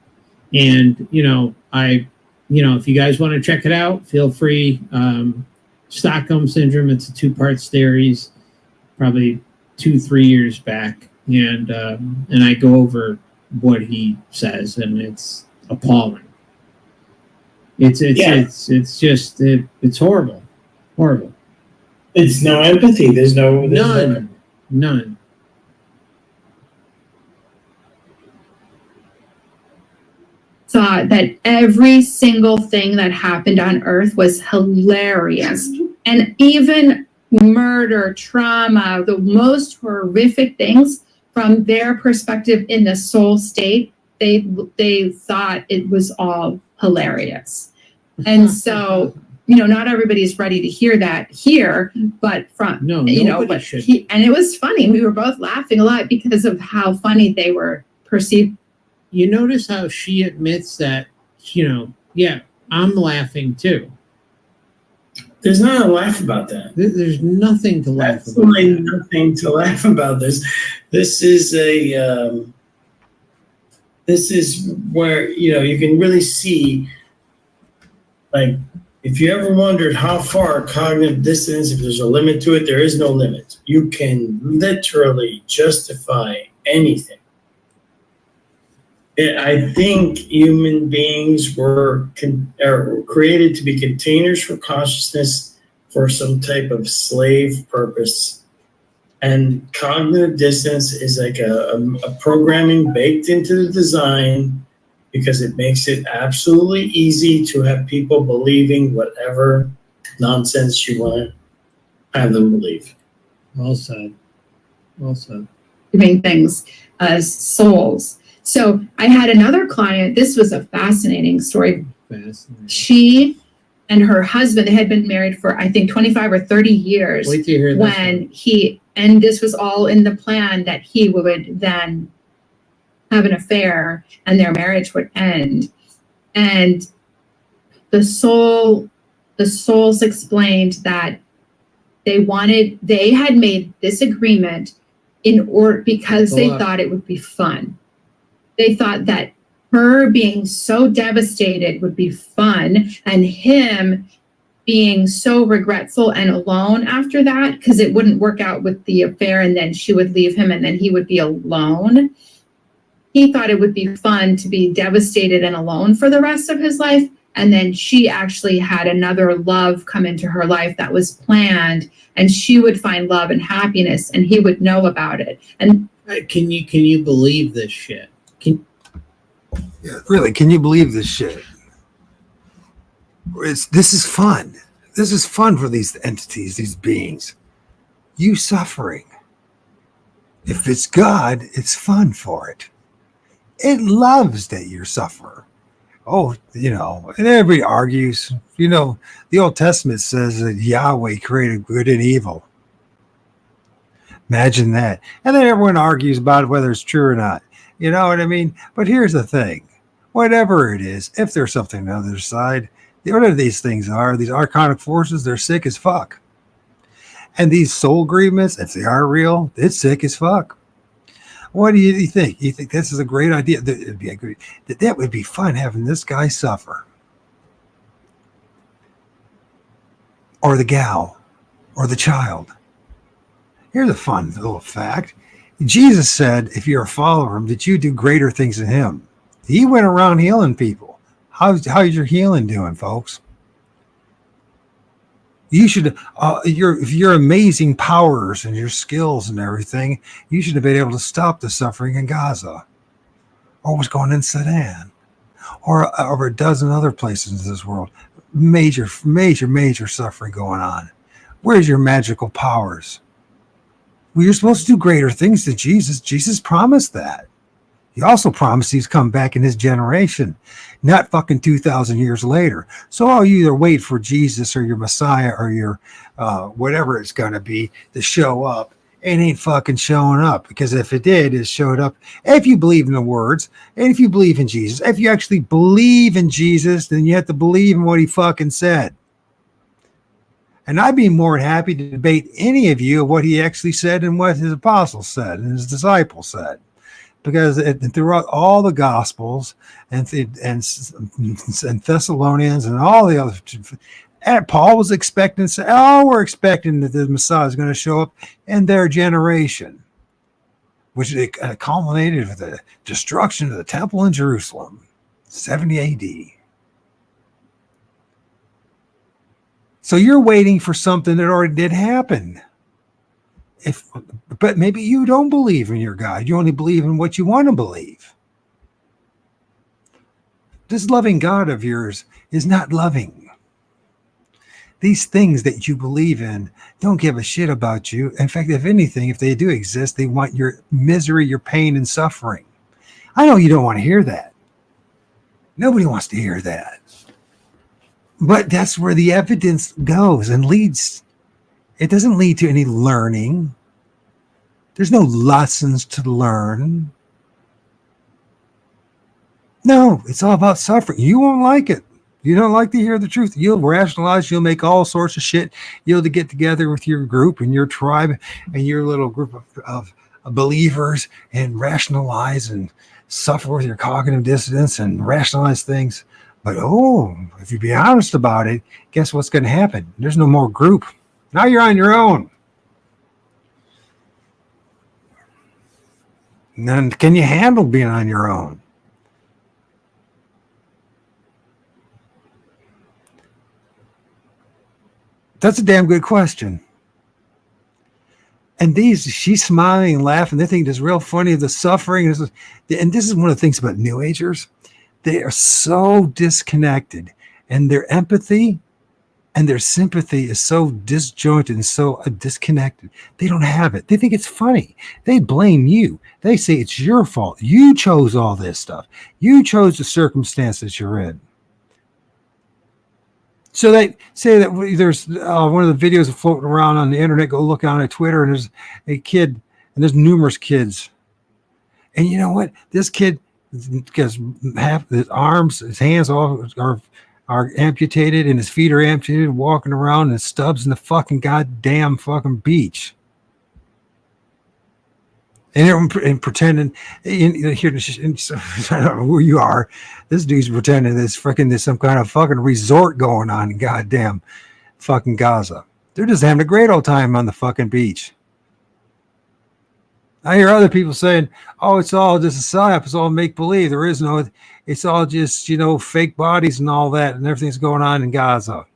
And, if you guys want to check it out, feel free. Stockholm Syndrome, it's a 2-part series, probably 2-3 years back. And I go over what he says, and it's appalling. It's horrible. Horrible. It's no empathy. There's none. Thought that every single thing that happened on Earth was hilarious. And even murder, trauma, the most horrific things from their perspective in the soul state, they thought it was all hilarious. And so, not everybody's ready to hear that here, but and it was funny. We were both laughing a lot because of how funny they were perceived. You notice how she admits that, I'm laughing too. There's not a laugh about that. There's nothing to laugh about. Absolutely nothing to laugh about this. This is where, you can really see, like, if you ever wondered how far cognitive dissonance, if there's a limit to it, there is no limit. You can literally justify anything. I think human beings were created to be containers for consciousness for some type of slave purpose. And cognitive dissonance is like a programming baked into the design because it makes it absolutely easy to have people believing whatever nonsense you want to have them believe. Well said. Doing things as souls. So I had another client. This was a fascinating story. She and her husband, they had been married for, I think, 25 or 30 years. Wait till you hear this and this was all in the plan that he would then have an affair and their marriage would end. And the souls explained that they had made this agreement because they thought it would be fun. They thought that her being so devastated would be fun, and him being so regretful and alone after that, because it wouldn't work out with the affair, and then she would leave him, and then he would be alone. He thought it would be fun to be devastated and alone for the rest of his life, and then she actually had another love come into her life that was planned, and she would find love and happiness, and he would know about it. And can you believe this shit? Really, can you believe this shit? This is fun. This is fun for these entities, these beings. You suffering. If it's God, it's fun for it. It loves that you suffer. Oh, and everybody argues. The Old Testament says that Yahweh created good and evil. Imagine that. And then everyone argues about whether it's true or not. You know what I mean? But here's the thing. Whatever it is, if there's something on the other side, whatever these things are, these archonic forces, they're sick as fuck. And these soul agreements, if they are real, it's sick as fuck. What do you think? You think this is a great idea? That would be fun having this guy suffer. Or the gal. Or the child. Here's a fun little fact. Jesus said, if you're a follower of him, that you do greater things than him. He went around healing people. How's your healing doing, folks? You should, your amazing powers and your skills and everything, you should have been able to stop the suffering in Gaza, or what's going on in Sudan, or a dozen other places in this world. Major suffering going on. Where's your magical powers? Well, you're supposed to do greater things than Jesus. Jesus promised that. He also promised he's come back in his generation, not fucking 2,000 years later. So I'll either wait for Jesus or your Messiah or your whatever it's going to be to show up. It ain't fucking showing up, because if it did, it showed up. If you believe in the words, and if you believe in Jesus, if you actually believe in Jesus, then you have to believe in what he fucking said. And I'd be more than happy to debate any of you of what he actually said and what his apostles said and his disciples said. Because throughout all the Gospels and Thessalonians and all the other, Paul was expecting to say, we're expecting that the Messiah is going to show up in their generation, which culminated with the destruction of the temple in Jerusalem, 70 AD. So you're waiting for something that already did happen. But maybe you don't believe in your God. You only believe in what you want to believe. This loving God of yours is not loving. These things that you believe in don't give a shit about you. In fact, if anything, if they do exist, they want your misery, your pain, and suffering. I know you don't want to hear that. Nobody wants to hear that. But that's where the evidence goes and leads. It doesn't lead to any learning. There's no lessons to learn. No, it's all about suffering. You won't like it. You don't like to hear the truth. You'll rationalize. You'll make all sorts of shit. You'll get together with your group and your tribe and your little group of believers and rationalize and suffer with your cognitive dissonance and rationalize things. But if you be honest about it, guess what's going to happen? There's no more group. Now you're on your own. And then can you handle being on your own? That's a damn good question. And she's smiling and laughing. They think it's real funny, the suffering. And this is one of the things about New Agers. They are so disconnected, and their empathy and their sympathy is so disjointed and so disconnected. They don't have it. They think it's funny. They blame you. They say it's your fault. You chose all this stuff. You chose the circumstances you're in. So they say that there's one of the videos floating around on the internet. Go look on Twitter, and there's a kid, and there's numerous kids. And you know what? This kid, because half his arms, his hands are amputated, and his feet are amputated, walking around in stubs in the fucking goddamn fucking beach. And pretending, here, I don't know who you are. This dude's pretending there's some kind of fucking resort going on in goddamn fucking Gaza. They're just having a great old time on the fucking beach. I hear other people saying, it's all just a psyop, it's all make-believe. There is no, it's all just, fake bodies and all that, and everything's going on in Gaza.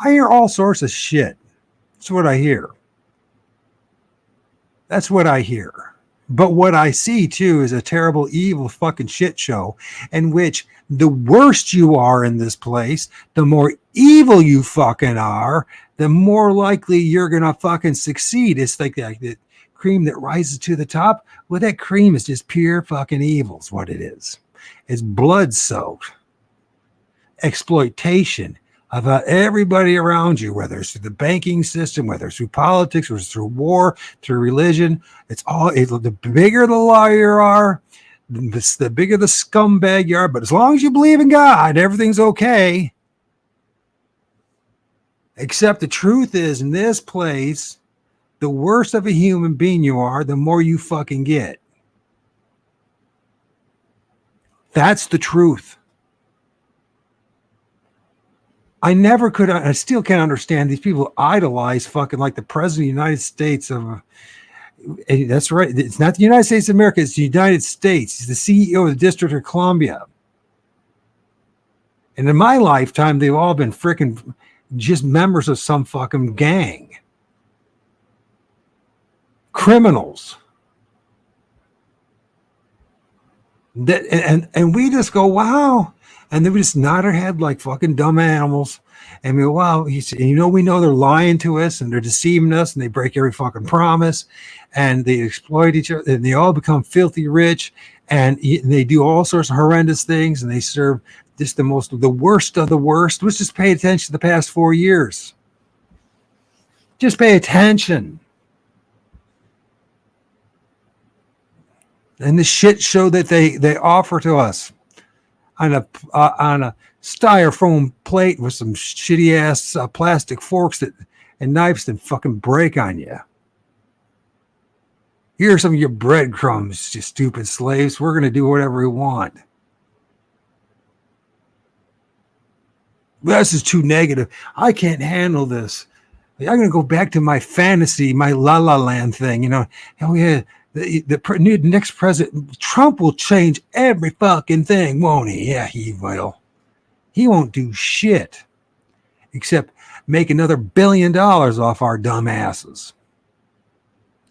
I hear all sorts of shit. That's what I hear. That's what I hear. But what I see, too, is a terrible, evil fucking shit show in which the worse you are in this place, the more evil you fucking are, the more likely you're going to fucking succeed. It's like that cream that rises to the top. Well, that cream is just pure fucking evil is what it is. It's blood-soaked. Exploitation. about everybody around you, whether it's through the banking system, whether it's through politics, or it's through war, through religion. The bigger the liar you are, the bigger the scumbag you are. But as long as you believe in God, everything's okay. Except the truth is, in this place, the worse of a human being you are, the more you fucking get. That's the truth. I still can't understand these people who idolize fucking like the president of the United States of, that's right. It's not the United States of America. It's the United States. He's the CEO of the District of Columbia. And in my lifetime, they've all been freaking just members of some fucking gang. Criminals. And we just go, wow. And then we just nod our head like fucking dumb animals. And we go, wow. We know they're lying to us and they're deceiving us and they break every fucking promise and they exploit each other and they all become filthy rich and they do all sorts of horrendous things and they serve just the worst of the worst. Let's just pay attention to the past 4 years. Just pay attention. And the shit show that they offer to us on a styrofoam plate with some shitty ass plastic forks and knives that fucking break on you. Here are some of your breadcrumbs, you stupid slaves. We're gonna do whatever we want. This is too negative. I can't handle this. I'm gonna go back to my fantasy, my La La Land thing. Oh yeah. The next president, Trump will change every fucking thing, won't he? Yeah, he will. He won't do shit except make another $1 billion off our dumb asses.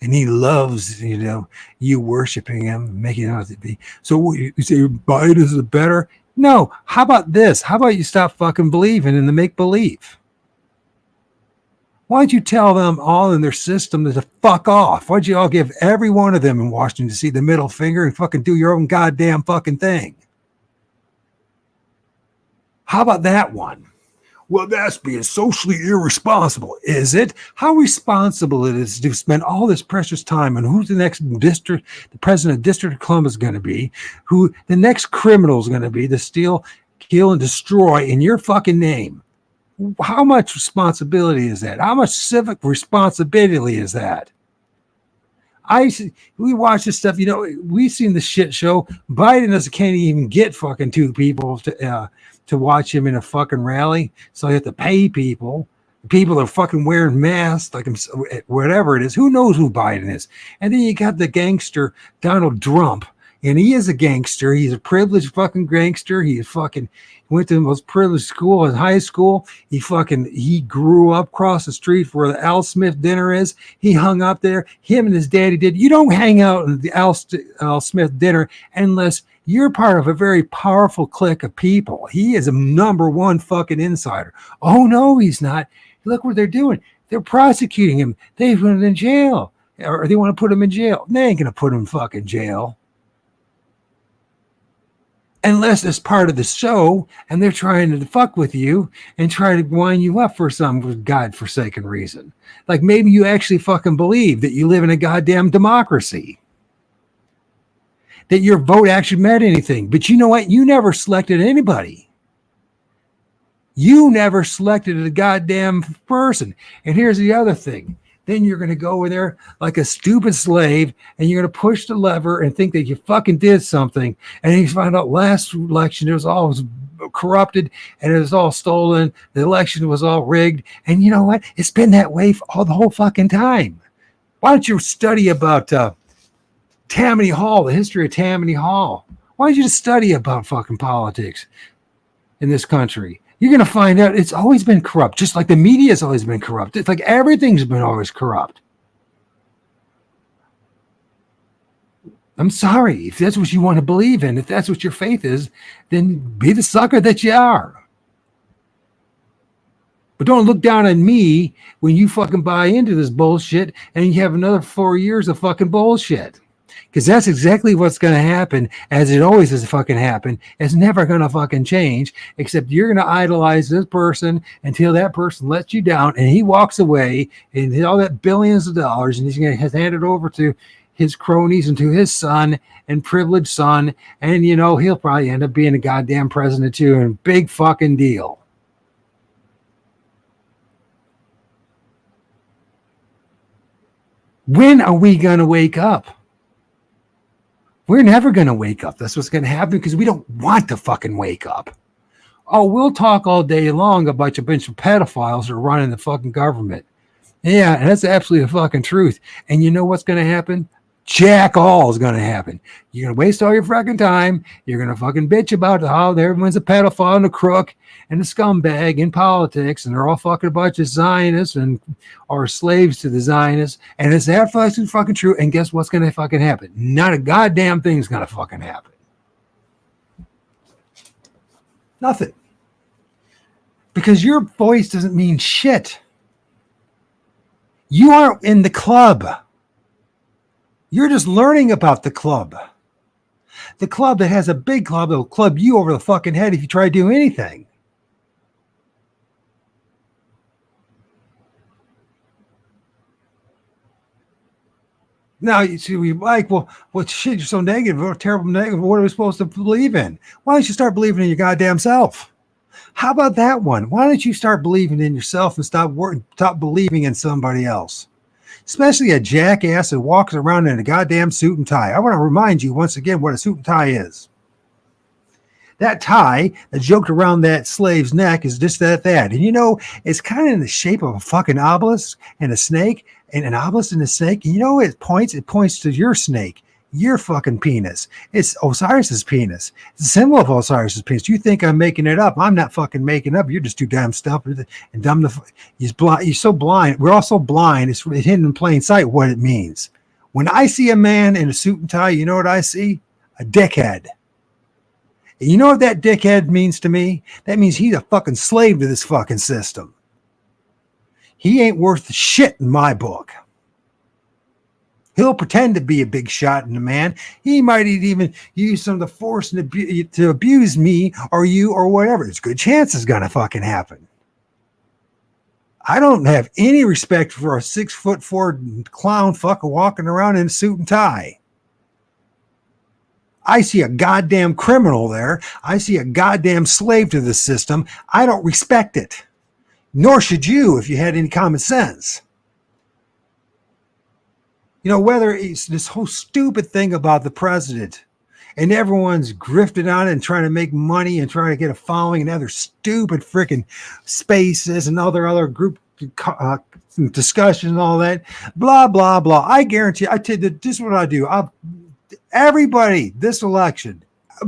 And he loves, you worshiping him, making it out to be. So you say Biden is better? No. How about this? How about you stop fucking believing in the make-believe? Why don't you tell them all in their system to fuck off? Why don't you all give every one of them in Washington to see the middle finger and fucking do your own goddamn fucking thing? How about that one? Well, that's being socially irresponsible, is it? How responsible it is to spend all this precious time on who's the next the president of District of Columbia is going to be, who the next criminal is going to be to steal, kill, and destroy in your fucking name. How much responsibility is that? How much civic responsibility is that? We watch this stuff, we've seen the shit show. Biden can't even get fucking 2 people to watch him in a fucking rally. So you have to pay people. People are fucking wearing masks, like whatever it is. Who knows who Biden is? And then you got the gangster Donald Trump. And he is a gangster. He's a privileged fucking gangster. He went to the most privileged school in high school. He grew up across the street where the Al Smith dinner is. He hung up there. Him and his daddy did. You don't hang out at the Al Smith dinner unless you're part of a very powerful clique of people. He is a #1 fucking insider. Oh no, he's not. Look what they're doing. They're prosecuting him. They put him in jail. Or they want to put him in jail. They ain't gonna put him in fucking jail. Unless it's part of the show and they're trying to fuck with you and try to wind you up for some godforsaken reason. Like maybe you actually fucking believe that you live in a goddamn democracy. That your vote actually meant anything. But you know what? You never selected anybody. You never selected a goddamn person. And here's the other thing. Then you're going to go over there like a stupid slave and you're going to push the lever and think that you fucking did something. And then you find out last election, it was all corrupted and it was all stolen. The election was all rigged. And you know what? It's been that way for the whole fucking time. Why don't you study about Tammany Hall, the history of Tammany Hall? Why don't you just study about fucking politics in this country? You're going to find out it's always been corrupt, just like the media has always been corrupt. It's like everything's been always corrupt. I'm sorry. If that's what you want to believe in, if that's what your faith is, then be the sucker that you are. But don't look down on me when you fucking buy into this bullshit and you have another 4 years of fucking bullshit. Because that's exactly what's going to happen, as it always has fucking happened. It's never going to fucking change, except you're going to idolize this person until that person lets you down and he walks away and all that billions of dollars, and he's going to hand it over to his cronies and to his son and privileged son. And, you know, he'll probably end up being a goddamn president too, and big fucking deal. When are we going to wake up? We're never going to wake up. That's what's going to happen because we don't want to fucking wake up. Oh, we'll talk all day long about a bunch of pedophiles that are running the fucking government. Yeah, and that's absolutely the fucking truth. And you know what's going to happen? Jack all is going to happen. You're going to waste all your fucking time. You're going to fucking bitch about how everyone's a pedophile and a crook and a scumbag in politics, and they're all fucking a bunch of Zionists and are slaves to the Zionists. And it's that fucking true. And guess what's going to fucking happen? Not a goddamn thing's going to fucking happen. Nothing. Because your voice doesn't mean shit. You aren't in the club. You're just learning about the club. The club that has a big club that will club you over the fucking head if you try to do anything. Now, you see, we like, well, shit, you're so negative, or terrible negative. What are we supposed to believe in? Why don't you start believing in your goddamn self? How about that one? Why don't you start believing in yourself and stop believing in somebody else? Especially a jackass that walks around in a goddamn suit and tie. I want to remind you once again what a suit and tie is. That tie that joked around that slave's neck is just that. And you know, it's kind of in the shape of a fucking obelisk and a snake, and an obelisk and a snake. And you know, it points to your snake, your fucking penis. It's Osiris's penis. It's a symbol of Osiris's penis. You think I'm making it up? I'm not fucking making up. You're just too damn stupid and dumb. You're so blind. We're all so blind. It's hidden in plain sight what it means. When I see a man in a suit and tie, you know what I see? A dickhead. And you know what that dickhead means to me? That means he's a fucking slave to this fucking system. He ain't worth shit in my book. He'll pretend to be a big shot in a man. He might even use some of the force to abuse me or you or whatever. There's a good chance it's going to fucking happen. I don't have any respect for a 6'4" clown fucker walking around in a suit and tie. I see a goddamn criminal there. I see a goddamn slave to the system. I don't respect it. Nor should you if you had any common sense. You know, whether it's this whole stupid thing about the president and everyone's grifted on it and trying to make money and trying to get a following and other stupid freaking spaces and other group discussions and all that, blah, blah, blah. I guarantee, I tell you, this is what I do. Everybody, this election,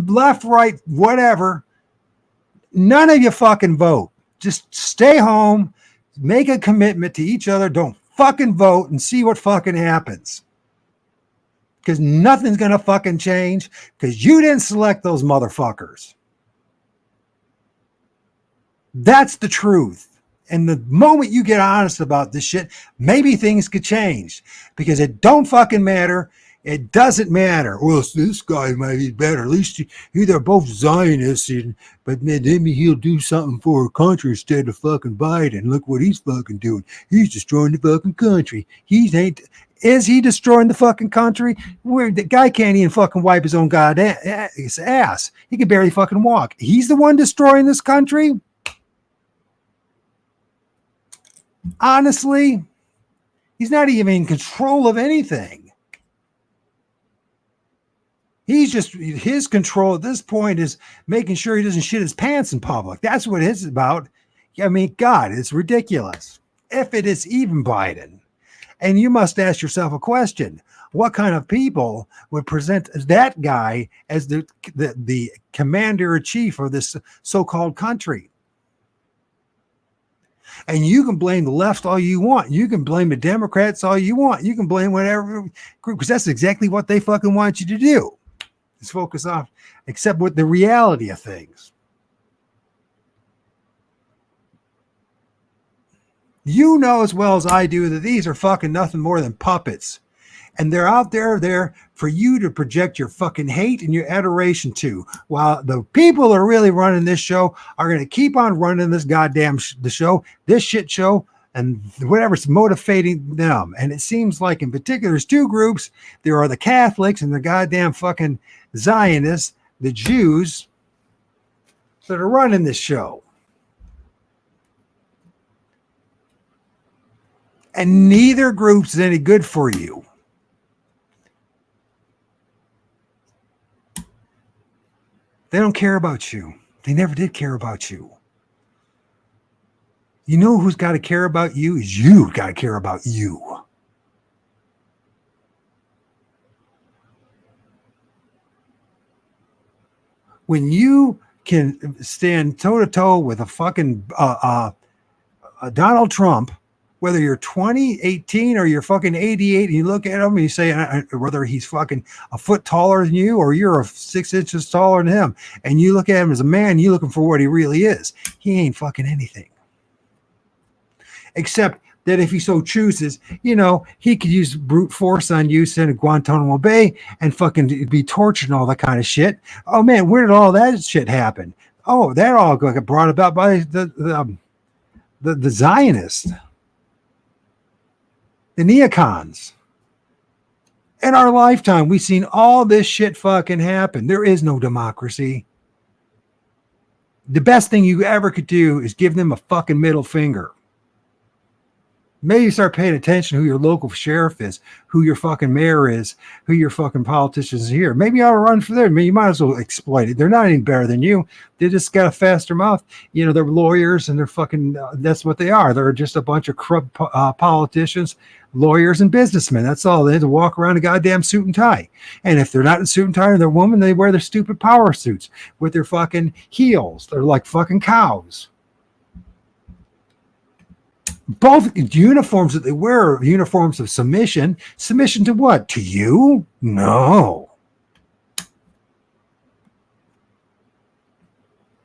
left, right, whatever, none of you fucking vote. Just stay home, make a commitment to each other. Don't fucking vote and see what fucking happens. Because nothing's going to fucking change because you didn't select those motherfuckers. That's the truth. And the moment you get honest about this shit, maybe things could change because it don't fucking matter. It doesn't matter. Well, this guy might be better. At least they're both Zionists, but maybe he'll do something for a country instead of fucking Biden. Look what he's fucking doing. He's destroying the fucking country. Is he destroying the fucking country? The guy can't even fucking wipe his own his ass. He can barely fucking walk. He's the one destroying this country? Honestly, he's not even in control of anything. He's just, his control at this point is making sure he doesn't shit his pants in public. That's what it's about. I mean, God, it's ridiculous. If it is even Biden. And you must ask yourself a question. What kind of people would present that guy as the commander-in-chief of this so-called country? And you can blame the left all you want. You can blame the Democrats all you want. You can blame whatever group, because that's exactly what they fucking want you to do. Is focus on, except with the reality of things. You know as well as I do that these are fucking nothing more than puppets. And they're out there for you to project your fucking hate and your adoration to. While the people that are really running this show are going to keep on running this goddamn the show, this shit show, and whatever's motivating them. And it seems like in particular, there's two groups. There are the Catholics and the goddamn fucking Zionists, the Jews, that are running this show. And neither group's is any good for you. They don't care about you. They never did care about you. You know who's got to care about you is you got to care about you. When you can stand toe-to-toe with a fucking Donald Trump, whether you're 20, 18, or you're fucking 88, and you look at him and you say, whether he's fucking a foot taller than you or you're 6 inches taller than him, and you look at him as a man, you're looking for what he really is. He ain't fucking anything. Except that if he so chooses, you know, he could use brute force on you, send to Guantanamo Bay, and fucking be tortured and all that kind of shit. Oh man, where did all that shit happen? Oh, that all got brought about by the Zionists, the neocons. In our lifetime, we've seen all this shit fucking happen. There is no democracy. The best thing you ever could do is give them a fucking middle finger. Maybe start paying attention to who your local sheriff is, who your fucking mayor is, who your fucking politicians is here. Maybe you ought to run for them. You might as well exploit it. They're not any better than you. They just got a faster mouth. You know, they're lawyers and they're fucking, that's what they are. They're just a bunch of corrupt politicians, lawyers, and businessmen. That's all. They have to walk around in a goddamn suit and tie. And if they're not in suit and tie and they're women, they wear their stupid power suits with their fucking heels. They're like fucking cows. Both uniforms that they wear are uniforms of submission. Submission to what? To you? No.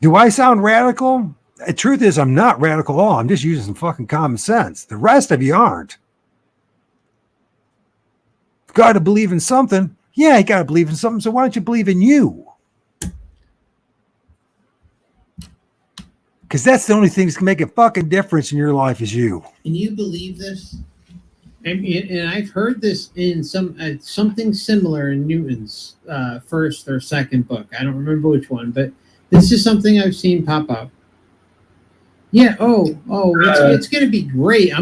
Do I sound radical? The truth is, I'm not radical at all. I'm just using some fucking common sense. The rest of you aren't. Got to believe in something. Yeah, you got to believe in something. So why don't you believe in you? Because that's the only thing that's going to make a fucking difference in your life is you. Can you believe this? And I've heard this in something similar in Newton's first or second book. I don't remember which one, but this is something I've seen pop up. Yeah. It's going to be great.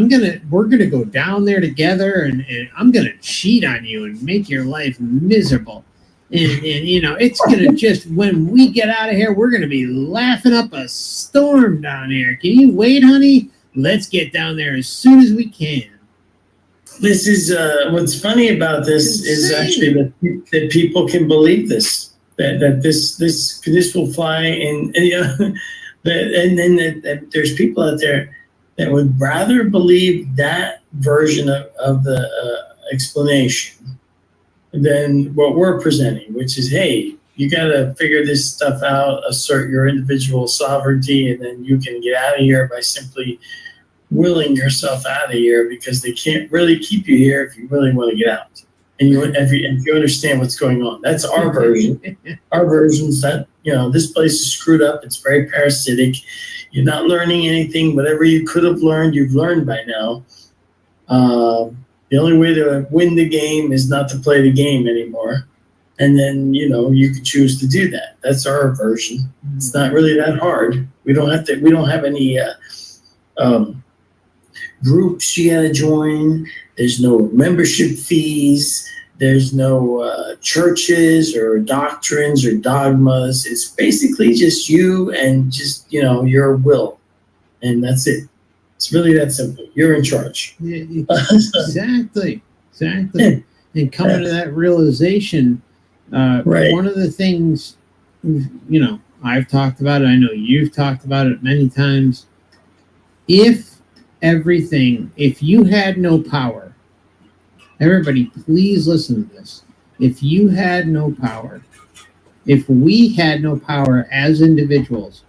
We're going to go down there together, and I'm going to cheat on you and make your life miserable. And you know, it's going to just, when we get out of here, we're going to be laughing up a storm down here. Can you wait, honey? Let's get down there as soon as we can. This is what's funny about this is actually that people can believe this, that this will fly, and you know, and then that there's people out there that would rather believe that version of the explanation than what we're presenting, which is, hey, you got to figure this stuff out, assert your individual sovereignty, and then you can get out of here by simply willing yourself out of here, because they can't really keep you here if you really want to get out. And if you understand what's going on. That's our version. Our version's that, you know, this place is screwed up. It's very parasitic. You're not learning anything. Whatever you could have learned, you've learned by now. The only way to win the game is not to play the game anymore. And then, you know, you could choose to do that. That's our version. It's not really that hard. We don't have any groups you gotta join. There's no membership fees. There's no churches or doctrines or dogmas. It's basically just you and just, you know, your will. And that's it. It's really that simple. You're in charge. Yeah, exactly. And coming to that realization, right. One of the things, you know, I've talked about it, I know you've talked about it many times. If you had no power, everybody please listen to this. If you had no power, if we had no power as individuals,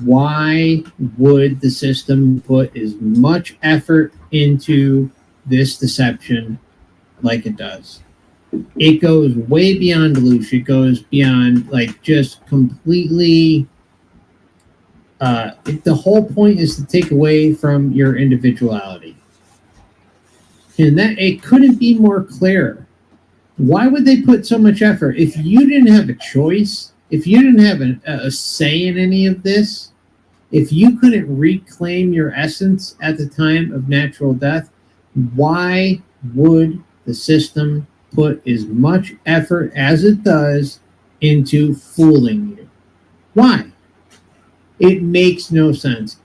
why would the system put as much effort into this deception like it does. It goes way beyond Loosh. It goes beyond like just completely. The whole point is to take away from your individuality, and that it couldn't be more clear. Why would they put so much effort if you didn't have a choice? If you didn't have a say in any of this, if you couldn't reclaim your essence at the time of natural death, why would the system put as much effort as it does into fooling you? Why? It makes no sense.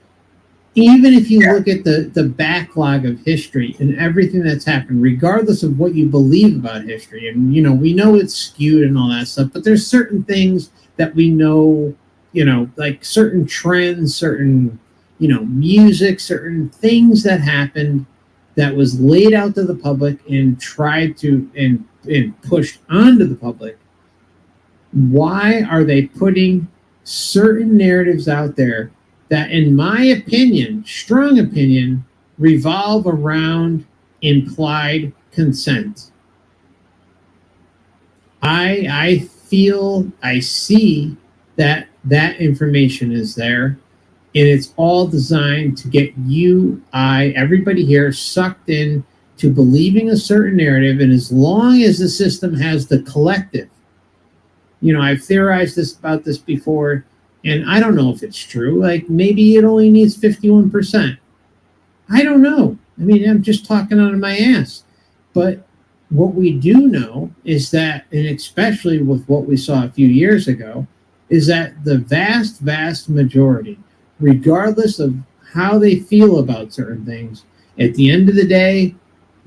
Even if you look at the backlog of history and everything that's happened, regardless of what you believe about history, and we know it's skewed and all that stuff, but there's certain things that we know, like certain trends, certain, music, certain things that happened that was laid out to the public and tried to and pushed onto the public. Why are they putting certain narratives out there that, in my opinion, strong opinion, revolve around implied consent? I feel, I see that information is there, and it's all designed to get you, everybody here sucked in to believing a certain narrative. And as long as the system has the collective, I've theorized about this before, and I don't know if it's true. Like, maybe it only needs 51%. I don't know. I mean, I'm just talking out of my ass. But what we do know is that, and especially with what we saw a few years ago, is that the vast, vast majority, regardless of how they feel about certain things, at the end of the day,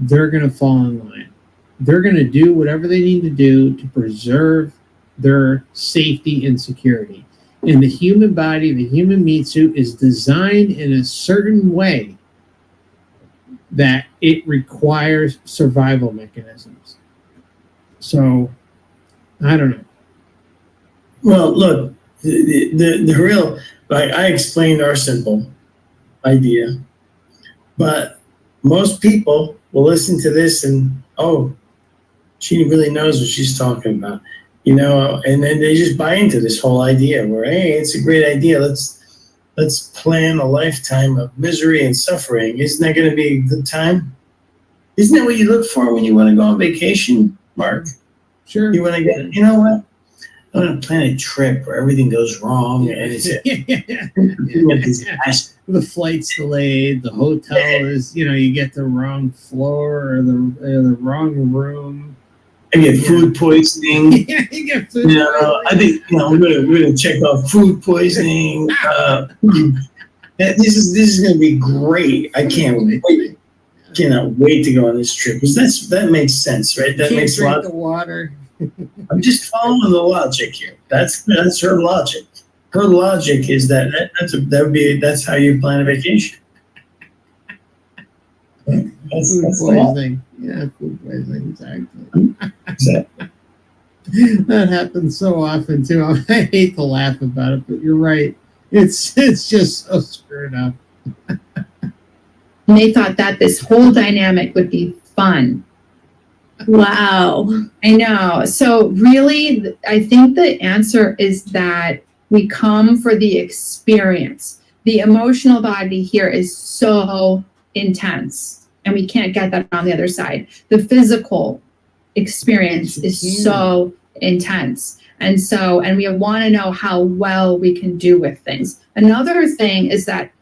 they're going to fall in line. They're going to do whatever they need to do to preserve their safety and security. And the human body, the human meat suit, is designed in a certain way that it requires survival mechanisms. So, I don't know. Well, look, the real, like, I explained our simple idea, but most people will listen to this and, oh, she really knows what she's talking about, and then they just buy into this whole idea where, hey, it's a great idea. Let's plan a lifetime of misery and suffering. Isn't that going to be a good time? Isn't that what you look for when you want to go on vacation, Mark? Sure. You want to get, you know what? I'm going to plan a trip where everything goes wrong and it's the flight's delayed, the hotel is, you get the wrong floor or the wrong room. I get food poisoning. Yeah, you get food poisoning. I think we're gonna check off food poisoning. This is gonna be great. I can't wait. Cannot wait to go on this trip because that makes sense, right? That makes a lot. The water. I'm just following the logic here. That's her logic. Her logic is that's how you plan a vacation. Food poisoning. Yeah, food poisoning, exactly. That happens so often too. I hate to laugh about it, but you're right. It's just so screwed up. And they thought that this whole dynamic would be fun. Wow. I know. So really, I think the answer is that we come for the experience. The emotional body here is so intense, and we can't get that on the other side. The physical experience is so intense. And we want to know how well we can do with things. Another thing is that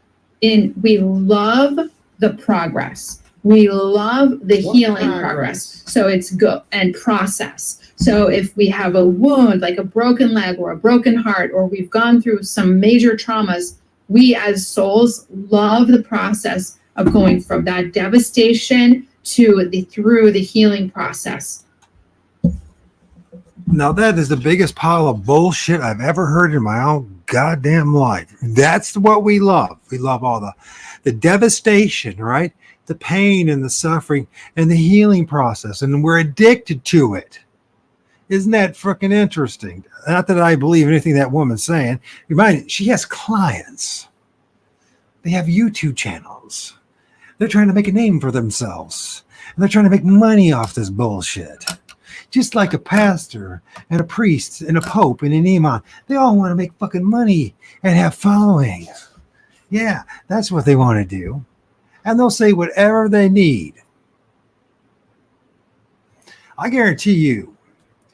we love the progress. We love the healing progress. So it's good and process. So if we have a wound, like a broken leg or a broken heart, or we've gone through some major traumas, we as souls love the process of going from that devastation through the healing process. Now that is the biggest pile of bullshit I've ever heard in my own goddamn life. That's what we love. We love all the devastation, right? The pain and the suffering and the healing process, and we're addicted to it. Isn't that freaking interesting? Not that I believe anything that woman's saying. Remind you, she has clients. They have YouTube channels. They're trying to make a name for themselves. And they're trying to make money off this bullshit. Just like a pastor and a priest and a pope and an imam. They all want to make fucking money and have following. Yeah, that's what they want to do. And they'll say whatever they need. I guarantee you,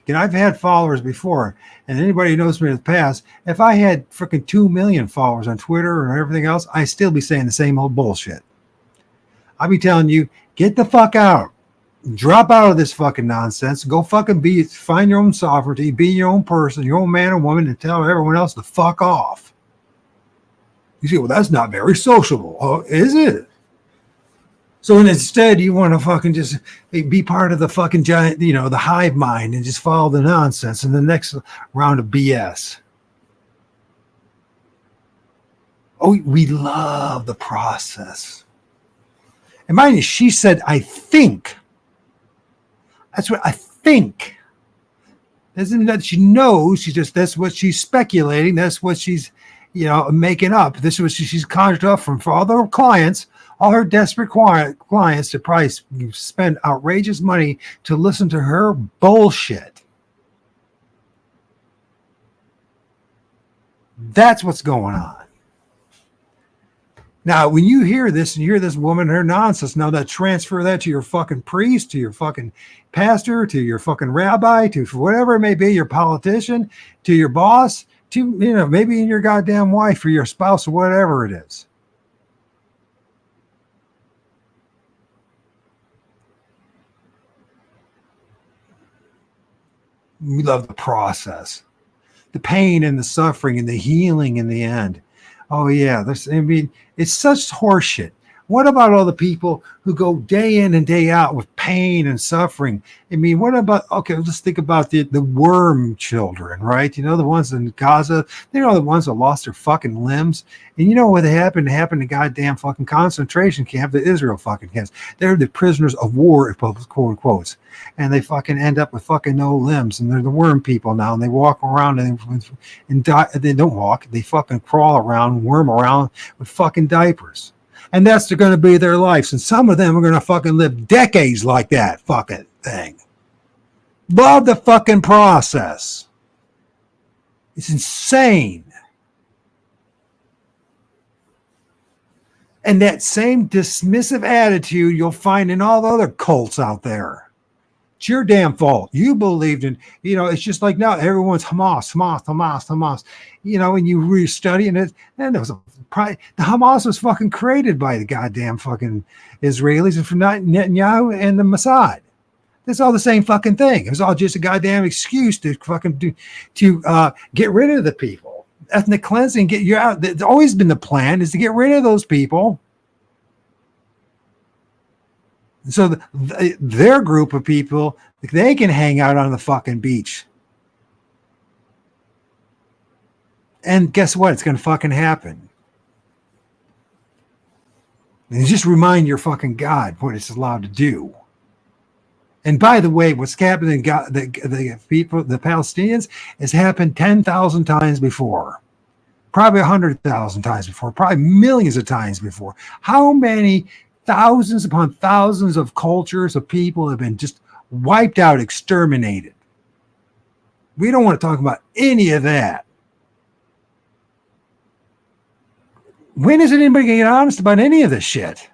and I've had followers before, and anybody who knows me in the past, if I had freaking 2 million followers on Twitter and everything else, I'd still be saying the same old bullshit. I'd be telling you, get the fuck out. Drop out of this fucking nonsense. Go fucking find your own sovereignty, be your own person, your own man or woman, and tell everyone else to fuck off. You say, well, that's not very sociable. Oh, is it? So instead, you want to fucking just be part of the fucking giant, the hive mind and just follow the nonsense in the next round of BS. Oh, we love the process. And mind you, she said, I think. That's what I think. Isn't that she knows? That's what she's speculating. That's what she's, making up. This is what she's conjured up from for all their clients. All her desperate clients to probably spend outrageous money to listen to her bullshit. That's what's going on. Now, when you hear this and you hear this woman, her nonsense, now that transfer that to your fucking priest, to your fucking pastor, to your fucking rabbi, to whatever it may be, your politician, to your boss, to, maybe your goddamn wife or your spouse or whatever it is. We love the process, the pain and the suffering and the healing in the end. Oh yeah, it's such horseshit. What about all the people who go day in and day out with pain and suffering? What about, let's think about the worm children, right? The ones in Gaza, the ones that lost their fucking limbs. And you know what happened? It happened in goddamn fucking concentration camp, the Israel fucking camps. They're the prisoners of war, quote unquote. And they fucking end up with fucking no limbs. And they're the worm people now. And they walk around and die. They don't walk. They fucking crawl around, worm around with fucking diapers. And that's going to be their lives. And some of them are going to fucking live decades like that fucking thing. Love the fucking process. It's insane. And that same dismissive attitude you'll find in all the other cults out there. It's your damn fault. You believed in, it's just like now everyone's Hamas. When you re-study it, and there was the Hamas was fucking created by the goddamn fucking Israelis and from Netanyahu and the Mossad. It's all the same fucking thing. It was all just a goddamn excuse to fucking get rid of the people. Ethnic cleansing, get you out. It's always been the plan is to get rid of those people. So their group of people, they can hang out on the fucking beach. And guess what? It's going to fucking happen. And just remind your fucking God what it's allowed to do. And by the way, what's happening, the people, the Palestinians, has happened 10,000 times before. Probably 100,000 times before. Probably millions of times before. How many thousands upon thousands of cultures of people have been just wiped out, exterminated? We don't want to talk about any of that. When is anybody going to get honest about any of this shit?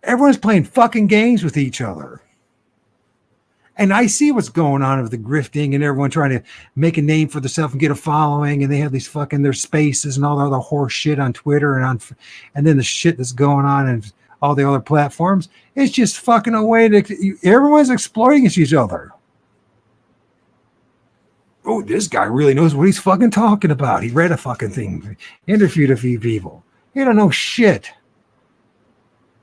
Everyone's playing fucking games with each other. And I see what's going on with the grifting and everyone trying to make a name for themselves and get a following. And they have these fucking their spaces and all the other horse shit on Twitter and then the shit that's going on and all the other platforms. It's just fucking a way to, everyone's exploiting each other. Oh, this guy really knows what he's fucking talking about. He read a fucking thing, interviewed a few people. He don't know shit.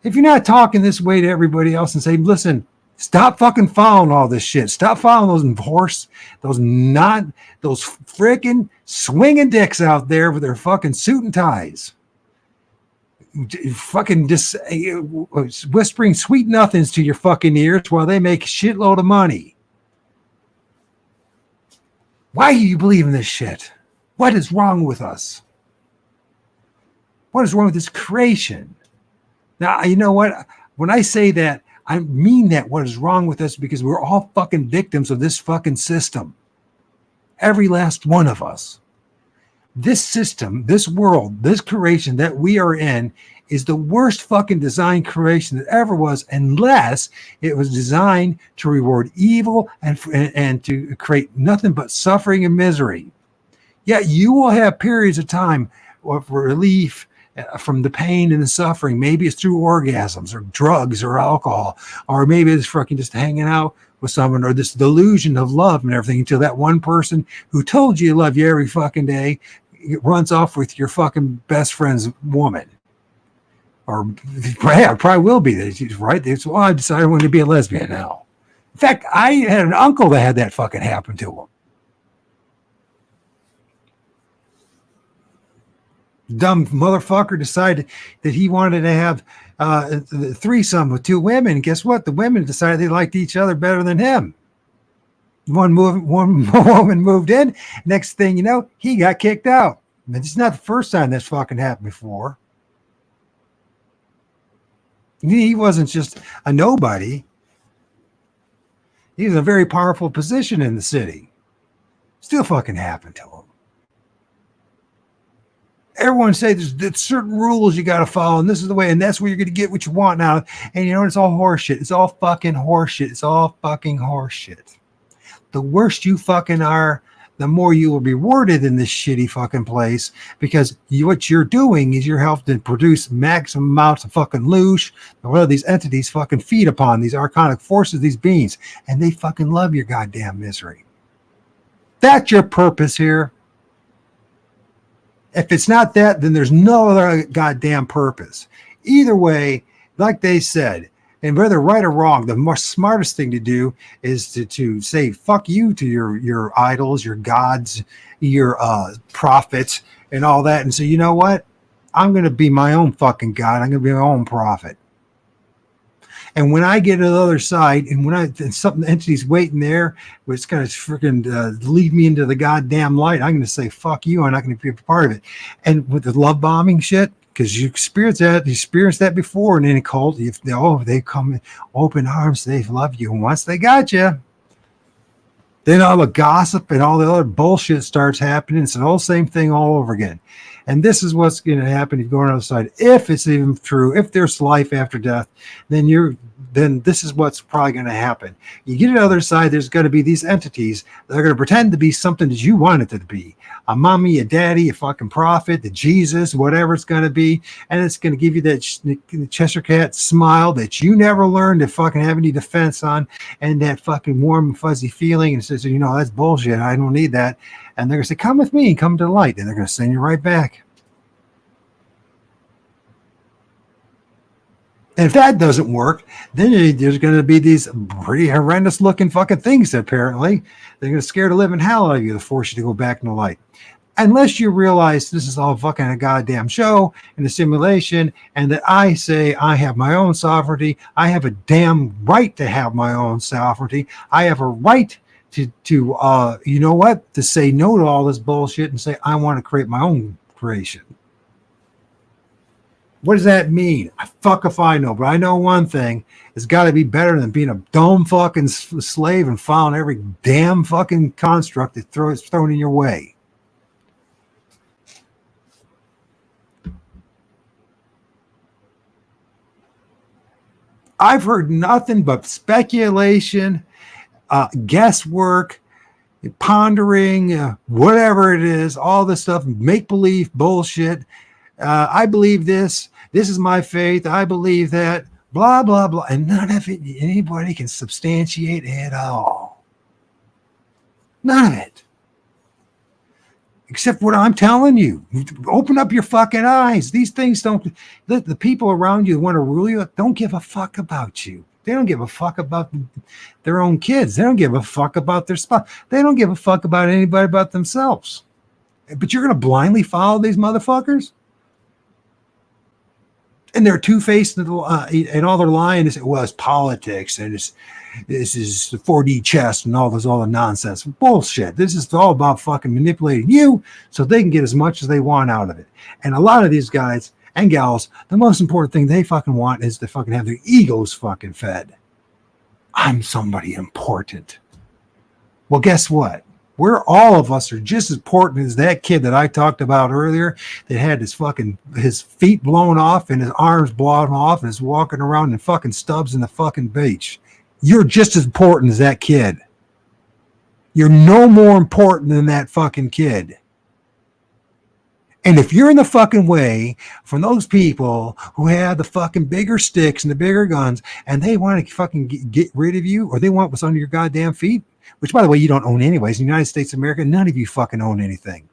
If you're not talking this way to everybody else and say, listen, stop fucking following all this shit. Stop following those freaking swinging dicks out there with their fucking suit and ties. Fucking just whispering sweet nothings to your fucking ears while they make a shitload of money. Why do you believe in this shit? What is wrong with us? What is wrong with this creation? Now, you know what? When I say that, I mean that what is wrong with us, because we're all fucking victims of this fucking system. Every last one of us. This system, this world, this creation that we are in is the worst fucking design creation that ever was, unless it was designed to reward evil and to create nothing but suffering and misery. Yet you will have periods of time of relief from the pain and the suffering. Maybe it's through orgasms or drugs or alcohol, or maybe it's fucking just hanging out with someone, or this delusion of love and everything, until that one person who told you love you every fucking day runs off with your fucking best friend's woman. Or yeah, probably will be, right? It's, well, I decided I wanted to be a lesbian now. In fact, I had an uncle that had that fucking happen to him. Dumb motherfucker decided that he wanted to have a threesome with two women. And guess what? The women decided they liked each other better than him. One woman moved in. Next thing you know, he got kicked out. And it's not the first time that's fucking happened before. He wasn't just a nobody. He was in a very powerful position in the city. Still fucking happened to him. Everyone say there's certain rules you got to follow, and this is the way, and that's where you're going to get what you want now. And you know, it's all horseshit. It's all fucking horseshit. It's all fucking horseshit. The worse you fucking are, the more you will be rewarded in this shitty fucking place, because what you're doing is you're helping to produce maximum amounts of fucking loosh, what these entities fucking feed upon, these archonic forces, these beings, and they fucking love your goddamn misery. That's your purpose here. If it's not that, then there's no other goddamn purpose. Either way, like they said, and whether right or wrong, the more smartest thing to do is to say fuck you to your idols, your gods, your prophets, and all that, and say, you know what? I'm going to be my own fucking God. I'm going to be my own prophet. And when I get to the other side, and when something entity's waiting there, it's going to freaking lead me into the goddamn light, I'm going to say fuck you. I'm not going to be a part of it. And with the love bombing shit, because you experienced that before in any cult. They come in open arms, they love you. And once they got you, then all the gossip and all the other bullshit starts happening. It's the whole same thing all over again. And this is what's going to happen if you go on the other side. If it's even true, if there's life after death, then this is what's probably going to happen. You get to the other side, there's going to be these entities that are going to pretend to be something that you want it to be. A mommy, a daddy, a fucking prophet, the Jesus, whatever it's going to be. And it's going to give you that Cheshire Cat smile that you never learned to fucking have any defense on, and that fucking warm, fuzzy feeling, and says, you know, that's bullshit. I don't need that. And they're going to say, come with me and come to the light. And they're going to send you right back. And if that doesn't work, then there's going to be these pretty horrendous looking fucking things that apparently they're going to scare the living hell out of you to force you to go back in the light. Unless you realize this is all fucking a goddamn show and a simulation, and that I say I have my own sovereignty. I have a damn right to have my own sovereignty. I have a right to you know what? To say no to all this bullshit and say I want to create my own creation. What does that mean? Fuck if I know, but I know one thing. It's got to be better than being a dumb fucking slave and following every damn fucking construct that is thrown in your way. I've heard nothing but speculation, guesswork, pondering, whatever it is, all this stuff, make-believe bullshit. I believe this. This is my faith. I believe that. Blah, blah, blah. And none of it anybody can substantiate at all. None of it. Except what I'm telling you. Open up your fucking eyes. These things don't... The people around you who want to rule you don't give a fuck about you. They don't give a fuck about their own kids. They don't give a fuck about their spouse. They don't give a fuck about anybody but themselves. But you're going to blindly follow these motherfuckers? And they're two-faced and all they're lying is, well, it's politics and this is the 4D chess and all the nonsense. Bullshit. This is all about fucking manipulating you so they can get as much as they want out of it. And a lot of these guys, and gals, the most important thing they fucking want is to fucking have their egos fucking fed. I'm somebody important. Well, guess what? All of us are just as important as that kid that I talked about earlier that had his feet blown off and his arms blown off and is walking around in fucking stubs in the fucking beach. You're just as important as that kid. You're no more important than that fucking kid. And if you're in the fucking way from those people who have the fucking bigger sticks and the bigger guns and they want to fucking get rid of you, or they want what's under your goddamn feet, which by the way, you don't own anyways. In the United States of America, none of you fucking own anything.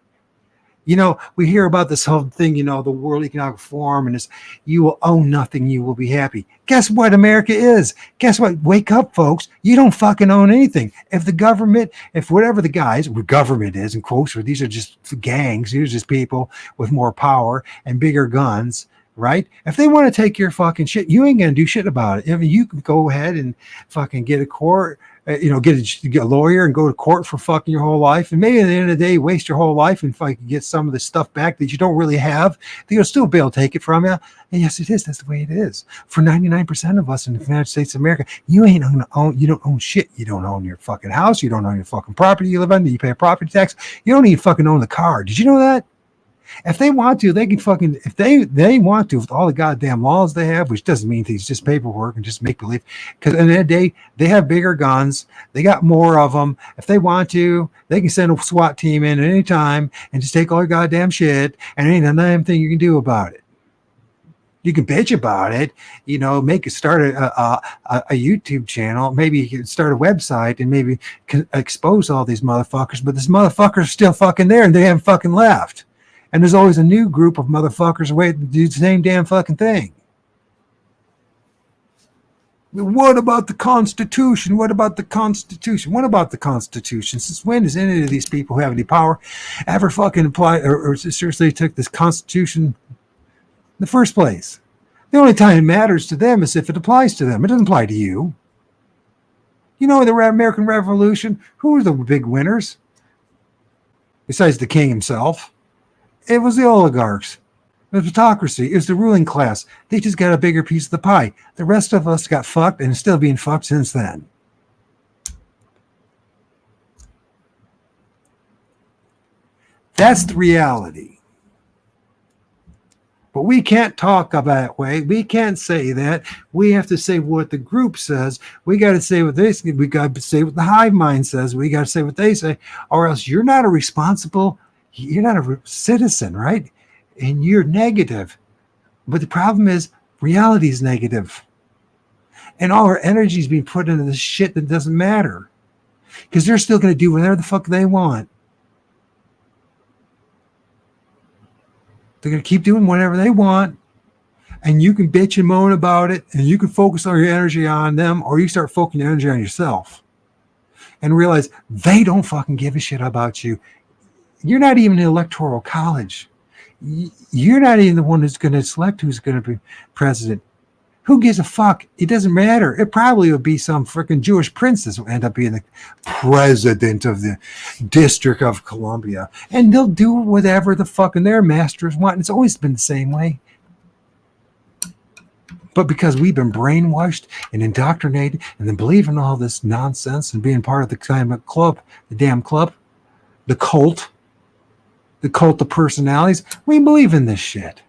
You know, we hear about this whole thing, you know, the World Economic Forum and this, you will own nothing, you will be happy. Guess what America is? Guess what? Wake up, folks. You don't fucking own anything. If the government, if whatever the guys, what government is, in quotes, or these are just gangs, these are just people with more power and bigger guns, right? If they want to take your fucking shit, you ain't going to do shit about it. I mean, you can go ahead and fucking get a court, get a lawyer and go to court for fucking your whole life, and maybe at the end of the day waste your whole life and fucking get some of the stuff back that you don't really have. They'll still be able to take it from you. And yes, it is. That's the way it is. For 99% of us in the United States of America, you don't own shit. You don't own your fucking house. You don't own your fucking property you live on. You pay a property tax. You don't even fucking own the car. Did you know that? If they want to, they can fucking, if they want to, with all the goddamn laws they have, which doesn't mean things, just paperwork and just make believe, because at the end of the day, they have bigger guns, they got more of them. If they want to, they can send a SWAT team in at any time and just take all your goddamn shit, and there ain't a damn thing you can do about it. You can bitch about it, start a YouTube channel, maybe you can start a website and maybe expose all these motherfuckers, but this motherfuckers are still fucking there and they haven't fucking left. And there's always a new group of motherfuckers waiting to do the same damn fucking thing. What about the Constitution? What about the Constitution? What about the Constitution? Since when does any of these people who have any power ever fucking apply or seriously took this Constitution in the first place? The only time it matters to them is if it applies to them. It doesn't apply to you. You know, the American Revolution, who were the big winners? Besides the king himself. It was the oligarchs. It was autocracy. It was the ruling class. They just got a bigger piece of the pie. The rest of us got fucked and still being fucked since then. That's the reality. But we can't talk about that way. We can't say that. We have to say what the group says. We got to say what they say. We got to say what the hive mind says. We got to say what they say, or else you're not a citizen, right? And you're negative. But the problem is reality is negative. And all our energy is being put into this shit that doesn't matter. Because they're still going to do whatever the fuck they want. They're going to keep doing whatever they want. And you can bitch and moan about it. And you can focus all your energy on them. Or you start focusing your energy on yourself. And realize they don't fucking give a shit about you. You're not even in electoral college. You're not even the one who's going to select who's going to be president. Who gives a fuck? It doesn't matter. It probably would be some freaking Jewish princess who end up being the president of the District of Columbia. And they'll do whatever the fucking their masters want. And it's always been the same way. But because we've been brainwashed and indoctrinated and then believing all this nonsense and being part of the kind of club, the damn club, the cult of personalities, we believe in this shit.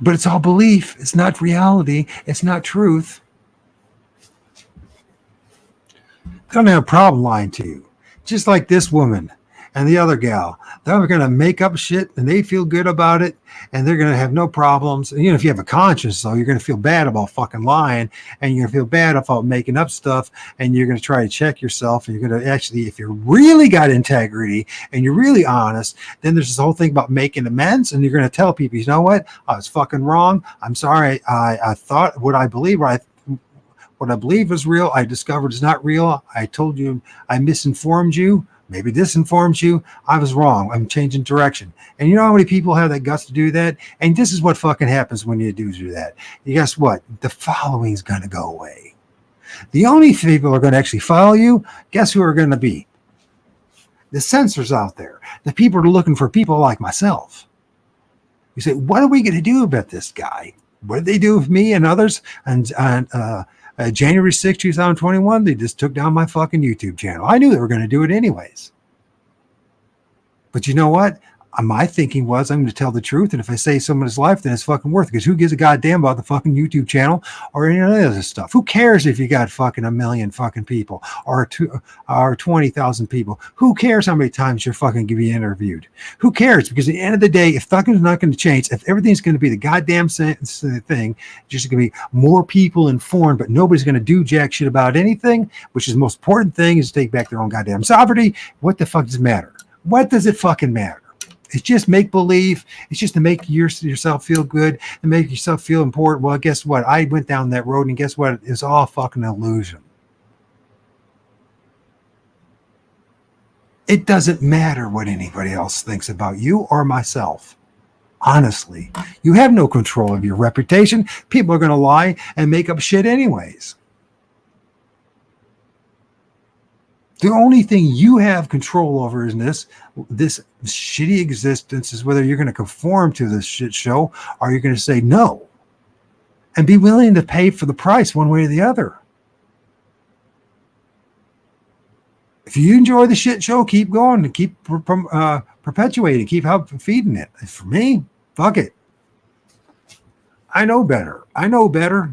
But it's all belief. It's not reality. It's not truth. They don't have a problem lying to you. Just like this woman and the other gal. They're going to make up shit and they feel good about it and they're going to have no problems. And, if you have a conscience, though, you're going to feel bad about fucking lying and you're going to feel bad about making up stuff and you're going to try to check yourself and you're going to actually, if you really got integrity and you're really honest, then there's this whole thing about making amends and you're going to tell people, you know what? I was fucking wrong. I'm sorry. I thought what I believe was real. I discovered is not real. I told you, I misinformed you. Maybe this informs you. I was wrong. I'm changing direction. And you know how many people have that guts to do that? And this is what fucking happens when you do that. You guess what? The following's going to go away. The only people who are going to actually follow you, guess who are going to be? the censors out there, the people are looking for people like myself. You say, what are we going to do about this guy? What did they do with me and others? And January 6, 2021, they just took down my fucking YouTube channel. I knew they were going to do it anyways. But you know what? My thinking was I'm going to tell the truth. And if I save someone's life, then it's fucking worth it. Because who gives a goddamn about the fucking YouTube channel or any other stuff? Who cares if you got fucking 1 million fucking people or 20,000 people? Who cares how many times you're fucking going to be interviewed? Who cares? Because at the end of the day, if fucking is not going to change, if everything's going to be the goddamn thing, just going to be more people informed, but nobody's going to do jack shit about anything, which is the most important thing is to take back their own goddamn sovereignty. What the fuck does it matter? What does it fucking matter? It's just make believe. It's just to make yourself feel good and make yourself feel important. Well, guess what? I went down that road, and guess what? It's all fucking illusion. It doesn't matter what anybody else thinks about you or myself. Honestly, you have no control of your reputation. People are going to lie and make up shit anyways. The only thing you have control over is this shitty existence is whether you're going to conform to this shit show or you're going to say no and be willing to pay for the price one way or the other. If you enjoy the shit show, keep going and keep perpetuating, keep feeding it. For me, fuck it. I know better. I know better.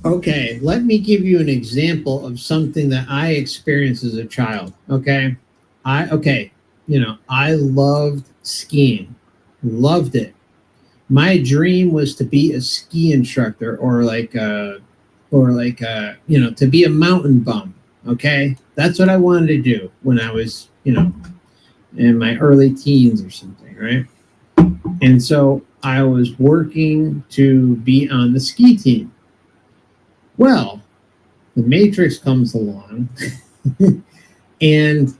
Okay, let me give you an example of something that I experienced as a child. Okay, I loved skiing, loved it. My dream was to be a ski instructor or to be a mountain bum. Okay, that's what I wanted to do when I was, in my early teens or something, right? And so I was working to be on the ski team. Well, the Matrix comes along and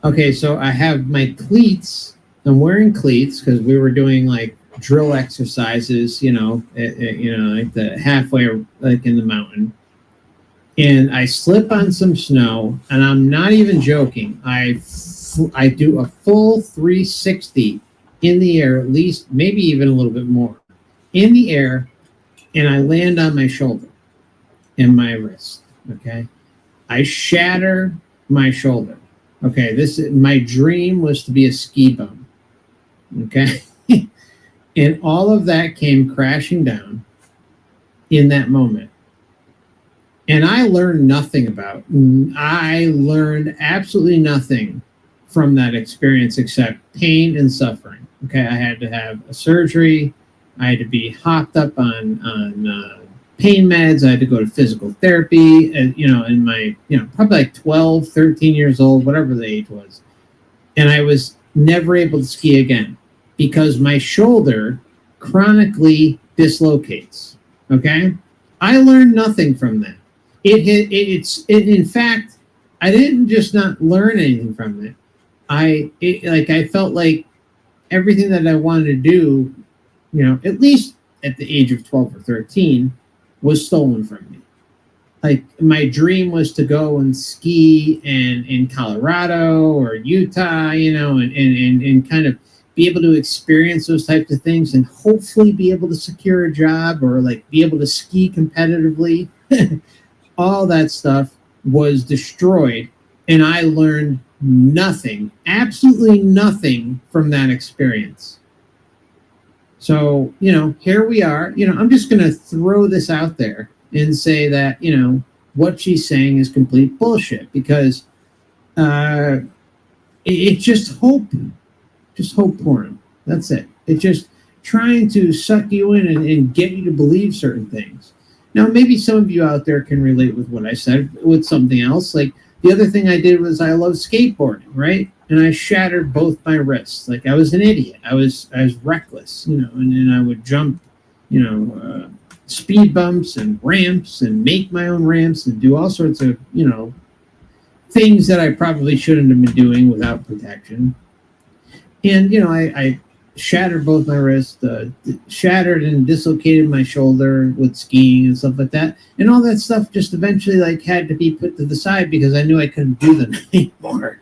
okay, so I have my cleats. I'm wearing cleats because we were doing like drill exercises, like the halfway, like in the mountain. And I slip on some snow, and I'm not even joking. I do a full 360 in the air, at least, maybe even a little bit more, in the air, and I land on my shoulder and my wrist. Okay, I shatter my shoulder. Okay, my dream was to be a ski bum. Okay, and all of that came crashing down in that moment. And I learned I learned absolutely nothing from that experience except pain and suffering. Okay, I had to have a surgery. I had to be hopped up on pain meds. I had to go to physical therapy, and in my, probably like 12, 13 years old, whatever the age was. And I was never able to ski again because my shoulder chronically dislocates. Okay, I learned nothing from that. In fact, I didn't just not learn anything from it. I felt like everything that I wanted to do, at least at the age of 12 or 13, was stolen from me. Like my dream was to go and ski in Colorado or Utah, and kind of be able to experience those types of things and hopefully be able to secure a job or like be able to ski competitively. All that stuff was destroyed, and I learned nothing, absolutely nothing from that experience. So, here we are. I'm just going to throw this out there and say that, what she's saying is complete bullshit because it's just hope porn. That's it. It's just trying to suck you in and get you to believe certain things. Now, maybe some of you out there can relate with what I said with something else. Like the other thing I did was I love skateboarding, right? And I shattered both my wrists. Like I was an idiot. I was reckless, and then I would jump, speed bumps and ramps and make my own ramps and do all sorts of, things that I probably shouldn't have been doing without protection. And, I shattered both my wrists, shattered and dislocated my shoulder with skiing and stuff like that. And all that stuff just eventually like had to be put to the side because I knew I couldn't do them anymore.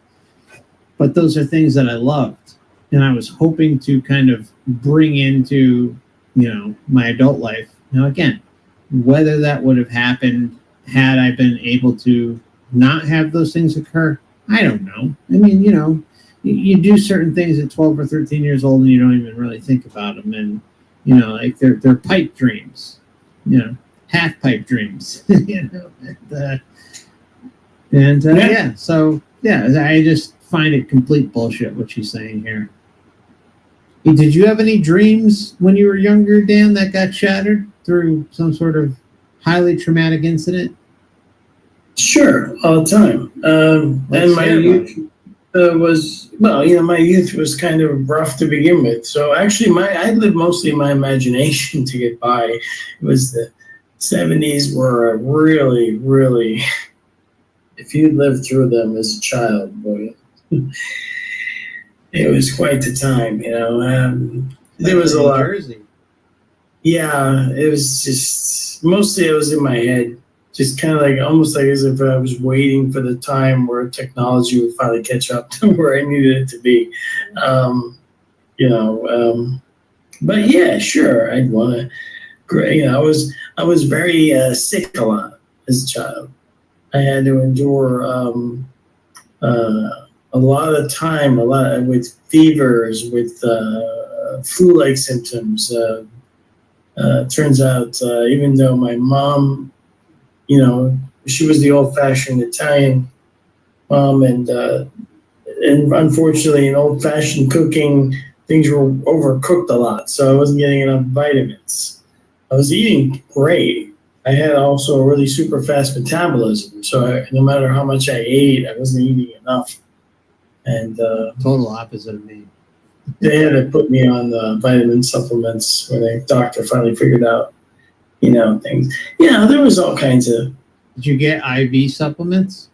But those are things that I loved. And I was hoping to kind of bring into, my adult life. Now, again, whether that would have happened had I been able to not have those things occur, I don't know. I mean, you do certain things at 12 or 13 years old and you don't even really think about them. And, like they're pipe dreams, half pipe dreams, yeah. So, yeah, I just find it complete bullshit what she's saying here. Did you have any dreams when you were younger, Dan, that got shattered through some sort of highly traumatic incident? Sure, all the time. And my youth my youth was kind of rough to begin with. So actually, I lived mostly in my imagination to get by. It was the 70s were really, really, if you lived through them as a child, boy, it was quite the time, there was a lot. Jersey. Yeah, it was just, mostly it was in my head. Just kind of like, almost like as if I was waiting for the time where technology would finally catch up to where I needed it to be. But yeah, sure, I'd want to, I was very sick a lot as a child. I had to endure a lot of time, with fevers, with flu-like symptoms. Turns out, even though my mom, she was the old-fashioned Italian mom, and unfortunately, in old-fashioned cooking, things were overcooked a lot, so I wasn't getting enough vitamins. I was eating great. I had also a really super fast metabolism, so no matter how much I ate, I wasn't eating enough. And total opposite of me. They had to put me on vitamin supplements when the doctor finally figured out, things. There was all kinds of. Did you get IV supplements?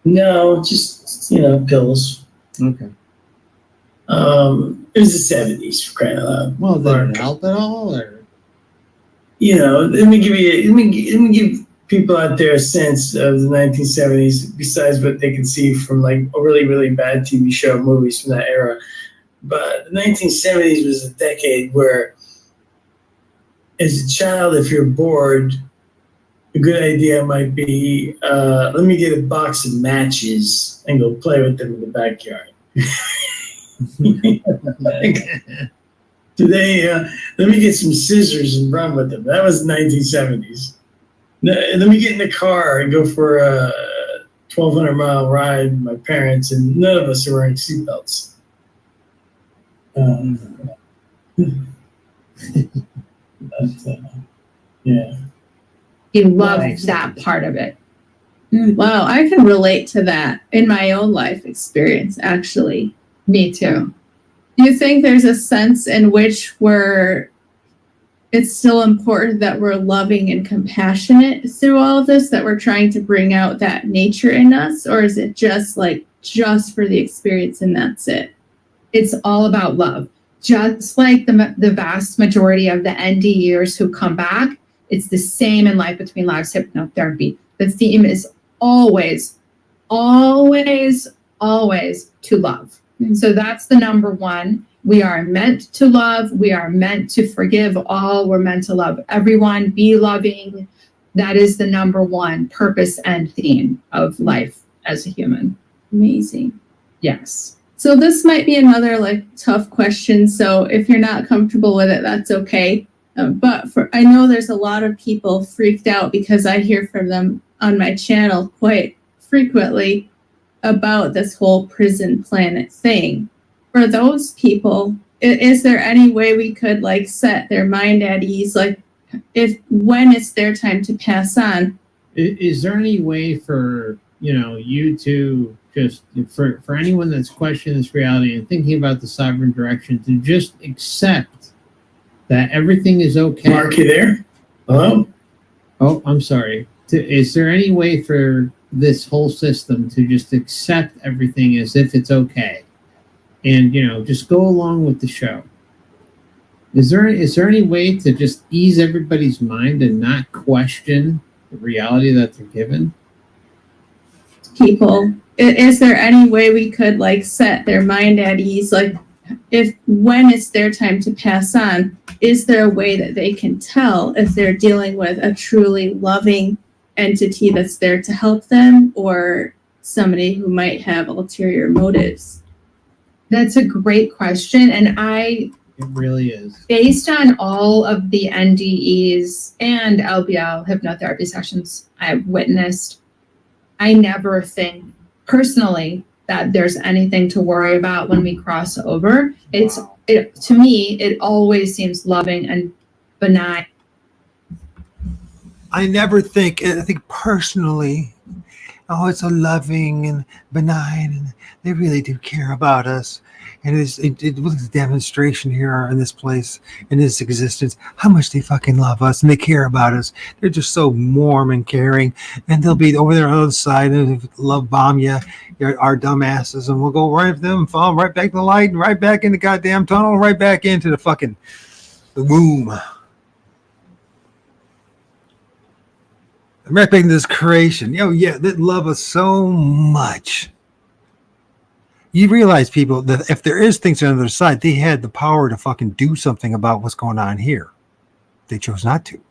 No, just pills. Okay. It was the 70s, for crying out loud. Well, did it help at all, or? Let me give people out there a sense of the 1970s, besides what they can see from like a really, really bad TV show movies from that era. But the 1970s was a decade where, as a child, if you're bored, a good idea might be, let me get a box of matches and go play with them in the backyard. Today, let me get some scissors and run with them. That was the 1970s. Let me get in the car and go for a 1,200-mile ride with my parents, and none of us are wearing seatbelts. Yeah. You love that part of it. Wow, I can relate to that in my own life experience, actually. Me too. Do you think there's a sense in which it's still important that we're loving and compassionate through all of this, that we're trying to bring out that nature in us? Or is it just for the experience and that's it? It's all about love. Just like the vast majority of the NDers who come back, it's the same in Life Between Lives Hypnotherapy. The theme is always, always, always to love. So that's the number one. We are meant to love. We are meant to forgive all. We're meant to love everyone, be loving. That is the number one purpose and theme of life as a human. Amazing. Yes. So this might be another tough question. So if you're not comfortable with it, that's okay. But I know there's a lot of people freaked out because I hear from them on my channel quite frequently about this whole prison planet thing. For those people, is there any way we could set their mind at ease, when it's their time to pass on? Is there any way for you to just for anyone that's questioning this reality and thinking about the sovereign direction to just accept that everything is okay? Mark, you there? Hello? Oh, I'm sorry. Is there any way for this whole system to just accept everything as if it's okay and just go along with the show? Is there any way to just ease everybody's mind and not question the reality that they're given? People, is there any way we could like set their mind at ease? Like, if when it's their time to pass on, is there a way that they can tell if they're dealing with a truly loving entity that's there to help them, or somebody who might have ulterior motives? That's a great question. And It really is. based on all of the NDEs and LBL hypnotherapy sessions I've witnessed, I never think personally that there's anything to worry about when we cross over. To me, it always seems loving and benign. I never think, I think personally, oh, it's so loving and benign, and they really do care about us. And it was a demonstration here in this place, in this existence, how much they fucking love us and they care about us. They're just so warm and caring. And they'll be over there on the other side and love bomb you, our dumbasses, and we'll go right with them, fall right back to the light, and right back in the goddamn tunnel, right back into the fucking the womb. Right back into this creation. Yeah, they love us so much. You realize, people, that if there is things on the other side, they had the power to fucking do something about what's going on here. They chose not to.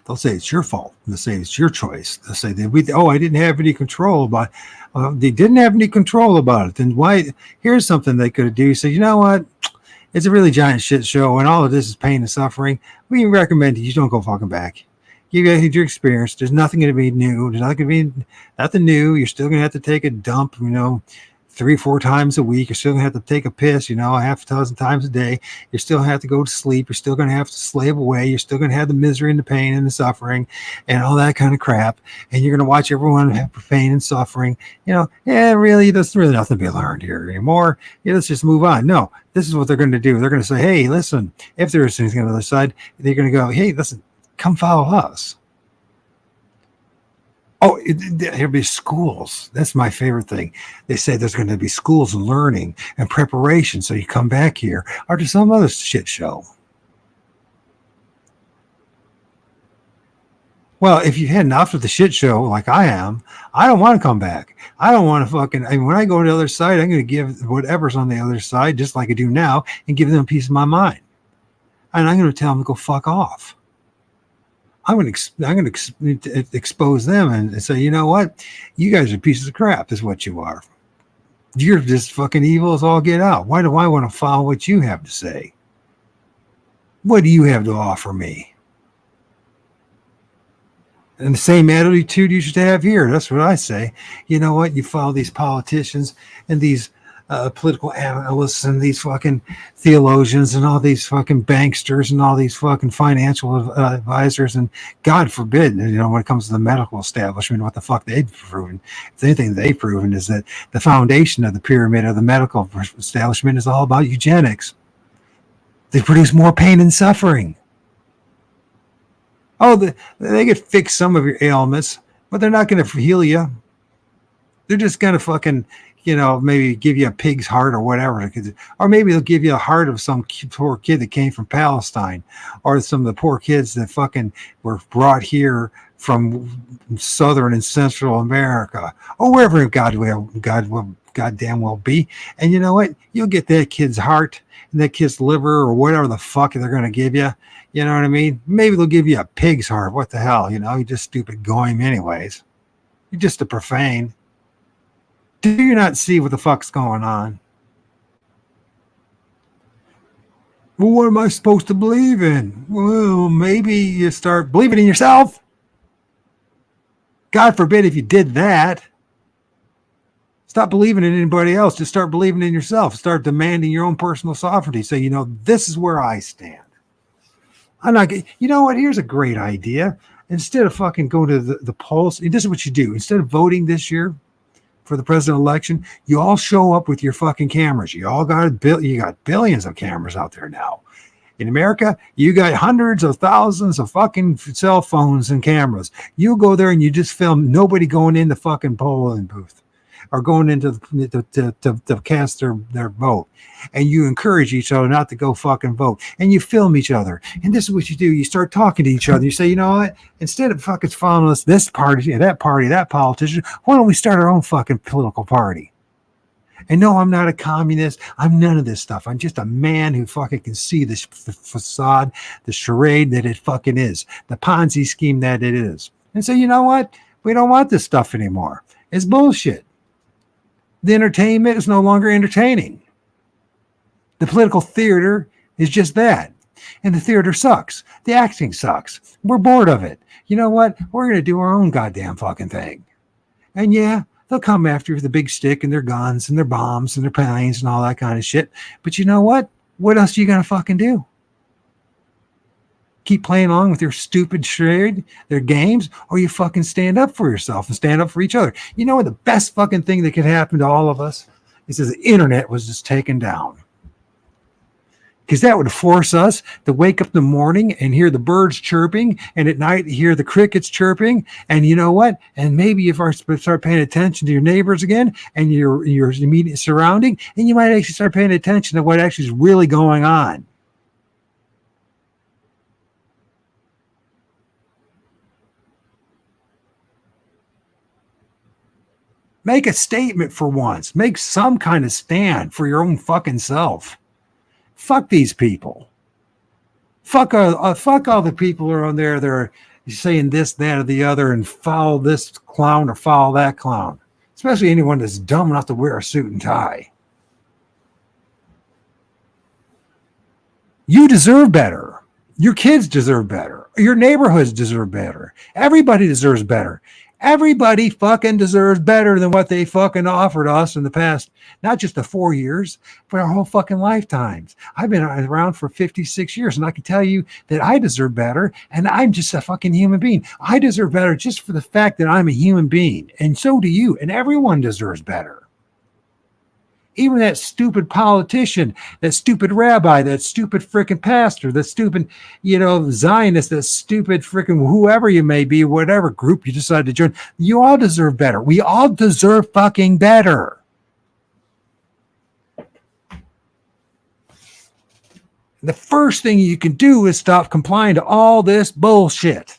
They'll say it's your fault. They'll say it's your choice. They'll say I didn't have any control about it. They didn't have any control about it. Then why? Here's something they could do. So you know what? It's a really giant shit show, and all of this is pain and suffering. We recommend you don't go fucking back. You get your experience. There's nothing going to be new. There's nothing going to be nothing new. You're still going to have to take a dump, 3-4 times a week. You're still going to have to take a piss, half a dozen times a day. You still have to go to sleep. You're still going to have to slave away. You're still going to have the misery and the pain and the suffering and all that kind of crap. And you're going to watch everyone have pain and suffering. Really, there's really nothing to be learned here anymore. Let's just move on. No, this is what they're going to do. They're going to say, hey, listen, if there's anything on the other side, they're going to go, hey, listen, come follow us. Oh, there'll be schools. That's my favorite thing. They say there's going to be schools and learning and preparation, so you come back here or to some other shit show. Well, if you've had enough of the shit show like I am, I don't want to come back. I don't want to when I go to the other side, I'm going to give whatever's on the other side, just like I do now, and give them a piece of my mind. And I'm going to tell them to go fuck off. I'm going to expose them and say, you know what? You guys are pieces of crap is what you are. You're just fucking evil as all get out. Why do I want to follow what you have to say? What do you have to offer me? And the same attitude you should have here. That's what I say. You know what? You follow these politicians and these political analysts and these fucking theologians and all these fucking banksters and all these fucking financial advisors, and God forbid, when it comes to the medical establishment, what the fuck they've proven. If anything they've proven is that the foundation of the pyramid of the medical establishment is all about eugenics. They produce more pain and suffering. Oh, they could fix some of your ailments, but they're not going to heal you. They're just going to fucking maybe give you a pig's heart or whatever. Or maybe they'll give you a heart of some poor kid that came from Palestine, or some of the poor kids that fucking were brought here from Southern and Central America, or wherever God will goddamn well be. And you know what? You'll get that kid's heart and that kid's liver or whatever the fuck they're going to give you. You know what I mean? Maybe they'll give you a pig's heart. What the hell? You're just stupid goyim anyways. You're just a profane. Do you not see what the fuck's going on? Well, what am I supposed to believe in? Well, maybe you start believing in yourself. God forbid if you did that. Stop believing in anybody else. Just start believing in yourself. Start demanding your own personal sovereignty. Say, this is where I stand. I'm not. You know what? Here's a great idea. Instead of fucking going to the polls, this is what you do. Instead of voting this year for the president election, you all show up with your fucking cameras. You all got billions of cameras out there now. In America, you got hundreds of thousands of fucking cell phones and cameras. You go there and you just film nobody going in the fucking polling booth. are going into to cast their vote, and you encourage each other not to go fucking vote, and you film each other, and this is what you do. You start talking to each other. You say, you know what? Instead of fucking following us, this party, that politician, why don't we start our own fucking political party? And no, I'm not a communist. I'm none of this stuff. I'm just a man who fucking can see the facade, the charade that it fucking is, the Ponzi scheme that it is. And say, you know what? We don't want this stuff anymore. It's bullshit. The entertainment is no longer entertaining. The political theater is just that. And the theater sucks. The acting sucks. We're bored of it. You know what? We're going to do our own goddamn fucking thing. And yeah, they'll come after you with a big stick and their guns and their bombs and their planes and all that kind of shit. But you know what? What else are you going to fucking do? Keep playing along with your stupid charade, their games, or you fucking stand up for yourself and stand up for each other. You know what? The best fucking thing that could happen to all of us is if the internet was just taken down. Because that would force us to wake up in the morning and hear the birds chirping, and at night hear the crickets chirping. And you know what? And maybe if you start paying attention to your neighbors again and your immediate surrounding, and you might actually start paying attention to what actually is really going on. Make a statement for once. Make some kind of stand for your own fucking self. Fuck these people. Fuck all the people who are on there. They're saying this, that, or the other, and follow this clown or follow that clown. Especially anyone that's dumb enough to wear a suit and tie. You deserve better. Your kids deserve better. Your neighborhoods deserve better. Everybody deserves better. Everybody fucking deserves better than what they fucking offered us in the past, not just the 4 years, but our whole fucking lifetimes. I've been around for 56 years, and I can tell you that I deserve better, and I'm just a fucking human being. I deserve better just for the fact that I'm a human being, and so do you, and everyone deserves better. Even that stupid politician, that stupid rabbi, that stupid freaking pastor, that stupid, Zionist, that stupid freaking whoever you may be, whatever group you decide to join, you all deserve better. We all deserve fucking better. The first thing you can do is stop complying to all this bullshit.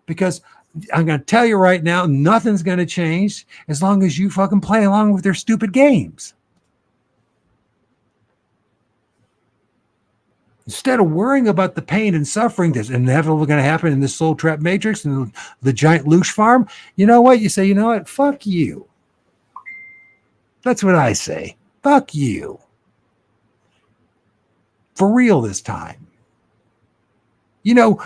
Because I'm going to tell you right now, nothing's going to change as long as you fucking play along with their stupid games. Instead of worrying about the pain and suffering that's inevitably going to happen in this soul trap matrix and the giant Loosh farm, you know what? You say, you know what? Fuck you. That's what I say. Fuck you. For real this time.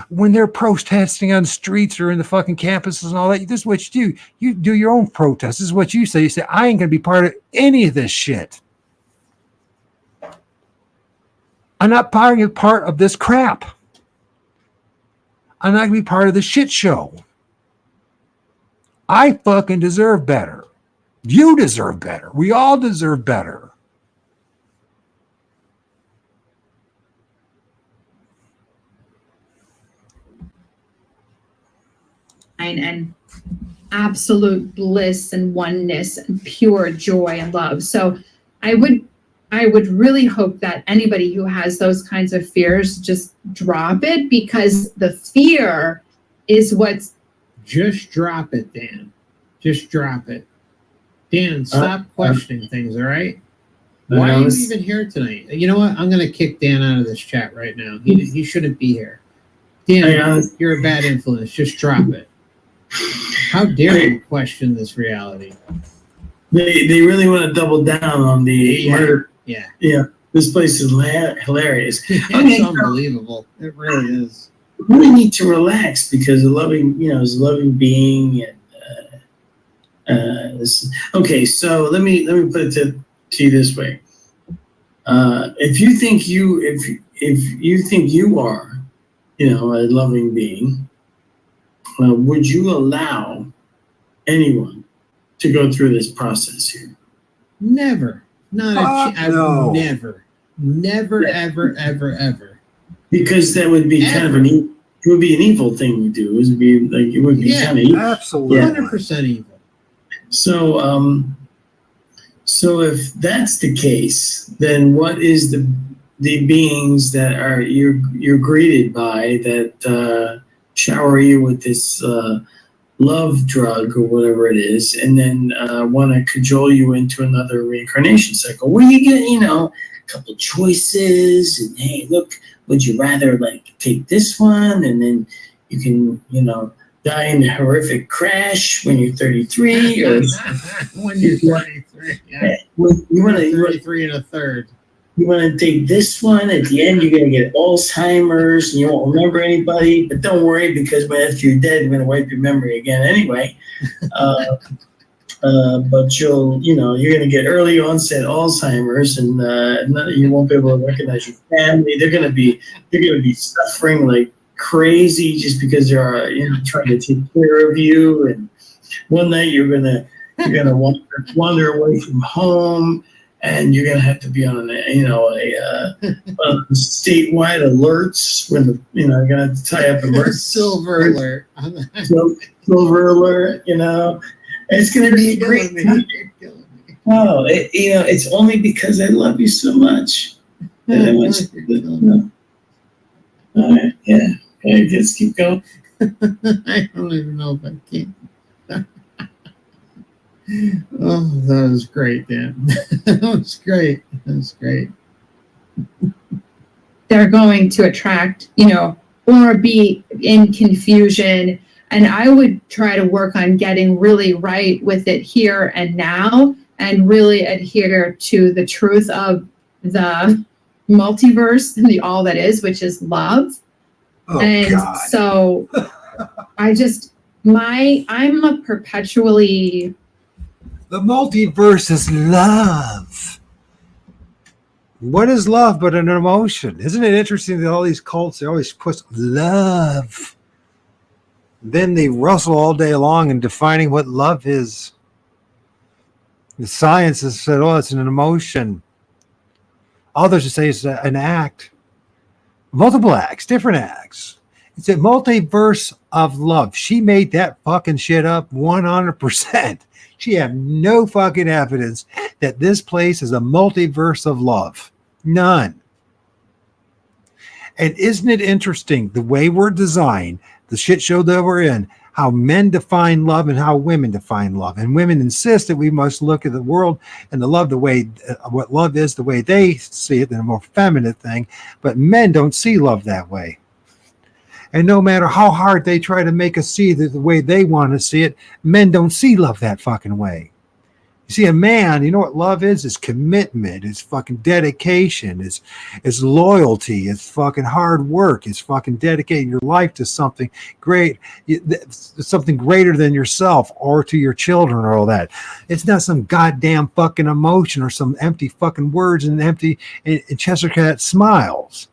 When they're protesting on the streets or in the fucking campuses and all that, this is what you do. You do your own protest. This is what you say. You say, I ain't going to be part of any of this shit. I'm not part of this crap. I'm not going to be part of the shit show. I fucking deserve better. You deserve better. We all deserve better. And absolute bliss and oneness and pure joy and love. So I would really hope that anybody who has those kinds of fears just drop it, because the fear is what's... Just drop it, Dan. Just drop it. Dan, stop questioning things, all right? Why are you even here tonight? You know what? I'm going to kick Dan out of this chat right now. He shouldn't be here. Dan, you're a bad influence. Just drop it. How dare you question this reality? They really want to double down on the murder. Yeah. This place is hilarious. It's unbelievable. It really is. We really need to relax because a loving, is a loving being. Okay, so let me put it to you this way. If you think you are, a loving being, would you allow anyone to go through this process here? Never. No. Never, ever. Because that would be kind of it would be an evil thing to do. It would be kind of evil. Absolutely. 100% evil. So, so if that's the case, then what is the beings that are you're greeted by that shower you with this love drug or whatever it is, and then want to cajole you into another reincarnation cycle where you get, a couple choices, and hey, look, would you rather like take this one, and then you can, die in a horrific crash when you're 33, or when you're 33, yeah. You want to 33 and a third. You want to take this one. At the end, you're going to get Alzheimer's, and you won't remember anybody. But don't worry, because after you're dead, we're going to wipe your memory again anyway. But you're going to get early onset Alzheimer's, and you won't be able to recognize your family. They're going to be suffering like crazy just because they're trying to take care of you. And one night you're gonna wander away from home, and you're gonna have to be on statewide alerts when you're gonna have to tie up emergency Silver alert. silver alert. It's gonna be a great time. Oh, it's only because I love you so much that I want you to all right, yeah. Okay, just keep going. I don't even know if I can. Oh, that was great, Dan. That was great. They're going to attract, or be in confusion. And I would try to work on getting really right with it here and now, and really adhere to the truth of the multiverse and the all that is, which is love. Oh, and God. So I'm a perpetually. The multiverse is love. What is love but an emotion? Isn't it interesting that all these cults, they always put love. Then they wrestle all day long in defining what love is. The science has said, it's an emotion. Others would say it's an act. Multiple acts, different acts. It's a multiverse of love. She made that fucking shit up 100%. She had no fucking evidence that this place is a multiverse of love. None. And isn't it interesting the way we're designed, the shit show that we're in, how men define love and how women define love. And women insist that we must look at the world and the love the way, what love is, the way they see it, in a more feminine thing. But men don't see love that way. And no matter how hard they try to make us see it the way they want to see it, men don't see love that fucking way. You see, a man, you know what love is? It's commitment. It's fucking dedication. It's loyalty. It's fucking hard work. It's fucking dedicating your life to something great, something greater than yourself or to your children or all that. It's not some goddamn fucking emotion or some empty fucking words and empty Chester Cat smiles.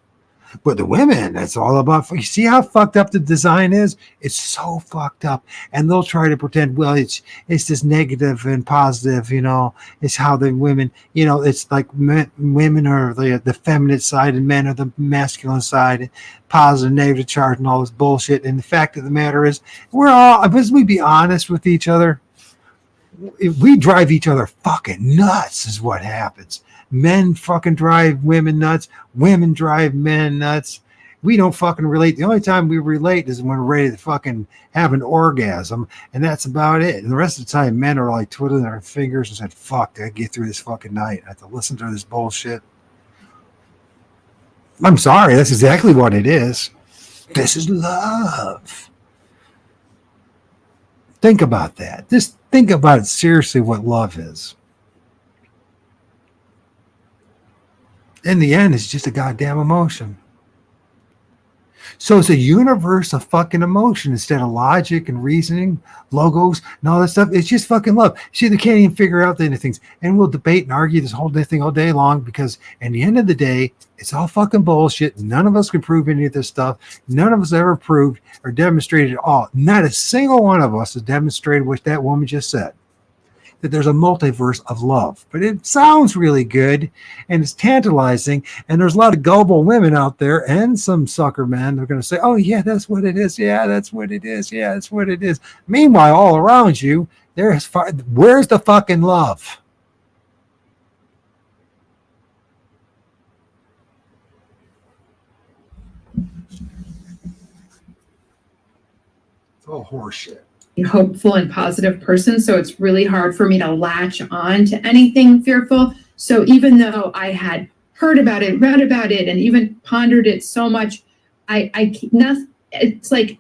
But the women, that's all about. You see how fucked up the design is? It's so fucked up. And they'll try to pretend, well, it's this negative and positive, It's how the women, it's like women are the feminine side and men are the masculine side, and positive, negative charge and all this bullshit. And the fact of the matter is, we're all, as we be honest with each other, we drive each other fucking nuts is what happens. Men fucking drive women nuts. Women drive men nuts. We don't fucking relate. The only time we relate is when we're ready to fucking have an orgasm, and that's about it. And the rest of the time, men are like twiddling their fingers and said, fuck, I gotta get through this fucking night. I have to listen to this bullshit. I'm sorry, that's exactly what it is. This is love. Think about that. Just think about it seriously, what love is. In the end, it's just a goddamn emotion. So it's a universe of fucking emotion instead of logic and reasoning, logos, and all that stuff. It's just fucking love. See, they can't even figure out any things. And we'll debate and argue this whole thing all day long because at the end of the day, it's all fucking bullshit. None of us can prove any of this stuff. None of us ever proved or demonstrated at all. Not a single one of us has demonstrated what that woman just said. That there's a multiverse of love. But it sounds really good and it's tantalizing. And there's a lot of gullible women out there and some sucker men. They're going to say, oh, yeah, that's what it is. Yeah, that's what it is. Yeah, that's what it is. Meanwhile, all around you, Where's the fucking love? It's all horseshit. Hopeful and positive person, so it's really hard for me to latch on to anything fearful. So even though I had heard about it, read about it, and even pondered it so much, it's like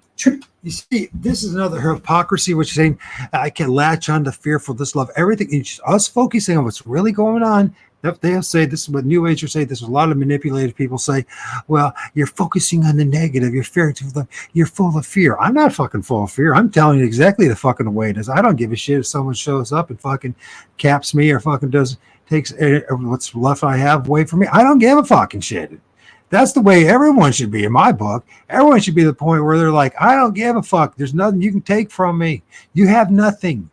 you see, this is another hypocrisy, which is saying I can latch on to fearful, this love, everything. It's us focusing on what's really going on. They'll say, this is what New Agers say, this is a lot of manipulated people say, well, you're focusing on the negative, you're full of fear. I'm not fucking full of fear. I'm telling you exactly the fucking way it is. I don't give a shit if someone shows up and fucking caps me or fucking takes what's left I have away from me. I don't give a fucking shit. That's the way everyone should be in my book. Everyone should be the point where they're like, I don't give a fuck. There's nothing you can take from me. You have nothing.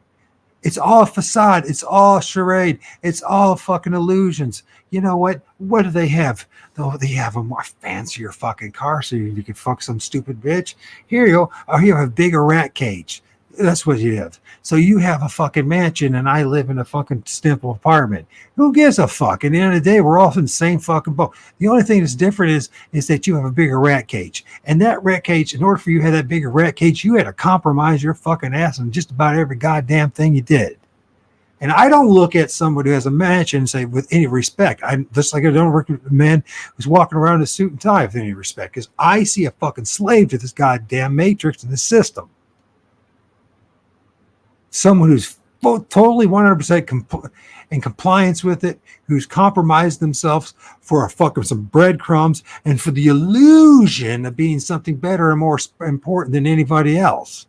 It's all a facade. It's all charade. It's all fucking illusions. You know what? What do they have? Oh, they have a more fancier fucking car so you can fuck some stupid bitch. Here you go. Oh, you have a bigger rat cage. That's what you have. So you have a fucking mansion and I live in a fucking simple apartment. Who gives a fuck? At the end of the day, we're all in the same fucking boat. The only thing that's different is that you have a bigger rat cage. And that rat cage, in order for you to have that bigger rat cage, you had to compromise your fucking ass on just about every goddamn thing you did. And I don't look at somebody who has a mansion and say, with any respect, just like I don't look at a man who's walking around in a suit and tie with any respect, because I see a fucking slave to this goddamn matrix and this system. Someone who's totally 100% in compliance with it, who's compromised themselves for some breadcrumbs and for the illusion of being something better and more important than anybody else.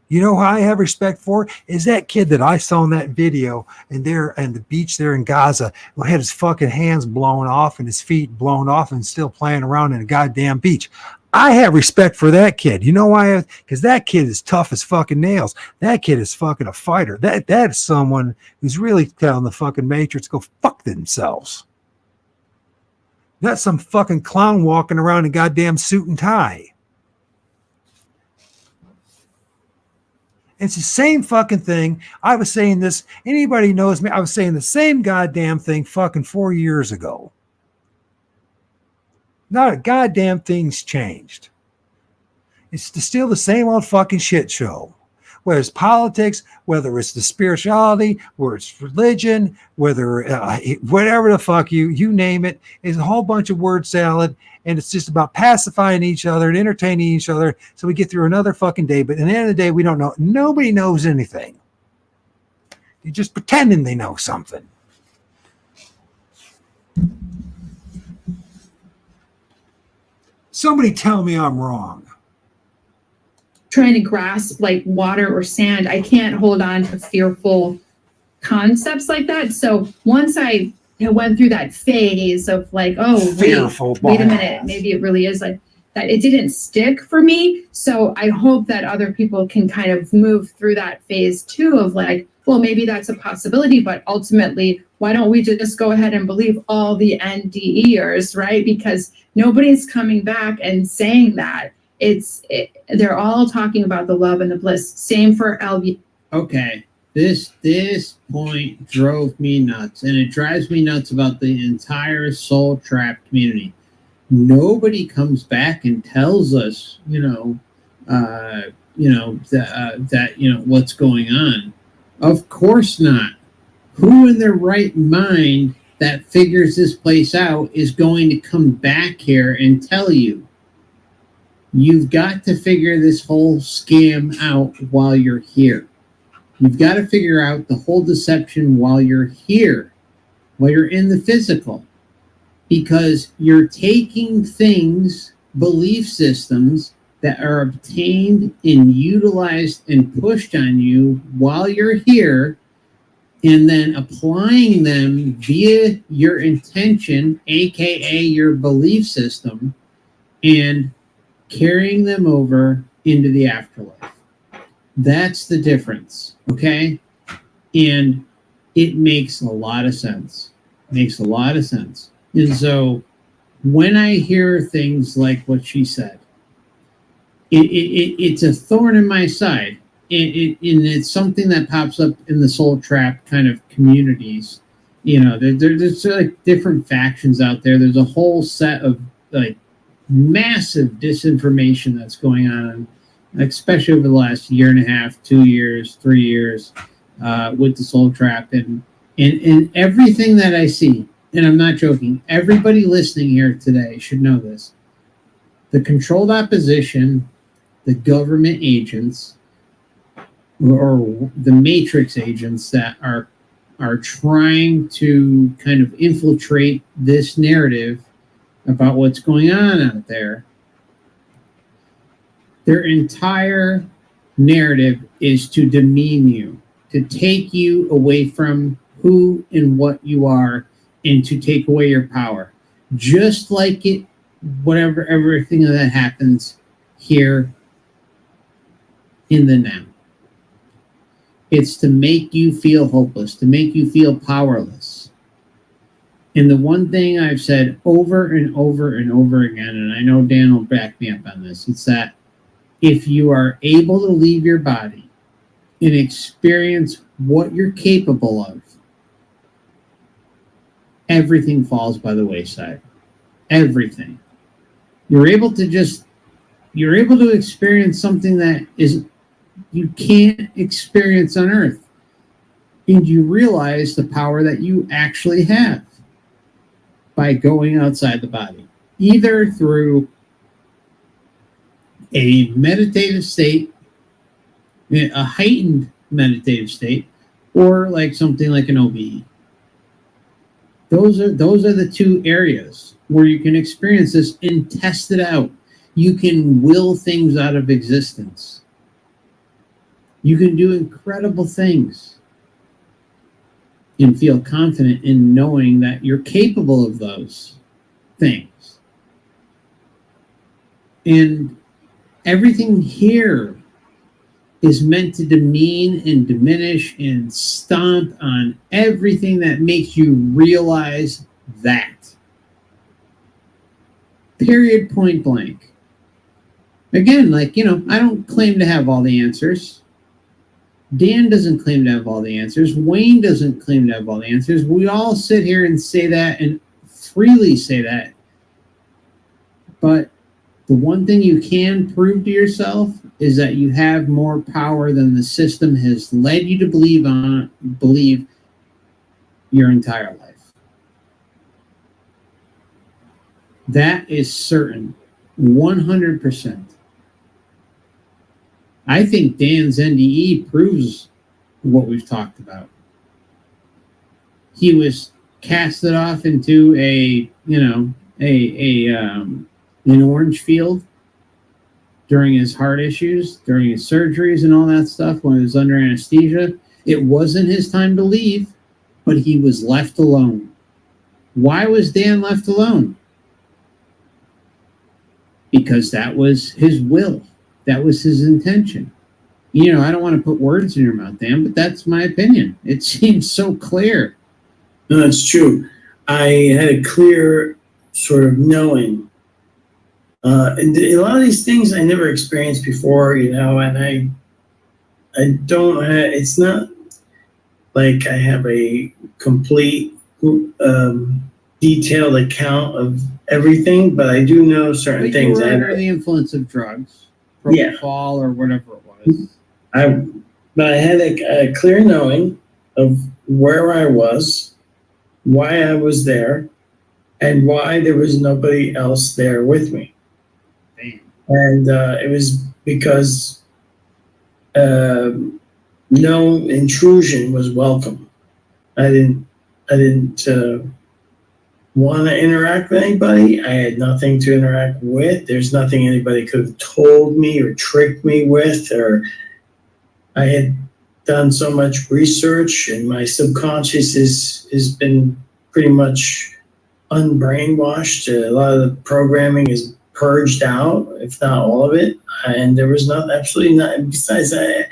You know who I have respect for is that kid that I saw in that video and the beach there in Gaza, who had his fucking hands blown off and his feet blown off and still playing around in a goddamn beach. I have respect for that kid. You know why? Because that kid is tough as fucking nails. That kid is fucking a fighter. That is someone who's really telling the fucking Matrix go fuck themselves. Not some fucking clown walking around in goddamn suit and tie. It's the same fucking thing. I was saying this. Anybody knows me? I was saying the same goddamn thing fucking 4 years ago. Not a goddamn thing's changed. It's still the same old fucking shit show. Whether it's politics, whether it's the spirituality, whether it's religion, whether whatever the fuck you name it, it's a whole bunch of word salad, and it's just about pacifying each other and entertaining each other so we get through another fucking day. But at the end of the day, we don't know. Nobody knows anything. You're just pretending they know something. Somebody tell me I'm wrong. Trying to grasp like water or sand, I can't hold on to fearful concepts like that. So once I went through that phase of like, oh, wait a minute, maybe it really is like that, it didn't stick for me. So I hope that other people can kind of move through that phase too of like, well, maybe that's a possibility, but ultimately, why don't we just go ahead and believe all the NDEers, right? Because nobody's coming back and saying that. They're all talking about the love and the bliss. Same for LB. Okay, this point drove me nuts, and it drives me nuts about the entire Soul Trap community. Nobody comes back and tells us, that what's going on. Of course not. Who in their right mind that figures this place out is going to come back here and tell you? You've got to figure this whole scam out while you're here. You've got to figure out the whole deception while you're here, while you're in the physical. Because you're taking things, belief systems, that are obtained and utilized and pushed on you while you're here, and then applying them via your intention, aka your belief system, and carrying them over into the afterlife. That's the difference, okay? And it makes a lot of sense. Makes a lot of sense. And so when I hear things like what she said, it's a thorn in my side, it's something that pops up in the Soul Trap kind of communities. You know, there's like different factions out there. There's a whole set of like massive disinformation that's going on, especially over the last year and a half, 2 years, 3 years, with the Soul Trap and everything that I see. And I'm not joking. Everybody listening here today should know this. The controlled opposition, the government agents, or the matrix agents that are trying to kind of infiltrate this narrative about what's going on out there, their entire narrative is to demean you, to take you away from who and what you are, and to take away your power. Just like everything that happens here in the now. It's to make you feel hopeless, to make you feel powerless. And the one thing I've said over and over and over again, and I know Dan will back me up on this, it's that if you are able to leave your body and experience what you're capable of, everything falls by the wayside. Everything. You're able to experience something that you can't experience on Earth. And you realize the power that you actually have by going outside the body, either through a meditative state, a heightened meditative state, or like something like an OBE. Those are the two areas where you can experience this and test it out. You can will things out of existence. You can do incredible things and feel confident in knowing that you're capable of those things. And everything here is meant to demean and diminish and stomp on everything that makes you realize that. Period, point blank. Again, I don't claim to have all the answers. Dan doesn't claim to have all the answers. Wayne doesn't claim to have all the answers. We all sit here and say that and freely say that. But the one thing you can prove to yourself is that you have more power than the system has led you to believe your entire life. That is certain, 100%. I think Dan's NDE proves what we've talked about. He was casted off into an orange field during his heart issues, during his surgeries and all that stuff when he was under anesthesia. It wasn't his time to leave, but he was left alone. Why was Dan left alone? Because that was his will. That was his intention. I don't want to put words in your mouth, Dan, but that's my opinion. It seems so clear. No, that's true. I had a clear sort of knowing. And a lot of these things I never experienced before, and I don't have, it's not like I have a complete detailed account of everything, but I do know certain things. You were under the influence of drugs. Propofol or whatever it was. But I had a clear knowing of where I was, why I was there, and why there was nobody else there with me. Damn. And it was because no intrusion was welcome. I didn't want to interact with anybody. I had nothing to interact with. There's nothing anybody could have told me or tricked me with, or I had done so much research and my subconscious has been pretty much unbrainwashed. A lot of the programming is purged out, if not all of it. And there was absolutely not, besides that,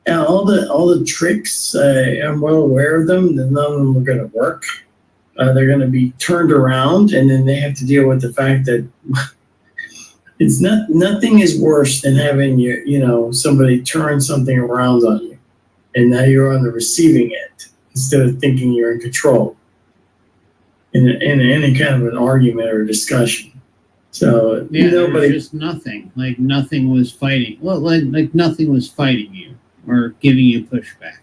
all the tricks, I'm well aware of them, that none of them are going to work. They're going to be turned around, and then they have to deal with the fact that It's nothing is worse than having somebody turn something around on you, and now you're on the receiving end instead of thinking you're in control in any kind of an argument or discussion. So there's just nothing. Like nothing was fighting. Well, like nothing was fighting you or giving you pushback.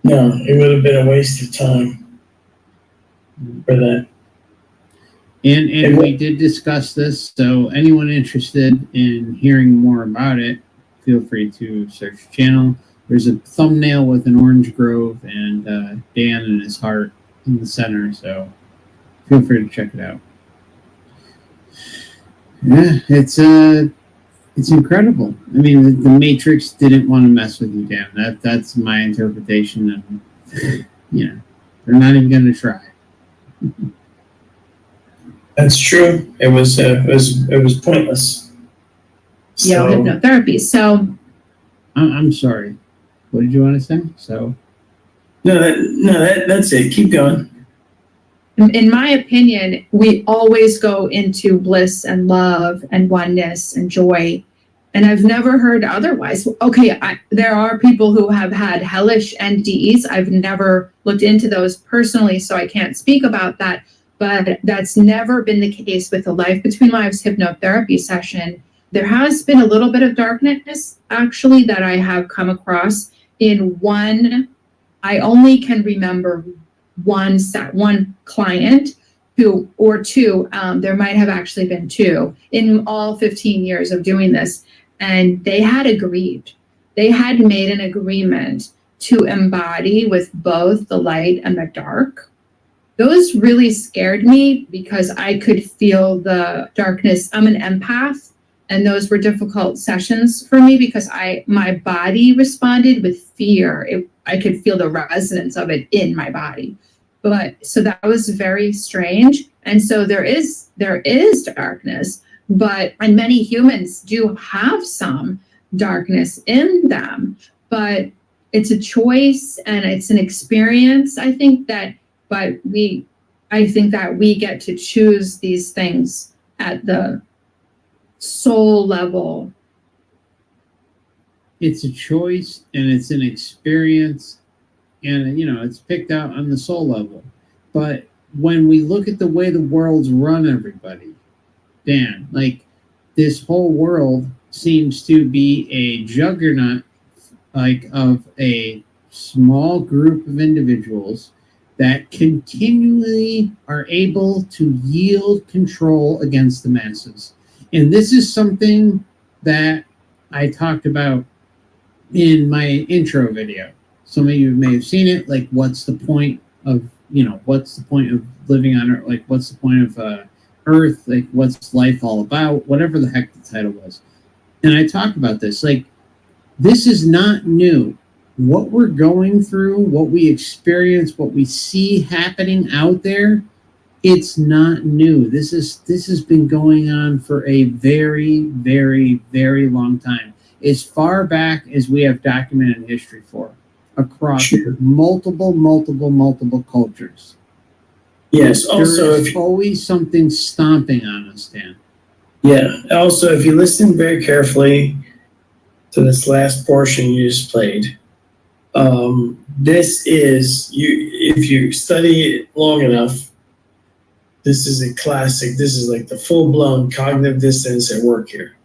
No, it would have been a waste of time for that. And we did discuss this, so anyone interested in hearing more about it, feel free to search the channel. There's a thumbnail with an orange grove and Dan and his heart in the center, so feel free to check it out. Yeah, it's incredible. I mean, the Matrix didn't want to mess with you, Dan. That's my interpretation, and they're not even going to try. That's true. It was pointless. Yeah, hypnotherapy. So, I'm sorry. What did you want to say? So, that's it. Keep going. in my opinion, we always go into bliss and love and oneness and joy. And I've never heard otherwise. Okay, there are people who have had hellish NDEs. I've never looked into those personally, so I can't speak about that. But that's never been the case with the Life Between Lives hypnotherapy session. There has been a little bit of darkness, actually, that I have come across in one. I only can remember one client who, or two, there might have actually been two in all 15 years of doing this. And they had agreed. They had made an agreement to embody with both the light and the dark. Those really scared me because I could feel the darkness. I'm an empath, and those were difficult sessions for me because my body responded with fear. I could feel the resonance of it in my body. So that was very strange. And so there is darkness, and many humans do have some darkness in them, but it's a choice and it's an experience. I think that we get to choose these things at the soul level. It's a choice and it's an experience, and it's picked out on the soul level. But when we look at the way the world's run, everybody, Dan, like this whole world seems to be a juggernaut, like of a small group of individuals that continually are able to yield control against the masses. And this is something that I talked about in my intro video. Some of you may have seen it, like what's the point of living on Earth? Like what's the point of Earth? Like what's life all about? Whatever the heck the title was. And I talked about this, like this is not new. What we're going through, what we experience, what we see happening out there, it's not new. This has been going on for a very, very, very long time. As far back as we have documented history for, across multiple cultures. Yes. Also, there's always something stomping on us, Dan. Yeah. Also, if you listen very carefully to this last portion you just played, this is if you study it long enough, this is a classic. This is like the full-blown cognitive dissonance at work here.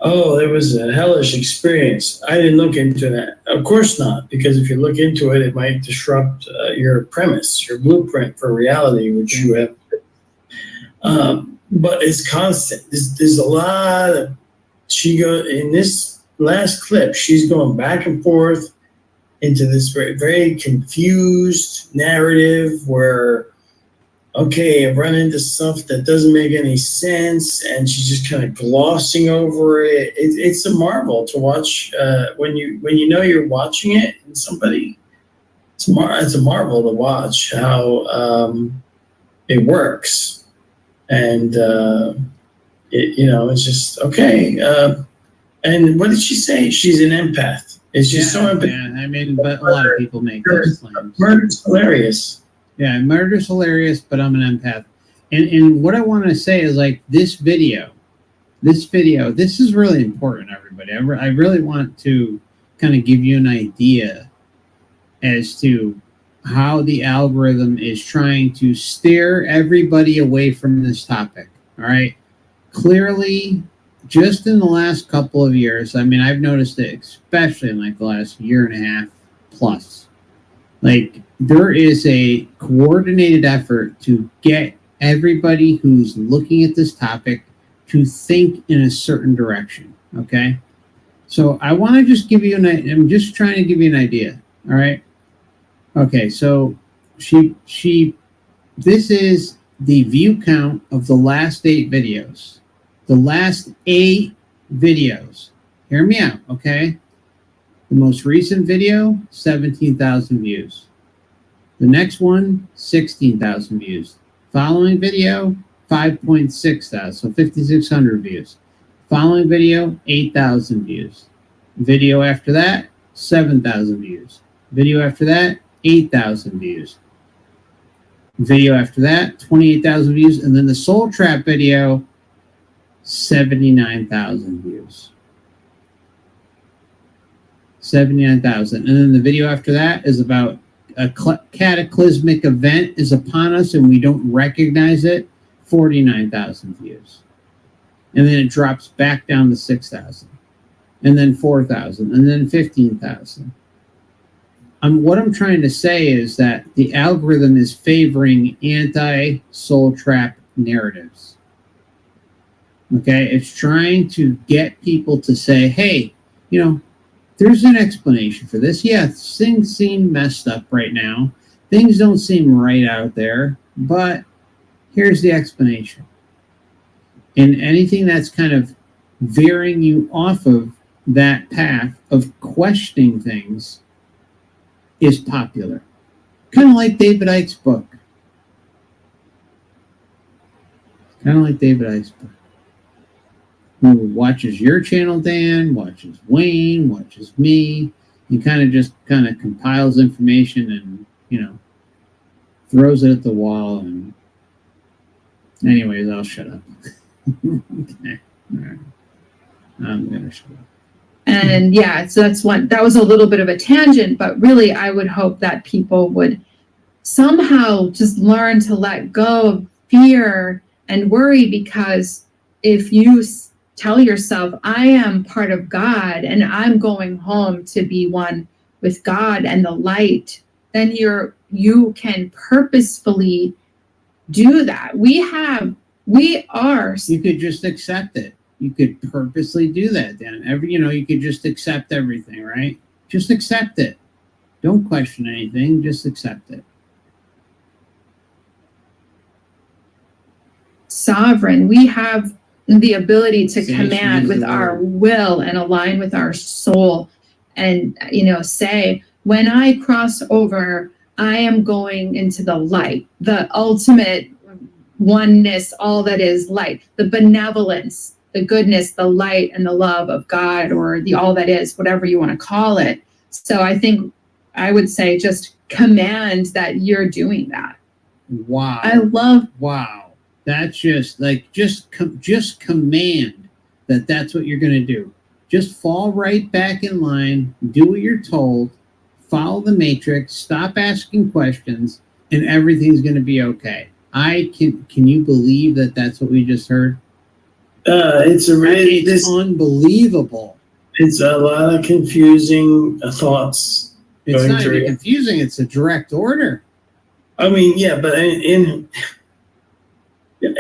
Oh, there was a hellish experience. I didn't look into that. Of course not, because if you look into it, it might disrupt your premise, your blueprint for reality, which you have. But it's constant. There's a lot of, in this last clip, she's going back and forth into this very, very confused narrative where, okay, I've run into stuff that doesn't make any sense, and she's just kind of glossing over it. It's a marvel to watch when you know you're watching it, and somebody. It's a marvel to watch how it works, and it's just okay. And what did she say? She's an empath. Is she so empathetic? Yeah, I mean, but a lot of people make those claims. Murder's hilarious. Yeah, murder's hilarious, but I'm an empath. And what I want to say is, like, this video, this video, this is really important, everybody. I really want to kind of give you an idea as to how the algorithm is trying to steer everybody away from this topic. All right. Clearly, just in the last couple of years, I mean, I've noticed it, especially in like the last year and a half plus. Like, there is a coordinated effort to get everybody who's looking at this topic to think in a certain direction. Okay. So I want to just give you I'm just trying to give you an idea. All right. Okay. So this is the view count of the last 8 videos. The last 8 videos. Hear me out. Okay. The most recent video, 17,000 views. The next one, 16,000 views. Following video, 5.6 thousand, so 5,600 views. Following video, 8,000 views. Video after that, 7,000 views. Video after that, 8,000 views. Video after that, 28,000 views. And then the Soul Trap video, 79,000 views. 79,000. And then the video after that is about a cataclysmic event is upon us and we don't recognize it. 49,000 views. And then it drops back down to 6,000. And then 4,000. And then 15,000. What I'm trying to say is that the algorithm is favoring anti-soul trap narratives. Okay? It's trying to get people to say, hey, you know, there's an explanation for this. Yeah, things seem messed up right now. Things don't seem right out there, but here's the explanation. And anything that's kind of veering you off of that path of questioning things is popular. Kind of like David Icke's book. Kind of like David Icke's book. Who watches your channel, Dan, watches Wayne, watches me. He kind of compiles information and, you know, throws it at the wall. And anyways, I'll shut up. Okay. All right. I'm going to shut up. And yeah, so that was a little bit of a tangent, but really I would hope that people would somehow just learn to let go of fear and worry, because if you tell yourself, I am part of God and I'm going home to be one with God and the light, then you can purposefully do that. You could just accept it. You could purposely do that, Dan. You could just accept everything, right? Just accept it. Don't question anything, just accept it. Sovereign. We have the ability to command with our will and align with our soul and, say, when I cross over, I am going into the light, the ultimate oneness, all that is light, the benevolence, the goodness, the light and the love of God, or the all that is, whatever you want to call it. So I think I would say just command that you're doing that. Wow. Wow. That's just like, just command that that's what you're going to do. Just fall right back in line, do what you're told, follow the matrix, stop asking questions, and everything's going to be okay. Can you believe that that's what we just heard? It's unbelievable. It's a lot of confusing thoughts. It's not even confusing. It's a direct order. I mean, yeah, but in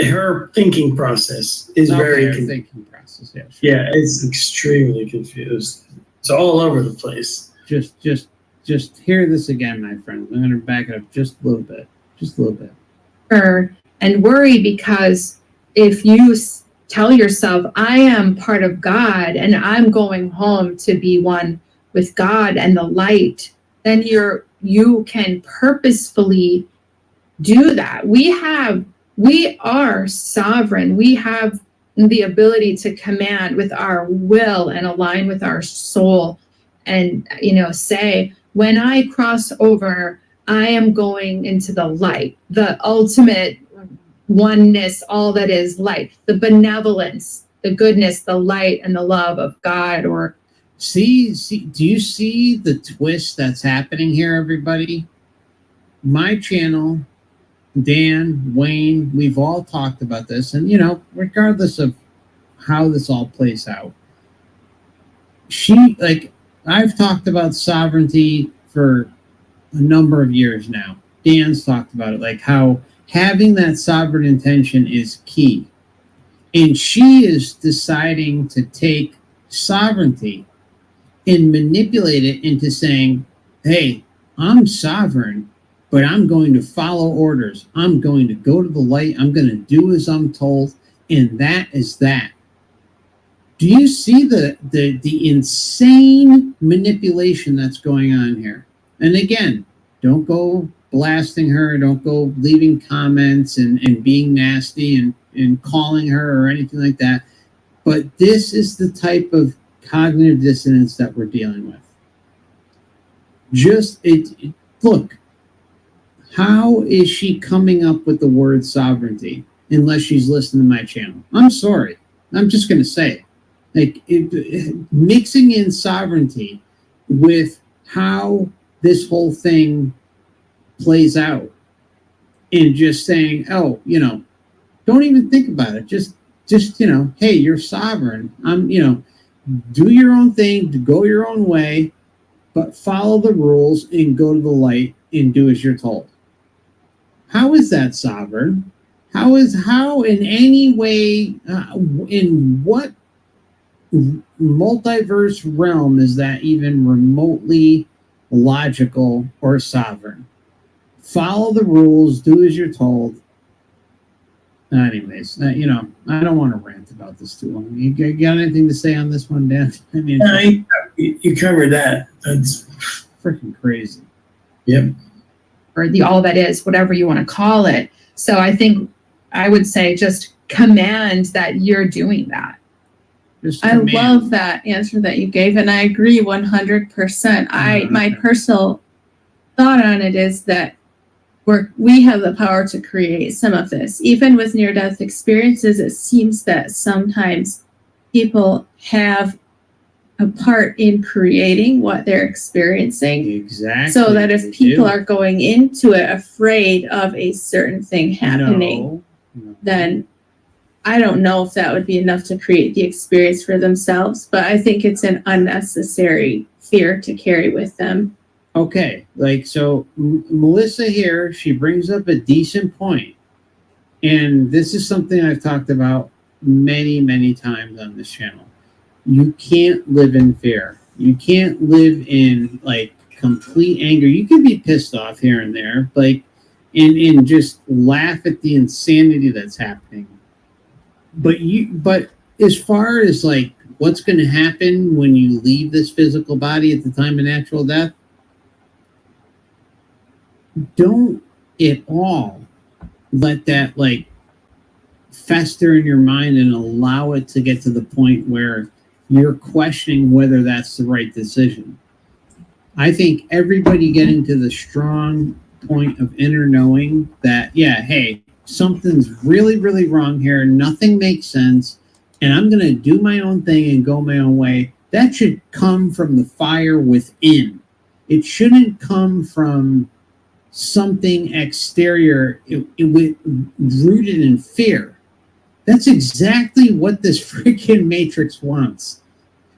her thinking process is thinking process. Yeah. Sure. Yeah, it's extremely confused. It's all over the place. Just hear this again, my friends. I'm going to back it up just a little bit. Just a little bit. And worry, because if you tell yourself, I am part of God and I'm going home to be one with God and the light, then you can purposefully do that. We are sovereign. We have the ability to command with our will and align with our soul and, say, when I cross over, I am going into the light, the ultimate oneness, all that is light, the benevolence, the goodness, the light, and the love of God. Or see, do you see the twist that's happening here, everybody? My channel, Dan, Wayne, we've all talked about this, and regardless of how this all plays out, I've talked about sovereignty for a number of years now. Dan's talked about it, like how having that sovereign intention is key. And she is deciding to take sovereignty and manipulate it into saying, hey, I'm sovereign, but I'm going to follow orders. I'm going to go to the light. I'm going to do as I'm told. And that is that. Do you see the insane manipulation that's going on here? And again, don't go blasting her. Don't go leaving comments and being nasty and calling her or anything like that. But this is the type of cognitive dissonance that we're dealing with. Look, how is she coming up with the word sovereignty unless she's listening to my channel? I'm sorry. I'm just going to say it. Mixing in sovereignty with how this whole thing plays out and just saying, oh, don't even think about it. Just hey, you're sovereign. Do your own thing, go your own way, but follow the rules and go to the light and do as you're told. How is that sovereign? How in any way, in what multiverse realm is that even remotely logical or sovereign? Follow the rules, do as you're told. Anyways, I don't want to rant about this too long. You got anything to say on this one, Dan? I mean, you covered that. That's freaking crazy. Yep. Or the all that is, whatever you want to call it. So I think I would say just command that you're doing that. I love that answer that you gave, and I agree 100%. My personal thought on it is that we have the power to create some of this. Even with near-death experiences, it seems that sometimes people have a part in creating what they're experiencing. Exactly. So that if people are going into it afraid of a certain thing happening, then I don't know if that would be enough to create the experience for themselves, but I think it's an unnecessary fear to carry with them. Okay, so Melissa here, she brings up a decent point. And this is something I've talked about many, many times on this channel. You can't live in fear. You can't live in complete anger. You can be pissed off here and there, and just laugh at the insanity that's happening. But as far as what's going to happen when you leave this physical body at the time of natural death, don't at all let that fester in your mind and allow it to get to the point where you're questioning whether that's the right decision. I think everybody getting to the strong point of inner knowing that, hey, something's really, really wrong here. Nothing makes sense. And I'm going to do my own thing and go my own way. That should come from the fire within. It shouldn't come from something exterior rooted in fear. That's exactly what this freaking Matrix wants.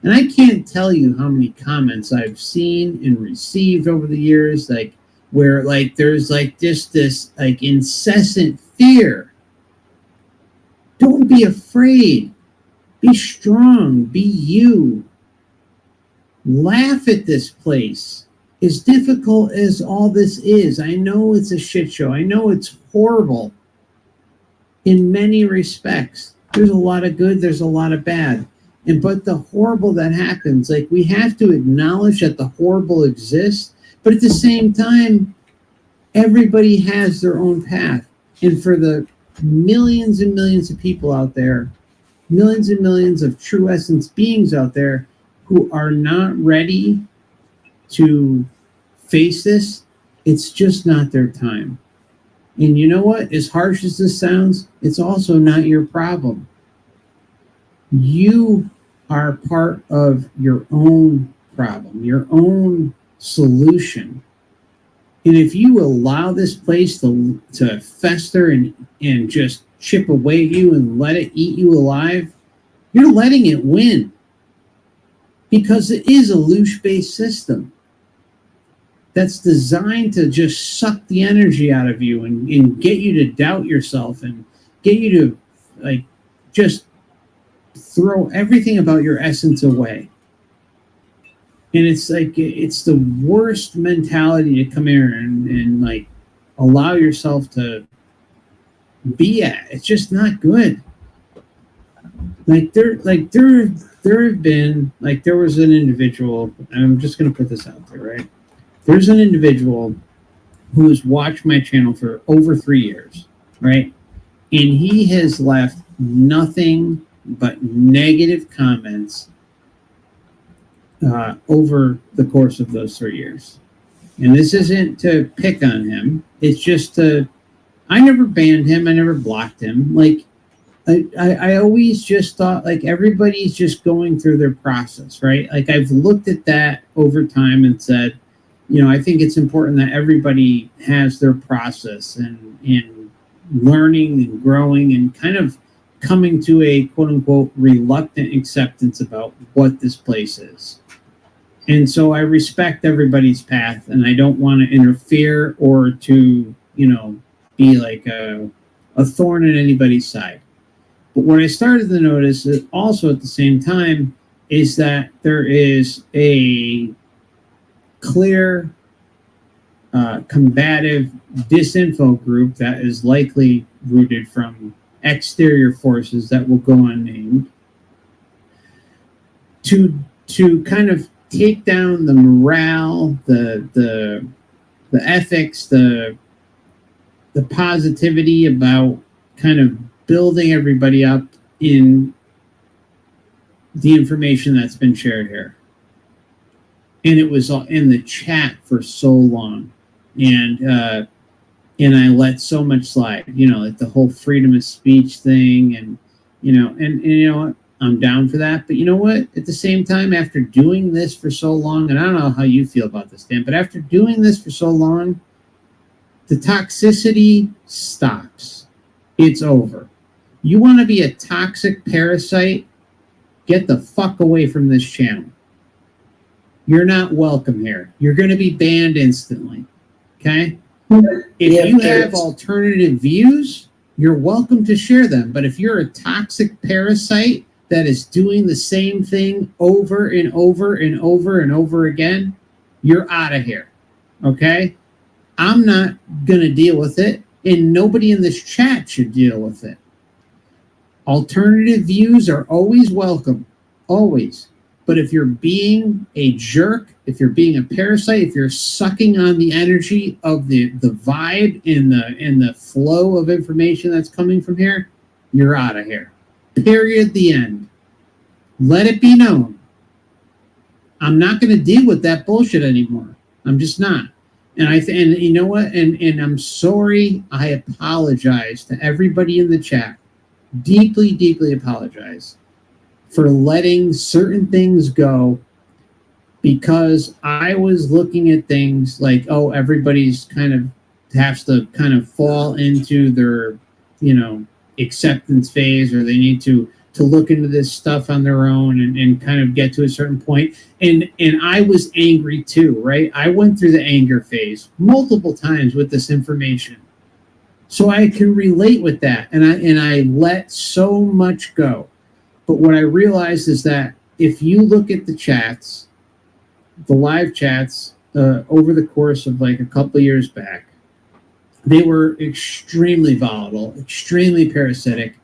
And I can't tell you how many comments I've seen and received over the years, where there's just this incessant fear. Don't be afraid. Be strong. Be you. Laugh at this place. As difficult as all this is, I know it's a shit show. I know it's horrible in many respects. There's a lot of good, there's a lot of bad. But the horrible that happens, we have to acknowledge that the horrible exists, but at the same time, everybody has their own path. And for the millions and millions of people out there, millions and millions of true essence beings out there who are not ready to face this, it's just not their time. And you know what? As harsh as this sounds, it's also not your problem. You are part of your own problem, your own solution. And if you allow this place to fester and just chip away at you and let it eat you alive, you're letting it win. Because it is a Loosh-based system that's designed to just suck the energy out of you and get you to doubt yourself and get you to like just throw everything about your essence away. And it's like it's the worst mentality to come here and like allow yourself to be at. It's just not good. There have been, like, there was an individual, and I'm just going to put this out there, right? There's an individual who has watched my channel for over 3 years, right? And he has left nothing but negative comments over the course of those 3 years. And this isn't to pick on him. It's just I never banned him. I never blocked him. Like, I always just thought, like, everybody's just going through their process, right? Like, I've looked at that over time and said, you know, I think it's important that everybody has their process and learning and growing and kind of coming to a quote-unquote reluctant acceptance about what this place is. And so I respect everybody's path, and I don't want to interfere or to, you know, be like a thorn in anybody's side. But what I started to notice is also at the same time is that there is a clear combative disinfo group that is likely rooted from exterior forces that will go unnamed to kind of take down the morale, the ethics, the positivity about kind of building everybody up in the information that's been shared here. And it was in the chat for so long. And I let so much slide, you know, like the whole freedom of speech thing. And you know what? I'm down for that. But you know what? At the same time, after doing this for so long, and I don't know how you feel about this, Dan, but after doing this for so long, the toxicity stops. It's over. You want to be a toxic parasite? Get the fuck away from this channel. You're not welcome here. You're going to be banned instantly. Okay? If you have alternative views, you're welcome to share them. But if you're a toxic parasite that is doing the same thing over and over and over and over again, you're out of here. Okay? I'm not going to deal with it, and nobody in this chat should deal with it. Alternative views are always welcome, always. But if you're being a jerk, if you're being a parasite, if you're sucking on the energy of the vibe and the flow of information that's coming from here, you're out of here. Period. The end. Let it be known. I'm not going to deal with that bullshit anymore. I'm just not. And you know what? And I'm sorry. I apologize to everybody in the chat. Deeply, deeply apologize for letting certain things go because I was looking at things like, oh, everybody's kind of has to kind of fall into their, you know, acceptance phase, or they need to look into this stuff on their own and kind of get to a certain point. And I was angry too, right? I went through the anger phase multiple times with this information. So I can relate with that, and I let so much go. But what I realized is that if you look at the chats, the live chats over the course of like a couple of years back, they were extremely volatile, extremely parasitic,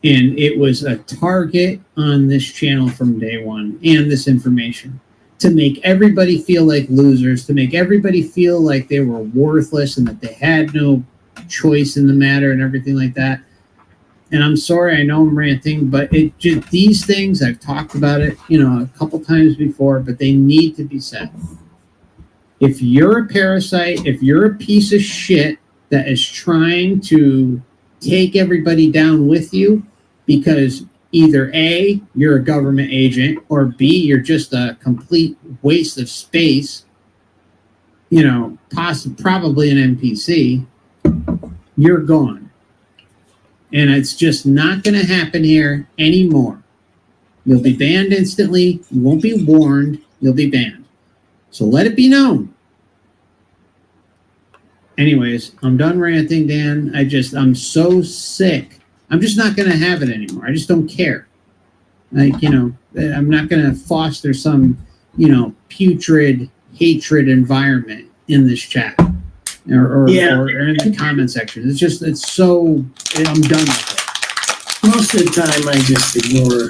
and it was a target on this channel from day one and this information to make everybody feel like losers, to make everybody feel like they were worthless and that they had no choice in the matter and everything like that. And I'm sorry, I know I'm ranting, but it just, these things, I've talked about it, you know, a couple times before, but they need to be said. If you're a parasite, if you're a piece of shit that is trying to take everybody down with you because either A, you're a government agent, or B, you're just a complete waste of space, you know, probably an NPC, you're gone. And it's just not going to happen here anymore. You'll be banned instantly. You won't be warned. You'll be banned. So let it be known. Anyways, I'm done ranting, Dan. I'm so sick. I'm just not going to have it anymore. I just don't care. Like, you know, I'm not going to foster some, you know, putrid hatred environment in this chat or in the comment section. It's so, I'm done with it. Most of the time, I just ignore.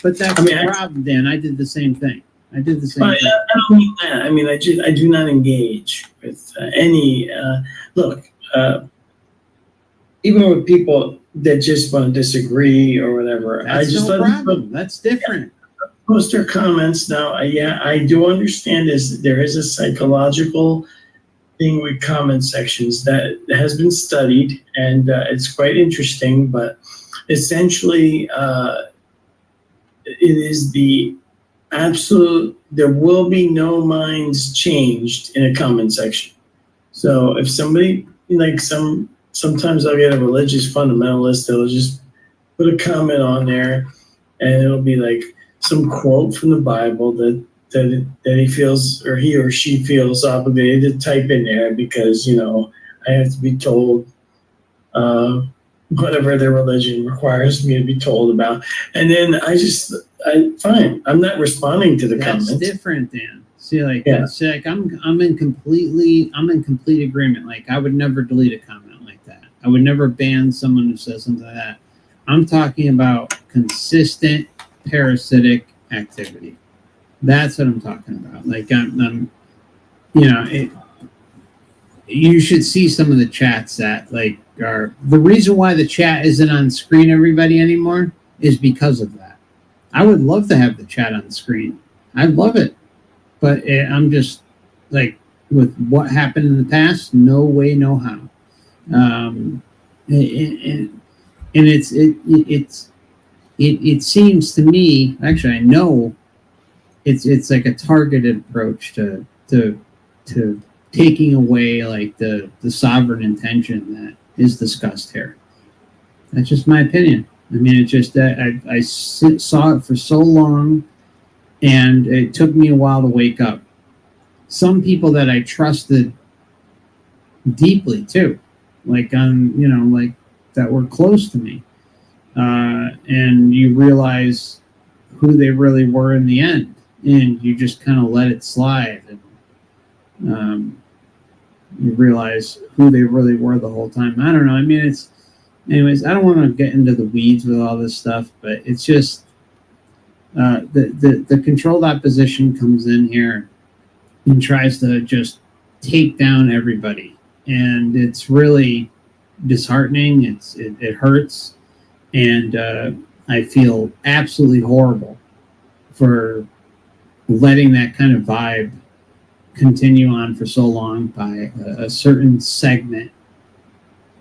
But that's the problem, Dan. I did the same thing. I did the same thing. I don't mean that. I mean, I do not engage with any. Look, even with people that just want to disagree or whatever, That's I just no let them problem. That's different. post their comments. Now, I do understand there is a psychological thing with comment sections that has been studied, and it's quite interesting. But essentially, it is the absolute, there will be no minds changed in a comment section. So if somebody, like sometimes I'll get a religious fundamentalist that'll just put a comment on there, and it'll be like some quote from the Bible that he feels, or he or she feels obligated to type in there because, you know, I have to be told whatever their religion requires me to be told about. And then fine. I'm not responding to the comments. That's different, Dan. See, like, I'm in complete agreement. Like, I would never delete a comment like that. I would never ban someone who says something like that. I'm talking about consistent parasitic activity. That's what I'm talking about. Like, I'm you know, you should see some of the chats that, like, are the reason why the chat isn't on screen, everybody, anymore, is because of that. I would love to have the chat on the screen. I'd love it. But I'm just, like, with what happened in the past, no way, no how. And it seems to me, actually, I know it's like a targeted approach to taking away, like, the sovereign intention that is discussed here. That's just my opinion. I mean, it's just that I saw it for so long, and it took me a while to wake up. Some people that I trusted deeply too, like, you know, like, that were close to me, and you realize who they really were in the end, and you just kind of let it slide, and you realize who they really were the whole time. I don't know. I mean, anyways, I don't want to get into the weeds with all this stuff, but it's just the controlled opposition comes in here and tries to just take down everybody, and it's really disheartening. It hurts, and I feel absolutely horrible for letting that kind of vibe continue on for so long by a certain segment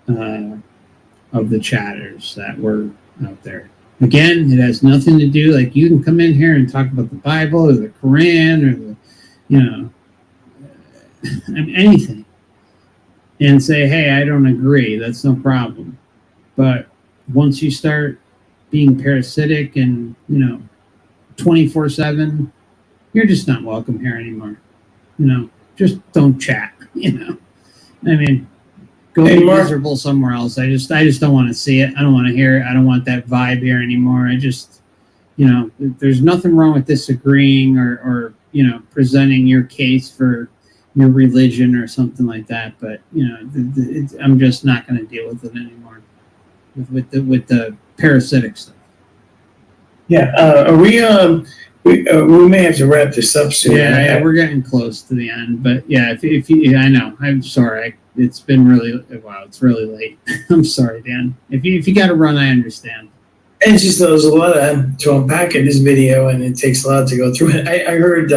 of the chatters that were out there. Again, it has nothing to do, like, you can come in here and talk about the Bible or the Quran or the, you know, anything, and say, hey, I don't agree. That's no problem. But once you start being parasitic and, you know, 24/7, you're just not welcome here anymore. You know, just don't chat, you know. I mean, go be miserable somewhere else. I just don't want to see it. I don't want to hear it. I don't want that vibe here anymore. I just, you know, there's nothing wrong with disagreeing or you know, presenting your case for your religion or something like that. But, you know, I'm just not going to deal with it anymore with the parasitic stuff. Yeah, we may have to wrap this up soon. Yeah, we're getting close to the end, but yeah, if you, I know, I'm sorry. It's been really, wow, it's really late. I'm sorry, Dan. If you got to run, I understand. And just there's a lot to unpack in this video, and it takes a lot to go through it. I heard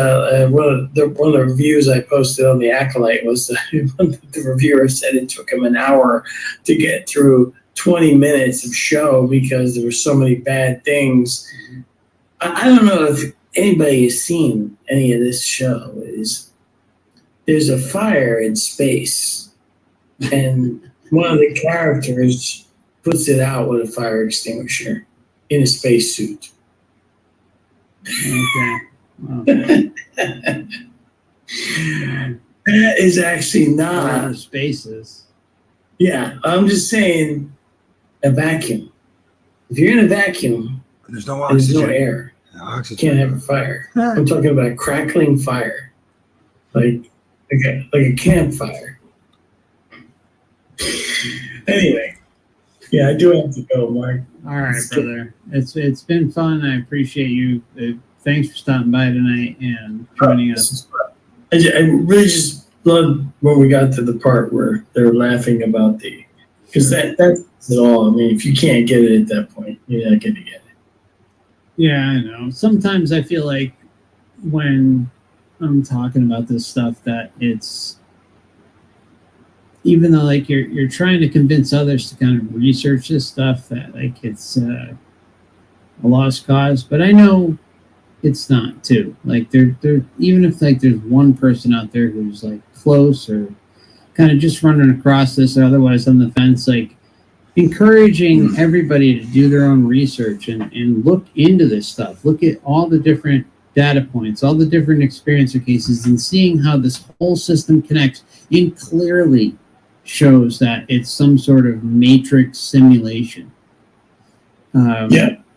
one of the reviews I posted on the Acolyte was the reviewer said it took him an hour to get through 20 minutes of show because there were so many bad things. I don't know if anybody has seen any of this show. There's a fire in space, and one of the characters puts it out with a fire extinguisher in a spacesuit. Okay. That is actually not Outer spaces. Yeah, I'm just saying a vacuum. If you're in a vacuum, there's no there's no oxygen. air. No You oxygen. can't have a fire. I'm talking about crackling fire, like a campfire. Anyway, yeah, I do have to go, Mark. All right, brother. It's been fun. I appreciate you. Thanks for stopping by tonight and joining us. I really just loved when we got to the part where they're laughing about because that's it all. I mean, if you can't get it at that point, you're not going to get it. Yeah, I know. Sometimes I feel like when I'm talking about this stuff that it's, even though like you're trying to convince others to kind of research this stuff, that like it's a lost cause, but I know it's not too. Like they're even if like there's one person out there who's like close or kind of just running across this or otherwise on the fence, like encouraging everybody to do their own research and look into this stuff. Look at all the different data points, all the different experiencer cases, and seeing how this whole system connects and clearly shows that it's some sort of matrix simulation.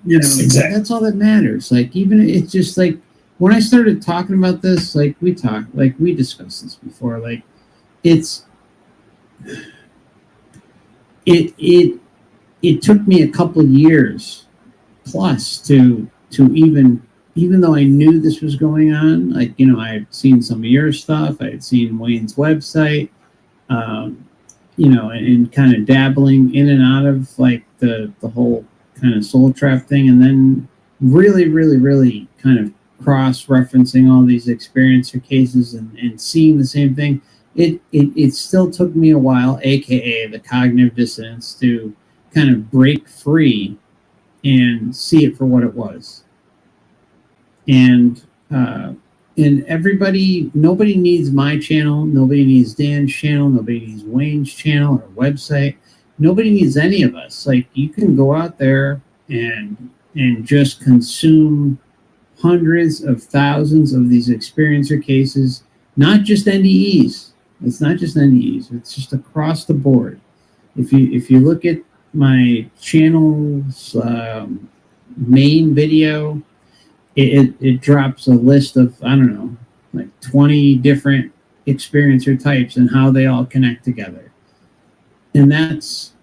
Yes, exactly. That's all that matters. Like, even it's just like when I started talking about this, like we discussed this before. Like, it took me a couple years plus to even though I knew this was going on. Like, I had seen some of your stuff. I had seen Wayne's website. And kind of dabbling in and out of like the whole kind of soul trap thing, and then really, really, really kind of cross-referencing all these experiencer cases and seeing the same thing. It still took me a while, aka the cognitive dissonance, to kind of break free and see it for what it was. And nobody needs my channel, nobody needs Dan's channel, nobody needs Wayne's channel or website. Nobody needs any of us. Like, you can go out there and just consume hundreds of thousands of these experiencer cases, not just NDEs. It's not just NDEs. It's just across the board. If you look at my channel's main video, it drops a list of, I don't know, like 20 different experiencer types and how they all connect together. And that's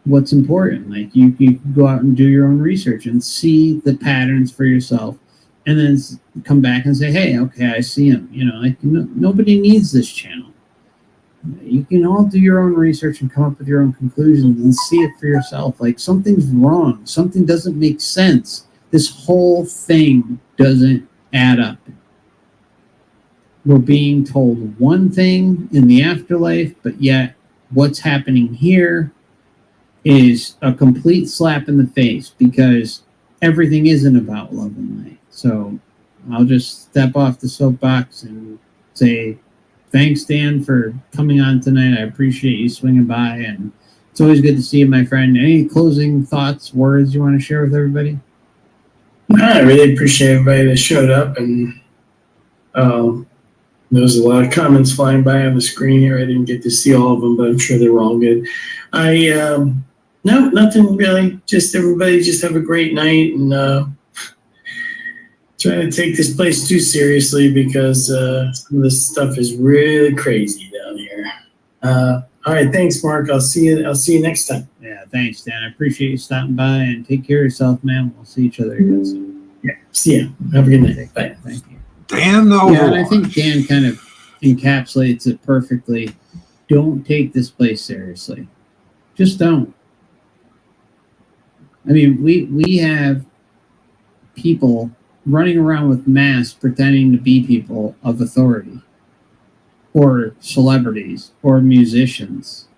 what's important. Like, you can go out and do your own research and see the patterns for yourself, and then come back and say, hey, okay, I see them. Nobody needs this channel. You can all do your own research and come up with your own conclusions and see it for yourself. Like, something's wrong. Something doesn't make sense. This whole thing doesn't add up. We're being told one thing in the afterlife, but yet what's happening here is a complete slap in the face, because everything isn't about love and light. So I'll just step off the soapbox and say thanks, Dan, for coming on tonight. I appreciate you swinging by, and it's always good to see you, my friend. Any closing thoughts, words you want to share with everybody? I really appreciate everybody that showed up, and there was a lot of comments flying by on the screen here. I didn't get to see all of them, but I'm sure they were all good. No, nothing really. Just everybody just have a great night, and trying to take this place too seriously, because some of this stuff is really crazy down here. All right, thanks, Mark. I'll see you next time. Yeah, thanks, Dan. I appreciate you stopping by, and take care of yourself, man. We'll see each other again soon. Yeah, see ya. Have a good night. Bye. Thank you. Dan, Yeah, and I think Dan kind of encapsulates it perfectly. Don't take this place seriously. Just don't. I mean, we have people running around with masks pretending to be people of authority, or celebrities, or musicians.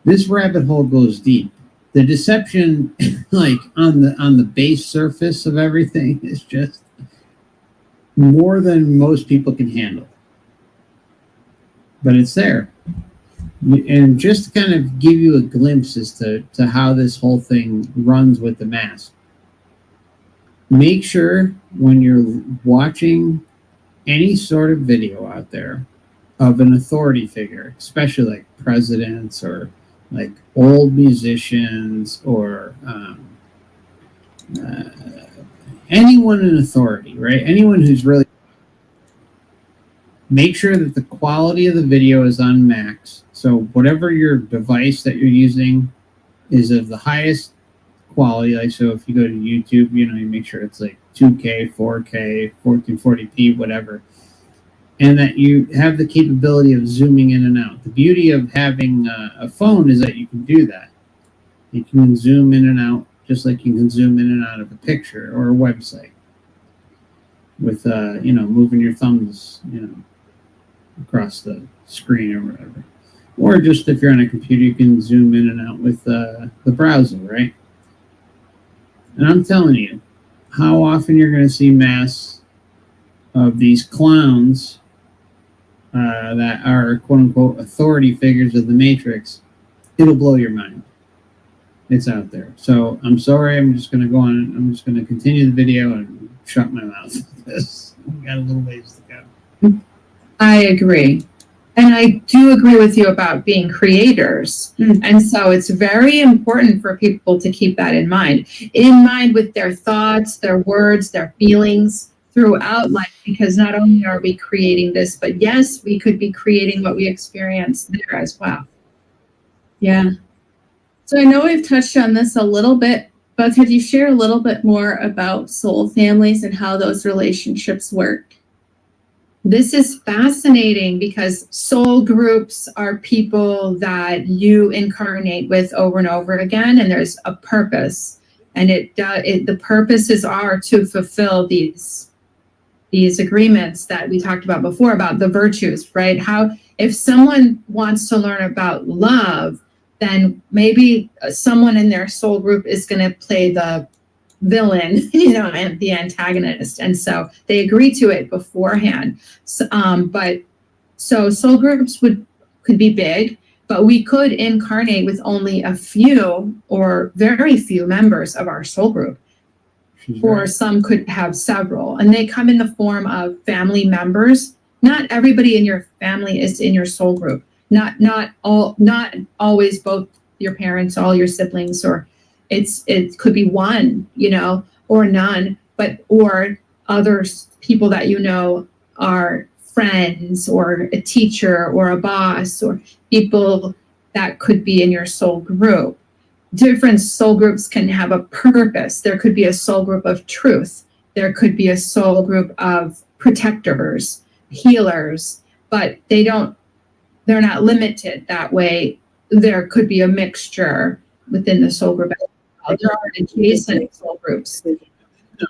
This rabbit hole goes deep. The deception, like on the base surface of everything, is just more than most people can handle. But it's there. And just to kind of give you a glimpse as to how this whole thing runs with the mask, make sure when you're watching any sort of video out there of an authority figure, especially like presidents or like old musicians or anyone in authority, right? Anyone who's really, make sure that the quality of the video is on max. So whatever your device that you're using is of the highest quality. Like, so if you go to YouTube, you make sure it's like 2K, 4K, 1440p, whatever. And that you have the capability of zooming in and out. The beauty of having a phone is that you can do that. You can zoom in and out just like you can zoom in and out of a picture or a website with, moving your thumbs, across the screen or whatever. Or just if you're on a computer, you can zoom in and out with the browser, right? And I'm telling you, how often you're going to see masks of these clowns that are quote-unquote authority figures of the Matrix, it'll blow your mind. It's out there. So I'm sorry, I'm just going to go on. I'm just going to continue the video and shut my mouth because we got a little ways to go. I agree. And I do agree with you about being creators. And so it's very important for people to keep that in mind with their thoughts, their words, their feelings throughout life, because not only are we creating this, but yes, we could be creating what we experience there as well. Yeah. So I know we've touched on this a little bit, but could you share a little bit more about soul families and how those relationships work? This is fascinating because soul groups are people that you incarnate with over and over again, and there's a purpose, and the purposes are to fulfill these agreements that we talked about before about the virtues, right? How if someone wants to learn about love, then maybe someone in their soul group is going to play the villain, and the antagonist, and so they agree to it beforehand. So soul groups could be big, but we could incarnate with only a few or very few members of our soul group, or some could have several, and they come in the form of family members. Not everybody in your family is in your soul group. Not always both your parents, all your siblings, or it could be one, or none, or other people that are friends or a teacher or a boss or people that could be in your soul group. Different soul groups can have a purpose. There could be a soul group of truth. There could be a soul group of protectors, healers, but they're not limited that way. There could be a mixture within the soul group. There are adjacent soul groups.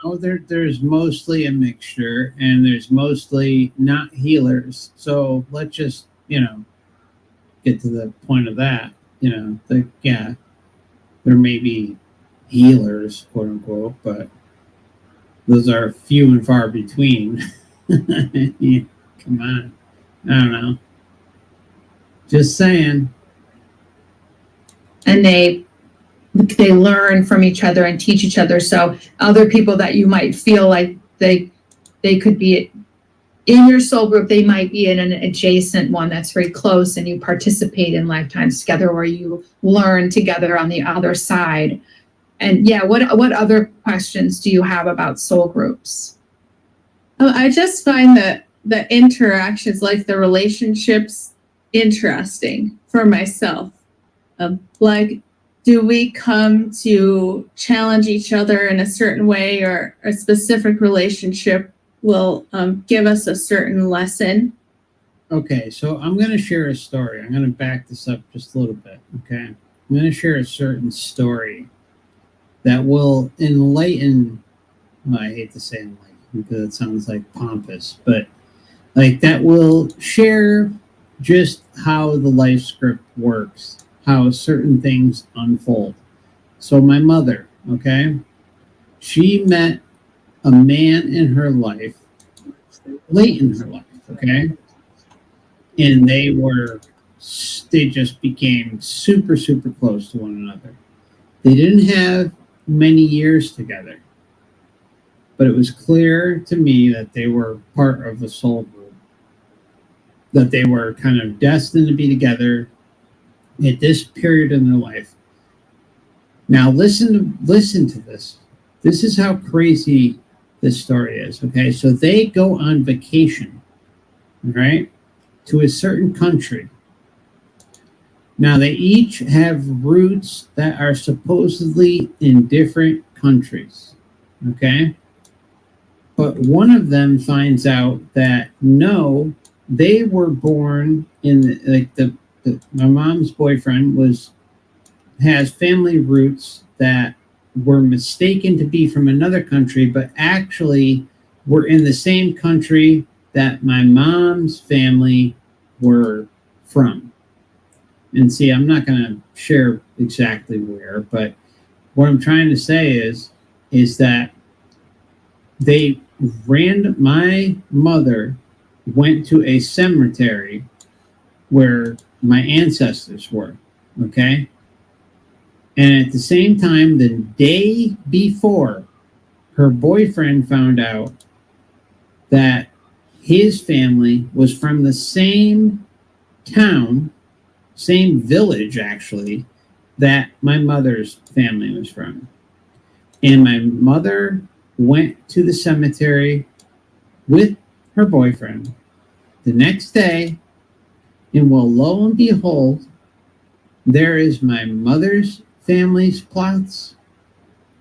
No, there's mostly a mixture, and there's mostly not healers. So let's just, get to the point of that. There may be healers, quote unquote, but those are few and far between. Come on. I don't know. Just saying. And they learn from each other and teach each other. So other people that you might feel like they could be in your soul group, they might be in an adjacent one that's very close, and you participate in lifetimes together, or you learn together on the other side. And what other questions do you have about soul groups? I just find that the interactions, like the relationships, interesting for myself. Do we come to challenge each other in a certain way, or a specific relationship will give us a certain lesson? Okay, so I'm going to share a story. I'm going to back this up just a little bit, okay? I'm going to share a certain story that will enlighten, well, I hate to say enlighten because it sounds like pompous, but that will share just how the life script works how certain things unfold. So my mother, okay, she met a man in her life, late in her life, okay, and they just became super, super close to one another. They didn't have many years together, but it was clear to me that they were part of a soul group, that they were kind of destined to be together at this period in their life. Now listen to this. This is how crazy this story is, okay? So they go on vacation, right, to a certain country. Now they each have roots that are supposedly in different countries, okay? But one of them finds out that no, they were born in my mom's boyfriend has family roots that were mistaken to be from another country, but actually were in the same country that my mom's family were from. And see, I'm not going to share exactly where, but what I'm trying to say is that my mother went to a cemetery where my ancestors were, okay? And at the same time, the day before, her boyfriend found out that his family was from the same town, same village actually, that my mother's family was from. And my mother went to the cemetery with her boyfriend the next day, and well, lo and behold, there is my mother's family's plots,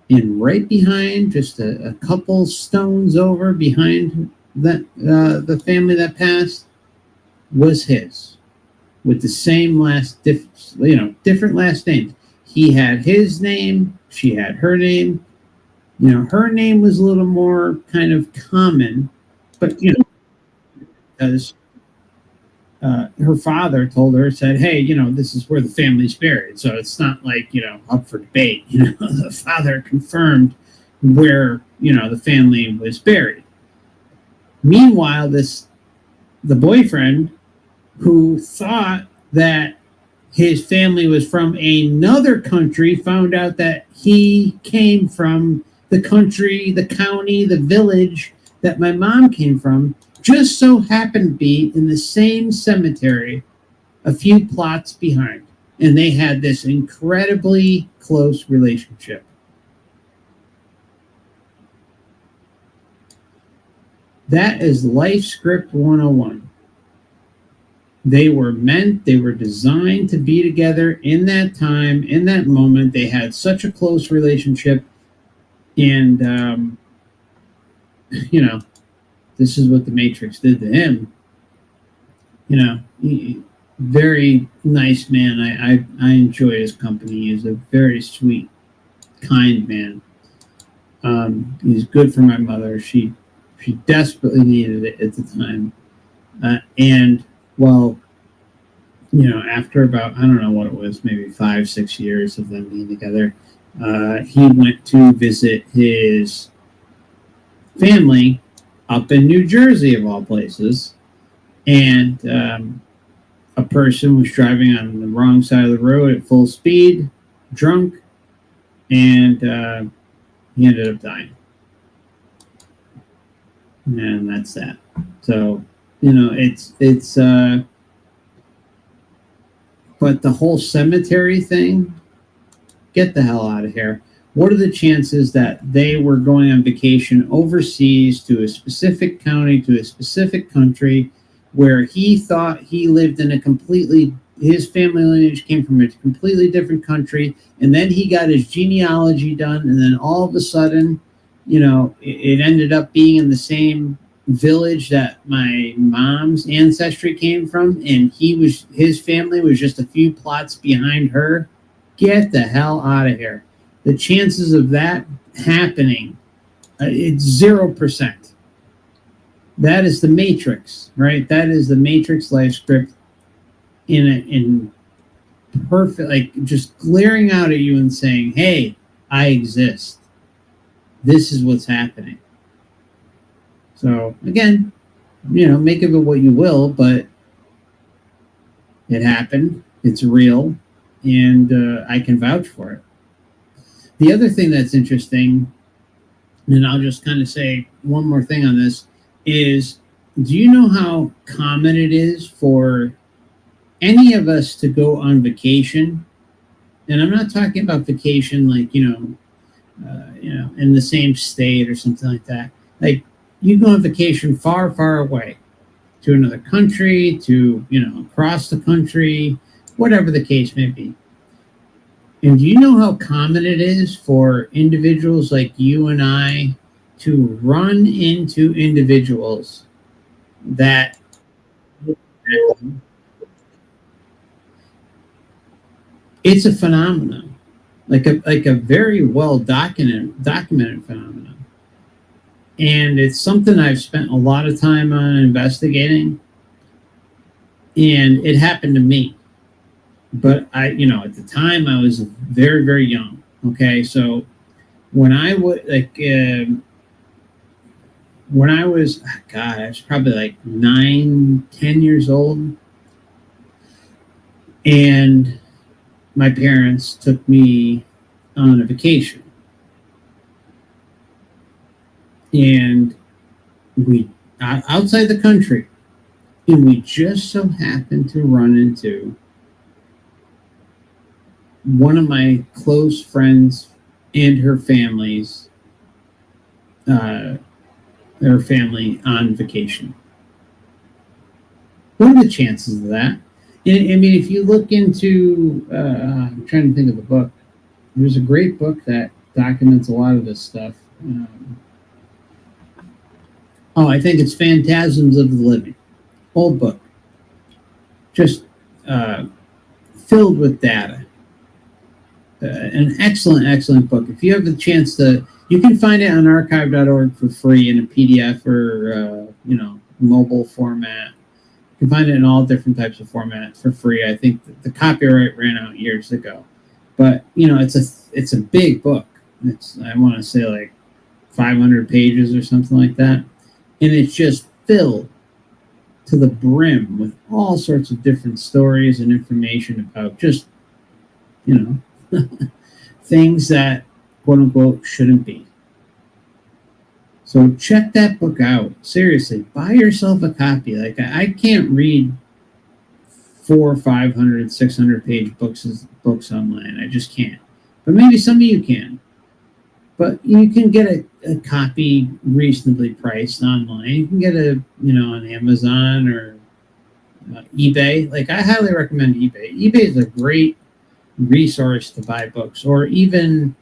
and right behind, just a couple stones over behind the family that passed, was his, with the same different last names. He had his name, she had her name. Her name was a little more kind of common, but because her father told her, said, hey, this is where the family's buried. So it's not like, up for debate. The father confirmed where, the family was buried. Meanwhile, the boyfriend, who thought that his family was from another country, found out that he came from the country, the county, the village that my mom came from, just so happened to be in the same cemetery a few plots behind. And they had this incredibly close relationship. That is Life Script 101. They were designed to be together in that time, in that moment. They had such a close relationship. And, this is what the Matrix did to him. Very nice man. I enjoy his company. He's a very sweet, kind man. He's good for my mother. She desperately needed it at the time. After about, I don't know what it was, maybe 5-6 years of them being together, he went to visit his family up in New Jersey, of all places, and a person was driving on the wrong side of the road at full speed, drunk, and he ended up dying. And that's that. So, it's but the whole cemetery thing, get the hell out of here. What are the chances that they were going on vacation overseas to a specific county, to a specific country, where he thought he lived in his family lineage came from a completely different country, and then he got his genealogy done, and then all of a sudden, it ended up being in the same village that my mom's ancestry came from, and his family was just a few plots behind her. Get the hell out of here. The chances of that happening, it's 0%. That is the Matrix, right? That is the Matrix life script in perfect, like just glaring out at you and saying, hey, I exist. This is what's happening. So again, make of it what you will, but it happened. It's real, and I can vouch for it. The other thing that's interesting, and I'll just kind of say one more thing on this, is do you know how common it is for any of us to go on vacation? And I'm not talking about vacation like, in the same state or something like that. Like you go on vacation far, far away to another country, to, across the country, whatever the case may be. And do you know how common it is for individuals like you and I to run into individuals that it's a phenomenon, like a very well documented phenomenon. And it's something I've spent a lot of time on investigating, and it happened to me. But I, at the time I was very, very young. Okay. So when I was I was probably like 9, 10 years old. And my parents took me on a vacation. And we, outside the country, and we just so happened to run into one of my close friends and her family on vacation. What are the chances of that? I mean, if you look into, I'm trying to think of the book. There's a great book that documents a lot of this stuff. I think it's Phantasms of the Living. Old book. Just filled with data. An excellent book. If you have the chance to, you can find it on archive.org for free in a PDF or, mobile format. You can find it in all different types of formats for free. I think the copyright ran out years ago, but it's a big book. It's, I want to say like 500 pages or something like that. And it's just filled to the brim with all sorts of different stories and information about just, things that quote unquote shouldn't be. So check that book out. Seriously, buy yourself a copy. Like I can't read 400, 500, 600 page books online. I just can't. But maybe some of you can. But you can get a copy reasonably priced online. You can get on Amazon or eBay. Like I highly recommend eBay. eBay is a great resource to buy books, or even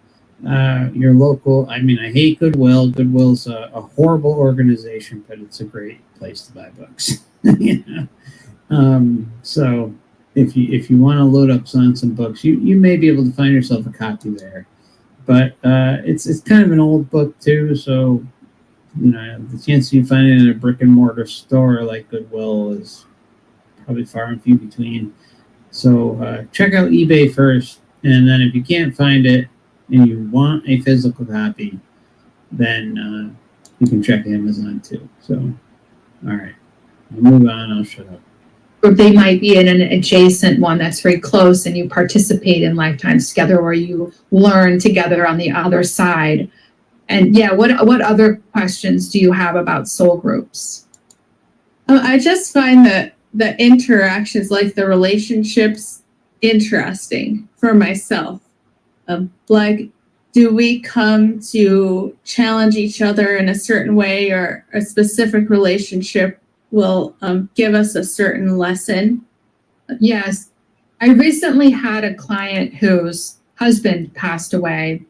your local. I mean, I hate Goodwill. Goodwill's a horrible organization, but it's a great place to buy books. So if you want to load up on some books, you may be able to find yourself a copy there. But it's kind of an old book too, so the chance you find it in a brick and mortar store like Goodwill is probably far and few between. So check out eBay first, and then if you can't find it and you want a physical copy, then you can check Amazon too. So, all right, I'll move on. I'll shut up. Or they might be in an adjacent one that's very close, and you participate in lifetimes together, or you learn together on the other side. And yeah, what other questions do you have about soul groups? I just find that the interactions, like the relationships, interesting for myself. Like, do we come to challenge each other in a certain way, or a specific relationship will give us a certain lesson? Yes. I recently had a client whose husband passed away,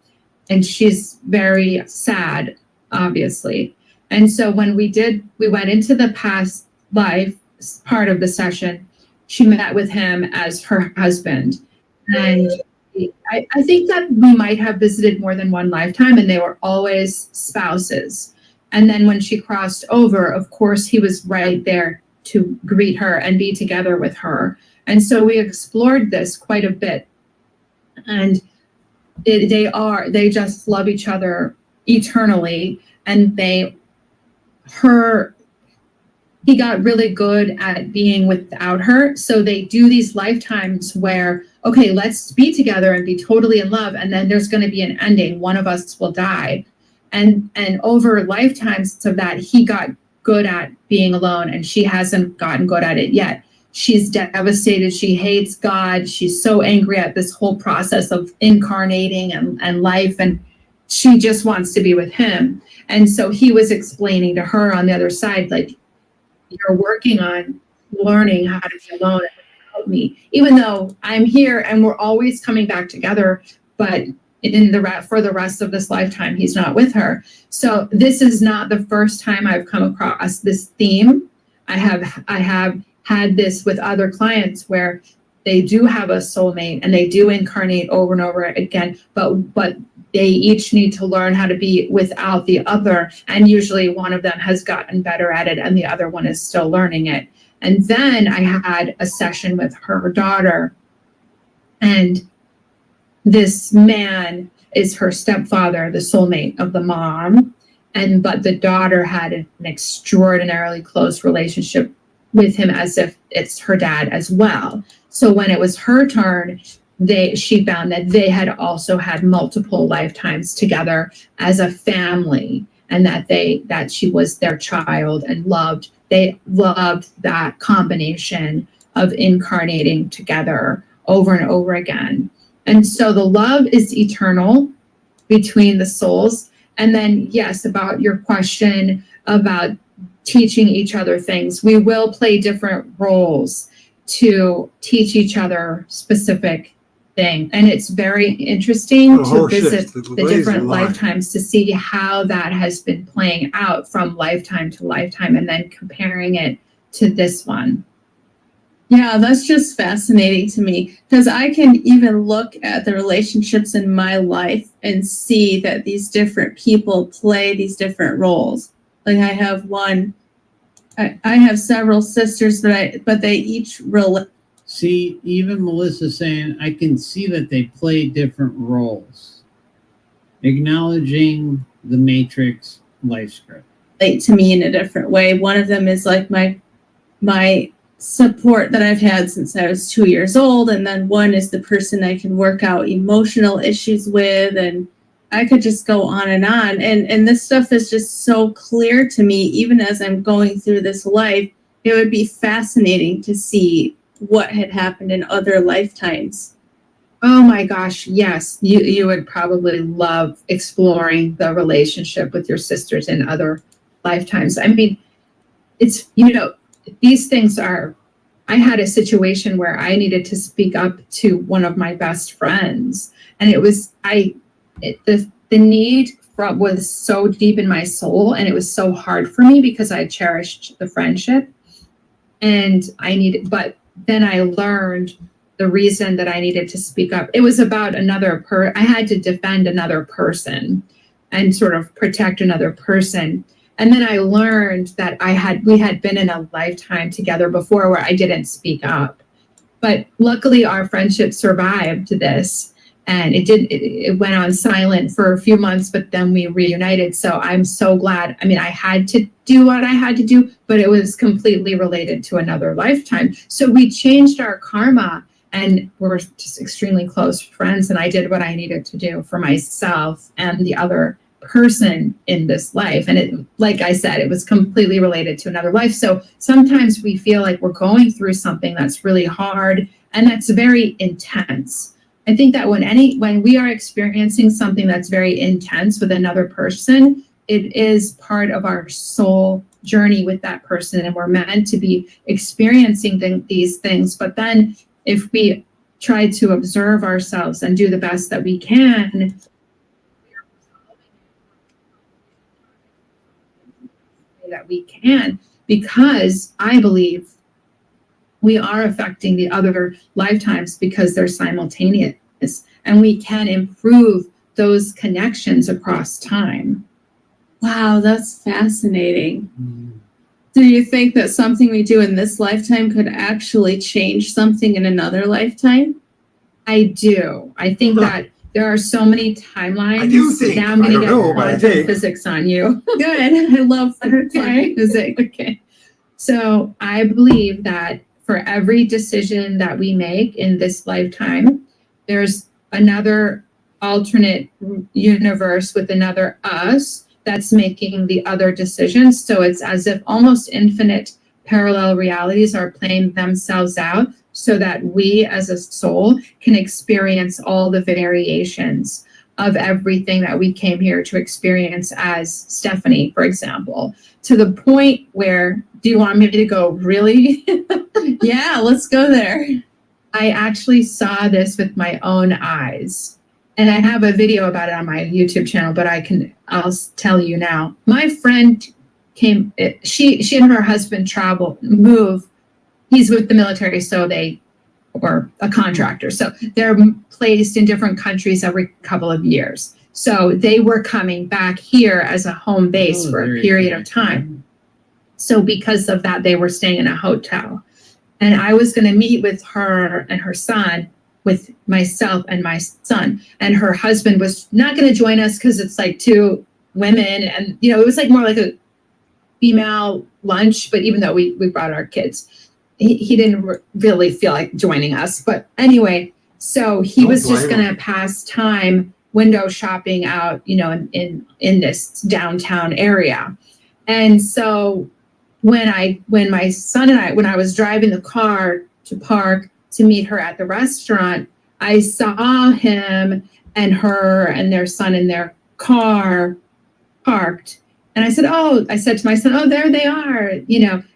and she's very sad, obviously. And so when we went into the past life part of the session, she met with him as her husband. And I think that we might have visited more than one lifetime, and they were always spouses. And then when she crossed over, of course, he was right there to greet her and be together with her. And so we explored this quite a bit. And they just love each other eternally. And he got really good at being without her. So they do these lifetimes where, okay, let's be together and be totally in love. And then there's going to be an ending. One of us will die. And over lifetimes of that, he got good at being alone, and she hasn't gotten good at it yet. She's devastated. She hates God. She's so angry at this whole process of incarnating and life. And she just wants to be with him. And so he was explaining to her on the other side, like, you're working on learning how to be alone and help me, even though I'm here and we're always coming back together, but for the rest of this lifetime, he's not with her. So this is not the first time I've come across this theme. I have had this with other clients where they do have a soulmate and they do incarnate over and over again, but they each need to learn how to be without the other. And usually one of them has gotten better at it and the other one is still learning it. And then I had a session with her daughter, and this man is her stepfather, the soulmate of the mom. But the daughter had an extraordinarily close relationship with him as if it's her dad as well. So when it was her turn, she found that they had also had multiple lifetimes together as a family, and that she was their child and they loved that combination of incarnating together over and over again. And so the love is eternal between the souls. And then, yes, about your question about teaching each other things, we will play different roles to teach each other specific things. And it's very interesting to visit the different lifetimes to see how that has been playing out from lifetime to lifetime and then comparing it to this one. Yeah, that's just fascinating to me, because I can even look at the relationships in my life and see that these different people play these different roles. Like I have several sisters, but they each See, even Melissa saying, I can see that they play different roles. Acknowledging the Matrix life script. To me in a different way. One of them is like my support that I've had since I was 2 years old, and then one is the person I can work out emotional issues with, and I could just go on. And this stuff is just so clear to me, even as I'm going through this life. It would be fascinating to see what had happened in other lifetimes. Oh my gosh, yes. You would probably love exploring the relationship with your sisters in other lifetimes. I mean, it's, these things are, I had a situation where I needed to speak up to one of my best friends. And it was, the need was so deep in my soul, and it was so hard for me because I cherished the friendship. And but then I learned the reason that I needed to speak up. It was about I had to defend another person and sort of protect another person. And then I learned that we had been in a lifetime together before where I didn't speak up. But luckily our friendship survived this, and it went on silent for a few months, but then we reunited. So I'm so glad. I mean, I had to do what I had to do, but it was completely related to another lifetime. So we changed our karma, and we're just extremely close friends. And I did what I needed to do for myself and the other person in this life. And it, like I said, it was completely related to another life. So sometimes we feel like we're going through something that's really hard and that's very intense. I think that when we are experiencing something that's very intense with another person, it is part of our soul journey with that person, and we're meant to be experiencing these things. But then if we try to observe ourselves and do the best that we can, because I believe we are affecting the other lifetimes because they're simultaneous, and we can improve those connections across time. Wow, that's fascinating. Do you think that something we do in this lifetime could actually change something in another lifetime? I do. I think that there are so many timelines. I do think. Now I'm going to I get don't know, but I quantum think. physics on you. Good. I love quantum physics. Okay. So I believe that for every decision that we make in this lifetime, there's another alternate universe with another us that's making the other decisions. So it's as if almost infinite parallel realities are playing themselves out so that we as a soul can experience all the variations of everything that we came here to experience as Stephanie, for example, to the point where, do you want me to go really? Yeah, let's go there. I actually saw this with my own eyes. And I have a video about it on my YouTube channel, but I'll tell you now. My friend came, she and her husband move. He's with the military, or a contractor. So they're placed in different countries every couple of years. So they were coming back here as a home base for a period of time. So because of that, they were staying in a hotel. And I was going to meet with her and her son, with myself and my son. And her husband was not going to join us because it's like two women. And, it was like more like a female lunch. But even though we brought our kids, he didn't really feel like joining us. But anyway, so he was just going to pass time window shopping out, in this downtown area. And so when my son and I was driving the car to park to meet her at the restaurant, I saw him and her and their son in their car parked. And I said to my son, oh, there they are,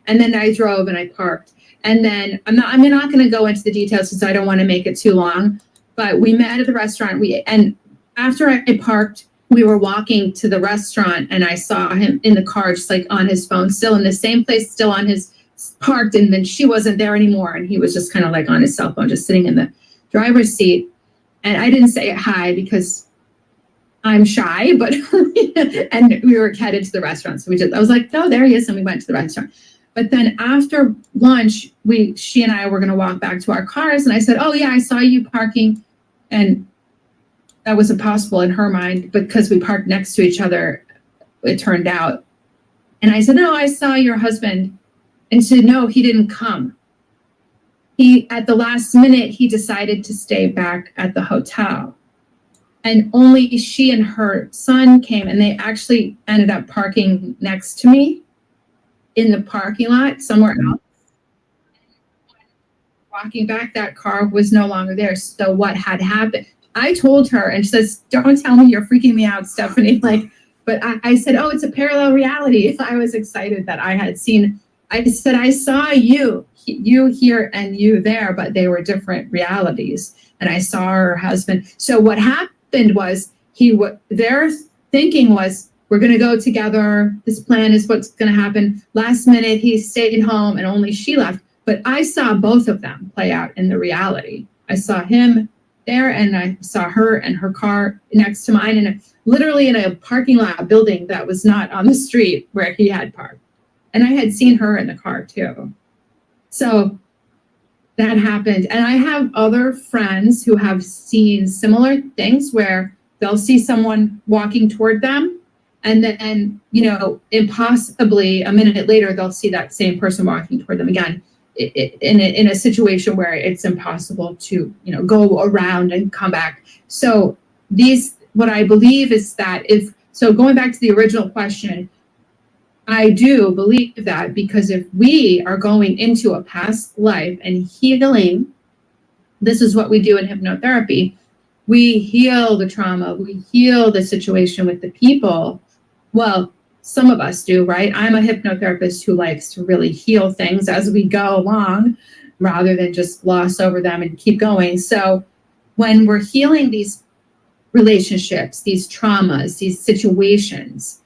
and then I drove and I parked. And then I'm not going to go into the details because I don't want to make it too long, but we met at the restaurant. And after I parked, we were walking to the restaurant and I saw him in the car, just like on his phone, still in the same place, still on his parked. And then she wasn't there anymore. And he was just kind of like on his cell phone, just sitting in the driver's seat. And I didn't say hi because I'm shy, but, and we were headed to the restaurant. So I was like, oh, there he is. And we went to the restaurant. But then after lunch, she and I were going to walk back to our cars. And I said, oh yeah, I saw you parking. And that was impossible in her mind because we parked next to each other, it turned out. And I said, no, I saw your husband. And she said, no, he didn't come. At the last minute, he decided to stay back at the hotel. And only she and her son came, and they actually ended up parking next to me in the parking lot somewhere else. Walking back, that car was no longer there. So what had happened? I told her, and she says, don't tell me you're freaking me out, Stephanie. But I said, oh, it's a parallel reality. I was excited that I had seen. I said, I saw you here and you there, but they were different realities. And I saw her husband. So what happened was their thinking was, we're going to go together. This plan is what's going to happen. Last minute, he stayed home and only she left. But I saw both of them play out in the reality. I saw him there and I saw her and her car next to mine, and literally in a parking lot building that was not on the street where he had parked. And I had seen her in the car too. So that happened. And I have other friends who have seen similar things where they'll see someone walking toward them, and then, impossibly a minute later, they'll see that same person walking toward them again. In a situation where it's impossible to, go around and come back. So what I believe is that going back to the original question, I do believe that because if we are going into a past life and healing, this is what we do in hypnotherapy. We heal the trauma, we heal the situation with the people. Well, some of us do, right? I'm a hypnotherapist who likes to really heal things as we go along rather than just gloss over them and keep going. So when we're healing these relationships, these traumas, these situations,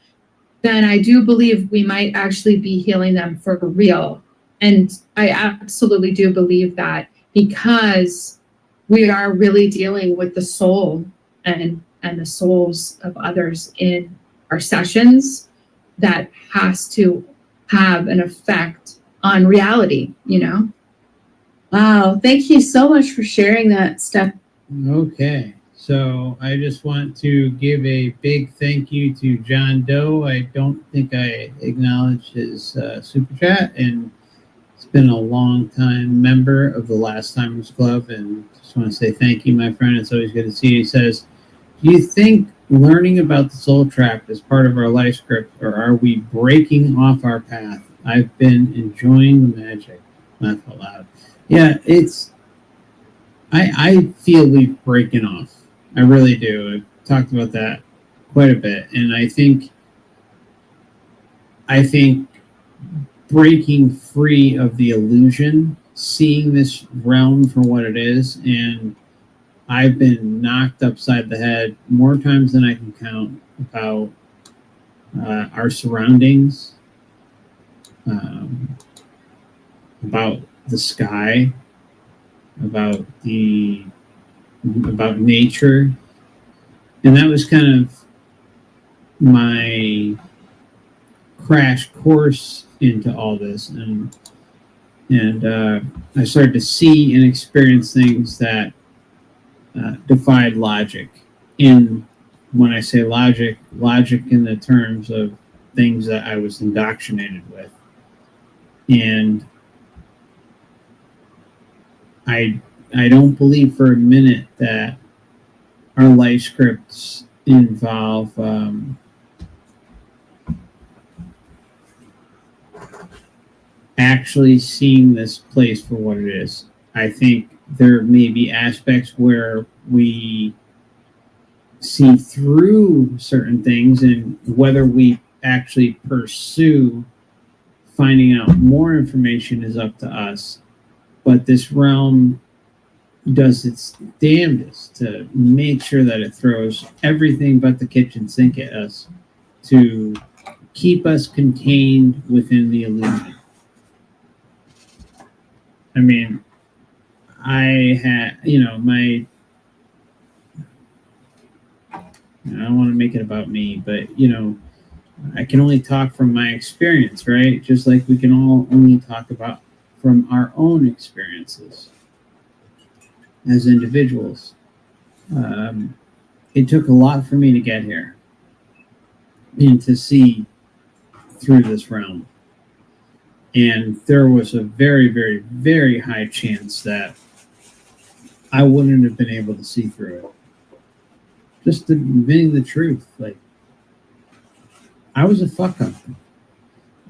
then I do believe we might actually be healing them for real. And I absolutely do believe that because we are really dealing with the soul and the souls of others in our sessions. That has to have an effect on reality, you know? Wow. Thank you so much for sharing that, Steph. Okay, so I just want to give a big thank you to John Doe. I don't think I acknowledged his super chat, and he's been a long time member of the Last Timers Club, and just want to say thank you, my friend. It's always good to see you. He says, do you think learning about the soul trap is part of our life script, or are we breaking off our path? I've been enjoying the magic. Laugh out loud. Yeah, I feel we've broken off. I really do. I've talked about that quite a bit, and I think breaking free of the illusion, seeing this realm for what it is, and I've been knocked upside the head more times than I can count about our surroundings, about the sky, about nature, and that was kind of my crash course into all this, and I started to see and experience things that defied logic. In when I say logic in the terms of things that I was indoctrinated with, and I don't believe for a minute that our life scripts involve actually seeing this place for what it is. I think there may be aspects where we see through certain things, and whether we actually pursue finding out more information is up to us. But this realm does its damnedest to make sure that it throws everything but the kitchen sink at us to keep us contained within the illusion. I mean, I had, I don't want to make it about me, but, I can only talk from my experience, right? Just like we can all only talk about from our own experiences as individuals. It took a lot for me to get here and to see through this realm. And there was a very, very, very high chance that I wouldn't have been able to see through it. Just admitting the truth. Like, I was a fuck up.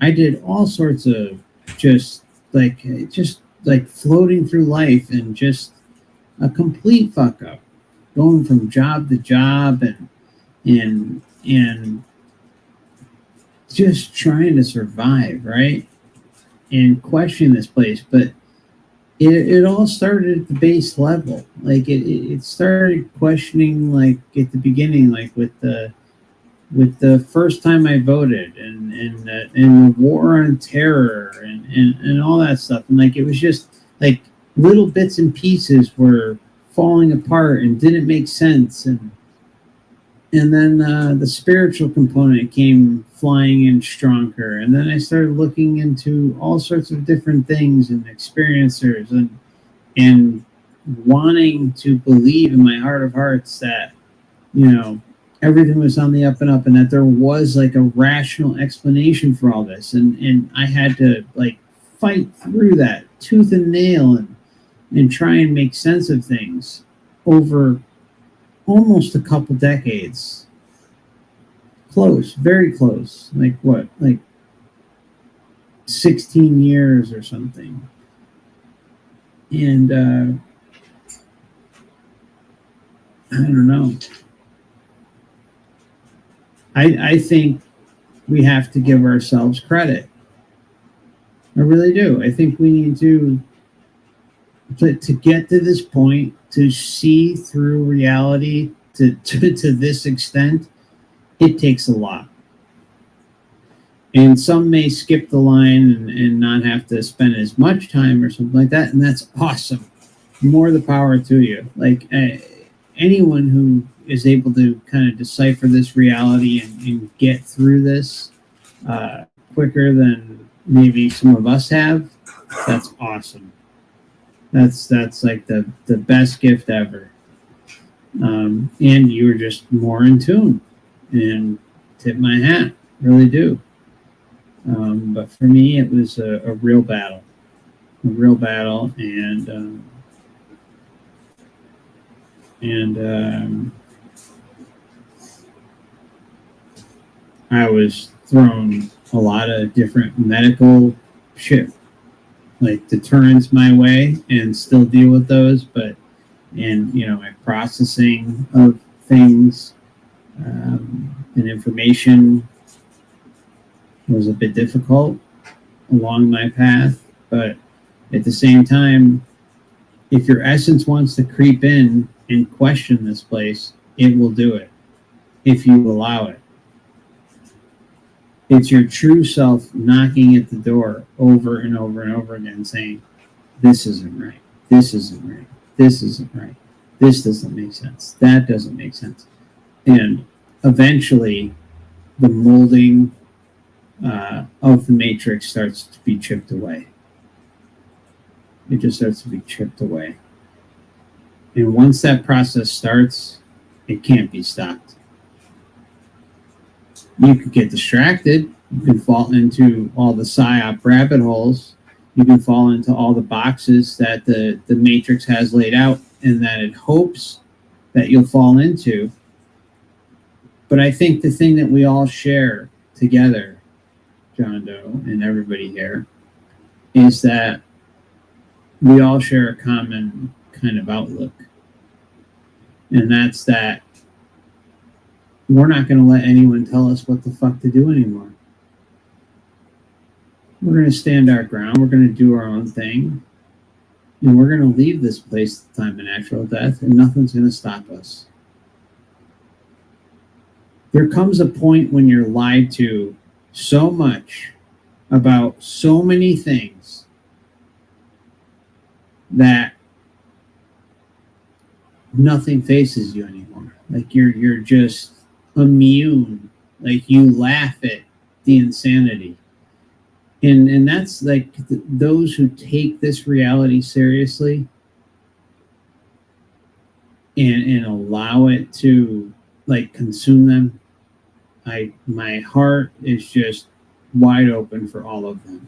I did all sorts of just floating through life and just a complete fuck up, going from job to job and just trying to survive, right? And questioning this place. But it all started at the base level. Like it started questioning, like at the beginning, like with the first time I voted and the war on terror and all that stuff. And like it was just like little bits and pieces were falling apart and didn't make sense. And then the spiritual component came flying in stronger. And then I started looking into all sorts of different things and experiencers and wanting to believe in my heart of hearts that, everything was on the up and up, and that there was like a rational explanation for all this. And I had to like fight through that tooth and nail and try and make sense of things over almost a couple decades. Close, very close. Like what? Like 16 years or something. And I don't know. I think we have to give ourselves credit. I really do. I think we need to get to this point, to see through reality to this extent. It takes a lot. And some may skip the line and not have to spend as much time or something like that, and that's awesome. More the power to you. Like anyone who is able to kind of decipher this reality and get through this quicker than maybe some of us have, that's awesome. That's like the best gift ever. And you were just more in tune, and tip my hat, really do. But for me, it was a real battle, and I was thrown a lot of different medical shit, like deterrents my way, and still deal with those. But my processing of things and information was a bit difficult along my path. But at the same time, if your essence wants to creep in and question this place, it will do it if you allow it. It's your true self knocking at the door over and over and over again saying, this isn't right, this isn't right, this isn't right, this doesn't make sense, that doesn't make sense. And eventually the molding of the matrix starts to be chipped away. It just starts to be chipped away. And once that process starts, it can't be stopped. You could get distracted. You can fall into all the psyop rabbit holes. You can fall into all the boxes that the matrix has laid out and that it hopes that you'll fall into. But I think the thing that we all share together, John Doe and everybody here, is that we all share a common kind of outlook. And that's that we're not going to let anyone tell us what the fuck to do anymore. We're going to stand our ground. We're going to do our own thing. And we're going to leave this place at the time of natural death, and nothing's going to stop us. There comes a point when you're lied to so much about so many things that nothing faces you anymore. Like you're just immune. Like you laugh at the insanity. And that's like those who take this reality seriously and allow it to like consume them. My heart is just wide open for all of them.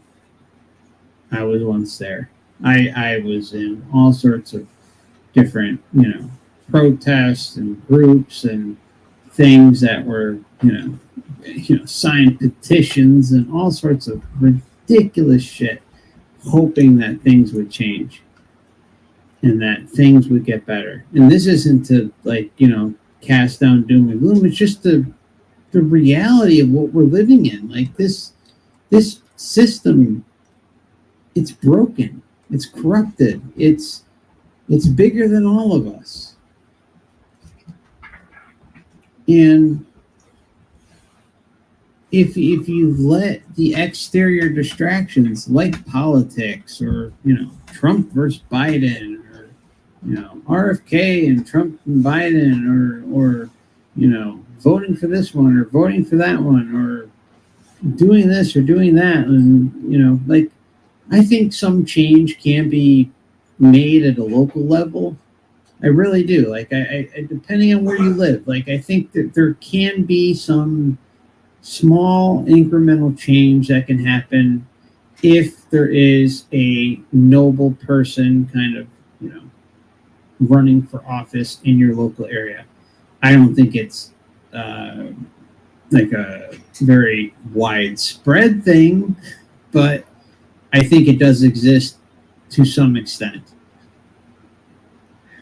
I was once there. I was in all sorts of different, protests and groups and things that were, signed petitions and all sorts of ridiculous shit, hoping that things would change and that things would get better. And this isn't to cast down doom and gloom. It's just the reality of what we're living in. Like this system, it's broken. It's corrupted. It's bigger than all of us. And if you let the exterior distractions like politics or Trump versus Biden or RFK and Trump and Biden or voting for this one or voting for that one or doing this or doing that, and I think some change can be made at a local level. I really do. I depending on where you live, I think that there can be some small incremental change that can happen if there is a noble person kind of, running for office in your local area. I don't think it's a very widespread thing, but I think it does exist to some extent.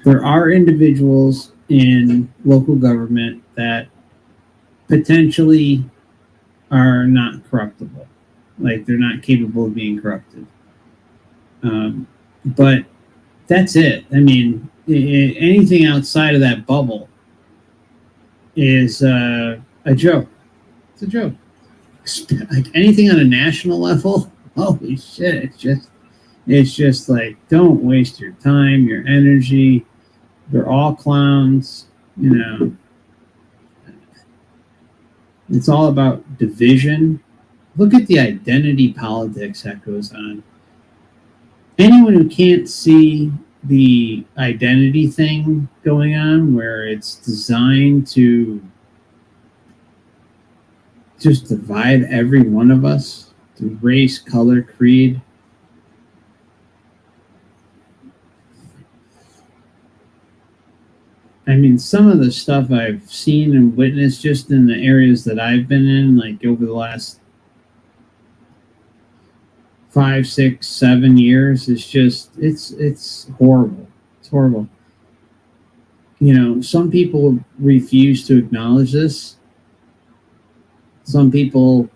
There are individuals in local government that potentially are not corruptible. They're not capable of being corrupted. But that's it. I mean, anything outside of that bubble is a joke. It's a joke. Anything on a national level, holy shit, it's just don't waste your time, your energy. They're all clowns, It's all about division. look at the identity politics that goes on. Anyone who can't see the identity thing going on, where it's designed to just divide every one of us through race, color, creed. I mean, some of the stuff I've seen and witnessed just in the areas that I've been in, like over the last 5, 6, 7 years, is just, it's horrible. It's horrible. You know, some people refuse to acknowledge this. Some people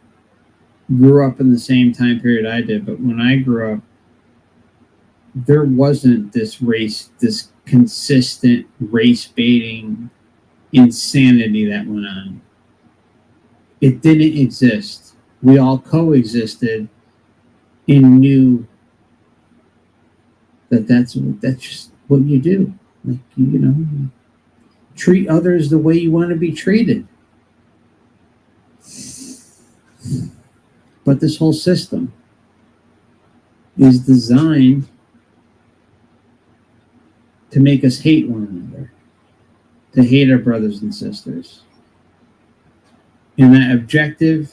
grew up in the same time period I did, but when I grew up, there wasn't this consistent race baiting insanity that went on. It didn't exist. We all coexisted and knew that that's just what you do. Like, you know, treat others the way you want to be treated. But this whole system is designed to make us hate one another, to hate our brothers and sisters. And that objective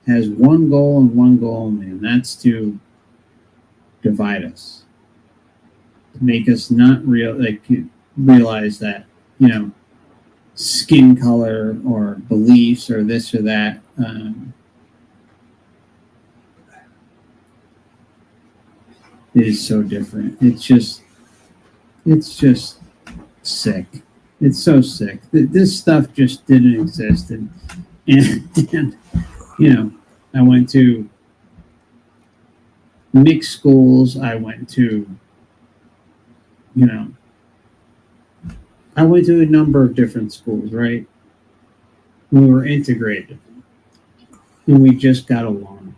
has one goal and one goal only, and that's to divide us, to make us not realize that, you know, skin color or beliefs or this or that is so different. It's just sick. It's so sick. This stuff just didn't exist. And you know, I went to mixed schools. I went to, you know, I went to a number of different schools, right? We were integrated. And we just got along.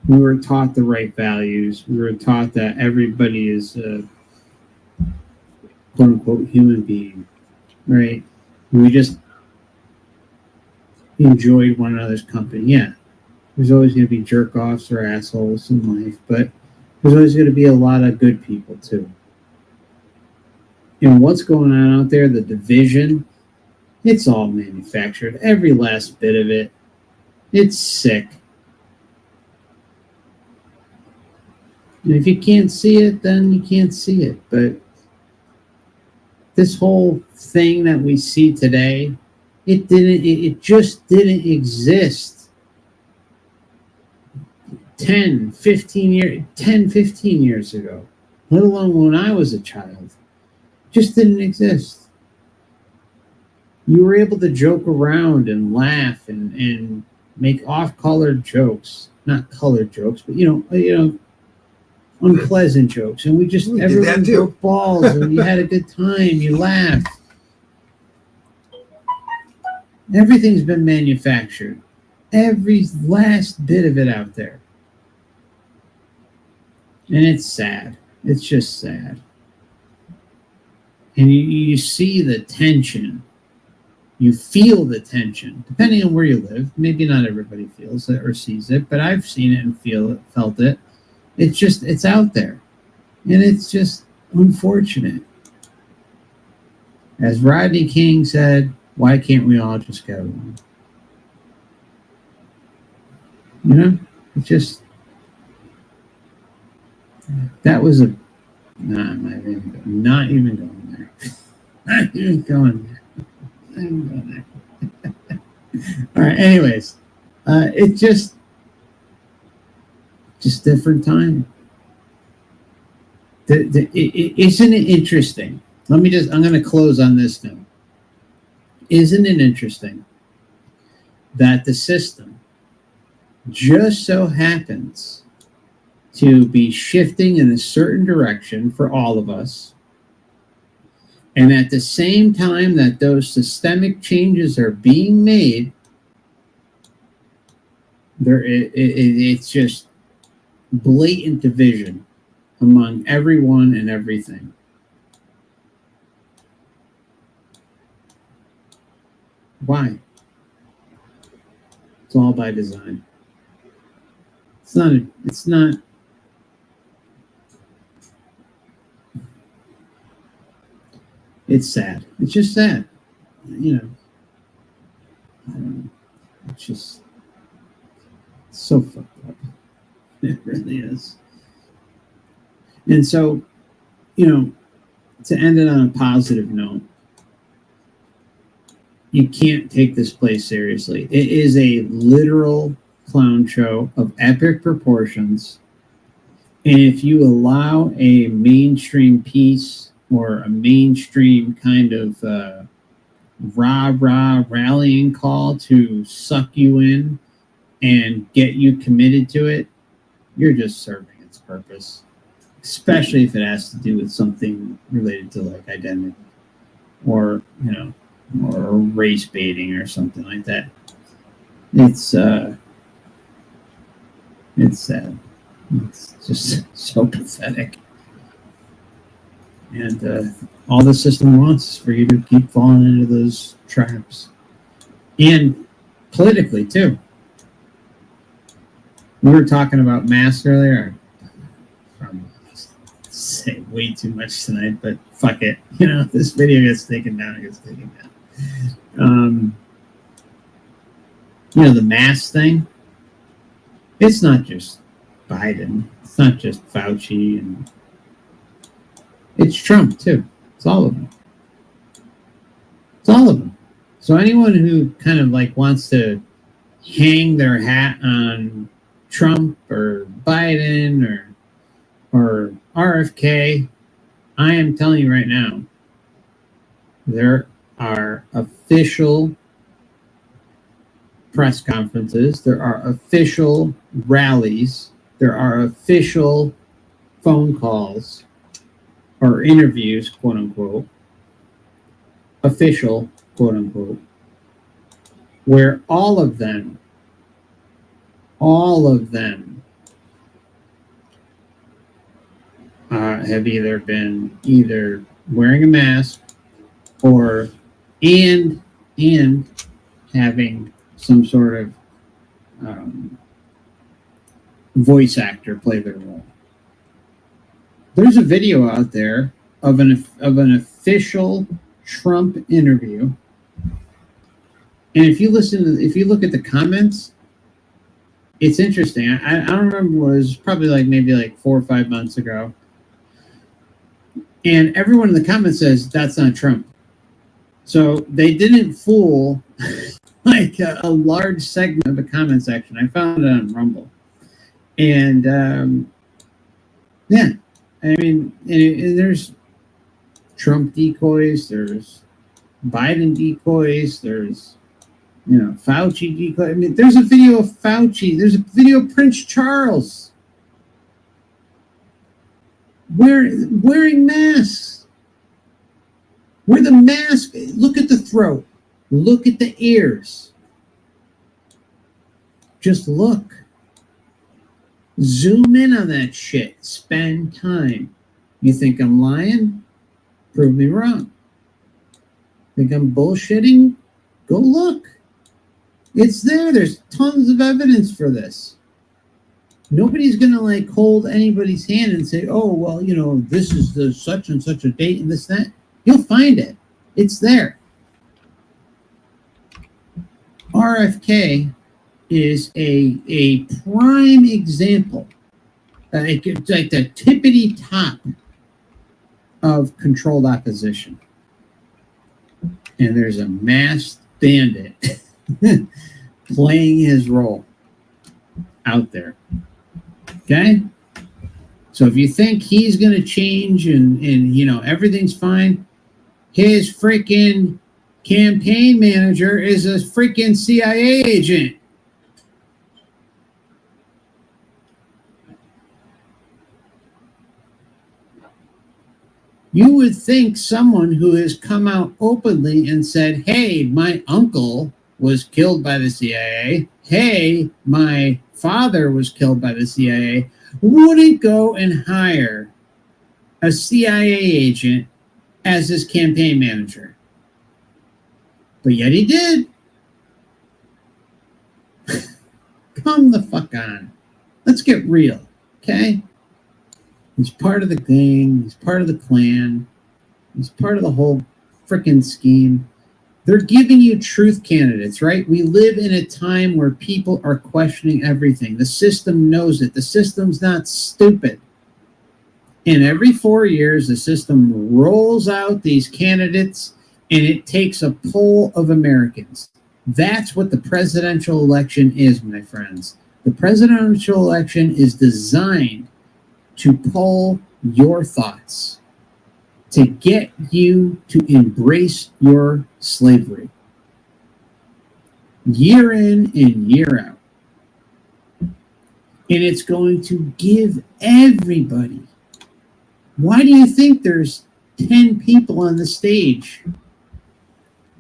We were taught the right values. We were taught that everybody is a quote-unquote human being, right? And we just enjoyed one another's company. Yeah, there's always going to be jerk-offs or assholes in life, but there's always going to be a lot of good people, too. And what's going on out there, the division, it's all manufactured. Every last bit of it. It's sick. And if you can't see it, then you can't see it. But this whole thing that we see today, it just didn't exist 10, 15 years ago, let alone when I was a child. It just didn't exist. You were able to joke around and laugh and make off-colored jokes. Not colored jokes, but you know, unpleasant jokes, and everyone broke balls, and you had a good time, you laughed. Everything's been manufactured, every last bit of it out there, and it's sad. It's just sad. And you see the tension, you feel the tension, depending on where you live. Maybe not everybody feels it or sees it, but I've seen it and felt it. It's out there. And it's just unfortunate. As Rodney King said, why can't we all just get along? You know, it just, that was a, nah, I'm not even going there. Not even going there. Not even going there. All right, anyways, it just different time. Isn't it interesting? I'm going to close on this note. Isn't it interesting that the system just so happens to be shifting in a certain direction for all of us, and at the same time that those systemic changes are being made, it's just blatant division among everyone and everything. Why? It's all by design. It's not. It's sad. It's just sad. You know. I don't know. It's just so fucked up. It really is. And so, you know, to end it on a positive note, you can't take this place seriously. It is a literal clown show of epic proportions. And if you allow a mainstream piece or a mainstream kind of rah-rah rallying call to suck you in and get you committed to it, you're just serving its purpose. Especially if it has to do with something related to like identity or, you know, or race baiting or something like that. It's sad. It's just so pathetic. And all the system wants is for you to keep falling into those traps. And politically, too. We were talking about masks earlier. I'm say way too much tonight, but fuck it. You know, this video gets taken down, it gets taken down. You know, the mask thing, it's not just Biden. It's not just Fauci. And it's Trump, too. It's all of them. It's all of them. So anyone who kind of like wants to hang their hat on Trump or Biden or RFK, I am telling you right now, there are official press conferences, there are official rallies, there are official phone calls or interviews, quote unquote, official, quote unquote, where all of them have either been wearing a mask or and having some sort of voice actor play their role. There's a video out there of an official Trump interview, and if you look at the comments, it's interesting. I don't remember what it was, probably like maybe like 4 or 5 months ago. And everyone in the comments says, that's not Trump. So they didn't fool like a large segment of the comment section. I found it on Rumble. And yeah, I mean, and there's Trump decoys, there's Biden decoys, there's, you know, Fauci decoy. I mean, there's a video of Fauci. There's a video of Prince Charles wearing masks. Wear the mask. Look at the throat. Look at the ears. Just look. Zoom in on that shit. Spend time. You think I'm lying? Prove me wrong. Think I'm bullshitting? Go look. It's there. There's tons of evidence for this. Nobody's going to like hold anybody's hand and say, oh, well, you know, this is the such and such a date and this, that. You'll find it. It's there. RFK is a prime example. Like the tippity top of controlled opposition. And there's a masked bandit playing his role out there. Okay? So if you think he's going to change and you know, everything's fine, his freaking campaign manager is a freaking CIA agent. You would think someone who has come out openly and said, hey, my uncle was killed by the CIA. Hey, my father was killed by the CIA, wouldn't go and hire a CIA agent as his campaign manager. But yet he did. Come the fuck on. Let's get real, okay? He's part of the gang. He's part of the clan. He's part of the whole freaking scheme. They're giving you truth candidates, right? We live in a time where people are questioning everything. The system knows it. The system's not stupid. And every 4 years, the system rolls out these candidates, and it takes a poll of Americans. That's what the presidential election is, my friends. The presidential election is designed to poll your thoughts, to get you to embrace your slavery. Year in and year out. And it's going to give everybody. Why do you think there's 10 people on the stage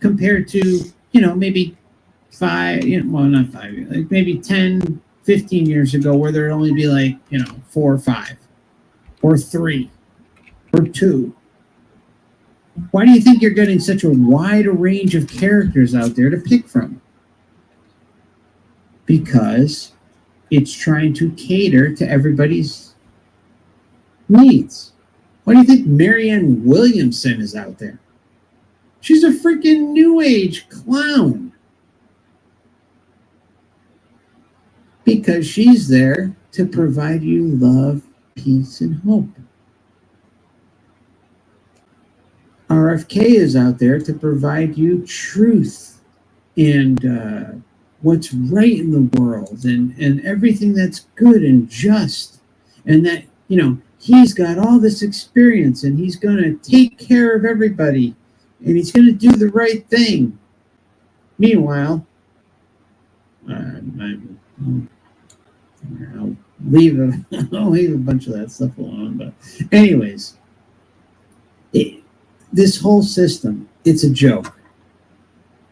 compared to, maybe 5, well, not 5, like maybe 10, 15 years ago where there'd only be like, 4 or 5 or 3 or 2? Why do you think you're getting such a wide range of characters out there to pick from? Because it's trying to cater to everybody's needs. Why do you think Marianne Williamson is out there? She's a freaking new age clown. Because she's there to provide you love, peace, and hope. RFK is out there to provide you truth and what's right in the world and everything that's good and just. And that, he's got all this experience and he's going to take care of everybody and he's going to do the right thing. Meanwhile, I'll leave a bunch of that stuff alone. But anyways, this whole system, it's a joke.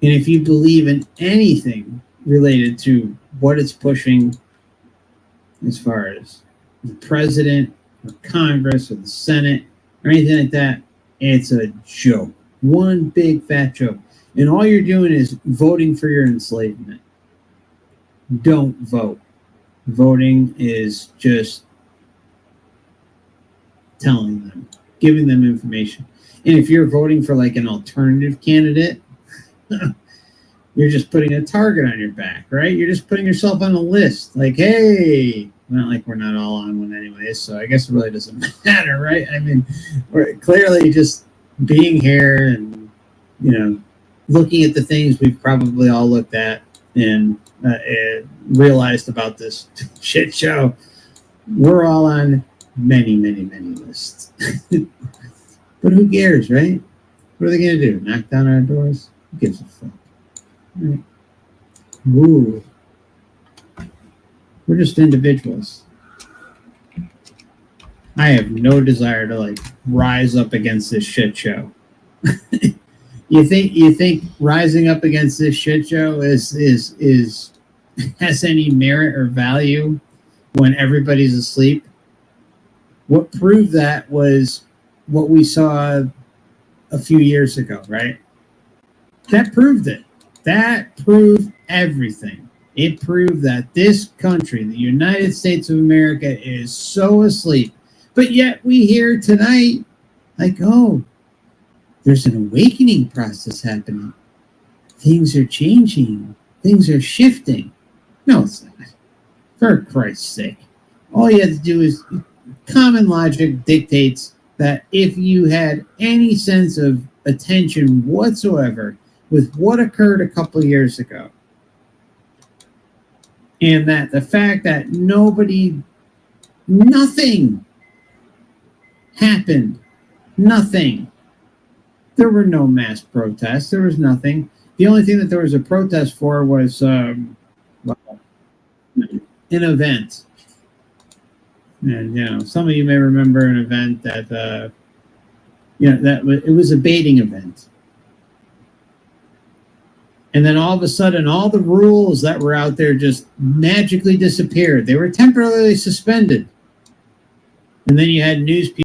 And if you believe in anything related to what it's pushing as far as the president or Congress or the Senate or anything like that, it's a joke. One big fat joke. And all you're doing is voting for your enslavement. Don't vote. Voting is just telling them, giving them information. And if you're voting for like an alternative candidate, you're just putting a target on your back, right? You're just putting yourself on a list. Like, hey, not like we're not all on one anyway, so I guess it really doesn't matter, right? I mean, we're clearly just being here and, looking at the things we've probably all looked at and realized about this shit show. We're all on many, many, many lists. But who cares, right? What are they going to do? Knock down our doors? Who gives a fuck? Right. Ooh. We're just individuals. I have no desire to rise up against this shit show. You think rising up against this shit show is has any merit or value when everybody's asleep? What proved that was what we saw a few years ago, right? That proved it. That proved everything. It proved that this country, the United States of America, is so asleep. But yet we hear tonight, there's an awakening process happening. Things are changing. Things are shifting. No, it's not. For Christ's sake. All you have to do is common logic dictates that if you had any sense of attention whatsoever with what occurred a couple of years ago, and that the fact that nothing happened, nothing. There were no mass protests. There was nothing. The only thing that there was a protest for was an event. And some of you may remember an event that it was a baiting event. And then all of a sudden, all the rules that were out there just magically disappeared. They were temporarily suspended. And then you had news people